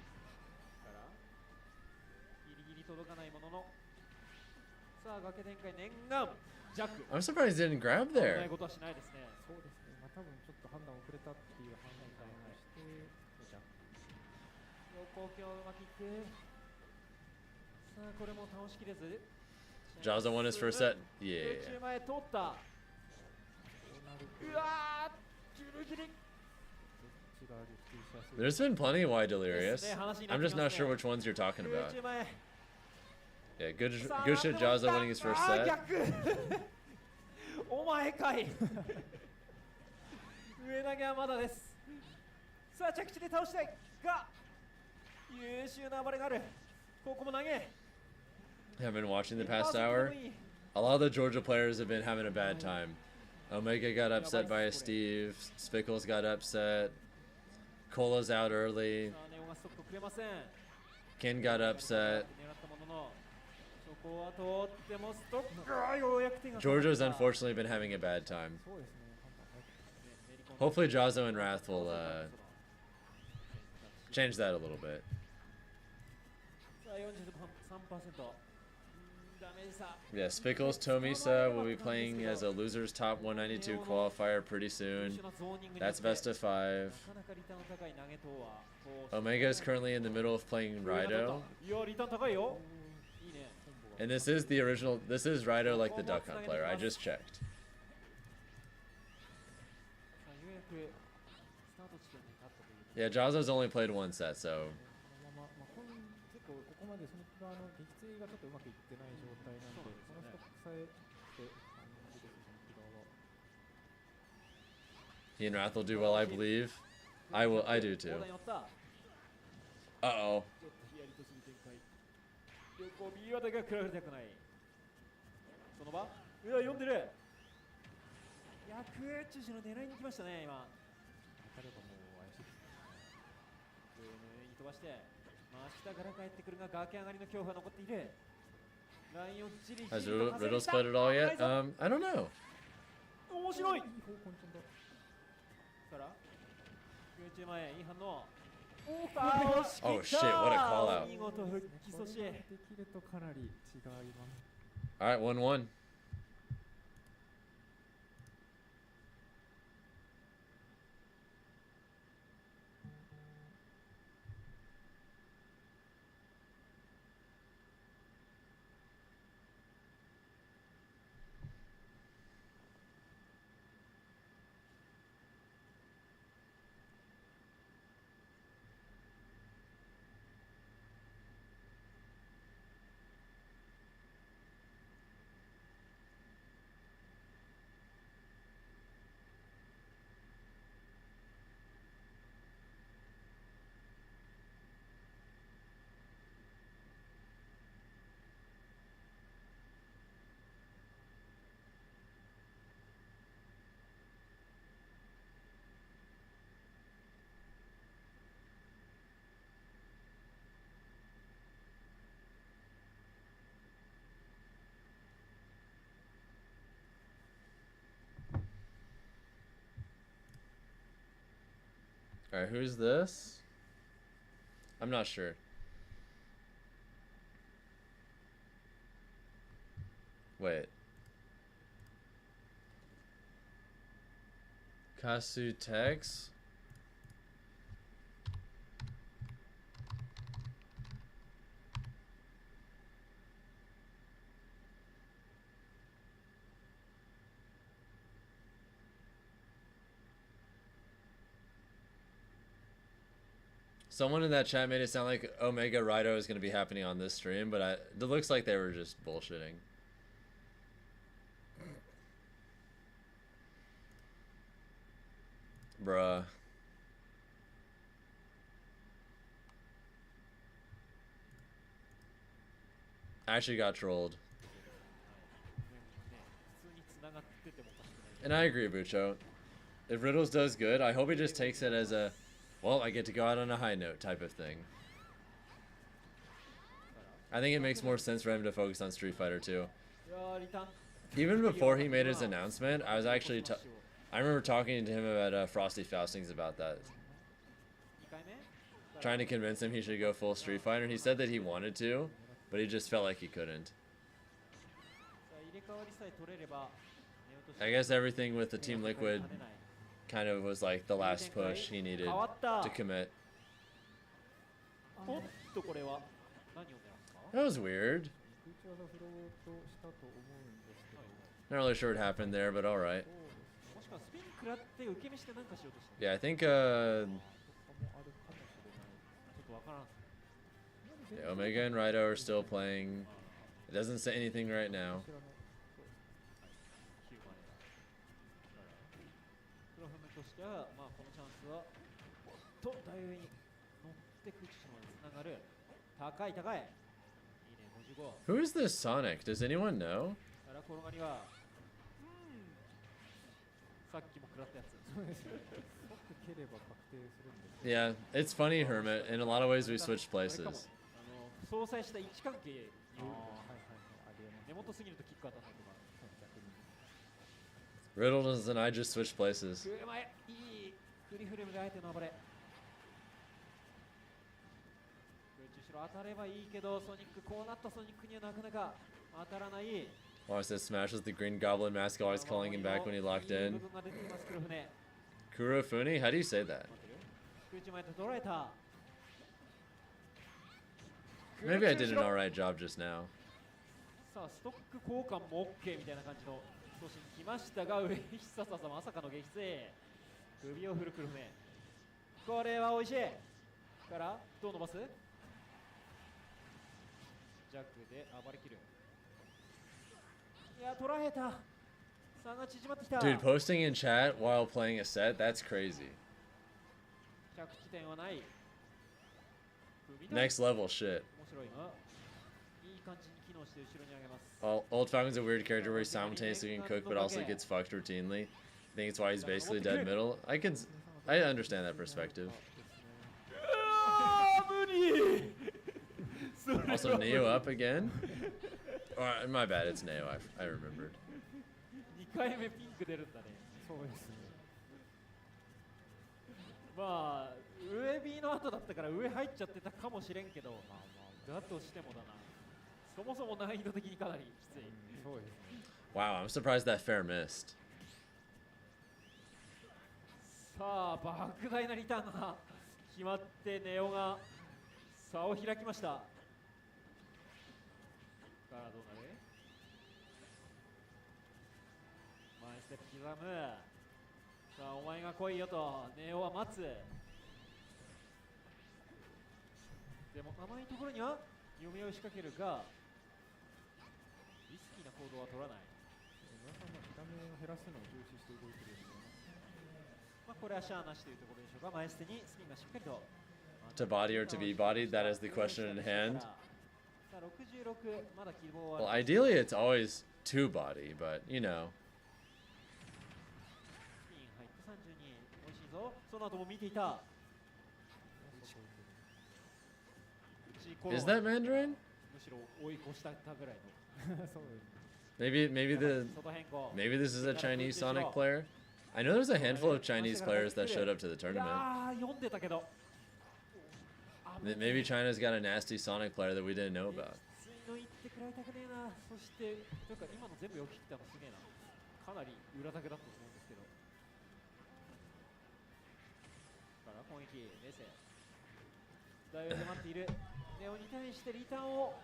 からギリギリ届かないもののさあ崖展開念願ジャック I'm surprised he didn't grab 危な there. いことはしないですね。そうですね。まあ多分ちょっと判断遅れたっていう判断をしてジャック。横強を巻きってさあこれも倒しきれず Jaws won his first set. Yeah. 空中前通ったうわーギリギリ There's been plenty of wide delirious. I'm just not sure which ones you're talking about. 空中前 Yeah, good shit. Jazza winning his first set. お前かい上投げはまだです。さあ着地で倒したいが優秀な暴れがある。ここも投げ。 I've been watching the past hour. A lot of the Georgia players have been having a bad time. Omega got upset by a Steve. Spickles got upset. Cola's out early. Ken got upset. Georgia's unfortunately been having a bad time. Hopefully Jazzo and Wrath will change that a little bit. Yeah, Spickles Tomisa will be playing as a losers top 192 qualifier pretty soon. That's best of 5. Omega is currently in the middle of playing Rido. And this is the original, this is Rido like the Duck Hunt player, I just checked. Yeah, Jazzo's only played one set, so... He and Wrath will do well, I believe. I do too. Uh-oh. 横右渡が食られたくない。その場いや、読んでる。役中止の狙いに来ましたね、今。当たればもう怪しいです。上に飛ばして、真下から帰ってくるが、崖上がりの恐怖は残っている。ラインをじりじりと Has Riddle split it all yet? I don't know. 面白い。から空中前、いい反応。Oh shit, what a call out. Alright, 1-1. Alright, who's this? I'm not sure. Wait. Kasutex? Someone in that chat made it sound like Omega Rido is going to be happening on this stream, but it looks like they were just bullshitting. Bruh. I actually got trolled. And I agree, Bucho. If Riddles does good, I hope he just takes it as a, well, I get to go out on a high note type of thing. I think it makes more sense for him to focus on Street Fighter 2. Even before he made his announcement, I was actually, I remember talking to him about Frosty Faustings about that. Trying to convince him he should go full Street Fighter, and he said that he wanted to, but he just felt like he couldn't. I guess everything with the Team Liquid kind of was like the last push he needed to commit. That was weird. Not really sure what happened there, but alright. Yeah, I think yeah, Omega and Rido are still playing. doesn't say anything right now. 9までだ黒船としては、まあ、このチャンスはと大上に乗って空中までつながる高い高いいいね55 Who is this Sonic? Does anyone know? から転がりはさっきも食らったやつそうですね蹴れば確定するんです Yeah, it's funny, Hermit. In a lot of ways, we switched places. 相殺した位置関係に根元すぎるとキック当たったりとか逆に Riddles and I just switched places. 車へいいフリーフレームで相手の暴れ空中後ろ当たればいいけどソニックこうなったソニックにはなかなか当たらない Watch this smash with the green goblin mask always calling him back when he locked in. Kurofuni? How do you say that? Maybe I did an alright job just now. さあストック交換も OK みたいな感じの少し来ましたが上必殺技まさかの撃墜首を振る黒船これは美味しいからどう伸ばすジャックで暴れきるいや捉えた差が縮まってきた Dude, posting in chat while playing a set, that's crazy. 着地点はない Next level shit. 面白いがいい感じに機能して後ろに上げます Old Falcon's a weird character where he simultaneously can cook but also gets fucked routinely. I think it's why he's basically dead middle. I understand that perspective. Also, Neo up again? My bad, it's Neo. I remembered. 2回目ピンク出るんだねそうですねまあ上 B の後だったから上入っちゃってたかもしれんけどだとしてもだなそもそも難易度的にかなりきついそうですね Wow, I'm surprised that fair missed. さあ莫大なリターンが決まってネオが差を開きましたからどうなる前ステップ刻むさあお前が来いよとネオは待つでも甘いところには読みを仕掛けるがリスキーな行動は取らない村さんは見た目を減らすのを重視して動いているように見えますまあこれはシャアなしというところでしょうか前ステにスピンがしっかりと To body or to be bodied, that is the question in hand. Well, ideally it's always to body, but you know. Is that Mandarin? Maybe this is a Chinese Sonic player. I know there's a handful of Chinese players that showed up to the tournament. Maybe China's got a nasty Sonic player that we didn't know about. そしてなんか今の全部よく切ったのすげえなかなり裏だけだと思うんですけどから攻撃冷静大上で待っているネオに対してリターンを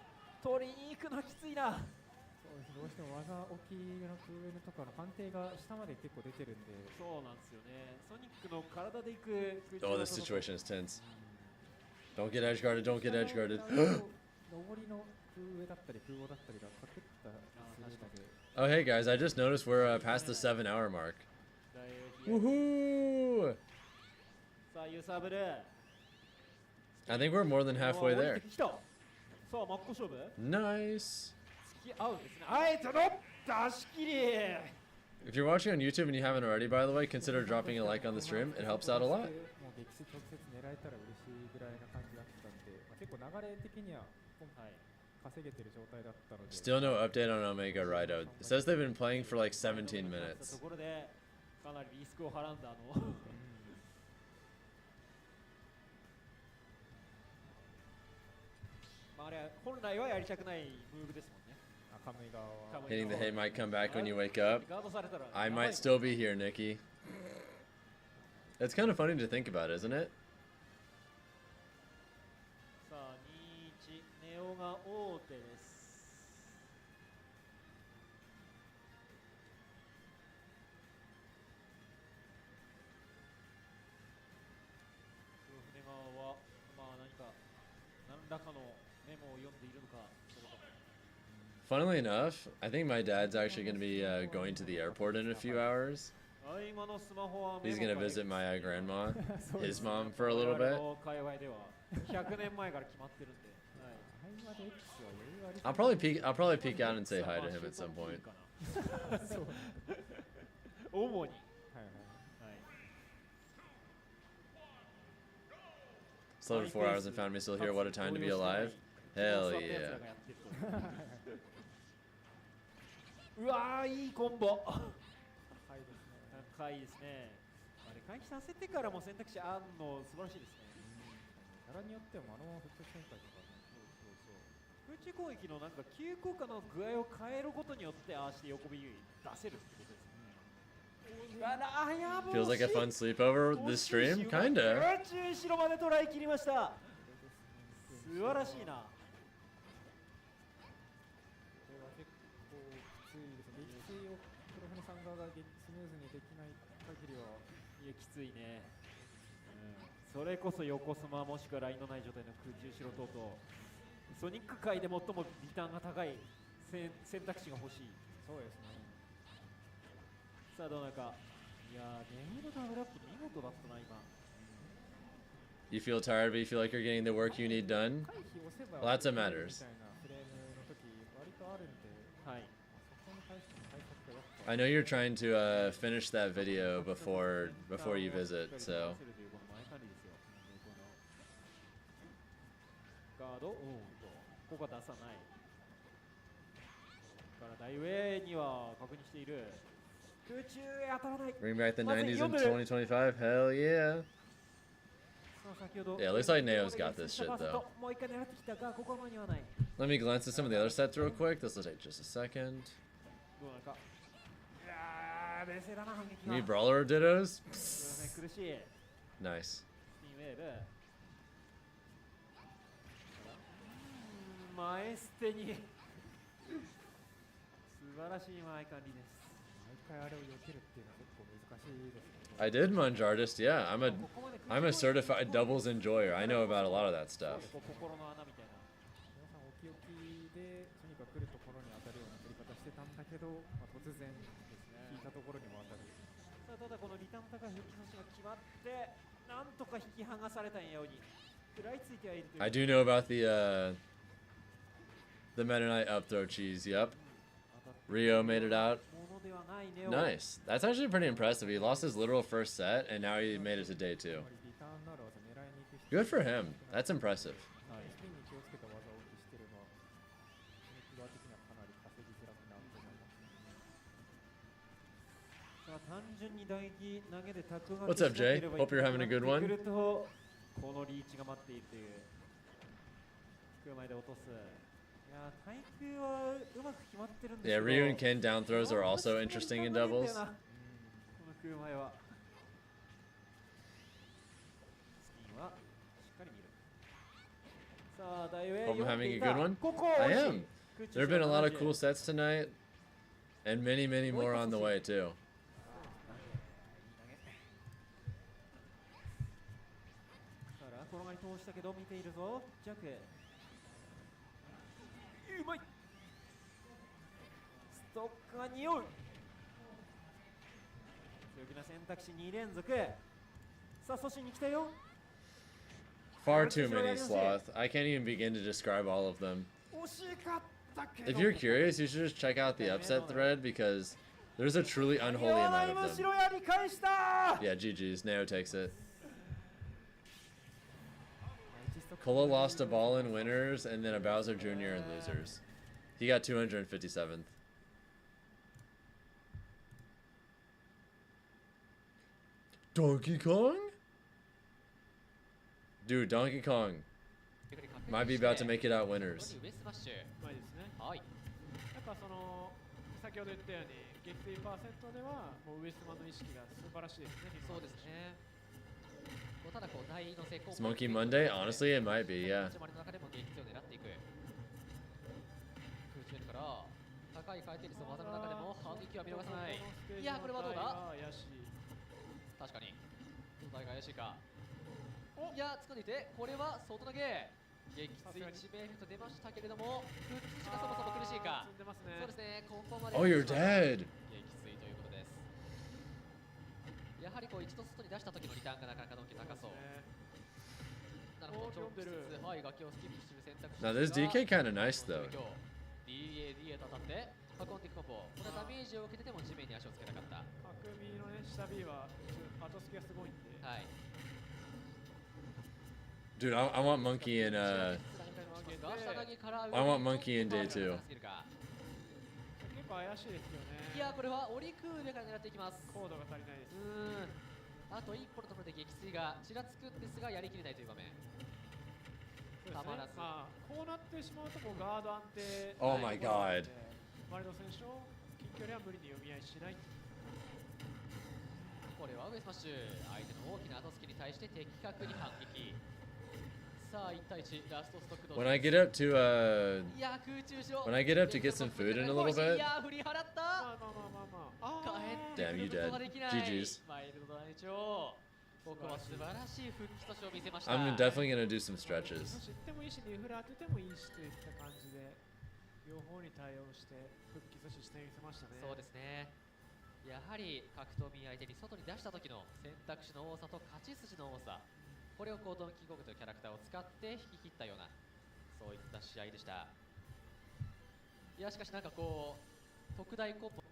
取りに行くのはきついなそうですどうしても技置きの空上とかの判定が下まで結構出てるんでそうなんですよねソニックの体で行く Oh, this situation is tense. Don't get edge guarded, don't get edge guarded. Oh, hey guys, I just noticed we're past the 7-hour mark. Woohoo! I think we're more than halfway there. Nice! If you're watching on YouTube and you haven't already, by the way, consider dropping a like on the stream. It helps out a lot. Still no update on Omega Rido. It says they've been playing for like 17 minutes. Hitting the hay might come back when you wake up. I might still be here, Nikki. It's kind of funny to think about, isn't it? さあ2-1ネオが王手です黒船側はまあ何らかのメモを読んでいるのか Funnily enough, I think my dad's actually going to be going to the airport in a few hours. He's going to visit my grandma, his mom, for a little bit. I'll probably peek out and say hi to him at some point. Slept for 4 hours and found me still here. What a time to be alive. Hell yeah. うわー、いいコンボ。高いですね。あれ回避させてからも選択肢あんの素晴らしいですね。キャラによっても普通旋回とかね。空中攻撃のなんか急降下の具合を変えることによってああして横ビ出せるってことですね。Feels like a fun sleepover this stream? Kinda. 空中後ろまで捉え切りました。素晴らしいな。スムーズにできない限りはいやきついね、それこそ横スマもしくはラインのない状態の空中後ろ等々ソニック界で最もリターンが高い選択肢が欲しい。そうですね。さあどうなるか。いやーネイルダブルアップ見事だったな今。You feel tired, but you feel like you're getting the work you need done? Well, that's what matters. I know you're trying to finish that video before you visit, so. ガード、ここは出さない。から大上には確認している。空中へ当たらない。 Bring back the 90s in 2025. Hell yeah. Yeah, it looks like Neo's got this shit though. Let me glance at some of the other sets real quick. This will take just a second. Me Brawler Dittos? Nice. 前捨てに素晴らしい前管理です。毎回あれを避けるっていうのは結構難しいですね。 I did munge artist, yeah. I'm a certified doubles enjoyer. I know about a lot of that stuff. 心の穴みたいな。皆さんおきおきでとにかく来るところに当たるような取り方してたんだけど、突然引いたところにも当たる。さあただこのリターン高い復帰阻止が決まってなんとか引き剥がされたように食らいついてはいるという。 I do know about the Meta Knight up throw cheese, yep. Rio made it out. Nice. That's actually pretty impressive. He lost his literal first set, and now he made it to day 2. Good for him. That's impressive. What's up, Jay? Hope you're having a good one. Yeah, Ryu and Ken down throws are also interesting in doubles. Hope I'm having a good one. I am. There have been a lot of cool sets tonight, and many, many more on the way too. Far too many sloth. I can't even begin to describe all of them. If you're curious, you should just check out the upset thread because there's a truly unholy amount of them. Yeah, GG's. Neo takes it. Kola lost a ball in winners and then a Bowser Jr. in losers. He got 257th. Donkey Kong? Dude, Donkey Kong might be about to make it out winners. 先ほど言ったように撃墜パーセントではもう上島の意識が素晴らしいですね。そうですね。ただこう大の成功 Smoky Monday? Honestly, it might be, yeah. の中でも撃墜を狙っていく。空中から高い回転率の技の中でも反撃は見逃さない。いやこれはどうだ？確かに。どうだいが怪しいか。いやつかんでいてこれは外投げ。激つい致命フット出ましたけれども、フックスがそもそも苦しいか。積んでますね。そうですね、ここまで。 Oh, you're dead. 激ついということです。やはりこう一度外に出した時のリターンがなかなかのけ高そう。なるほど、直接、はい、崖をスキップする選択肢。 Now this DK kind of nice though. DA と当たって運んでいくコンボ。これダメージを受けてても地面に足をつけなかった。匠のね、下 B は後付けがすごいんで。はい。 Dude, I want monkey in I want monkey in day 2. 結構怪しいですよね。いや、これはオリクーベから狙っていきます。コードが足りないです。あと一歩のところで撃墜がちらつくんですがやりきれないという場面。たまらず。まあこうなってしまうともうガード安定。Oh my god. マリノ選手の近距離は無理に読み合いしない。これは上スマッシュ。相手の大きな後付けに対して的確に反撃。さあ1対1ラストストック。 When I get up to when I get up to get some food in a little bit. Damn, you dead. GG's. I'm definitely gonna do some stretches. 知ってもいいし、リフラ当ててもいいしといった感じで両方に対応して復帰阻止してみせましたね。そうですね。やはり格闘民相手に外に出した時の選択肢の多さと勝ち筋の多さ、これをドンキーコングというキャラクターを使って引き切ったようなそういった試合でした。いやしかしなんかこう特大コンボ。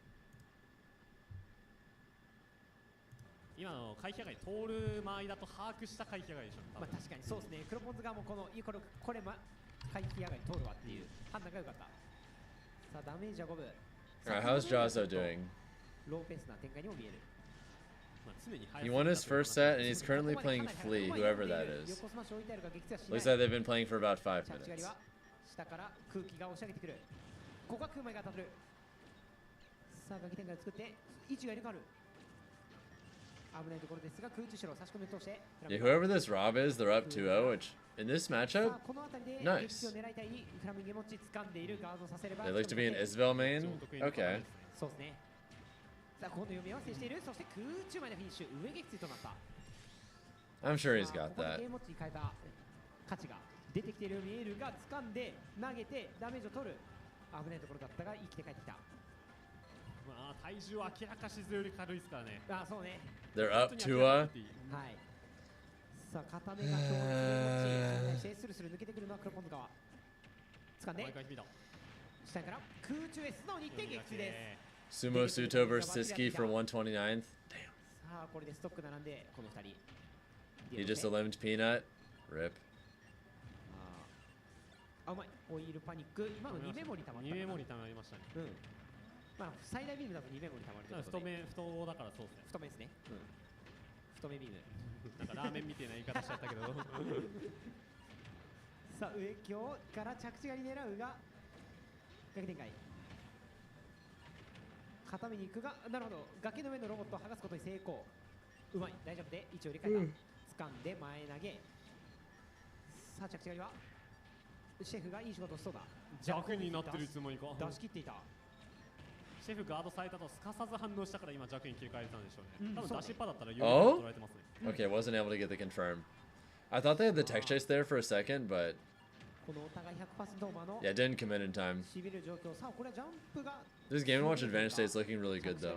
今の回避上がり通る間合いだと把握した回避上がりでしょうね。まあ確かにそうですね。黒ポンズ側もこのこれ回避上がり通るわっていう判断が良かった。さあダメージは5分。Alright, how's Jazo doing? ローペースな展開にも見える。 He won his first set and he's currently playing Flea, whoever that is. Looks like they've been playing for about 5 minutes. 下から空気が押し上げてくる。ここは空前が当たる。さあ、ガキ展開を作って位置が入れ替わる。危ないところですが空中城を差し込み通して。 Yeah, whoever this Rob is, they're up 2-0, which in this matchup, この辺りで nice. を狙いたいフラミンゲモッチ掴んでいるガードさせれば。 They look to be an Isabel main. Okay. そうですね。さあ、今度読み合わせしている。そして空中までフィニッシュ、上撃墜となった。 I'm sure he's got ここで that. ゲームモッチに変えた価値が出てきているように見えるが、掴んで投げてダメージを取る。危ないところだったが生きて帰ってきた。まあ体重は明らかしずより軽いですからね。あ、そうね。 They're up 2-1. はい。さあ、片目が強烈に持ち、スルスル抜けてくるのは黒ポンズ側。掴んで、下から空中へ素直に行って撃墜です。 Sumo Suto versus Siski for 129th. Damn. さあ、これでストック並んで、この2人。 He just eliminated Peanut. Rip. あ、うまい。オイルパニック。今の2メモリ溜まった。2メモリ溜まりましたね。うん。まあ、最大ビームだと2メモリ溜まるということで。太だからそうですね。太めですね。うん。太めビーム。なんかラーメンみたいな言い方しちゃったけど。さあ、上京から着地狩り狙うが、逆展開。固めに行くが、なるほど、崖の上のロボットを剥がすことに成功。うまい、大丈夫で位置を入れ替えた。掴んで前投げ。さあ、着地狩りはシェフがいい仕事をしそうだ。弱になってるいつもにか出し切っていた。シェフガードされたとすかさず反応したから今弱に切り替えたんでしょうね。多分出しっぱだったら余裕で取られてますね。Okay, wasn't able to get the confirm. I thought they had the tech chase there for a second, but このお互い 100% オーバーの yeah, didn't commit in time. しびれる状況。さあ、これはジャンプが This Game & Watch Advantage State's looking really good though.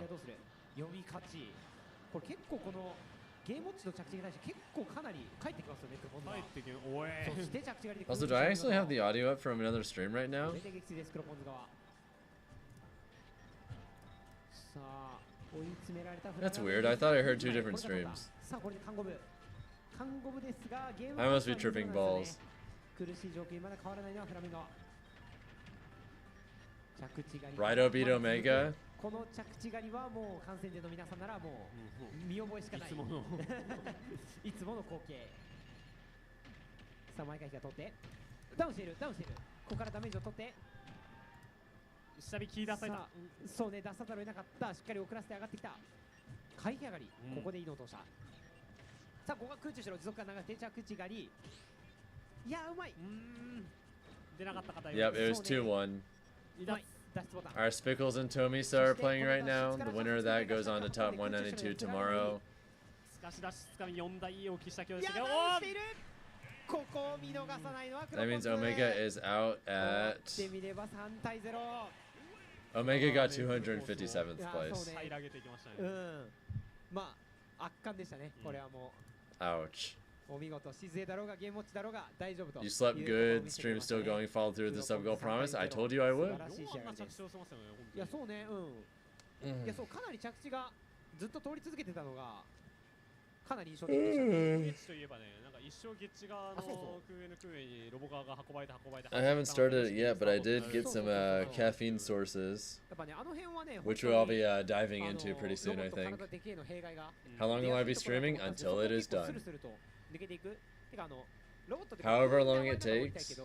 読み勝ち。これ結構このゲームウォッチの着地に対して結構かなり返ってきますよね。返ってきます。おい。そして着地が出てくる。 Also, do I actually have the audio up from another stream right now? これで撃墜です、黒ポンズ側。さあ、追い詰められた。 That's weird. I thought I heard 2 different streams. さあ、これでカンゴブ。カンゴブですが、ゲーム I must be tripping balls. 苦しい状況にまだ変わらないのはフラミンゴ。着地狩り。Rido beat Omega. この着地狩りはもう観戦での皆さんならもう見覚えしかない。いつものいつもの光景。さあ、毎回火が取ってダウンしている、ダウンしている。ここからダメージを取って下火切り出された。そうね、出さざるを得なかった。しっかり遅らせて上がってきた。回避上がり、ここでいいのを通した。さあ、ここが空中しろ、持続が流れて着地狩り。いや、うまい。出なかった方。 Yep, it was 2-1. うまい。 Our Spickles and Tomisa are playing right now. The winner of that goes on to top 192 tomorrow. ここを見逃さないのは That means Omega is out at. ってみれば3対0。 Omega got 257th place. 平げていきましたね。うん。まあ圧巻でしたね。これはもう。 Ouch. お見事。静江だろうがゲームウォッチだろうが大丈夫と。 You slept good. Stream still going. Followed through with the sub goal promise. I told you I would. 素晴らしい試合です。いやそうね。うん。いやそうかなり着地がずっと通り続けてたのがかなり印象的でしたね。ゲッチといえばね、なんか一生ゲッチ側の空への空へにロボ側が運ばれて運ばれて。 I haven't started it yet, but I did get some caffeine sources, やっぱねあの辺はね which we'll all be diving into pretty soon, I think. How long will I be streaming? Until it is done. However long it takes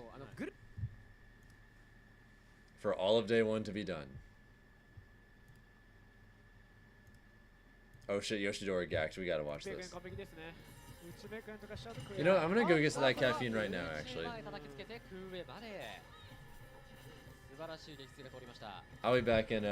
for all of day one to be done. Oh shit, Yoshidori gacked. We gotta watch this. You know, I'm gonna go get some of that caffeine right now, actually. I'll be back in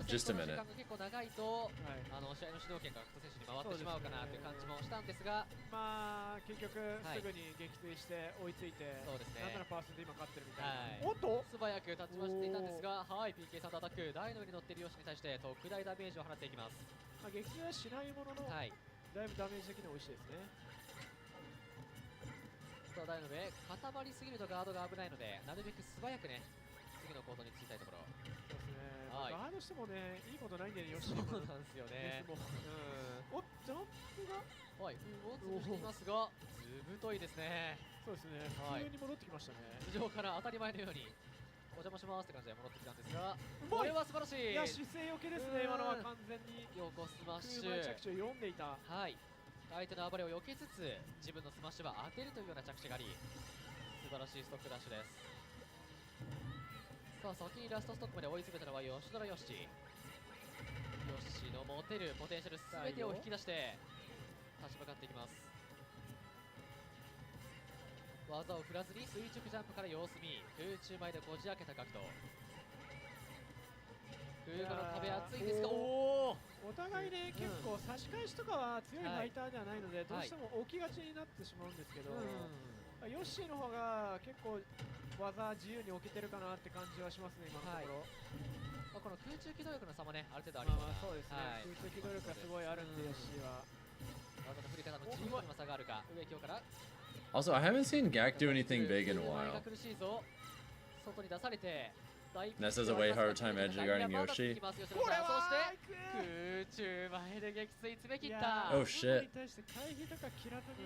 just a minute. 結構長いと、試合の主導権が北選手に回ってしまうかなという感じもしたんですが、まあ結局すぐに撃墜して追いついて、そうですね。7%で今勝ってるみたいな。おっと素早く立ち回していたんですが、はい PK さんとアタック台の上に乗っているヨシに対して特大ダメージを放っていきます。まあ撃墜はしないものの、だいぶダメージ的に美味しいですね。台の上固まりすぎるとガードが危ないので、なるべく素早くね次のコートにつきたいところ。そうですね。ガードしてもねいいことないんでよし。そうなんですよね。おっジャンプがはいを潰していますが、ずぶといですね。そうですね。普通に戻ってきましたね。地上から当たり前のようにお邪魔しますって感じで戻ってきたんですが、これは素晴らしい。いや姿勢よけですね。今のは完全に横スマッシュ。着地を読んでいた。はい。相手の暴れを避けつつ自分のスマッシュは当てるというような着地があり、素晴らしいストックダッシュです。さあ先にラストストックまで追い詰めたのは吉田よし。よしの持てるポテンシャル全てを引き出して立ち向かっていきます。技を振らずに垂直ジャンプから様子見、空中前でこじ開けた角度。空間の壁厚いんですが、お互いね結構差し返しとかは強いファイターではないので、どうしても置きがちになってしまうんですけど、ヨッシーの方が結構技自由に置けてるかなって感じはしますね今のところ。この空中機動力の差もねある程度あります。そうですね。空中機動力がすごいあるんでヨッシーは。技の振り方のチームの差があるか。上京から。Also, I haven't seen Gak do anything big in a while. 苦しいぞ。外に出されて。Ness has a way harder time edge guarding Yoshi. そして空中前で撃墜詰め切った。Oh shit. に対して回避とか切らずに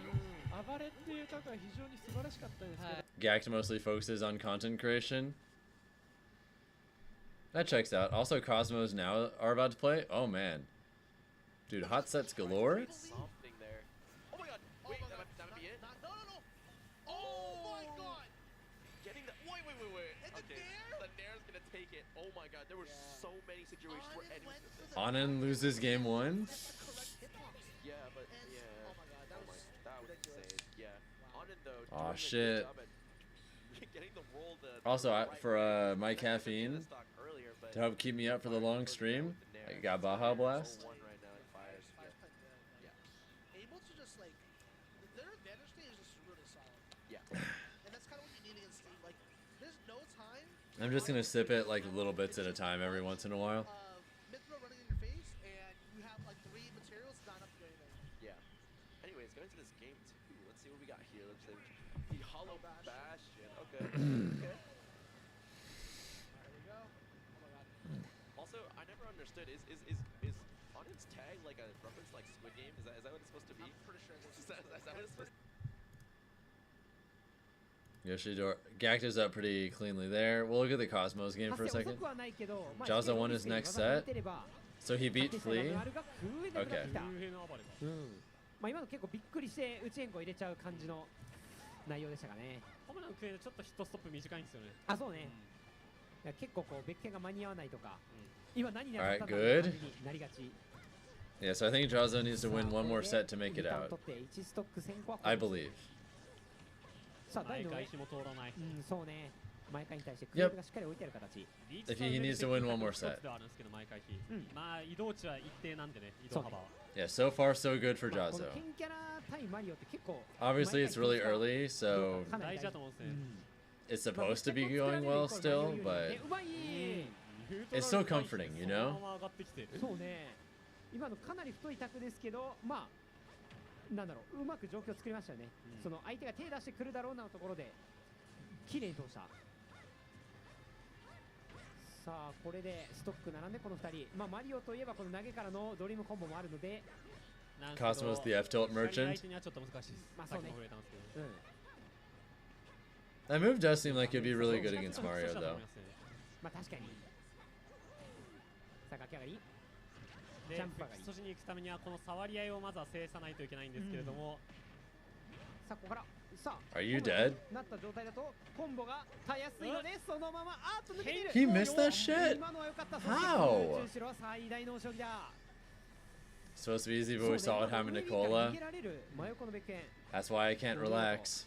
暴れっていうところは非常に素晴らしかったですけど。Gact mostly focuses on content creation. That checks out. Also, Cosmos now are about to play. Oh man, dude, hot sets galore. Something there. Oh my god! Wait, that might be it. No. Oh my god! Getting the wait. Okay, the Nair's gonna take it. Oh my god, there were so many situations where enemies. Anan loses game one. Yeah, but yeah. Oh my god, that was insane. Yeah. Anan though. Aw shit. Getting the roll Also, for my caffeine to help keep me up for the long stream, I got Baja Blast. Able to just like their advantage state is just really solid. Yeah. And that's kind of what you need against Steam. Like, there's no time. I'm just gonna sip it like little bits at a time every once in a while. Mid-throw running in your face, and you have like 3 materials not enough to do anything. Yeah. Anyways, going to this game too. Let's see what we got here. Let's see. The Hollow Bastion. Okay. Okay. There we go. Oh my god. Also, I never understood. Is Onion's tag like a reference like Squid Game? Is that what it's supposed to be? I'm pretty sure is that what it's supposed to be? Yoshidori Gact is up pretty cleanly there. We'll look at the Cosmos game for a second. Jazza won his next set, so he beat Flea. Okay. まあ今の結構びっくりして内援護入れちゃう感じの内容でしたかね。ホームラン受けちょっとヒットストップ短いんですよね。あ、そうね。いや結構こう別件が間に合わないとか、今何にな Alright, ったんだ good. ろうになりがち。 Yeah, so I think Jazza needs to win one more set to make it out. I believe. さあ台の上。毎回も通らない。そうね。毎回に対してクレームがしっかり置いてある形。If he needs to win one more set. ではあるんですけど毎回まあ移動値は一定なんでね、移動幅は。Yeah, so far so good for この Jazzo. 剣キャラ Obviously, it's really early, so it's supposed to be going well still, but it's so comforting, you know? そうね。今のかなり太いタクですけど、まあなんだろう、うまく状況を作りましたよね。その相手が手出してくるだろうなのところで綺麗に通した。さあこれでストック並んでこの2人、まあマリオといえばこの投げからのドリームコンボもあるので。Cosmos the F-tilt merchant. That move does seem like it'd be really good against Mario, though. まあ確かに。さあガキ上がり。で、そしに行くためにはこの触り合いをまずは制さないといけないんですけれども。さあここからさあ Are you dead? なった状態だとコンボがたやすいのでそのままあっと抜けている。 He missed that shit. 今のは良かった。 How? 後ろは最大の将棋だ。 Supposed to be easy, but we saw it happen to Cola. That's why I can't relax.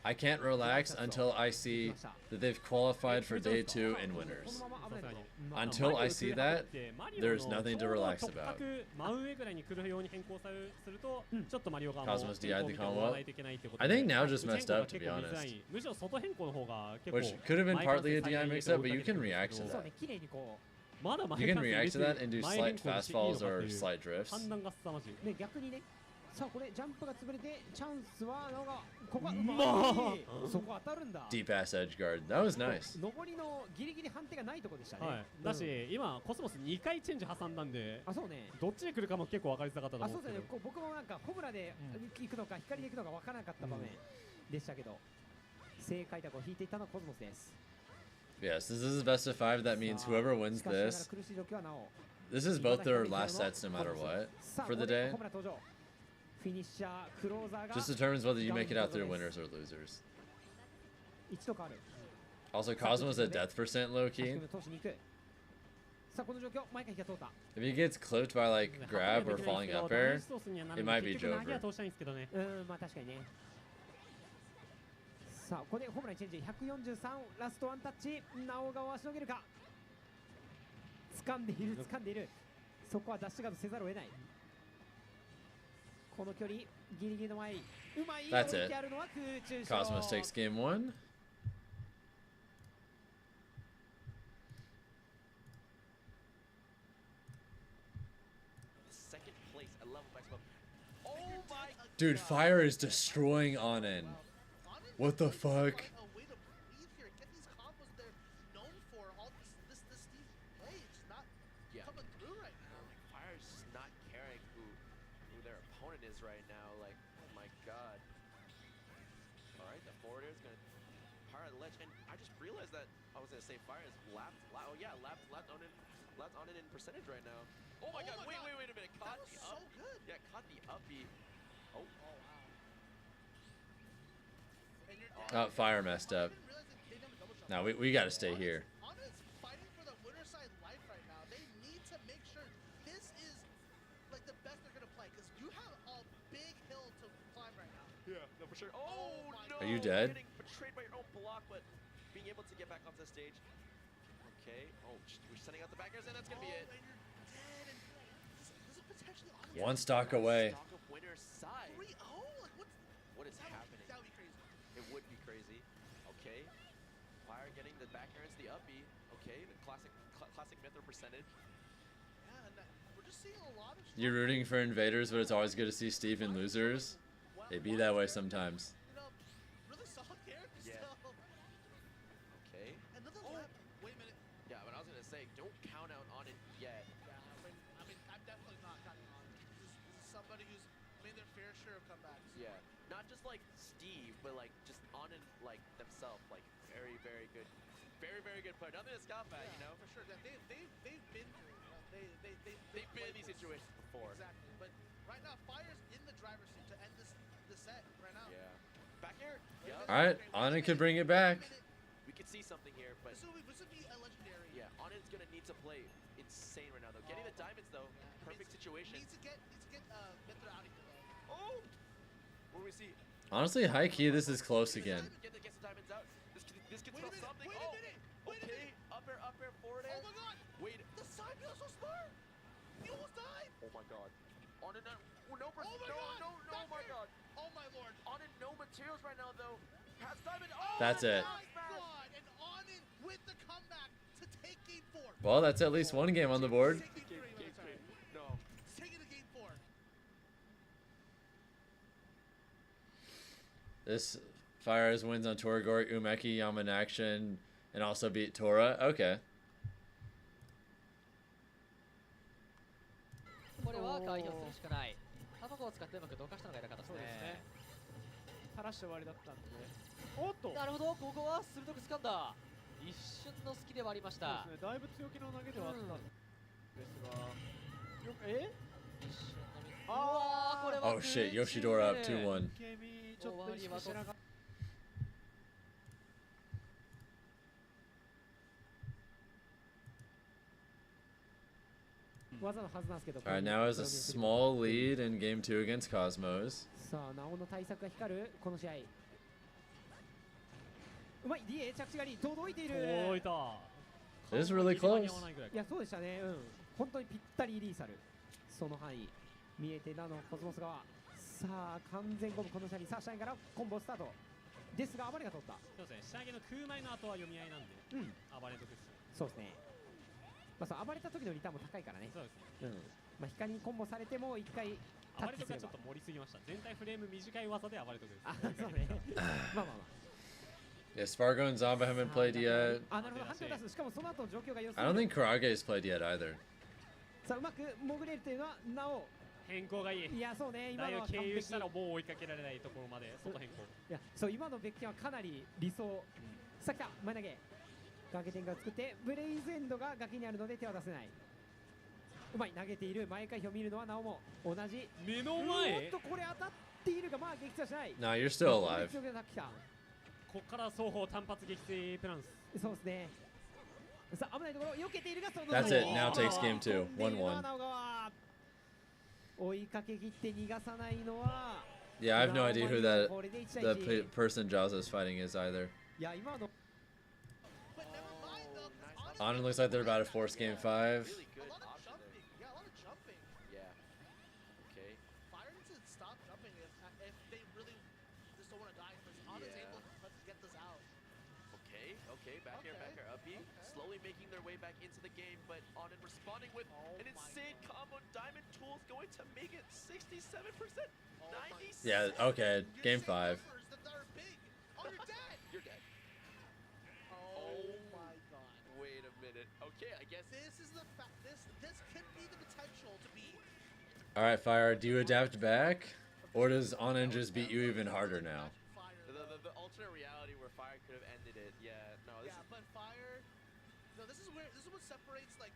I can't relax until I see that they've qualified for day 2 in winners. Until I see that, there's nothing to relax about. Cosmos DI'd the combo. I think now just messed up, to be honest. Which could have been partly a DI mix-up, but you can react to that. You can react to that and do slight fast falls or slight drifts. 逆にね、さあこれジャンプが潰れてチャンスはなんかここはうまい。そこ当たるんだ。 Deep ass edge guard. That was nice. 上りのギリギリ判定がないとこでしたね。はい。だし今コスモス2回チェンジ挟んだんで、あそうね。どっちで来るかも結構分かりづらかったと思うんですけど。あそうですね。僕もなんかホムラで行くのか光で行くのか分からなかった場面でしたけど、正解だこを引いていったのはコスモスです。 Yes, this is best of 5. That means whoever wins this, this is both their last sets no matter what for the day. Just determines whether you make it out through winners or losers. Also, Cosmo's at death percent low key. If he gets clipped by like grab or falling up air, it might be Jover. さあここでホームランチェンジ143ラストワンタッチなおがを足のげるか掴んでいる掴んでいるそこはダッシュガードせざるを得ないこの距離ギリギリの前うまい That's it. Cosmos takes game 1. Dude, Fire is destroying Onen. What the fuck? Fire's just not caring who their opponent is right now. Like, oh my god. Alright, the forwarder is gonna power the ledge, and I just realized that I was gonna say Fire is lapped on it in percentage right now. Oh my god, wait a minute. Caught the up. Yeah, caught the uppy. Oh wow. Fire messed up. Now we gotta stay here. Fighting for the winner side life right now. They need to make sure this is like the best they're gonna play because you have a big hill to climb right now. Yeah, no for sure. Oh no! Are you dead? Getting betrayed by your own block, but being able to get back onto the stage. Okay. Oh, we're sending out the backers, and that's gonna be it. One stock away. Stock of winner's side. 3-0? Like what is happening? That would be crazy. It would be crazy. Okay. Fire getting the back air into the uppy. Okay, the classic Mythra percentage. Yeah, and we're just seeing a lot of. You're rooting for invaders, but it's always good to see Steve in losers. They be that way sometimes. Really solid characters. Yeah. Okay. Another lap. Wait a minute. Yeah, but I was gonna say, don't count out on it yet. Yeah, I mean, I'm definitely not counting on it. This is somebody who's made their fair share of comebacks. Yeah, not just like Steve, but like just on and like themselves, like very good, very good player. Nothing to scoff at, you know. For sure. They've been through it. They've been in these situations before. Exactly. But right now, Fire's in the driver's seat to end this set right now. Yeah. Back here. Yeah. All right, Onen could bring it back. We could see something here, but this would be a legendary. Yeah, Onen's gonna need to play insane right now though. Getting the diamonds though, perfect situation. Needs to get Mythra out of here though. Oh. What do we see? Honestly, high key, this is close again. Get the diamonds out. This could spell something. Wait a minute. Okay. Up air, forward air. Oh my god. Wait. The side wheel is so smart. He almost died. Oh my god. On it, no, oh my god. Oh my lord. On it, no materials right now though. Has Diamond. Oh, That's it. God, and Onin with the comeback to take game 4. Well, that's at least one game on the board. No. Take it to game 4. This fires wins on Toragori, Umeki, Yaman Action, and also beat Tora. Okay. これは回避をするしかない。卵を使ってうまくどかしたのが偉かったですね。垂らして終わりだったんで。おっと。なるほど、ここは鋭く掴んだ。一瞬の隙ではありました。そうですね。だいぶ強気の投げではあったんですが。一瞬のみ。ああ、これは。Oh shit, Yoshidora up 2-1. ちょっと意識しながら。Alright, now has a small lead in game 2 against Cosmos. さあ、なおの対策が光るこの試合。うまい DA 着地狩り届いている。届いた。This is really close. いや、そうでしたね。うん。本当にぴったりリーサル。その範囲見えてなのコスモス側。さあ、完全ゴムこの試合にさあ、シャインからコンボスタート。ですが、暴れが取った。そうですね。仕上げの空前の後は読み合いなんで。うん。暴れ得です。そうですね。まあ、そう暴れた時のリターンも高いからね。そうですね。うん。まあ、光にコンボされても一回暴れ得はちょっと盛りすぎました。全体フレーム短い技で暴れ得です。あ、そうね。まあまあまあ。Yeah, Spargo and Zomba haven't played yet. あ、なるほど。判定を出す。しかもその後状況が良すぎ I る。 don't think Karage's played yet either. さあ、うまく潜れるというのはなお変更がいい。いや、そうね。今のは台を経由したらもう追いかけられないところまで外変更。いや、そう今のベッケンはかなり理想。さあ、来た前投げ。崖展開を作ってブレイズエンドが崖にあるので手は出せない。うまい投げている前回表を見るのはなおも同じ。目の前。おっとこれ当たっているがまあ撃墜はしない。No, you're still alive. ここから双方単発撃墜プランス。そうですね。さあ危ないところ避けているがその。That's it. Now takes game 2. 1-1. 追いかけ切って逃がさないのは。Yeah, I have no idea who the person Jaza is fighting is either. いや今の。Onin looks like they're about to force game 5. Really good option there. Yeah, a lot of jumping. Yeah. Okay. Fire needs to stop jumping if they really just don't want to die. Because Onin's able to get this out. Okay, back here, up B. Slowly making their way back into the game, but Onin responding with an insane combo. Diamond Tools going to make it 67%. 97%. Yeah, okay, game 5. Oh, you're dead. You're dead. Oh my god. Wait a minute. Okay, I guess this is the this could be the potential to be. Alright, Fire, do you adapt back? Or does Onin just beat you even harder now? The alternate reality where Fire could have ended it. Yeah, no. But Fire. No, this is what separates like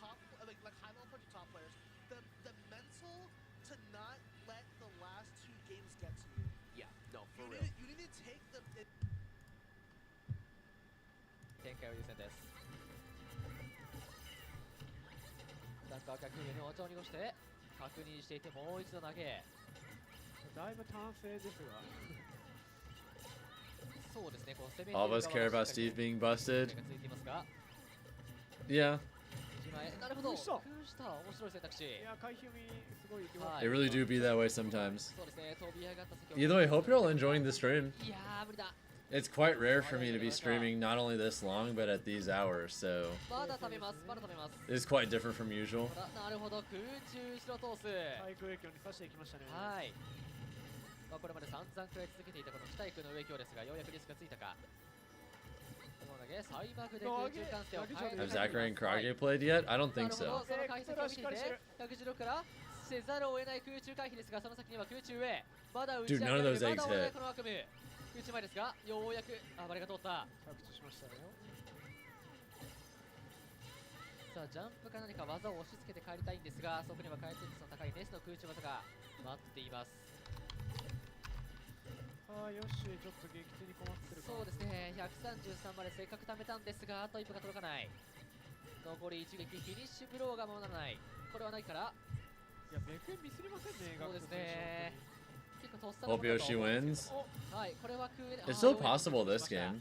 top like high level punch top players. The mental to not let the last 2 games get to you. Yeah, no, for real. You need to take the. 展開を優先です。ダンカー逆上にお茶を濁して確認していてもう一度投げ。だいぶ単性ですが。そうですね。こう攻め All of us care about Steve being busted. Yeah. なるほど。工夫した面白い選択肢。いや回避読みすごい。 They really do be that way sometimes. そうですね。飛び上がった先を。 Either way, hope you're all enjoying the stream. いやー無理だ。 It's quite rare for me to be streaming not only this long, but at these hours, so まだ食べます。まだ食べます。 it's quite different from usual. なるほど。空中後ろ通す。対空影響に差していきましたね。はい。まあこれまで散々食らい続けていたこの北井君の影響ですが、ようやくリスクがついたか。この投げサイバーグで空中関係を変え Have Zachary and Krage played yet? I don't think so. その回避を見て116からせざるを得ない空中回避ですが、その先には空中へまだ打ち上がる。まだ追えないこの悪夢。空中前ですが、ようやく暴れが通った。着地しましたよ。さあジャンプか何か技を押し付けて帰りたいんですが、そこには回転率の高いネスの空中技が待っています。ああ、ヨッシーちょっと撃墜に困ってるか。そうですね。133までせっかく貯めたんですが、あと一歩が届かない。残り一撃、フィニッシュブローがもうならない。これはないから。いや、ベクミスりませんね。そうですね。結構とっさ Hope Yoshi wins. はい、これはIt's still possible this game.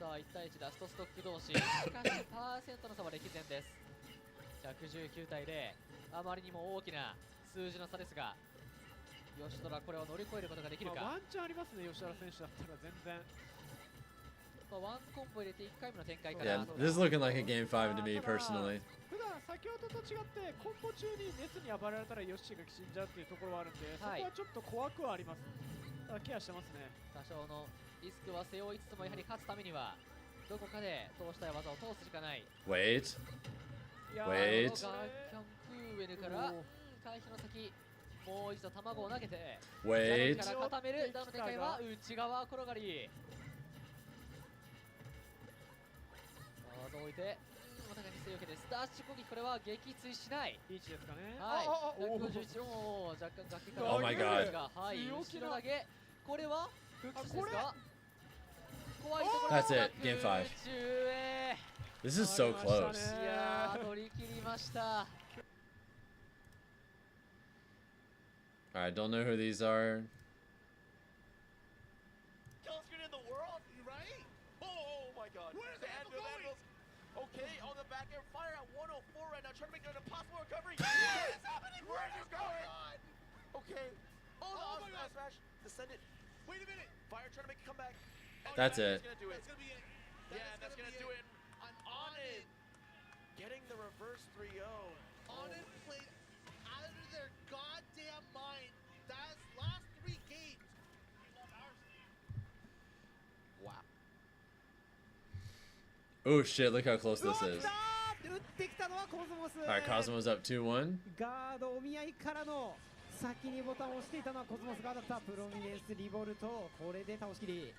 さあ、1対1ラストストック同士。しかし、パーセントの差は歴然です。119対0、あまりにも大きな数字の差ですが、吉田はこれを乗り越えることができるか。ワンチャンありますね、吉田選手だったら全然。ワンコンボ入れて1回目の展開か Yeah, ら。 this is looking like a game 5 to me personally. 普段先ほどと違ってコンボ中に熱に暴られたらヨッシーが死んじゃうっていうところはあるんで、そこはちょっと怖くはあります。ただケアしてますね。多少のリスクは背負いつつも、やはり勝つためにはどこかで通したい技を通すしかない。 Wait. いやー、 Wait. ガーキャンクーウェルから回避の先、もう一度卵を投げて Wait. から固める。ダウンの展開は内側転がり。技を置いて、お互いに背受けです。ダッシュ攻撃、これは撃墜しない。リーチですかね。はい。お151、おー、若干崖から Oh my god. はい、後ろ投げ。これは復活ですこれか。怖いところ。 That's it, game 5. 空中へ。 This is so close. いやー、取り切りました。 Alright, don't know who these are. Kill screen in the world, right? Oh my god. Where's the Anvil anvil? Okay, on the back air fire at 104 right now, trying to make an impossible recovery. What Yes! is happening? Where What is is going? going on? Okay. Oh, Oh the my god. smash. Descended. Wait a minute. Fire trying to make a comeback. That's it. That's gonna do it. That's gonna be it. Yeah, that's gonna do it. I'm on it. Getting the reverse 3-0. On it played out of their goddamn mind. That's last 3 games. Wow. Oh shit, look how close this is. 打ってきたのはコスモス。 Alright, Cosmo's up 2-1. ガードお見合いからの先にボタンを押していたのはコスモス側だった。プロミネンスリボルト、これで倒しきり。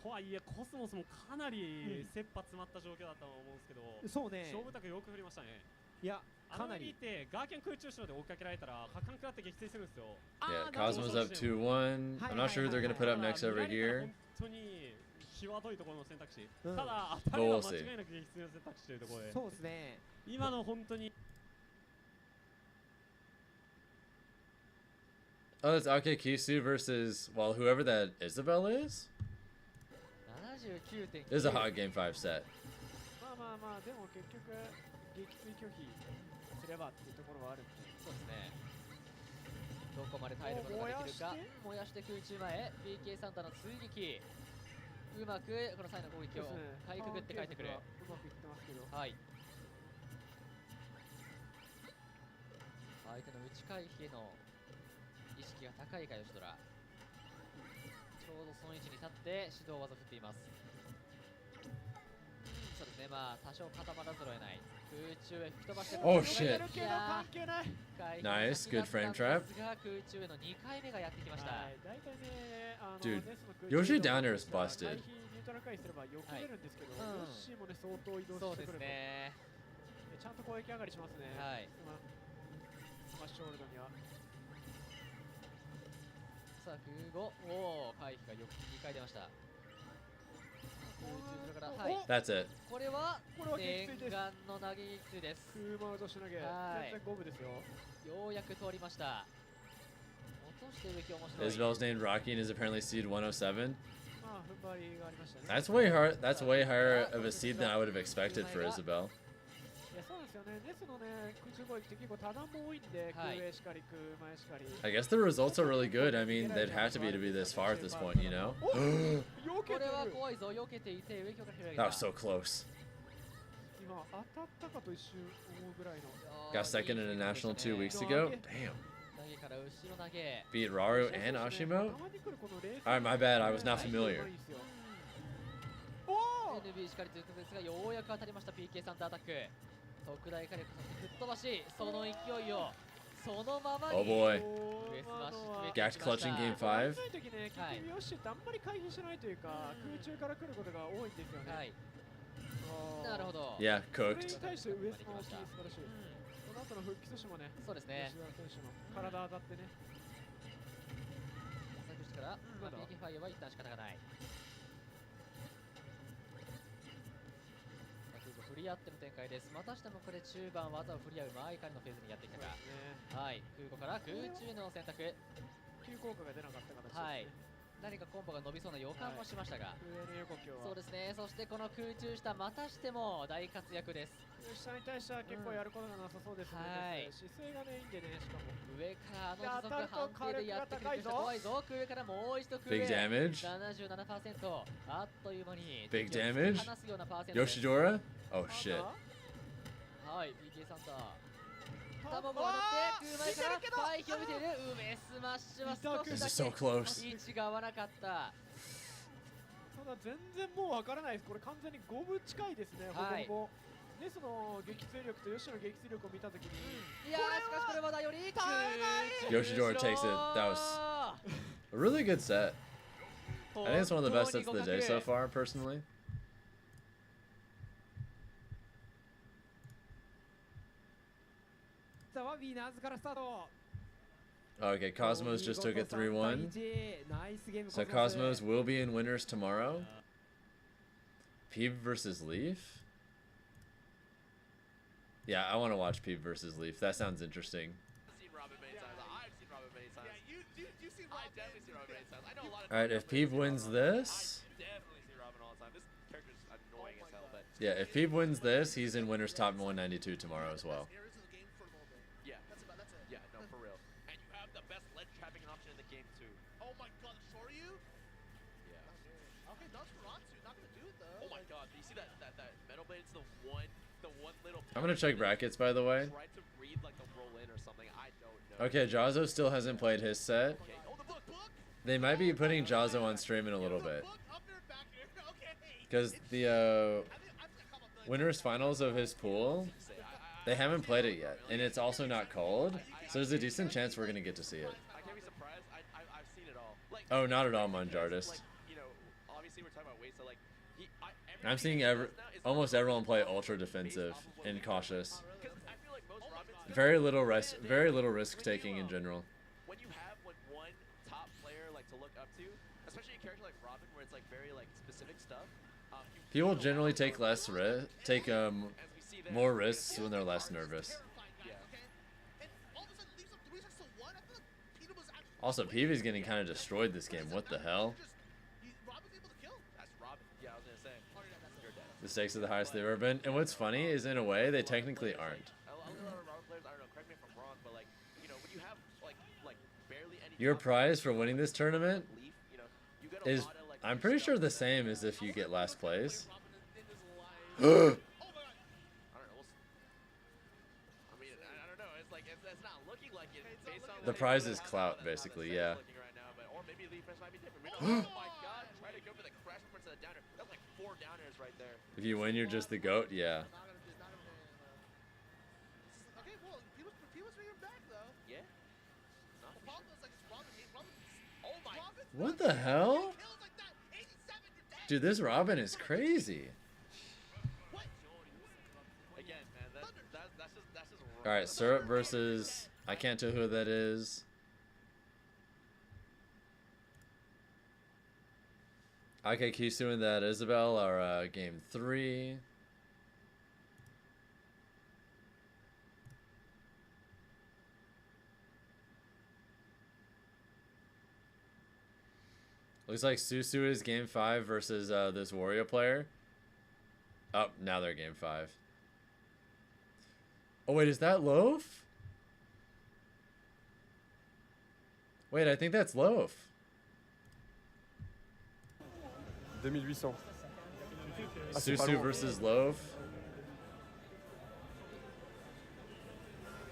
とはいえコスモスもかなり切羽詰まった状況だったと思うんですけど、そうね。勝負卓よく振りましたね。いや、かなり。あの見てガーキャン空中後ろで追いかけられたら破壊食らって撃墜するんですよ。 Yeah, Cosmo's up 2-1. I'm not sure who they're gonna put up next over here. 本当に際どいところの選択肢。うんただ当たりは But 間 we'll see. 違いなく撃墜の選択肢というところで。そうですね。今の本当に。 Oh, that's Ake Kisu versus, well, whoever that Isabel is? 79.9。 This is a hot game 5 set. まあまあまあでも結局撃墜拒否すればっていうところはあるんで。そうですね。どこまで耐えることができるか。燃やして空中前、PK サンタの追撃。うまくこの際の攻撃をかいくぐって帰ってくる。うまくいってますけど。はい。相手の内回避への意識が高いか吉ドラ。ちょうどその位置に立って指導技を振っています。そうですね、まあ多少固まらざるを得ない。空中へ吹き飛ばして Oh shit. いやー Nice, good frame trap. 空中への2回目がやってきました。大体ね、Dude, Yoshi down there is busted. 回避ニュートラル回避すればよく出るんですけど、はいヨッシーもね相当移動そうですしてくると。ね。ちゃんと攻撃上がりしますね。はい。スマッシュホールドには。さあ空後、おお回避がよく2回出ました。空中からはい。That's it. これは撃墜です。念願の投げ撃墜です。空回し投げ。はい全然五分ですよ。ようやく通りました。落としてる気面白い。 Isabel's named Rocky and is apparently seed 107. まあ踏ん張りがありましたね。 That's way hard. That's way higher of a seed than I would have expected for Isabel. いやそうですよね。ネスのね空中攻撃って結構多段も多いんで、空上しかり空前しかり。 I guess the results are really good. I mean, they'd have to be this far at this point, you know? これは怖いぞ。避けていて上強から広げ That た。 was so close. 今当たったかと一瞬思うぐらいの。 Got second in a national 2 weeks ago. Damn. 投げから後ろ投げ。 Beat Raru and Ashimo? Alright, my bad. I was not familiar. NB しかりということですが、ようやく当たりました。 PK サンタアタック。特大火力吹っ飛ばし、その勢いをそのままに。 Oh boy. 上スマッシュ Gash clutching game 5. そういう時ね、結局ヨッシーってあんまり回避しないというか、空中から来ることが多いんですよね。はい。なるほど。 Yeah, それ cooked. に対して上スマ大きい素晴らしい。その後の復帰阻止もね、そうですね。吉田選手の体当たってね。作詞から、PK ファイアは一旦仕方がない。振り合っての展開です。またしてもこれ中盤技を振り合う前からのフェーズにやってきたか。はい、空母から空中への選択。急降下が出なかった形ですね。はい。何かコンボが伸びそうな予感もしましたが、上の横今日はそうですね。そしてこの空中下またしても大活躍です。下に対しては結構やることがなさそうですね。はい姿勢がねいいんでね、しかも上からあの持続判定でやってくる人怖いぞ。空からもう一度空へ Big damage. 77%。あっという間に Big damage. 離すようなパーセントです。 Yoshidora? Oh shit. はい、PK サンタ卵を当たって空前からスパイキを見ている上スマッシュは少し This だ is so け close. 位置が合わなかった。ただ全然もうわからないです。これ完全に五分近いですね。はいほぼほぼでその撃墜力とヨシの撃墜力を見たときに、いやーしかしこれまだより耐えない。 Yoshidora takes it. That was a really good set. I think it's one of the best sets of the day so far, personally. Okay, Cosmos just took it 3-1. So Cosmos will be in winners tomorrow. Peeb versus Leaf? Yeah, I want to watch Peeb versus Leaf. That sounds interesting. I've seen Robin many times. I've seen Robin many times. Yeah, you've seen Robin. I definitely seen Robin many times. I know a lot of Alright, if Peeb wins this... I definitely see Robin all the time. This character's annoying as hell, but... Yeah, if Peeb wins this, he's in winners top 192 tomorrow as well. Yeah. Yeah, no, for real. And you have the best ledge trapping option in the game, too. Oh my god, Shoryu? Yeah. Okay, Nosferatu, not gonna do it though. Oh my god, do you see that metal blade? It's the one little... I'm gonna check brackets, by the way. Tried to read like the roll in or something. I don't know. Okay, Jazzo still hasn't played his set. Okay. Oh, the book! They might be putting Jazzo on stream in a little bit. Because the winners finals of his pool, they haven't played it yet. And it's also not called. So there's a decent chance we're going to get to see it. I can't be surprised. I've seen it all. Like, Oh, not at all, Monjardist. like, you know, obviously we're talking about weight, so like, I'm seeing almost everyone play ultra defensive and cautious. Very little risk taking in general. When you have like one top player like to look up to, especially a character like Robin, where it's like very like specific stuff. People generally take more risks when they're less nervous. Also, Peevy's getting kind of destroyed this game. What the hell? That's Robin. Yeah, I was gonna say. You're dead. The stakes are the highest they've ever been. And what's funny is, in a way, they technically aren't. A lot of Robin players, I don't know, correct me if I'm wrong, but like, you know, when you have like barely any. Your prize for winning this tournament Leaf, you know, you get a is, lot of like. I'm pretty sure, the same as if you get last place. I don't know. I mean, I don't know. It's like it's not looking like it. Based on The prize is clout, basically, yeah. right now, but or maybe Leaf might be different. Oh my god! Try to go for the crash reference to the downer. That's like 4 downers right there. If you win, you're just the GOAT, yeah. Okay, well, people's bringing him back though. Yeah. The problem is like Robin. Oh my. What the hell? Dude, this Robin is crazy. Again, man, that's just. Alright, Syrup versus... I can't tell who that is. Okay, Kisu and that Isabel are game 3. Looks like Susu is game 5 versus this Wario player. Oh, now they're game 5. Oh wait, is that Loaf? Wait, I think that's Loaf. 2800. Susu versus Loaf.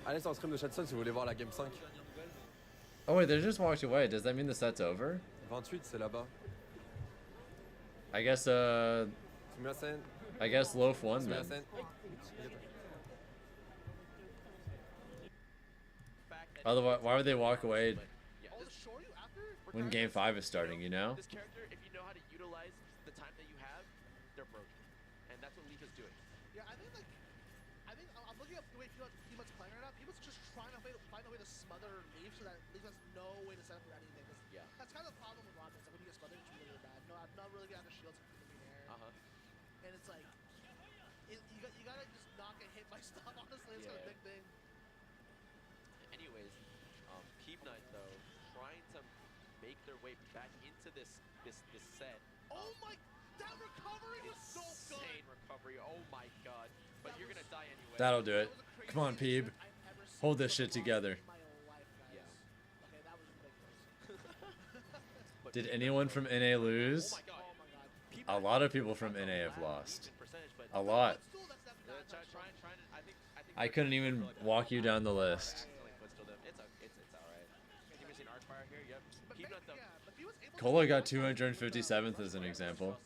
Allez sur le stream de Chatson si vous voulez voir la game 5. Oh wait, they just walked away. Does that mean the set's over? 28, c'est là-bas. I guess I guess Loaf won then. Otherwise, why would they walk away when game 5 is starting, you know? This character, if you know how to utilize the time that you have, they're broken, and that's what Leaf is doing. Yeah, I think I'm looking up the way Peanut's playing right now. Peanut's just trying to find a way to smother Leaf so that Leaf has no way to set up for anything. Yeah. That's kind of the problem with Robin. It's like when you get smothered, it's really, really bad. No, I'm not really good at the shields in the air. And it's like, you gotta just not get hit by stuff. Honestly, it's a big thing. Anyways, Peep Knight though, trying to make their way back into this set. Oh my, that recovery was so good. Insane recovery. Oh my god. But you're gonna die anyway. That'll do it. Come on, Peeb. Hold this shit together. Did anyone from NA lose? A lot of people from NA have lost. A lot. I couldn't even walk you down the list. Cola got 257th as an example.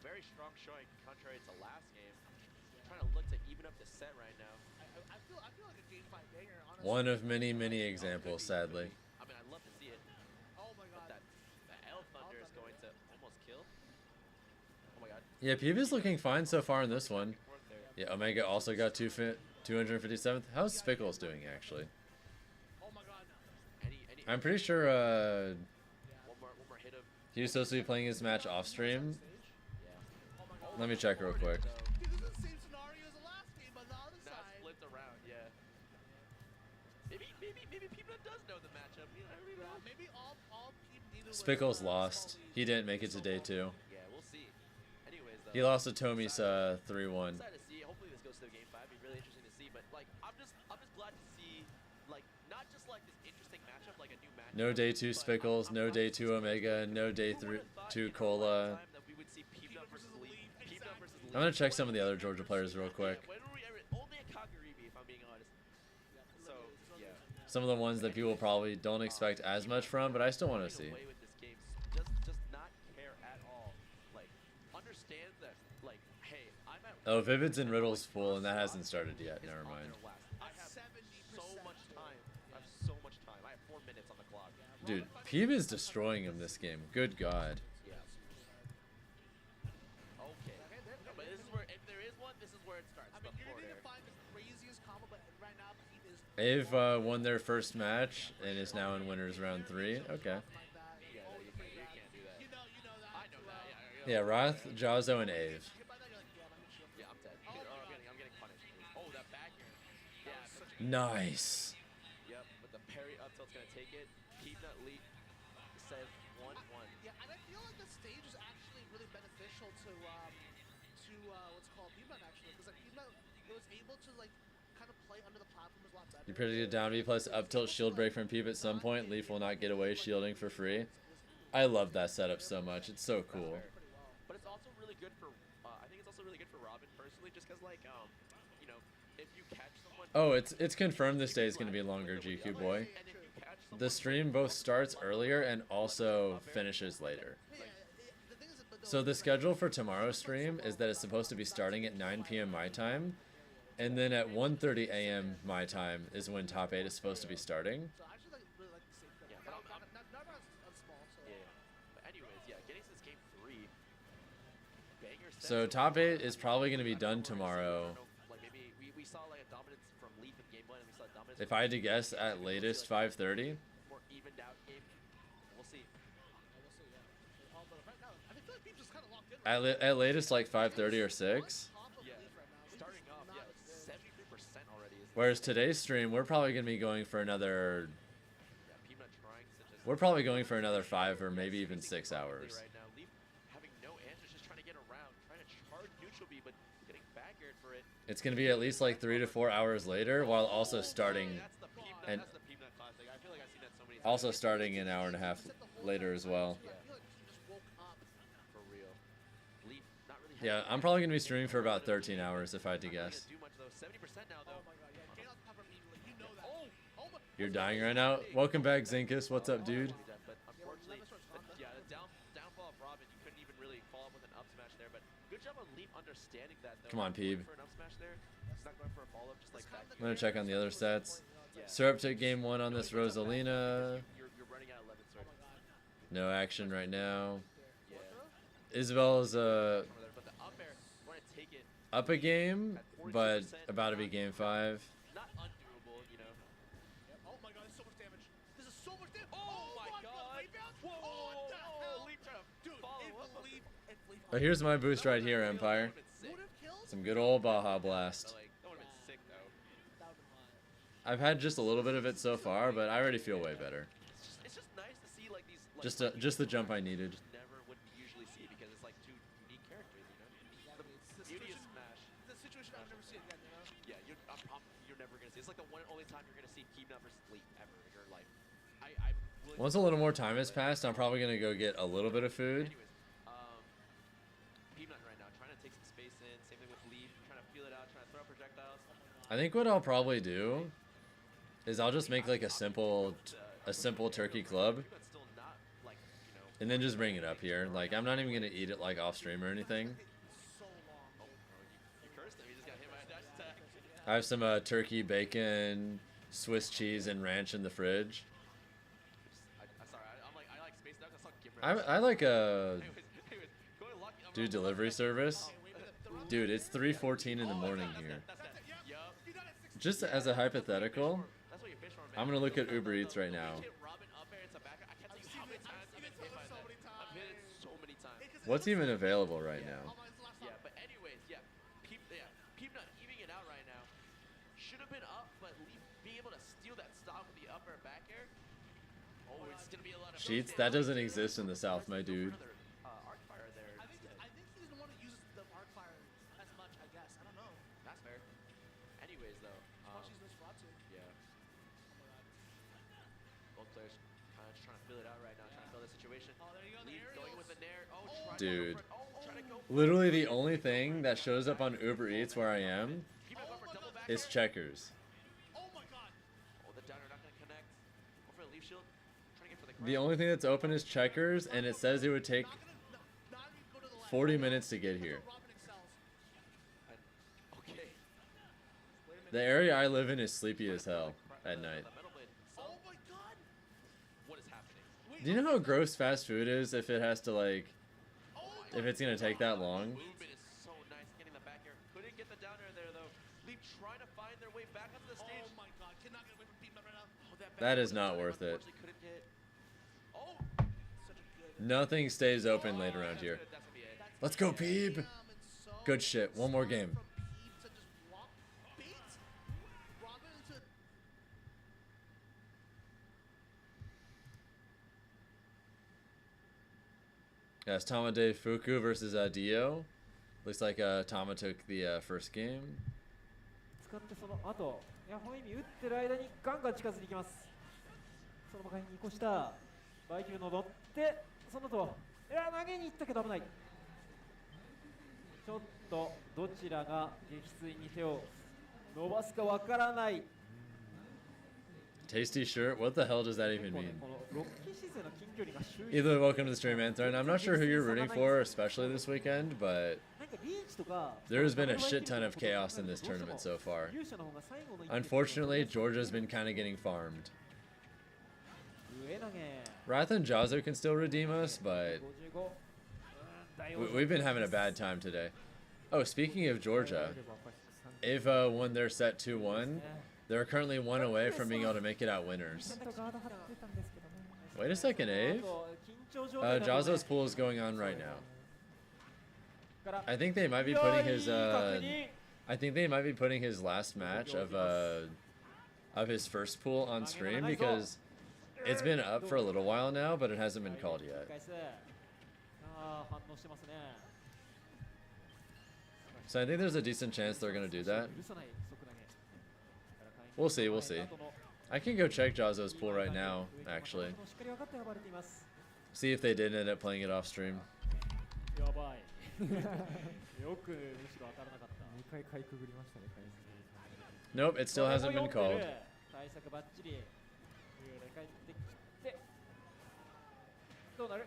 Very strong showing, contrary to last game. Trying to look to even up the set right now. I feel like a game 5 banger, honestly. One of many, many examples, sadly. I mean, I'd love to see it. Oh my god. That L Thunder is going to almost kill. Oh my god. Yeah, Peeb is looking fine so far in this one. Yeah, Omega also got 257th. How's Spickles doing, actually? Oh my god. I'm pretty sure One more hit of. he was supposed to be playing his match off stream. Let me check real quick. This is the same scenario as the last game, but the other Now side. flipped around, yeah. Maybe Peanut does know the matchup. You know, maybe all people Spickles lost. He didn't make it to day 2. Yeah, we'll see. Anyways, though. He lost to Tommy's 3-1. Excited to see. Hopefully this goes to the game 5. It'd be really interesting to see. But like, I'm just glad to see, like, not just like this interesting matchup, like a new matchup. No day 2 Spickles, no day 2 Omega, no day 2 Cola. I'm gonna check some of the other Georgia players real quick. Only a Kagaribi, if I'm being honest. So, yeah. Some of the ones that people probably don't expect as much from, but I still want to see. Just not care at all. Like, understand that, like, hey, I'm at. Oh, Vivid's in Riddle's full, and that hasn't started yet. Never mind. I have so much time. I have so much time. I have 4 minutes on the clock. Dude, Peeb is destroying him this game. Good God. Yeah. Okay. But this is where, if there is one, this is where it starts. I mean, you're gonna need to find the craziest combo, but right now Pete is. They've won their first match and is now in winners round 3. Okay. Yeah, Roth, Jazzo, and Ave. Yeah, I'm dead. Oh, I'm getting punished. Oh, that back air. Yeah. Nice. Yep, but the parry up tilt's gonna take it. Keep that lead. Says 1-1. Yeah, and I feel like the stage is actually really beneficial to what's called Peanut actually, because like Peanut was able to like kind of play under the platform a lot better. You predicted down B plus up tilt shield break from Peeb at some point. Leaf will not get away shielding for free. I love that setup so much. It's so cool. But it's also really good for. I think it's also really good for Robin personally, just because like you know, if you catch someone. Oh, it's confirmed this day is going to be longer, GQ boy. The stream both starts earlier and also finishes later. So the schedule for tomorrow's stream is that it's supposed to be starting at 9 p.m. my time, and then at 1:30 a.m. my time is when top 8 is supposed to be starting. So I actually like really like the same. Yeah, but not as small. So. Yeah. But anyways, yeah, getting to this game 3. So top 8 is probably going to be done tomorrow. Like maybe we saw like a dominance from Leaf in game 1, and we saw dominance. If I had to guess, at latest 5:30. More evened out game. We'll see. At latest like 5:30 or 6. Yeah. Starting off, yeah, 73% already. Whereas today's stream, we're probably going to be going for another. Yeah, Peanut trying to just. We're probably going for another 5 or maybe even 6 hours. Right now, Leaf having no answers, just trying to get around, trying to charge neutral B, but getting back aired for it. It's going to be at least like 3 to 4 hours later, while also starting and That's the Peanut classic. I feel like I've seen that so many times. also starting an hour and a half later as well. Yeah. For real. Leaf not really. Yeah, I'm probably going to be streaming for about 13 hours if I had to guess. Do much though. 70% now though. You're dying right now? Welcome back, Zinkus. What's up, dude? But unfortunately, yeah, the downfall of Robin, you couldn't even really follow up with an up smash there. But good job on Leaf understanding that though. Come on, Peeb. For an up smash there, he's not going for a follow up, just like that. I'm going to check on the other sets. Syrup took game 1 on this Rosalina. You're running out of 11 sword. No action right now. Isabel's But the up air, want to take it. up a game, but about to be game 5. Not undoable, you know. Oh my god, there's so much damage. This is so much damage. Oh my god. Whoa, what the hell? Leaf trying to Dude, follow up. if Leaf Oh, here's my boost right here, Empire. Some good old Baja Blast. Like, that would have been sick though. I've had just a little bit of it so far, but I already feel way better. It's just nice to see like these. Like, Just the jump I needed. Never would usually see because it's like two unique characters, you know. The beauty of Smash. The situation I've never seen again, you know. Yeah, you're never gonna see. It's like the one and only time you're gonna see Keep versus Sleep ever in your life. Once a little more time has passed, I'm probably gonna go get a little bit of food. Peanut right now, trying to take some space in. Same thing with Leaf, trying to feel it out, trying to throw out projectiles. I think what I'll probably do is I'll just make like a simple turkey club, and then just bring it up here. Like I'm not even gonna eat it like off stream or anything. You cursed him. He just got hit by a dash attack. I have some turkey, bacon, Swiss cheese, and ranch in the fridge. Sorry, I like space duck. I saw Gimmer. I like a do delivery service. Dude, it's 3:14 in the morning here. Just as a hypothetical, I'm gonna look at Uber Eats right now. What's even available right now? Yeah, but anyways, Peanut evening it out right now. Should have been up, but being able to steal that stock with the upper back air. Oh, it's gonna be a lot of Sheets, that doesn't exist in the South, my dude. Arcfire there. I think he didn't want to use the Arcfire as much, I guess. I don't know. That's fair. Anyways, though. Yeah. Both players kind of just trying to fill it out right now, trying to fill the situation. Oh, there you go. Going with the nair. Oh, Dude, literally the only thing that shows up on Uber Eats where I am is checkers. Oh my god. Oh, the downer not gonna connect. Go for a leaf shield. Trying to get for the The only thing that's open is checkers, and it says it would take 40 minutes to get here. Okay. The area I live in is sleepy as hell at night. Oh my god. What is happening? Do you know how gross fast food is if it has to like, if it's gonna take that long? Movement is so nice getting the back air. Couldn't get the downer there though. Leaf trying to find their way back onto the stage. Oh my god, cannot get away from Peanut right now. Oh, That is not worth it. couldn't hit. Oh, such a good. Nothing stays open late around here. Let's go, Peeb! Good shit. One more game. Yes, Tamade Fuku versus Dio. Looks like Tama took the first game. 使ってその後、いや本意味打ってる間にガンガン近づいていきます。その場に越したバイキルの乗ってその後、いや投げに行ったけど危ない。ちょっとどちらが撃墜に手を伸ばすかわからない。 Tasty shirt? What the hell does that even mean? Either welcome to the stream, Anther, and I'm not sure who you're rooting for, especially this weekend, but there's been a shit ton of chaos in this tournament so far. Unfortunately, Georgia's been kind of getting farmed. Wrath and Jazo can still redeem us, but we've been having a bad time today. Oh, speaking of Georgia, Ava won their set 2-1. They're currently one away from being able to make it out winners. Wait a second, Ave. Jazo's pool is going on right now. I think they might be putting his I think they might be putting his last match of his first pool on stream because it's been up for a little while now, but it hasn't been called yet. So I think there's a decent chance they're gonna do that. We'll see, we'll see. I can go check Jazo's pool right now, actually. See if they did end up playing it off stream. Nope, it still hasn't been called. You're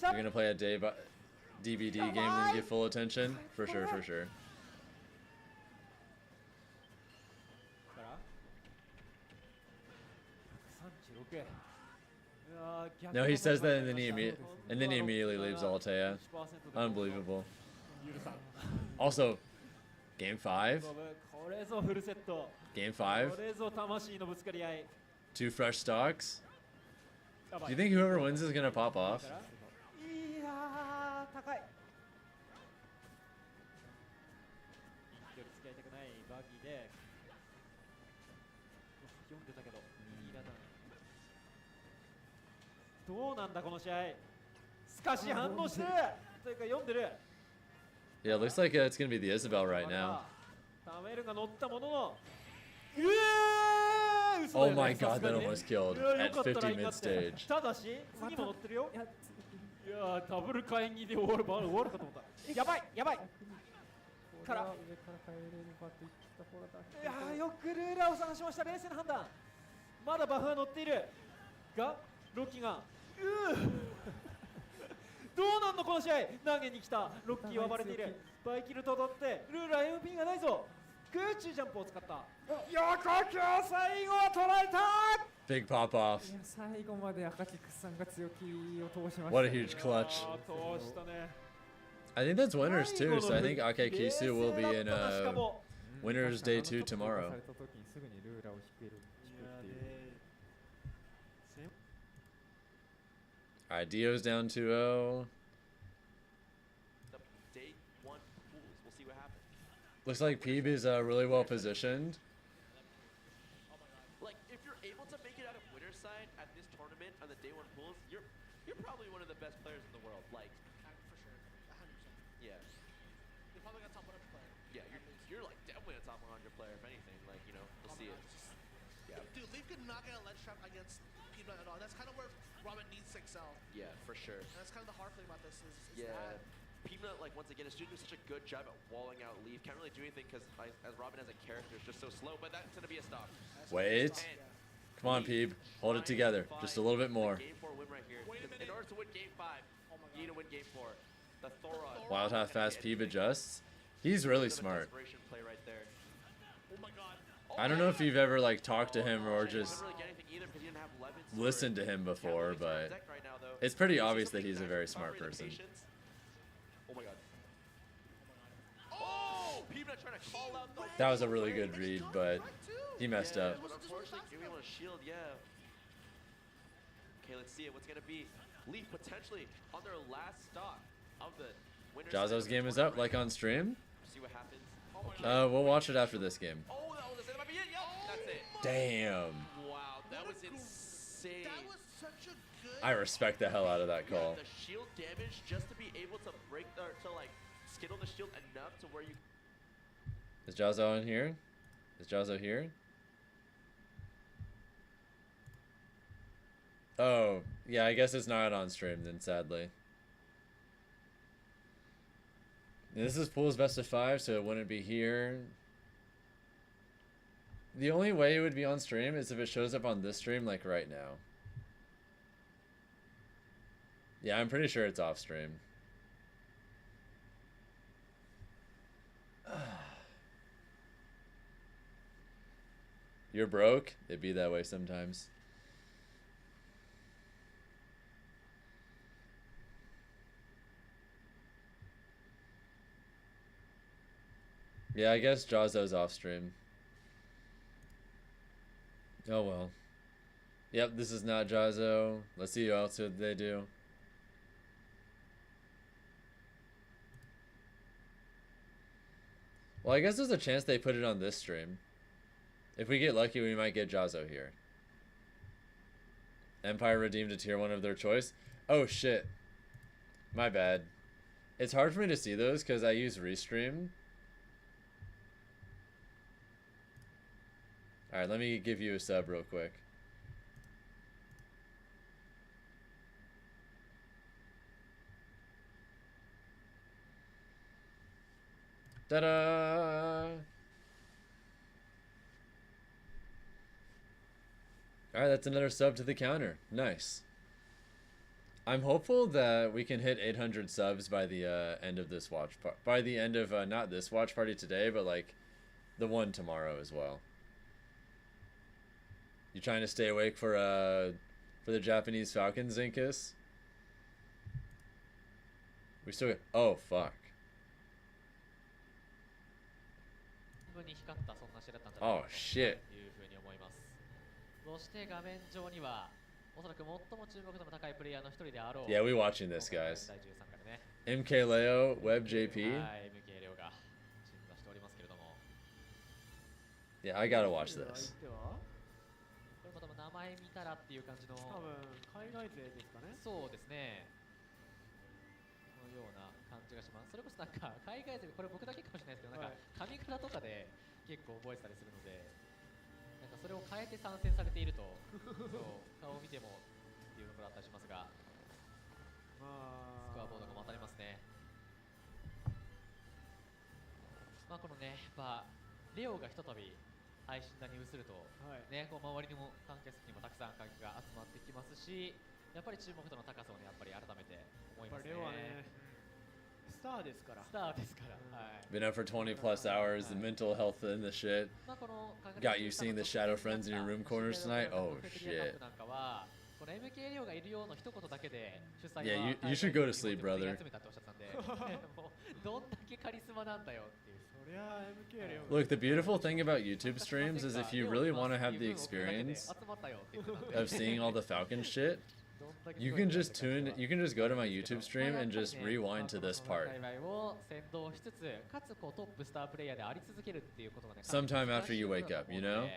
gonna play a DBD game and get full attention? For sure, for sure. No, he says that and then he immediately leaves Altea. Unbelievable. Also, game 5. Game 5. 2 fresh stocks. Do you think whoever wins is gonna pop off? 合いたくないバギーで読んでたけど右ラダンどうなんだこの試合しかし反応してるというか読んでる Yeah, it looks like it's gonna be the Isabel right now. タメルが乗ったものの Oh my god, that almost killed at 50 mid stage. ただし次も乗ってるよいやダブル会議で終わるかと思ったやばいやばいから上から帰れるかといったところだいやよくルーラーを探しました冷静な判断まだバフは乗っているがロッキーがどうなんのこの試合投げに来たロッキーは暴れているバイキルと取ってルーラー MP がないぞ空中ジャンプを使った横強最後は捉えた Big pop off. いや最後まで赤木さんが強気を通しました What a huge clutch. I think that's winners too, so I think Ake Kisu will be in winners day 2 tomorrow. Alright, Dio's down 2-0. Day 1 pools. We'll see what happens. Looks like Peeb is really well positioned. Like, if you're able to make it out of winner's side at this tournament on the day 1 pools, you're probably one of the best players in the world. Like, For sure. 100%. yeah. You're probably a top 100 player. Yeah, you're like definitely a top 100 player, if anything. Like, you know, we'll see it. Yeah. Dude, Leaf could not get a ledge trap against Peanut at all. That's kind of where Robin needs to excel. Yeah, for sure. And that's kind of the hard thing about this is Yeah. that. Peanut, like, once again, is doing such a good job at walling out Leaf. Can't really do anything because as Robin as a character is just so slow, but that's going to be a stop. Wait. Come on, Peeb. Hold it together. Just a little bit more. Game 4 win right here. In order to win game 5, you need to win game 4. The Thora. Wild how fast Peeb adjusts. He's really smart. Play right there. Oh my god. I don't know if you've ever like talked to him or just listened to him before, but it's pretty obvious that he's a very smart person. Oh my god. Oh! Peanut trying to call out the That was a really good read, but he messed up. But unfortunately, giving him a shield, yeah. Okay, let's see it. What's gonna be? Leaf potentially on their last stock of the winner's Jazo's game is up, like on stream. See what happens. We'll watch it after this game. Oh, that might be it. Yep, that's it. Damn. Wow, that was insane. That was such a good. I respect the hell out of that call. The shield damage just to be able to break or to like skittle the shield enough to where you. Is Jazo in here? Is Jazo here? Oh, yeah, I guess it's not on stream then, sadly. This is Pool's best of 5, so it wouldn't be here. The only way it would be on stream is if it shows up on this stream, like right now. Yeah, I'm pretty sure it's off stream. You're broke? It'd be that way sometimes. Yeah, I guess Jazo's off stream. Oh well. Yep, this is not Jazo. Let's see who else they do. Well, I guess there's a chance they put it on this stream. If we get lucky, we might get Jazo here. Empire redeemed a tier 1 of their choice. Oh shit. My bad. It's hard for me to see those because I use Restream. Alright, let me give you a sub real quick. Ta-da! Alright, that's another sub to the counter. Nice. I'm hopeful that we can hit 800 subs by the end of this watch by the end of not this watch party today, but like the one tomorrow as well. You trying to stay awake for the Japanese Falcon, Zinkus? We still got, oh fuck. Oh shit. そして画面上にはおそらく最も注目度の高いプレイヤーの一人であろう。 Yeah, we watching this, guys. 第13からね。 MK Leo, WebJP. はい、MK レオが鎮座しておりますけれども。Yeah, I gotta watch this. これも多分名前見たらっていう感じの。多分海外勢ですかね。そうですね。このような感じがします。それこそなんか海外勢、これ僕だけかもしれないですけど、なんか髪型とかで結構覚えてたりするので、なんかそれを変えて参戦されていると、そう顔を見てもっていうところだったりしますが、スコアボードが待たれますね。まあこのね、やっぱレオがひとたび配信台に移ると、ね、こう周りにも観客席にもたくさん観客が集まってきますし、やっぱり注目度の高さをね、やっぱり改めて思いますね。レオはね、スターですから。スターですから。はい。 Been up for 20 plus hours, the mental health and the shit. Got you seeing the shadow friends in your room corners tonight? Oh shit. なんかはこの MK レオがいるような一言だけで主催は Yeah, you should go to sleep, brother. 集めたっておっしゃったんで、もうどんだけカリスマなんだよっていう。 Look, the beautiful thing about YouTube streams is if you really want to have the experience of seeing all the Falcon shit, you can just go to my YouTube stream and just rewind to this part. Sometime after you wake up, you know?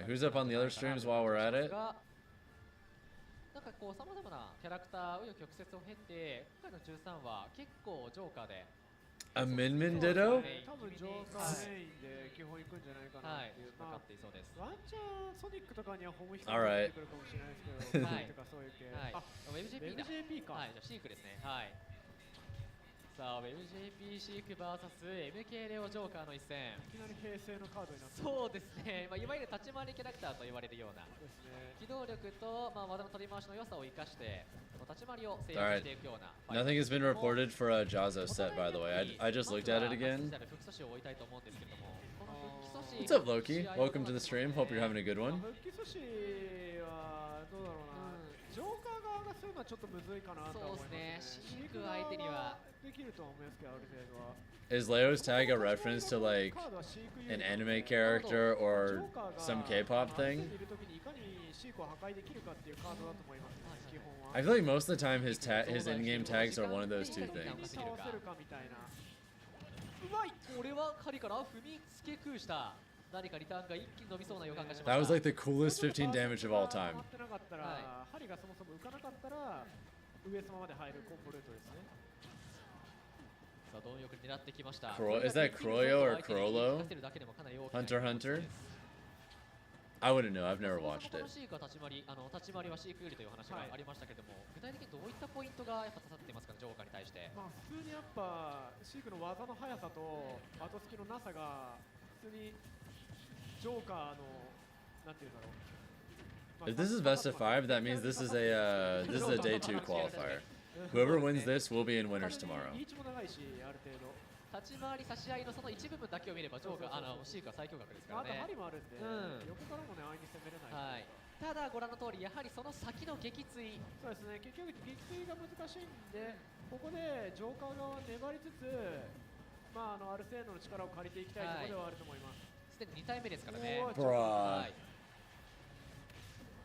Who's up on the other streams while we're at it? なんかこうさまざまなキャラクター紆余曲折を経て、今回の13は結構ジョーカーで。A Min Ditto? 多分ジョーカーメインで基本行くんじゃないかなっていう。分かっていそうです。ワンチャンソニックとかにはホームヒットが出てくるかもしれないですけど、とかそういう系。あ、WebJP か。はい、じゃあシークですね。はい。さあ WebJP シーク vs MK レオジョーカーの一戦。いきなり平成のカードになって。そうですね。まあいわゆる立ち回りキャラクターと言われるような。機動力とまあ技の取り回しの良さを生かして、立ち回りを制約していくような。Nothing has been reported for a Jazo set, by the way. I just looked at it again. What's up, Loki? Welcome to the stream. Hope you're having a good one. 復帰阻止はどうだろうな。ジョーカー側がするのはちょっとむずいかなと思いますね。シーク相手にはできるとは思いますけど、ある程度は。Is Leo's tag a reference to like an anime character or some K-pop thing? I feel like most of the time his in-game tags are one of those two things. うまい。これは狩りから踏みつけ空した。何かリターンが一気に伸びそうな予感がしました。 That was like the coolest 15 damage of all time. 針がそもそも浮かなかったら上様まで入るコンボルートですね。さあ貪欲に狙ってきました。 Is that Croyo or Crollo? Hunter Hunter? I wouldn't know. I've never watched it. シークは立ち回りはシーク有利という話がありましたけれども、具体的にどういったポイントがやっぱ刺さっていますか、ジョーカーに対して。まあ普通にやっぱシークの技の速さと後付きのなさが普通にジョーカーのなんていうんだろう。 If this is best of 5, that means this is a day 2 qualifier. Whoever wins this will be in winners tomorrow. リーチも長いし、ある程度。立ち回り差し合いのその一部分だけを見ればジョーカーシークは最強格ですからね。あと針もあるんで、横からもね安易に攻めれない。はい。ただご覧の通りやはりその先の撃墜。そうですね。結局撃墜が難しいんで、ここでジョーカー側は粘りつつ、まあアルセーノの力を借りていきたいところではあると思います。すでに2体目ですからね。Bruh.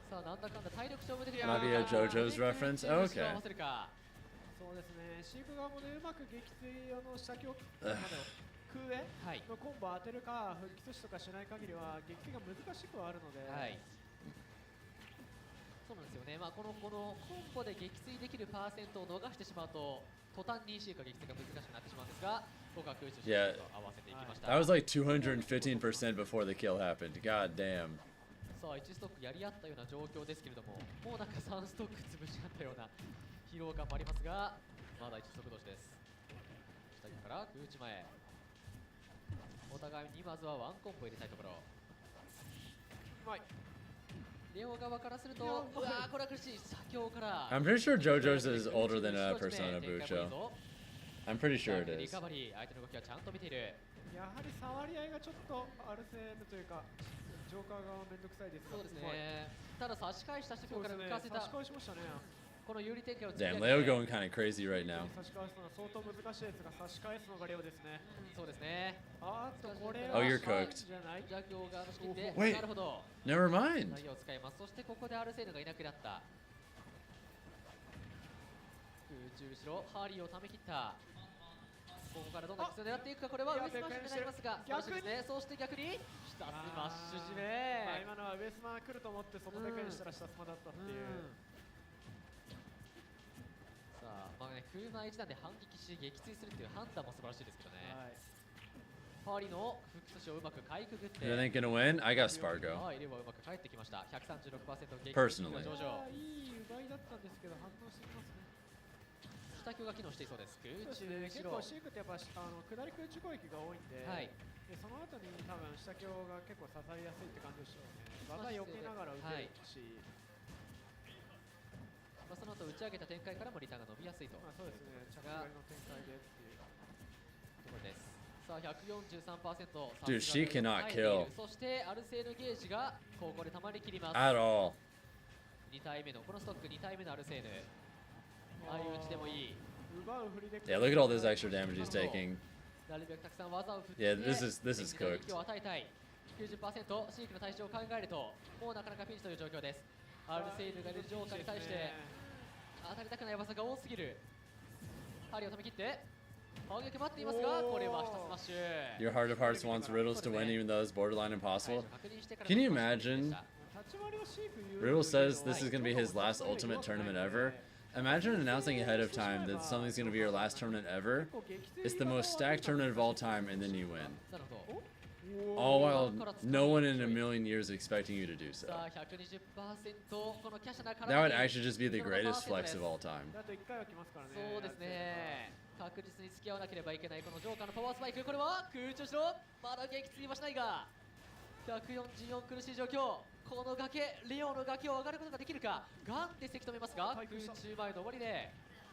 さあなんだかんだ体力勝負できる。 Maybe a JoJo's reference? Okay. そうですね。シーク側もねうまく撃墜先を空上のコンボ当てるか復帰阻止とかしない限りは撃墜が難しくはあるので。はい。そうなんですよね。まあこのコンボで撃墜できるパーセントを逃してしまうと途端にシークが撃墜が難しくなってしまうんですが。Yeah, that was like 215% before the kill happened. God damn. さあ1ストックやり合ったような状況ですけれども、もうなんか3ストック潰し合ったような疲労感もありますが、まだ1ストック同士です。下から空打ち前。お互いにまずはワンコンボ入れたいところ。うまい。レオ側からすると、うわーこれは苦しい。先ほどから。I'm pretty sure JoJo's is older than Persona Bucho. I'm pretty sure it is. リカバリー、相手の動きはちゃんと見ている。やはり触り合いがちょっとアルセーヌというかジョーカー側めんどくさいですが。そうですね。ただ差し返した人から浮かせた。差し返しましたね。この有利展開を。Damn, Leo going kind of crazy right now. 差し返すのは相当難しいですが差し返すのがレオですね。そうですね。あっとこれは。Oh, you're cooked. じゃジャギョ側の視点で。Wait. なるほど。Never mind. を使います。そしてここでアルセーヌがいなくなった。空中後ろハーリーをため切った。ここからどんなキスを狙っていくか。これは上スマッシュになりますが、素晴らしいですね。そして逆に下スマッシュ締め。今のは上スマ来ると思ってそのでかいしたら下スマだったっていう。さあ、まあね、空前一段で反撃し撃墜するっていう判断も素晴らしいですけどね。パリのフックスをうまくかいくぐって。You think gonna win? I got Spargo. はい、レバーうまく返ってきました。136% 撃 Personally. 上々。いい奪いだったんですけど反応してきますね。下強が機能していそうです。空中結構シークってやっぱ下り空中攻撃が多いんで、はい、でその後に多分下強が結構刺さりやすいって感じでしょうね。技避けながら打てるし、まあその後打ち上げた展開からもリターンが伸びやすいと。まあそうですね。着外の展開でっていうところです。さあ 143%。Dude, she cannot kill. そしてアルセーヌゲージがここでたまりきります。At all. 2体目のこのストック2体目のアルセーヌ。ああいう打ちでもいい。 Yeah, look at all this extra damage he's taking. なるべくたくさん技を振って Yeah, this is cooked. を与えたい。90%シークの対象を考えるともうなかなかピンチという状況です。アルセーヌがいるジョーカーに対して当たりたくない技が多すぎる。針を止め切って反撃待っていますが、これは下スマッシュ。 Your heart of hearts wants Riddles to win even though it's borderline impossible. Can you imagine? Riddle says this is going to be his last ultimate tournament ever. Imagine announcing ahead of time that something's going to be your last tournament ever. It's the most stacked tournament of all time, and then you win. All while no one in a million years is expecting you to do so. That would actually just be the greatest flex of all time. そうですね。確実に付き合わなければいけないこのジョーカーのパワースパイク。これは空中しろ。まだ撃墜はしないが144苦しい状況。この崖、レオの崖を上がることができるか。ガンってせき止めますが空中前の終わりで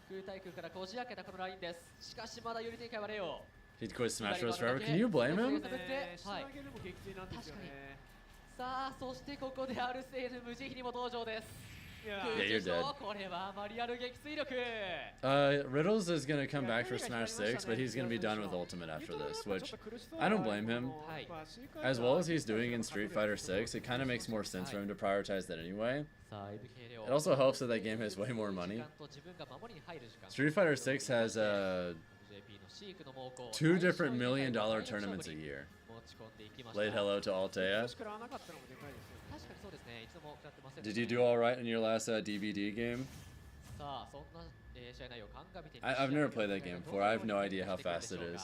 空対空からこじ開けたこのラインです。しかしまだ有利展開はレオ。 He'd quit Smash Bros. Forever. Can you blame him? はい、確かに。さあそしてここでアルセーヌ無慈悲にも登場です。 Yeah, you're dead. Riddles is going to come back for Smash 6, but he's going to be done with Ultimate after this, which I don't blame him. As well as he's doing in Street Fighter 6, it kind of makes more sense for him to prioritize that anyway. It also helps that that game has way more money. Street Fighter 6 has 2 different $1 million tournaments a year. Laid hello to Altea. Did you do all right in your last DVD game? I've never played that game before. I have no idea how fast it is.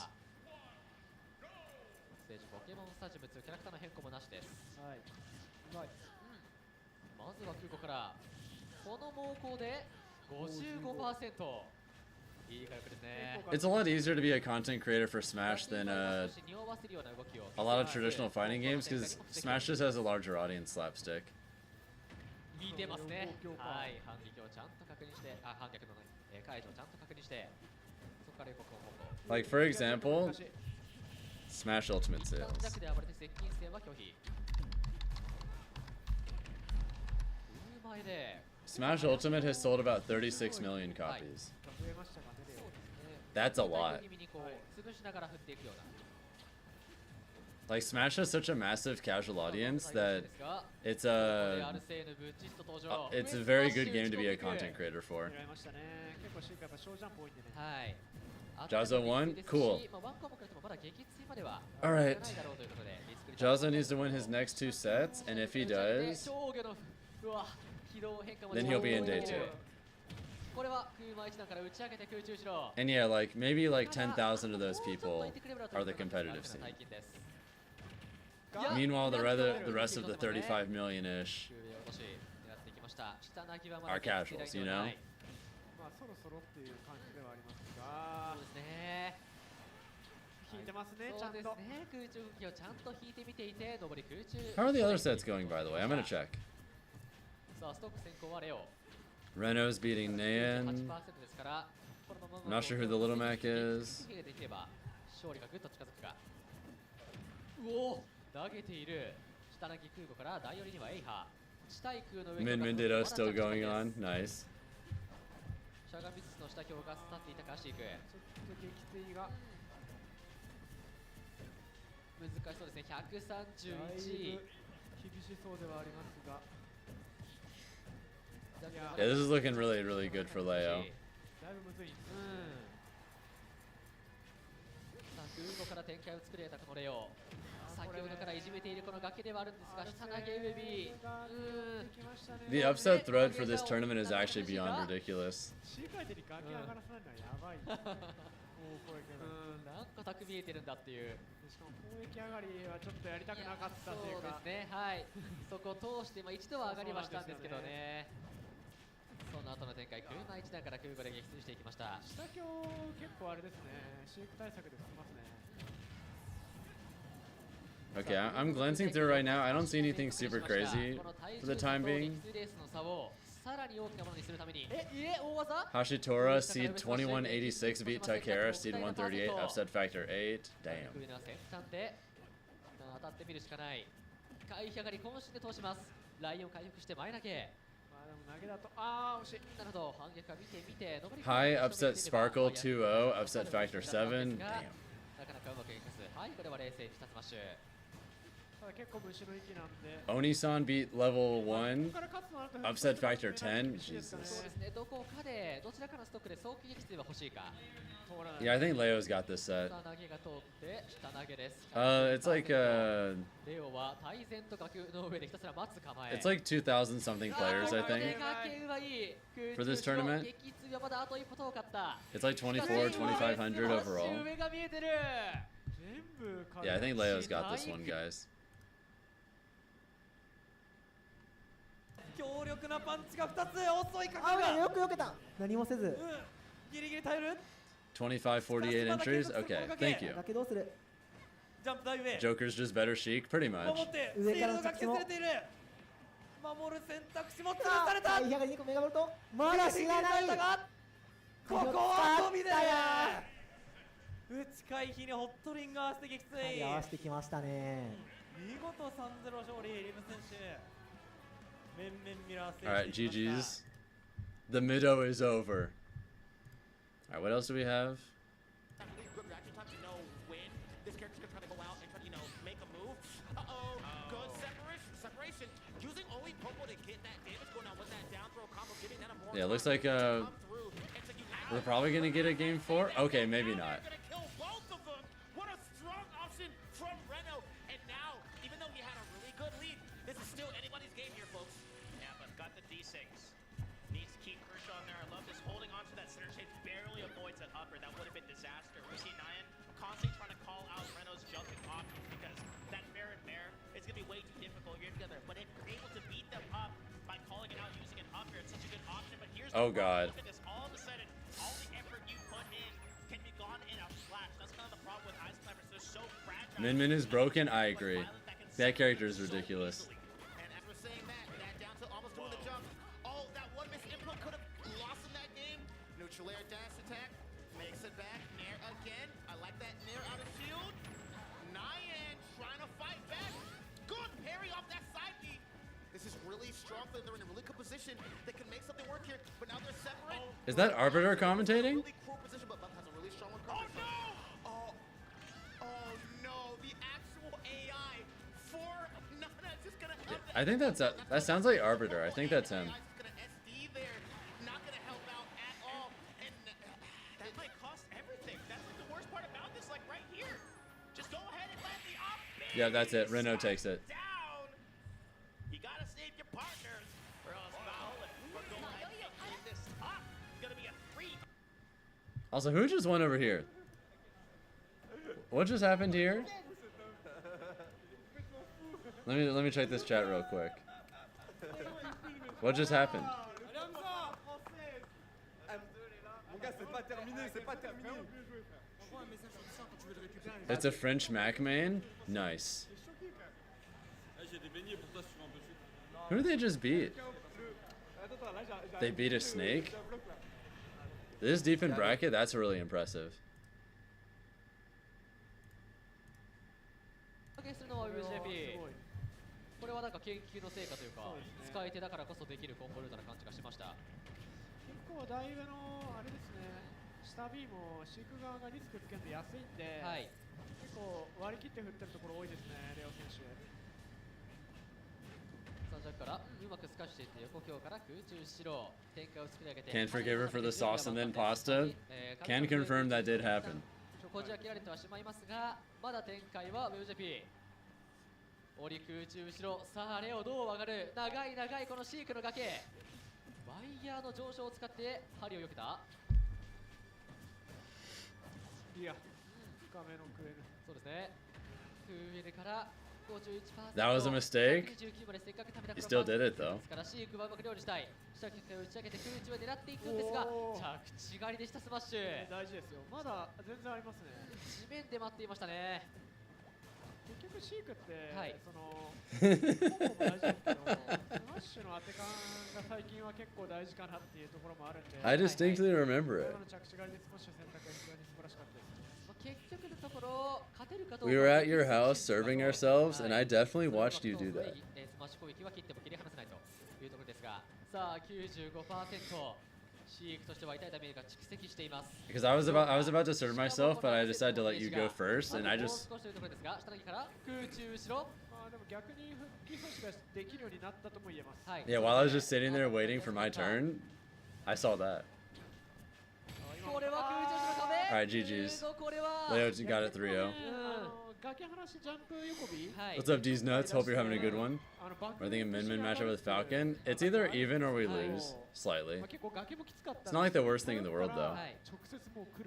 まずは空港からこの猛攻で 55%。 It's a lot easier to be a content creator for Smash than a lot of traditional fighting games because Smash just has a larger audience slapstick. 見てますね。はい、反撃をちゃんと確認して、反逆の解除をちゃんと確認して、そこから横攻撃。 Like for example, Smash Ultimate Sales. Smash Ultimate has sold about 36 million copies. That's a lot. Like Smash has such a massive casual audience that it's a very good game to be a content creator for. Jazo won? Cool. Alright. Jazo needs to win his next 2 sets, and if he does, then he'll be in day 2. And yeah, like maybe like 10,000 of those people are the competitive scene. Meanwhile, the rest of the 35 million-ish are casuals, you know? How are the other sets going, by the way? I'm gonna check. Renault's beating Nayan. I'm not sure who the little Mac is. 投げている下投げ空母から大寄りにはエイハー地対空の上 Min Ditto still going on. Nice. しゃがみつつの下強が立っていたかシーク。ちょっと撃墜が難しそうですね。131。厳しそうではありますが。Yeah, this is looking really, really good for Leo. だいぶむずい。空母から展開を作れたこのレオ。先ほどからいじめているこの崖ではあるんですが、下投げウェビー。The upset thread for this tournament is actually beyond ridiculous. なんか巧みえてるんだっていう。しかも攻撃上がりはちょっとやりたくなかったっていうか。そうですね、はい。そこを通して、一度は上がりはしたんですけどね。その後の展開、車1段から空母で撃墜していきました。下強結構あれですね、飼育対策で進ますね。Okay, I'm glancing through right now. I don't see anything super crazy for the time being. Hashitora, seed 2186, beat Takara, seed 138, upset factor 8. Damn. 当たってみるしかない。回避上がり、渾身で通します。ライオン回復して前投げ。投げだと、惜しい。なるほど、反撃は見てみて、High, upset Sparkle 2-0, upset factor 7. Damn. なかなかうまくいかず。はい、これは冷静に2つマッシュ。結構虫の息なんで。Oni-san beat level 1, upset factor 10. Jesus. そうですね、どこかでどちらかのストックで早期撃墜は欲しいか。Yeah, I think Leo's got this set. 投げが通って下投げです。It's like レオは対戦と崖の上でひたすら待つ構え。it's like 2,000 something players, I think, for this tournament. 撃墜はまだあと一歩遠かった。It's like 24, 2,500 overall. 上が見えてる。 Yeah, I think Leo's got this one, guys. 強力なパンチが2つ遅いかがよく避けた。何もせず。ギリギリ耐える。25, 48 entries? Okay, thank you. だけどうする。ジャンプ台上。 Joker's just better Sheik, pretty much. 守ってシールドが削れている。守る選択肢も潰された。回避上がり2個メガボルト。まだ死なない。ここは飛びで。内回避にホットリング合わせて撃墜。合わせてきましたね。見事 3-0 勝利、リム選手。Alright, GG's. The Mido is over. Alright, what else do we have? Yeah, it looks like we're probably gonna get a game 4. Okay, maybe not. That would have been disaster. We see Nyan constantly trying to call out Renault's jumping options because that fair and fair is going to be way too difficult here together. But if you're able to beat them up by calling it out using an up air, it's such a good option. But here's oh god. Look at this. All of a sudden, all the effort you put in can be gone in a flash. That's kind of the problem with Ice Climbers. They're so fragile. Min Min is broken. I agree. That character is ridiculous. And as we're saying that down to almost doing the jump. Oh, that one miss input could have lost in that game. Neutral air dash attack. Makes it back, Nair again. I like that Nair out of shield. Nyan trying to fight back. Good parry off that side B. This is really strong for them. They're in a really good position. They can make something work here, but now they're separate. Is that Arbiter commentating? Really cool position, but Buff has a really strong recovery. Oh no! Oh no! The actual AI for Nana is just gonna. I think that sounds like Arbiter. I think that's him. Yeah, that's it. Renault takes it. You gotta save your partners, or else we're going to clean this up. It's gonna be a 3. Also, who just went over here? What just happened here? Let me check this chat real quick. What just happened? It's a French Mac main? Nice. Who did they just beat? They beat a snake? This deep in bracket? That's really impressive. これはなんか研究の成果というか、使い手だからこそできるコンボルートな感じがしました。結構だいぶのあれですね。下 B も飼育側がリスクつけるの安いんで、はい、結構割り切って振ってるところ多いですね、レオ選手。さあ、ジャックからうまくスカッシュしていって横強から空中後ろ展開を作り上げて。 Can't forgive her for the sauce and then pasta. Can confirm that did happen. ちこじ開けられてはしまいますが、まだ展開は WebJP。折空中後ろ、さあレオどう上がる、長い長いこのシークの崖、ワイヤーの上昇を使って針を避けた。いや、深めのクエル。そうですね。クエルから 51%。 That was a mistake. 129までせっかく貯めた He still did it though. ですからシークはうまく料理したい。下脚を打ち上げて空中へ狙っていくんですが、着地狩りでしたスマッシュ。大事ですよ。まだ全然ありますね。地面で待っていましたね。結局シークって、はい、そのコンボも大事ですけど、スマッシュの当て感が最近は結構大事かなっていうところもあるんで。I distinctly remember it. 今の着地狩りでスマッシュ選択が非常に素晴らしかったですね。結局のところ勝てるかどうか。 We were at your house serving ourselves, and I definitely watched you do that. スマッシュ攻撃は切っても切り離せないというところですが、さあ 95%。シークとしては痛いダメージが蓄積しています。 Because I was about to serve myself, but I decided to let you go first, and I just. もう少しというところですが、下投げから空中後ろ。まあでも逆に復帰阻止ができるようになったとも言えます。Yeah, while I was just sitting there waiting for my turn, I saw that. これは空中後ろ壁。 Alright, GG's. Leo got it 3-0. 崖話ジャンプ横ビ。 What's up, D's Nuts? Hope you're having a good one. I think a min-min matchup with Falcon. It's either even or we lose slightly. It's not like the worst thing in the world, though.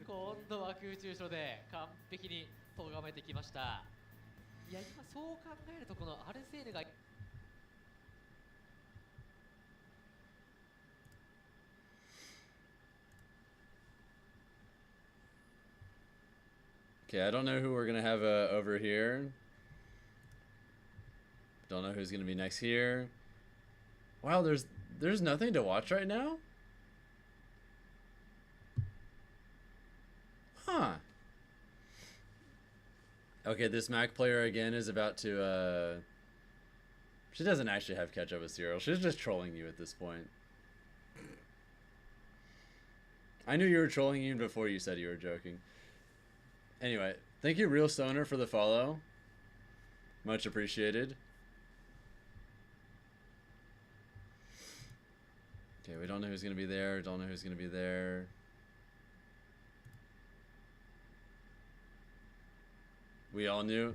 今度は空中後ろで完璧に咎めてきました。いや今そう考えるとこのアルセーヌが Okay, I don't know who we're gonna have over here. Don't know who's gonna be next here. Wow, there's nothing to watch right now? Huh. Okay, this Mac player again is about to she doesn't actually have catch up with Cyril. She's just trolling you at this point. I knew you were trolling even before you said you were joking. Anyway, thank you, Real Stoner, for the follow. Much appreciated. Okay, we don't know who's going to be there. Don't know who's going to be there. We all knew.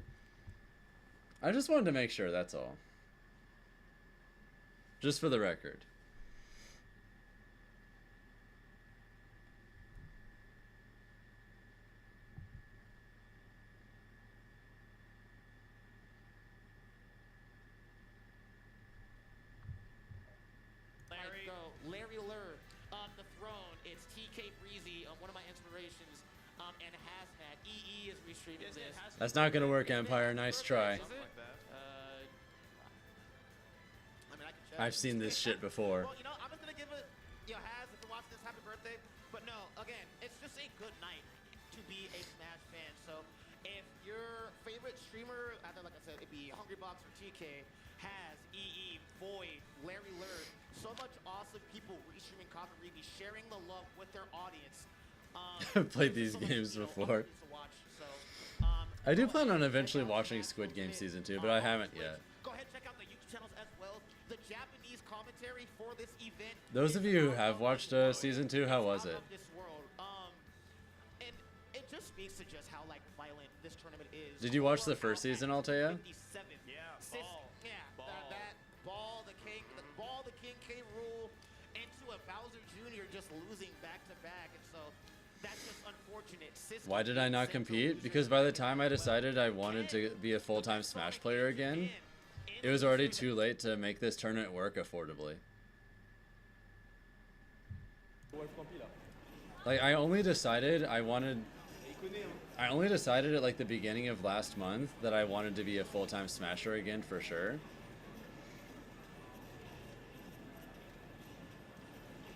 I just wanted to make sure, that's all. Just for the record. Larry Lur on the throne. It's TK Breezy, one of my inspirations, and Hazmat. EE is restreaming this. That's not gonna work, Empire. Nice try. I've seen this shit before. Well, you know, I'm just gonna give it, Haz, if you're watching this, happy birthday. But no, again, it's just a good night to be a Smash fan. So if your favorite streamer, either like I said, it'd be Hungrybox or TK, Haz, EE, Void, Larry Lur, so much awesome people restreaming Kagaribi, sharing the love with their audience. I've played these games before. I do plan on eventually watching Squid Game Season 2, but I haven't yet. Go ahead, check out the YouTube channels as well. The Japanese commentary for this event. Those of you who have watched Season 2, how was it? And it just speaks to just how like violent this tournament is. Did you watch the first season, Altea? Ball, the King K rule into a Bowser Jr. just losing back to back, and so that's just unfortunate. Why did I not compete? Because by the time I decided I wanted to be a full-time Smash player again, it was already too late to make this tournament work affordably. Like I only decided at like the beginning of last month that I wanted to be a full-time Smasher again for sure.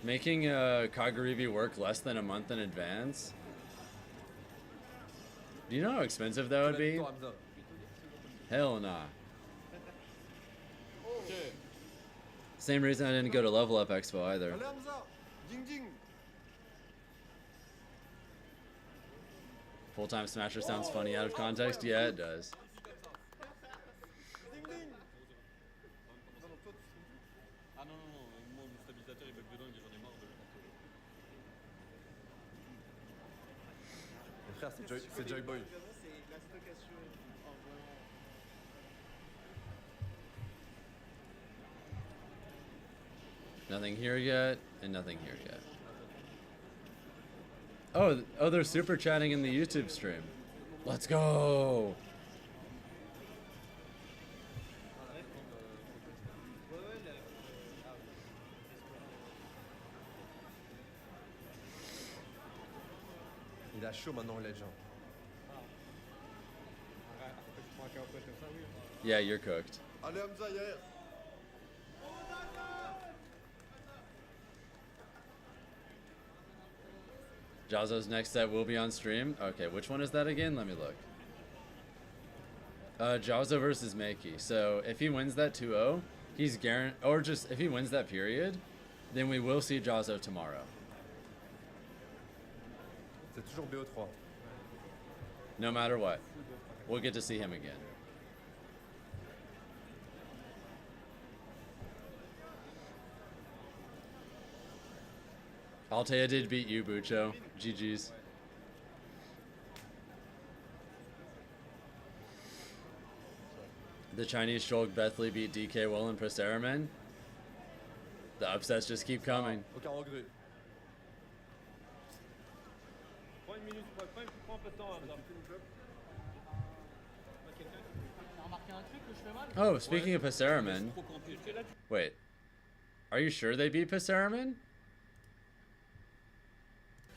Making Kagaribi work less than a month in advance. Do you know how expensive that would be? Hell nah. Same reason I didn't go to Level Up Expo either. Full-time Smasher sounds funny out of context? Yeah, it does. frère, c'est Joy Boy. Nothing here yet, and nothing here yet. Oh, they're super chatting in the YouTube stream. Let's go. Il a chaud maintenant, Legend. Yeah, you're cooked. Allez, Hamza, hier. Jazzo's next set will be on stream. Okay, which one is that again? Let me look. Jazzo versus Makey. So if he wins that 2-0, he's guaranteed, or just if he wins that period, then we will see Jazzo tomorrow. C'est toujours BO3. No matter what, we'll get to see him again. Altea did beat you, Bucho. GG's. The Chinese Shulk Bethley beat DK Will and Passeraman. The upsets just keep coming. Aucun regret. Oh, speaking of Passeraman. Wait. Are you sure they beat Passeraman?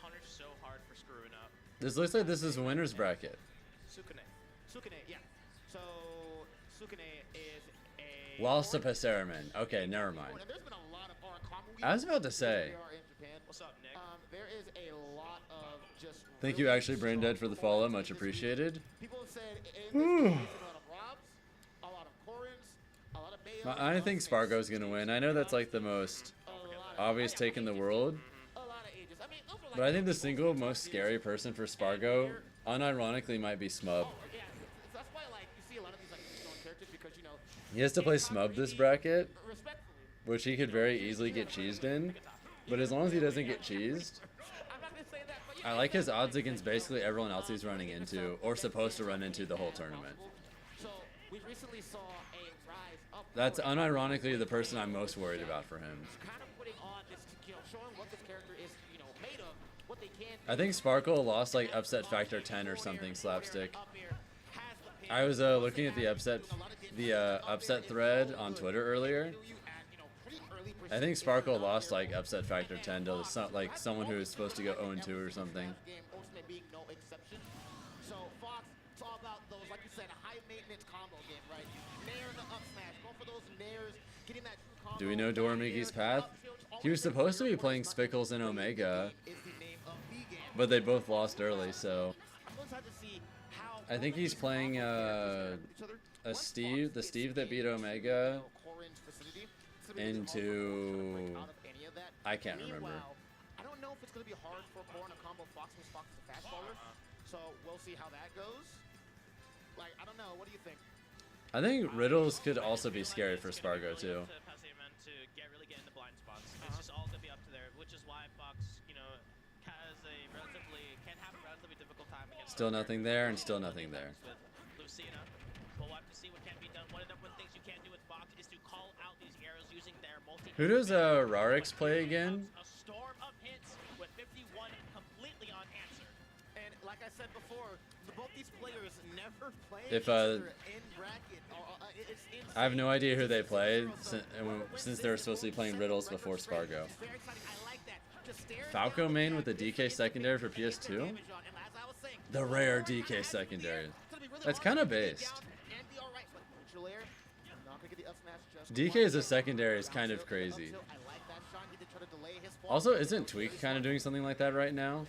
Punished so hard for screwing up. This looks like this is a winner's bracket. Sukune, yeah. So, Sukune is a... Lost to Passeraman. Okay, never mind. I was about to say. What's up, Nick? There is a lot of just... Thank you, actually, Brain Dead, for the follow. Much appreciated. People have said in this case, a lot of Robs, a lot of Corins, a lot of Bayos. I think Spargo's gonna win. I know that's like the most obvious take in the world. But I think the single most scary person for Spargo, unironically, might be Smub. That's why, like, you see a lot of these, like, known characters because, you know... He has to play Smub this bracket, which he could very easily get cheesed in. But as long as he doesn't get cheesed, I like his odds against basically everyone else he's running into, or supposed to run into the whole tournament. So, we recently saw a rise up... That's unironically the person I'm most worried about for him. Kind of putting on this, you know, showing what this character is, you know, made of, what they can... I think Sparkle lost like upset factor 10 or something, Slapstick. I was looking at the upset thread on Twitter earlier. I think Sparkle lost like upset factor 10 to like someone who was supposed to go 0-2 or something. So Fox, it's all about those, like you said, a high maintenance combo game, right? Nair and the up smash, going for those nairs, getting that true combo. Do we know Doramigi's path? He was supposed to be playing Spickles and Omega, but they both lost early, so I think he's playing the Steve that beat Omega into I can't remember. I don't know if it's going to be hard for Corrin to combo Fox because Fox is a fast baller, so we'll see how that goes. Like, I don't know. What do you think? I think Riddles could also be scary for Spargo too. To really get in the blind spots. It's just all going to be up to there, which is why Fox, you know, can have a relatively difficult time against. Still nothing there, and still nothing there. With Lucina, but we'll have to see what can be done. One of the things you can do with Fox is to call out these arrows using their multi. Who does Rarix play again? A storm of hits with 51 completely unanswered. And like I said before, both these players never play If in bracket. It's insane. I have no idea who they play since they were supposed to be playing Riddles before Spargo. Falco main with the DK secondary for PS2? The rare DK secondary. That's kind of based. DK as a secondary is kind of crazy. Also, isn't Tweak kind of doing something like that right now?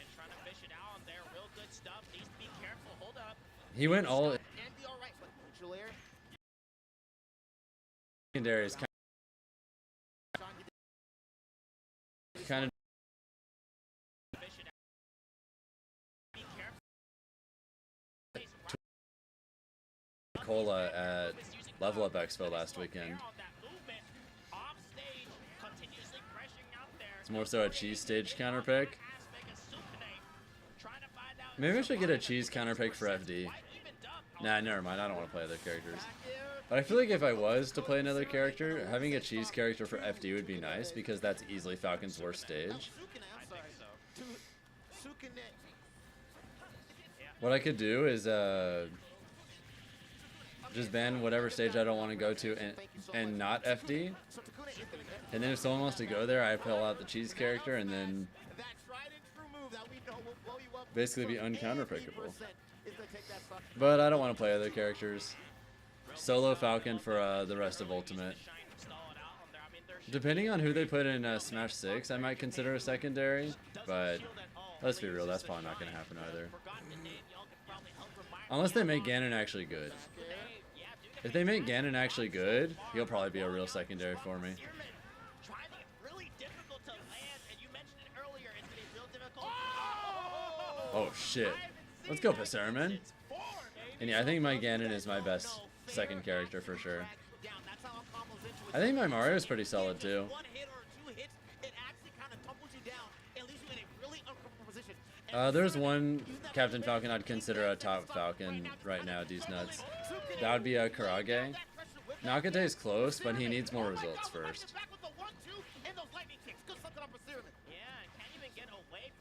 He went all... Secondary is kind of Cola at Level Up Expo last weekend. It's more so a cheese stage counter pick. Maybe I should get a cheese counter pick for FD. Nah, never mind. I don't want to play other characters. But I feel like if I was to play another character, having a cheese character for FD would be nice because that's easily Falcon's worst stage. What I could do is just ban whatever stage I don't want to go to and not FD. And then if someone wants to go there, I pull out the cheese character and then basically be uncounterpickable. But I don't want to play other characters. Solo Falcon for the rest of Ultimate. Depending on who they put in Smash 6, I might consider a secondary, but let's be real, that's probably not going to happen either. Unless they make Ganon actually good. If they make Ganon actually good, he'll probably be a real secondary for me. Oh shit. Let's go, Passerman. And yeah, I think my Ganon is my best second character for sure. I think my Mario is pretty solid too. There's one Captain Falcon I'd consider a top Falcon right now, these nuts. That would be a Karage. Nakate is close, but he needs more results first.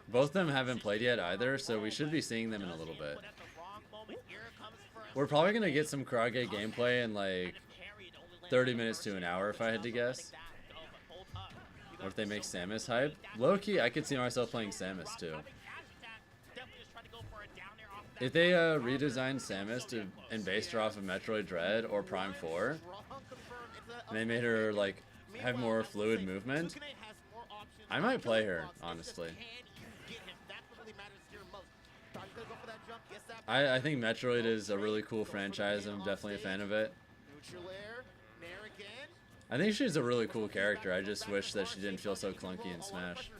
Both of them haven't played yet either, so we should be seeing them in a little bit. We're probably going to get some Karage gameplay in like 30 minutes to an hour if I had to guess. Or if they make Samus hype. Low-key, I could see myself playing Samus too. If they redesigned Samus and based her off of Metroid Dread or Prime 4, and they made her like have more fluid movement, I might play her, honestly. I think Metroid is a really cool franchise. I'm definitely a fan of it. I think she's a really cool character. I just wish that she didn't feel so clunky in Smash.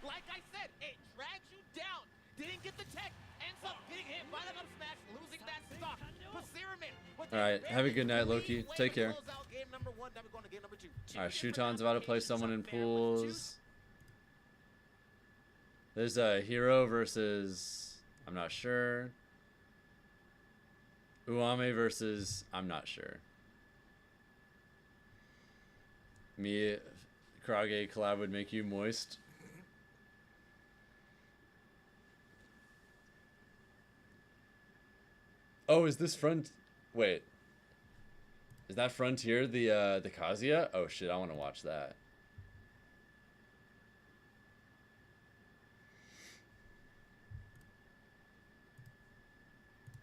Like I said, it drags you down. Didn't get the tech. Ends up getting hit by the up smash, losing that stock. Alright, have a good night, Loki. Take care. Alright, Shuton's about to play someone in pools. There's a Hero versus... I'm not sure. Uame versus... I'm not sure. Me, Karage collab would make you moist. Oh, is this front? Wait, is that Frontier the Kazuya? Oh shit, I want to watch that.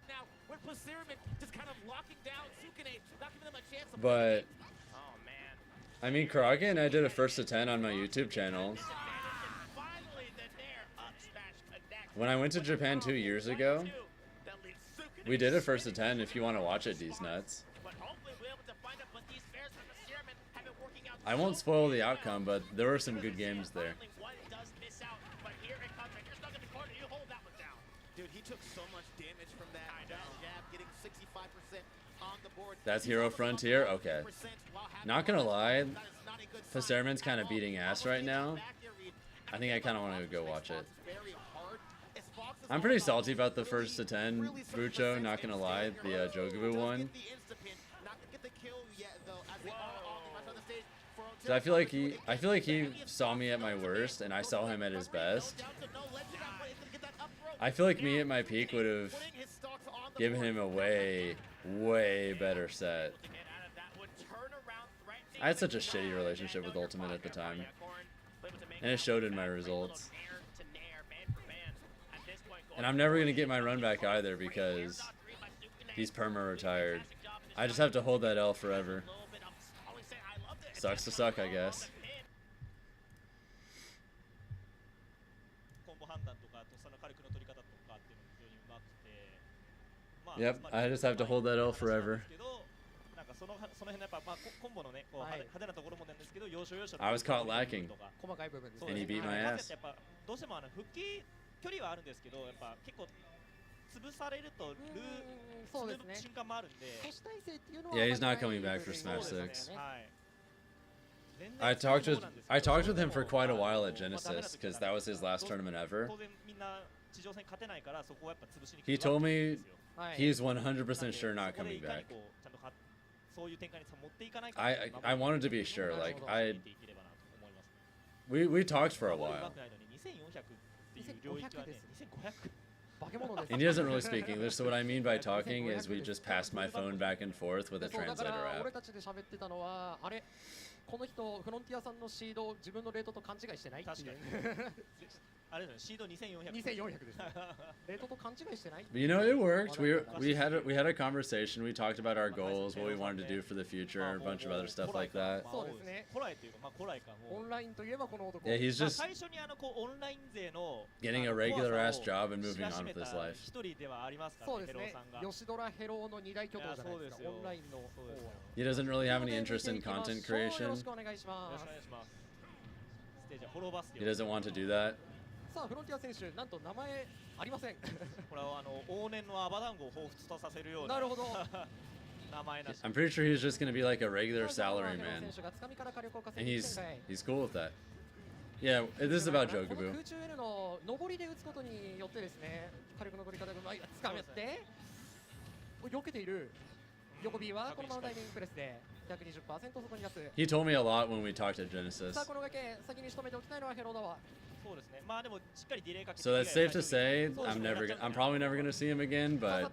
Now, with Passerman just kind of locking down Sukune, not giving them a chance. But I mean, Karage and I did a first to 10 on my YouTube channel. When I went to Japan 2 years ago, we did a first to 10 if you want to watch it, these nuts. I won't spoil the outcome, but there were some good games there. Dude, he took so much damage from that jab, getting 65% on the board. That's Hero Frontier? Okay. Not gonna lie, Passerman's kind of beating ass right now. I think I kind of want to go watch it. I'm pretty salty about the first to 10 Bucho, not gonna lie, the Jogabu one. So I feel like he saw me at my worst and I saw him at his best. I feel like me at my peak would have given him a way better set. I had such a shitty relationship with Ultimate at the time, and it showed in my results. And I'm never gonna get my run back either because he's perma retired. I just have to hold that L forever. Sucks to suck, I guess. Yep, I just have to hold that L forever. I was caught lacking, and he beat my ass. Yeah, he's not coming back for Smash 6. I talked with him for quite a while at Genesis because that was his last tournament ever. He told me he's 100% sure not coming back. I wanted to be sure. Like we talked for a while. And he doesn't really speak English, so what I mean by talking is we just passed my phone back and forth with a translator app. この人フロンティアさんのシードを自分のレートと勘違いしてないっていう。あれだね、シード2400。2400です。レートと勘違いしてない。But you know, it worked. We had a conversation. We talked about our goals, what we wanted to do for the future, a bunch of other stuff like that. そうですね。古来というか、まあ古来かも。オンラインといえばこの男。Yeah, he's just 最初にこうオンライン勢の getting a regular ass job and moving on with his life. 一人ではありますからね、ヘローさんが。吉ドラヘローの二大巨頭じゃないですか。オンラインの。He doesn't really have any interest in content creation. He doesn't want to do that. さあフロンティア選手なんと名前ありません。これは往年のアバダンゴを彷彿とさせるような。なるほど。名前なし。I'm pretty sure he's just going to be like a regular salary man. And he's cool with that. Yeah, this is about Jogabu. 空中への上りで打つことによってですね、火力の取り方がうまい。掴めて避けている。横 B はこのままタイミングプレスで 120% 外に出す。 He told me a lot when we talked at Genesis. さあこの崖先に仕留めておきたいのはヘローだわ。そうですね。まあでもしっかりディレイかけて。 So that's safe to say I'm probably never going to see him again, but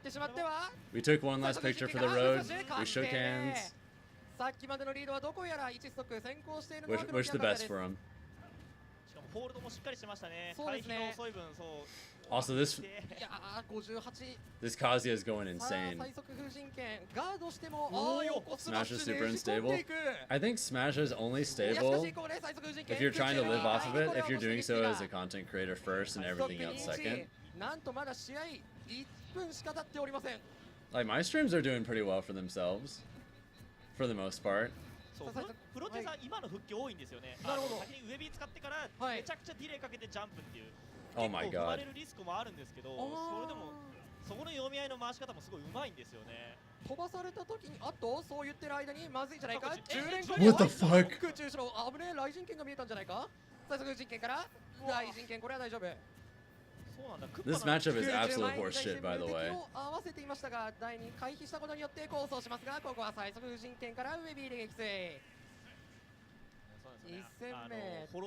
we took one last picture for the road. We shook hands. さっきまでのリードはどこやら1ストック先行しているのは Wish the best for him. しかもホールドもしっかりしてましたね。回避の遅い分そう。 Also, this Kazuya is going insane. Smash is super unstable. I think Smash is only stable if you're trying to live off of it, if you're doing so as a content creator first and everything else second. Like my streams are doing pretty well for themselves, for the most part. フロンティアさん今の復帰多いんですよね。なるほど。先に上 B 使ってからめちゃくちゃディレイかけてジャンプっていう。 Oh my god. 踏まれるリスクもあるんですけど、それでもそこの読み合いの回し方もすごい上手いんですよね。飛ばされた時にあとそう言ってる間にまずいじゃないか。10連 What the fuck? 空中後ろ危ねえ雷神剣が見えたんじゃないか。最速人剣から雷神剣これは大丈夫。 This matchup is absolute horseshit, by the way. 合わせていましたが第2回避したことによって構想しますがここは最速人剣から上 B で撃墜。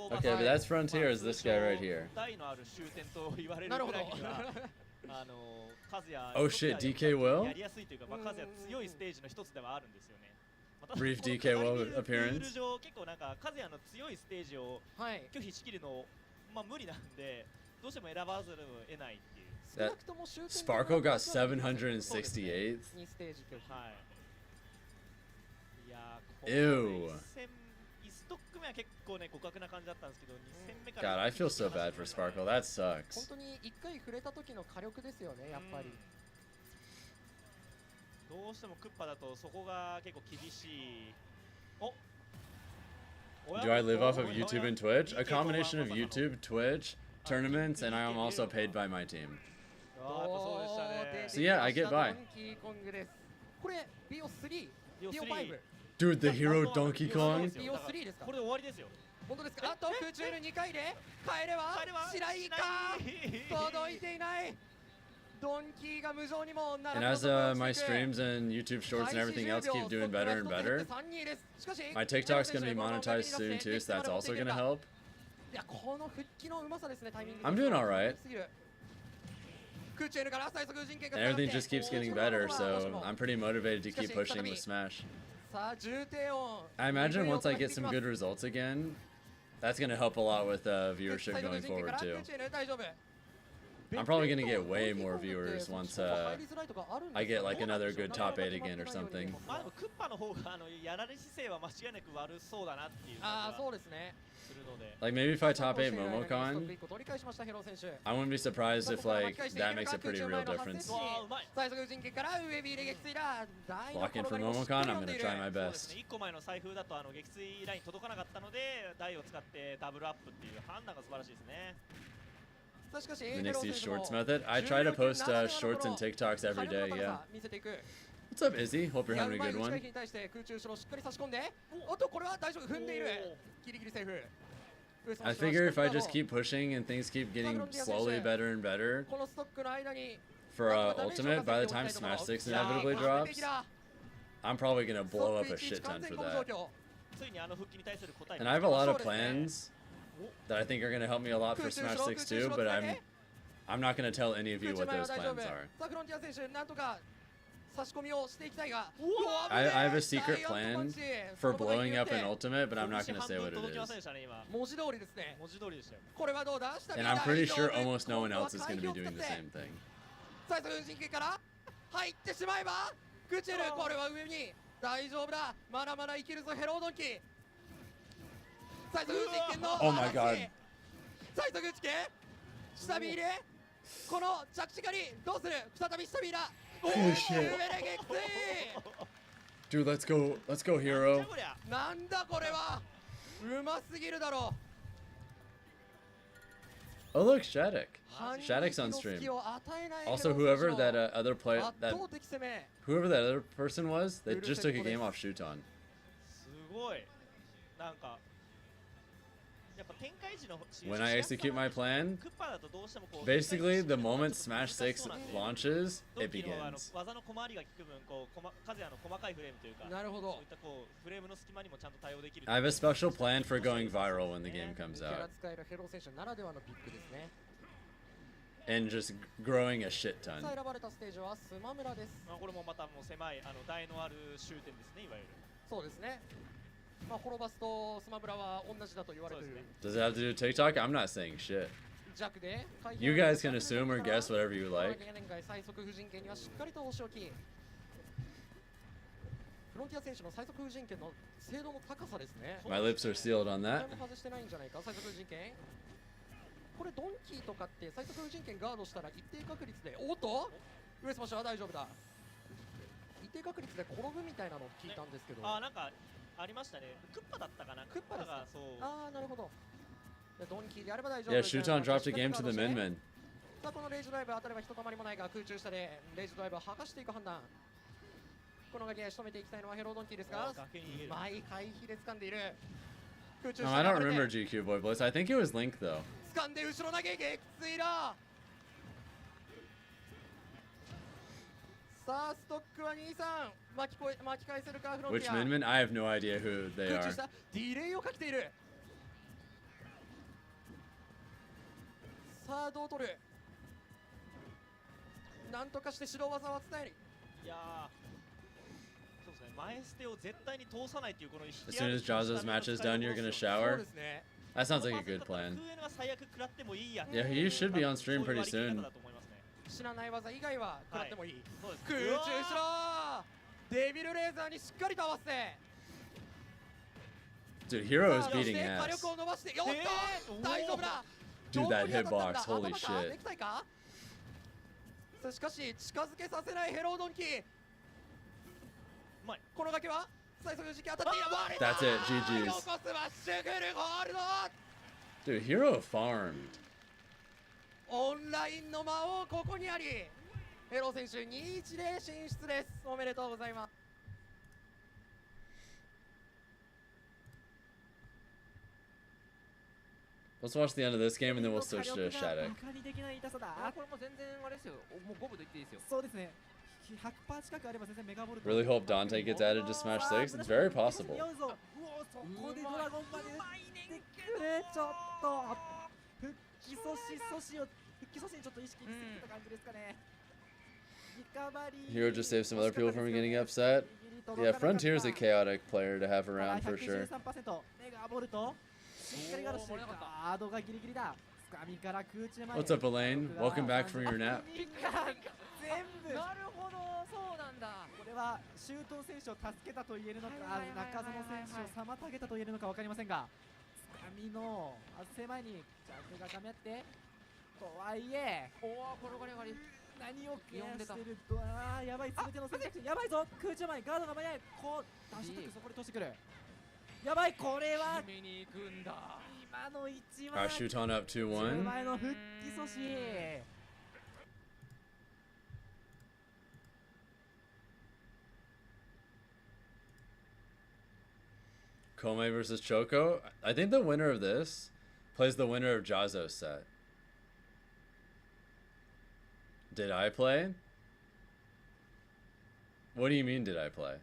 Okay, but that's Frontier is this guy right here. Oh shit, DK Will? Brief DK Will appearance. That Sparkle got 768th. Ew. God, I feel so bad for Sparkle. That sucks. 本当に1回触れた時の火力ですよね、やっぱり。どうしてもクッパだとそこが結構厳しい。お Do I live off of YouTube and Twitch? A combination of YouTube, Twitch, tournaments, and I am also paid by my team. So yeah, I get by. これ BO3、BO5。 Dude, the hero Donkey Kong. これで終わりですよ。本当ですか。あと空中2回で帰れは白いか届いていない。ドンキーが無情にも And as my streams and YouTube shorts and everything else keep doing better and better, my TikTok's gonna be monetized soon too, so that's also gonna help. I'm doing alright. And everything just keeps getting better, so I'm pretty motivated to keep pushing with Smash. I imagine once I get some good results again, that's going to help a lot with viewership going forward too. I'm probably going to get way more viewers once I get like another good top 8 again or something. Like maybe if I top 8 Momocon, I wouldn't be surprised if like that makes a pretty real difference. Blocking for Momocon, I'm gonna try my best. The Nixie Shorts method. I try to post shorts and TikToks every day, yeah. What's up, Izzy? Hope you're や having る a 前 good に one. 打ちに対して空中後ろしっかり差し込んで、おっとこれは大丈夫、踏んでいる、ギリギリセーフ。 I figure if I just keep pushing and things keep getting slowly better and better このストックの間に for ultimate, by the time Smash 6 inevitably drops, I'm probably gonna blow up a shit ton for that. ついにあの復帰に対する答え And I have a lot of plans that I think are gonna help me a lot for Smash 6 too, but I'm not gonna tell any of you what those plans are. さあフロンティア選手なんとか差し込みをしていきたいが、 I have a secret plan for blowing up an ultimate, but I'm not gonna say what it is. 文字通りですね。文字通りでしたよ。これはどうだ？ And I'm pretty sure almost no one else is gonna be doing the same thing. 最速運陣から入ってしまえば、クチェル、これは上に大丈夫だ。まだまだ生きるぞヘロードンキ。最速運陣の Oh my god. 最速打ち系下火入れ、この着地狩りどうする？再び下火だ。 Holy shit. Dude, let's go, hero. なんだこれは。うますぎるだろう。 Oh look, Shattuck. Shattuck's on stream. Also, whoever that other player, whoever that other person was, that just took a game off Shuton. すごい。なんか。 When I execute my plan, basically the moment Smash 6 launches, it begins. I have a special plan for going viral when the game comes out. And just growing a shit ton. 選ばれたステージはスマムラです。これもまたもう狭い台のある終点ですね、いわゆる。そうですね。 まあ滅ばすとスマブラは同じだと言われている。 Does it have to do with TikTok? I'm not saying shit. 弱で You guys can assume or guess whatever you like. 年外最速婦人権にはしっかりと押し置き。フロンティア選手の最速婦人権の精度の高さですね。 My lips are sealed on that. 外してないんじゃないか最速婦人権。これドンキーとかって最速婦人権ガードしたら一定確率で、おっと上スマッシュは大丈夫だ。一定確率で転ぶみたいなのを聞いたんですけど。あ、なんか ありましたね。クッパだったかな。クッパがそう。ああ、なるほど。ドンキーであれば大丈夫。 Yeah, Shuton dropped a game to the Min-Min. さあこのレイジドライブ当たればひとたまりもないが空中下でレイジドライブを剥がしていく判断。この崖仕留めていきたいのはヘロードンキーですが、毎回避で掴んでいる。空中 No, 下 I で don't remember GQ Boy Blitz. I think it was Link though. 掴んで後ろ投げ撃墜だ。さあストックは23巻き返せるかフロンテ Which ィア。 Min-Min? I have no idea who they 空中 are. 下ディレイをかけている。さあどう取る。なんとかして白技は伝える。いやー、そうですね。前捨てを絶対に通さないっていうこの As soon as Jazo's match is done, you're gonna shower. That sounds like a good plan. Yeah, he should be on stream pretty soon. 死なない技以外は食らってもいい。空中後ろデビルレーザーにしっかりと合わせて。 Dude, Hero is そして beating 火 ass. 力を伸ばして、よっと大丈夫だ。 Dude, that hitbox, 頭 holy か shit. ネクタイか。さあしかし近づけさせないヘロードンキー。この崖は最速時期当たっている。割れた。 That's it, GG's. 残すマッシュグルゴールド。 Dude, Hero farmed. オンラインの魔王ここにあり。ヘロー選手2-1で進出です。おめでとうございます。 Let's watch the end of this game and then we'll switch to Shattuck. バカにできない痛さだ。これも全然あれですよ。もう5分と言っていいですよ。そうですね。100%近くあれば全然メガボルト。 Really hope Dante gets added to Smash 6. It's very possible. そこでドラゴンまで打ってくれ。ちょっと復帰阻止にちょっと意識しすぎた感じですかね。 Hero just saved some other people from getting upset. Yeah, Frontier is a chaotic player to have around for sure. メガボルト。しっかりガードがギリギリだ。つかみから空中まで。 What's up, Elaine? Welcome back from your nap. 全部。なるほど、そうなんだ。これは周東選手を助けたと言えるのか、中園選手を妨げたと言えるのかわかりませんが、つかみの狭いにジャンプが噛み合って、とはいえ、転がり上がり。何をケアしてると、やばい、全ての選択肢、やばいぞ、空中前、ガードが間に合い、こう、ダッシュタック、そこで通してくる。やばい、これは、今の一番、 Shuton up 2-1. 前の復帰阻止。Kome versus Choco. I think the winner of this plays the winner of Jazo's set. Did I play? What do you mean, did I play?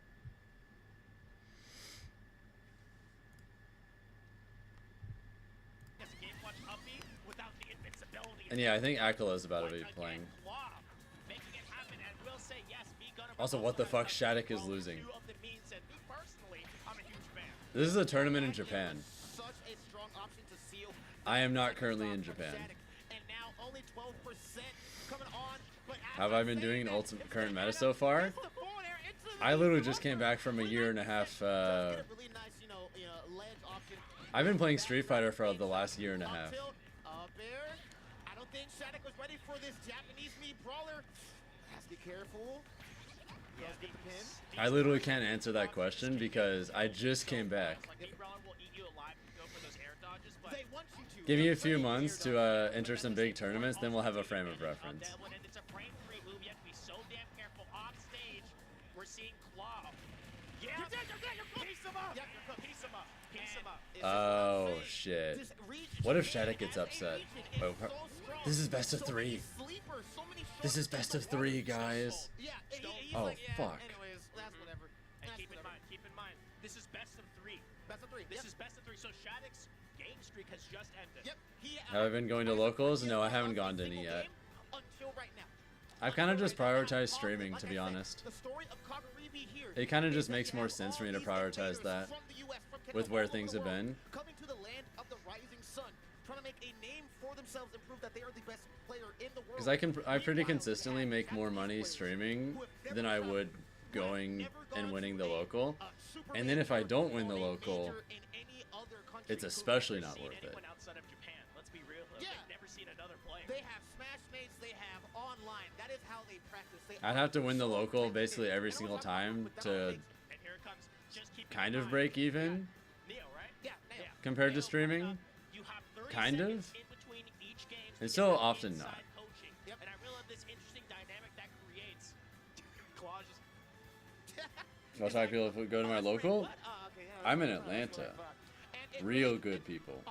And yeah, I think Akala's about to be playing. Also, what the fuck? Shattuck is losing. This is a tournament in Japan. I am not currently in Japan. Have I been doing ultimate current meta so far? I literally just came back from a year and a half. I've been playing Street Fighter for the last year and a half. I don't think Shattuck was ready for this Japanese meat brawler. Has to be careful. Get the pin. I literally can't answer that question because I just came back. Give me a few months to enter some big tournaments, then we'll have a frame of reference. Oh shit. What if Shattuck gets upset? Oh, this is best of 3. This is best of 3, guys. Oh fuck. Anyways, that's whatever. And keep in mind, this is best of 3. Best of 3. This is best of 3. So Shattuck's game streak has just ended. Yep. Have I been going to locals? No, I haven't gone to any yet. Until right now. I've kind of just prioritized streaming, to be honest. It kind of just makes more sense for me to prioritize that with where things have been. Coming to the land of the rising sun, trying to make a name for themselves and prove that they are the best player in the world. Because I pretty consistently make more money streaming than I would going and winning the local. And then if I don't win the local, it's especially not worth it. They have Smash Mates, they have online. That is how they practice. I'd have to win the local basically every single time to kind of break even compared to streaming. Kind of. And still often not. That's how I feel if we go to my local. I'm in Atlanta. Real good people.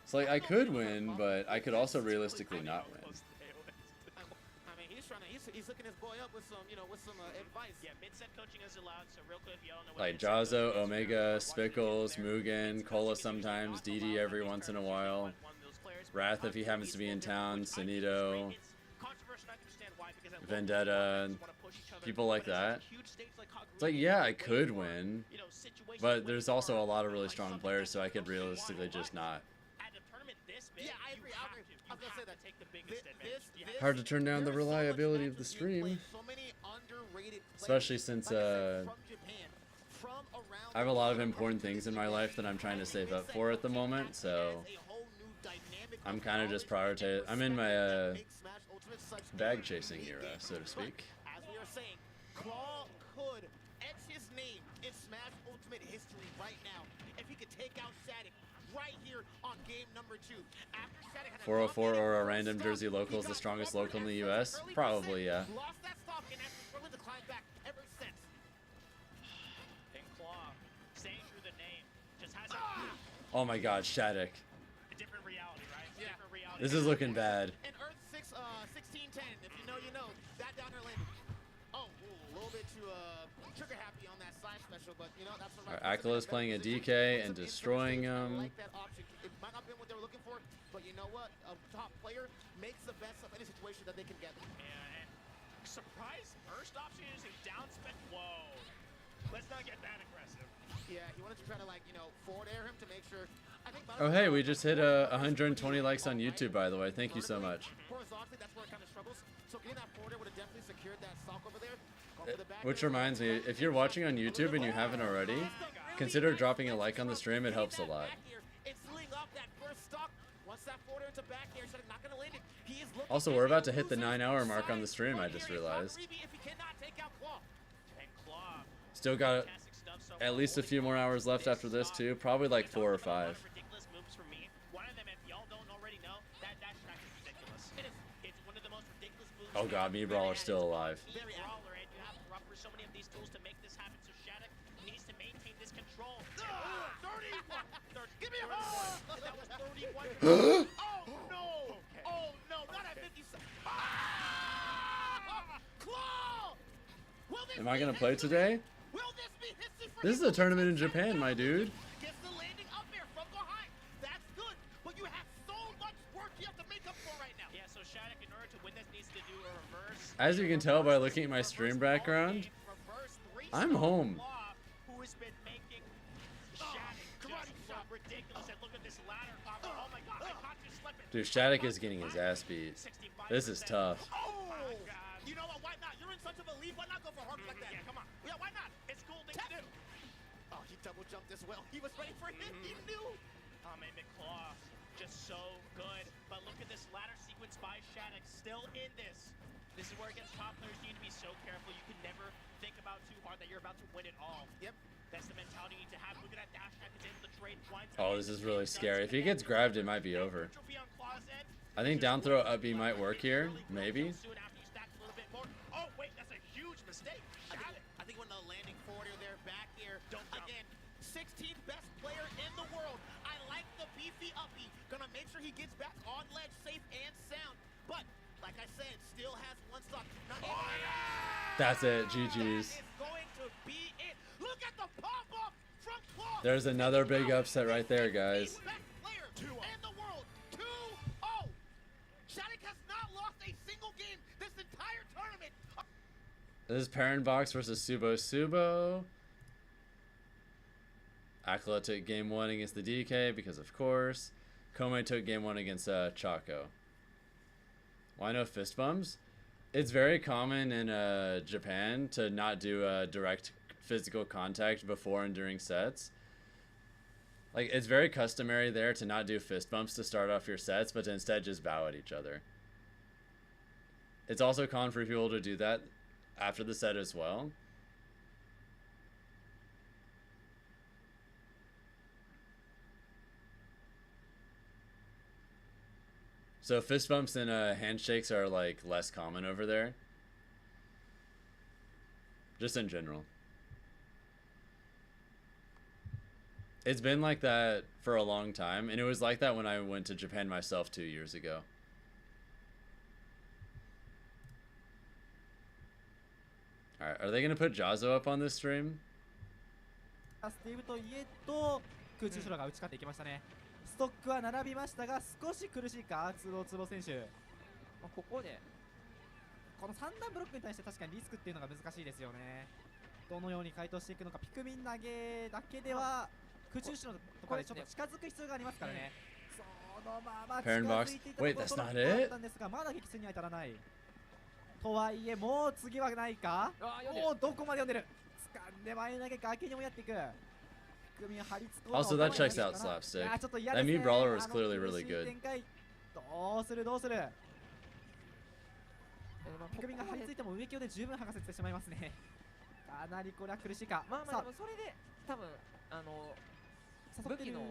It's like I could win, but I could also realistically not win. I mean, he's hooking his boy up with some, with some advice. Yeah, mid-set coaching is allowed, so real quick, if y'all know what Like Jazo, Omega, Spickles, Mugen, Cola sometimes, DD every once in a while, Wrath if he happens to be in town, Sunito, Vendetta, people like that. It's like, yeah, I could win, but there's also a lot of really strong players, so I could realistically just not. Yeah, I agree. I was gonna say that. Hard to turn down the reliability of the stream, especially since I have a lot of important things in my life that I'm trying to save up for at the moment, so I'm kind of just prioritizing. I'm in my bag chasing era, so to speak. As we are saying, Claw could etch his name in Smash Ultimate history right now if he could take out Shattuck right here on game number 2. After Shattuck had 404 or a random Jersey local is the strongest local in the U.S. Probably, yeah. lost that stock and has struggled to climb back ever since. And Claw, saying through the name, just has Oh my God, Shattuck. a different reality, right? Yeah. Different reality. This is looking bad. And Earth 1610, if you know, you know. That down there landed. Oh, a little bit too trigger happy on that side special, but that's the right. Akala's playing a DK and destroying him. Like that option. It might not have been what they were looking for, but you know what? A top player makes the best of any situation that they can get. And surprise burst option using down spec. Whoa. Let's not get that aggressive. Yeah, he wanted to try to forward air him to make sure. I think Oh hey, we just hit 120 likes on YouTube, by the way. Thank you so much. horizontally, that's where it kind of struggles. So getting that forward air would have definitely secured that stock over there. Which reminds me, if you're watching on YouTube and you haven't already, consider dropping a like on the stream. It helps a lot. Also, we're about to hit the 9-hour mark on the stream, I just realized. Still got at least a few more hours left after this, too. Probably like 4 or 5. Oh god, me Brawler's still alive. So many of these tools to make this happen, so Shattuck needs to maintain this control. Oh no! Oh no! Not at 50 seconds. Claw! Am I gonna play today? This is a tournament in Japan, my dude. Gets the landing up there from behind. That's good, but you have so much work you have to make up for right now. Yeah, so Shattuck, in order to win this, needs to do a reverse. As you can tell by looking at my stream background, I'm home. Who has been making Shattuck just look ridiculous, and look at this ladder combo. Oh my god, I caught you slipping. Dude, Shattuck is getting his ass beat. This is tough. Oh! You know what? Why not? You're in such of a lead. Why not go for hard like that? Come on. Yeah, why not? It's cool thing to do. Oh, he double jumped as well. He was ready for him. He knew. Oh man, McClaw, just so good. But look at this ladder sequence by Shattuck, still in this. This is where against top players you need to be so careful. You can never think about too hard that you're about to win it all. Yep. That's the mentality you need to have. Look at that dash attack. It's able to trade. Oh, this is really scary. If he gets grabbed, it might be over. I think down throw up B might work here. Maybe. Oh, wait, that's a huge mistake. I think when the landing forward there, back here, again, 16th best player in the world. I like the beefy uppy. Gonna make sure he gets back on ledge safe and sound. But, like I said, still has one stock. That's it. GG's. Going to be it. Look at the pop-up from Claw. There's another big upset right there, guys. Best player in the world. 2-0. Shattuck has not lost a single game this entire tournament. This is Parent Box versus Subo. Acolyte took game 1 against the DK because of course. Kome took game 1 against Chaco. Why no fist bumps? It's very common in Japan to not do direct physical contact before and during sets. Like, it's very customary there to not do fist bumps to start off your sets, but to instead just bow at each other. It's also common for people to do that after the set as well. So fist bumps and handshakes are like less common over there. Just in general. It's been like that for a long time, and it was like that when I went to Japan myself 2 years ago. Alright, are they gonna put Jazo up on this stream? スティーブといえど空中空が打ち勝っていきましたね。ストックは並びましたが少し苦しいかツーツボ選手。ここでこの3段ブロックに対して確かにリスクっていうのが難しいですよね。どのように回答していくのか。ピクミン投げだけでは空中後ろとかでちょっと近づく必要がありますからね。そのまま近づいていったところがあったんですがまだ撃墜には至らない。とはいえもう次はないか。もうどこまで読んでる。掴んで前投げ崖にもやっていく。Also, that checks out slapstick. That Mii Brawler was clearly really good. どうするどうする。ピクミンが張り付いても上強で十分剥がせてしまいますね。かなりこれは苦しいか。まあまあでもそれで多分武器の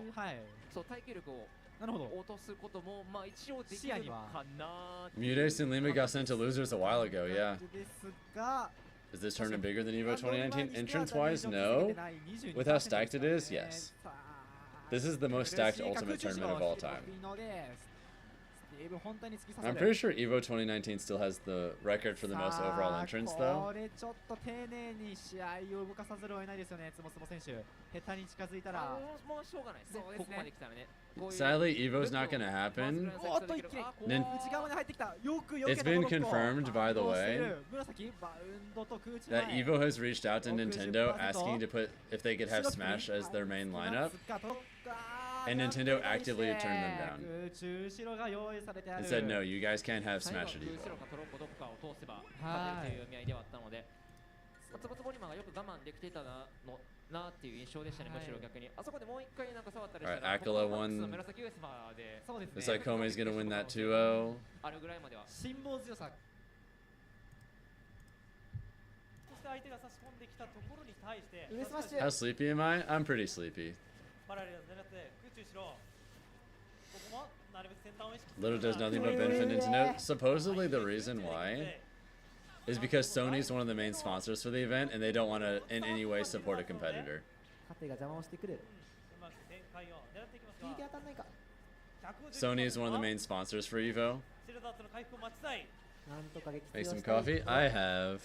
そう耐久力を落とすこともまあ一応できるのかな。Mudes and Lima got sent to losers a while ago, yeah. ですが。Is this tournament bigger than EVO 2019? Entrance-wise, no. With how stacked it is, yes. This is the most stacked Ultimate tournament of all time. I'm pretty sure EVO 2019 still has the record for the most overall entrance, though. Sadly, EVO's not going to happen. It's been confirmed, by the way, that EVO has reached out to Nintendo asking to put if they could have Smash as their main lineup. And Nintendo actively turned them down and said, no, you guys can't have Smash at EVO. つぼつぼリマがよく我慢できてたなっていう印象でしたね。むしろ逆にあそこでもう一回なんか触ったりしたら Akala won. 紫ウエスマで Looks like Kome's gonna win that 2-0. あるぐらいまでは辛抱強さ。そして相手が差し込んできたところに対して How sleepy am I? I'm pretty sleepy. パラレル狙って空中しろ。ここもなるべく先端を意識 Little does nothing but benefit Nintendo. Supposedly the reason why is because Sony's one of the main sponsors for the event and they don't want to in any way support a competitor. Sony is one of the main sponsors for Evo. シールドアーツの回復を待ちたい。 Make some coffee. I have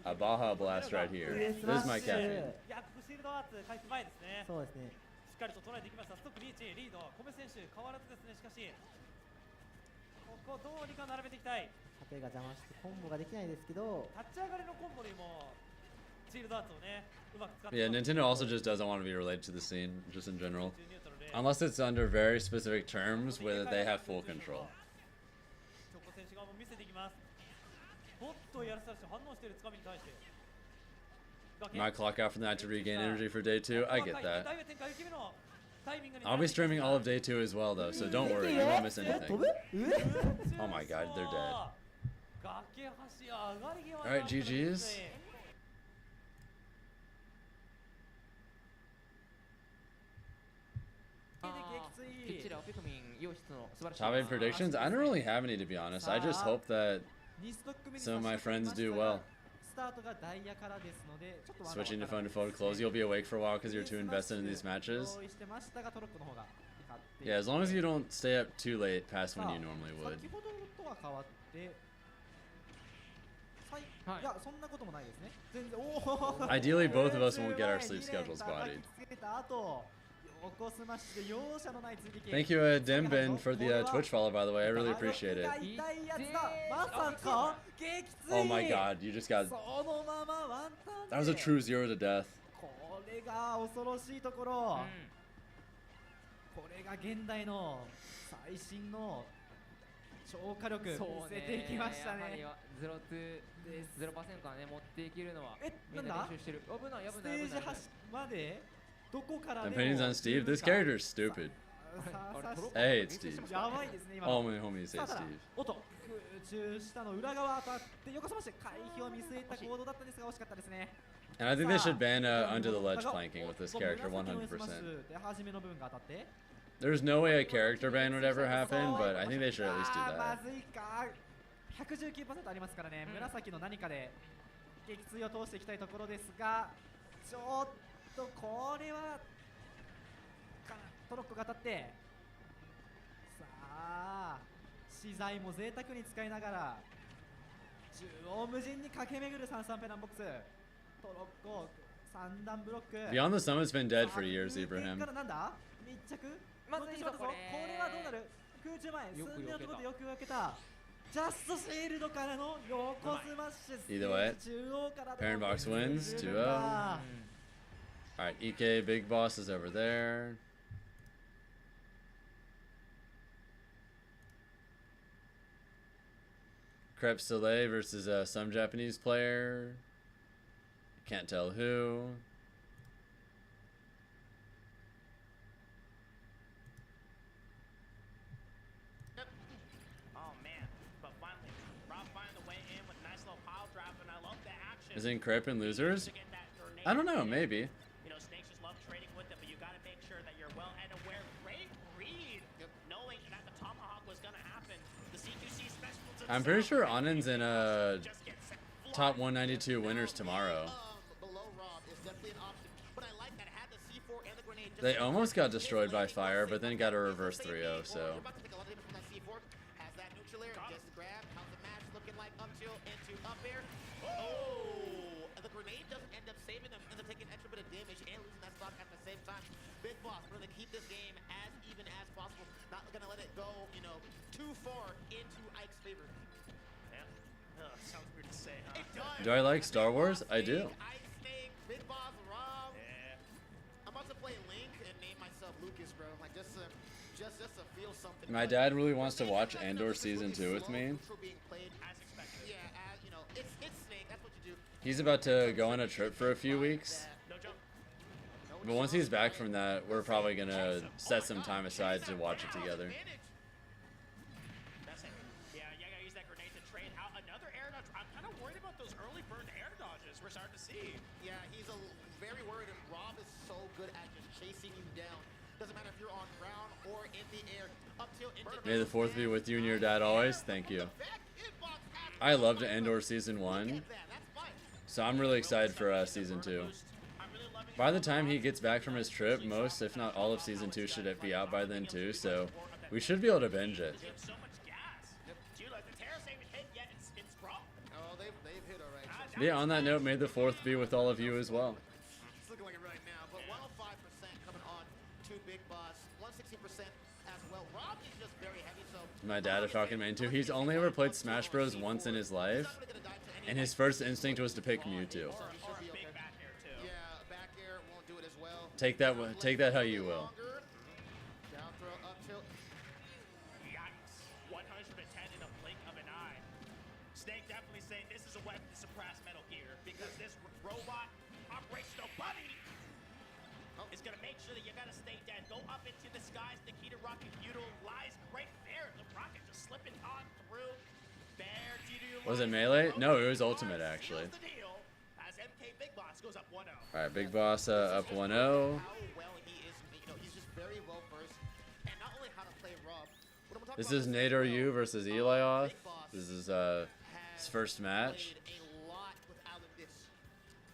a Baja Blast right here. This is my caffeine. いや、ここシールドアーツ回復前ですね。そうですね。しっかりと捉えていきました。ストックリーチ、リード、米選手変わらずですね。しかし、ここどうにか並べていきたい。縦が邪魔してコンボができないですけど。立ち上がりのコンボよりもシールドアーツをね、うまく使って。 Yeah, Nintendo also just doesn't want to be related to the scene, just in general. Unless it's under very specific terms where they have full control. チョコ選手側も見せていきます。ボットをやらせたし反応しているつかみに対して。 Might clock out for the night to regain energy for day 2. I get that. I'll be streaming all of day 2 as well, though, so don't worry, you won't miss anything. Oh my god, they're dead. Alright, GG's. Top 8 predictions? I don't really have any, to be honest. I just hope that some of my friends do well. Switching to phone close, you'll be awake for a while because you're too invested in these matches. Yeah, as long as you don't stay up too late past when you normally would. Ideally, both of us won't get our sleep schedules bodied. Thank you, Dembin, for the Twitch follow, by the way. I really appreciate it. Oh my god, you just got... That was a true 0 to death. これが現代の最新の超火力見せていきましたね。0% はね持っていけるのはみんな練習してる。危ない危ない危ない。ステージ端までどこからでも。 Opinions on Steve? This character is stupid. I hate Steve. やばいですね今。 All my homies say Steve. おっと空中下の裏側当たってよこさまして回避を見据えた行動だったんですが惜しかったですね。 And I think they should ban under the ledge planking with this character 100%. There's no way a character ban would ever happen, but I think they should at least do that. 119% ありますからね、紫の何かで撃墜を通していきたいところですが、ちょっとこれはトロッコが当たって、さあ資材も贅沢に使いながら縦横無尽に駆け巡る33ペナンボックス。 Beyond the Summit's been dead for years, Ibrahim. これはどうなる？空中前、寸目のところでよく分けた。ジャストシールドからの横スマッシュ。 Either way, Parent Box wins 2-0. Alright, EK Big Boss is over there. Crepe Soleil versus some Japanese player. Can't tell who. Oh man, but finally, Rob finding the way in with a nice little pile drop, and I love the action. Isn't Crepe in losers? I don't know, maybe. You know, Snakes just love trading with it, but you gotta make sure that you're well and aware. Great read, knowing that the tomahawk was gonna happen. The C2C special. I'm pretty sure Anand's in a top 192 winners tomorrow. They almost got destroyed by fire, but then got a reverse 3-0, so... The grenade doesn't end up saving them, ends up taking extra bit of damage and losing that stock at the same time. Big Boss, we're going to keep this game as even as possible. Not going to let it go, you know, too far into Ike's favor. Yeah. Sounds weird to say, huh? It does. Do I like Star Wars? I do. Ike, Snake, Big Boss, Rob. Yeah. I'm about to play Link and name myself Lucas, bro. Like just to feel something. My dad really wants to watch Andor Season 2 with me. Yeah, you know, it's Snake. That's what you do. He's about to go on a trip for a few weeks. But once he's back from that, we're probably gonna set some time aside to watch it together. That's it. Yeah, you gotta use that grenade to trade out another air dodge. I'm kind of worried about those early burn air dodges we're starting to see. Yeah, he's very worried, and Rob is so good at just chasing you down. Doesn't matter if you're on ground or in the air. Up till May the 4th be with you and your dad always. Thank you. I loved Andor Season 1, so I'm really excited for Season 2. By the time he gets back from his trip, most, if not all of Season 2 should be out by then too, so We should be able to binge it. So much gas. Dude, like the Terra Saber's hit yet it's sprung. Oh, they've hit alright. Yeah, on that note, may the 4th be with all of you as well. It's looking like it right now, but 105% coming on to Big Boss, 160% as well. Rob is just very heavy, so My dad, a Falcon main too. He's only ever played Smash Bros. Once in his life, and his first instinct was to pick Mewtwo. Take that how you will. Down throw, up tilt. Yikes. 110 in a blink of an eye. Snake definitely saying this is a weapon to suppress Metal Gear because this robot operational bunny is going to make sure that you got to stay dead. Go up into the skies. Nikita rocket utilize right there. The rocket just slipping on through. There, Was it melee? No, it was ultimate actually. as MK Big Boss goes up 1-0. All right, Big Boss up 1-0. How well he is, he's just very well versed, and not only how to play Rob. What I'm talking This about is Nador U versus Elioth. This is his first match. a lot with Alan Dis.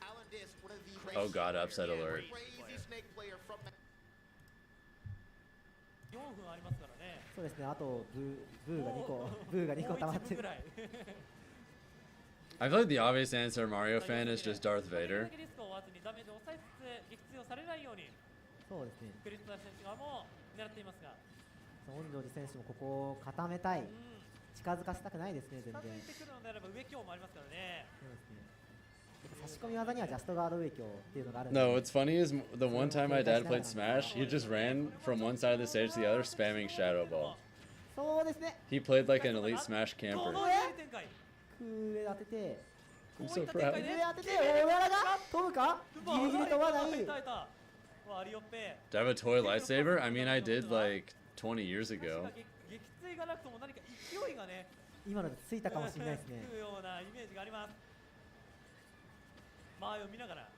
Alan Dis, one of the Oh god, upset alert. crazy Snake player from 4分ありますからね。そうですね。あとブーが2個ブーが2個溜まってる。 I feel like the obvious answer, Mario fan, is just Darth Vader. リスクを負わずにダメージを抑えつつ撃墜をされないようにそうですね。クリスタル選手側も狙っていますが。恩城寺選手もここを固めたい。近づかせたくないですね。全然。近づいてくるのであれば上強もありますからね。そうですね。差し込み技にはジャストガード上強っていうのがあるんで。 No, what's funny is the one time my dad played Smash, he just ran from one side of the stage to the other, spamming Shadow Ball. そうですね。 He played like an elite Smash camper. 上当てて。 I'm so proud. 上当てて、おならが飛ぶか？ギリギリ飛ばない。 Do I have a toy lightsaber? I mean, I did like 20 years ago. 撃墜がなくとも何か勢いがね。今のでついたかもしれないですね。つくようなイメージがあります。周りを見ながら、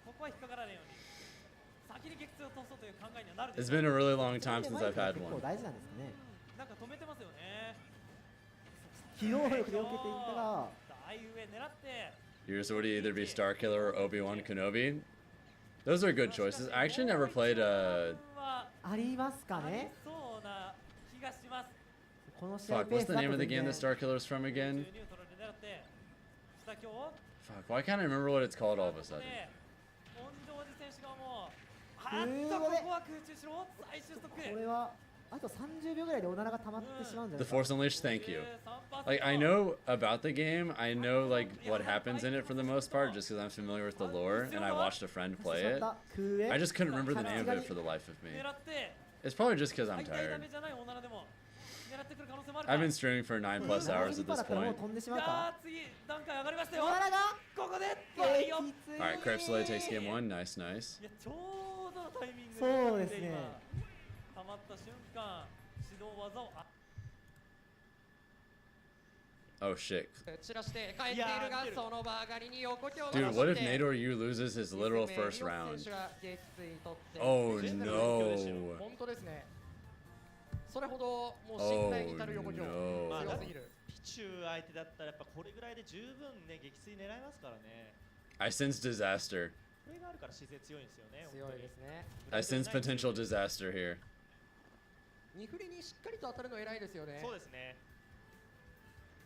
ここは引っかからないように、先に撃墜を通そうという考えにはなるで It's しょう。 been a really long time since I've had 結構 one. 大事なんですね。なんか止めてますよね。機動力で受けていったら。 大上狙って。 Yours would either be Starkiller or Obi-Wan Kenobi. Those are good choices. I actually never played ありますかね。そうな気がします。 この試合 Fuck, what's the name of the game that Starkiller is from again? ニュートラルで狙って下強。 Fuck, why can't I remember what it's called all of a sudden? 恩城寺選手がもう、あっとここは空中しろ最終速。これはあと30秒ぐらいでおならが溜まってしまうんじゃない The ですか。 Force Unleashed, thank you. Like, I know about the game, I know like what happens in it for the most part, just because I'm familiar with the lore, and I watched a friend play it. I just couldn't remember the name of it for the life of me. It's probably just because I'm tired. I've been streaming for 9+ hours at this point. Alright, Crepe Soleil takes game 1, nice, nice. そうですね。 溜まった瞬間、指導技を Oh shit. 散らして帰っているがその場上がりに横強 Dude, what if Nador U loses his literal first round? Oh no. 本当ですね。それほどもう信頼に至る横強強すぎる。ピチュー相手だったらやっぱこれぐらいで十分ね撃墜狙いますからね。 I sense disaster. これがあるから姿勢強いんですよね。強いですね。 I sense potential disaster here. 二振りにしっかりと当たるの偉いですよね。そうですね。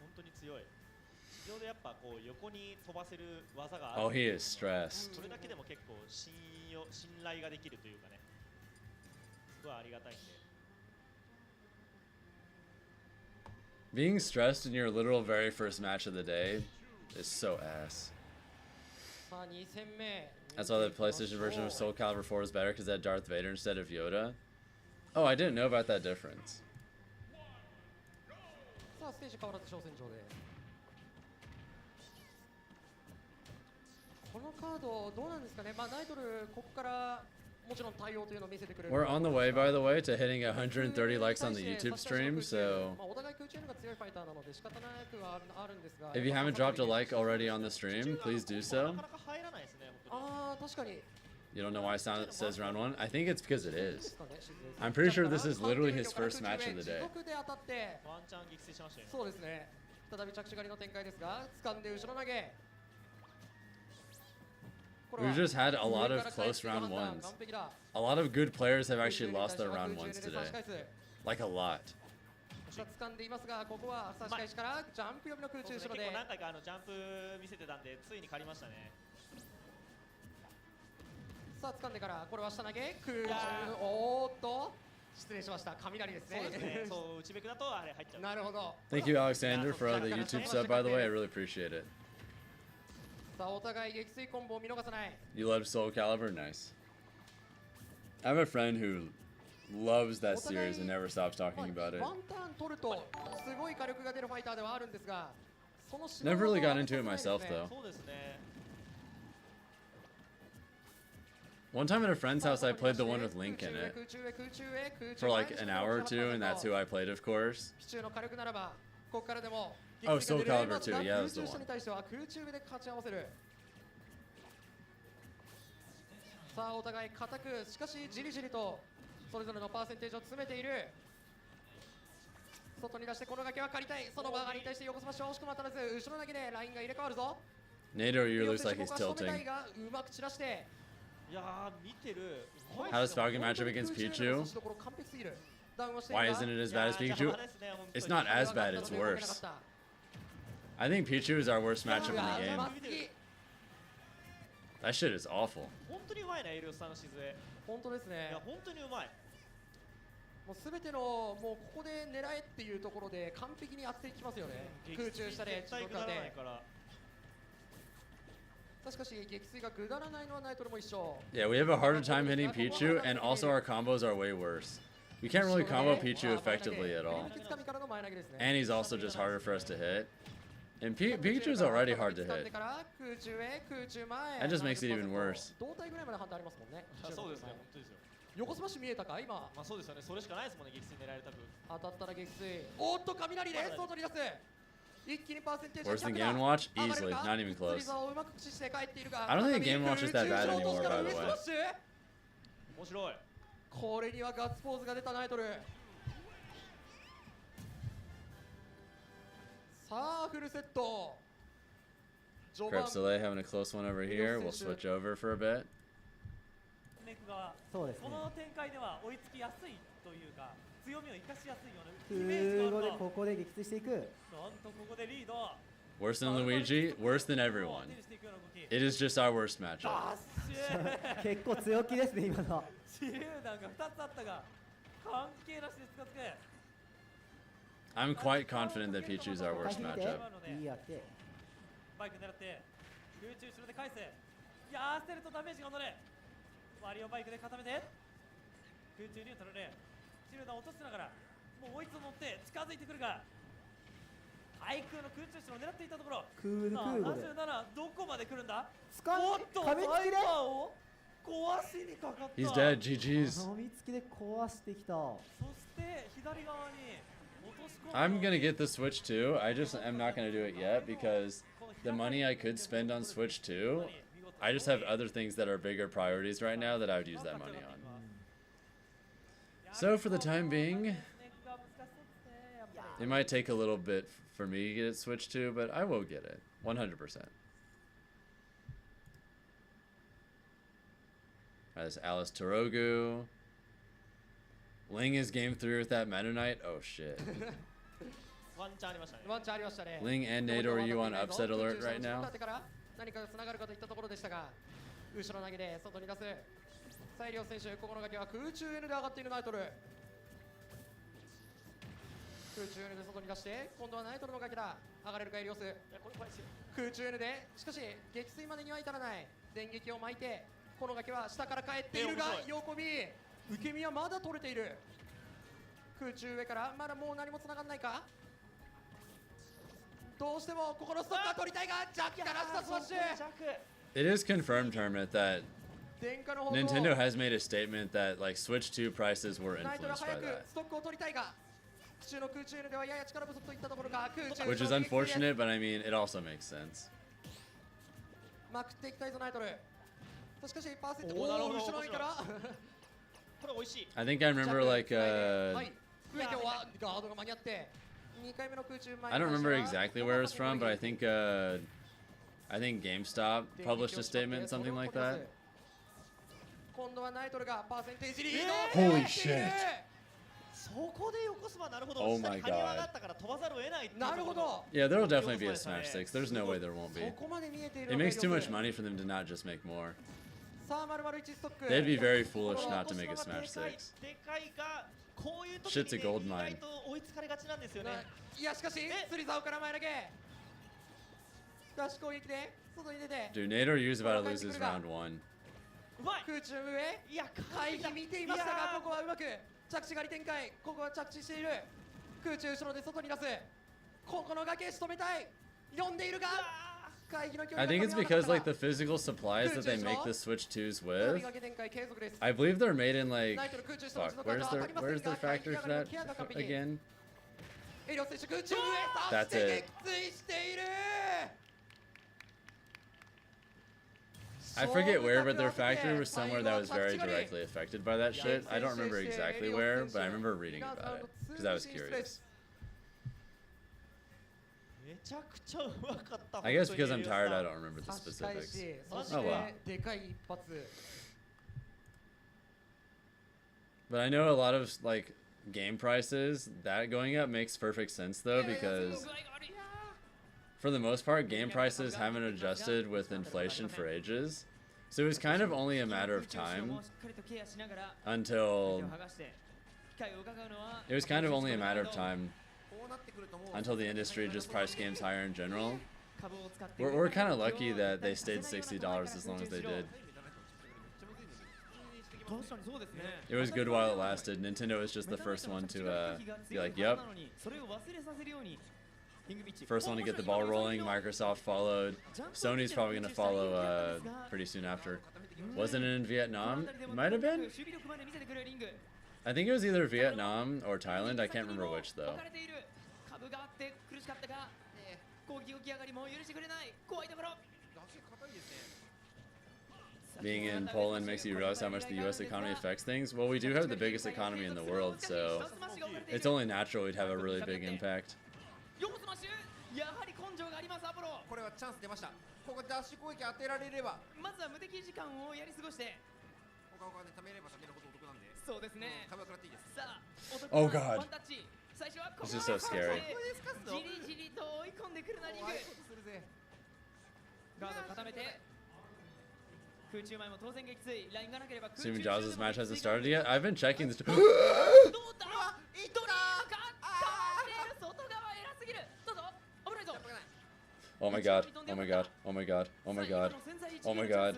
本当に強い。非常でやっぱこう横に飛ばせる技がある。 Oh, he is stressed. それだけでも結構信頼ができるというかね。すごいありがたいんで。 Being stressed in your literal very first match of the day is so ass. さあ2戦目。 That's why the PlayStation version of Soul Calibur 4 is better because it had Darth Vader instead of Yoda. Oh, I didn't know about that difference. さあステージ変わらず挑戦状で。このカードどうなんですかね。まあナイトルここからもちろん対応というのを見せてくれる。 We're on the way, by the way, to hitting 130 likes on the YouTube stream, so まあお互い空中のが強いファイターなので仕方なくはあるんですが。 if you haven't dropped a like already on the stream, please do so. ああ確かに。 You don't know why it says round 1? I think it's because it is. I'm pretty sure this is literally his first match of the day. ワンチャン撃墜しましたよね。そうですね。再び着地狩りの展開ですが、掴んで後ろ投げ。We've just had a lot of close round ones. A lot of good players have actually lost their round ones today. Like a lot. 掴んでいますが、ここは差し返しからジャンプ読みの空中後ろで。何回かジャンプ見せてたんで、ついに借りましたね。さあ掴んでからこれは下投げ空中、おーっと失礼しました、雷ですね。そうですね。そう内べくだとあれ入っちゃう。なるほど。 Thank you, Alexander, for the YouTube sub, by the way. I really appreciate it. さあお互い撃墜コンボを見逃さない。 You love Soul Calibur? Nice. I have a friend who loves that series and never stops talking about it. ワンターン取るとすごい火力が出るファイターではあるんですが、その Never really got into it myself though. そうですね。 One time at a friend's house, I played the one with Link in it for like an hour or two, and that's who I played, of course. Oh, Soul Calibur too. Yeah, that was the one. さあお互い固く、しかしじりじりとそれぞれのパーセンテージを詰めている。外に出してこの崖は借りたい。そのバーガーに対して横スマッシュは惜しくも当たらず、後ろ投げでラインが入れ替わるぞ。 Nader, you looks like he's tilting. うまく散らして。 How does Falcon match up against Pichu? Why isn't it as bad as Pikachu? It's not as bad, it's worse. I think Pichu is our worst matchup in the game. That shit is awful. 本当にうまいね、エリオスさんの静江。本当ですね。いや本当にうまい。もうすべてのもうここで狙えっていうところで完璧に当ててきますよね。空中下で自分がね。しかし撃墜がぐだらないのはナイトルも一緒。 Yeah, we have a harder time hitting Pichu, and also our combos are way worse. We can't really combo Pichu effectively at all. And he's also just harder for us to hit. And Pikachu is already hard to hit. That just makes it even worse. 同体ぐらいまで判定ありますもんね。そうですね、本当ですよ。横スマッシュ見えたか今。まあそうですよね。それしかないですもんね、撃墜狙える多分。当たったら撃墜。おっと雷で外に出す。 Worse than Game & Watch? Easily, not even close. I don't think Game & Watch is that bad anymore, by the way. 面白い。これにはガッツポーズが出たナイトル。さあフルセット。 Crep Soleil having a close one over here. We'll switch over for a bit. そうですね。この展開では追いつきやすいというか強みを生かしやすいようなイメージがあると。ここで撃墜していく。なんとここでリード。 Worse than Luigi, worse than everyone. It is just our worst matchup. 結構強気ですね今の。手榴弾が2つあったが関係なしで使って。 I'm quite confident that Pichu is our worst matchup. バイク狙って空中後ろで返せ。いやー焦るとダメージが乗れ。割りをバイクで固めて空中に取られ手榴弾を落としながらもう追いつを乗って近づいてくるが対空の空中後ろを狙っていたところ77どこまで来るんだ。おっとバイパーを壊しにかかった。 He's dead, GG's. 噛みつきで壊してきた。そして左側に I'm gonna get the Switch 2. I just am not gonna do it yet because the money I could spend on Switch 2, I just have other things that are bigger priorities right now that I would use that money on. So for the time being, it might take a little bit for me to get it Switch 2, but I will get it 100%. As Alice Torogu. Ling is game 3 with that Meta Knight. Oh shit. Ling and Nader, are you on upset alert right now? 何かつながるかといったところでしたが、後ろ投げで外に出す。西良選手、ここの崖は空中 N で上がっているナイトル。空中 N で外に出して、今度はナイトルの崖だ。上がれるかエリオス。空中 N で、しかし撃墜までには至らない。電撃を巻いて、この崖は下から帰っているが、横見。受け身はまだ取れている。空中上からまだもう何も繋がんないか。どうしてもここのストックは取りたいが、ジャックからスタスマッシュ。 It is confirmed, Hermit, that Nintendo has made a statement that like Switch 2 prices were influenced by that. Which is unfortunate, but I mean, it also makes sense. I think I remember like I don't remember exactly where it's from, but I think I I think GameStop published a statement, something like that. 今度はナイトルがパーセンテージリード。 Holy shit! そこで横スマなるほど。 Oh 下 my に跳ね上が god. ったから飛ばざるを得ないっていう。なるほど。 Yeah, there will definitely be a Smash 6. There's no way there won't be. そこまで見えている。 It makes too much money for them to not just make more. さあ丸々1ストック。 They'd be very foolish not to make a Smash 6. でかいがこういう時 Shit's a に gold 意 mine. 外と追いつかれがちなんですよね。いやしかし釣り竿から前投げ。ダッシュ攻撃で外に出て。 Dude, Nader U's about to lose his round 1. 空中上。いや回避見ていましたがここはうまく着地狩り展開。ここは着地している。空中後ろで外に出す。ここの崖仕留めたい。読んでいるが。 I think it's because like the physical supplies that they make the Switch 2s with. I believe they're made in like fuck. Where's their factory for that again? That's it. I forget where, but their factory was somewhere that was very directly affected by that shit. I don't remember exactly where, but I remember reading about it because I was curious. I guess because I'm tired, I don't remember the specifics. Oh well. But I know a lot of like game prices, that going up makes perfect sense though, because for the most part, game prices haven't adjusted with inflation for ages. So it was kind of only a matter of time until until the industry just priced games higher in general. We're kind of lucky that they stayed $60 as long as they did. It was good while it lasted. Nintendo was just the first one to be like, yep. First one to get the ball rolling. Microsoft followed. Sony's probably going to follow pretty soon after. Wasn't it in Vietnam? Might have been. I think it was either Vietnam or Thailand. I can't remember which though. Being in Poland makes you realize how much the US economy affects things. Well, we do have the biggest economy in the world, so it's only natural we'd have a really big impact. やはり根性がありますアポロ。これはチャンス出ました。ここダッシュ攻撃当てられれば、まずは無敵時間をやり過ごして、他ね貯めれば貯めるほどお得なんで。そうですね。壁を食らっていいです。さあ、Oh God. ワンタッチ。最初はここ This is so scary. じりじりと追い込んでくるなリング。ガード固めて。空中前も当然撃墜。ラインがなければ空中。 Assuming Jaws' match hasn't started yet. I've been checking this. どうだ？いったOh my god, oh my god, oh my god, oh my god, oh my god.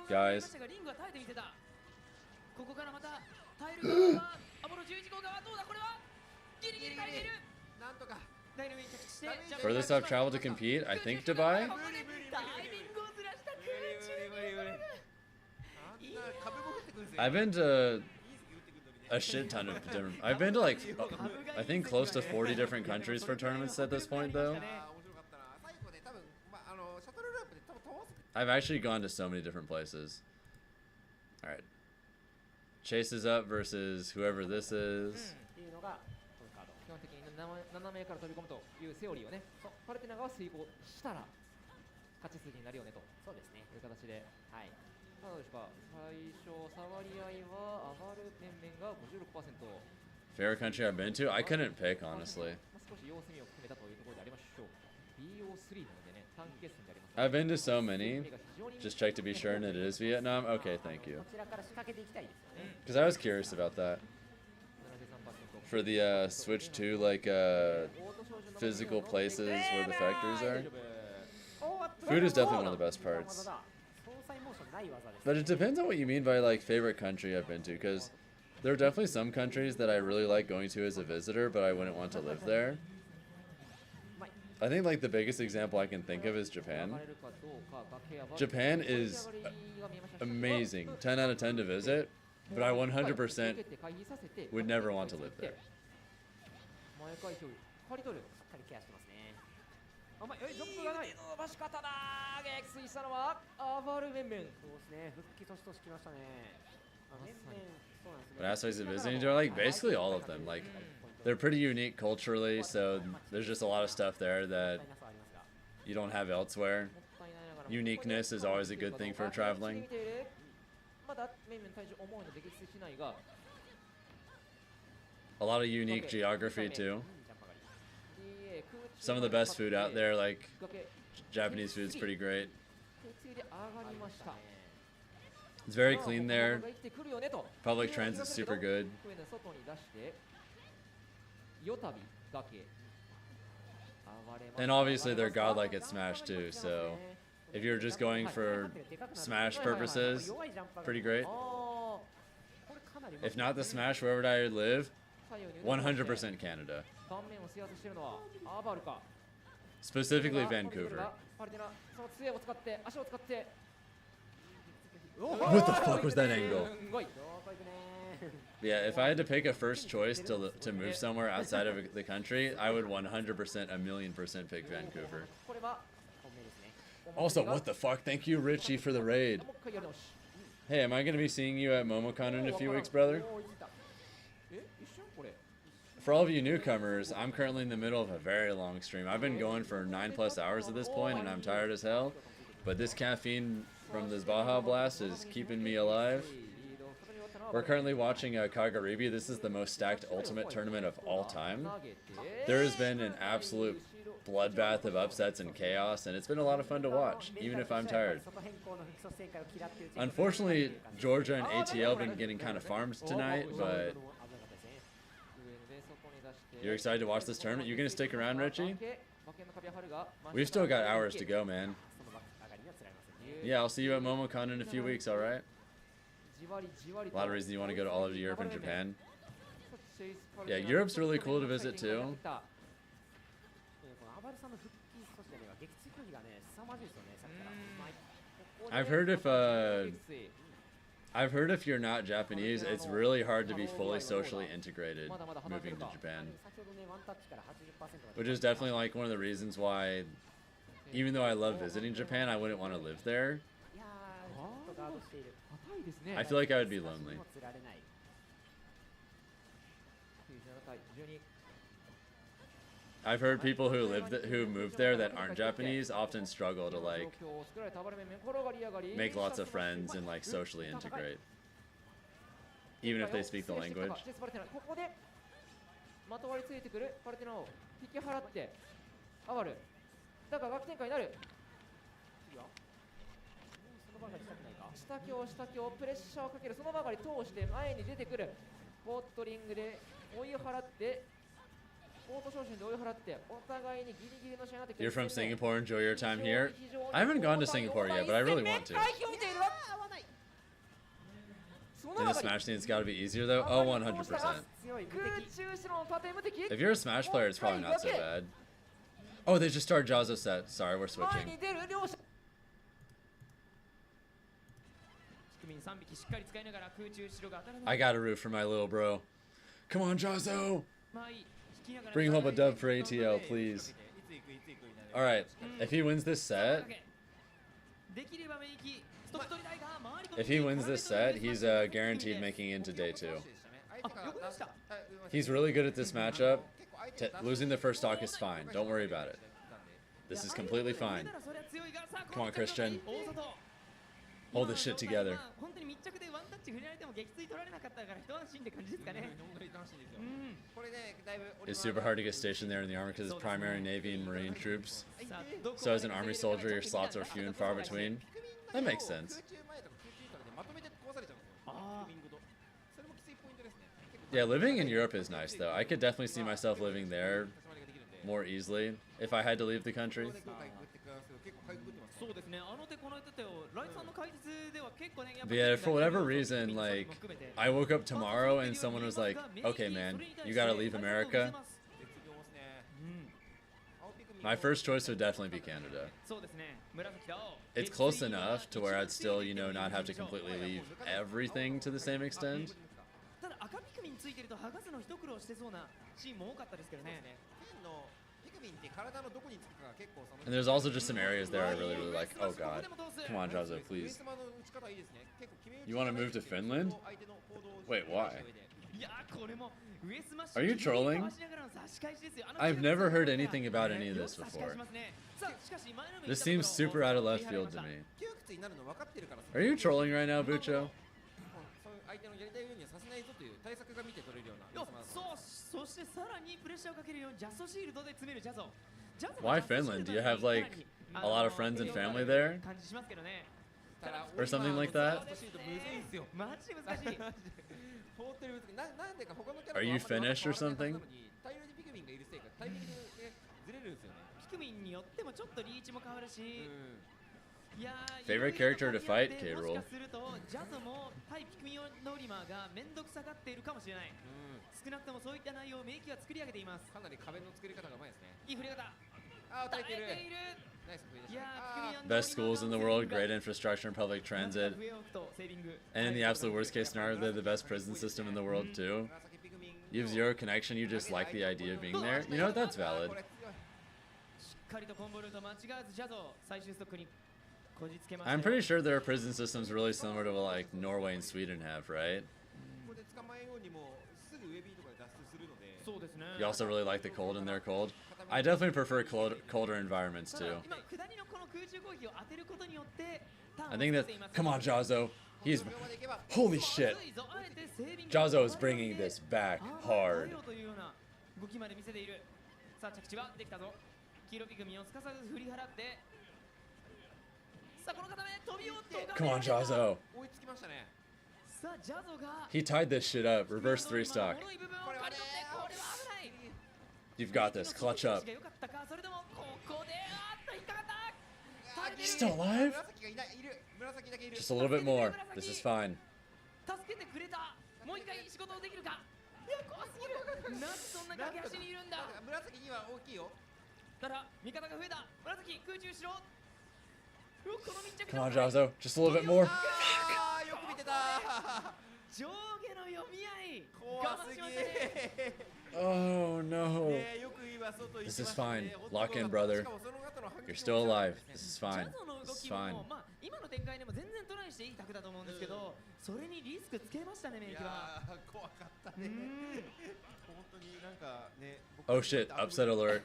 Guys. Furthest I've traveled to compete, I think Dubai? I've been to a shit ton of different. I've been to like, I think close to 40 different countries for tournaments at this point though. I've actually gone to so many different places. Alright. Chase is up versus whoever this is. 基本的に斜めから飛び込むというセオリーをね、パルティナガは遂行したら勝ち筋になるよねと。そうですね。という形で、はい。どうですか。最初触り合いは上がる面々が 56%。 Favorite country I've been to? I couldn't pick honestly. 少し様子見を含めたというところでありましょう。BO3 なのでね、短期決戦であります。 I've been to so many. Just check to be sure and it is Vietnam. Okay, thank you. Because I was curious about that. For the Switch 2, like physical places where the factories are. Food is definitely one of the best parts. But it depends on what you mean by like favorite country I've been to, because there are definitely some countries that I really like going to as a visitor, but I wouldn't want to live there. I think like the biggest example I can think of is Japan. Japan is amazing, 10 out of 10 to visit, but I 100% would never want to live there. ジャンプがない。伸ばし方だ。撃墜したのはアバルメンメン。そうですね。復帰としとしきましたね。メンメン、そうなんですね。What aspects of visiting are like basically all of them. Like they're pretty unique culturally, so there's just a lot of stuff there that you don't have elsewhere. Uniqueness is always a good thing for traveling. A lot of unique geography too. Some of the best food out there, like Japanese food's pretty great. It's very clean there. Public transit's super good. And obviously they're godlike at Smash too, so if you're just going for Smash purposes, pretty great. If not the Smash wherever I live, 100% Canada. Specifically Vancouver. What the fuck was that angle? Yeah, if I had to pick a first choice to move somewhere outside of the country, I would 100%, 1,000,000% pick Vancouver. Also, what the fuck? Thank you, Richie, for the raid. Hey, am I going to be seeing you at MomoCon in a few weeks, brother? For all of you newcomers, I'm currently in the middle of a very long stream. I've been going for 9+ hours at this point, and I'm tired as hell. But this caffeine from this Baja Blast is keeping me alive. We're currently watching Kagaribi. This is the most stacked Ultimate tournament of all time. There has been an absolute bloodbath of upsets and chaos, and it's been a lot of fun to watch, even if I'm tired. Unfortunately, Georgia and ATL have been getting kind of farmed tonight, but you're excited to watch this tournament? You gonna stick around, Richie? We've still got hours to go, man. Yeah, I'll see you at MomoCon in a few weeks, alright? A lot of reasons you want to go to all of Europe and Japan. Yeah, Europe's really cool to visit too. I've heard if you're not Japanese, it's really hard to be fully socially integrated moving to Japan. Which is definitely like one of the reasons why, even though I love visiting Japan, I wouldn't want to live there. I feel like I would be lonely. I've heard people who moved there that aren't Japanese often struggle to like make lots of friends and like socially integrate, even if they speak the language. You're from Singapore, enjoy your time here. I haven't gone to Singapore yet, but I really want to. In the Smash scene, it's gotta be easier though? Oh, 100%. If you're a Smash player, it's probably not so bad. Oh, they just started Jazo set. Sorry, we're switching. I got a root for my little bro. Come on, Jazo! Bring home a dub for ATL, please. Alright, if he wins this set... If he wins this set, he's guaranteed making it into day 2. He's really good at this matchup. Losing the first stock is fine. Don't worry about it. This is completely fine. Come on, Christian. Hold this shit together. It's super hard to get stationed there in the army because it's primary Navy and Marine troops. So as an Army soldier, your slots are few and far between. That makes sense. Yeah, living in Europe is nice though. I could definitely see myself living there more easily if I had to leave the country. But yeah, for whatever reason, like, I woke up tomorrow and someone was like, okay man, you gotta leave America. My first choice would definitely be Canada. It's close enough to where I'd still, you know, not have to completely leave everything to the same extent. And there's also just some areas there I really, really like. Oh god. Come on, Jazo, please. You want to move to Finland? Wait, why? Are you trolling? I've never heard anything about any of this before. This seems super out of left field to me. Are you trolling right now, Bucho? 相手のやりたいようにはさせないぞという対策が見て取れるような。そしてさらにプレッシャーをかけるようにジャストシールドで詰めるジャゾ。Why Finland? Do you have like a lot of friends and family there? Or something like that? Are you Finnish or something? ピクミンによってもちょっとリーチも変わるし。Favorite character to fight, K-Roll? するとジャズも対ピクミンノリマーが面倒くさがっているかもしれない。少なくともそういった内容をメイキは作り上げています。かなり壁の作り方がうまいですね。いい振り方。耐えている。ナイス振りでした。Best schools in the world, great infrastructure and public transit. And in the absolute worst case scenario, they're the best prison system in the world too. You have zero connection, you just like the idea of being there. You know what, that's valid. I'm pretty sure their prison system's really similar to what like Norway and Sweden have, right? You also really like the cold and they're cold. I definitely prefer colder environments too. I think that, come on Jazo, holy shit. Jazo is bringing this back hard. Come on, Jazo. He tied this shit up. Reverse 3 stock. You've got this. Clutch up. He's still alive? Just a little bit more. This is fine. Come on, Jazo. Just a little bit more. Oh no. This is fine. Lock in, brother. You're still alive. This is fine. This is fine. Oh shit, upset alert.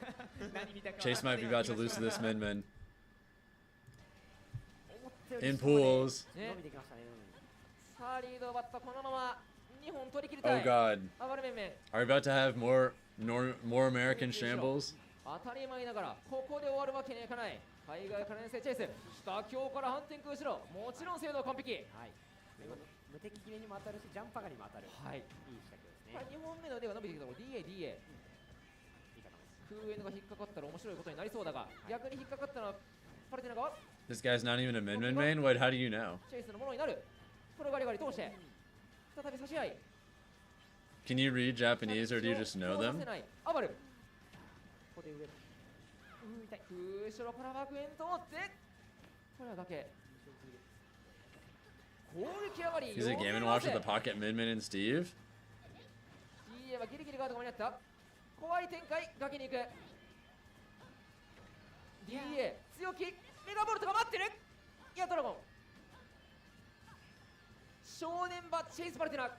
Chase might be about to lose to this Min-Min. In pools. Oh god. Are we about to have more American shambles? 当たり前ながらここで終わるわけにはいかない。海外から遠征チェイス下境から反転空しろ。もちろん精度は完璧。はい。無敵決めにも当たるしジャンパガにも当たる。はい。いい仕掛けですね。2本目の腕が伸びてきたところ DA。空円が引っかかったら面白いことになりそうだが、逆に引っかかったのはパルテナ側。 This guy's not even a Min-Min main? What? How do you know? チェイスのものになる。プロガリガリ通して再び差し合い。 Can you read Japanese or do you just know them? アバル。ここで上。痛い。後ろから爆炎通って。これは崖。攻撃上がり。 He's a Game & Watch with a pocket Min-Min and Steve? DA はギリギリガードが間に合った。怖い展開。崖に行く。DA 強気。メガボルトが待ってる。いやドラゴン。少年場チェイスパルテナ。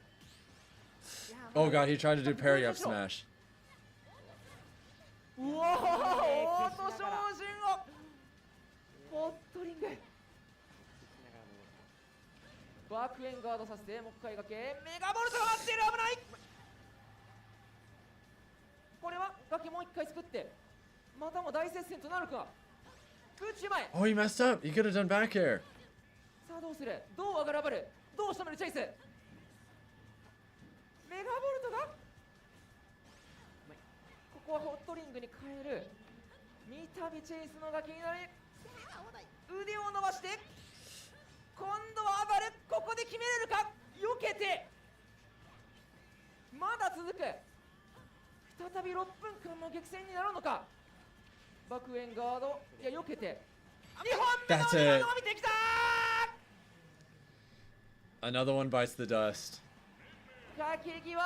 Oh god, he tried to do parry up smash. うわー、オート照準をポットリング。バックエンガードさせて、もう一回がけ、メガボルトが待っている。危ない。これは崖もう一回作ってまたも大接戦となるか。空中前。 Oh, he messed up. He could have done back air. さあどうする。どう上がらばる。どう仕留めるチェイス。メガボルトがここはホットリングに変える。三度チェイスのが気になり腕を伸ばして今度は上がる。ここで決めれるか。避けてまだ続く。再び6分間の激戦になるのか。バクエンガード。いや避けて2本目の腕が伸びてきた。 Another one bites the dust. かけ際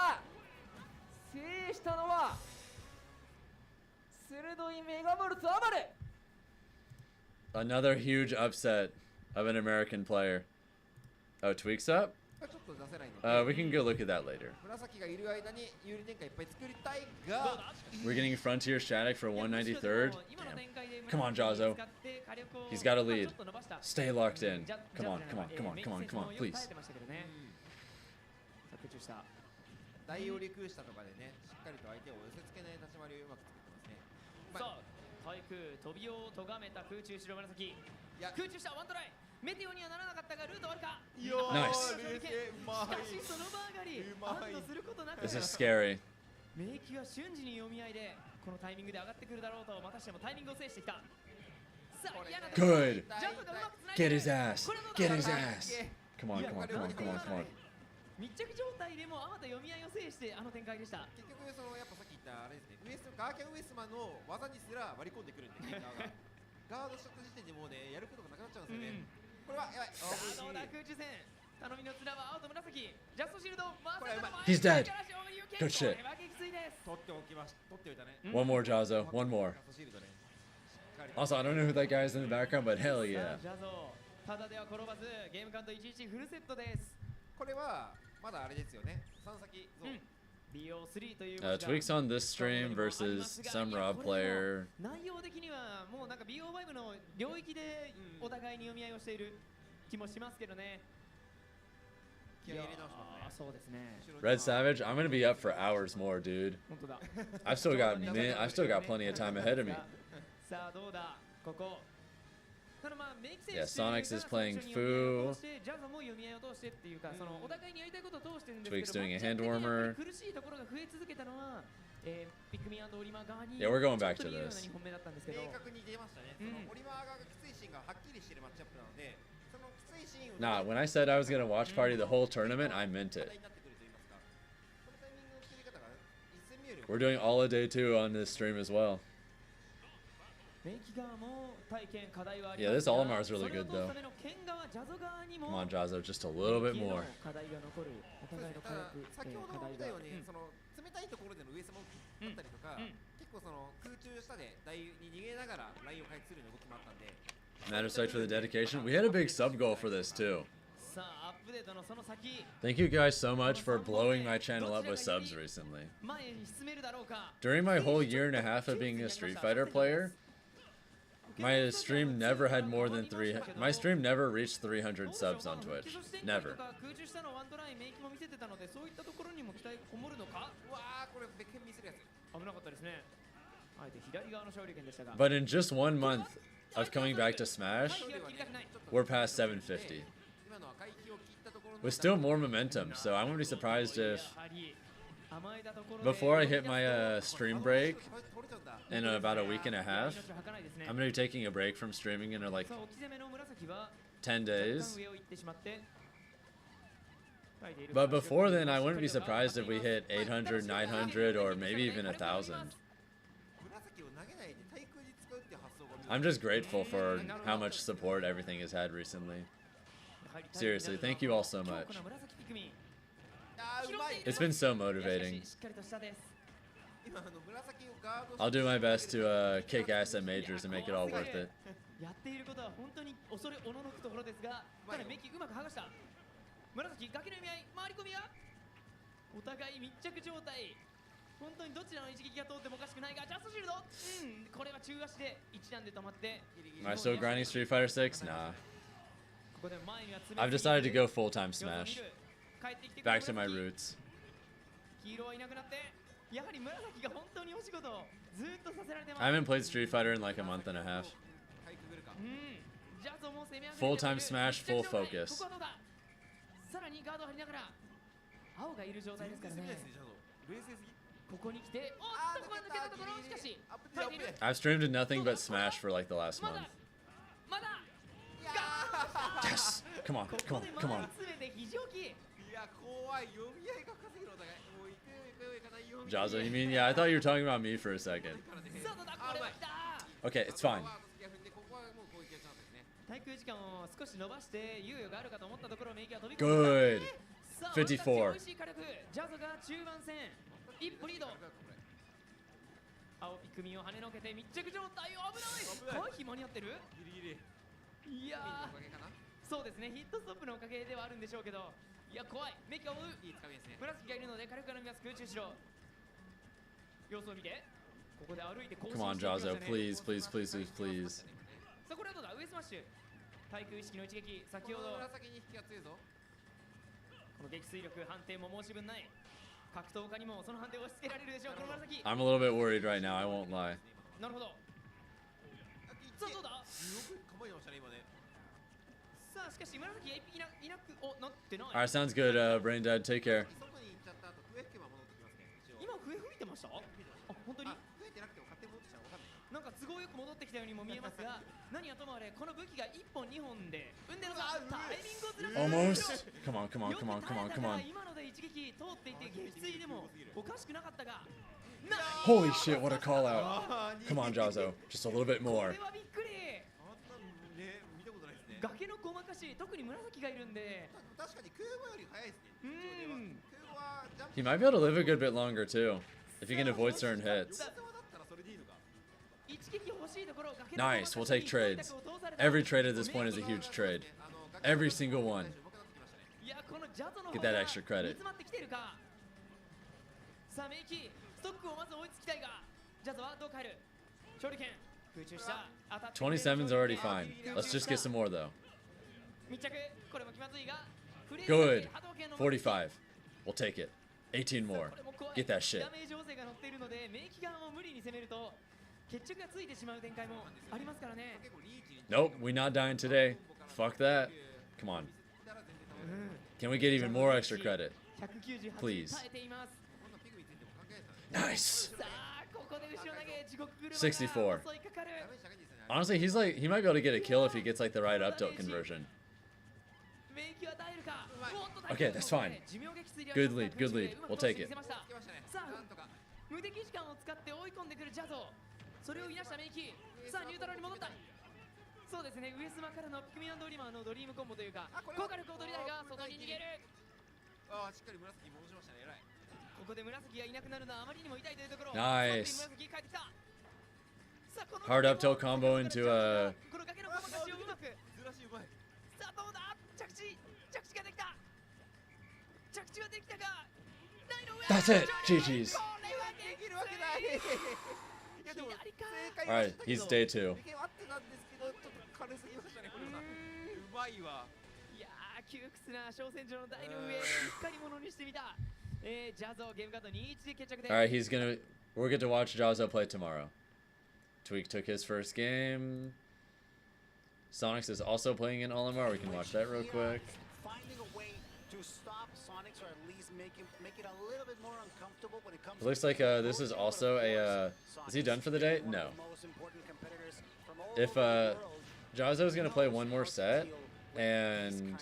制したのは鋭いメガボルトアバル。 Another huge upset of an American player. Oh, Tweaks up? ちょっと出せないので We can go look at that later. 紫がいる間に有利展開いっぱい作りたいが We're getting Frontier static for 193rd. Damn. Come on, Jazzo. He's got a lead. Stay locked in. Come on, come on, come on, come on, come on, please. 大折り空下とかでね、しっかりと相手を寄せ付けない立ち回りをうまく作ってますね。さあ、対空飛びを咎めた空中白紫。空中下ワントライ。メテオにはならなかったがルートあるか。Nice. しかしその場上がり、安堵することなく。 This is scary. 免疫は瞬時に読み合いで、このタイミングで上がってくるだろうと、またしてもタイミングを制してきた。さあ、嫌なところ。 Good. Get his ass. Get his ass. Come on, come on, come on, come on, come on. 密着状態でもあまた読み合いを制してあの展開でした。結局そのやっぱさっき言ったあれですね、ガーキャンウエスマの技にすら割り込んでくるんで、ガードしちゃった時点でもうね、やることがなくなっちゃうんですよね。これはやばい。さあどうだ空中戦。頼みの綱は青と紫。ジャストシールド。これうまい。 He's dead. Good shit. これは撃墜です。取っておきまし、取っておいたね。 One more, Jazzo. One more. Also, I don't know who that guy is in the background, but hell yeah. ジャゾただでは転ばず、ゲームカウント11フルセットです。これはまだあれですよね。3先ゾーン。BO3 という Tweaks on this stream versus some Rob player. 内容的にはもうなんか BO5 の領域でお互いに読み合いをしている気もしますけどね。そうですね。 Red Savage, I'm gonna be up for hours more, dude. I've still got plenty of time ahead of me. さあどうだここ。 Yeah, Sonics is playing Fu. Tweak's doing a hand warmer. Yeah, we're going back to this. Nah, when I said I was gonna watch party the whole tournament, I meant it. We're doing all of day 2 on this stream as well. Yeah, this Olimar is really good though. Come on, Jazzo, just a little bit more. 先ほど言ったように、その冷たいところでの上様だったりとか、結構その空中下で台に逃げながらラインを回復するような動きもあったんで。Matter Sight for the dedication. We had a big sub goal for this too. Thank you guys so much for blowing my channel up with subs recently. During my whole year and a half of being a Street Fighter player, my stream never had more than my stream never reached 300 subs on Twitch. Never. But in just 1 month of coming back to Smash, we're past 750. With still more momentum, so I wouldn't be surprised if before I hit my stream break in about a week and a half, I'm gonna be taking a break from streaming in like 10 days. But before then, I wouldn't be surprised if we hit 800, 900, or maybe even 1,000. I'm just grateful for how much support everything has had recently. Seriously, thank you all so much. It's been so motivating. I'll do my best to kick ass at majors and make it all worth it. やっていることは本当に恐れおののくところですが、ただメッキうまく剥がした。紫崖の意味合い回り込みがお互い密着状態。本当にどちらの一撃が通ってもおかしくないが、ジャストシールド。これは中足で一段で止まって。Am I still grinding Street Fighter 6? Nah. I've decided to go full-time Smash. Back to my roots. 黄色はいなくなって、やはり紫が本当にお仕事をずっとさせられてます。 I haven't played Street Fighter in like a month and a half. Full-time Smash, full focus. さらにガード張りながら青がいる状態ですからね。ここに来て、おっとここ抜けたところ、しかし I've streamed nothing but Smash for like the last month. Yes! Come on, come on, come on. Jazzo, you mean? Yeah, I thought you were talking about me for a second. Okay, it's fine. 滞空時間を少し伸ばして猶予があるかと思ったところ、メイキは飛び込ん Good. 54. 美味しい火力、ジャズが中盤戦一歩リード。青ピクミンを跳ねのけて密着状態を危ない。回避間に合ってる？いやー、そうですね、ヒットストップのおかげではあるんでしょうけど、いや怖い、メキを追う。紫がいるので火力が伸びます。空中城様子を見て、ここで歩いて Come on, Jazo, please, please, please, please, please. さあこれはどうだ、上スマッシュ対空意識の一撃、先ほど紫2匹が強いぞ。この撃墜力判定も申し分ない。格闘家にもその判定を押し付けられるでしょう。この紫。 I'm a little bit worried right now, I won't lie. なるほど。さあどうだ。よく構えてましたね今ね。さあしかし紫が一匹いなくなってない。 Alright, sounds good, Brain Dead. Take care. 外に行っちゃった後笛吹けば戻ってきますね。今笛吹いてました？あ、本当に？吹いてなくても勝手に戻ってきたらわかんない。なんか都合よく戻ってきたようにも見えますが、何はともあれこの武器が1本2本で生んでるのがタイミングをずらす。 Almost. Come on, come on, come on, come on, come on. 今ので一撃通っていて撃墜でもおかしくなかったが。 Holy shit, what a call out. Come on, Jazo. Just a little bit more. これはびっくり。崖のごまかし、特に紫がいるんで。確かに空母より速いですね。空母はジャンプ He might be able to live a good bit longer, too. If he can avoid certain hits. Nice, we'll take trades. Every trade at this point is a huge trade. Every single one. Get that extra credit. さあメイキストックをまず追いつきたいが、ジャズはどう変える。勝利権空中した当たって 27's already fine. Let's just get some more, though. 密着、これも気まずいが Good. 45. We'll take it. 18 more. Get that shit. ダメージ補正が乗っているのでメイキ側を無理に攻めると決着がついてしまう展開もありますからね。 Nope, we not dying today. Fuck that. Come on. Can we get even more extra credit? Please. Nice. 64. Honestly, he's like, he might be able to get a kill if he gets like the right up tilt conversion. Okay, that's fine. Good lead, good lead. We'll take it. 無敵時間を使って追い込んでくるジャゾ。それをいなしたメイキ。さあニュートラルに戻った。そうですね、上スマからのピクミン&オリマーのドリームコンボというか効果力を取りたいが外に逃げる。ああ、しっかり紫に戻しましたね。偉い。ここで紫がいなくなるのはあまりにも痛いというところ。 Nice. 紫帰ってきた。 Hard up tilt combo into a. この崖のごまかしをうまく。ずらしうまい。さあどうだ。着地ができた。着地はできたが。 That's it. GG's. これはできるわけない。 Alright, he's day 2. 合ってたんですけど、ちょっと軽すぎましたね。これはうまいわ。いやー、窮屈な小戦場の台の上、しっかりものにしてみた。ジャゾゲームカード 2-1 で決着で。 Alright, we'll get to watch Jazo play tomorrow. Tweak took his first game. Sonics is also playing in Olimar. We can watch that real quick. Finding a way to stop Sonics or at least make it a little bit more uncomfortable when it comes It looks like this is also a. Is he done for the day? No. If Jazo's gonna play one more set, and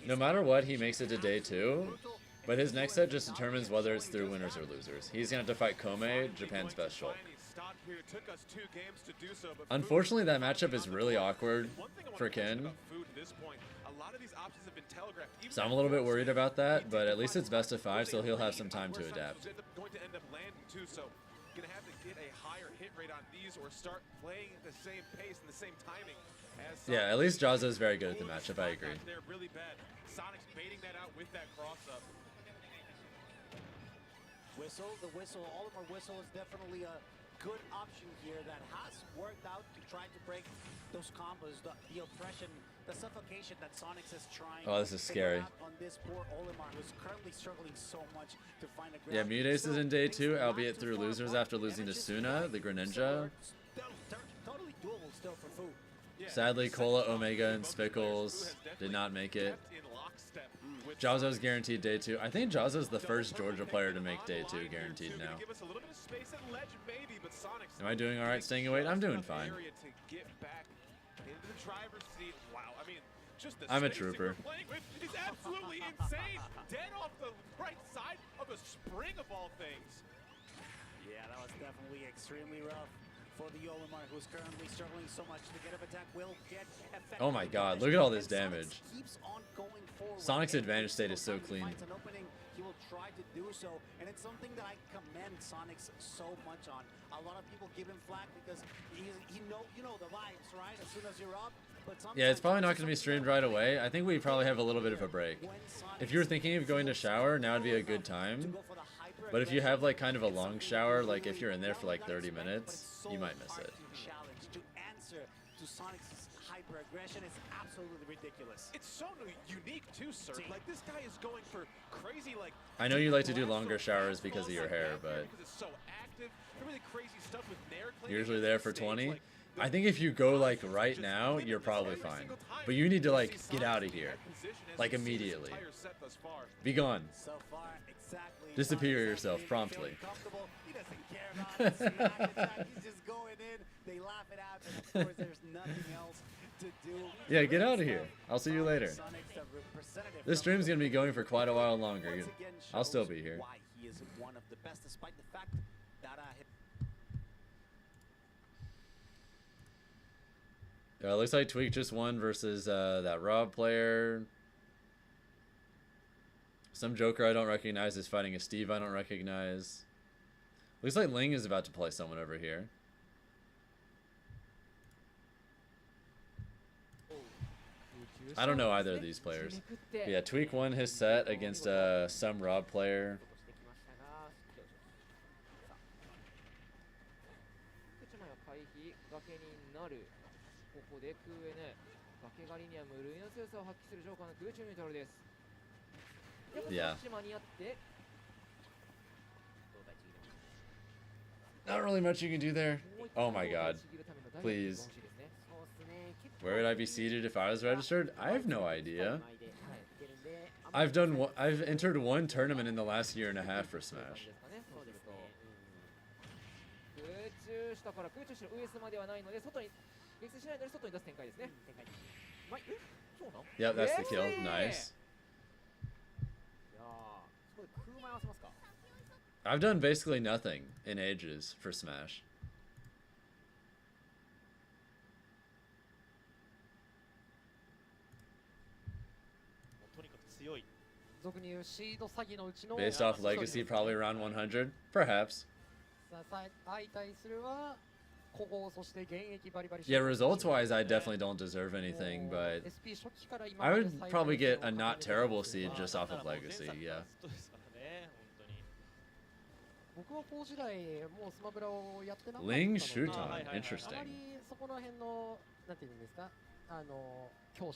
no matter what, he makes it to day 2. But his next set just determines whether it's through winners or losers. He's gonna have to fight Kome, Japan's best Shulk. Unfortunately, that matchup is really awkward for Ken. So I'm a little bit worried about that, but at least it's best of 5, so he'll have some time to adapt. Gonna have to get a higher hit rate on these or start playing at the same pace and the same timing. Yeah, at least Jazo is very good at the matchup, I agree. They're really bad. Sonic's baiting that out with that cross up. The whistle, Olimar whistle is definitely a good option here that has worked out to try to break those combos, the oppression, the suffocation that Sonics is trying. Oh, this is scary. On this poor Olimar, who's currently struggling so much to find a ground. Yeah, Mudace is in day 2, albeit through losers after losing to Suna, the Greninja. Totally doable still for Fu. Sadly, Cola, Omega, and Spickles did not make it. Jazo's guaranteed day 2. I think Jazo's the first Georgia player to make day 2 guaranteed now. Am I doing alright staying away? I'm doing fine. I'm a trooper. It is absolutely insane. Dead off the right side of a spring of all things. Yeah, that was definitely extremely rough for the Olimar, who's currently struggling so much. The get up attack will get effective. Oh my god, look at all this damage. Sonic's advantage state is so clean. He will try to do so, and it's something that I commend Sonics so much on. A lot of people give him flack because you know the vibes, right? As soon as you're up, Yeah, it's probably not going to be streamed right away. I think we probably have a little bit of a break. If you're thinking of going to shower, now would be a good time. But if you have like kind of a long shower, like if you're in there for like 30 minutes, you might miss it. To answer to Sonic's hyper aggression is absolutely ridiculous. It's so unique too, sir. Like this guy is going for crazy like. I know you like to do longer showers because of your hair, but Because it's so active, really crazy stuff with nair you're usually there for 20. I think if you go like right now, you're probably fine. But you need to like get out of here, like immediately. Be gone. Disappear yourself promptly. He doesn't care about the smack attack. He's just going in. They laugh it out, and of course there's nothing else to do. Yeah, get out of here. I'll see you later. This stream's gonna be going for quite a while longer. I'll still be here. Why he is one of the best, despite the fact that Looks like Tweak just won versus that Rob player. Some Joker I don't recognize is fighting a Steve I don't recognize. Looks like Ling is about to play someone over here. I don't know either of these players. But yeah, Tweak won his set against some Rob player. Yeah. Not really much you can do there. Oh my god. Please. Where would I be seated if I was registered? I have no idea. I've entered one tournament in the last year and a half for Smash. Yep, that's the kill. Nice. I've done basically nothing in ages for Smash. Based off legacy, probably around 100, perhaps. Yeah, results-wise, I definitely don't deserve anything, but I would probably get a not terrible seed just off of legacy. Yeah. Ling Shuton, interesting. You're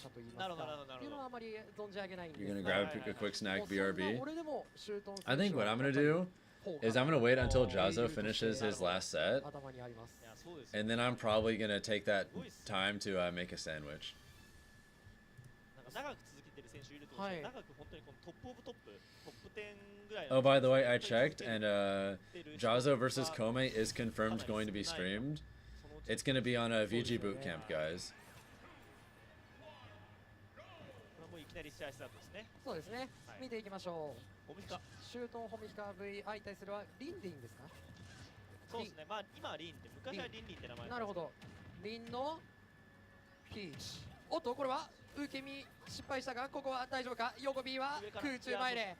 gonna grab a quick snack, BRB. I think what I'm gonna do is I'm gonna wait until Jazo finishes his last set, and then I'm probably gonna take that time to make a sandwich. Oh, by the way, I checked, and Jazo versus Kome is confirmed going to be streamed. It's gonna be on a VG Bootcamp, guys. なり試合スタートですね。そうですね。見ていきましょう。シュートンホミカ V 相対するはリンでいいんですか？そうですね。まあ今はリンで、昔はリンリンって名前。なるほど。リンのピーチ。おっとこれは受け身失敗したがここは大丈夫か？横 B は空中前で。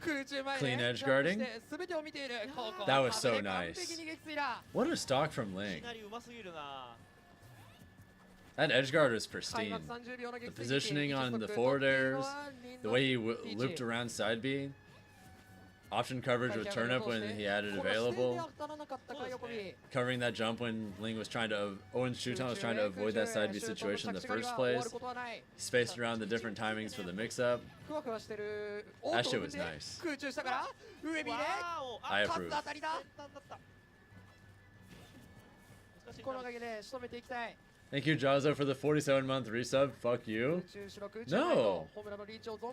Clean edge guarding. That was so nice. What a stock from Ling. That edge guard was pristine. The positioning on the forward airs, the way he looped around side B, option coverage with turn up when he had it available, covering that jump when Ling was trying to, Owen Shuton was trying to avoid that side B situation in the first place. He spaced around the different timings for the mix-up. That shit was nice. I approve. Thank you, Jazo, for the 47-month resub. Fuck you. No!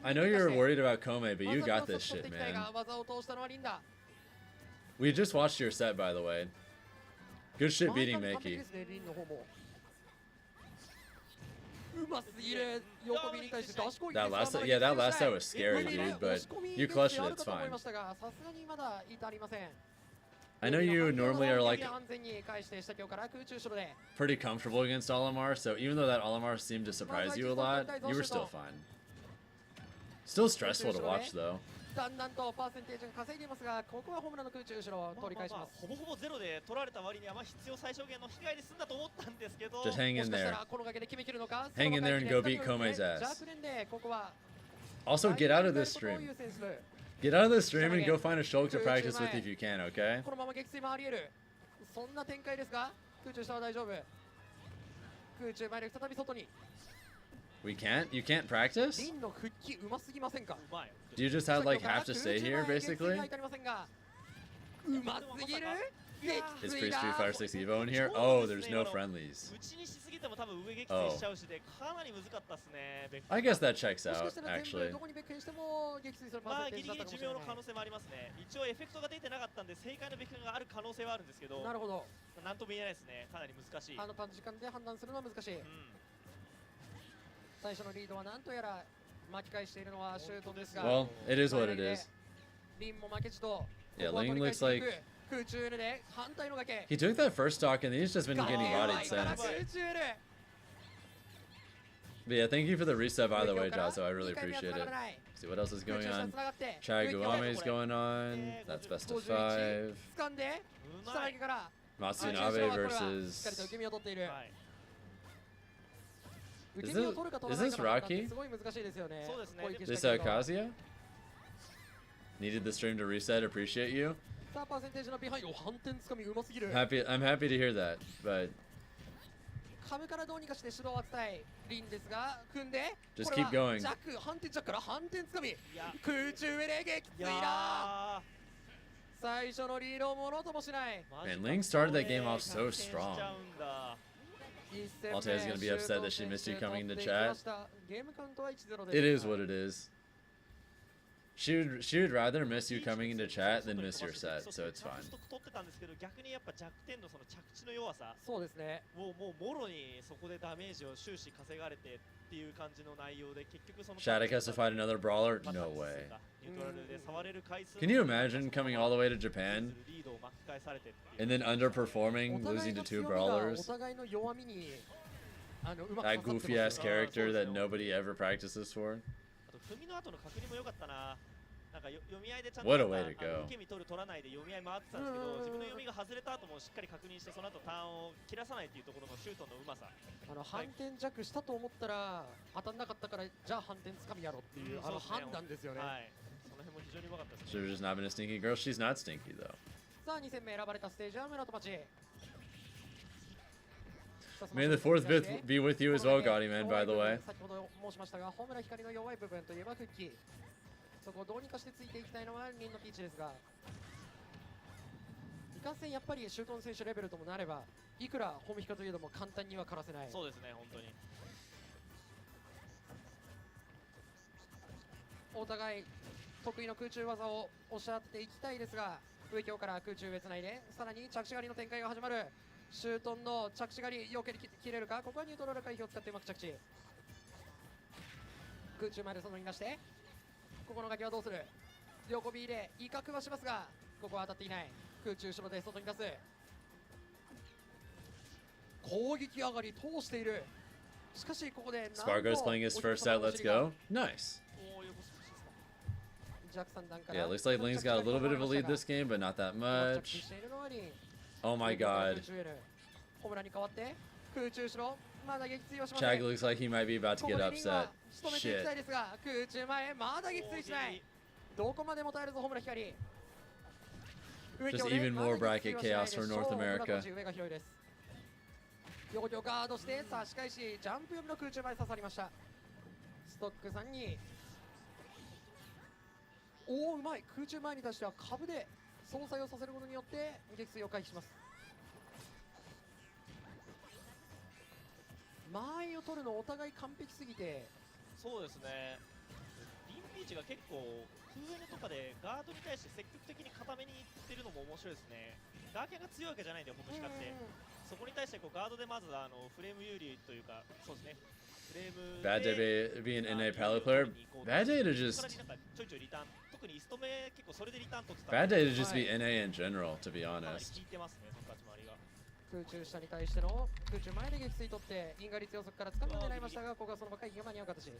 I know you're worried about Kome, but you got this shit, man. We just watched your set, by the way. Good shit beating Makey. That last set, yeah, that last set was scary, dude, but you clutched it, it's fine. I know you normally are like pretty comfortable against Olimar, so even though that Olimar seemed to surprise you a lot, you were still fine. Still stressful to watch though. だんだんとパーセンテージが稼いでいますが、ここはホームランの空中後ろ取り返します。ほぼほぼゼロで取られた割には必要最小限の被害で済んだと思ったんですけど、 Just hang も in しかした there. らこの崖で決めきるのか。 Hang in there and go beat Kome's ジャー ass. クレンでここは Also, get out of this stream. Get out of this stream and go find a shulk to practice with if you can, okay? このまま撃墜もあり得る。そんな展開ですが、空中下は大丈夫。空中前で再び外に。 We can't? You can't practice? リンの復帰うますぎませんか。 Do you just have have to stay here, basically? うますぎる。 Is Free Street Fighter 6 Evo in here? Oh, there's no friendlies. 打ちにしすぎても多分上撃墜しちゃうしで、かなり難かったですね。 I guess that checks out, actually. どこにベックにしても撃墜するパーセンテーギリギリ寿命の可能性もありますね。一応エフェクトが出てなかったんで正解のベックがある可能性はあるんですけど、なるほど。なんとも言えないですね。かなり難しい。短時間で判断するのは難しい。最初のリードはなんとやら巻き返しているのはシュートですが、 Well, it is what it is. リンも負けじと。 Yeah, Ling looks like 空中で反対の崖。 he took that first stock and he's just been getting bodied since. But yeah, thank you for the reset, by the way, Jazo. I really appreciate it. See what else is going on. Chad Guame's going on. That's best of 5. 掴んで下投げから Matsunabe versus. Is this Rocky? すごい難しいですよね。そうですね。 This Kazuya? Needed the stream to reset. Appreciate you. さあパーセンテージのビハインド反転つかみうますぎる。 I'm happy to hear that, but 壁からどうにかして指導を扱いリンですが組んで just keep going. ジャック反転ジャックから反転つかみ空中上で撃墜だ。最初のリードをものともしない。 Man, Ling started that game off so strong. Altair's gonna be upset that she missed you coming into chat. ゲームカウントは 1-0 です。 It is what it is. She would rather miss you coming into chat than miss your set, so it's fine. 取ってたんですけど、逆にやっぱ弱点のその着地の弱さ。そうですね。もうもろにそこでダメージを終始稼がれてっていう感じの内容で結局その。Shattuck has to fight another brawler? No way. ニュートラルで触れる回数。 Can you imagine coming all the way to Japan リードを巻き返されて and then underperforming, losing to 2 brawlers? お互いの弱みにうまく That goofy ass character that nobody ever practices for. あと踏みの後の確認も良かったな。なんか読み合いでちゃんと What a way to go. 受け身取る取らないで読み合い回ってたんですけど、自分の読みが外れた後もしっかり確認してその後ターンを切らさないっていうところのシュートのうまさ。反転弱したと思ったら当たんなかったからじゃあ反転つかみやろっていう判断ですよね。はい。その辺も非常にうまかったです。 Should've just not been a stinky girl. She's not stinky though. さあ2戦目選ばれたステージは村戸町。 May the 4th be with you as well, Gotti man, by the way. 先ほど申しましたが、ホムラ光の弱い部分といえば復帰。そこをどうにかしてついていきたいのはリンのピーチですが、いかんせんやっぱりシュートン選手レベルともなれば、いくらホムヒカといえども簡単には枯らせない。そうですね、本当に。お互い得意の空中技を押し合っていきたいですが、上京から空中上つないで、さらに着地狩りの展開が始まる。シュートンの着地狩り、よけり切れるか、ここはニュートラル回避を使ってうまく着地。空中まで外に出して、ここの崖はどうする。横 B で威嚇はしますが、ここは当たっていない。空中後ろで外に出す。攻撃上がり通している。しかしここで Spargo's playing his first set. Let's go. Nice. Yeah, looks like Ling's got a little bit of a lead this game, but not that much. Oh my god. Chag looks like he might be about to get upset. Shit. 空中前まだ撃墜しない。どこまでも耐えるぞホムラ光。 Just even more bracket chaos for North America. 横手をガードして差し返しジャンプ読みの空中前刺さりました。ストックさんにおおうまい。空中前に対しては株で相殺をさせることによって撃墜を回避します。間合いを取るのお互い完璧すぎて。そうですね。リンピーチが結構空上とかでガードに対して積極的に固めにいってるのも面白いですね。ガーキャンが強いわけじゃないんでほぼ比較ってそこに対してこうガードでまずフレーム有利というかそうですね。フレーム Bad day being an NA Pally player. Bad day to just. ちょいちょいリターン特にイストメ結構それでリターン取ってた。 Bad day to just be NA in general, to be honest. 効いてますねその立ち回りが。空中下に対しての空中前で撃墜取って因果率予測から掴みを狙いましたがここはそのまま回避が間に合う形。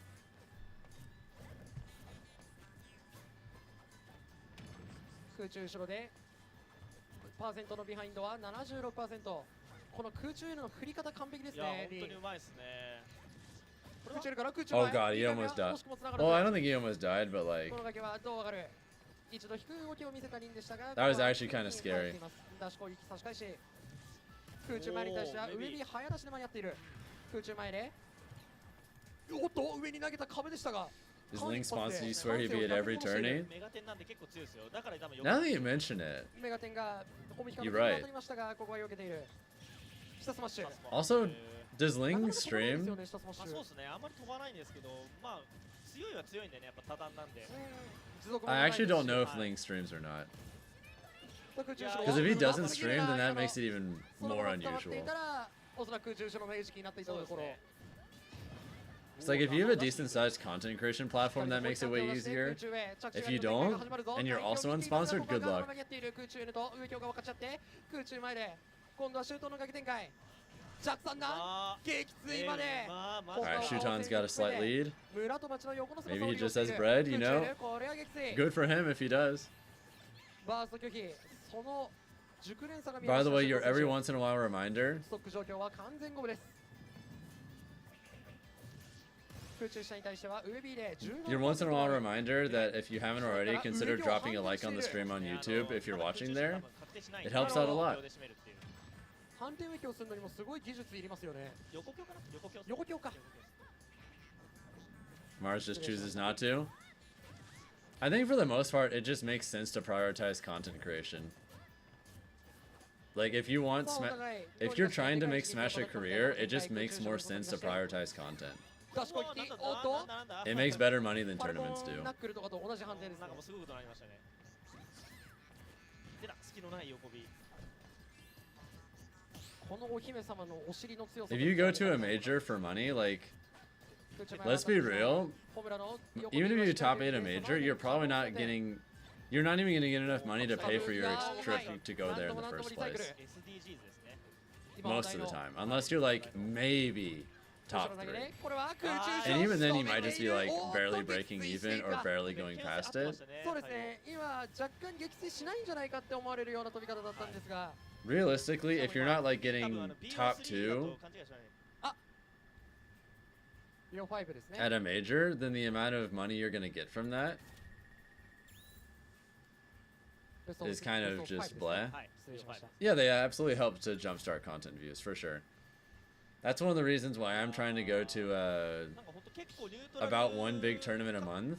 空中後ろでパーセントのビハインドは 76%。 この空中への振り方完璧ですね。本当にうまいですね。 空中から空中 Oh 前 god, he almost died. Well, I don't think he almost died, but like この崖はどう上がる。一度低い動きを見せたリンでしたが that was actually kind of scary. ダッシュ攻撃差し返し空中前に対しては上に早出しで間に合っている。空中前でおっと上に投げた壁でしたが Does Link sponsor you swear he'd be at every tourney? メガテンなんで結構強いですよ。だから多分 Now that you mention it, メガテンがホミヒカの You're 手に right. 当たりましたがここは避けている。下スマッシュ also, does Ling stream? 下スマッシュそうですね。あんまり飛ばないんですけど、まあ強いは強いんでね、やっぱ多段なんで。 I actually don't know if Ling streams or not. Because if he doesn't stream, then that makes it even more unusual. おそらく重症の名式になっていたところ It's like if you have a decent sized content creation platform, that makes it way easier. If you don't, and you're also unsponsored, good luck. 空中へと上強が分かっちゃって空中前で今度はシュートの崖展開。ジャックさんだ撃墜まで Alright, Shuton's got a slight lead. 村と町の横の姿 Maybe he を利用 just してい has る bread, you 空中 know? でこれは撃墜 Good for him if he does. バースト拒否その熟練さが見えま By した the way, your every once in a while reminder. ストック状況は完全五分です。空中下に対しては上 B で Your once in a while reminder that if you haven't already, consider dropping a like on the stream on YouTube if you're watching there. It helps out a lot. 反転撃をするのにもすごい技術いりますよね。横強かな？横強か。 Mars just chooses not to. I think for the most part, it just makes sense to prioritize content creation. Like if you want, if you're trying to make Smash a career, it just makes more sense to prioritize content. ダッシュ攻撃おっと It makes better money than tournaments do. ナックルとかと同じ判定ですね。なんかもうすぐことになりましたね。出た隙のない横 B。 このお姫様のお尻の強さ If you go to a major for money, like, let's be real, even if you top 8 a major, you're probably not getting, you're not even going to get enough money to pay for your trip to go there in the first place. Most of the time, unless you're like maybe top 3. And even then you might just be like barely breaking even or barely going past it. そうですね。今若干撃墜しないんじゃないかって思われるような飛び方だったんですが。 Realistically, if you're not like getting top 2 at a major, then the amount of money you're going to get from that is kind of just blah. Yeah, they absolutely help to jumpstart content views for sure. That's one of the reasons why I'm trying to go to about one big tournament a month.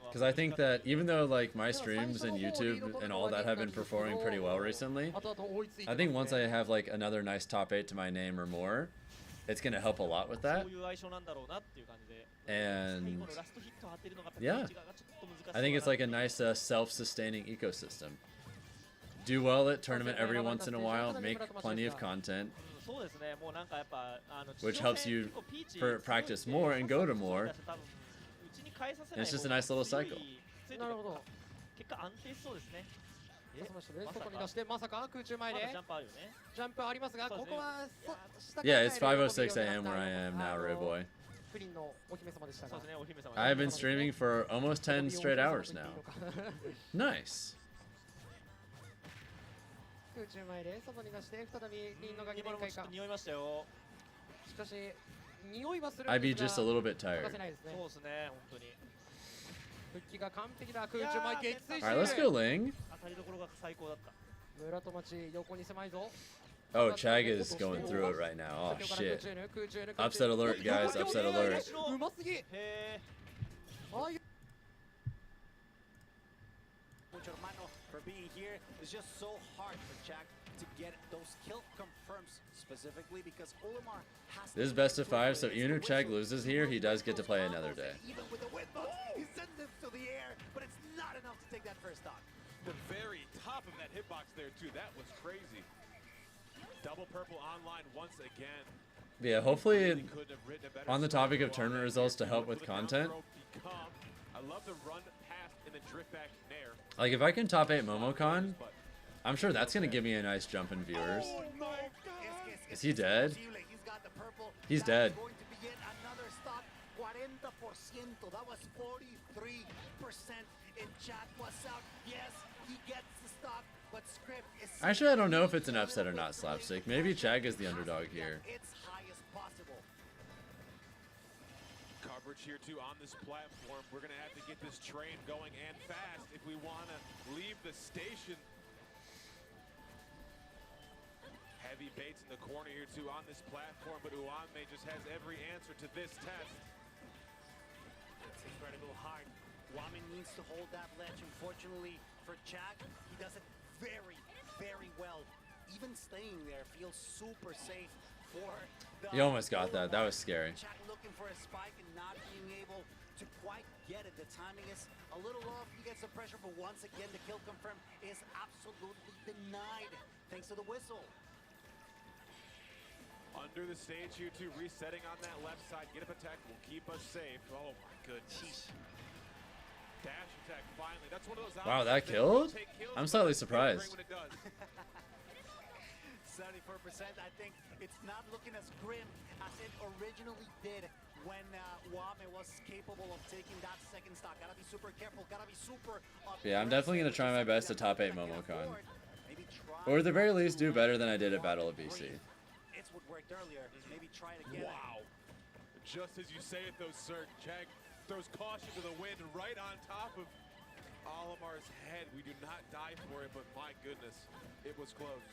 Because I think that even though like my streams and YouTube and all that have been performing pretty well recently, I think once I have like another nice top 8 to my name or more, it's going to help a lot with that. And yeah, I think it's like a nice self-sustaining ecosystem. Do well at tournament every once in a while, make plenty of content, which helps you practice more and go to more. And it's just a nice little cycle. なるほど。結果安定そうですね。外に出してまさか空中前でジャンプありますがここは Yeah, it's 5:06 a.m. where I am now, Ray Boy. I've been streaming for almost 10 straight hours now. Nice. 空中前で外に出して再びリンの崖展開か。匂いましたよ。しかし匂いはするんですが I'd be just a little bit tired. そうですね、本当に。復帰が完璧だ。空中前撃墜している。Alright, let's go Ling. 当たりどころが最高だった。村と町横に狭いぞ。 Oh, Chag is going through it right now. Oh shit. Upset alert, guys. Upset alert. うますぎ。ああいう for being here is just so hard for Jack to get those kill confirms specifically because Olimar has This is best of 5, so even if Chag loses here, he does get to play another day. even with the windmill, he sends them to the air, but it's not enough to take that first stock. The very top of that hitbox there too. That was crazy. Double purple online once again. Yeah, hopefully, on the topic of tournament results to help with content, I love the run past and then drift back nair. like if I can top 8 Momocon, I'm sure that's going to give me a nice jump in viewers. Is he dead? He's dead. That was 43% in chat was out. Yes, he gets the stock, but Script is Actually, I don't know if it's an upset or not, Slapstick. Maybe Chag is the underdog here. its highest possible. Coverage here too on this platform. We're gonna have to get this train going and fast if we wanna leave the station. Heavy baits in the corner here too on this platform, but Uame just has every answer to this test. It's incredible hard. Uame needs to hold that ledge. Unfortunately for Chag, he does it very, very well. Even staying there feels super safe for the... He almost got that. That was scary. Chag looking for a spike and not being able to quite get it. The timing is a little off. He gets the pressure, but once again, the kill confirm is absolutely denied thanks to the whistle. Under the stage here too, resetting on that left side. Get up attack will keep us safe. Oh my goodness. Dash attack finally. That's one of those. Wow, that killed? I'm slightly surprised. 74%, I think it's not looking as grim as it originally did when Uame was capable of taking that second stock. Gotta be super careful, gotta be super... Yeah, I'm definitely going to try my best to top 8 Momocon. Or at the very least, do better than I did at Battle of BC. It's what worked earlier. Maybe try it again. Wow. Just as you say it though, sir, Chag throws caution to the wind right on top of Olimar's head. We do not die for it, but my goodness, it was close.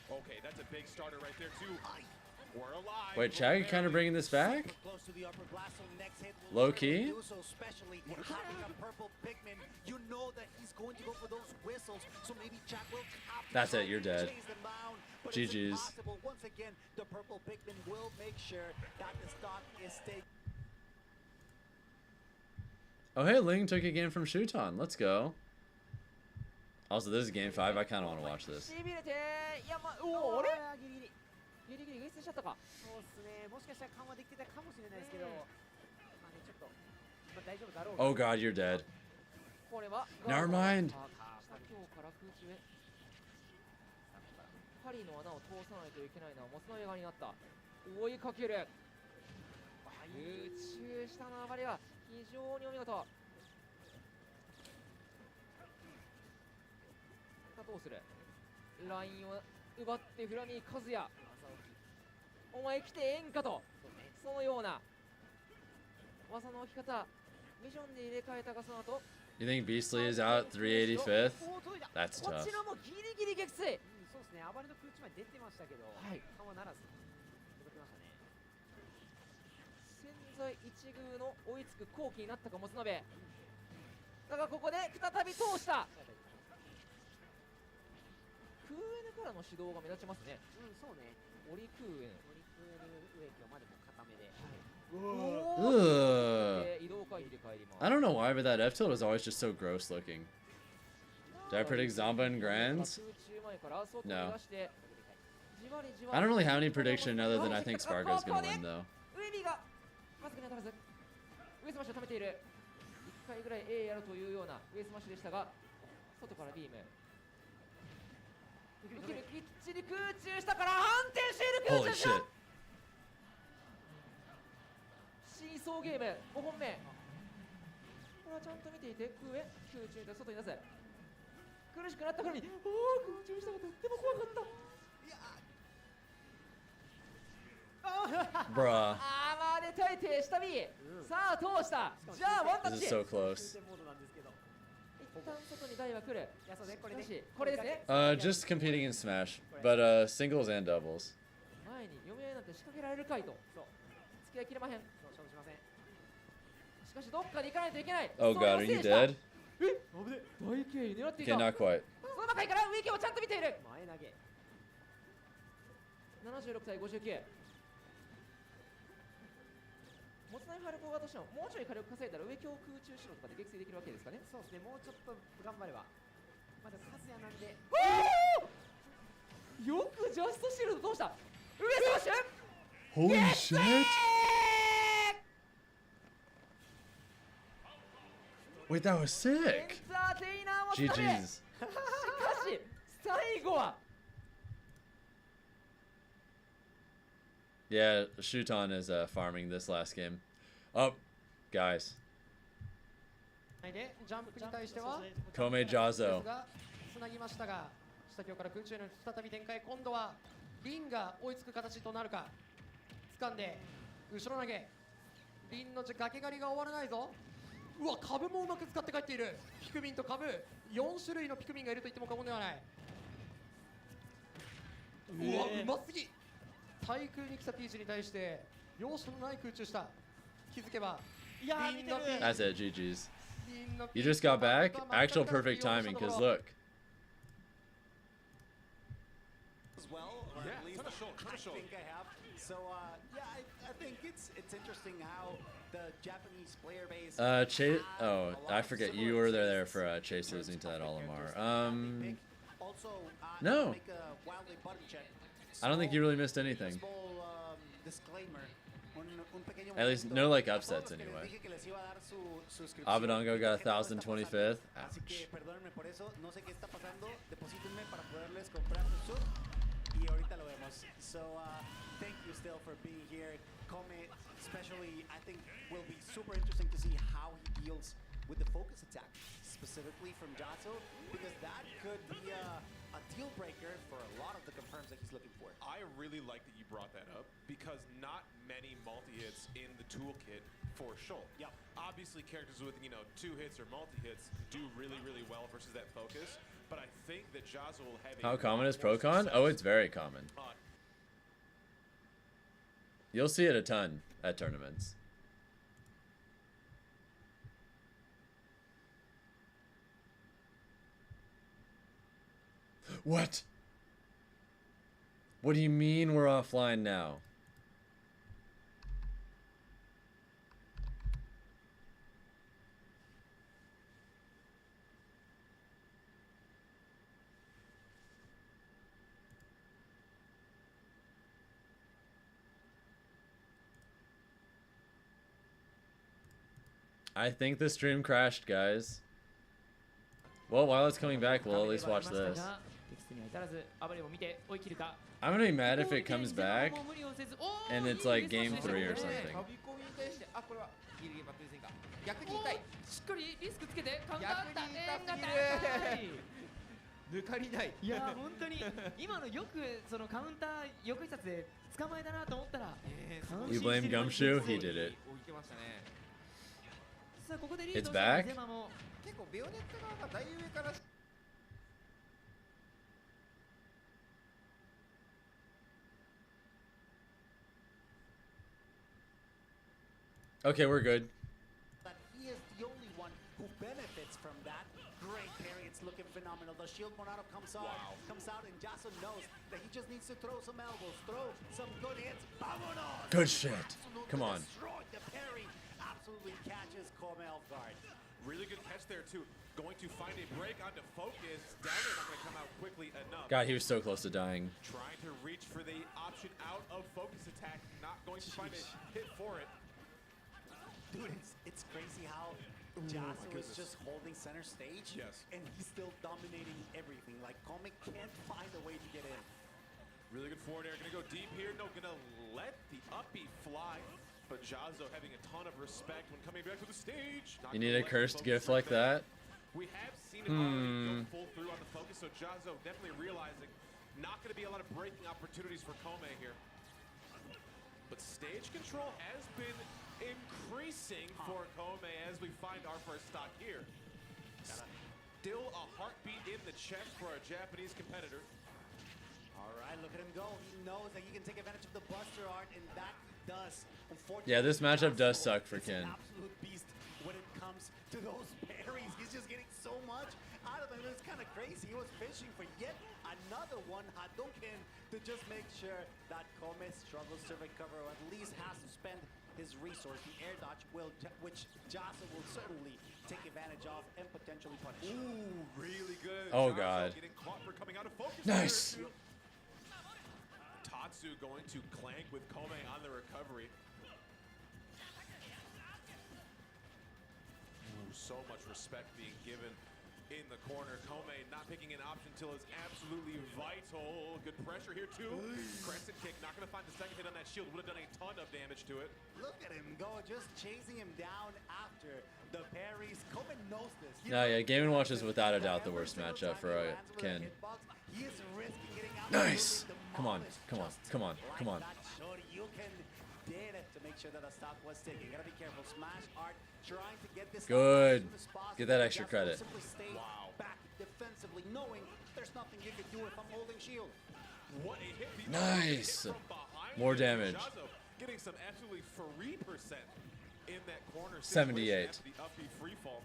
Okay, that's a big starter right there too. We're alive. Wait, Chag kind of bringing this back? Low key? Especially having a purple pigment, you know that he's going to go for those whistles, so maybe Chag will tap. That's it, you're dead. GG's. Once again, the purple pigment will make sure that the stock is taken. Oh, hey, Ling took a game from Shuton. Let's go. Also, this is game 5. I kind of want to watch this. しびれて、いや、ま、おお、あれギリギリゲイスしちゃったか。そうですね、もしかしたら緩和できてたかもしれないですけど、まあね、ちょっと、まあ、大丈夫だろう。 Oh god, you're dead. これは Never mind. 今日から空中へ。針の穴を通さないといけないのはモスの映画になった。追いかける。空中下の上がりは非常にお見事。どうする？ラインを奪ってフラミー和也。お前来てええんかと。そのような技の置き方。ビジョンで入れ替えたがその後。You think Beastly is out 385th? That's こ tough. ちらもギリギリ撃墜。そうですね、暴れの空中まで出てましたけど、はい。緩和ならず。届きましたね。潜在一遇の追いつく好機になったかもつ鍋。だがここで再び通した。クーエヌからの指導が目立ちますね。うん、そうね。オリクーエヌ。オリクーエヌ植木はまでも固めで。Ugh. 移動回避で帰ります。 I don't know why, but that F tilt is always just so gross looking. Did I predict Zamba and Grands? No. I don't really have any prediction other than I think Spargo's gonna win though. ウェビーがわずかに当たらずウエスマッシュを止めている。1回ぐらい A やるというようなウエスマッシュでしたが、外からビーム。受ける、きっちり空中下から反転している空 Holy 中下。 shit. シーソーゲーム5本目。これはちゃんと見ていて、空中で外に出す。苦しくなった頃に、おお、空中下がとっても怖かった。 Bruh. あー、まあで耐えて下 B。さあ通した。じゃあワンタッ This チ。 is so close. 一旦外に台は来る。これですね。 Just competing in Smash, but singles and doubles. 前に読み合いなんて仕掛けられるかいと。付き合いきれまへん。しかしどっかで行かないといけない。 Oh god, are you dead? え、危ね。大経由狙ってい Okay, た。 not quite. その中から植木をちゃんと見ている。前投げ。76対59。持つないファルコ側としてももうちょい火力稼いだら上強空中城とかで撃墜できるわけですかね。そうですね、もうちょっと頑張れば。まだカズヤなんで。よくジャストシールド通した。上スマッシュ。 Holy shit! Wait, that was sick! エンターテイナーも務め。 GG's. しかし最後は Yeah, Shuton is farming this last game. Oh, guys. でジャンプに対しては Kome Jazo. つなぎましたが、下京から空中への再び展開、今度はリンが追いつく形となるか。掴んで後ろ投げ。リンの崖狩りが終わらないぞ。うわ、株もうまく使って帰っている。ピクミンと株、4種類のピクミンがいると言っても過言ではない。うわ、うますぎ。対空に来たピーチに対して容赦のない空中した気づけばリンのピーチ That's it, GG's. You just got back? Actual perfect timing, because look. As well, or at least I think I have. So yeah, I think it's interesting how the Japanese player base. Chase. Oh, I forget you were there for Chase losing to that Olimar. Also, No. make a wildly button check. I don't think you really missed anything. Small disclaimer. At least no like upsets anyway. Abadongo got 1025th. Así que perdónenme por eso, no sé qué está pasando. Deposítenme para poderles comprar su sub y ahorita lo vemos. So thank you still for being here. Kome, especially, I think will be super interesting to see how he deals with the focus attack, specifically from Jazo, because that could be a deal breaker for a lot of the confirms that he's looking for. I really like that you brought that up because not many multi-hits in the toolkit for Schultz. Yep. Obviously characters with, 2 hits or multi-hits do really, really well versus that focus, but I think that Jazo will have How common is Procon? Oh, it's very common. You'll see it a ton at tournaments. What? What do you mean we're offline now? I think the stream crashed, guys. Well, while it's coming back, we'll at least watch this. I'm gonna be mad if it comes back and it's like game 3 or something. 逆に痛い。しっかりリスクつけてカウンター打った。抜かりない。いや本当に今のよくそのカウンター横一冊で捕まえたなと思ったら。You blame Gumshoe? He did it. It's back? 結構ベヨネット側が大上から。Okay, we're good. But he is the only one who benefits from that. Great parry, it's looking phenomenal. The shield Monado comes out, and Jason knows that he just needs to throw some elbows, throw some good hits. Vamonos! Good shit. Come on. Destroyed the parry. Absolutely catches Kome off guard. Really good catch there too. Going to find a break onto focus. Down there, not going to come out quickly enough. God, he was so close to dying. Trying to reach for the option out of focus attack. Not going to find a hit for it. Dude, it's crazy how Jaso is just holding center stage, and he's still dominating everything. Like, Kome can't find a way to get in. Really good forward air, gonna go deep here. No, gonna let the up B fly. But Jazo having a ton of respect when coming back to the stage. You need a cursed gift like that? We have seen it already go full through on the focus, so Jazo definitely realizing not gonna be a lot of breaking opportunities for Kome here. But stage control has been increasing for Kome as we find our first stock here. Still a heartbeat in the chest for our Japanese competitor. All right, look at him go. He knows that he can take advantage of the Buster art, and that does. Unfortunately, Yeah, this matchup does suck for Ken. An absolute beast when it comes to those parries. He's just getting so much out of him. It's kind of crazy. He was fishing for yet another one Hadouken to just make sure that Kome struggles to recover, or at least has to spend his resource. The air dodge which Jaso will certainly take advantage of and potentially punish. Ooh, really good. Oh, Jaso God. Getting caught for coming out of focus. Nice. Tatsu going to clank with Kome on the recovery. Ooh, so much respect being given in the corner. Kome not picking an option until is absolutely vital. Good pressure here too. Crescent kick, not gonna find the second hit on that shield. Would have done a ton of damage to it. Look at him go, just chasing him down after the parries. Kome knows this. No, yeah, Game & Watch is without a doubt the worst matchup for Ken. He is risking getting out. Nice! Come on, come on, come on, come on. You can did it to make sure that the stock was taken. Gotta be careful. Smash Art trying to get this. Good. Get that extra credit. Wow. Back defensively, knowing there's nothing you can do if I'm holding shield. What a hit! Nice. More damage. Jazo getting some absolutely free percent in that corner. 78. After the up B free fall.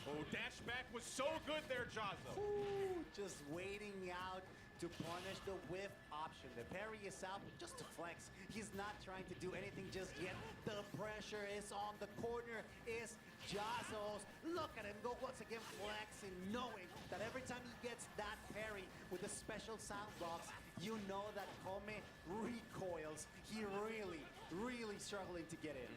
Oh, dash back was so good there, Jazo. Ooh, just waiting out to punish the whiff option. The parry is out just to flex. He's not trying to do anything just yet. The pressure is on the corner is Jazo's. Look at him go once again flexing, knowing that every time he gets that parry with the special sound blocks, you know that Kome recoils. He really struggling to get in.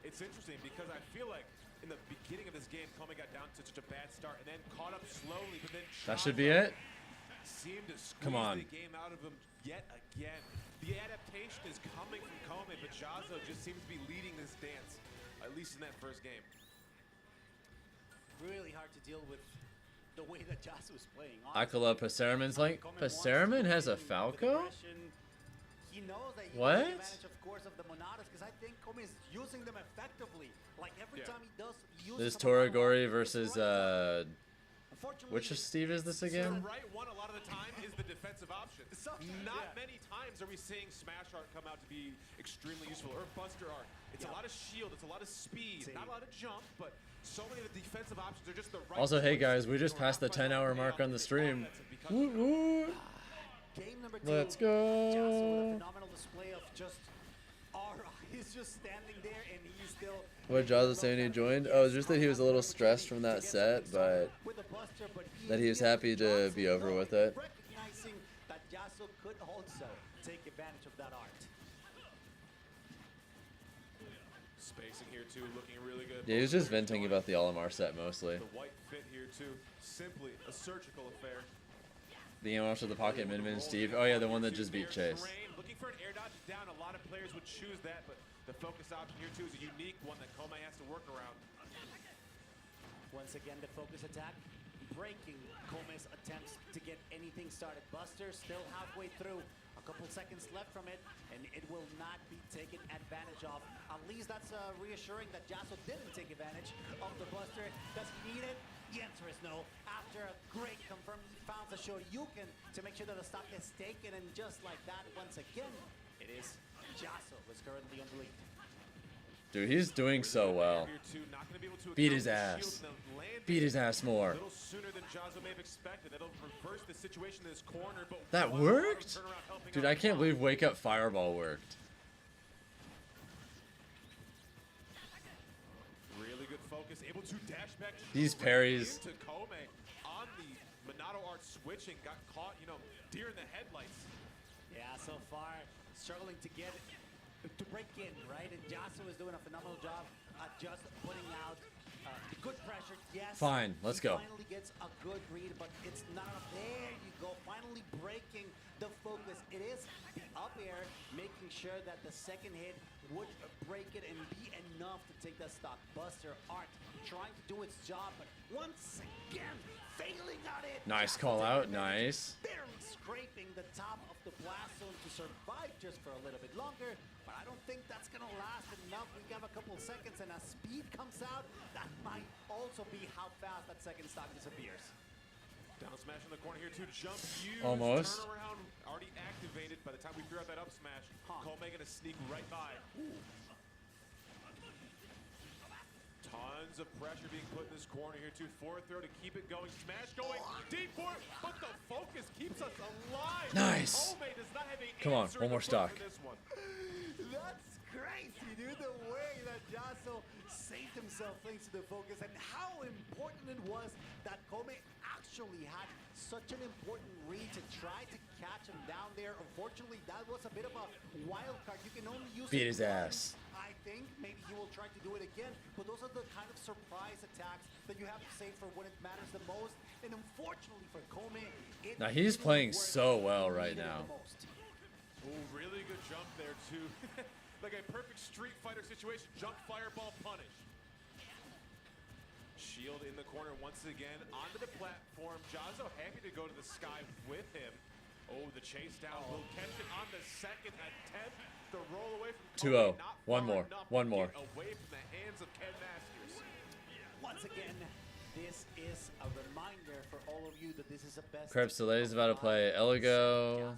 It's interesting because I feel like in the beginning of this game, Kome got down to such a bad start and then caught up slowly, but then That should be it. seemed to squeeze Come on. the game out of him yet again. The adaptation is coming from Kome, but Jazo just seems to be leading this dance, at least in that first game. Really hard to deal with the way that Jazo is playing. Akala Pasaraman's like, Pasaraman has a Falco? He knows that he What? can take advantage, of course, of the Monadas, because I think Kome is using them effectively. Like every time he does use This some of them, Toragori versus which Steve is this again? The right one a lot of the time is the defensive option. Not many times are we seeing Smash Art come out to be extremely useful, or Buster Art. It's a lot of shield, it's a lot of speed, not a lot of jump, but so many of the defensive options are just the right. Also, hey guys, we just passed the 10-hour mark on the stream. Woo woo. Game number 2. Let's Jazo with a go. phenomenal display of just aura. He's just standing there and he's still. What Jaws was saying he joined? Oh, it was just that he was a little stressed from that set, but that he was happy to be over with it. Recognizing that Jazo could also take advantage of that art. Spacing here too, looking really good. Yeah, he was just venting about the Olimar set mostly. The white fit here too, simply a surgical affair. The game after the pocket Min Steve. Oh yeah, the one that just beat Chase. Looking for an air dodge down, a lot of players would choose that, but the focus option here too is a unique one that Kome has to work around. Once again, the focus attack, breaking Kome's attempts to get anything started. Buster still halfway through. A couple seconds left from it, and it will not be taken advantage of. At least that's reassuring that Jazo didn't take advantage of the Buster. Does he need it? The answer is no. After a great confirm, he found the Shoryuken to make sure that the stock is taken, and just like that, once again, it is Jazo who's currently on the lead. Dude, he's doing so well. Beat his ass. Beat his ass more. A little sooner than Jazo may have expected. That'll reverse the situation in this corner, but That worked? Dude, I can't believe Wake Up Fireball worked. really good focus, able to dash back These parries. into Kome on the Monado art switching, got caught, you know, deer in the headlights. Yeah, so far struggling to get to break in, right? And Jazo is doing a phenomenal job at just putting out good pressure. Yes. Fine, let's go. Finally gets a good read, but it's not enough. There you go. Finally breaking the focus. It is the up air, making sure that the second hit would break it and be enough to take that stock. Buster Art trying to do its job, but once again failing at it. Nice call out. Nice. Barely scraping the top of the blast zone to survive just for a little bit longer, but I don't think that's gonna last enough. We have a couple of seconds, and as speed comes out, that might also be how fast that second stock disappears. Down smash in the corner here, too. Jump huge. Almost. Turnaround already activated by the time we figure out that up smash. Kome gonna sneak right by. Tons of pressure being put in this corner here, too. Forward throw to keep it going. Smash going. Deep forward, but the focus keeps us alive. Nice. Kome does not have a Come on, answer one in more the book stock. for this one. That's crazy, dude. The way that Jazo saved himself thanks to the focus, and how important it was that Kome actually had such an important read to try to catch him down there. Unfortunately, that was a bit of a wild card. You can only use Beat it his once. ass. I think maybe he will will try to do it again, but those are the kind of surprise attacks that you have to save for when it matters the most. And unfortunately for Kome, it Now he's playing so well right now. Oh, really good jump there too. Like a perfect Street Fighter situation. Jump, fireball, punish. Shield in the corner once again onto the platform. Jazo happy to go to the sky with him. Oh, the chase down will catch it on the second attempt. The roll away from 2-0. One more. One more. Away from the hands of Ken Masters. Once again, this is a reminder for all of you that this is the best. Krebs Delay is about to play Eligo.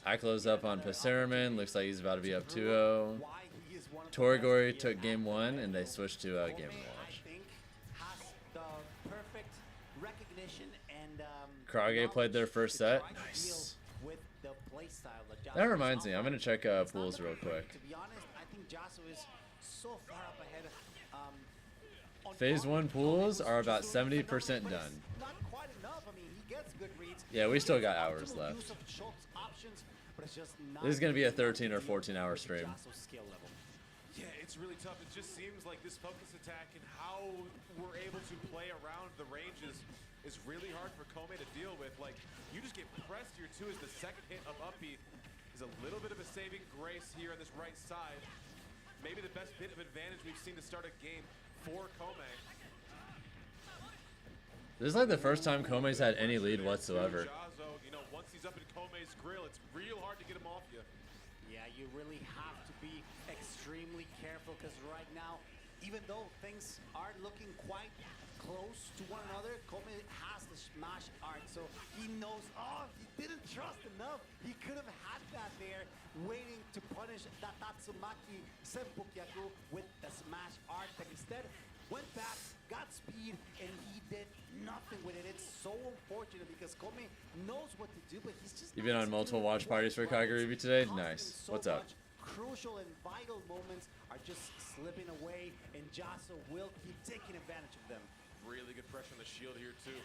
Aklo's up on Passerman. Looks like he's about to be up 2-0. Torigori took game 1 and they switched to game 1. The perfect recognition and Krage played their first set. Nice. with the play style that That reminds me, I'm gonna check pools real quick. To be honest, I think Jaso is so far up ahead. Phase 1 pools are about 70% done. Not quite enough. I mean, he gets good reads. Yeah, we still got hours left. Use of Schultz options, but it's just not This is gonna be a 13 or 14 hour stream. Jaso's skill level. Yeah, it's really tough. It just seems like this focus attack and how we're able to play around the ranges is really hard for Kome to deal with. Like, you just get pressed here too as the second hit of up B is a little bit of a saving grace here on this right side. Maybe the best bit of advantage we've seen to start a game for Kome. This is like the first time Kome's had any lead whatsoever. Jazo, you know, once he's up in Kome's grill, it's real hard to get him off you. Yeah, you really have to be extremely careful because right now, even though things are looking quite close to one another, Kome has the smash art, so he knows, oh, he didn't trust enough. He could have had that there, waiting to punish that Tatsumaki Senpukyaku with the smash art, but instead went back, got speed, and he did nothing with it. It's so unfortunate because Kome knows what to do, but he's just You've been on multiple watch parties for Kagaribi today? Nice. What's up? Crucial and vital moments are just slipping away, and Jaso will keep taking advantage of them. Really good pressure on the shield here too.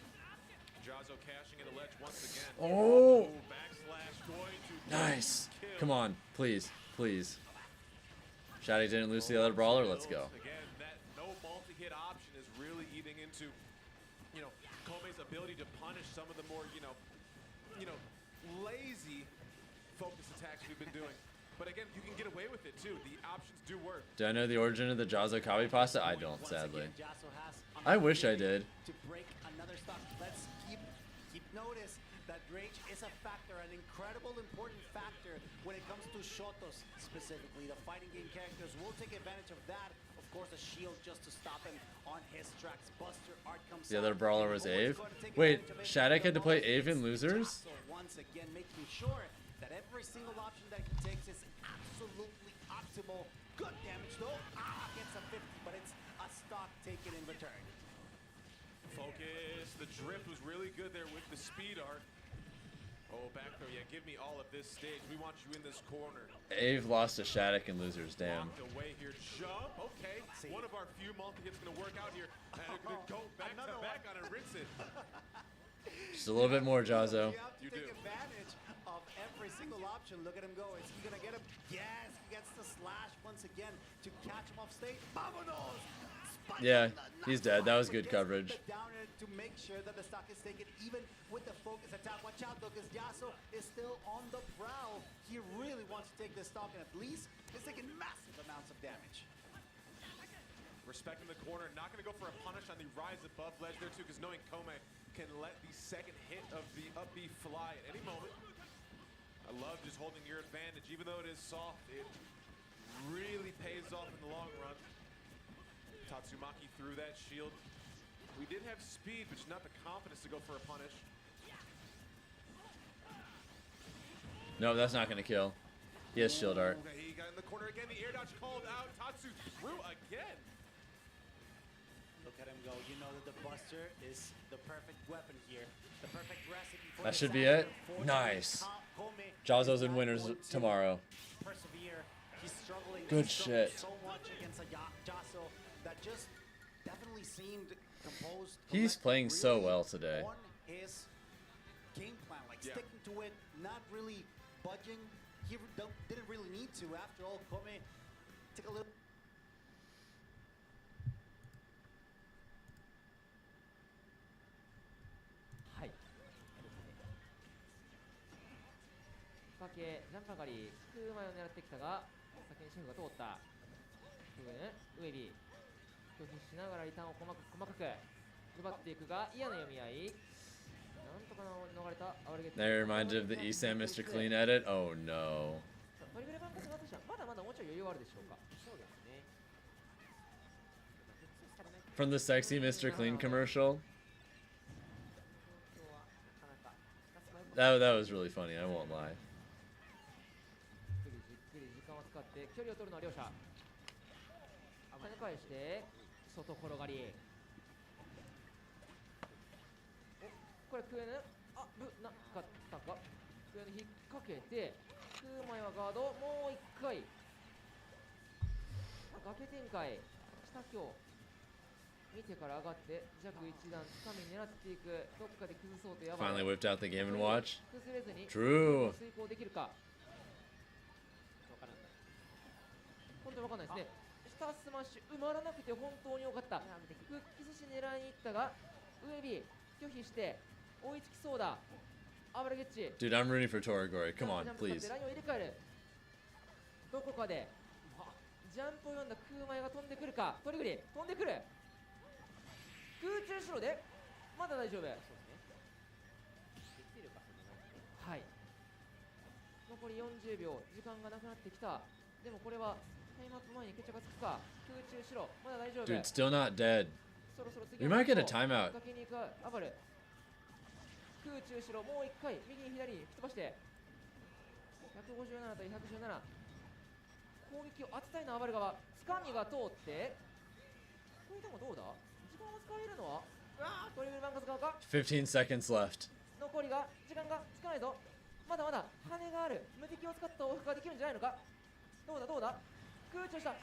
Jazo cashing at a ledge once again. Oh! Backslash going to Nice. kill. Come on, please, please. Shaddy didn't lose to the other brawler. Let's go. Again, that no multi-hit option is really eating into, you know, Kome's ability to punish some of the more, you know, lazy focus attacks we've been doing. But again, you can get away with it too. The options do work. Do I know the origin of the Jazo Kabi pasta? I don't, sadly. I wish I did. To break another stock, let's keep notice that rage is a factor, an incredible important factor when it comes to Shotos specifically. The fighting game characters will take advantage of that. Of course, a shield just to stop him on his tracks. Buster art comes The other out. brawler was Always Ave. going to take Wait, advantage of it. Shattuck had to play Ave in losers? So once again, making sure that every single option that he takes is absolutely optimal. Good damage though. Gets a 50, but it's a stock taken in return. Focus. The drift was really good there with the speed art. Oh, back throw. Yeah, give me all of this stage. We want you in this corner. Ave lost to Shattuck in losers. Damn. Walked away here. Jump. Okay. One of our few multi-hits going to work out here. And they're going to go back to back on a rinse it. Just a little bit more, Jazo. You take advantage of every single option. Look at him go. Is he gonna get him? Yes, he gets the slash once again to catch him off stage. Vamonos! Yeah, he's dead. That was good coverage. The downer to make sure that the stock is taken even with the focus attack. Watch out though, because Jaso is still on the prowl. He really wants to take this stock, and at least he's taking massive amounts of damage. Respecting the corner, not going to go for a punish on the rise above ledge there too, because knowing Kome can let the second hit of the up B fly at any moment. I love just holding your advantage, even though it is soft, it really pays off in the long run. Tatsumaki threw that shield. We did have speed, but just not the confidence to go for a punish. No, that's not gonna kill. He has shield art. Okay, he got in the corner again. The air dodge called out. Tatsu threw again. Look at him go. You know that the Buster is the perfect weapon here. The perfect recipe for That should be it. Nice. Jazo's in winners tomorrow. Persevere. He's struggling. Good shit. So much against a Jaso that just definitely seemed composed. He's playing so well today. On his game plan, like sticking to it, not really budging. He didn't really need to. After all, Kome took a little. けジャンプ上がり空前を狙ってきたが先にシェフが通った。ウェビー拒否しながらリターンを細かく奪っていくが嫌な読み合い。なんとか逃れた。That reminded of the Isam Mr. Clean edit. Oh no. トリプルバンカス側としてはまだまだもうちょい余裕はあるでしょうか。そうですね。From the sexy Mr. Clean commercial. That was really funny, I won't lie. じっくり時間を使って距離を取るのは両者。跳ね返して外転がり。これクエヌなかったか。クエヌ引っ掛けて空前はガードもう一回崖展開下強見てから上がって弱一段掴み狙っていく。どっかで崩そうとやばい。 Finally whipped out the Game & Watch. 崩れずに True. 遂行できるか。本当に分かんないですね。下スマッシュ埋まらなくて本当に良かった。フッキスし狙いに行ったがウェビー拒否して追いつきそうだ。アブラゲッチ Dude, I'm rooting for Toragori. Come on, ジャンプ please. 使ってラインを入れ替える。どこかでジャンプを読んだ空前が飛んでくるか。トリグリ飛んでくる。空中後ろでまだ大丈夫。そうですね。できるか。はい。残り40秒時間がなくなってきた。でもこれはタイムアップ前に決着がつくか。空中後ろまだ大丈夫。 Dude, still not dead. そろそろ次 We might get a timeout. かけに行くアバル。空中後ろもう一回右に左に吹き飛ばして157対117。攻撃を当てたいのアバル側。つかみが通ってこれでもどうだ。時間を使えるのはトリプルバンカス側か。15 seconds left. 残りが時間がつかないぞ。まだまだ羽がある。無敵を使った往復ができるんじゃないのか。どうだどうだ。空中した。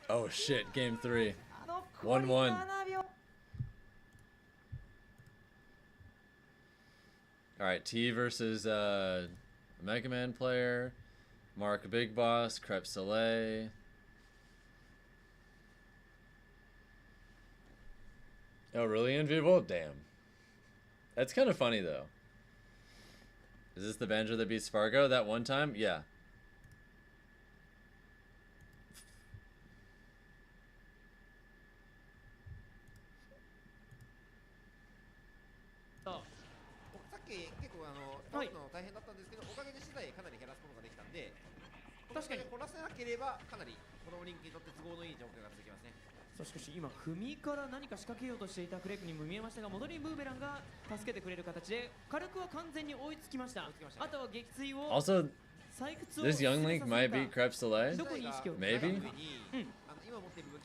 Oh shit, game 3. 残り 1-1. 7秒。 Alright, T versus Mega Man player. Mark Big Boss, Crepe Soleil. Oh, really, in Vivo? Damn. That's kind of funny, though. Is this the banjo that beats Fargo that one time? Yeah. Oh. さっき結構倒すの大変だったんですけど、おかげで資材かなり減らすことができたんで、確かに掘らせなければかなりこのリンクにとって都合のいい状況が続きますね。さあしかし今組から何か仕掛けようとしていたクレープにも見えましたが、戻りブーメランが助けてくれる形で火力は完全に追いつきました。あとは撃墜を Also, this young Link might beat Crepe Soleil? Maybe?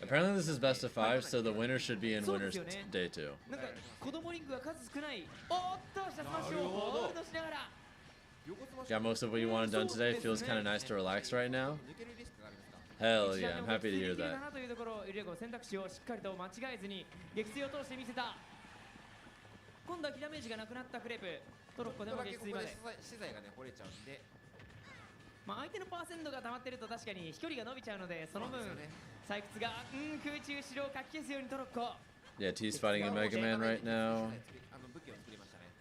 Apparently this is best of 5, so the winner should be in winner's day 2. なんか子供リンクが数少ない。おっと下スマッシュをホールドしながら Got most of what you wanted done today. Feels kind of nice to relax right now. Hell yeah, I'm happy to hear that. というところ、イレゴ選択肢をしっかりと間違えずに撃墜を通してみせた。今度はキダメージがなくなったクレープ。トロッコでも撃墜まで。資材がね掘れちゃうんで。まあ相手のパーセントが溜まってると確かに飛距離が伸びちゃうので、その分採掘が空中後ろをかき消すようにトロッコ。 Yeah, T's fighting a Mega Man right now. 武器を作りましたね。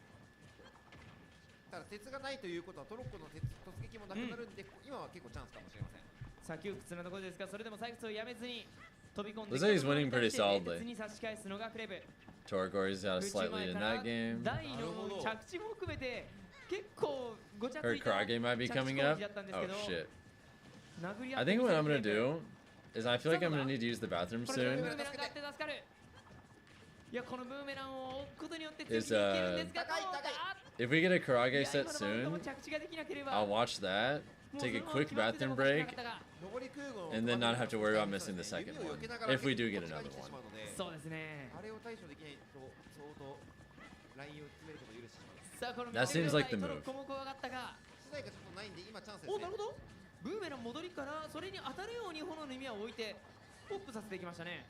ただ鉄がないということはトロッコの突撃もなくなるんで、今は結構チャンスかもしれません。さあ窮屈なところですが、それでも採掘をやめずに飛び込んで Looks like he's winning pretty solidly. に差し返すのがクレブ。 Toragori's got a slight lead in that game. 台の着地も含めて結構ごちゃつ Her いた Karage might be 着地 coming 攻 up. 撃だったんです Oh けど、 shit. 殴り合 I って think み what せ I'm る gonna クレブ。 do is I feel like I'm gonna need to use the bathroom これブー soon. メランがあって助かる。いやこのブーメランを置くことによって強 Is 気にいけるんですが、どうだ。 if we get a Karage いや set 今のマウントも soon, 着地ができなければ I'll watch that, take a quick bathroom break, and then not have to worry about missing the second one if we do get another one. そうですね。あれを対処できないと相当ラインを詰めることを許してしまう。さあこの That seems like the トロ move. ッコも怖がったが、資材がちょっとないんで今チャンスですね。おなるほど。ブーメラン戻りからそれに当たるように炎の弓を置いてポップさせていきましたね。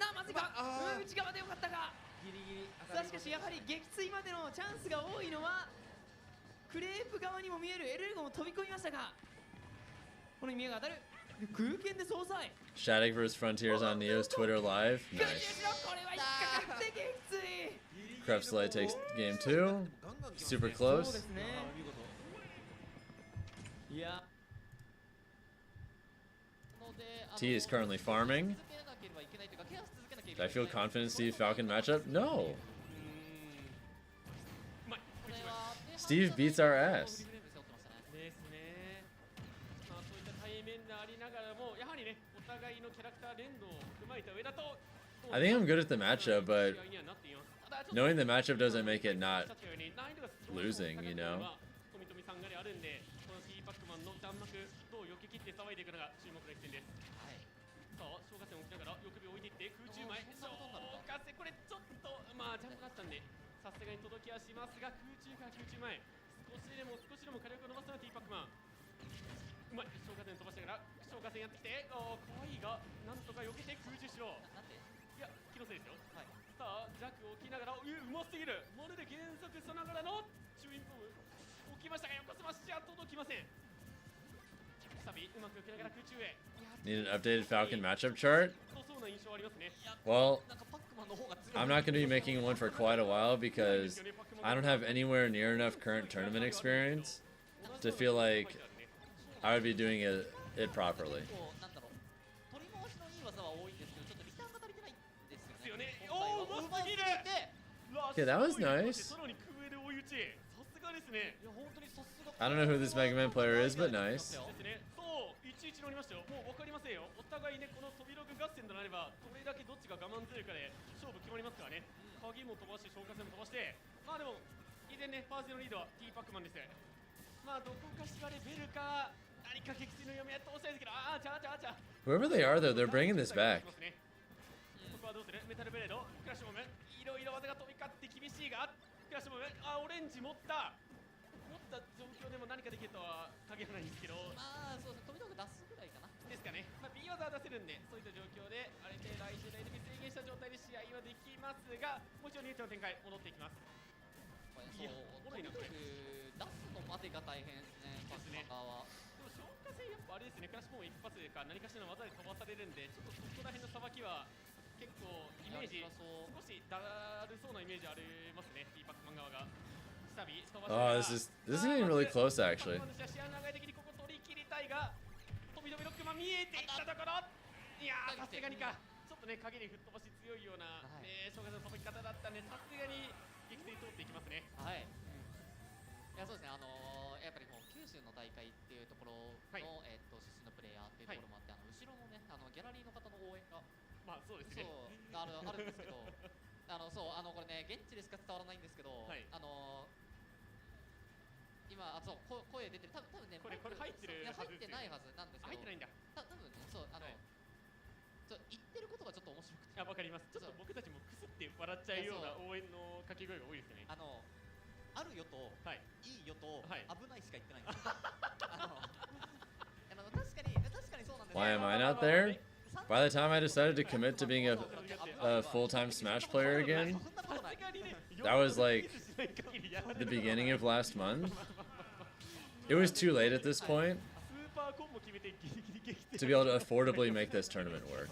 なあまずいか、内側でよかったが、ギリギリ。さあしかしやはり撃墜までのチャンスが多いのはクレープ側にも見えるエルレゴも飛び込みましたが、この弓が当たる。空剣で総裁。 Shattuck vs Frontiers on Neo's Twitter Live. 空中 Nice. しろ、これは引っかかって撃墜。Krepsley takes game 2. Super close. T is currently farming. Do I feel confident Steve Falcon matchup? No. Steve beats our ass. I think I'm good at the matchup, but knowing the matchup doesn't make it not losing, you know? Need an updated Falcon matchup chart? Well, I'm not going to be making one for quite a while because I don't have anywhere near enough current tournament experience to feel like I would be doing it properly. Okay, that was nice. I don't know who this Mega Man player is, but nice. Whoever they are, though, they're bringing this back. Oh, this is getting really close, actually. Why am I not there? By the time I decided to commit to being a full-time Smash player again, that was like the beginning of last month. It was too late at this point to be able to affordably make this tournament work.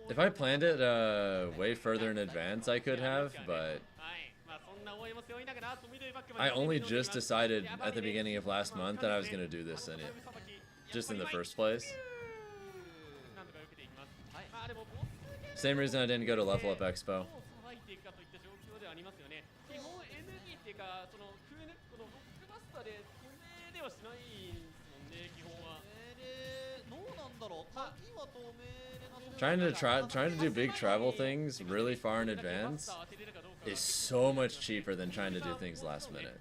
If I planned it way further in advance, I could have, but I only just decided at the beginning of last month that I was going to do this in it, just in the first place. Same reason I didn't go to Level Up Expo. Trying to do big travel things really far in advance is so much cheaper than trying to do things last minute.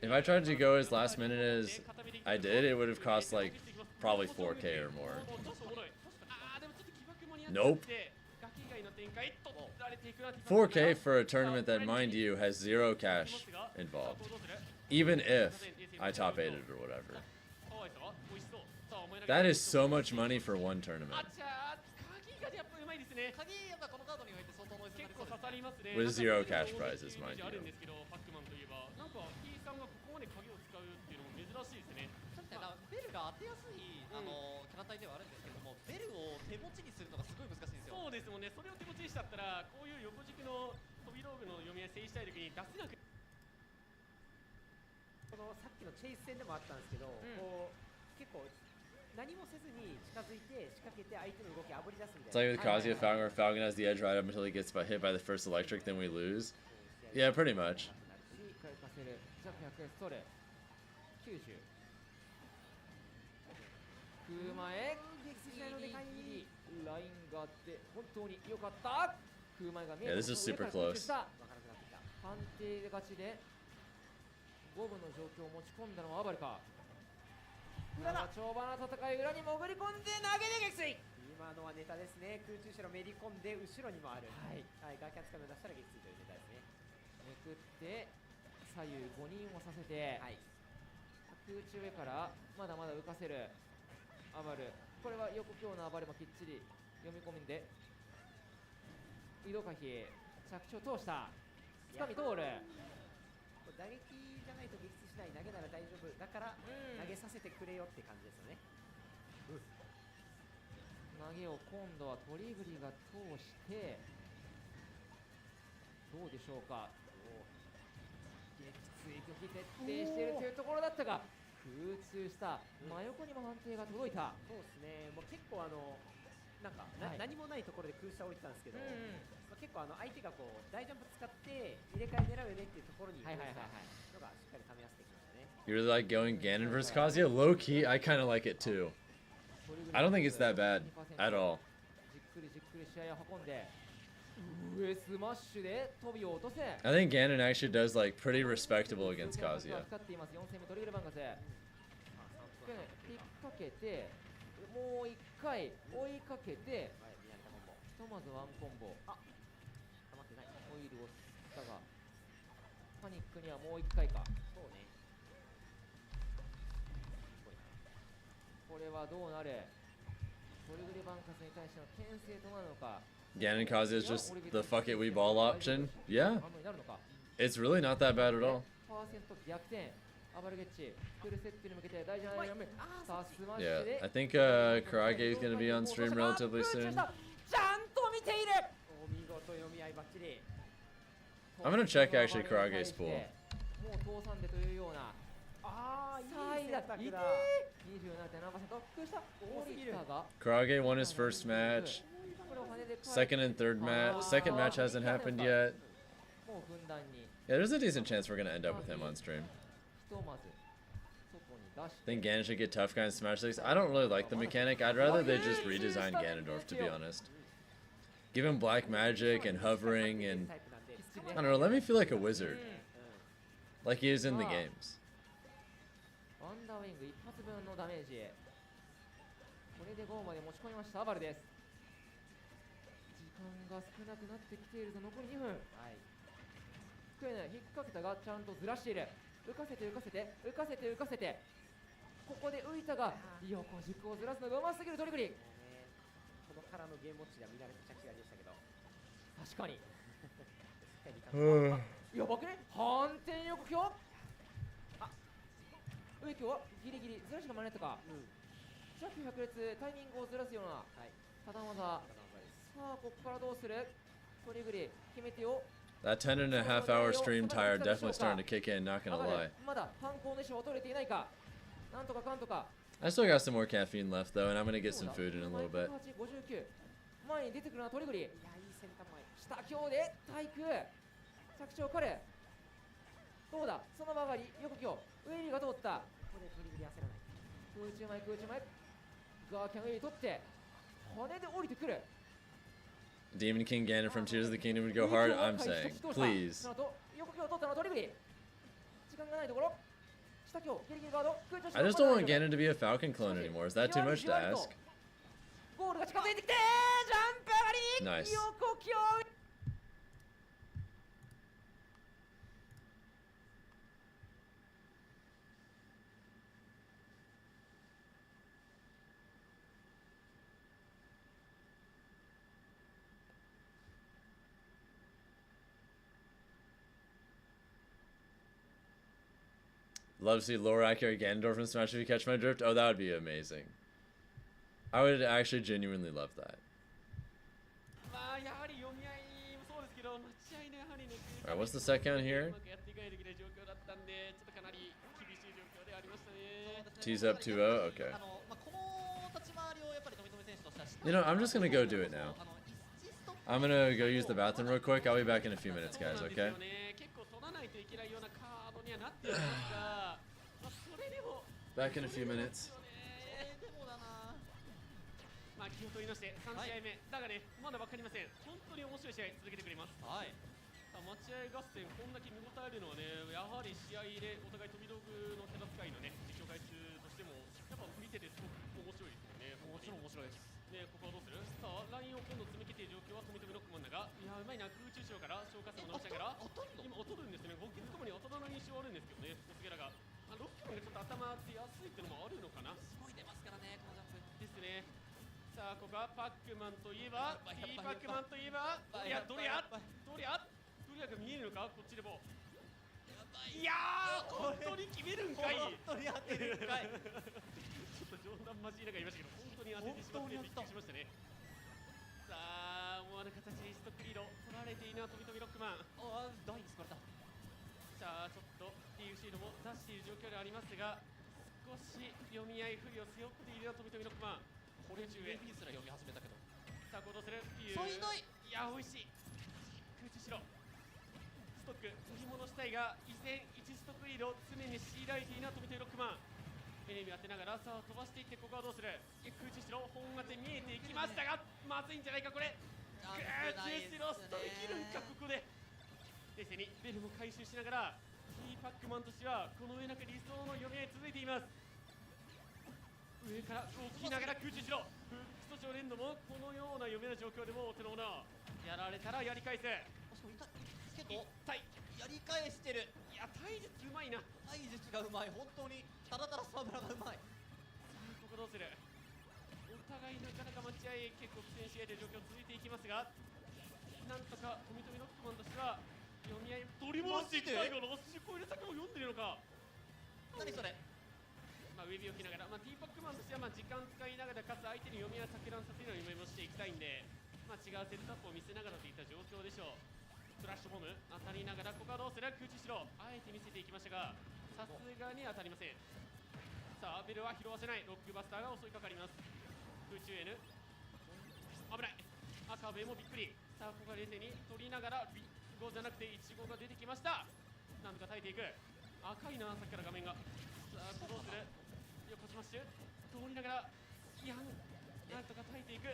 If I tried to go as last minute as I did, it would have cost like probably 4K or more. Nope. 4K for a tournament that, mind you, has 0 cash involved. Even if I top 8'd or whatever. That is so much money for one tournament. With 0 cash prizes, mind you. 確かにベルが当てやすいキャラ体ではあるんですけども、ベルを手持ちにするのがすごい難しいんですよ。そうですもんね。それを手持ちにしちゃったらこういう横軸の飛び道具の読み合い制したい時に出せなく。このさっきのチェイス戦でもあったんですけど、こう結構何もせずに近づいて仕掛けて相手の動きあぶり出すみ It's たい like な。 with Kazuya Falcon, where Falcon has the edge right up until he gets hit by the first electric, then we lose. Yeah, pretty much. 回かせるジャンプ100ストレ90空前ギリギリラインがあって本当に良かった空前が見え Yeah, this is super close. 判定勝ちで五分の状況を持ち込んだのはアバルか裏だ長場の戦い裏に潜り込んで投げで撃墜今のはネタですね。空中後ろめり込んで後ろにもある。はい、はい、ガーキャンつかみを出したら撃墜というネタですね。めくって左右5人をさせて、はい、空中上からまだまだ浮かせるアバル。これは横強のアバルもきっちり読み込みで移動回避着地を通したつかみ通る。打撃じゃないと撃墜しない。投げなら大丈夫だから投げさせてくれよって感じですよね。投げを今度はトリグリが通してどうでしょうか。撃墜拒否徹底しているというところだったが空中した真横にも判定が届いた。そうですね。もう結構なんか、はい、何もないところで空下置いてたんですけど、まあ、結構相手がこう大ジャンプ使って入れ替え狙うよねっていうところにのがしっかり試させてきましたね。You really like going Ganon versus Kazuya? Low key, I kind of like it too. I don't think it's that bad at all. じっくりじっくり試合を運んで上スマッシュで飛びを落とせ。 I think Ganon actually does like pretty respectable against Kazuya. 使っています。4戦目トリグルバンガス。引っ掛けてもう一回追いかけてひとまずワンコンボ。あ、溜まってない。オイルを吸ったがパニックにはもう一回か。そうね。これはどうなる。トリグルバンカスに対しての牽制となるのか。Ganon Kazuya is just the fuck it we ball option. Yeah. It's really not that bad at all. Yeah, I think Karage is going to be on stream relatively soon. I'm going to check actually Karage's pool. Karage won his first match. Second match hasn't happened yet. Yeah, there's a decent chance we're going to end up with him on stream. I think Ganon should get tough guy in Smash Leagues. I don't really like the mechanic. I'd rather they just redesign Ganondorf, to be honest. Give him black magic and hovering and... I don't know, let me feel like a wizard. Like he is in the games. これでゴーまで持ち込みましたアバルです。時間が少なくなってきているぞ。残り2分。はい。引っ掛けたがちゃんとずらしている。浮かせて浮かせて浮かせて浮かせて。ここで浮いたが横軸をずらすのがうますぎるトリグリ。このからのゲームウォッチが見られた着地がでしたけど。確かに。やばくね。反転横強。あ、上強はギリギリずらしが間に合ったか。ジャック百列タイミングをずらすような多段技。さあここからどうする。トリグリ決めてよ。 That 10.5-hour stream tire definitely starting to kick in, not gonna lie. まだ反抗の意思は取れていないか。なんとかかんとか。 I still got some more caffeine left though, and I'm gonna get some food in a little bit. 前に出てくるのはトリグリ。下強で対空。着地を狩る。どうだその曲がり横強。ウェイリーが通った。ここでトリグリ焦らない。空中前空中前。ガーキャンウェイリー取って羽で降りてくる。 Demon King Ganon from Tears of the Kingdom would go hard. I'm saying, please. I just don't want Ganon to be a Falcon clone anymore. Is that too much to ask? Nice. Love to see Lorak or Ganondorf in Smash if you catch my drift. Oh, that would be amazing. I would actually genuinely love that. Alright, what's the set count here? Tease up 2-0? Okay. You know, I'm just gonna go do it now. I'm gonna go use the bathroom real quick. I'll be back in a few minutes, guys, okay? Back in a few minutes. まあ気を取り直して3試合目、だがね、まだ分かりません。本当に面白い試合続けてくれます。はい。さあ、待合合戦、こんだけ見応えあるのはね、やはり試合でお互い飛び道具のキャラ使いのね、実況回数としても、やっぱ見ててすごく面白いですよね。もちろん面白いです。ね、ここはどうする？さあ、ラインを今度詰め切っている状況は富富ロックマンだが、いや、うまいな、空中潮から消化数も伸ばしながら、今劣るんですよね。ボッキズコムに大人の印象あるんですけどね、小菅らが。ロックマンがちょっと頭当てやすいっていうのもあるのかな。すごい出ますからね、このジャンプ。ですね。さあここはパックマンといえば、T パックマンといえば、いやどれやが見えるのか、こっちでも。いやー、本当に決めるんかい。本当に当てるんかい。ちょっと冗談交じりながら言いましたけど、本当に当ててしまってびっくりしましたね。さあ思わぬ形でストックリード取られているのは飛び飛びロックマン。ああ、大に救われた。さあちょっと TFC のも出している状況でありますが、少し読み合い不利を背負っているのは飛び飛びロックマン。これ中へピースら読み始めたけど、さあ行動するっていう。いや美味しい。空中しろストック取り戻したいが、依然1ストックリード常に強いられているなと見ているロックマン。エネミー当てながら、さあ飛ばしていって、ここはどうする。空中しろ本当て見えていきましたが、まずいんじゃないかこれ。空中しろストできるんかここで。冷静にベルも回収しながら、T パックマンとしてはこの上なく理想の読み合い続いています。上から動きながら空中しろ。フックスと超連動もこのような読める状況でもお手の物。やられたらやり返す。しかも痛い。やり返してる。いや体術うまいな。体術がうまい。本当にただただ沢村がうまい。さあここどうする。お互いなかなか待ち合い、結構苦戦し合いという状況続いていきますが、なんとか富富ロックマンとしては読み合い取り戻していきたいが、ラッシュコイル先も読んでるのか。何それ。まあ、ウェビを着ながら、まあ、T パックマンとしてはまあ時間使いながら、かつ相手に読み合いを錯乱させるように読みもしていきたいんで、まあ、違うセットアップを見せながらといった状況でしょう。フラッシュボム当たりながら、ここはどうする。空中しろあえて見せていきましたが、さすがに当たりません。さあベルは拾わせない。ロックバスターが襲いかかります。空中 N 危ない。赤部もびっくり。さあここは冷静に取りながら、ビッグ5じゃなくて1号が出てきました。なんとか耐えていく。赤いな、さっきから画面が。さあどうする。横スマッシュ通りながら、いやなんとか耐えていく。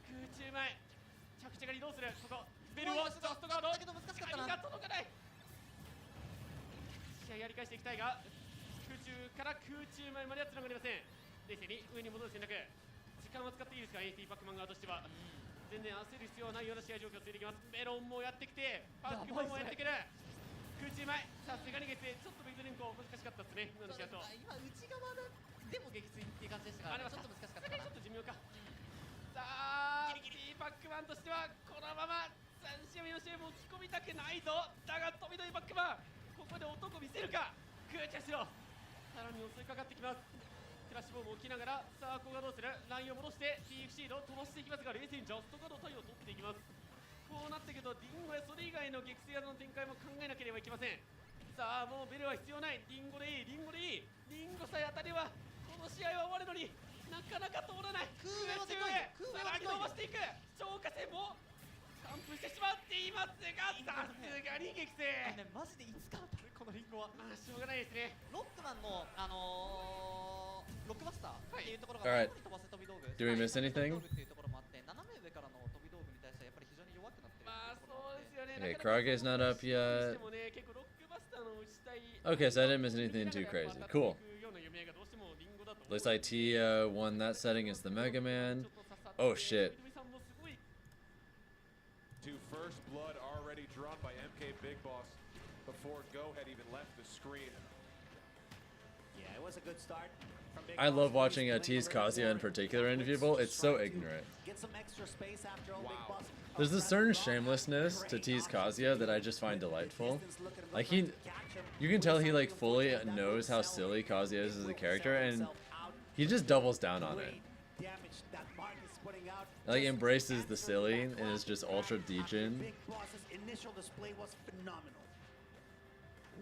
空中前着地が移動する。ここベルをジャストガードだけど難しかったな。が届かない。試合やり返していきたいが、空中から空中前まではつながりません。冷静に上に戻る選択。時間は使っていいですか、T パックマン側としては。全然焦る必要はないような試合状況続いていきます。メロンもやってきて、パックマンもやってくる。空中前さすがに月ちょっとベルリンコ難しかったですね。今の試合と今内側でも撃墜っていう感じでしたから、ね、ちょっと難しかったかな。ちょっと寿命か。さあ T パックマンとしてはこのまま3試合目の試合持ち込みたくないぞ。だが飛び飛びパックマンここで男見せるか。空中しろさらに襲いかかってきます。クラッシュボムを置きながら、さあここがどうする。ラインを戻して TFC の飛ばしていきますが、冷静にジャストガード対応を取っていきます。こうなってくるとリンゴやそれ以外の撃墜技の展開も考えなければいけません。さあもうベルは必要ない。リンゴでいいリンゴでいい。リンゴさえ当たればこの試合は終わるのになかなか通らない。空中へさらに伸ばしていく。消化線も完封してしまっていますが、さすがに撃墜。マジでいつか当たるこのリンゴは。まあしょうがないですね。ロックマンのロックバスターっていうところが最後に飛ばせ飛び道具。Do we miss anything? っていうところもあって、斜め上からの飛び道具に対してはやっぱり非常に弱くなってる。まあそうですよね。Okay, Krage's not up yet. Okay, so I didn't miss anything too crazy. Cool. Looks like T won that setting as the Mega Man. Oh shit. To first blood already drawn by MK Big Boss before Go had even left the screen. Yeah, it was a good start. I love watching T's Kazuya in particular interview people. It's so ignorant. There's a certain shamelessness to T's Kazuya that I just find delightful. Like You can tell he like fully knows how silly Kazuya is as a character, and he just doubles down on it. Like embraces the silly and is just ultra degen. Big Boss's initial display was phenomenal.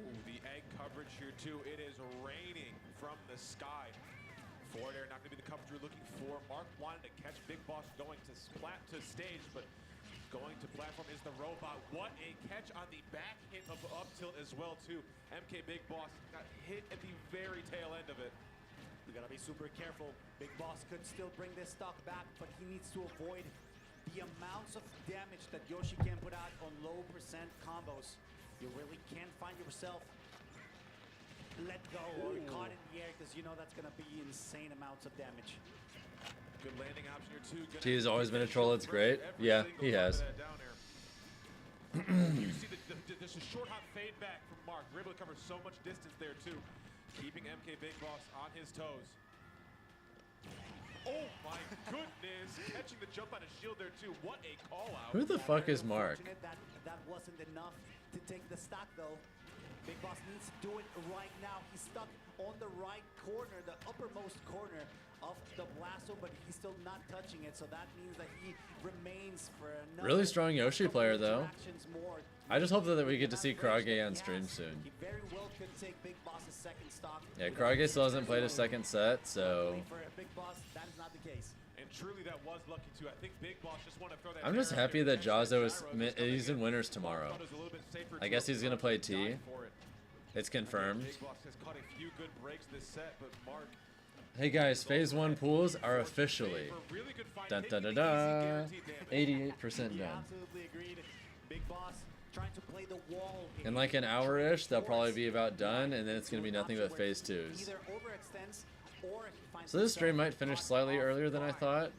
Ooh, the egg coverage here too. It is raining from the sky. Forward air not going to be the coverage we're looking for. Mark wanted to catch Big Boss going to stage, but going to platform is the robot. What a catch on the back hit of up tilt as well too. MK Big Boss got hit at the very tail end of it. We gotta be super careful. Big Boss could still bring this stock back, but he needs to avoid the amounts of damage that Yoshi can put out on low percent combos. You really can't find yourself let go or caught in the air, because you know that's gonna be insane amounts of damage. Good landing option here too. He has always been a troll. It's great. Yeah, he has. You see there's a short hop fade back from Mark. We're able to cover so much distance there too, keeping MK Big Boss on his toes. Oh my goodness! Catching the jump out of shield there too. What a call out. Who the fuck is Mark? That wasn't enough to take the stock though. Big Boss needs to do it right now. He's stuck on the right corner, the uppermost corner of the blast zone, but he's still not touching it. So that means that he remains for another Really strong Yoshi player though. I just hope that we get to see Krage on stream soon. He very well could take Big Boss's second stock. Yeah, Krage still hasn't played a second set, so For a Big Boss, that is not the case. And truly that was lucky too. I think Big Boss just want to throw that. I'm just happy that Jazo is he's in winners tomorrow. I guess he's gonna play T. It's confirmed. Big Boss has caught a few good breaks this set, but Mark. Hey guys, phase 1 pools are officially dun dun dun dun 88% done. Absolutely agreed. Big Boss trying to play the wall. In like an hour-ish, they'll probably be about done, and then it's gonna be nothing but phase 2s. Either overextends or he finds So this stream might finish slightly earlier than I thought.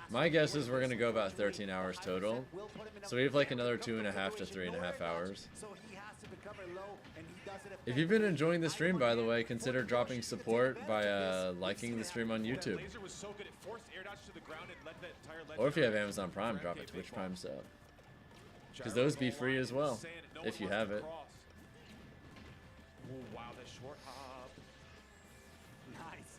My guess is we're gonna go about 13 hours total. So we have like another 2.5 to 3.5 hours. So he has to recover low, and he does it. If you've been enjoying the stream, by the way, consider dropping support by liking the stream on YouTube. Laser was so good it forced air dodge to the ground and let that entire ledge Or if you have Amazon Prime, drop a Twitch Prime sub. Because those be free as well, if you have it. Oh, wow, that short hop. Nice.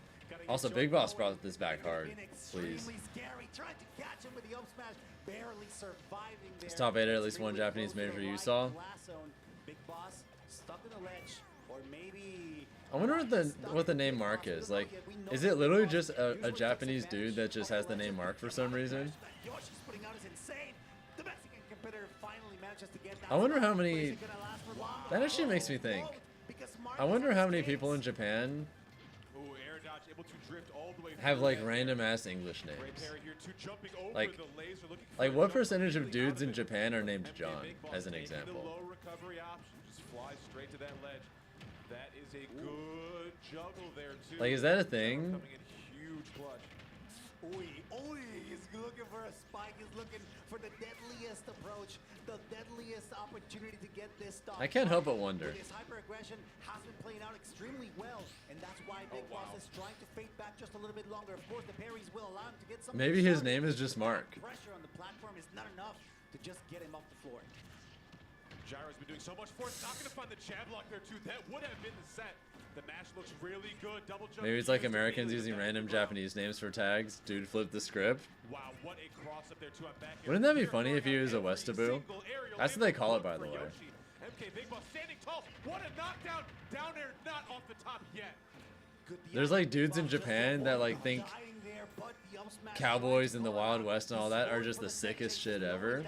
Also, Big Boss brought this back hard, please. Scary. Trying to catch him with the up smash, barely surviving there. It's top 8 at least one Japanese major you saw. Big Boss stuck in the ledge, or maybe. I wonder what the name Mark is. Like, is it literally just a Japanese dude that just has the name Mark for some reason? Yoshi's putting out is insane. The Mexican competitor finally manages to get I wonder how many. That actually makes me think. I wonder how many people in Japan Ooh, air dodge able to drift all the way have through like that. random ass English Great names. parry here too, jumping over Like, the laser, looking for like a what jump percentage of completely out dudes in it. Japan are named MK John, Big Boss as an taking the example? low recovery option, just flies straight to that ledge. That is a good juggle there too. Like, is that a thing? Coming in huge clutch. He's looking for a spike. He's looking for the deadliest approach, the deadliest opportunity to get this stock. I can't help but wonder. His hyper aggression has been playing out extremely well, and that's why Big Boss is trying to fade back just a little bit longer. Of course, the parries will allow him to get some. Maybe his name is just Mark. Pressure on the platform is not enough to just get him off the floor. Gyro's been doing so much for it. Not going to find the jab lock there too. That would have been the set. The mash looks really good. Double jump. Maybe it's like Americans using random Japanese names for tags. Dude flipped the script. Wow, what a cross up there too. I'm back. Wouldn't that be funny if he was a Westaboo? That's what they call it, by the way. MK Big Boss standing tall. What a knockdown. Down air, not off the top yet. There's like dudes in Japan that like think cowboys in the Wild West and all that are just the sickest shit ever.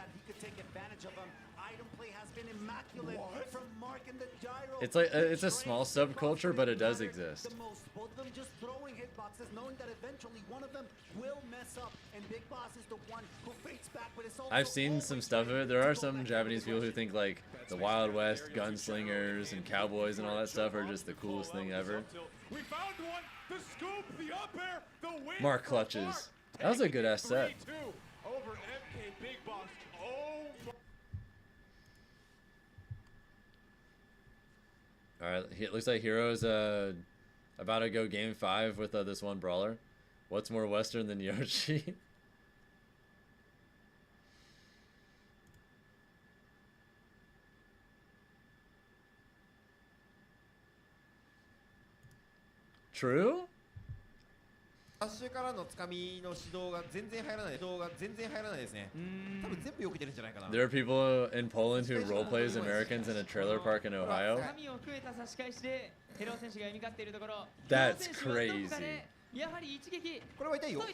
It's like it's a small subculture, but it does exist. Both of them just throwing hitboxes, knowing that eventually one of them will mess up, and Big Boss is the one who fades back, but it's also I've seen some stuff of it. There are some Japanese people who think like the Wild West gunslingers and cowboys and all that stuff are just the coolest thing ever. We found one. The scoop, the up air, the win. Mark clutches. That was a good ass set. 3-2 over MK Big Boss. Oh my. All right, it looks like Hero's about to go game 5 with this one brawler. What's more Western than Yoshi? True? ダッシュからのつかみの指導が全然入らないですね。多分全部避けてるんじゃないかな。 There are people in Poland who role plays Americans in a trailer park in Ohio. 髪を含めた差し返しでヘロー選手が読み勝っているところ。 That's crazy. やはり一撃。これは痛いよ。こ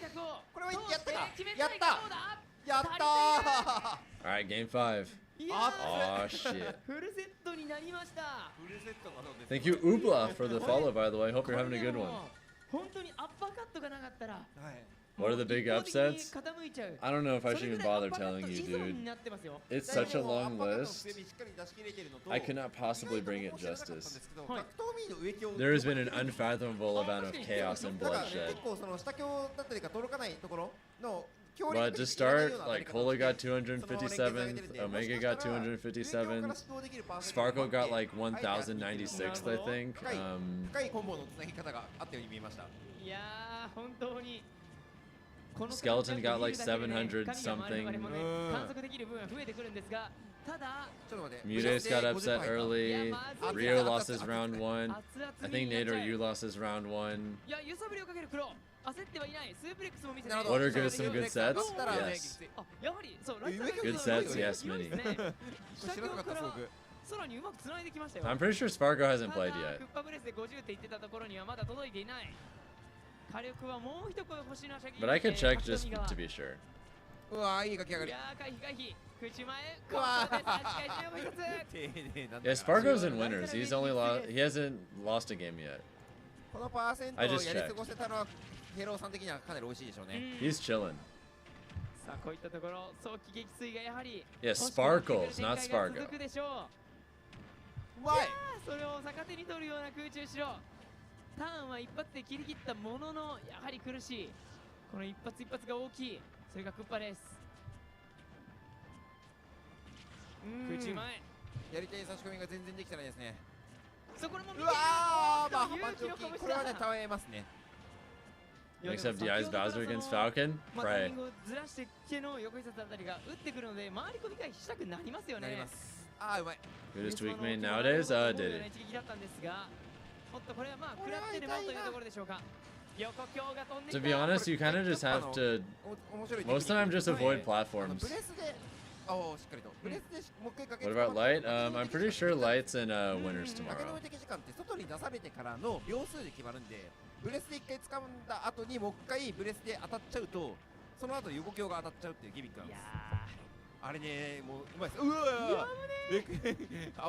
れはやったか。やった。やったー。 All right, game 5. Oh shit. フルセットになりました。 Thank you, Ubla, for the follow, by the way. Hope you're having a good one. 本当にアッパーカットがなかったら。 What are the big upsets? I don't know if I should even bother telling you, dude. It's such a long list. I cannot possibly bring it justice. There has been an unfathomable amount of chaos and bloodshed. But to start, like, Cola got 257th, Omega got 257th, Sparkle got like 1096th, I think. 深いコンボのつなぎ方があったように見えました。いやー、本当に。 Skeleton got like 700 something. Mutates got upset early. Rio lost his round 1. I think Nate or you lost his round 1. What are some good sets? Yes. Good sets, yes, many. I'm pretty sure Spargo hasn't played yet. But I could check just to be sure. うわー、いいかき上がり。 Yeah, Spargo's in winners. He hasn't lost a game yet. このパーセントをやり過ごせたのはヘローさん的にはかなり美味しいでしょうね。 He's chilling. さあ、こういったところ、早期撃墜がやはり Yeah, Sparkles, not Spargo. 続くでしょう。うまい。それを逆手に取るような空中城。ターンは一発で切り切ったものの、やはり苦しい。この一発一発が大きい。それがクッパです。空中前。やりたい差し込みが全然できてないですね。そこも見て。うわー、まあ幅ち大きい。これはね、耐えますね。Next up, DI's Bowser against Falcon. Pray. ずらしてきての横一冊あたりが打ってくるので、回り込みがしたくなりますよね。なります。あー、うまい。 Who's tweak main nowadays? Did it. 一撃だったんですが、おっとこれはまあ食らってでもというところでしょうか。 To be honest, you kind of just have to, most of the time, just avoid platforms. What about Light? I'm pretty sure Light's in winners tomorrow. 外に出されてからの秒数で決まるんで、ブレスで一回掴んだ後にもう一回ブレスで当たっちゃうと、その後横強が当たっちゃうっていうギミックなんです。あれね、もううまいです。うわー、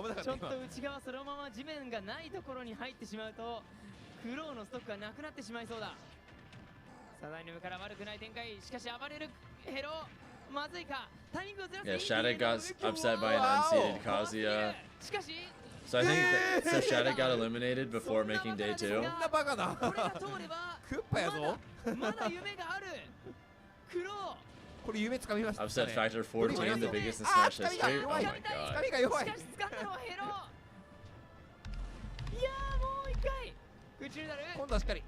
危なかった。ちょっと内側そのまま地面がないところに入ってしまうと。 クローのストックがなくなってしまいそうだ。サダイヌムから悪くない展開。しかし暴れるヘロー。まずいか。タイミングをずらす。Yeah, Shattuck got upset by an unseated Kazuya. しかし。 So I think so. Shattuck got eliminated before making day 2. そんなバカな。クッパやぞ。まだ夢がある。クロー。これ夢掴みましたね。 Upset factor 14, the biggest in Smash history. Oh my god. 髪が弱い。しかし掴んだのはヘロー。いやーもう一回。 今度はしっかり。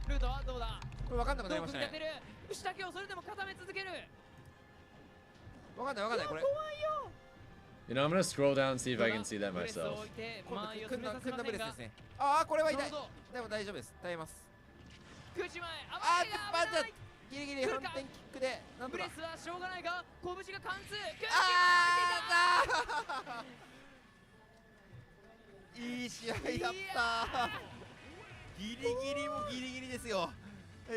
ルートはどうだ。これ分かんなくなりましたね。下手をそれでも固め続ける。分かんないこれ。 You know, I'm gonna scroll down and see if I can see that myself. 組んだブレスですね。ああ、これは痛い。でも大丈夫です。耐えます。ああ、バンタギリギリ反転キックでなんとか。ブレスはしょうがないが、拳が貫通。ああ。 いい試合だったギリギリもギリギリですよ。い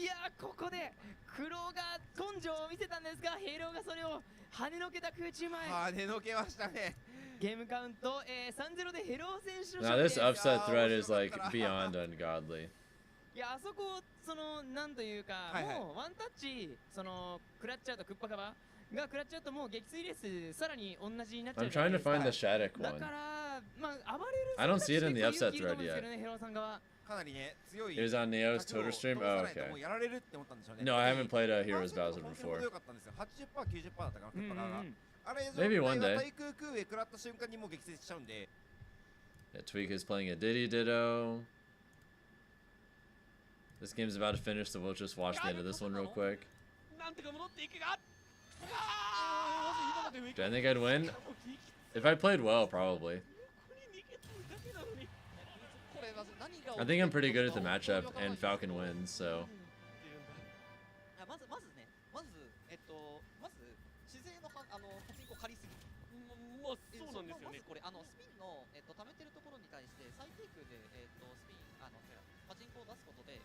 やここでクローが根性を見せたんですが、ヘイローがそれを跳ねのけた空中前。跳ねのけましたね。ゲームカウント、3-0でヘロー選手の Now this upset thread is like beyond ungodly. いや、あそこそのなんというか、もうワンタッチその食らっちゃうとクッパカバが食らっちゃうともう撃墜レースさらに同じになっちゃう。 I'm trying to find the Shattuck one. だからまあ暴れる。 I don't see it in the upset thread yet. ヘローさん側。 かなりね強い。 It was on Neo's Twitter stream. Oh, okay. No, I haven't played a Heroes Bowser before. 80%、90% だったかなクッパカが。あれ Maybe one day. 対空空へ食らった瞬間にもう撃墜しちゃうんで。 Yeah, Tweak is playing a Diddy Ditto. This game's about to finish, so we'll just watch the end of this one real quick. Do I think I'd win? If I played well, probably. I think I'm pretty good at the matchup, and Falcon wins, so. まずね、まず自然のパチンコ借りすぎ。まあそうなんですよね。まずこれスピンの溜めてるところに対して最低空でスピンパチンコを出すことで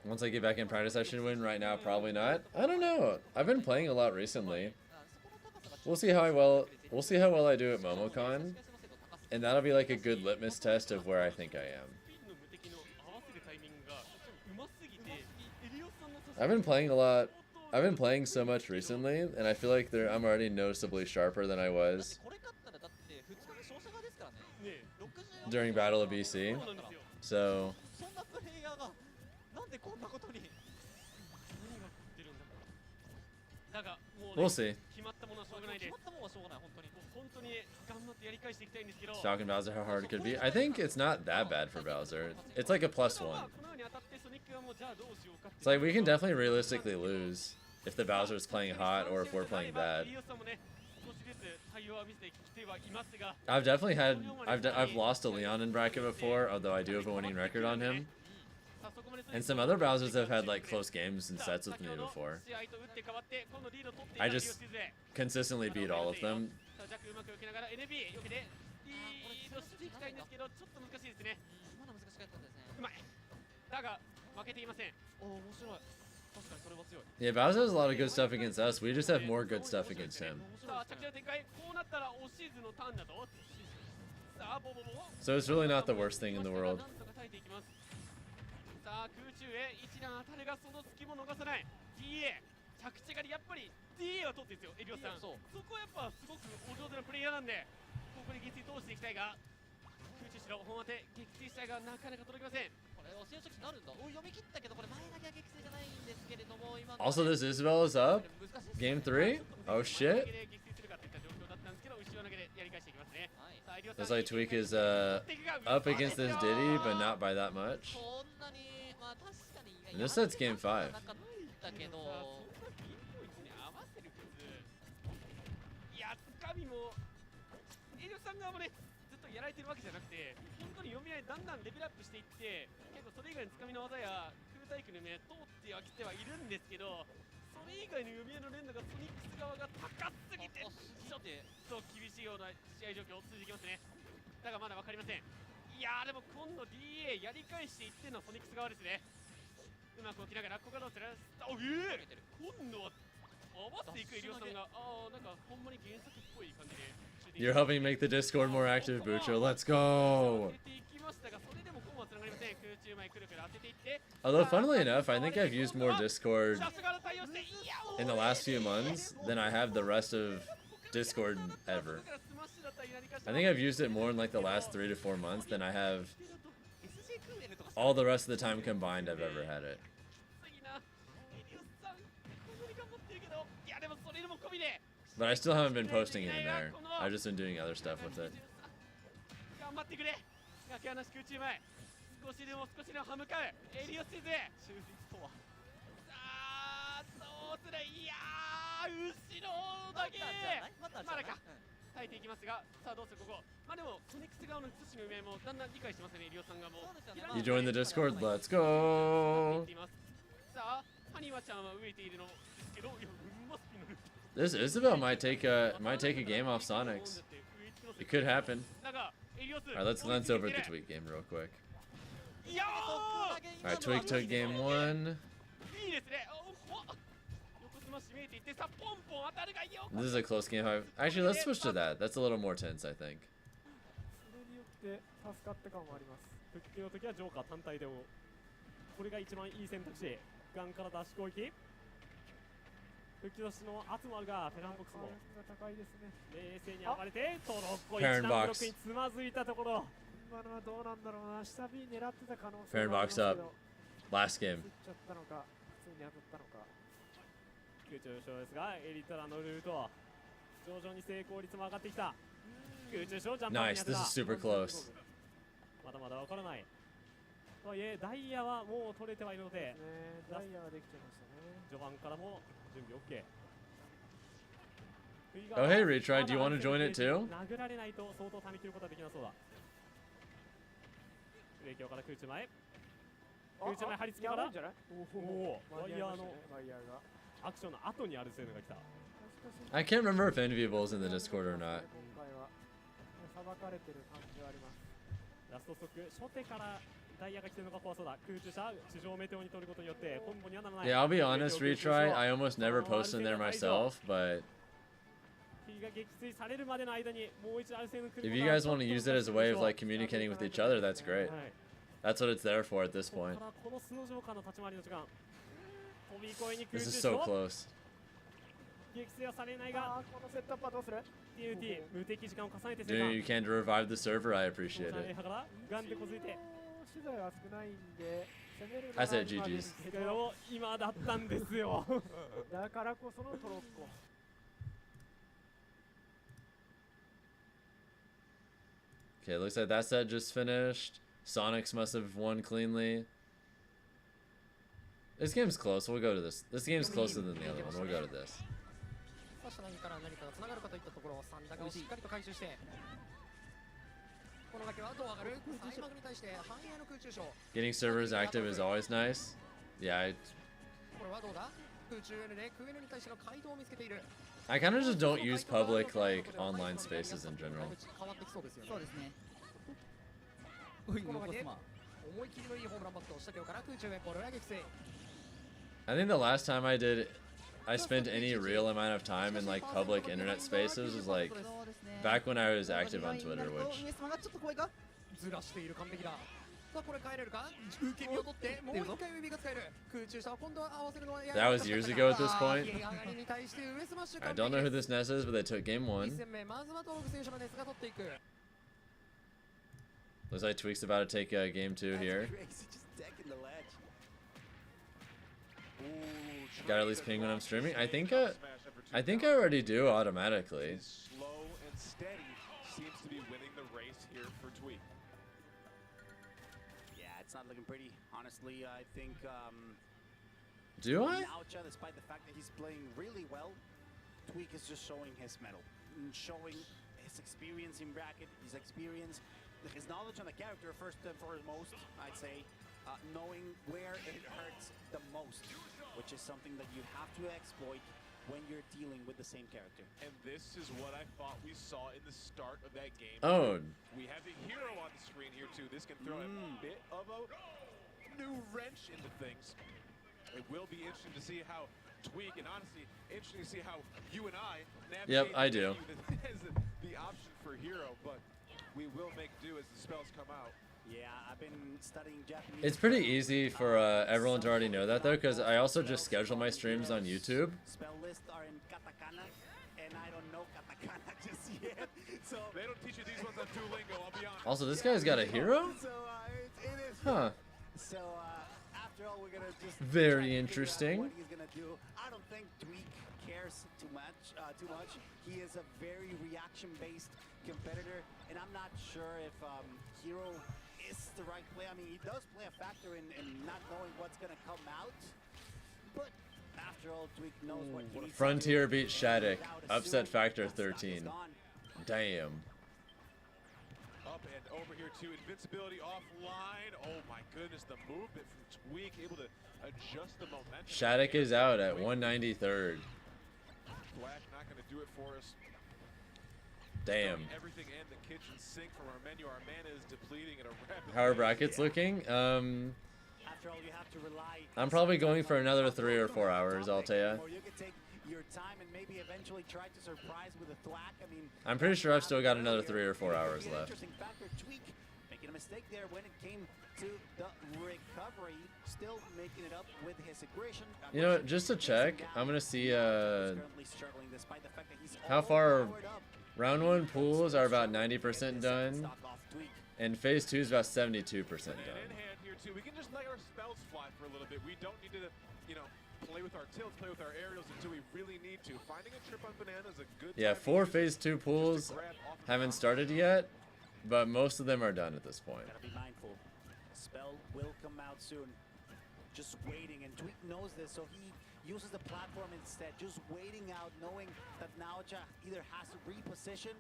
Once I get back in practice, I should win. Right now, probably not. I don't know. I've been playing a lot recently. We'll see how well I do at MomoCon, and that'll be like a good litmus test of where I think I am. I've been playing a lot. I've been playing so much recently, and I feel like I'm already noticeably sharper than I was during Battle of BC. So we'll see. Falcon Bowser, how hard it could be. I think it's not that bad for Bowser. It's like a +1. It's like we can definitely realistically lose if the Bowser's playing hot or if we're playing bad. I've lost to Leon in bracket before, although I do have a winning record on him. And some other Bowsers have had like close games and sets with me before. I just consistently beat all of them. Yeah, Bowser has a lot of good stuff against us. We just have more good stuff against him. So it's really not the worst thing in the world. さあ空中へ一段当たるがその隙も逃さない DA 着地がやっぱり DA は取ってるんですよエリオさんそこはやっぱすごくお上手なプレイヤーなんでここに撃墜通していきたいが空中しろ本当て撃墜したいがなかなか届きませんこれは選手なるんだお読み切ったけどこれ前だけは撃墜じゃないんですけれども今 Also, this Isabel is up. Game 3? Oh shit. Looks like Tweak is up against this Diddy, but not by that much. And this set's game 5. やられてるわけじゃなくて本当に読み合いだんだんレベルアップしていって結構それ以外のつかみの技や空対空の目通ってはきてはいるんですけどそれ以外の読み合いの連打がソニックス側が高すぎてちょっと厳しいような試合状況続いていきますねだがまだ分かりませんいやーでも今度 DA やり返していってんのはソニックス側ですねうまく起きながらここからどうする今度は合わせていくエリオさんがなんかほんまに原作っぽい感じで You're helping make the Discord more active, Bucho. Let's go! Although, funnily enough, I think I've used more Discord in the last few months than I have the rest of Discord ever. I think I've used it more in like the last 3 to 4 months than I have all the rest of the time combined I've ever had it. But I still haven't been posting it in there. I've just been doing other stuff with it. You joined the Discord? Let's go! This Isabel might take a game off Sonics. It could happen. Alright, let's glance over at the Tweak game real quick. Alright, Tweak took game 1. This is a close game. Actually, let's switch to that. That's a little more tense, I think. 吹き出しの圧もあるがフェランボックスも高いですね冷静に暴れてトロッコ一段ブロックにつまずいたところ今のはどうなんだろうな下 B 狙ってた可能性もありますけど Last game つっちゃったのか普通に当たったのか空中賞ですがエリトラのルート徐々に成功率も上がってきた空中賞ジャンプ Nice, this is super close まだまだわからないとはいえダイヤはもう取れてはいるのでダイヤはできてましたね序盤からも Oh hey Retry, do you want to join it too? 影響から空中前空中前貼り付けからおおワイヤーのアクションの後にあるせいのが来た I can't remember if Enviable's in the Discord or not. さばかれてる感じはあります。ラストストック初手からダイヤが来てるのが怖そうだ空中車地上メテオに取ることによってコンボにはならない Yeah, I'll be honest, retry. I almost never post in there myself, but if you guys want to use it as a way of like communicating with each other, that's great. That's what it's there for at this point. This is so close. 撃墜はされないがこのセットアップはどうする TNT 無敵時間を重ねて Doing what you can to revive the server, I appreciate it. ガンでこづいて資材は少ないんで攻める I said GG's. けど今だったんですよだからこそのトロッコ Okay, looks like that set just finished. Sonics must have won cleanly. This game's close. We'll go to this. This game's closer than the other one. We'll go to this. 何から何かがつながるかといったところサンダがしっかりと回収してこのだけはどう上がる開幕に対して繁栄の空中ショー Getting servers active is always nice. Yeah, これはどうだ空中 N で空 N に対しての回答を見つけている I kind of just don't use public like online spaces in general. 変わってきそうですよねそうですねこのだけ思い切りのいいホームランバットをしたけから空中へボールが撃墜 I think the last time I spent any real amount of time in like public internet spaces was like back when I was active on Twitter, which ずらしている完璧ださあこれ帰れるか受け身を取ってもう一回指が使える空中下は今度は合わせるのは that was years ago at this point. 上がりに対して上スマッシュ I don't know who this Ness is, but they took game 1. 1戦目まずはトログ選手のネスが取っていく Looks like Tweak's about to take game 2 here. Gotta at least ping when I'm streaming. I think I already do automatically. Slow and steady seems to be winning the race here for Tweak. Yeah, it's not looking pretty. Honestly, I think Do I? Naucha, despite the fact that he's playing really well, Tweak is just showing his mettle, showing his experience in bracket, his experience, his knowledge on the character first and foremost, I'd say, knowing where it hurts the most, which is something that you have to exploit when you're dealing with the same character. And this is what I thought we saw in the start of that game. Oh. We have the hero on the screen here too. This can throw a bit of a new wrench into things. It will be interesting to see how Tweak, and honestly, interesting to see how you and I navigate. Yep, I do. As the option for hero, but we will make do as the spells come out. Yeah, I've been studying Japanese. It's pretty easy for everyone to already know that though, because I also just schedule my streams on YouTube. Spell lists are in katakana, and I don't know katakana just yet. So they don't teach you these ones on Duolingo, I'll be honest. Also, this guy's got a hero? So it is. Huh. So after all, we're gonna just Very interesting. what he's gonna do. I don't think Tweak cares too much. He is a very reaction-based competitor, and I'm not sure if hero is the right play. I mean, he does play a factor in not knowing what's gonna come out, but after all, Tweak knows what he needs to Frontier do. beat Shattuck. Upset factor 13. Damn. Up and over here too. Invincibility offline. Oh my goodness, the movement from Tweak able to adjust the momentum. Shattuck is out at 193rd. Black not going to do it for us. Damn. Everything and the kitchen sink from our menu. Our mana is depleting at a rapid How are rate. brackets looking? After all, you have to rely. I'm probably going for another 3 or 4 hours, I'll tell ya. Or you could take your time and maybe eventually try to surprise with a thwack. I mean, I'm pretty sure I've still got another 3 or 4 hours an left. interesting factor. Tweak making a mistake there when it came to the recovery. Still making it up with his aggression. You know what, just to check, I'm gonna see Currently struggling despite the fact that he's how all far powered up. round 1 pools are about 90% done, and phase 2 is about 72% done. In hand here too. We can just let our spells fly for a little bit. We don't need to, play with our tilts, play with our aerials until we really need to. Finding a trip on banana is a good. Yeah, 4 phase 2 pools haven't started yet, but most of them are done at this point. Gotta be mindful. Spell will come out soon. Just waiting, and Tweak knows this, so he uses the platform instead, just waiting out, knowing that Naocha either has to reposition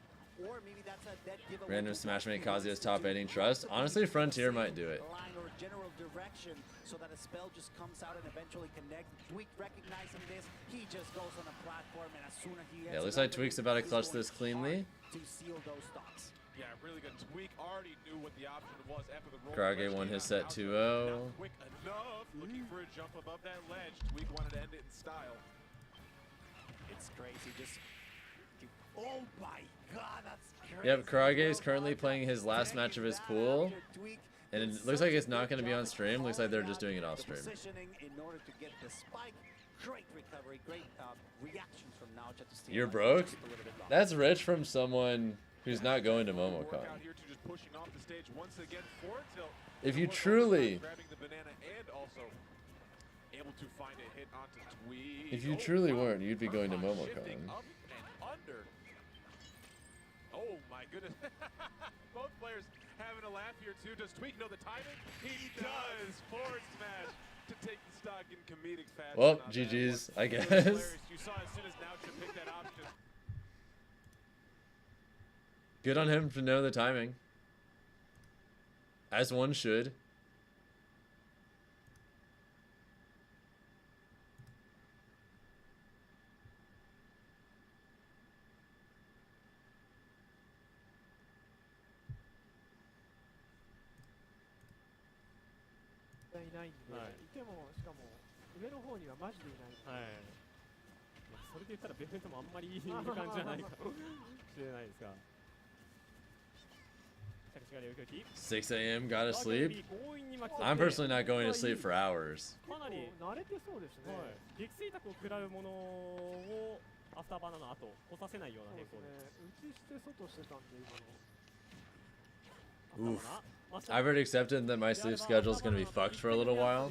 or maybe that's a dead giveaway. Random smash make Kazuya's top 8 trust. Honestly, Frontier might do it. Line or general direction so that a spell just comes out and eventually connect. Tweak recognizing this, he just goes on a platform, and as soon as he Yeah, looks like Tweak's about to clutch this cleanly. to seal those stocks. Yeah, really good. Tweak already knew what the option was after the roll. Karage won his set 2-0. Quick enough, looking for a jump above that ledge. Tweak wanted to end it in style. It's crazy, just... Oh my god, that's crazy. Yep, Karage is currently playing his last match of his pool. And it looks like it's not going to be on stream. Looks like they're just doing it off stream. Positioning in order to get the spike. Great recovery, great reactions from Naocha to steal. You're broke? That's rich from someone who's not going to MomoCon. If you truly... If you truly weren't, you'd be going to MomoCon. Oh my goodness. Both players having a laugh here too. Does Tweak know the timing? He does. Forward smash to take the stock in comedic fashion. Well, GG's, I guess. You saw as soon as Naocha picked that option. Good on him to know the timing. As one should.いないんで、いてもしかも上の方にはマジでいない。はい。それで言ったらベフェントもあんまりいい感じじゃないかもしれないですが。6 a.m. gotta sleep. I'm personally not going to sleep for hours. かなり慣れてそうですね。撃墜卓を食らうものをアフターバナの後来させないような変更で。内して外してたんで今の。 Oof. I've already accepted that my sleep schedule is going to be fucked for a little while.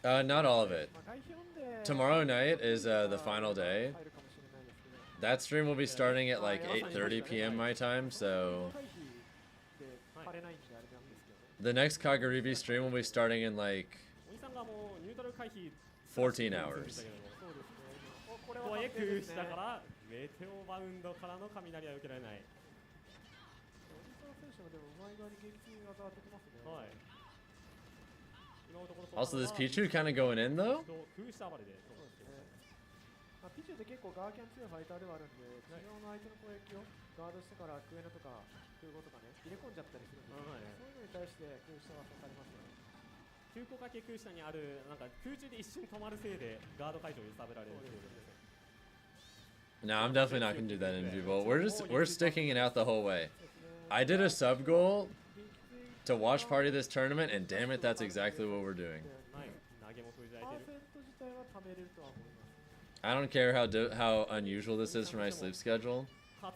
Not all of it. Tomorrow night is the final day. That stream will be starting at like 8:30 p.m. my time, so... The next Kagaribi stream will be starting in like 14 hours. でもうまい具合に撃墜が当たってきますね。はい。 Also, this Pichu kind of going in though? 空下暴れで。そうですね。まあ、ピチュって結構ガーキャン強いファイターではあるんで、地上の相手の攻撃をガードしてからクエナとか空母とかね、入れ込んじゃったりするんで、そういうのに対して空下は刺されますね。急降下系空下にある、なんか空中で一瞬止まるせいでガード解除を揺さぶられるっていうことです。 No, I'm definitely not going to do that in Vivo. We're sticking it out the whole way. I did a sub goal to watch party this tournament, and damn it, that's exactly what we're doing. I don't care how unusual this is for my sleep schedule. も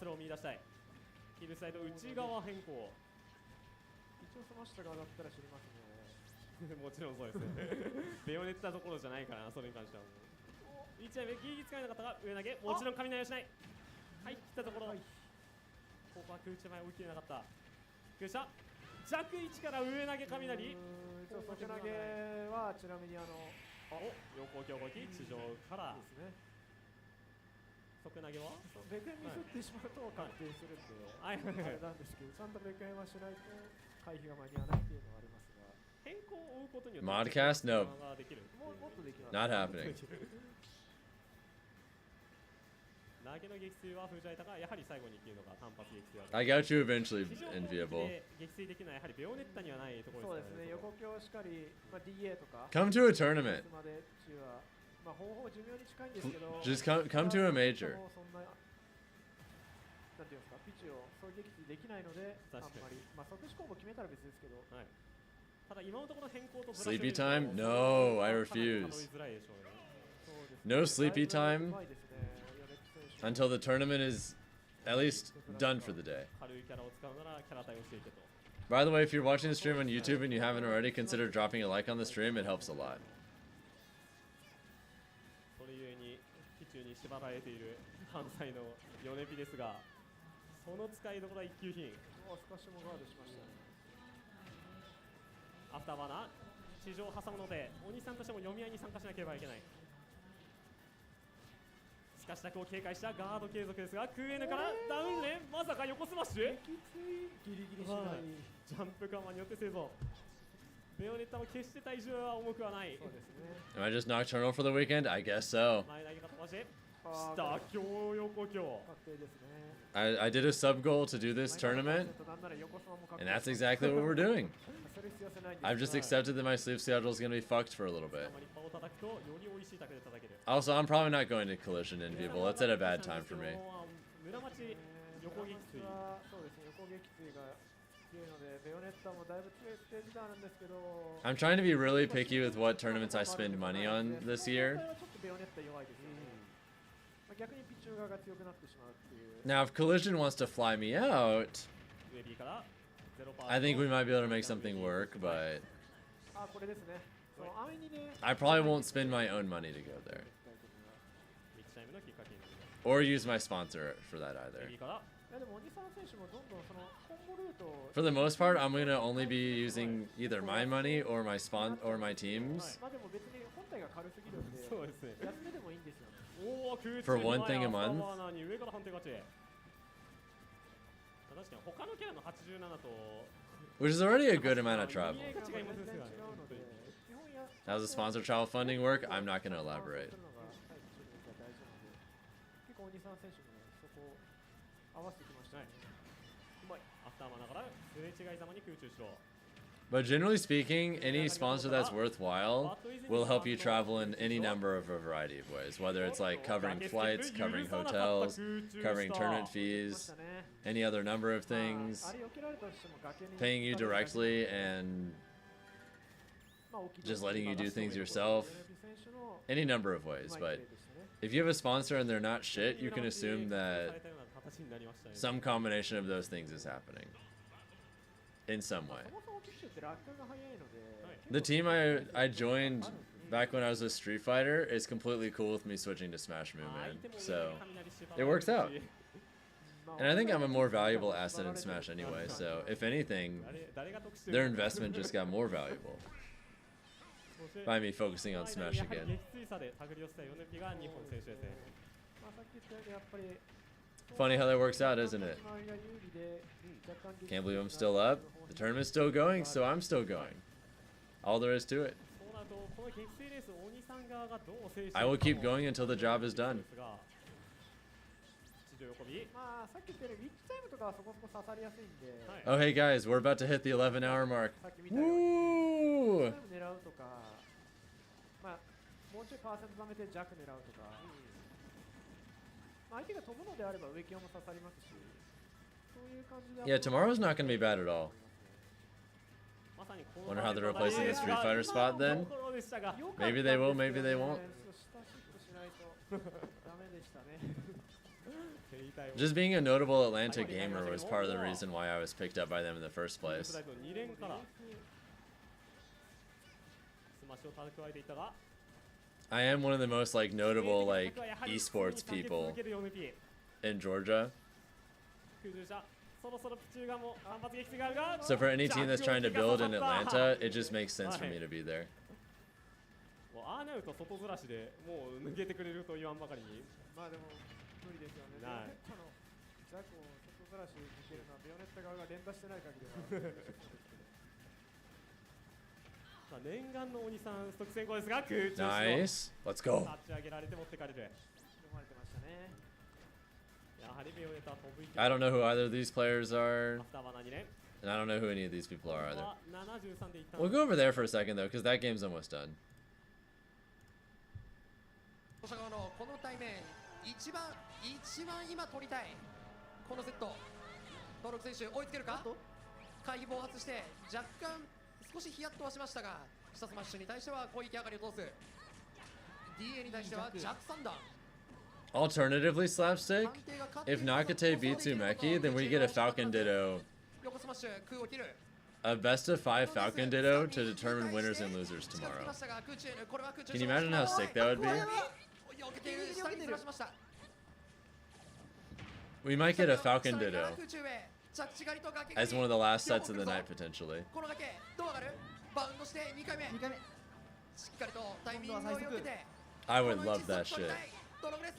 ちろんそうですね。ベヨネッタどころじゃないからな、それに関しては。1枚目、ギリギリ使えなかったが、上投げ、もちろん雷をしない。はい、切ったところ。ここは空中前追い切れなかった。空下。弱位置から上投げ雷。底投げはちなみに横強動き、地上からですね。底投げはベクヘンミスってしまうと確定するんで、あれなんですけど、ちゃんとベクヘンはしないと回避が間に合わないっていうのはありますが、変更を追うことによって Modcast? No. もっとできます。 Not happening. 投げの撃墜は封じられたが、やはり最後にっていうのが単発撃墜。 I got you eventually in Viable. 撃墜できないやはりベヨネッタにはないところですね。横強しかり、まあ DA とか。 Come to a tournament. まで中はまあ方法寿命に近いんですけど。 Just come to a major. そんななんていうんですか、ピッチをそう撃墜できないので、あんまりまあ即死コンボ決めたら別ですけど。ただ今のところ変更と Sleepy time? No, I refuse. No sleepy time until the tournament is at least done for the day. By the way, if you're watching the stream on YouTube and you haven't already, consider dropping a like on the stream. It helps a lot. それゆえにピチューに縛られている関西のヨネピですが、その使いどころは一級品。スカッシュもガードしました。アフターバーナー、地上を挟むので鬼さんとしても読み合いに参加しなければいけない。しかしこを警戒したガード継続ですが、クーエヌからダウンレン、まさか横スマッシュ、ギリギリしない、ジャンプカマによって製造。ベヨネッタも決して体重は重くはない。そうですね。 Am I just nocturnal for the weekend? I guess so. 前投げが飛ばし下強横強。 I did a sub goal to do this tournament, and that's exactly what we're doing. I've just accepted that my sleep schedule is going to be fucked for a little bit. Also, I'm probably not going to Collision in people. It's at a bad time for me. I'm trying to be really picky with what tournaments I spend money on this year. Now, if Collision wants to fly me out, I think we might be able to make something work, but I probably won't spend my own money to go there. Or use my sponsor for that either. For the most part, I'm going to only be using either my money or my team's. For one thing a month. Which is already a good amount of travel. How's the sponsor travel funding work? I'm not going to elaborate. But generally speaking, any sponsor that's worthwhile will help you travel in any number of a variety of ways, whether it's like covering flights, covering hotels, covering tournament fees, any other number of things, paying you directly and just letting you do things yourself, any number of ways. But if you have a sponsor and they're not shit, you can assume that some combination of those things is happening in some way. The team I joined back when I was a Street Fighter is completely cool with me switching to Smash Movement, so it works out. And I think I'm a more valuable asset in Smash anyway, so if anything, their investment just got more valuable by me focusing on Smash again. Funny how that works out, isn't it? Can't believe I'm still up. The tournament's still going, so I'm still going. All there is to it. I will keep going until the job is done. Oh, hey guys, we're about to hit the 11-hour mark. Woo! Yeah, tomorrow's not going to be bad at all. Wonder how they're replacing the Street Fighter spot then? Maybe they will, maybe they won't. Just being a notable Atlanta gamer was part of the reason why I was picked up by them in the first place. I am one of the most like notable like esports people in Georgia. So for any team that's trying to build in Atlanta, it just makes sense for me to be there. Nice. Let's go. I don't know who either of these players are, and I don't know who any of these people are either. We'll go over there for a second though, because that game's almost done. Alternatively, Slapstick, if Nakate beats Umeki, then we get a Falcon Ditto. A best of 5 Falcon Ditto to determine winners and losers tomorrow. Can you imagine how sick that would be? We might get a Falcon Ditto as one of the last sets of the night, potentially. バウンドして2回目しっかりとタイミングをよけて I would love that shit. ドログレス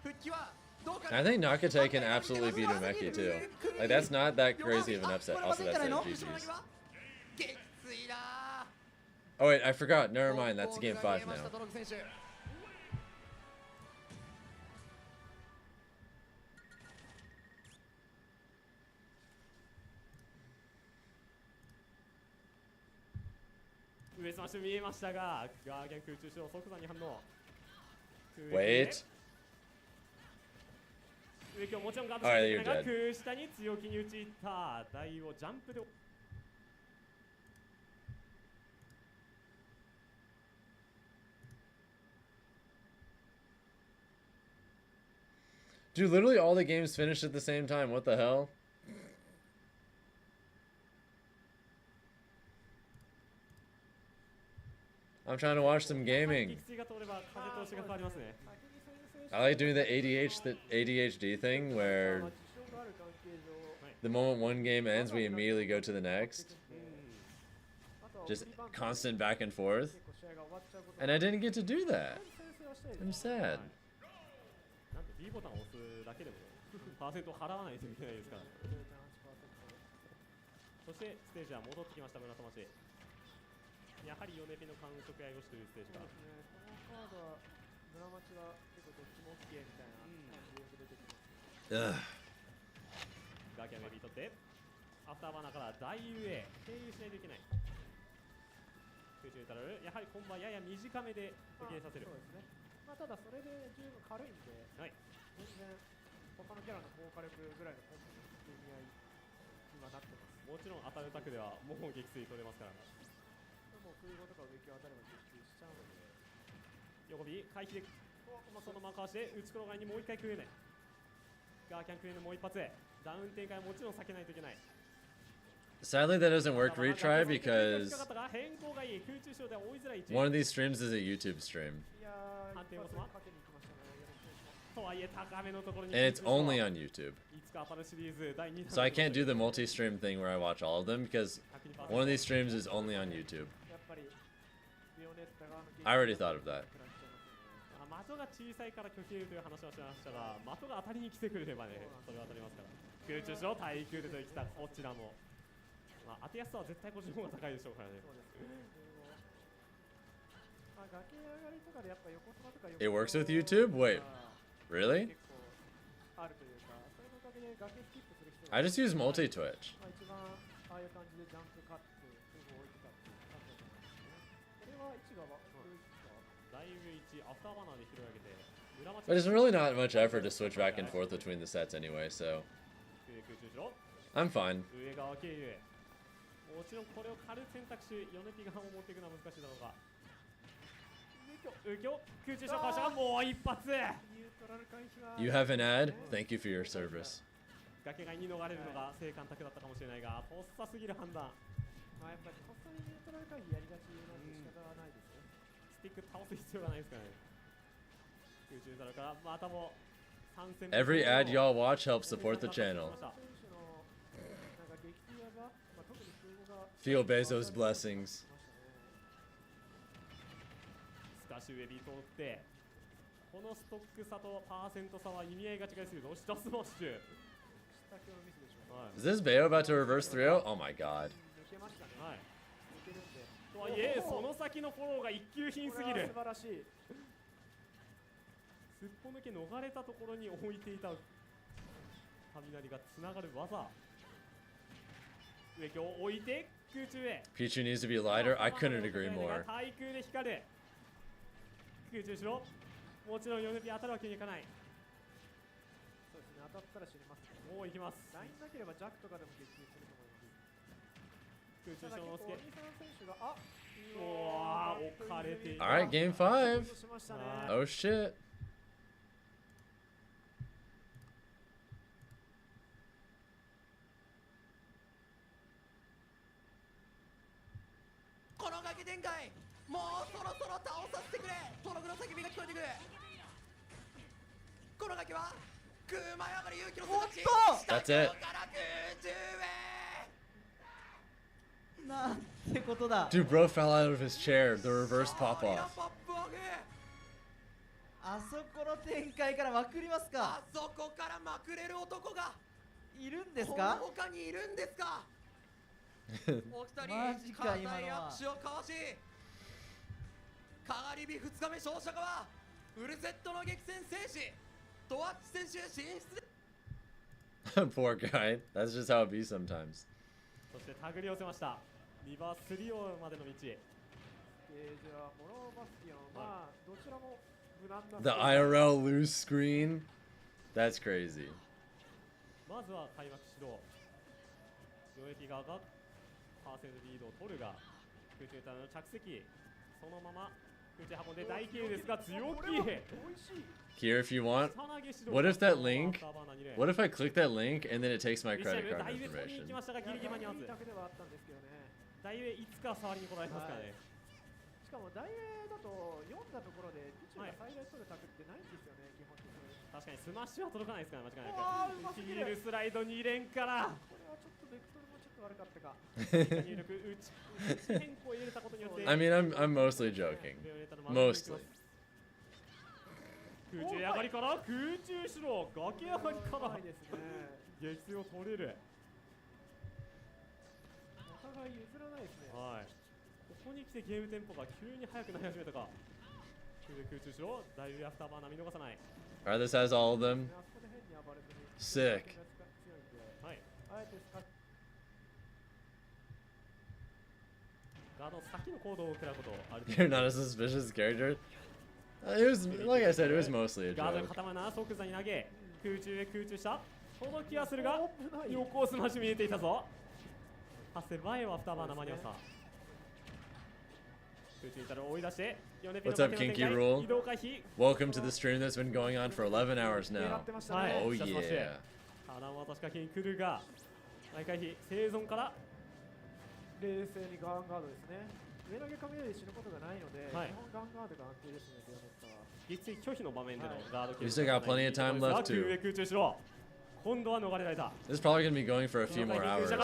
復帰はどうか I think Nakate can absolutely beat Umeki too. Like that's not that crazy of an upset. Also, that's a GG's. 撃墜だ Oh wait, I forgot. Never mind. That's game 5 now. ドログ選手 上スマッシュ見えましたが、ガーゲン空中賞即座に反応。Wait. 上京もちろんガードしなきゃいけないが、空下に強気に打ちいった。台をジャンプで。Dude, literally all the games finished at the same time. What the hell? I'm trying to watch some gaming. I like doing the ADHD thing where the moment one game ends, we immediately go to the next. Just constant back and forth. And I didn't get to do that. I'm sad. B ボタンを押すだけでもパーセントを払わないといけないですから。そしてステージは戻ってきました村田町。やはり米ピの感触やよしというステージが。このカードは村町は結構どっちも OK みたいな感じでよく出てきます。ガーキャンベビー取ってアフターバーナーから大遊へ経由しないといけない。空中にたらるやはりコンボはやや短めで途切れさせる。そうですね。まあただそれで十分軽いんで、はい、全然他のキャラの高火力ぐらいのコンボの意味合いにはなってます。もちろん当たるタクではもう撃墜取れますからね。もう空砲とか上級当たれば撃墜しちゃうので。横火回避でそのままかわして内転がりにもう一回クエメ。ガーキャンクエメもう一発ダウン展開もちろん避けないといけない。Sadly, that doesn't work retry because one of these streams is a YouTube stream. And it's only on YouTube. So I can't do the multi-stream thing where I watch all of them because one of these streams is only on YouTube. I already thought of that. 的が小さいから拒否という話をしましたが、的が当たりに来てくれればね、それは当たりますから。空中賞対空でときたこちらも。まあ当てやすさは絶対こっちの方が高いでしょうからね。It works with YouTube? Wait, really? I just use multi-twitch. But it's really not much effort to switch back and forth between the sets anyway, so I'm fine. もちろんこれを軽い選択肢、ヨネピが持っていくのは難しいだろうが。空中賞かわしたがもう一発。You have an ad? Thank you for your service. 崖がに逃れるのが正観択だったかもしれないが、とっさすぎる判断。まあやっぱりとっさにニュートラル回避やりがちなんで仕方はないですね。スティック倒す必要がないですからね。空中だからまたも参戦。Every ad y'all watch helps support the channel. Feel Bezos' blessings. スカッシュウェビー通ってこのストック差とパーセント差は意味合いが違いすぎる。下スマッシュ。 Is this Bayo about to reverse 3-0? Oh my god. とはいえその先のフォローが一級品すぎる。素晴らしい。すっぽ抜け逃れたところに置いていた雷がつながる技。上京を置いて空中へ。 Pichu needs to be lighter. I couldn't agree more. 対空で光る。空中しろ。もちろんヨネピ当たるわけにいかない。そうですね、当たったら死にますね。もう行きます。ラインなければジャックとかでも撃墜すると思います。空中小之助。置かれていた。 Alright, game 5. Oh shit. この崖展開もうそろそろ倒させてくれ。トログの叫びが聞こえてくる。この崖は空舞い上がり勇気の形。 That's it. なんてことだ。 Dude, bro fell out of his chair. The reverse pop off. あそこの展開からまくりますか。あそこからまくれる男がいるんですか。この他にいるんですか。お二人マジか今のは固い握手を交わし、カガリビ2日目勝者はフルセットの激戦制しトワッチ選手進出。 Poor guy. That's just how it be sometimes. そして手繰り寄せました。リバース3オまでの道。じゃあモロバスティオン、まあどちらも無難な。 The IRL lose screen. That's crazy. まずは開幕始動。領域側がパーセントリードを取るが、空中からの着席、そのまま空中運んで大経由ですが強気。 Here, if you want. What if that link? What if I click that link and then it takes my credit card information? 大上いつか触りに来られますからね。しかも大英だと読んだところでピチューが最大取るタクってないんですよね、基本的に。確かにスマッシュは届かないですから間違いなく。ヒールスライド2連から。これはちょっとベクトルもちょっと悪かったか。 I mean, I'm mostly joking. Mostly. 空中上がりから空中後ろ崖上がりから撃墜を取れる。お互い譲らないですね。はい。ここに来てゲームテンポが急に速くなり始めたか。空中後ろ大流アフターバーナー見逃さない。 Alright, this has all of them. Sick. はい。ガード先の行動を食らうことある。 You're not a suspicious character. It was, like I said, it was mostly a ガード joke. 固まな即座に投げ空中へ空中した届きはするが横スマッシュ見えていたぞ。ハセ前はアフターバーナー間に合わさ。空中に至る追い出して What's up, Kinky Rule? Welcome to the stream that's been going on for 11 hours now. Oh yeah. ただ渡しかけに来るが毎回非生存から冷静にガンガードですね。上投げ雷で死ぬことがないので、はい、基本ガンガードが安定ですね、ベヨネッタは。撃墜拒否の場面でのガード We still got plenty of time left too. 空中後ろ今度は逃れられた。 This is probably going to be going for a few more hours. 先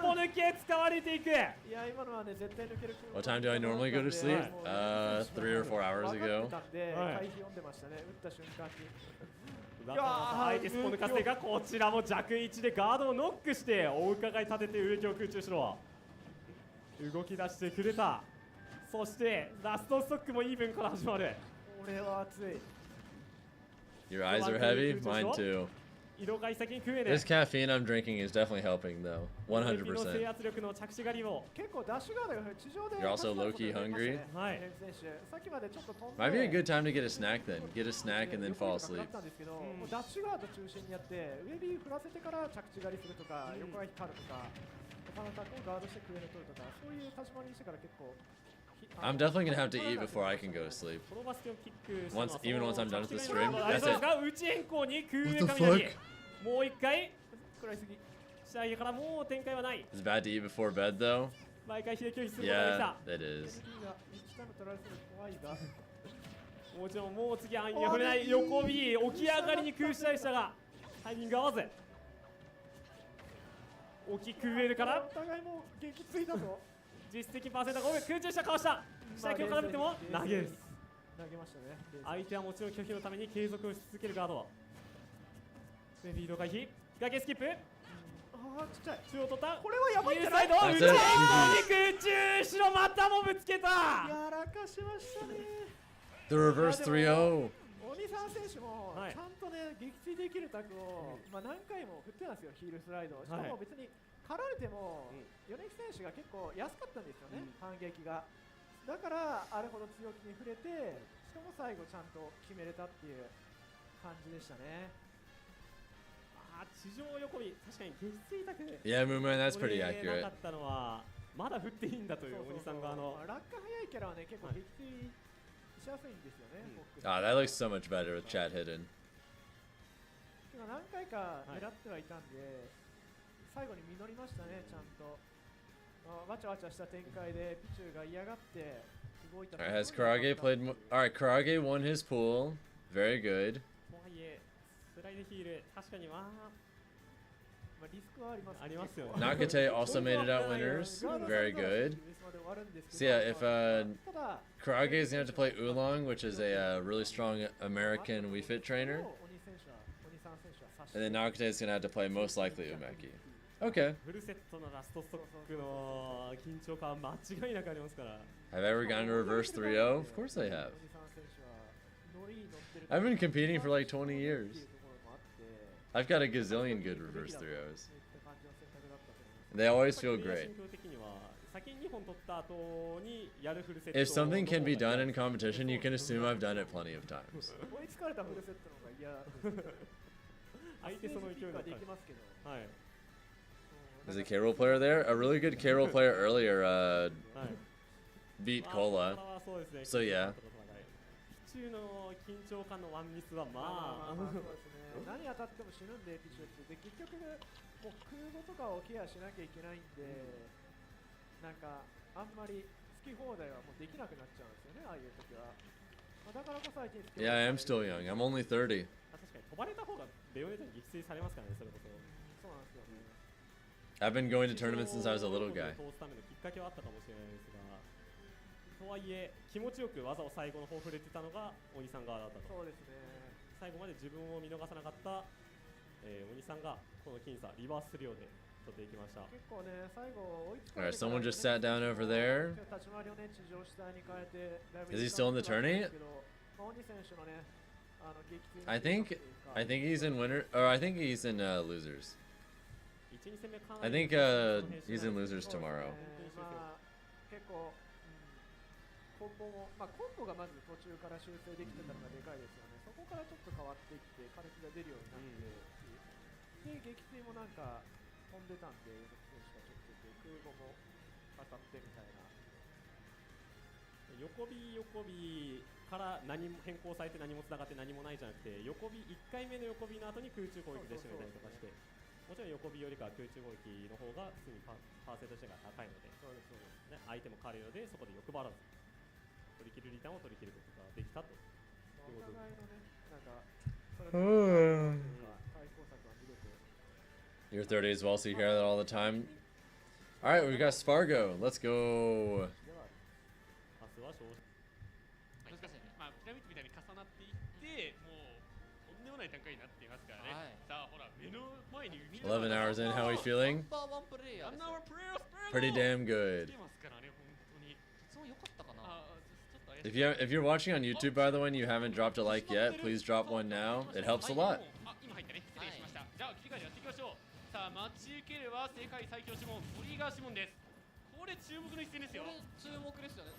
方抜け使われていく。いや今のはね絶対抜ける。 What time do I normally go to sleep? 3 or 4 hours ago. 回避読んでましたね。打った瞬間に。相手スポ抜かせがこちらも弱位置でガードをノックしてお伺い立てて上京空中しろ。動き出してくれた。そしてラストストックもイーブンから始まる。これは熱い。 Your eyes are heavy? Mine too. 色が先に食えね。 This caffeine I'm drinking is definitely helping though. 100%. 制圧力の着地狩りも結構ダッシュガードが地上で You're also low-key hungry? はい。さっきまでちょっと飛んで Might be a good time to get a snack then. Get a snack and then fall asleep. もうダッシュガード中心にやって上ビー振らせてから着地狩りするとか横が光るとか他のタックをガードしてクエル取るとかそういう立ち回りにしてから結構 I'm definitely gonna have to eat before I can go to sleep. Even once I'm done with the stream, that's it. 内変更に空上 What the 雷 fuck? もう一回食らいすぎ下上げからもう展開はない。 It's bad to eat before bed though. 毎回秀樹を必要ができ Yeah, た。 it is. もちろんもう次暗に触れない横 B 起き上がりに空したりしたがタイミング合わず大きく上からお互いもう激ついたぞ。実績パーセントが多い空中下かわした下気を絡めても投げです。投げましたね。相手はもちろん拒否のために継続をし続けるガード。ベビード回避崖スキップ。ああちっちゃい。中央取った。これはやばいんじゃない？内変更に空中後ろまたもぶつけた。やらかしましたね。 The reverse 3-0. 鬼沢選手もちゃんとね撃墜できるタクをまあ何回も振ってたんですよ、ヒールスライド。しかも別に狩られても米木選手が結構安かったんですよね、反撃が。だからあれほど強気に触れて、しかも最後ちゃんと決めれたっていう感じでしたね。地上横び確かに撃墜タク。 Yeah, Mooman, that's pretty accurate. なかったのはまだ振っていいんだという鬼さん側の。落下早いキャラはね結構撃墜しやすいんですよね。Ah, that looks so much better with chat hidden. 今何回か狙ってはいたんで、最後に実りましたね、ちゃんと。わちゃわちゃした展開でピチューが嫌がって動いた。Alright, has Karage played? Alright, Karage won his pool. Very good. とはいえスライドヒール確かには Nakate also made it out winners. Very good. So yeah, if Kurage is gonna have to play Oolong, which is a really strong American Wii Fit trainer, and then Nakate is gonna have to play most likely Umeki. Okay. フルセットのラストストックの緊張感は間違いなくありますから。 Have I ever gone to reverse 3-0? Of course I have. I've been competing for like 20 years. I've got a gazillion good reverse 3-0s. They always feel great. If something can be done in competition, you can assume I've done it plenty of times. Is a K-roll player there? A really good K-roll player earlier beat Cola. So yeah. 中の緊張感のワンミスはまあ何当たっても死ぬんでピチュってで結局もう空母とかをケアしなきゃいけないんで、なんかあんまり好き放題はもうできなくなっちゃうんですよね、ああいう時は。だからこそ相手に好き。 Yeah, I am still young. I'm only 30. 確かに飛ばれた方がベヨネットに撃墜されますからね、それこそ。そうなんですよね。 I've been going to tournaments since I was a little guy. 通すためのきっかけはあったかもしれないですが。 とはいえ気持ちよく技を最後の方触れてたのが鬼さん側だったと。そうですね。最後まで自分を見逃さなかった、鬼さんがこの僅差リバースするようで取っていきました。結構ね最後追いつかれて。 Alright, someone just sat down over there. Is he still in the tourney? I think he's in winner, or I think he's in losers. I think he's in losers tomorrow. コンボも、まあ、コンボがまず途中から修正できてたのがでかいですよね。そこからちょっと変わっていって火力が出るようになって、で撃墜もなんか飛んでたんで選手がちょっと空母も当たってみたいな。横火から何も変更されて何もつながって何もないじゃなくて、横火1回目の横火の後に空中攻撃で締めたりとかして、もちろん横火よりか空中攻撃の方が普通にパーセントとしてが高いので、ね、相手も軽いのでそこで欲張らず。 取り切るリターンを取り切ることができたということで。 You're 30 as well, so you hear that all the time. Alright, we've got Spargo. Let's go. まあピラミッドみたいに重なっていって、もうとんでもない展開になっていますからね。さあほら目の前に11 hours in, how are we feeling? Pretty damn good. If you're watching on YouTube, by the way, and you haven't dropped a like yet, please drop one now. It helps a lot. じゃあ切り替えてやっていきましょう。さあ待ち受けるは世界最強シモントリガーシモンです。これ注目の一戦ですよ。これ注目ですよね。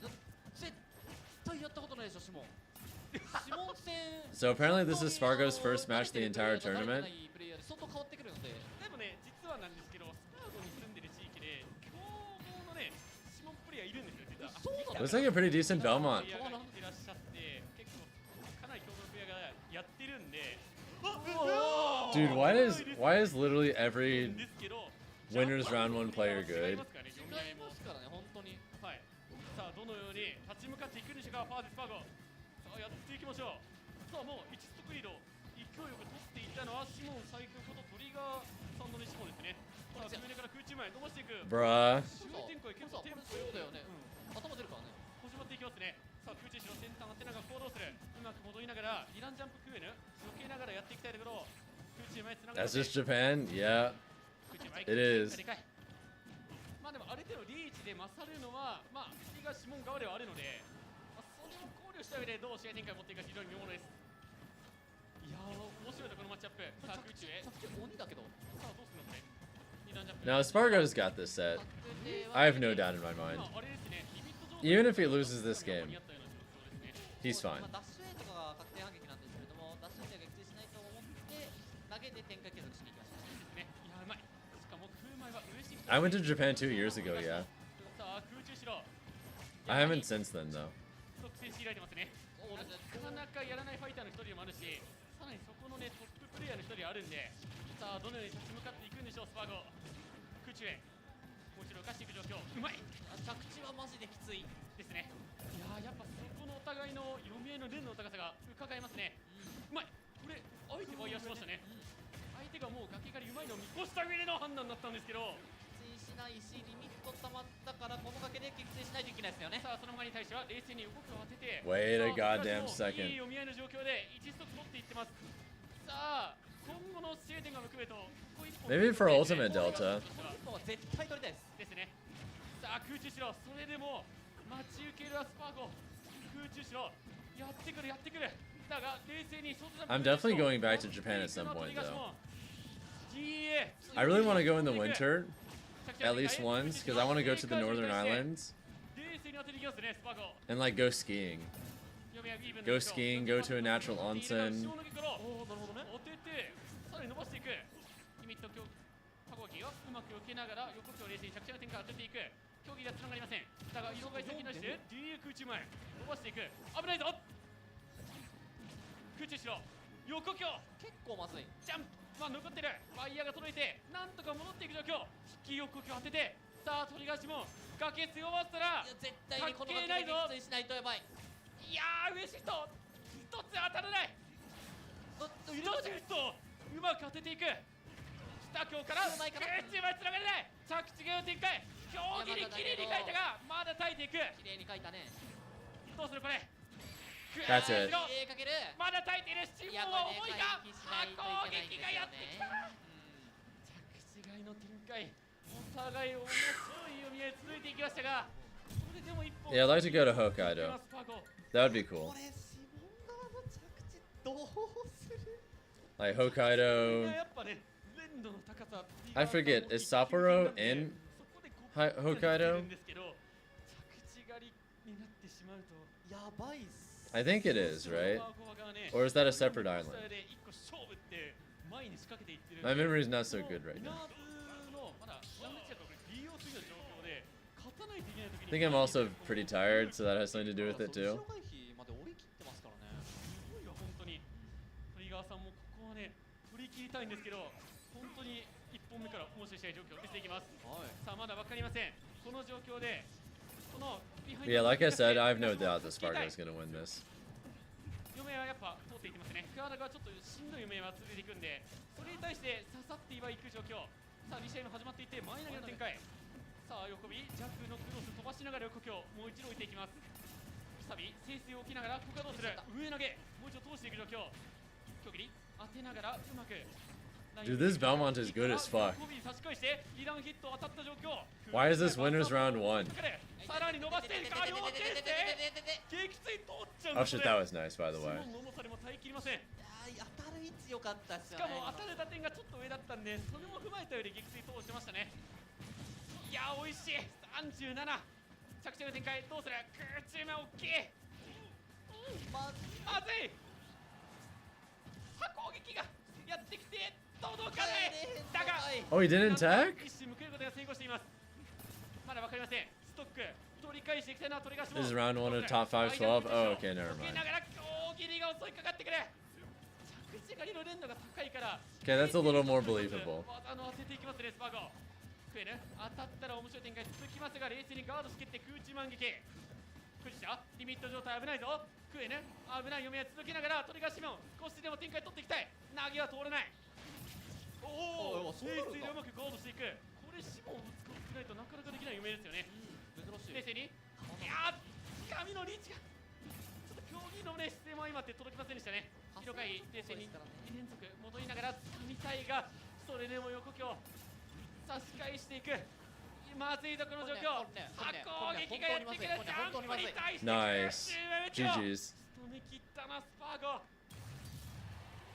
絶対やったことないでしょシモン。シモン戦。 So apparently this is Spargo's first match the entire tournament. 相当変わってくるので。でもね実はなんですけどスパーゴに住んでる地域で強豪のねシモンプレイヤーいるんですよ実は。 Looks like a pretty decent Belmont. Dude, why is literally every winners round 1 player good? さあどのように立ち向かっていくんでしょうかファーゼスパーゴ。さあやっていきましょう。さあもう1ストックリード勢いよく取っていったのはシモン最強ことトリガーサンドネシモンですね。さあ攻めから空中前伸ばしていく。Bruh. 周展開結構テンポよくだよね。頭出るからね。始まっていきますね。さあ空中後ろ先端当てながら行動する。うまく戻りながらリランジャンプクエヌ避けながらやっていきたいところ。空中前つながって。That's just Japan? Yeah. It is. まあでもある程度リーチで勝るのはまあ敵がシモン側ではあるので、まあ、それを考慮した上でどう試合展開を持っていくか非常に見ものです。いやー面白いなこのマッチアップ。さあ空中へ。鬼だけど。さあどうするのこれ。二段ジャンプ。 Now Spargo's got this set. I have no doubt in my mind. Even if he loses this game, he's fine. ダッシュ A とかが確定反撃なんですけれども、ダッシュ A が撃墜しないと思って投げて展開継続しに行きました。いやうまい。しかも空前は上シフト。 I went to Japan 2 years ago, yeah. さあ空中後ろ。 I haven't since then though. 特性強いてますね。なかなかやらないファイターの一人でもあるし、さらにそこのねトッププレイヤーの一人あるんで、さあどのように立ち向かっていくんでしょうスパーゴ。空中へ。もう一度浮かしていく状況。うまい。着地はマジできついですね。いややっぱそこのお互いの読み合いの連の高さが伺えますね。うまい。これ相手ワイヤーしましたね。相手がもう崖狩りうまいのを見越した上でのんですけど、撃墜しないしリミット溜まったからこの崖で撃墜しないといけないですよね。さあその前に対しては冷静に動きを当てて、 Wait a さあ goddamn 東も second. いい読み合いの状況で1ストップ取っていってます。さあ今後の制点が含めとここ一本 Maybe for ultimate delta. は絶対取りたいですですね。さあ空中しろ、それでも待ち受けるアスパーゴ、空中しろ、やってくるやってくる。だが冷静に外だ。 I'm definitely going back to Japan at some point though. I really want to go in the winter, at least once, because I want to go to the northern islands 冷静に当てていきますね、スパーゴ。 and like go skiing. Go skiing, go to a natural onsen. おお、なるほどね。当てて、さらに伸ばしていく。リミット競技をうまく避けながら横強冷静に着地の展開を当てていく。競技がつながりません。だが色が先に出して DA 空中前伸ばしていく。危ないぞ。空中しろ。横強。結構まずい。ジャンプ。まあ残ってる。ワイヤーが届いて、なんとか戻っていく状況。引き横強当てて、さあ取り返しも崖強まったら絶対にこの崖で撃墜しないとやばい。いやー、上シフト一つ当たらない。一シフトうまく当てていく。下強から空中までつながれない。着地が予展開。競技に綺麗に書いたがまだ耐えていく。綺麗に書いたね。どうするこれ。 That's it. まだ耐えている。シンボルは重いか。攻撃がやってきた。着地外の展開。お互い面白い読み合い続いていきましたが、それでも一本。 Yeah, I'd like to go to Hokkaido. That would be cool. どうする Like Hokkaido. I forget, is Sapporo in Hokkaido? I think it is, right? Or is that a separate island? My memory is not so good right now. I think I'm also pretty tired, so that has something to do with it too. さんもここはね取り切りたいんですけど、本当に1本目から面白い試合状況を見せていきます。さあまだ分かりません。この状況でこのビハインド Yeah, like I said, I have no doubt that Spargo is going to win this. 夢はやっぱ通っていきますね。クアダがちょっとしんどい夢は続いていくんで、それに対して刺さっていく状況。さあ2試合目始まっていて前投げの展開。さあ横ビジャックのクロス飛ばしながら横強もう一度置いていきます。サビ静水を置きながらここはどうする。上投げもう一度通していく状況。 Dude, this Belmont is good as fuck. Why is this winner's round 1? Oh shit, that was nice, by the way. 当たる位置良かったっすよね。しかも当たる打点がちょっと上だったんで、それも踏まえたより撃墜通してましたね。いやー美味しい。37着地の展開どうする。空中目大きい。まずい。 攻撃がやってきて届かない。だが Oh, he didn't attack? 一瞬向けることが成功しています。まだわかりません。ストック取り返していきたいのは取り返しも。 This is round 1 of top 5 12. Oh, okay, never 受け mind. ながら攻撃が襲いかかってくる。着地がの連度が高いから。 Okay, that's a little more believable. 技の当てていきますね、スパーゴ。クエル当たったら面白い展開続きますが、冷静にガードしきって空中満撃。クジラリミット状態危ないぞ。クエル危ない読みは続けながら取り返しも少しでも展開取っていきたい。投げは通らない。おお、冷静にうまくガードしていく。これシモンを使ってないとなかなかできない夢ですよね。冷静に。いやー、髪のリーチがちょっと競技のね姿勢も相まって届きませんでしたね。広回冷静に2連続戻りながら掴みたいが、それでも横強差し返していく。まずいとこの状況。攻撃がやってくる。ジャンプに対して Nice. GG's. 仕留め切ったなスパーゴ。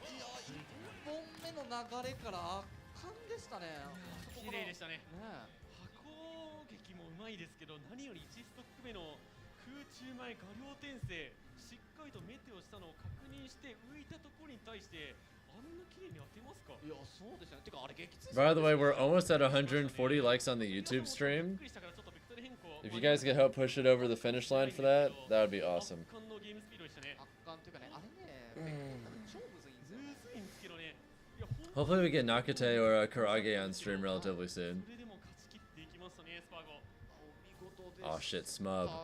いや1本目の流れから圧巻でしたね。綺麗でしたね。攻撃もうまいですけど、何より1ストック目の空中前画量転生しっかりとメテオしたのを確認して浮いたところに対してあんな綺麗に当てますか。いやそうですね。てかあれ撃墜。 By the way, we're almost at 140 likes on the YouTube stream. If you guys could help push it over the finish line for that, that would be awesome. 圧巻というかね、あれね、超むずいんですよね。 Hopefully we get Nakate or Karage on stream relatively soon. Oh shit, Smub. とい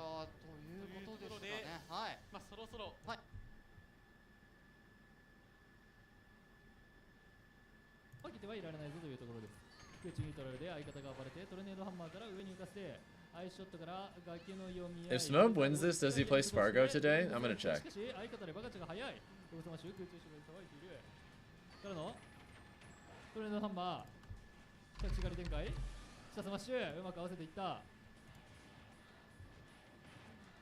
うことですかね。はい。まあそろそろはい。負けてはいられないぞというところです。空中ニュートラルで相方が暴れてトルネードハンマーから上に浮かせてアイスショットから崖の読み合い If Smob wins this, does he play Spargo today? I'm gonna check. しかし相方でバカチが速いロブスマッシュ空中シュートで騒いでいるからのトルネードハンマー立ち上がり展開下スマッシュうまく合わせていったか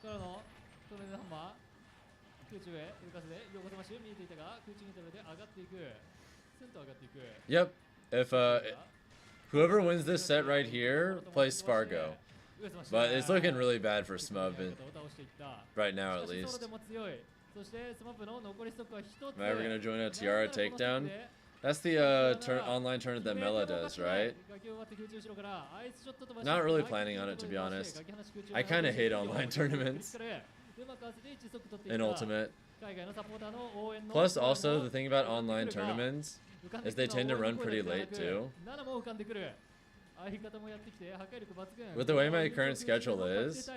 らのトルネードハンマー空中へ浮かせて横スマッシュ見えていたが空中ニュートラルで上がっていくスンと上がっていく Yep. If whoever wins this set right here plays Spargo. But it's looking really bad for Smub right now, at least. Am I ever gonna join a Tiara takedown? That's the online tournament that Mela does, right? Not really planning on it, to be honest. I kind of hate online tournaments in Ultimate. Plus, also, the thing about online tournaments is they tend to run pretty late, too. With the way my current schedule is,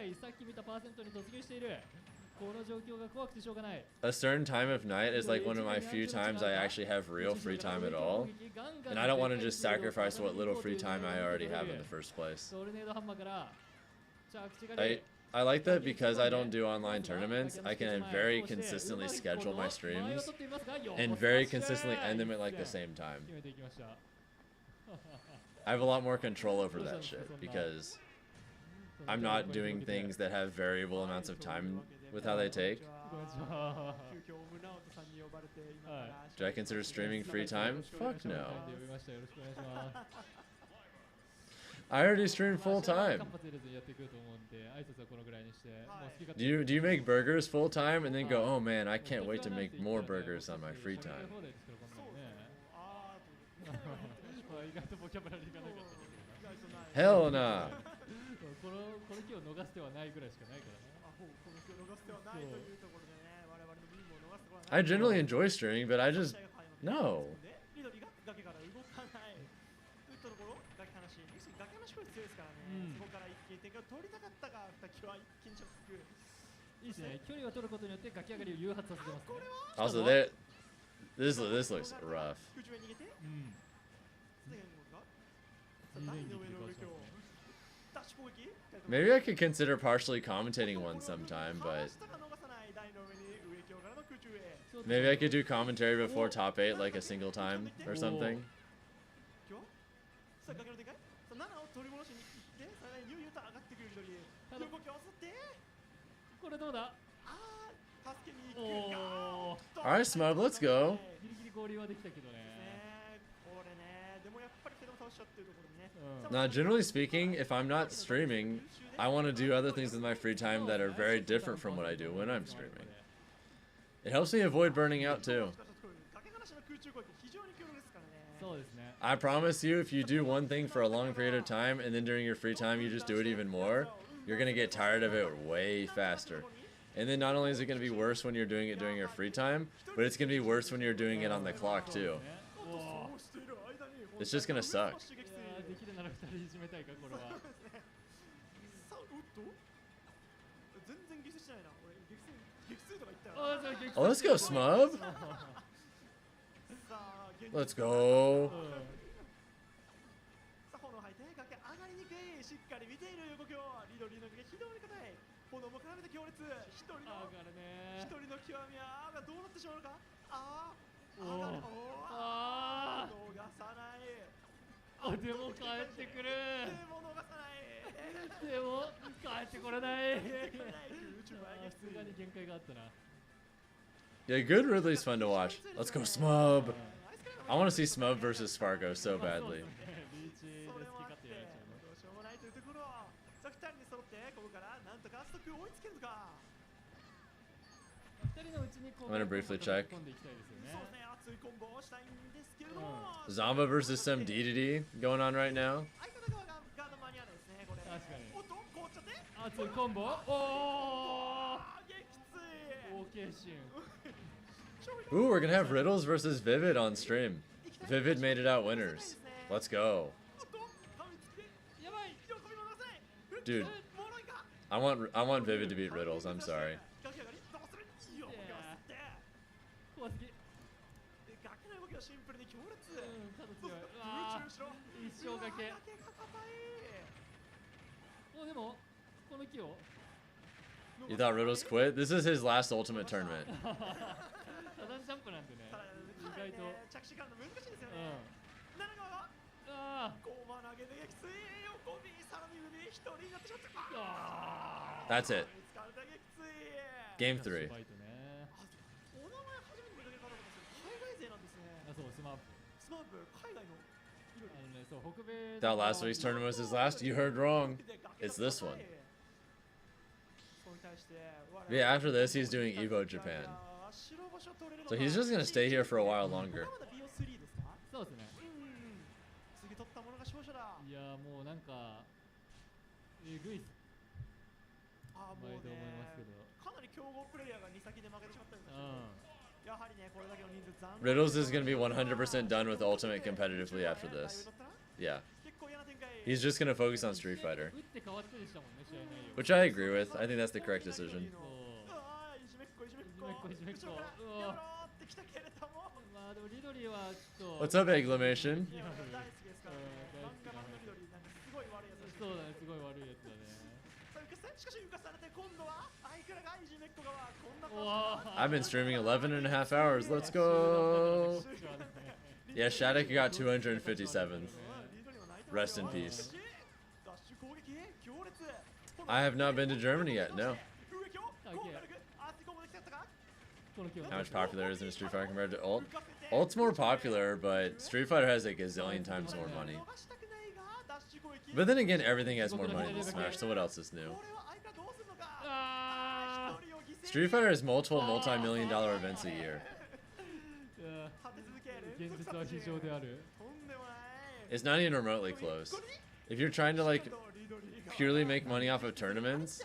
a certain time of night is like one of my few times I actually have real free time at all. And I don't want to just sacrifice what little free time I already have in the first place. I like that because I don't do online tournaments, I can very consistently schedule my streams and very consistently end them at like the same time. I have a lot more control over that shit because I'm not doing things that have variable amounts of time with how they take. Do I consider streaming free time? Fuck no. I already stream full time. Do you make burgers full time and then go, oh man, I can't wait to make more burgers on my free time? Hell nah. I generally enjoy streaming, but I just no. Also, this looks rough. Maybe I could consider partially commentating one sometime, but maybe I could do commentary before top 8 like a single time or something. Alright, Smub, let's go. Now, generally speaking, if I'm not streaming, I want to do other things with my free time that are very different from what I do when I'm streaming. It helps me avoid burning out too. I promise you, if you do one thing for a long period of time and then during your free time you just do it even more, you're going to get tired of it way faster. And then not only is it going to be worse when you're doing it during your free time, but it's going to be worse when you're doing it on the clock too. It's just going to suck. Oh, let's go, Smub. Let's go. Yeah, good Ridley's fun to watch. Let's go, Smub. I want to see Smub versus Spargo so badly. I'm gonna briefly check. Zamba versus some DDD going on right now. Ooh, we're gonna have Riddles versus Vivid on stream. Vivid made it out winners. Let's go. Dude, I want Vivid to beat Riddles, I'm sorry. がシンプルに強烈。ただ強い。空中後ろ一生掛け。お、でもこの木を You thought Riddles quit? This is his last ultimate tournament. ただジャンプなんでね。意外と着地感の難しいですよね。奈良川がゴーマ投げで撃墜。横ビさらに上一人になってしまった。That's it. Game 3. お名前初めて見かけた方ですけど、海外勢なんですね。あ、そう、スマープ。スマープ海外の。そう、北米。 That last week's tournament was his last. You heard wrong. It's this one. Yeah, after this, he's doing Evo Japan. So he's just gonna stay here for a while longer. そうですね。次取ったものが勝者だ。いや、もうなんかえぐいっす。あ、もうね、かなり強豪プレイヤーが2先で負けてしまったんですけど、やはりね、これだけの人数残念。 Riddles is gonna be 100% done with Ultimate competitively after this. Yeah. He's just gonna focus on Street Fighter. 打って変わってでしたもんね、試合内容。 Which I agree with. I think that's the correct decision. いじめっこ。うわ。まあでもリドリーはちょっと。What's up, Exclamation? そうだね、すごい悪いやつだね。しかし浮かされて今度は相倉がいじめっこ側こんな I've been streaming 11.5 hours. Let's go. Yeah, Shattuck got 257th. Rest in peace. I have not been to Germany yet, no. How much popular is in Street Fighter compared to Ult? Ult's more popular, but Street Fighter has a gazillion times more money. But then again, everything has more money than Smash, so what else is new? Street Fighter has multiple multi-million-dollar events a year. It's not even remotely close. If you're trying to like purely make money off of tournaments,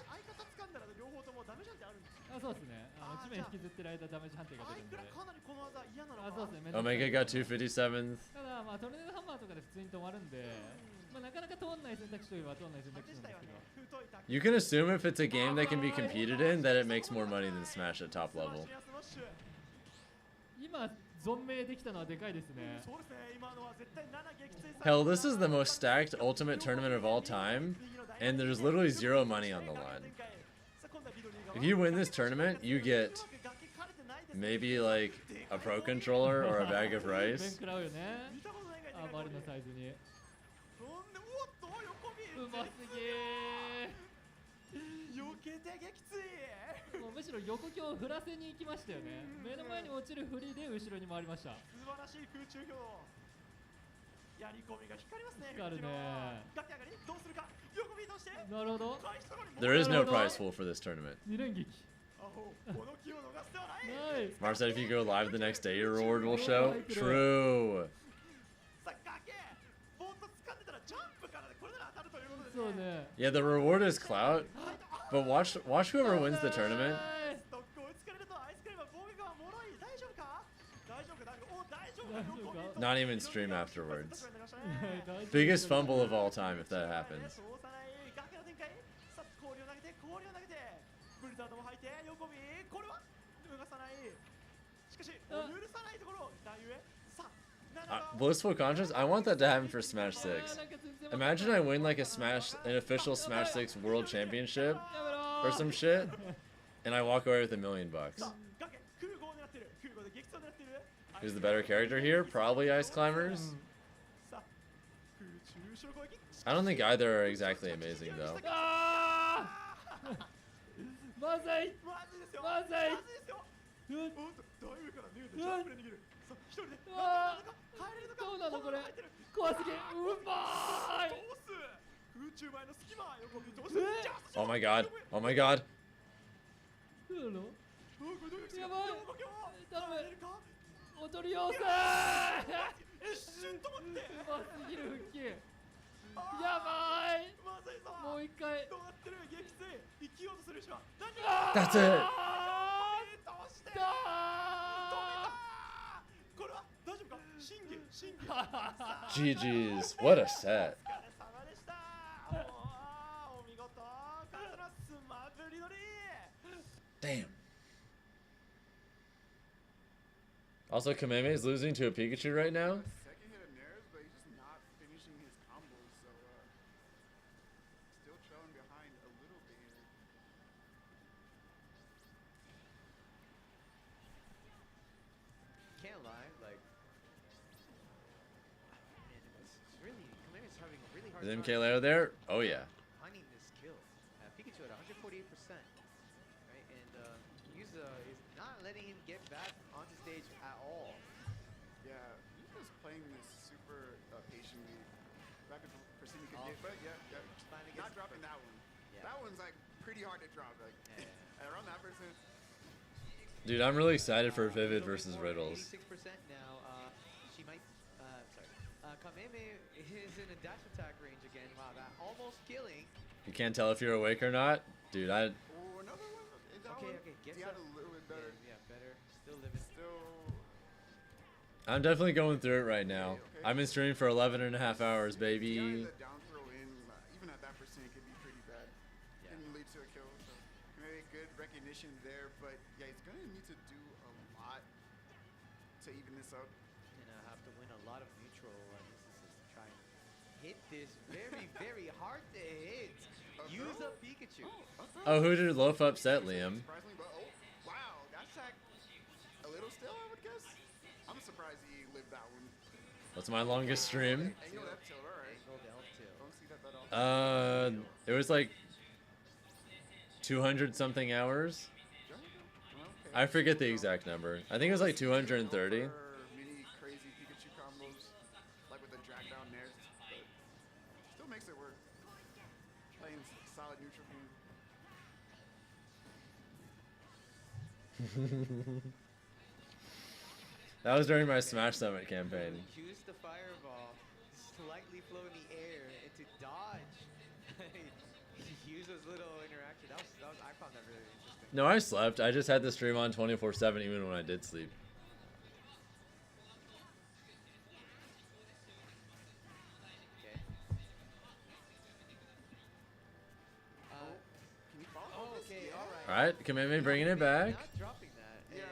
Omega got 257th. You can assume if it's a game that can be competed in that it makes more money than Smash at top level. Hell, this is the most stacked Ultimate tournament of all time, and there's literally zero money on the line. If you win this tournament, you get maybe like a Pro Controller or a bag of rice. もうむしろ横強を振らせに行きましたよね。目の前に落ちる振りで後ろに回りました。素晴らしい空中標やり込みが光りますね。光るね。崖上がりどうするか。横ビートして。なるほど。 There is no prize pool for this tournament. 二連撃。 Mar said if you go live the next day, your reward will show. True. Yeah, the reward is clout, but watch whoever wins the tournament. Not even stream afterwards. Biggest fumble of all time if that happens. Blissful Conscience? I want that to happen for Smash 6. Imagine I win like an official Smash 6 World Championship or some shit, and I walk away with $1 million. Who's the better character here? Probably Ice Climbers. I don't think either are exactly amazing though. Oh my god. Oh my god. That's it. GG's. What a set. Damn. Also, Kameme is losing to a Pikachu right now. Second hit of Nares, but he's just not finishing his combos, so still trailing behind a little bit here. Can't lie, like, man, it's really, Kameme's having a really hard Is time MK there? Oh yeah. finding this kill. Pikachu at 148%, right? And Yuza is not letting him get back onto stage at all. Yeah, he's just playing this super patiently. Back and forth, Persini could get, but not dropping that one. Yeah. That one's like pretty hard to drop. Like around that percent. Dude, I'm really excited for Vivid versus Riddles. 86% now. She might. Sorry. Kameme is in a dash attack range again. Wow, that almost killing. You can't tell if you're awake or not, dude. Oh, another one. Okay. Gets He had up. a little bit better. Yeah, better. Still living. I'm definitely going through it right now. I've been streaming for 11 and a half hours, baby. The down throw in, even at that percent, could be pretty bad. Yeah. Can lead to a kill. So maybe good recognition there, but yeah, he's gonna need to do a lot to even this up. Gonna have to win a lot of neutral instances to try and hit this very, very hard to hit. Use a Pikachu. Oh, who did Loaf upset, Liam? Surprisingly, but wow, that's like a little still, I would guess. I'm surprised he lived that one. What's my longest stream? Angled up tilt, alright. Don't see that often. It was like 200 something hours. I forget the exact number. I think it was like 230. Many crazy Pikachu combos, like with the drag down Nares, but still makes it work. Playing solid neutral game. That was during my Smash Summit campaign. Use the fireball, slightly flow in the air, and to dodge. Use those little interaction. I found that really interesting. No, I slept. I just had the stream on 24/7 even when I did sleep. Okay. Can you follow this? Okay, alright. Alright, Kameme bringing it back. Not dropping that. Yeah,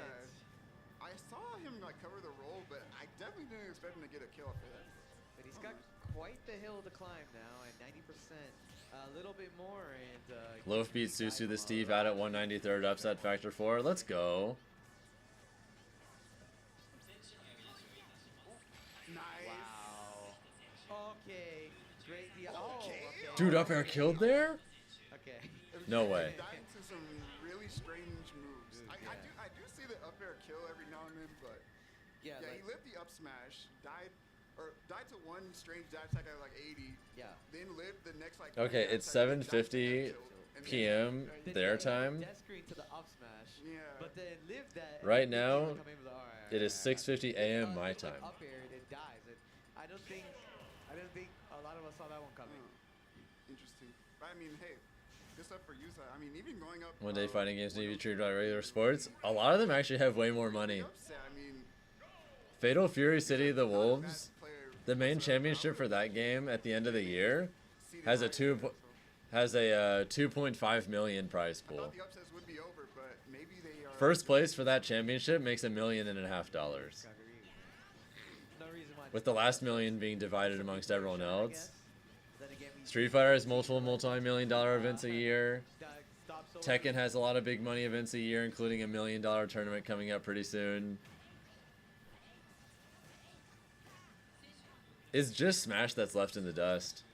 I saw him like cover the roll, but I definitely didn't expect him to get a kill off of that. But he's got quite the hill to climb now at 90%. A little bit more and Loaf beats Susu the Steve out at 193rd, upset factor 4. Let's go. Nice. Wow. Okay. Great. Okay. Dude, up air killed there? Okay. No way. Dive into some really strange moves. I do see the up air kill every now and then, but yeah, he lived the up smash, died to one strange dash attack at like 80. Yeah. Then lived the next like. Okay, it's 7:50 p.m. their time. Death screen to the up smash. Yeah. But then lived that. Right now, it is 6:50 a.m. my time. Up air and it dies. And I don't think a lot of us saw that one coming. Interesting. But I mean, hey, good stuff for Yusa. I mean, even going up. One day fighting games need to be treated like regular sports. A lot of them actually have way more money. Fatal Fury City of the Wolves, the main championship for that game at the end of the year, has a 2.5 million prize pool. First place for that championship makes $1.5 million. With the last million being divided amongst everyone else. Street Fighter has multiple multi-million-dollar events a year. Tekken has a lot of big money events a year, including $1 million tournament coming up pretty soon. It's just Smash that's left in the dust.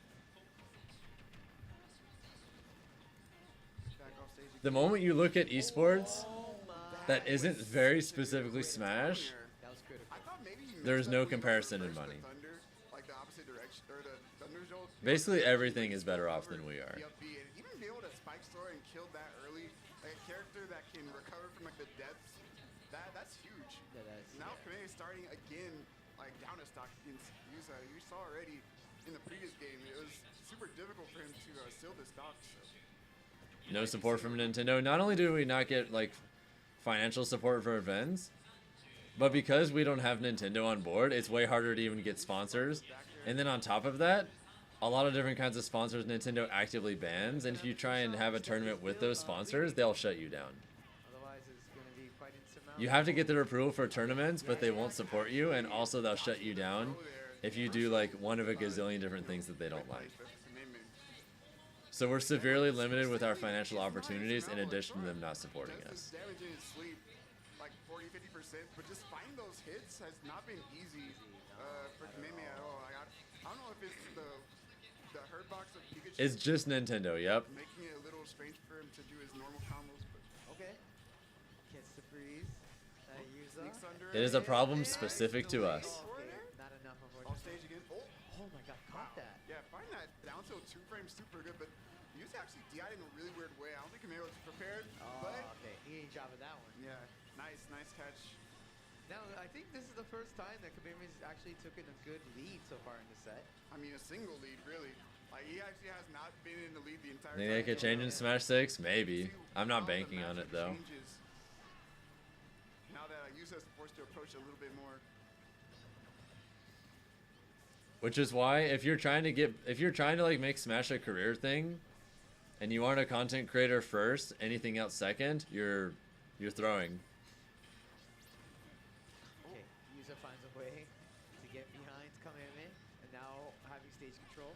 The moment you look at esports that isn't very specifically Smash, there's no comparison in money. Basically everything is better off than we are. Even be able to spike store and kill that early, like a character that can recover from like the depths, that's huge. Yeah, that's, now Kamei is starting again, like down a stock against Yusa. You saw already in the previous game, it was super difficult for him to seal the stock. So. No support from Nintendo. Not only do we not get like financial support for events, but because we don't have Nintendo on board, it's way harder to even get sponsors. And then on top of that, a lot of different kinds of sponsors Nintendo actively bans, and if you try and have a tournament with those sponsors, they'll shut you down. Otherwise, it's going to be quite insurmountable. You have to get their approval for tournaments, but they won't support you, and also they'll shut you down if you do like one of a gazillion different things that they don't like. So we're severely limited with our financial opportunities in addition to them not supporting us. Damage in his sleep, like 40-50%, but just finding those hits has not been easy for Kameme at all. I don't know if it's the hurt box of Pikachu. It's just Nintendo, yep. Making it a little strange for him to do his normal combos. But okay. Gets the freeze. Sneaks under It is a problem specific to us. Not enough of off stage again. Oh my god, caught that. Yeah, finding that down to 2 frames super good, but Yusa actually DI'd in a really weird way. I don't think Kameme was prepared. But Okay, he ain't job with that one. yeah, nice catch. Now, I think this is the first time that Kameme's actually taken a good lead so far in the set. I mean, a single lead, really. Like, he actually has not been in the lead the entire Think time. they could change in Smash 6? Maybe. I'm not banking on it though. Changes. Now that Yusa is forced to approach a little bit more. Which is why if you're trying to like make Smash a career thing, and you aren't a content creator first, anything else second, you're throwing. Okay, Yusa finds a way to get behind Kameme, and now having stage control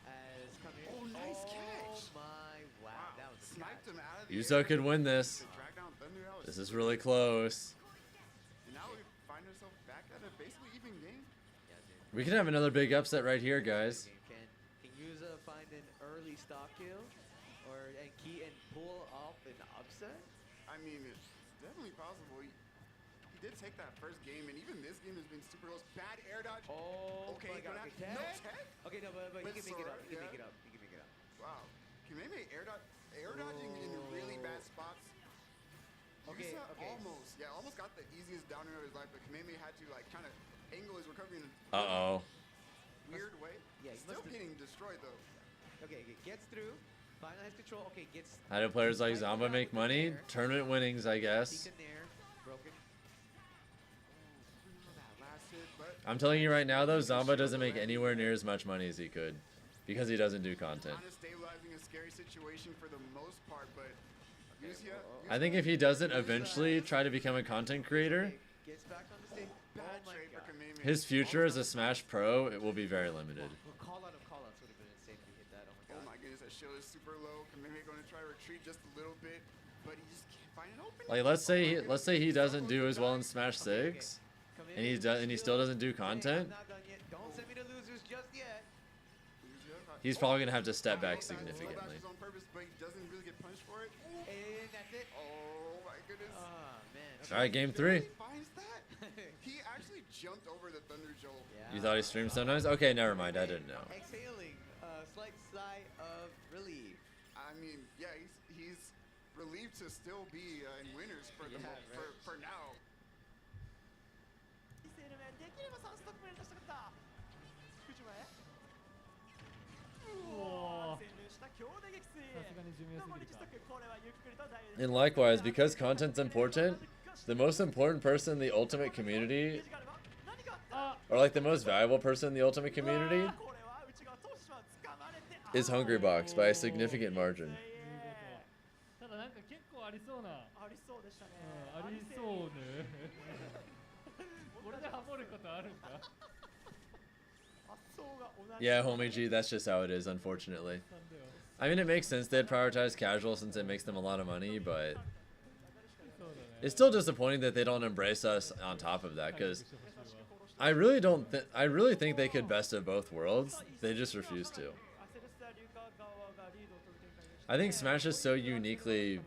as Kameme. Oh, nice catch! Oh my, wow, that was a Sniped him out of the Yusa could win this. drag down Thunder. That was This is really close. And now we find ourselves back at a basically even game. We can have another big upset right here, guys. Can Yusa find an early stock kill, and pull off an upset? I mean, it's definitely possible. He did take that first game, and even this game has been super close. Bad air dodge. Oh, okay, my God, no okay, tech. Okay, no, but he can make it up. He can Yeah. make it up. He can make it up. Wow, Kameme air dodging in really bad spots. Okay, Yusa okay. almost got the easiest down air of his life, but Kameme had to like kind of angle his recovery in a Uh-oh. weird way. Yeah, he Still must've- getting destroyed though. Okay, gets through. Finally has control. Okay, gets. How do players like Zamba make money? Tournament winnings, I guess. Decent nair, broken. Last hit, but I'm telling you right now though, Zamba doesn't make anywhere near as much money as he could. Because he doesn't do content. kind of stabilizing a scary situation for the most part, but Yusa. I think if he doesn't eventually try to become a content creator, Gets back on the stage. Bad trade for Kameme. his future as a Smash Pro, it will be very limited. Call out of call outs would have been insane if he hit that. Oh my Oh god. my goodness, that shield is super low. Kameme going to try to retreat just a little bit, but he just can't find an opening. Like let's say he doesn't do as well in Smash 6, and he still doesn't do content. Not done yet. Don't send me to losers just yet. He's probably gonna have to step back Slow significantly. dashes on purpose, but he doesn't really get punished for it. And that's it. Oh my goodness. Ah, man. All right, game 3. He finds that. He actually jumped over the Thunder Jolt. You thought he streamed sometimes? Okay, never mind. I didn't know. Exhaling a slight sigh of relief. I mean, yeah, he's relieved to still be in winners for the for now. And likewise, because content's important, the most important person in the Ultimate community, or like the most valuable person in the Ultimate community, is Hungrybox by a significant margin. ただなんか結構ありそうな。ありそうでしたね。ありそうね。これでハモることあるんか。 Yeah, homie G, that's just how it is, unfortunately. I mean, it makes sense they'd prioritize casual since it makes them a lot of money, but it's still disappointing that they don't embrace us on top of that, because I really think they could best of both worlds. They just refuse to. I think Smash is so uniquely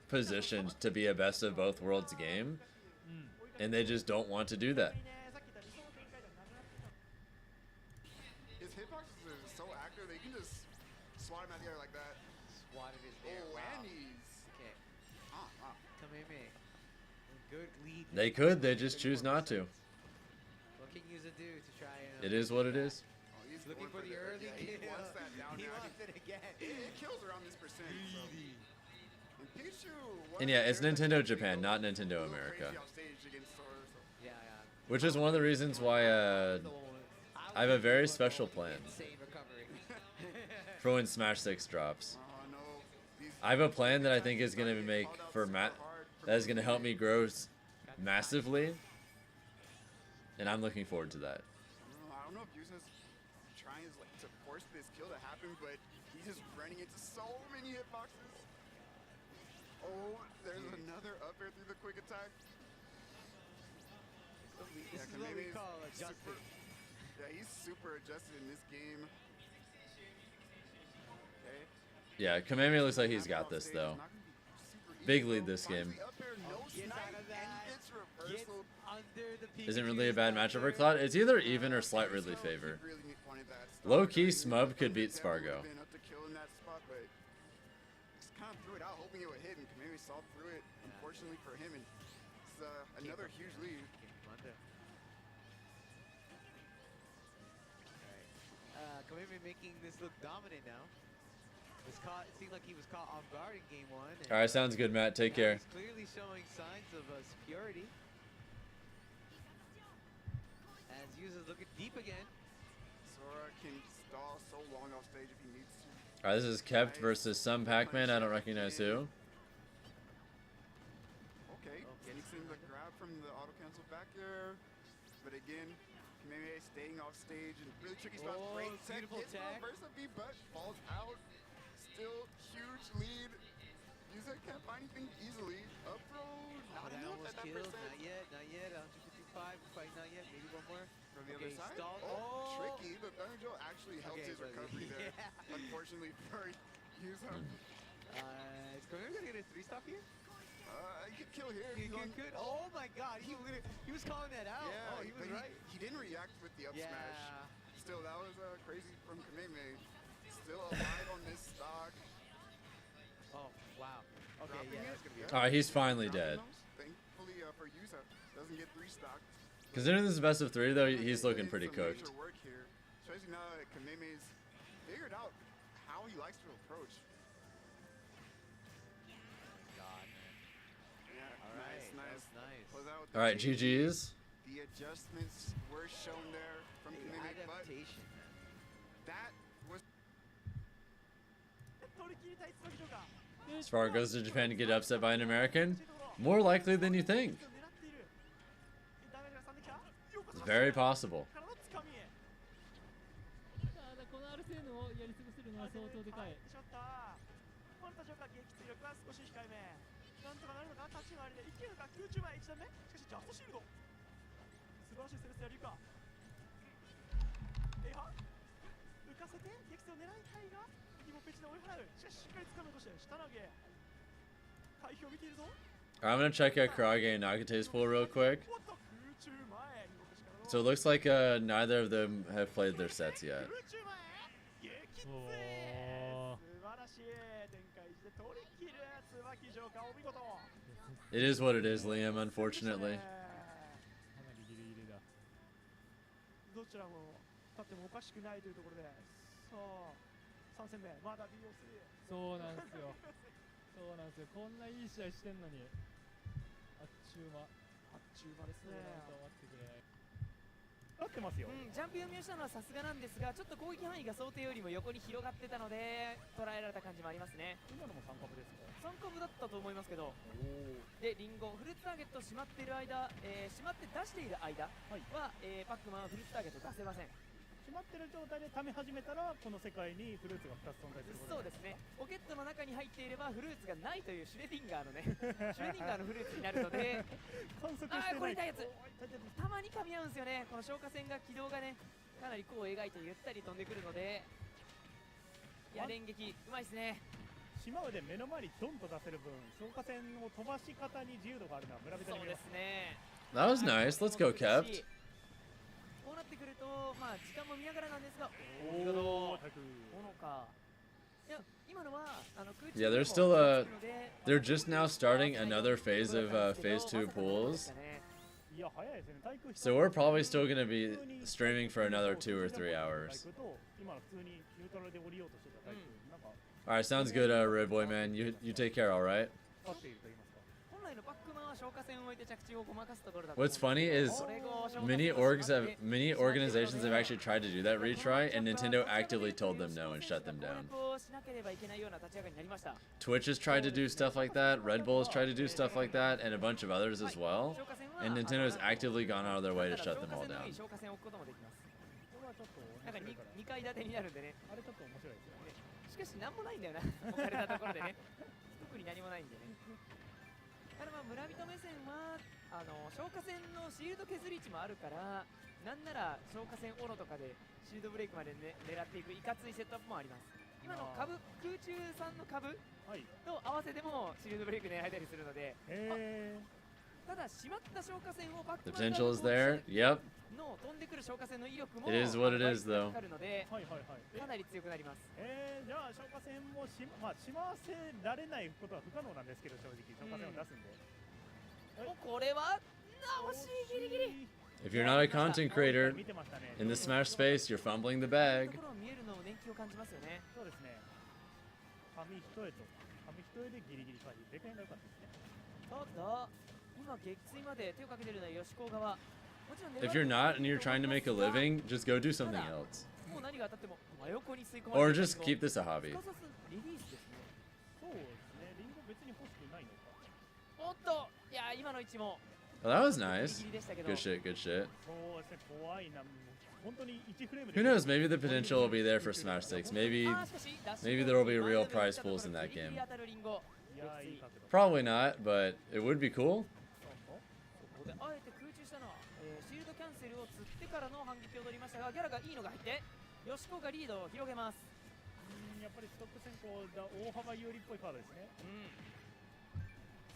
positioned to be a best of both worlds game, and they just don't want to do that. His hitboxes are so accurate, they can just swat him out the air like that. Swatted his air. Oh, Wow. and he's... Okay. Kameme. Good lead. They could, they just choose not to. What can Yusa do to try and... It is what it is. Oh, he's looking for the early He kill. wants that down He air. wants it again. It kills around this percent. So. And Pikachu And yeah, it's Nintendo Japan, not Nintendo America. Yeah. Which is one of the reasons why I have a very special plan for when Smash 6 drops. I have a plan that I think is going to make for that is going to help me grow massively, and I'm looking forward to that. I don't know if Yusa's trying to force this kill to happen, but he's just running into so many hitboxes. Oh, there's another up air through the quick attack. This is what we call adjusted. Yeah, he's super adjusted in this game. Okay. Yeah, Kameme looks like he's got this though. Big lead this game. Isn't really a bad matchup for Cloud. It's either even or slight Ridley favor. Low-key, Smub could beat Spargo. Just kind of threw it out, hoping it would hit, and Kameme saw through it. Unfortunately for him, and it's another huge lead. Kameme making this look dominant now. Was caught. It seemed like he was caught off guard in game 1. All right, sounds good, Matt. Take care. He's clearly showing signs of security. As Yusa's looking deep again. Sora can stall so long off stage if he needs to. All right, this is Kept versus some Pac-Man. I don't recognize who. Okay, sneaks in the grab from the auto cancel back there, but again, Kameme staying off stage and really tricky spot. Great tech, hits reverse of B, but falls out. Still huge lead. Yusa can't find anything easily. Up throw, not enough at that percent. Not yet, not yet. 155, quite not yet. Maybe one more. From the other side. Oh, tricky. The Thunder Joe actually helped his recovery there. Unfortunately for Yusa. Is Kameme gonna get a 3-stop here? He could kill here. He could. Oh my God, he was calling that out. Yeah, oh, he was right. He didn't react with the up smash. Still, that was crazy from Kameme. Still alive on this stock. Oh wow. Okay, yeah, that's gonna be. All right, he's finally dead. Thankfully for Yusa, doesn't get 3 stocked. Considering this is best of 3, though, he's looking pretty cooked. Work here, especially now that Kameme's figured out how he likes to approach. God, man. Yeah, all right, nice. Close out with All right, GG's. The adjustments were shown there from Kameme, but that was. Spargo goes to Japan to get upset by an American. More likely than you think. It's very possible. このアルセーヌをやり過ごせるのは相当でかい。本田ジョーカー撃墜力は少し控えめ。なんとかなるのか、立ち回りでいけるか、空中前1段目。しかしジャストシールド。素晴らしいセレスやリュカ。浮かせて撃墜を狙いたいが、右もペチで追い払う。しかししっかり掴むとして下投げ。回避を見ているぞ。I'm gonna check out Karage and Nagate's pool real quick. So it looks like neither of them have played their sets yet. It is what it is, Liam, unfortunately. どちらも勝ってもおかしくないというところで、さあ3戦目まだ BO3。そうなんですよ。そうなんですよ。こんないい試合してんのに、あっちゅう間ですね。待ってくれ。合ってますよ、ジャンプ読みをしたのはさすがなんですが、ちょっと攻撃範囲が想定よりも横に広がってたので捉えられた感じもありますね。今のも3株ですか3株だったと思いますけど、でリンゴフルーツターゲット閉まっている間、閉まって出している間は、パックマンはフルーツターゲット出せません。閉まってる状態で溜め始めたらこの世界にフルーツが2つ存在することそうですね。ポケットの中に入っていればフルーツがないというシュレディンガーのねシュレディンガーのフルーツになるので観測してない。これ痛いやつたまに噛み合うんですよね。この消火栓が軌道がねかなり弧を描いてゆったり飛んでくるので、いや連撃うまいですね。島で目の前にドンと出せる分消火栓を飛ばし方に自由度があるのは村人に見えます。そうですね。 That was nice. Let's go, Kept. こうなってくると、まあ時間も見ながらなんですが、見事。ほのか。いや、今のはYeah, they're still they're just now starting another phase of phase 2 pools. So we're probably still gonna be streaming for another 2 or 3 hours. Alright, sounds good, Red Boy man. You take care, alright? What's funny is many organizations have actually tried to do that retry, and Nintendo actively told them no and shut them down. Twitch has tried to do stuff like that, Red Bull has tried to do stuff like that, and a bunch of others as well. And Nintendo's actively gone out of their way to shut them all down. 消火栓を置くこともできます。なんか 2階建てになるんでね。あれちょっと面白いですよね。しかし何もないんだよな。置かれたところでね。特に何もないんでね。ただまあ村人目線は消火栓のシールド削り位置もあるから、なんなら消火栓オロとかでシールドブレイクまで、ね、狙っていくいかついセットアップもあります。今の株空中産の株と合わせてもシールドブレイク狙えたりするので、ただ閉まった消火栓をバック The potential is there. Yep. の飛んでくる消火栓の威力も It is what it is, though. かかるので、かなり強くなります。じゃあ消火栓もまあしませられないことは不可能なんですけど、正直消火栓を出すんで。これは惜しい、ギリギリ。If you're not a content creator in the Smash space, you're fumbling the bag. 見えるのを年季を感じますよね。そうですね。紙一重でギリギリ回避。でかいのが良かったですね。ただ今撃墜まで手をかけてるのは吉高側。If you're not and you're trying to make a living, just go do something else. もう何が当たっても真横に吸い込まれる。 Or just keep this a hobby. リリースですね。そうですね。リンゴ別に欲しくないのか。おっと、いや今の位置も。Oh, that was nice. Good shit, good shit. Who knows, maybe the potential will be there for Smash 6. Maybe there will be real prize pools in that game. Probably not, but it would be cool. あえて空中したのは、シールドキャンセルを釣ってからの反撃を取りましたが、ギャラがいいのが入って吉高がリードを広げます。やっぱりストック先行だ、大幅有利っぽいカードですね。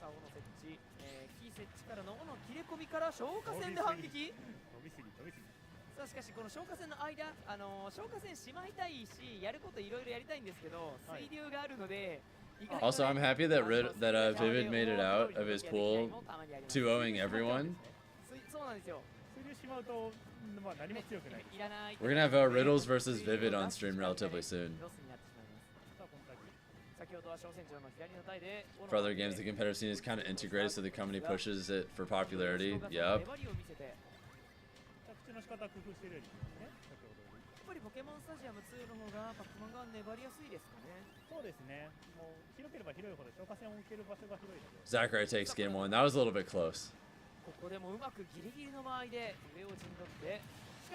さあ、斧設置、キー設置からの斧切れ込みから消火栓で反撃。飛びすぎ。さあしかしこの消火栓の間、消火栓しまいたいし、やることいろいろやりたいんですけど、水流があるので。Also, I'm happy that Vivid made it out of his pool 2-0ing everyone. We're gonna have Riddles versus Vivid on stream relatively soon. For other games, the competitive scene is kind of integrated, so the company pushes it for popularity. Yep. ポケモンスタジアム2の方がパックマンが粘りやすいですかね。そうですね。もう広ければ広いほど消火栓を置ける場所が広いので。Zachary takes game 1. That was a little bit close. ここでもうまくギリギリの間合いで上を陣取って、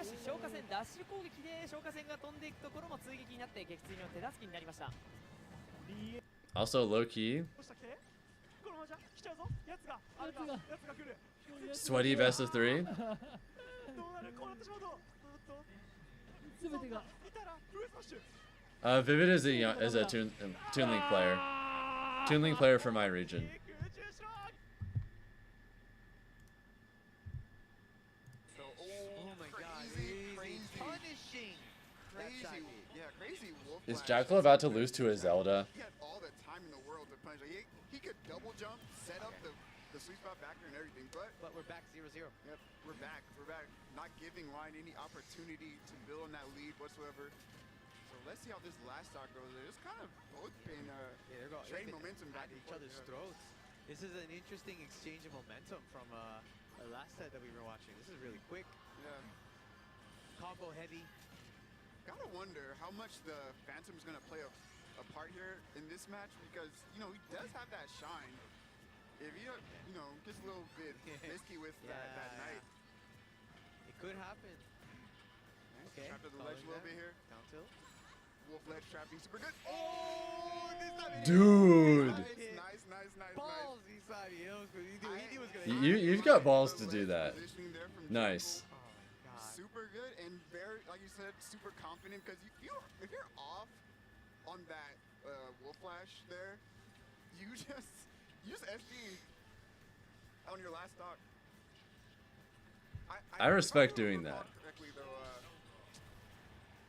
しかし消火栓ダッシュ攻撃で消火栓が飛んでいくところも追撃になって撃墜の手助けになりました。Also low key. Sweaty best of 3. Vivid is a Toon Link player. Toon Link player from my region. Is Jackal about to lose to a Zelda? He had all the time in the world to punish. He could double jump, set up the sweet spot back there and everything, but we're back 0-0. Yep, we're back. Not giving Lion any opportunity to build on that lead whatsoever. So let's see how this last stock goes. It's kind of both been trading momentum back at each other's throats. This is an interesting exchange of momentum from the last set that we were watching. This is really quick. Yeah. Combo heavy. Gotta wonder how much the Phantom's gonna play a part here in this match, because he does have that shine. If he gets a little bit risky with that knight. It could happen. Okay. Trapped at the ledge a little bit here. Down tilt. Wolf ledge trapping super good. Oh, this time dude. Nice. Balls inside. He was gonna You've got balls to do that. Nice. Super good and very, like you said, super confident, because if you're off on that wolf flash there, you just SD on your last stock. I respect doing that. Correctly though,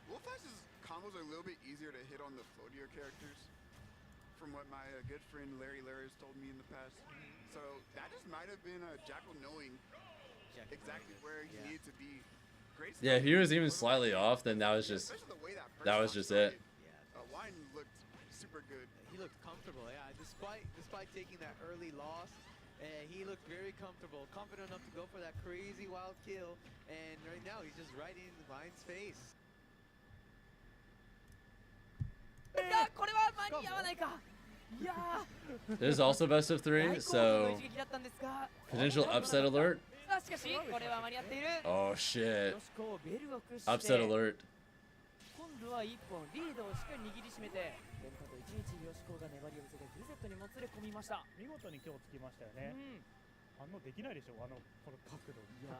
wolf flash's combos are a little bit easier to hit on the floatier characters, from what my good friend Larry has told me in the past. So that just might have been Jackal knowing exactly where he needed to be. Yeah, if he was even slightly off, then that was just it. Wine looked super good. He looked comfortable, yeah. Despite taking that early loss, he looked very comfortable, confident enough to go for that crazy wild kill. And right now, he's just right in Vine's face. これは間に合わないか。いや This is also best of 3, so potential upset alert. しかしこれは間に合っている。 Oh shit. よしこベルを駆使 Upset して alert. 今度は1本リードをしっかり握りしめて連覇と1日よしこが粘りを見せてフルセットにもつれ込みました。見事に今日つきましたよね。反応できないでしょ、この角度。いや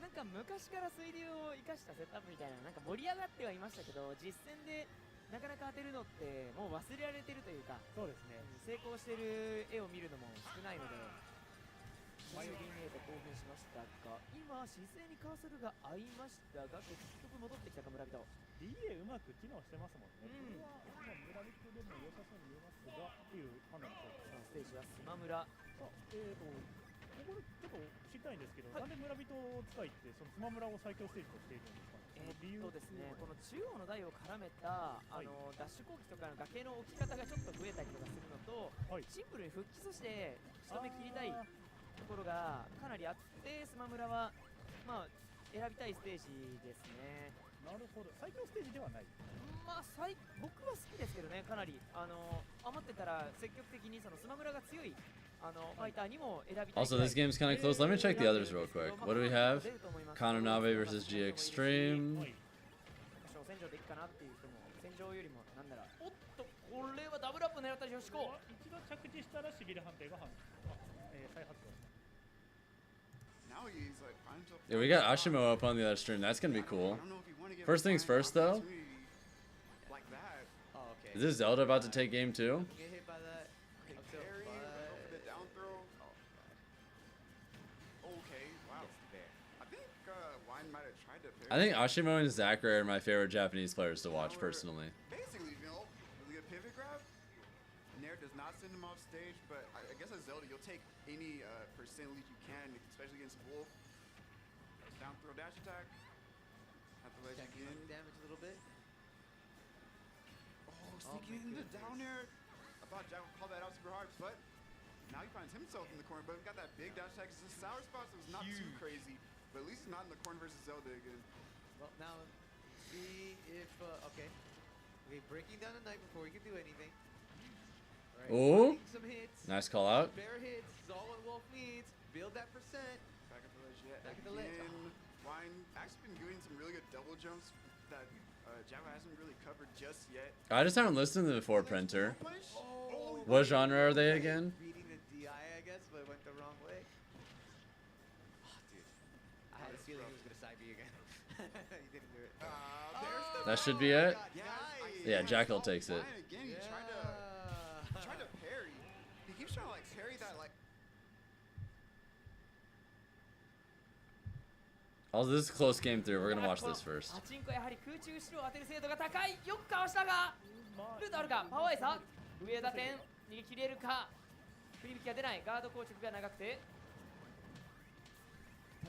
なんか昔から水流を生かしたセットアップみたいななんか盛り上がってはいましたけど、実戦でなかなか当てるのってもう忘れられてるというか、そうですね、成功してる絵を見るのも少ないので、久しぶりに見えて興奮しましたが、今姿勢にカーソルが合いましたが結局戻ってきたか村人。 DA うまく機能してますもんね。これは村人でも良さそうに見えますがっていう判断でしょうか。ステージはスマ村。ここちょっと知りたいんですけど、なんで村人を使いってそのスマ村を最強ステージとしているんですかね。理由ですね、この中央の台を絡めたダッシュ攻撃とかの崖の置き方がちょっと増えたりとかするのと、シンプルに復帰として仕留め切りたいところがかなりあって、スマ村はまあ選びたいステージですね。なるほど、最強ステージではない。まあ僕は好きですけどね、かなり余ってたら積極的にそのスマ村が強いファイターにも選びたい。 Also, this game's kind of close. Let me check the others real quick. What do we have? Kananabe versus G Extreme. 戦場でいいかなっていう人も、戦場よりもなんなら、おっとこれはダブルアップ狙った女子校。一度着地したらしびれ判定が再発動。 Yeah, we got Ashimo up on the other stream. That's gonna be cool. First things first, though. Is this Zelda about to take game 2? I think Ashimo and Zachary are my favorite Japanese players to watch personally. Basically, really good pivot grab. Nair does not send him off stage, but I guess as Zelda, you'll take any percent lead you can, especially against Wolf. Down throw dash attack. Have to let you in. Damage a little bit. Oh, sneaking into down air. I thought Jack would call that out super hard, but now he finds himself in the corner. But we got that big dash attack. It's a sour spot, so it's not too crazy. But at least he's not in the corner versus Zelda again. Well, now see if okay, breaking down the knife before he can do anything. Right, Oh, some hits. nice call out. Bare hits is all what Wolf needs. Build that percent. Back at the ledge yet. Back at the ledge. Wine actually been doing some really good double jumps that Java hasn't really covered just yet. I just haven't listened to the before Printer. What genre are they again? Beating the DI, I guess, but it went the wrong way. Oh, dude. I had a feeling he was going to side B again. He didn't do it. That should be it. Yeah, Jackal takes it. Again, he tried to parry. He keeps trying to like parry that like. Also, this is a close game 3. We're gonna watch this first. パチンコやはり空中後ろを当てる精度が高い。よくかわしたがルートあるか。パワーエイサー上打点逃げ切れるか。振り引きが出ない。ガード硬直が長くて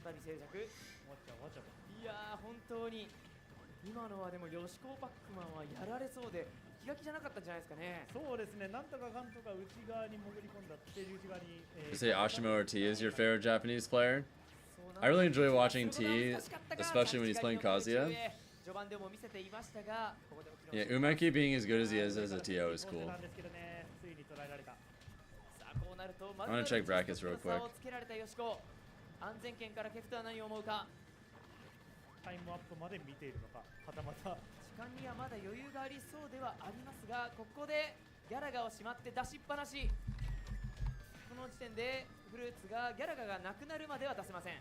再び静寂。いやー本当に今のはでもヨシコーパックマンはやられそうで気が気じゃなかったんじゃないですかね。そうですね、なんとかかんとか内側に潜り込んだステージ内側に。You say Ashimo or T is your favorite Japanese player? I really enjoy watching T, especially when he's playing Kazuya. Yeah, Umeki being as good as he is as a TO is cool. I'm gonna check brackets real quick. 安全圏からケクトは何を思うか。タイムアップまで見ているのか、はたまた時間にはまだ余裕がありそうではありますが、ここでギャラガをしまって出しっぱなし。この時点でフルーツがギャラガがなくなるまでは出せません。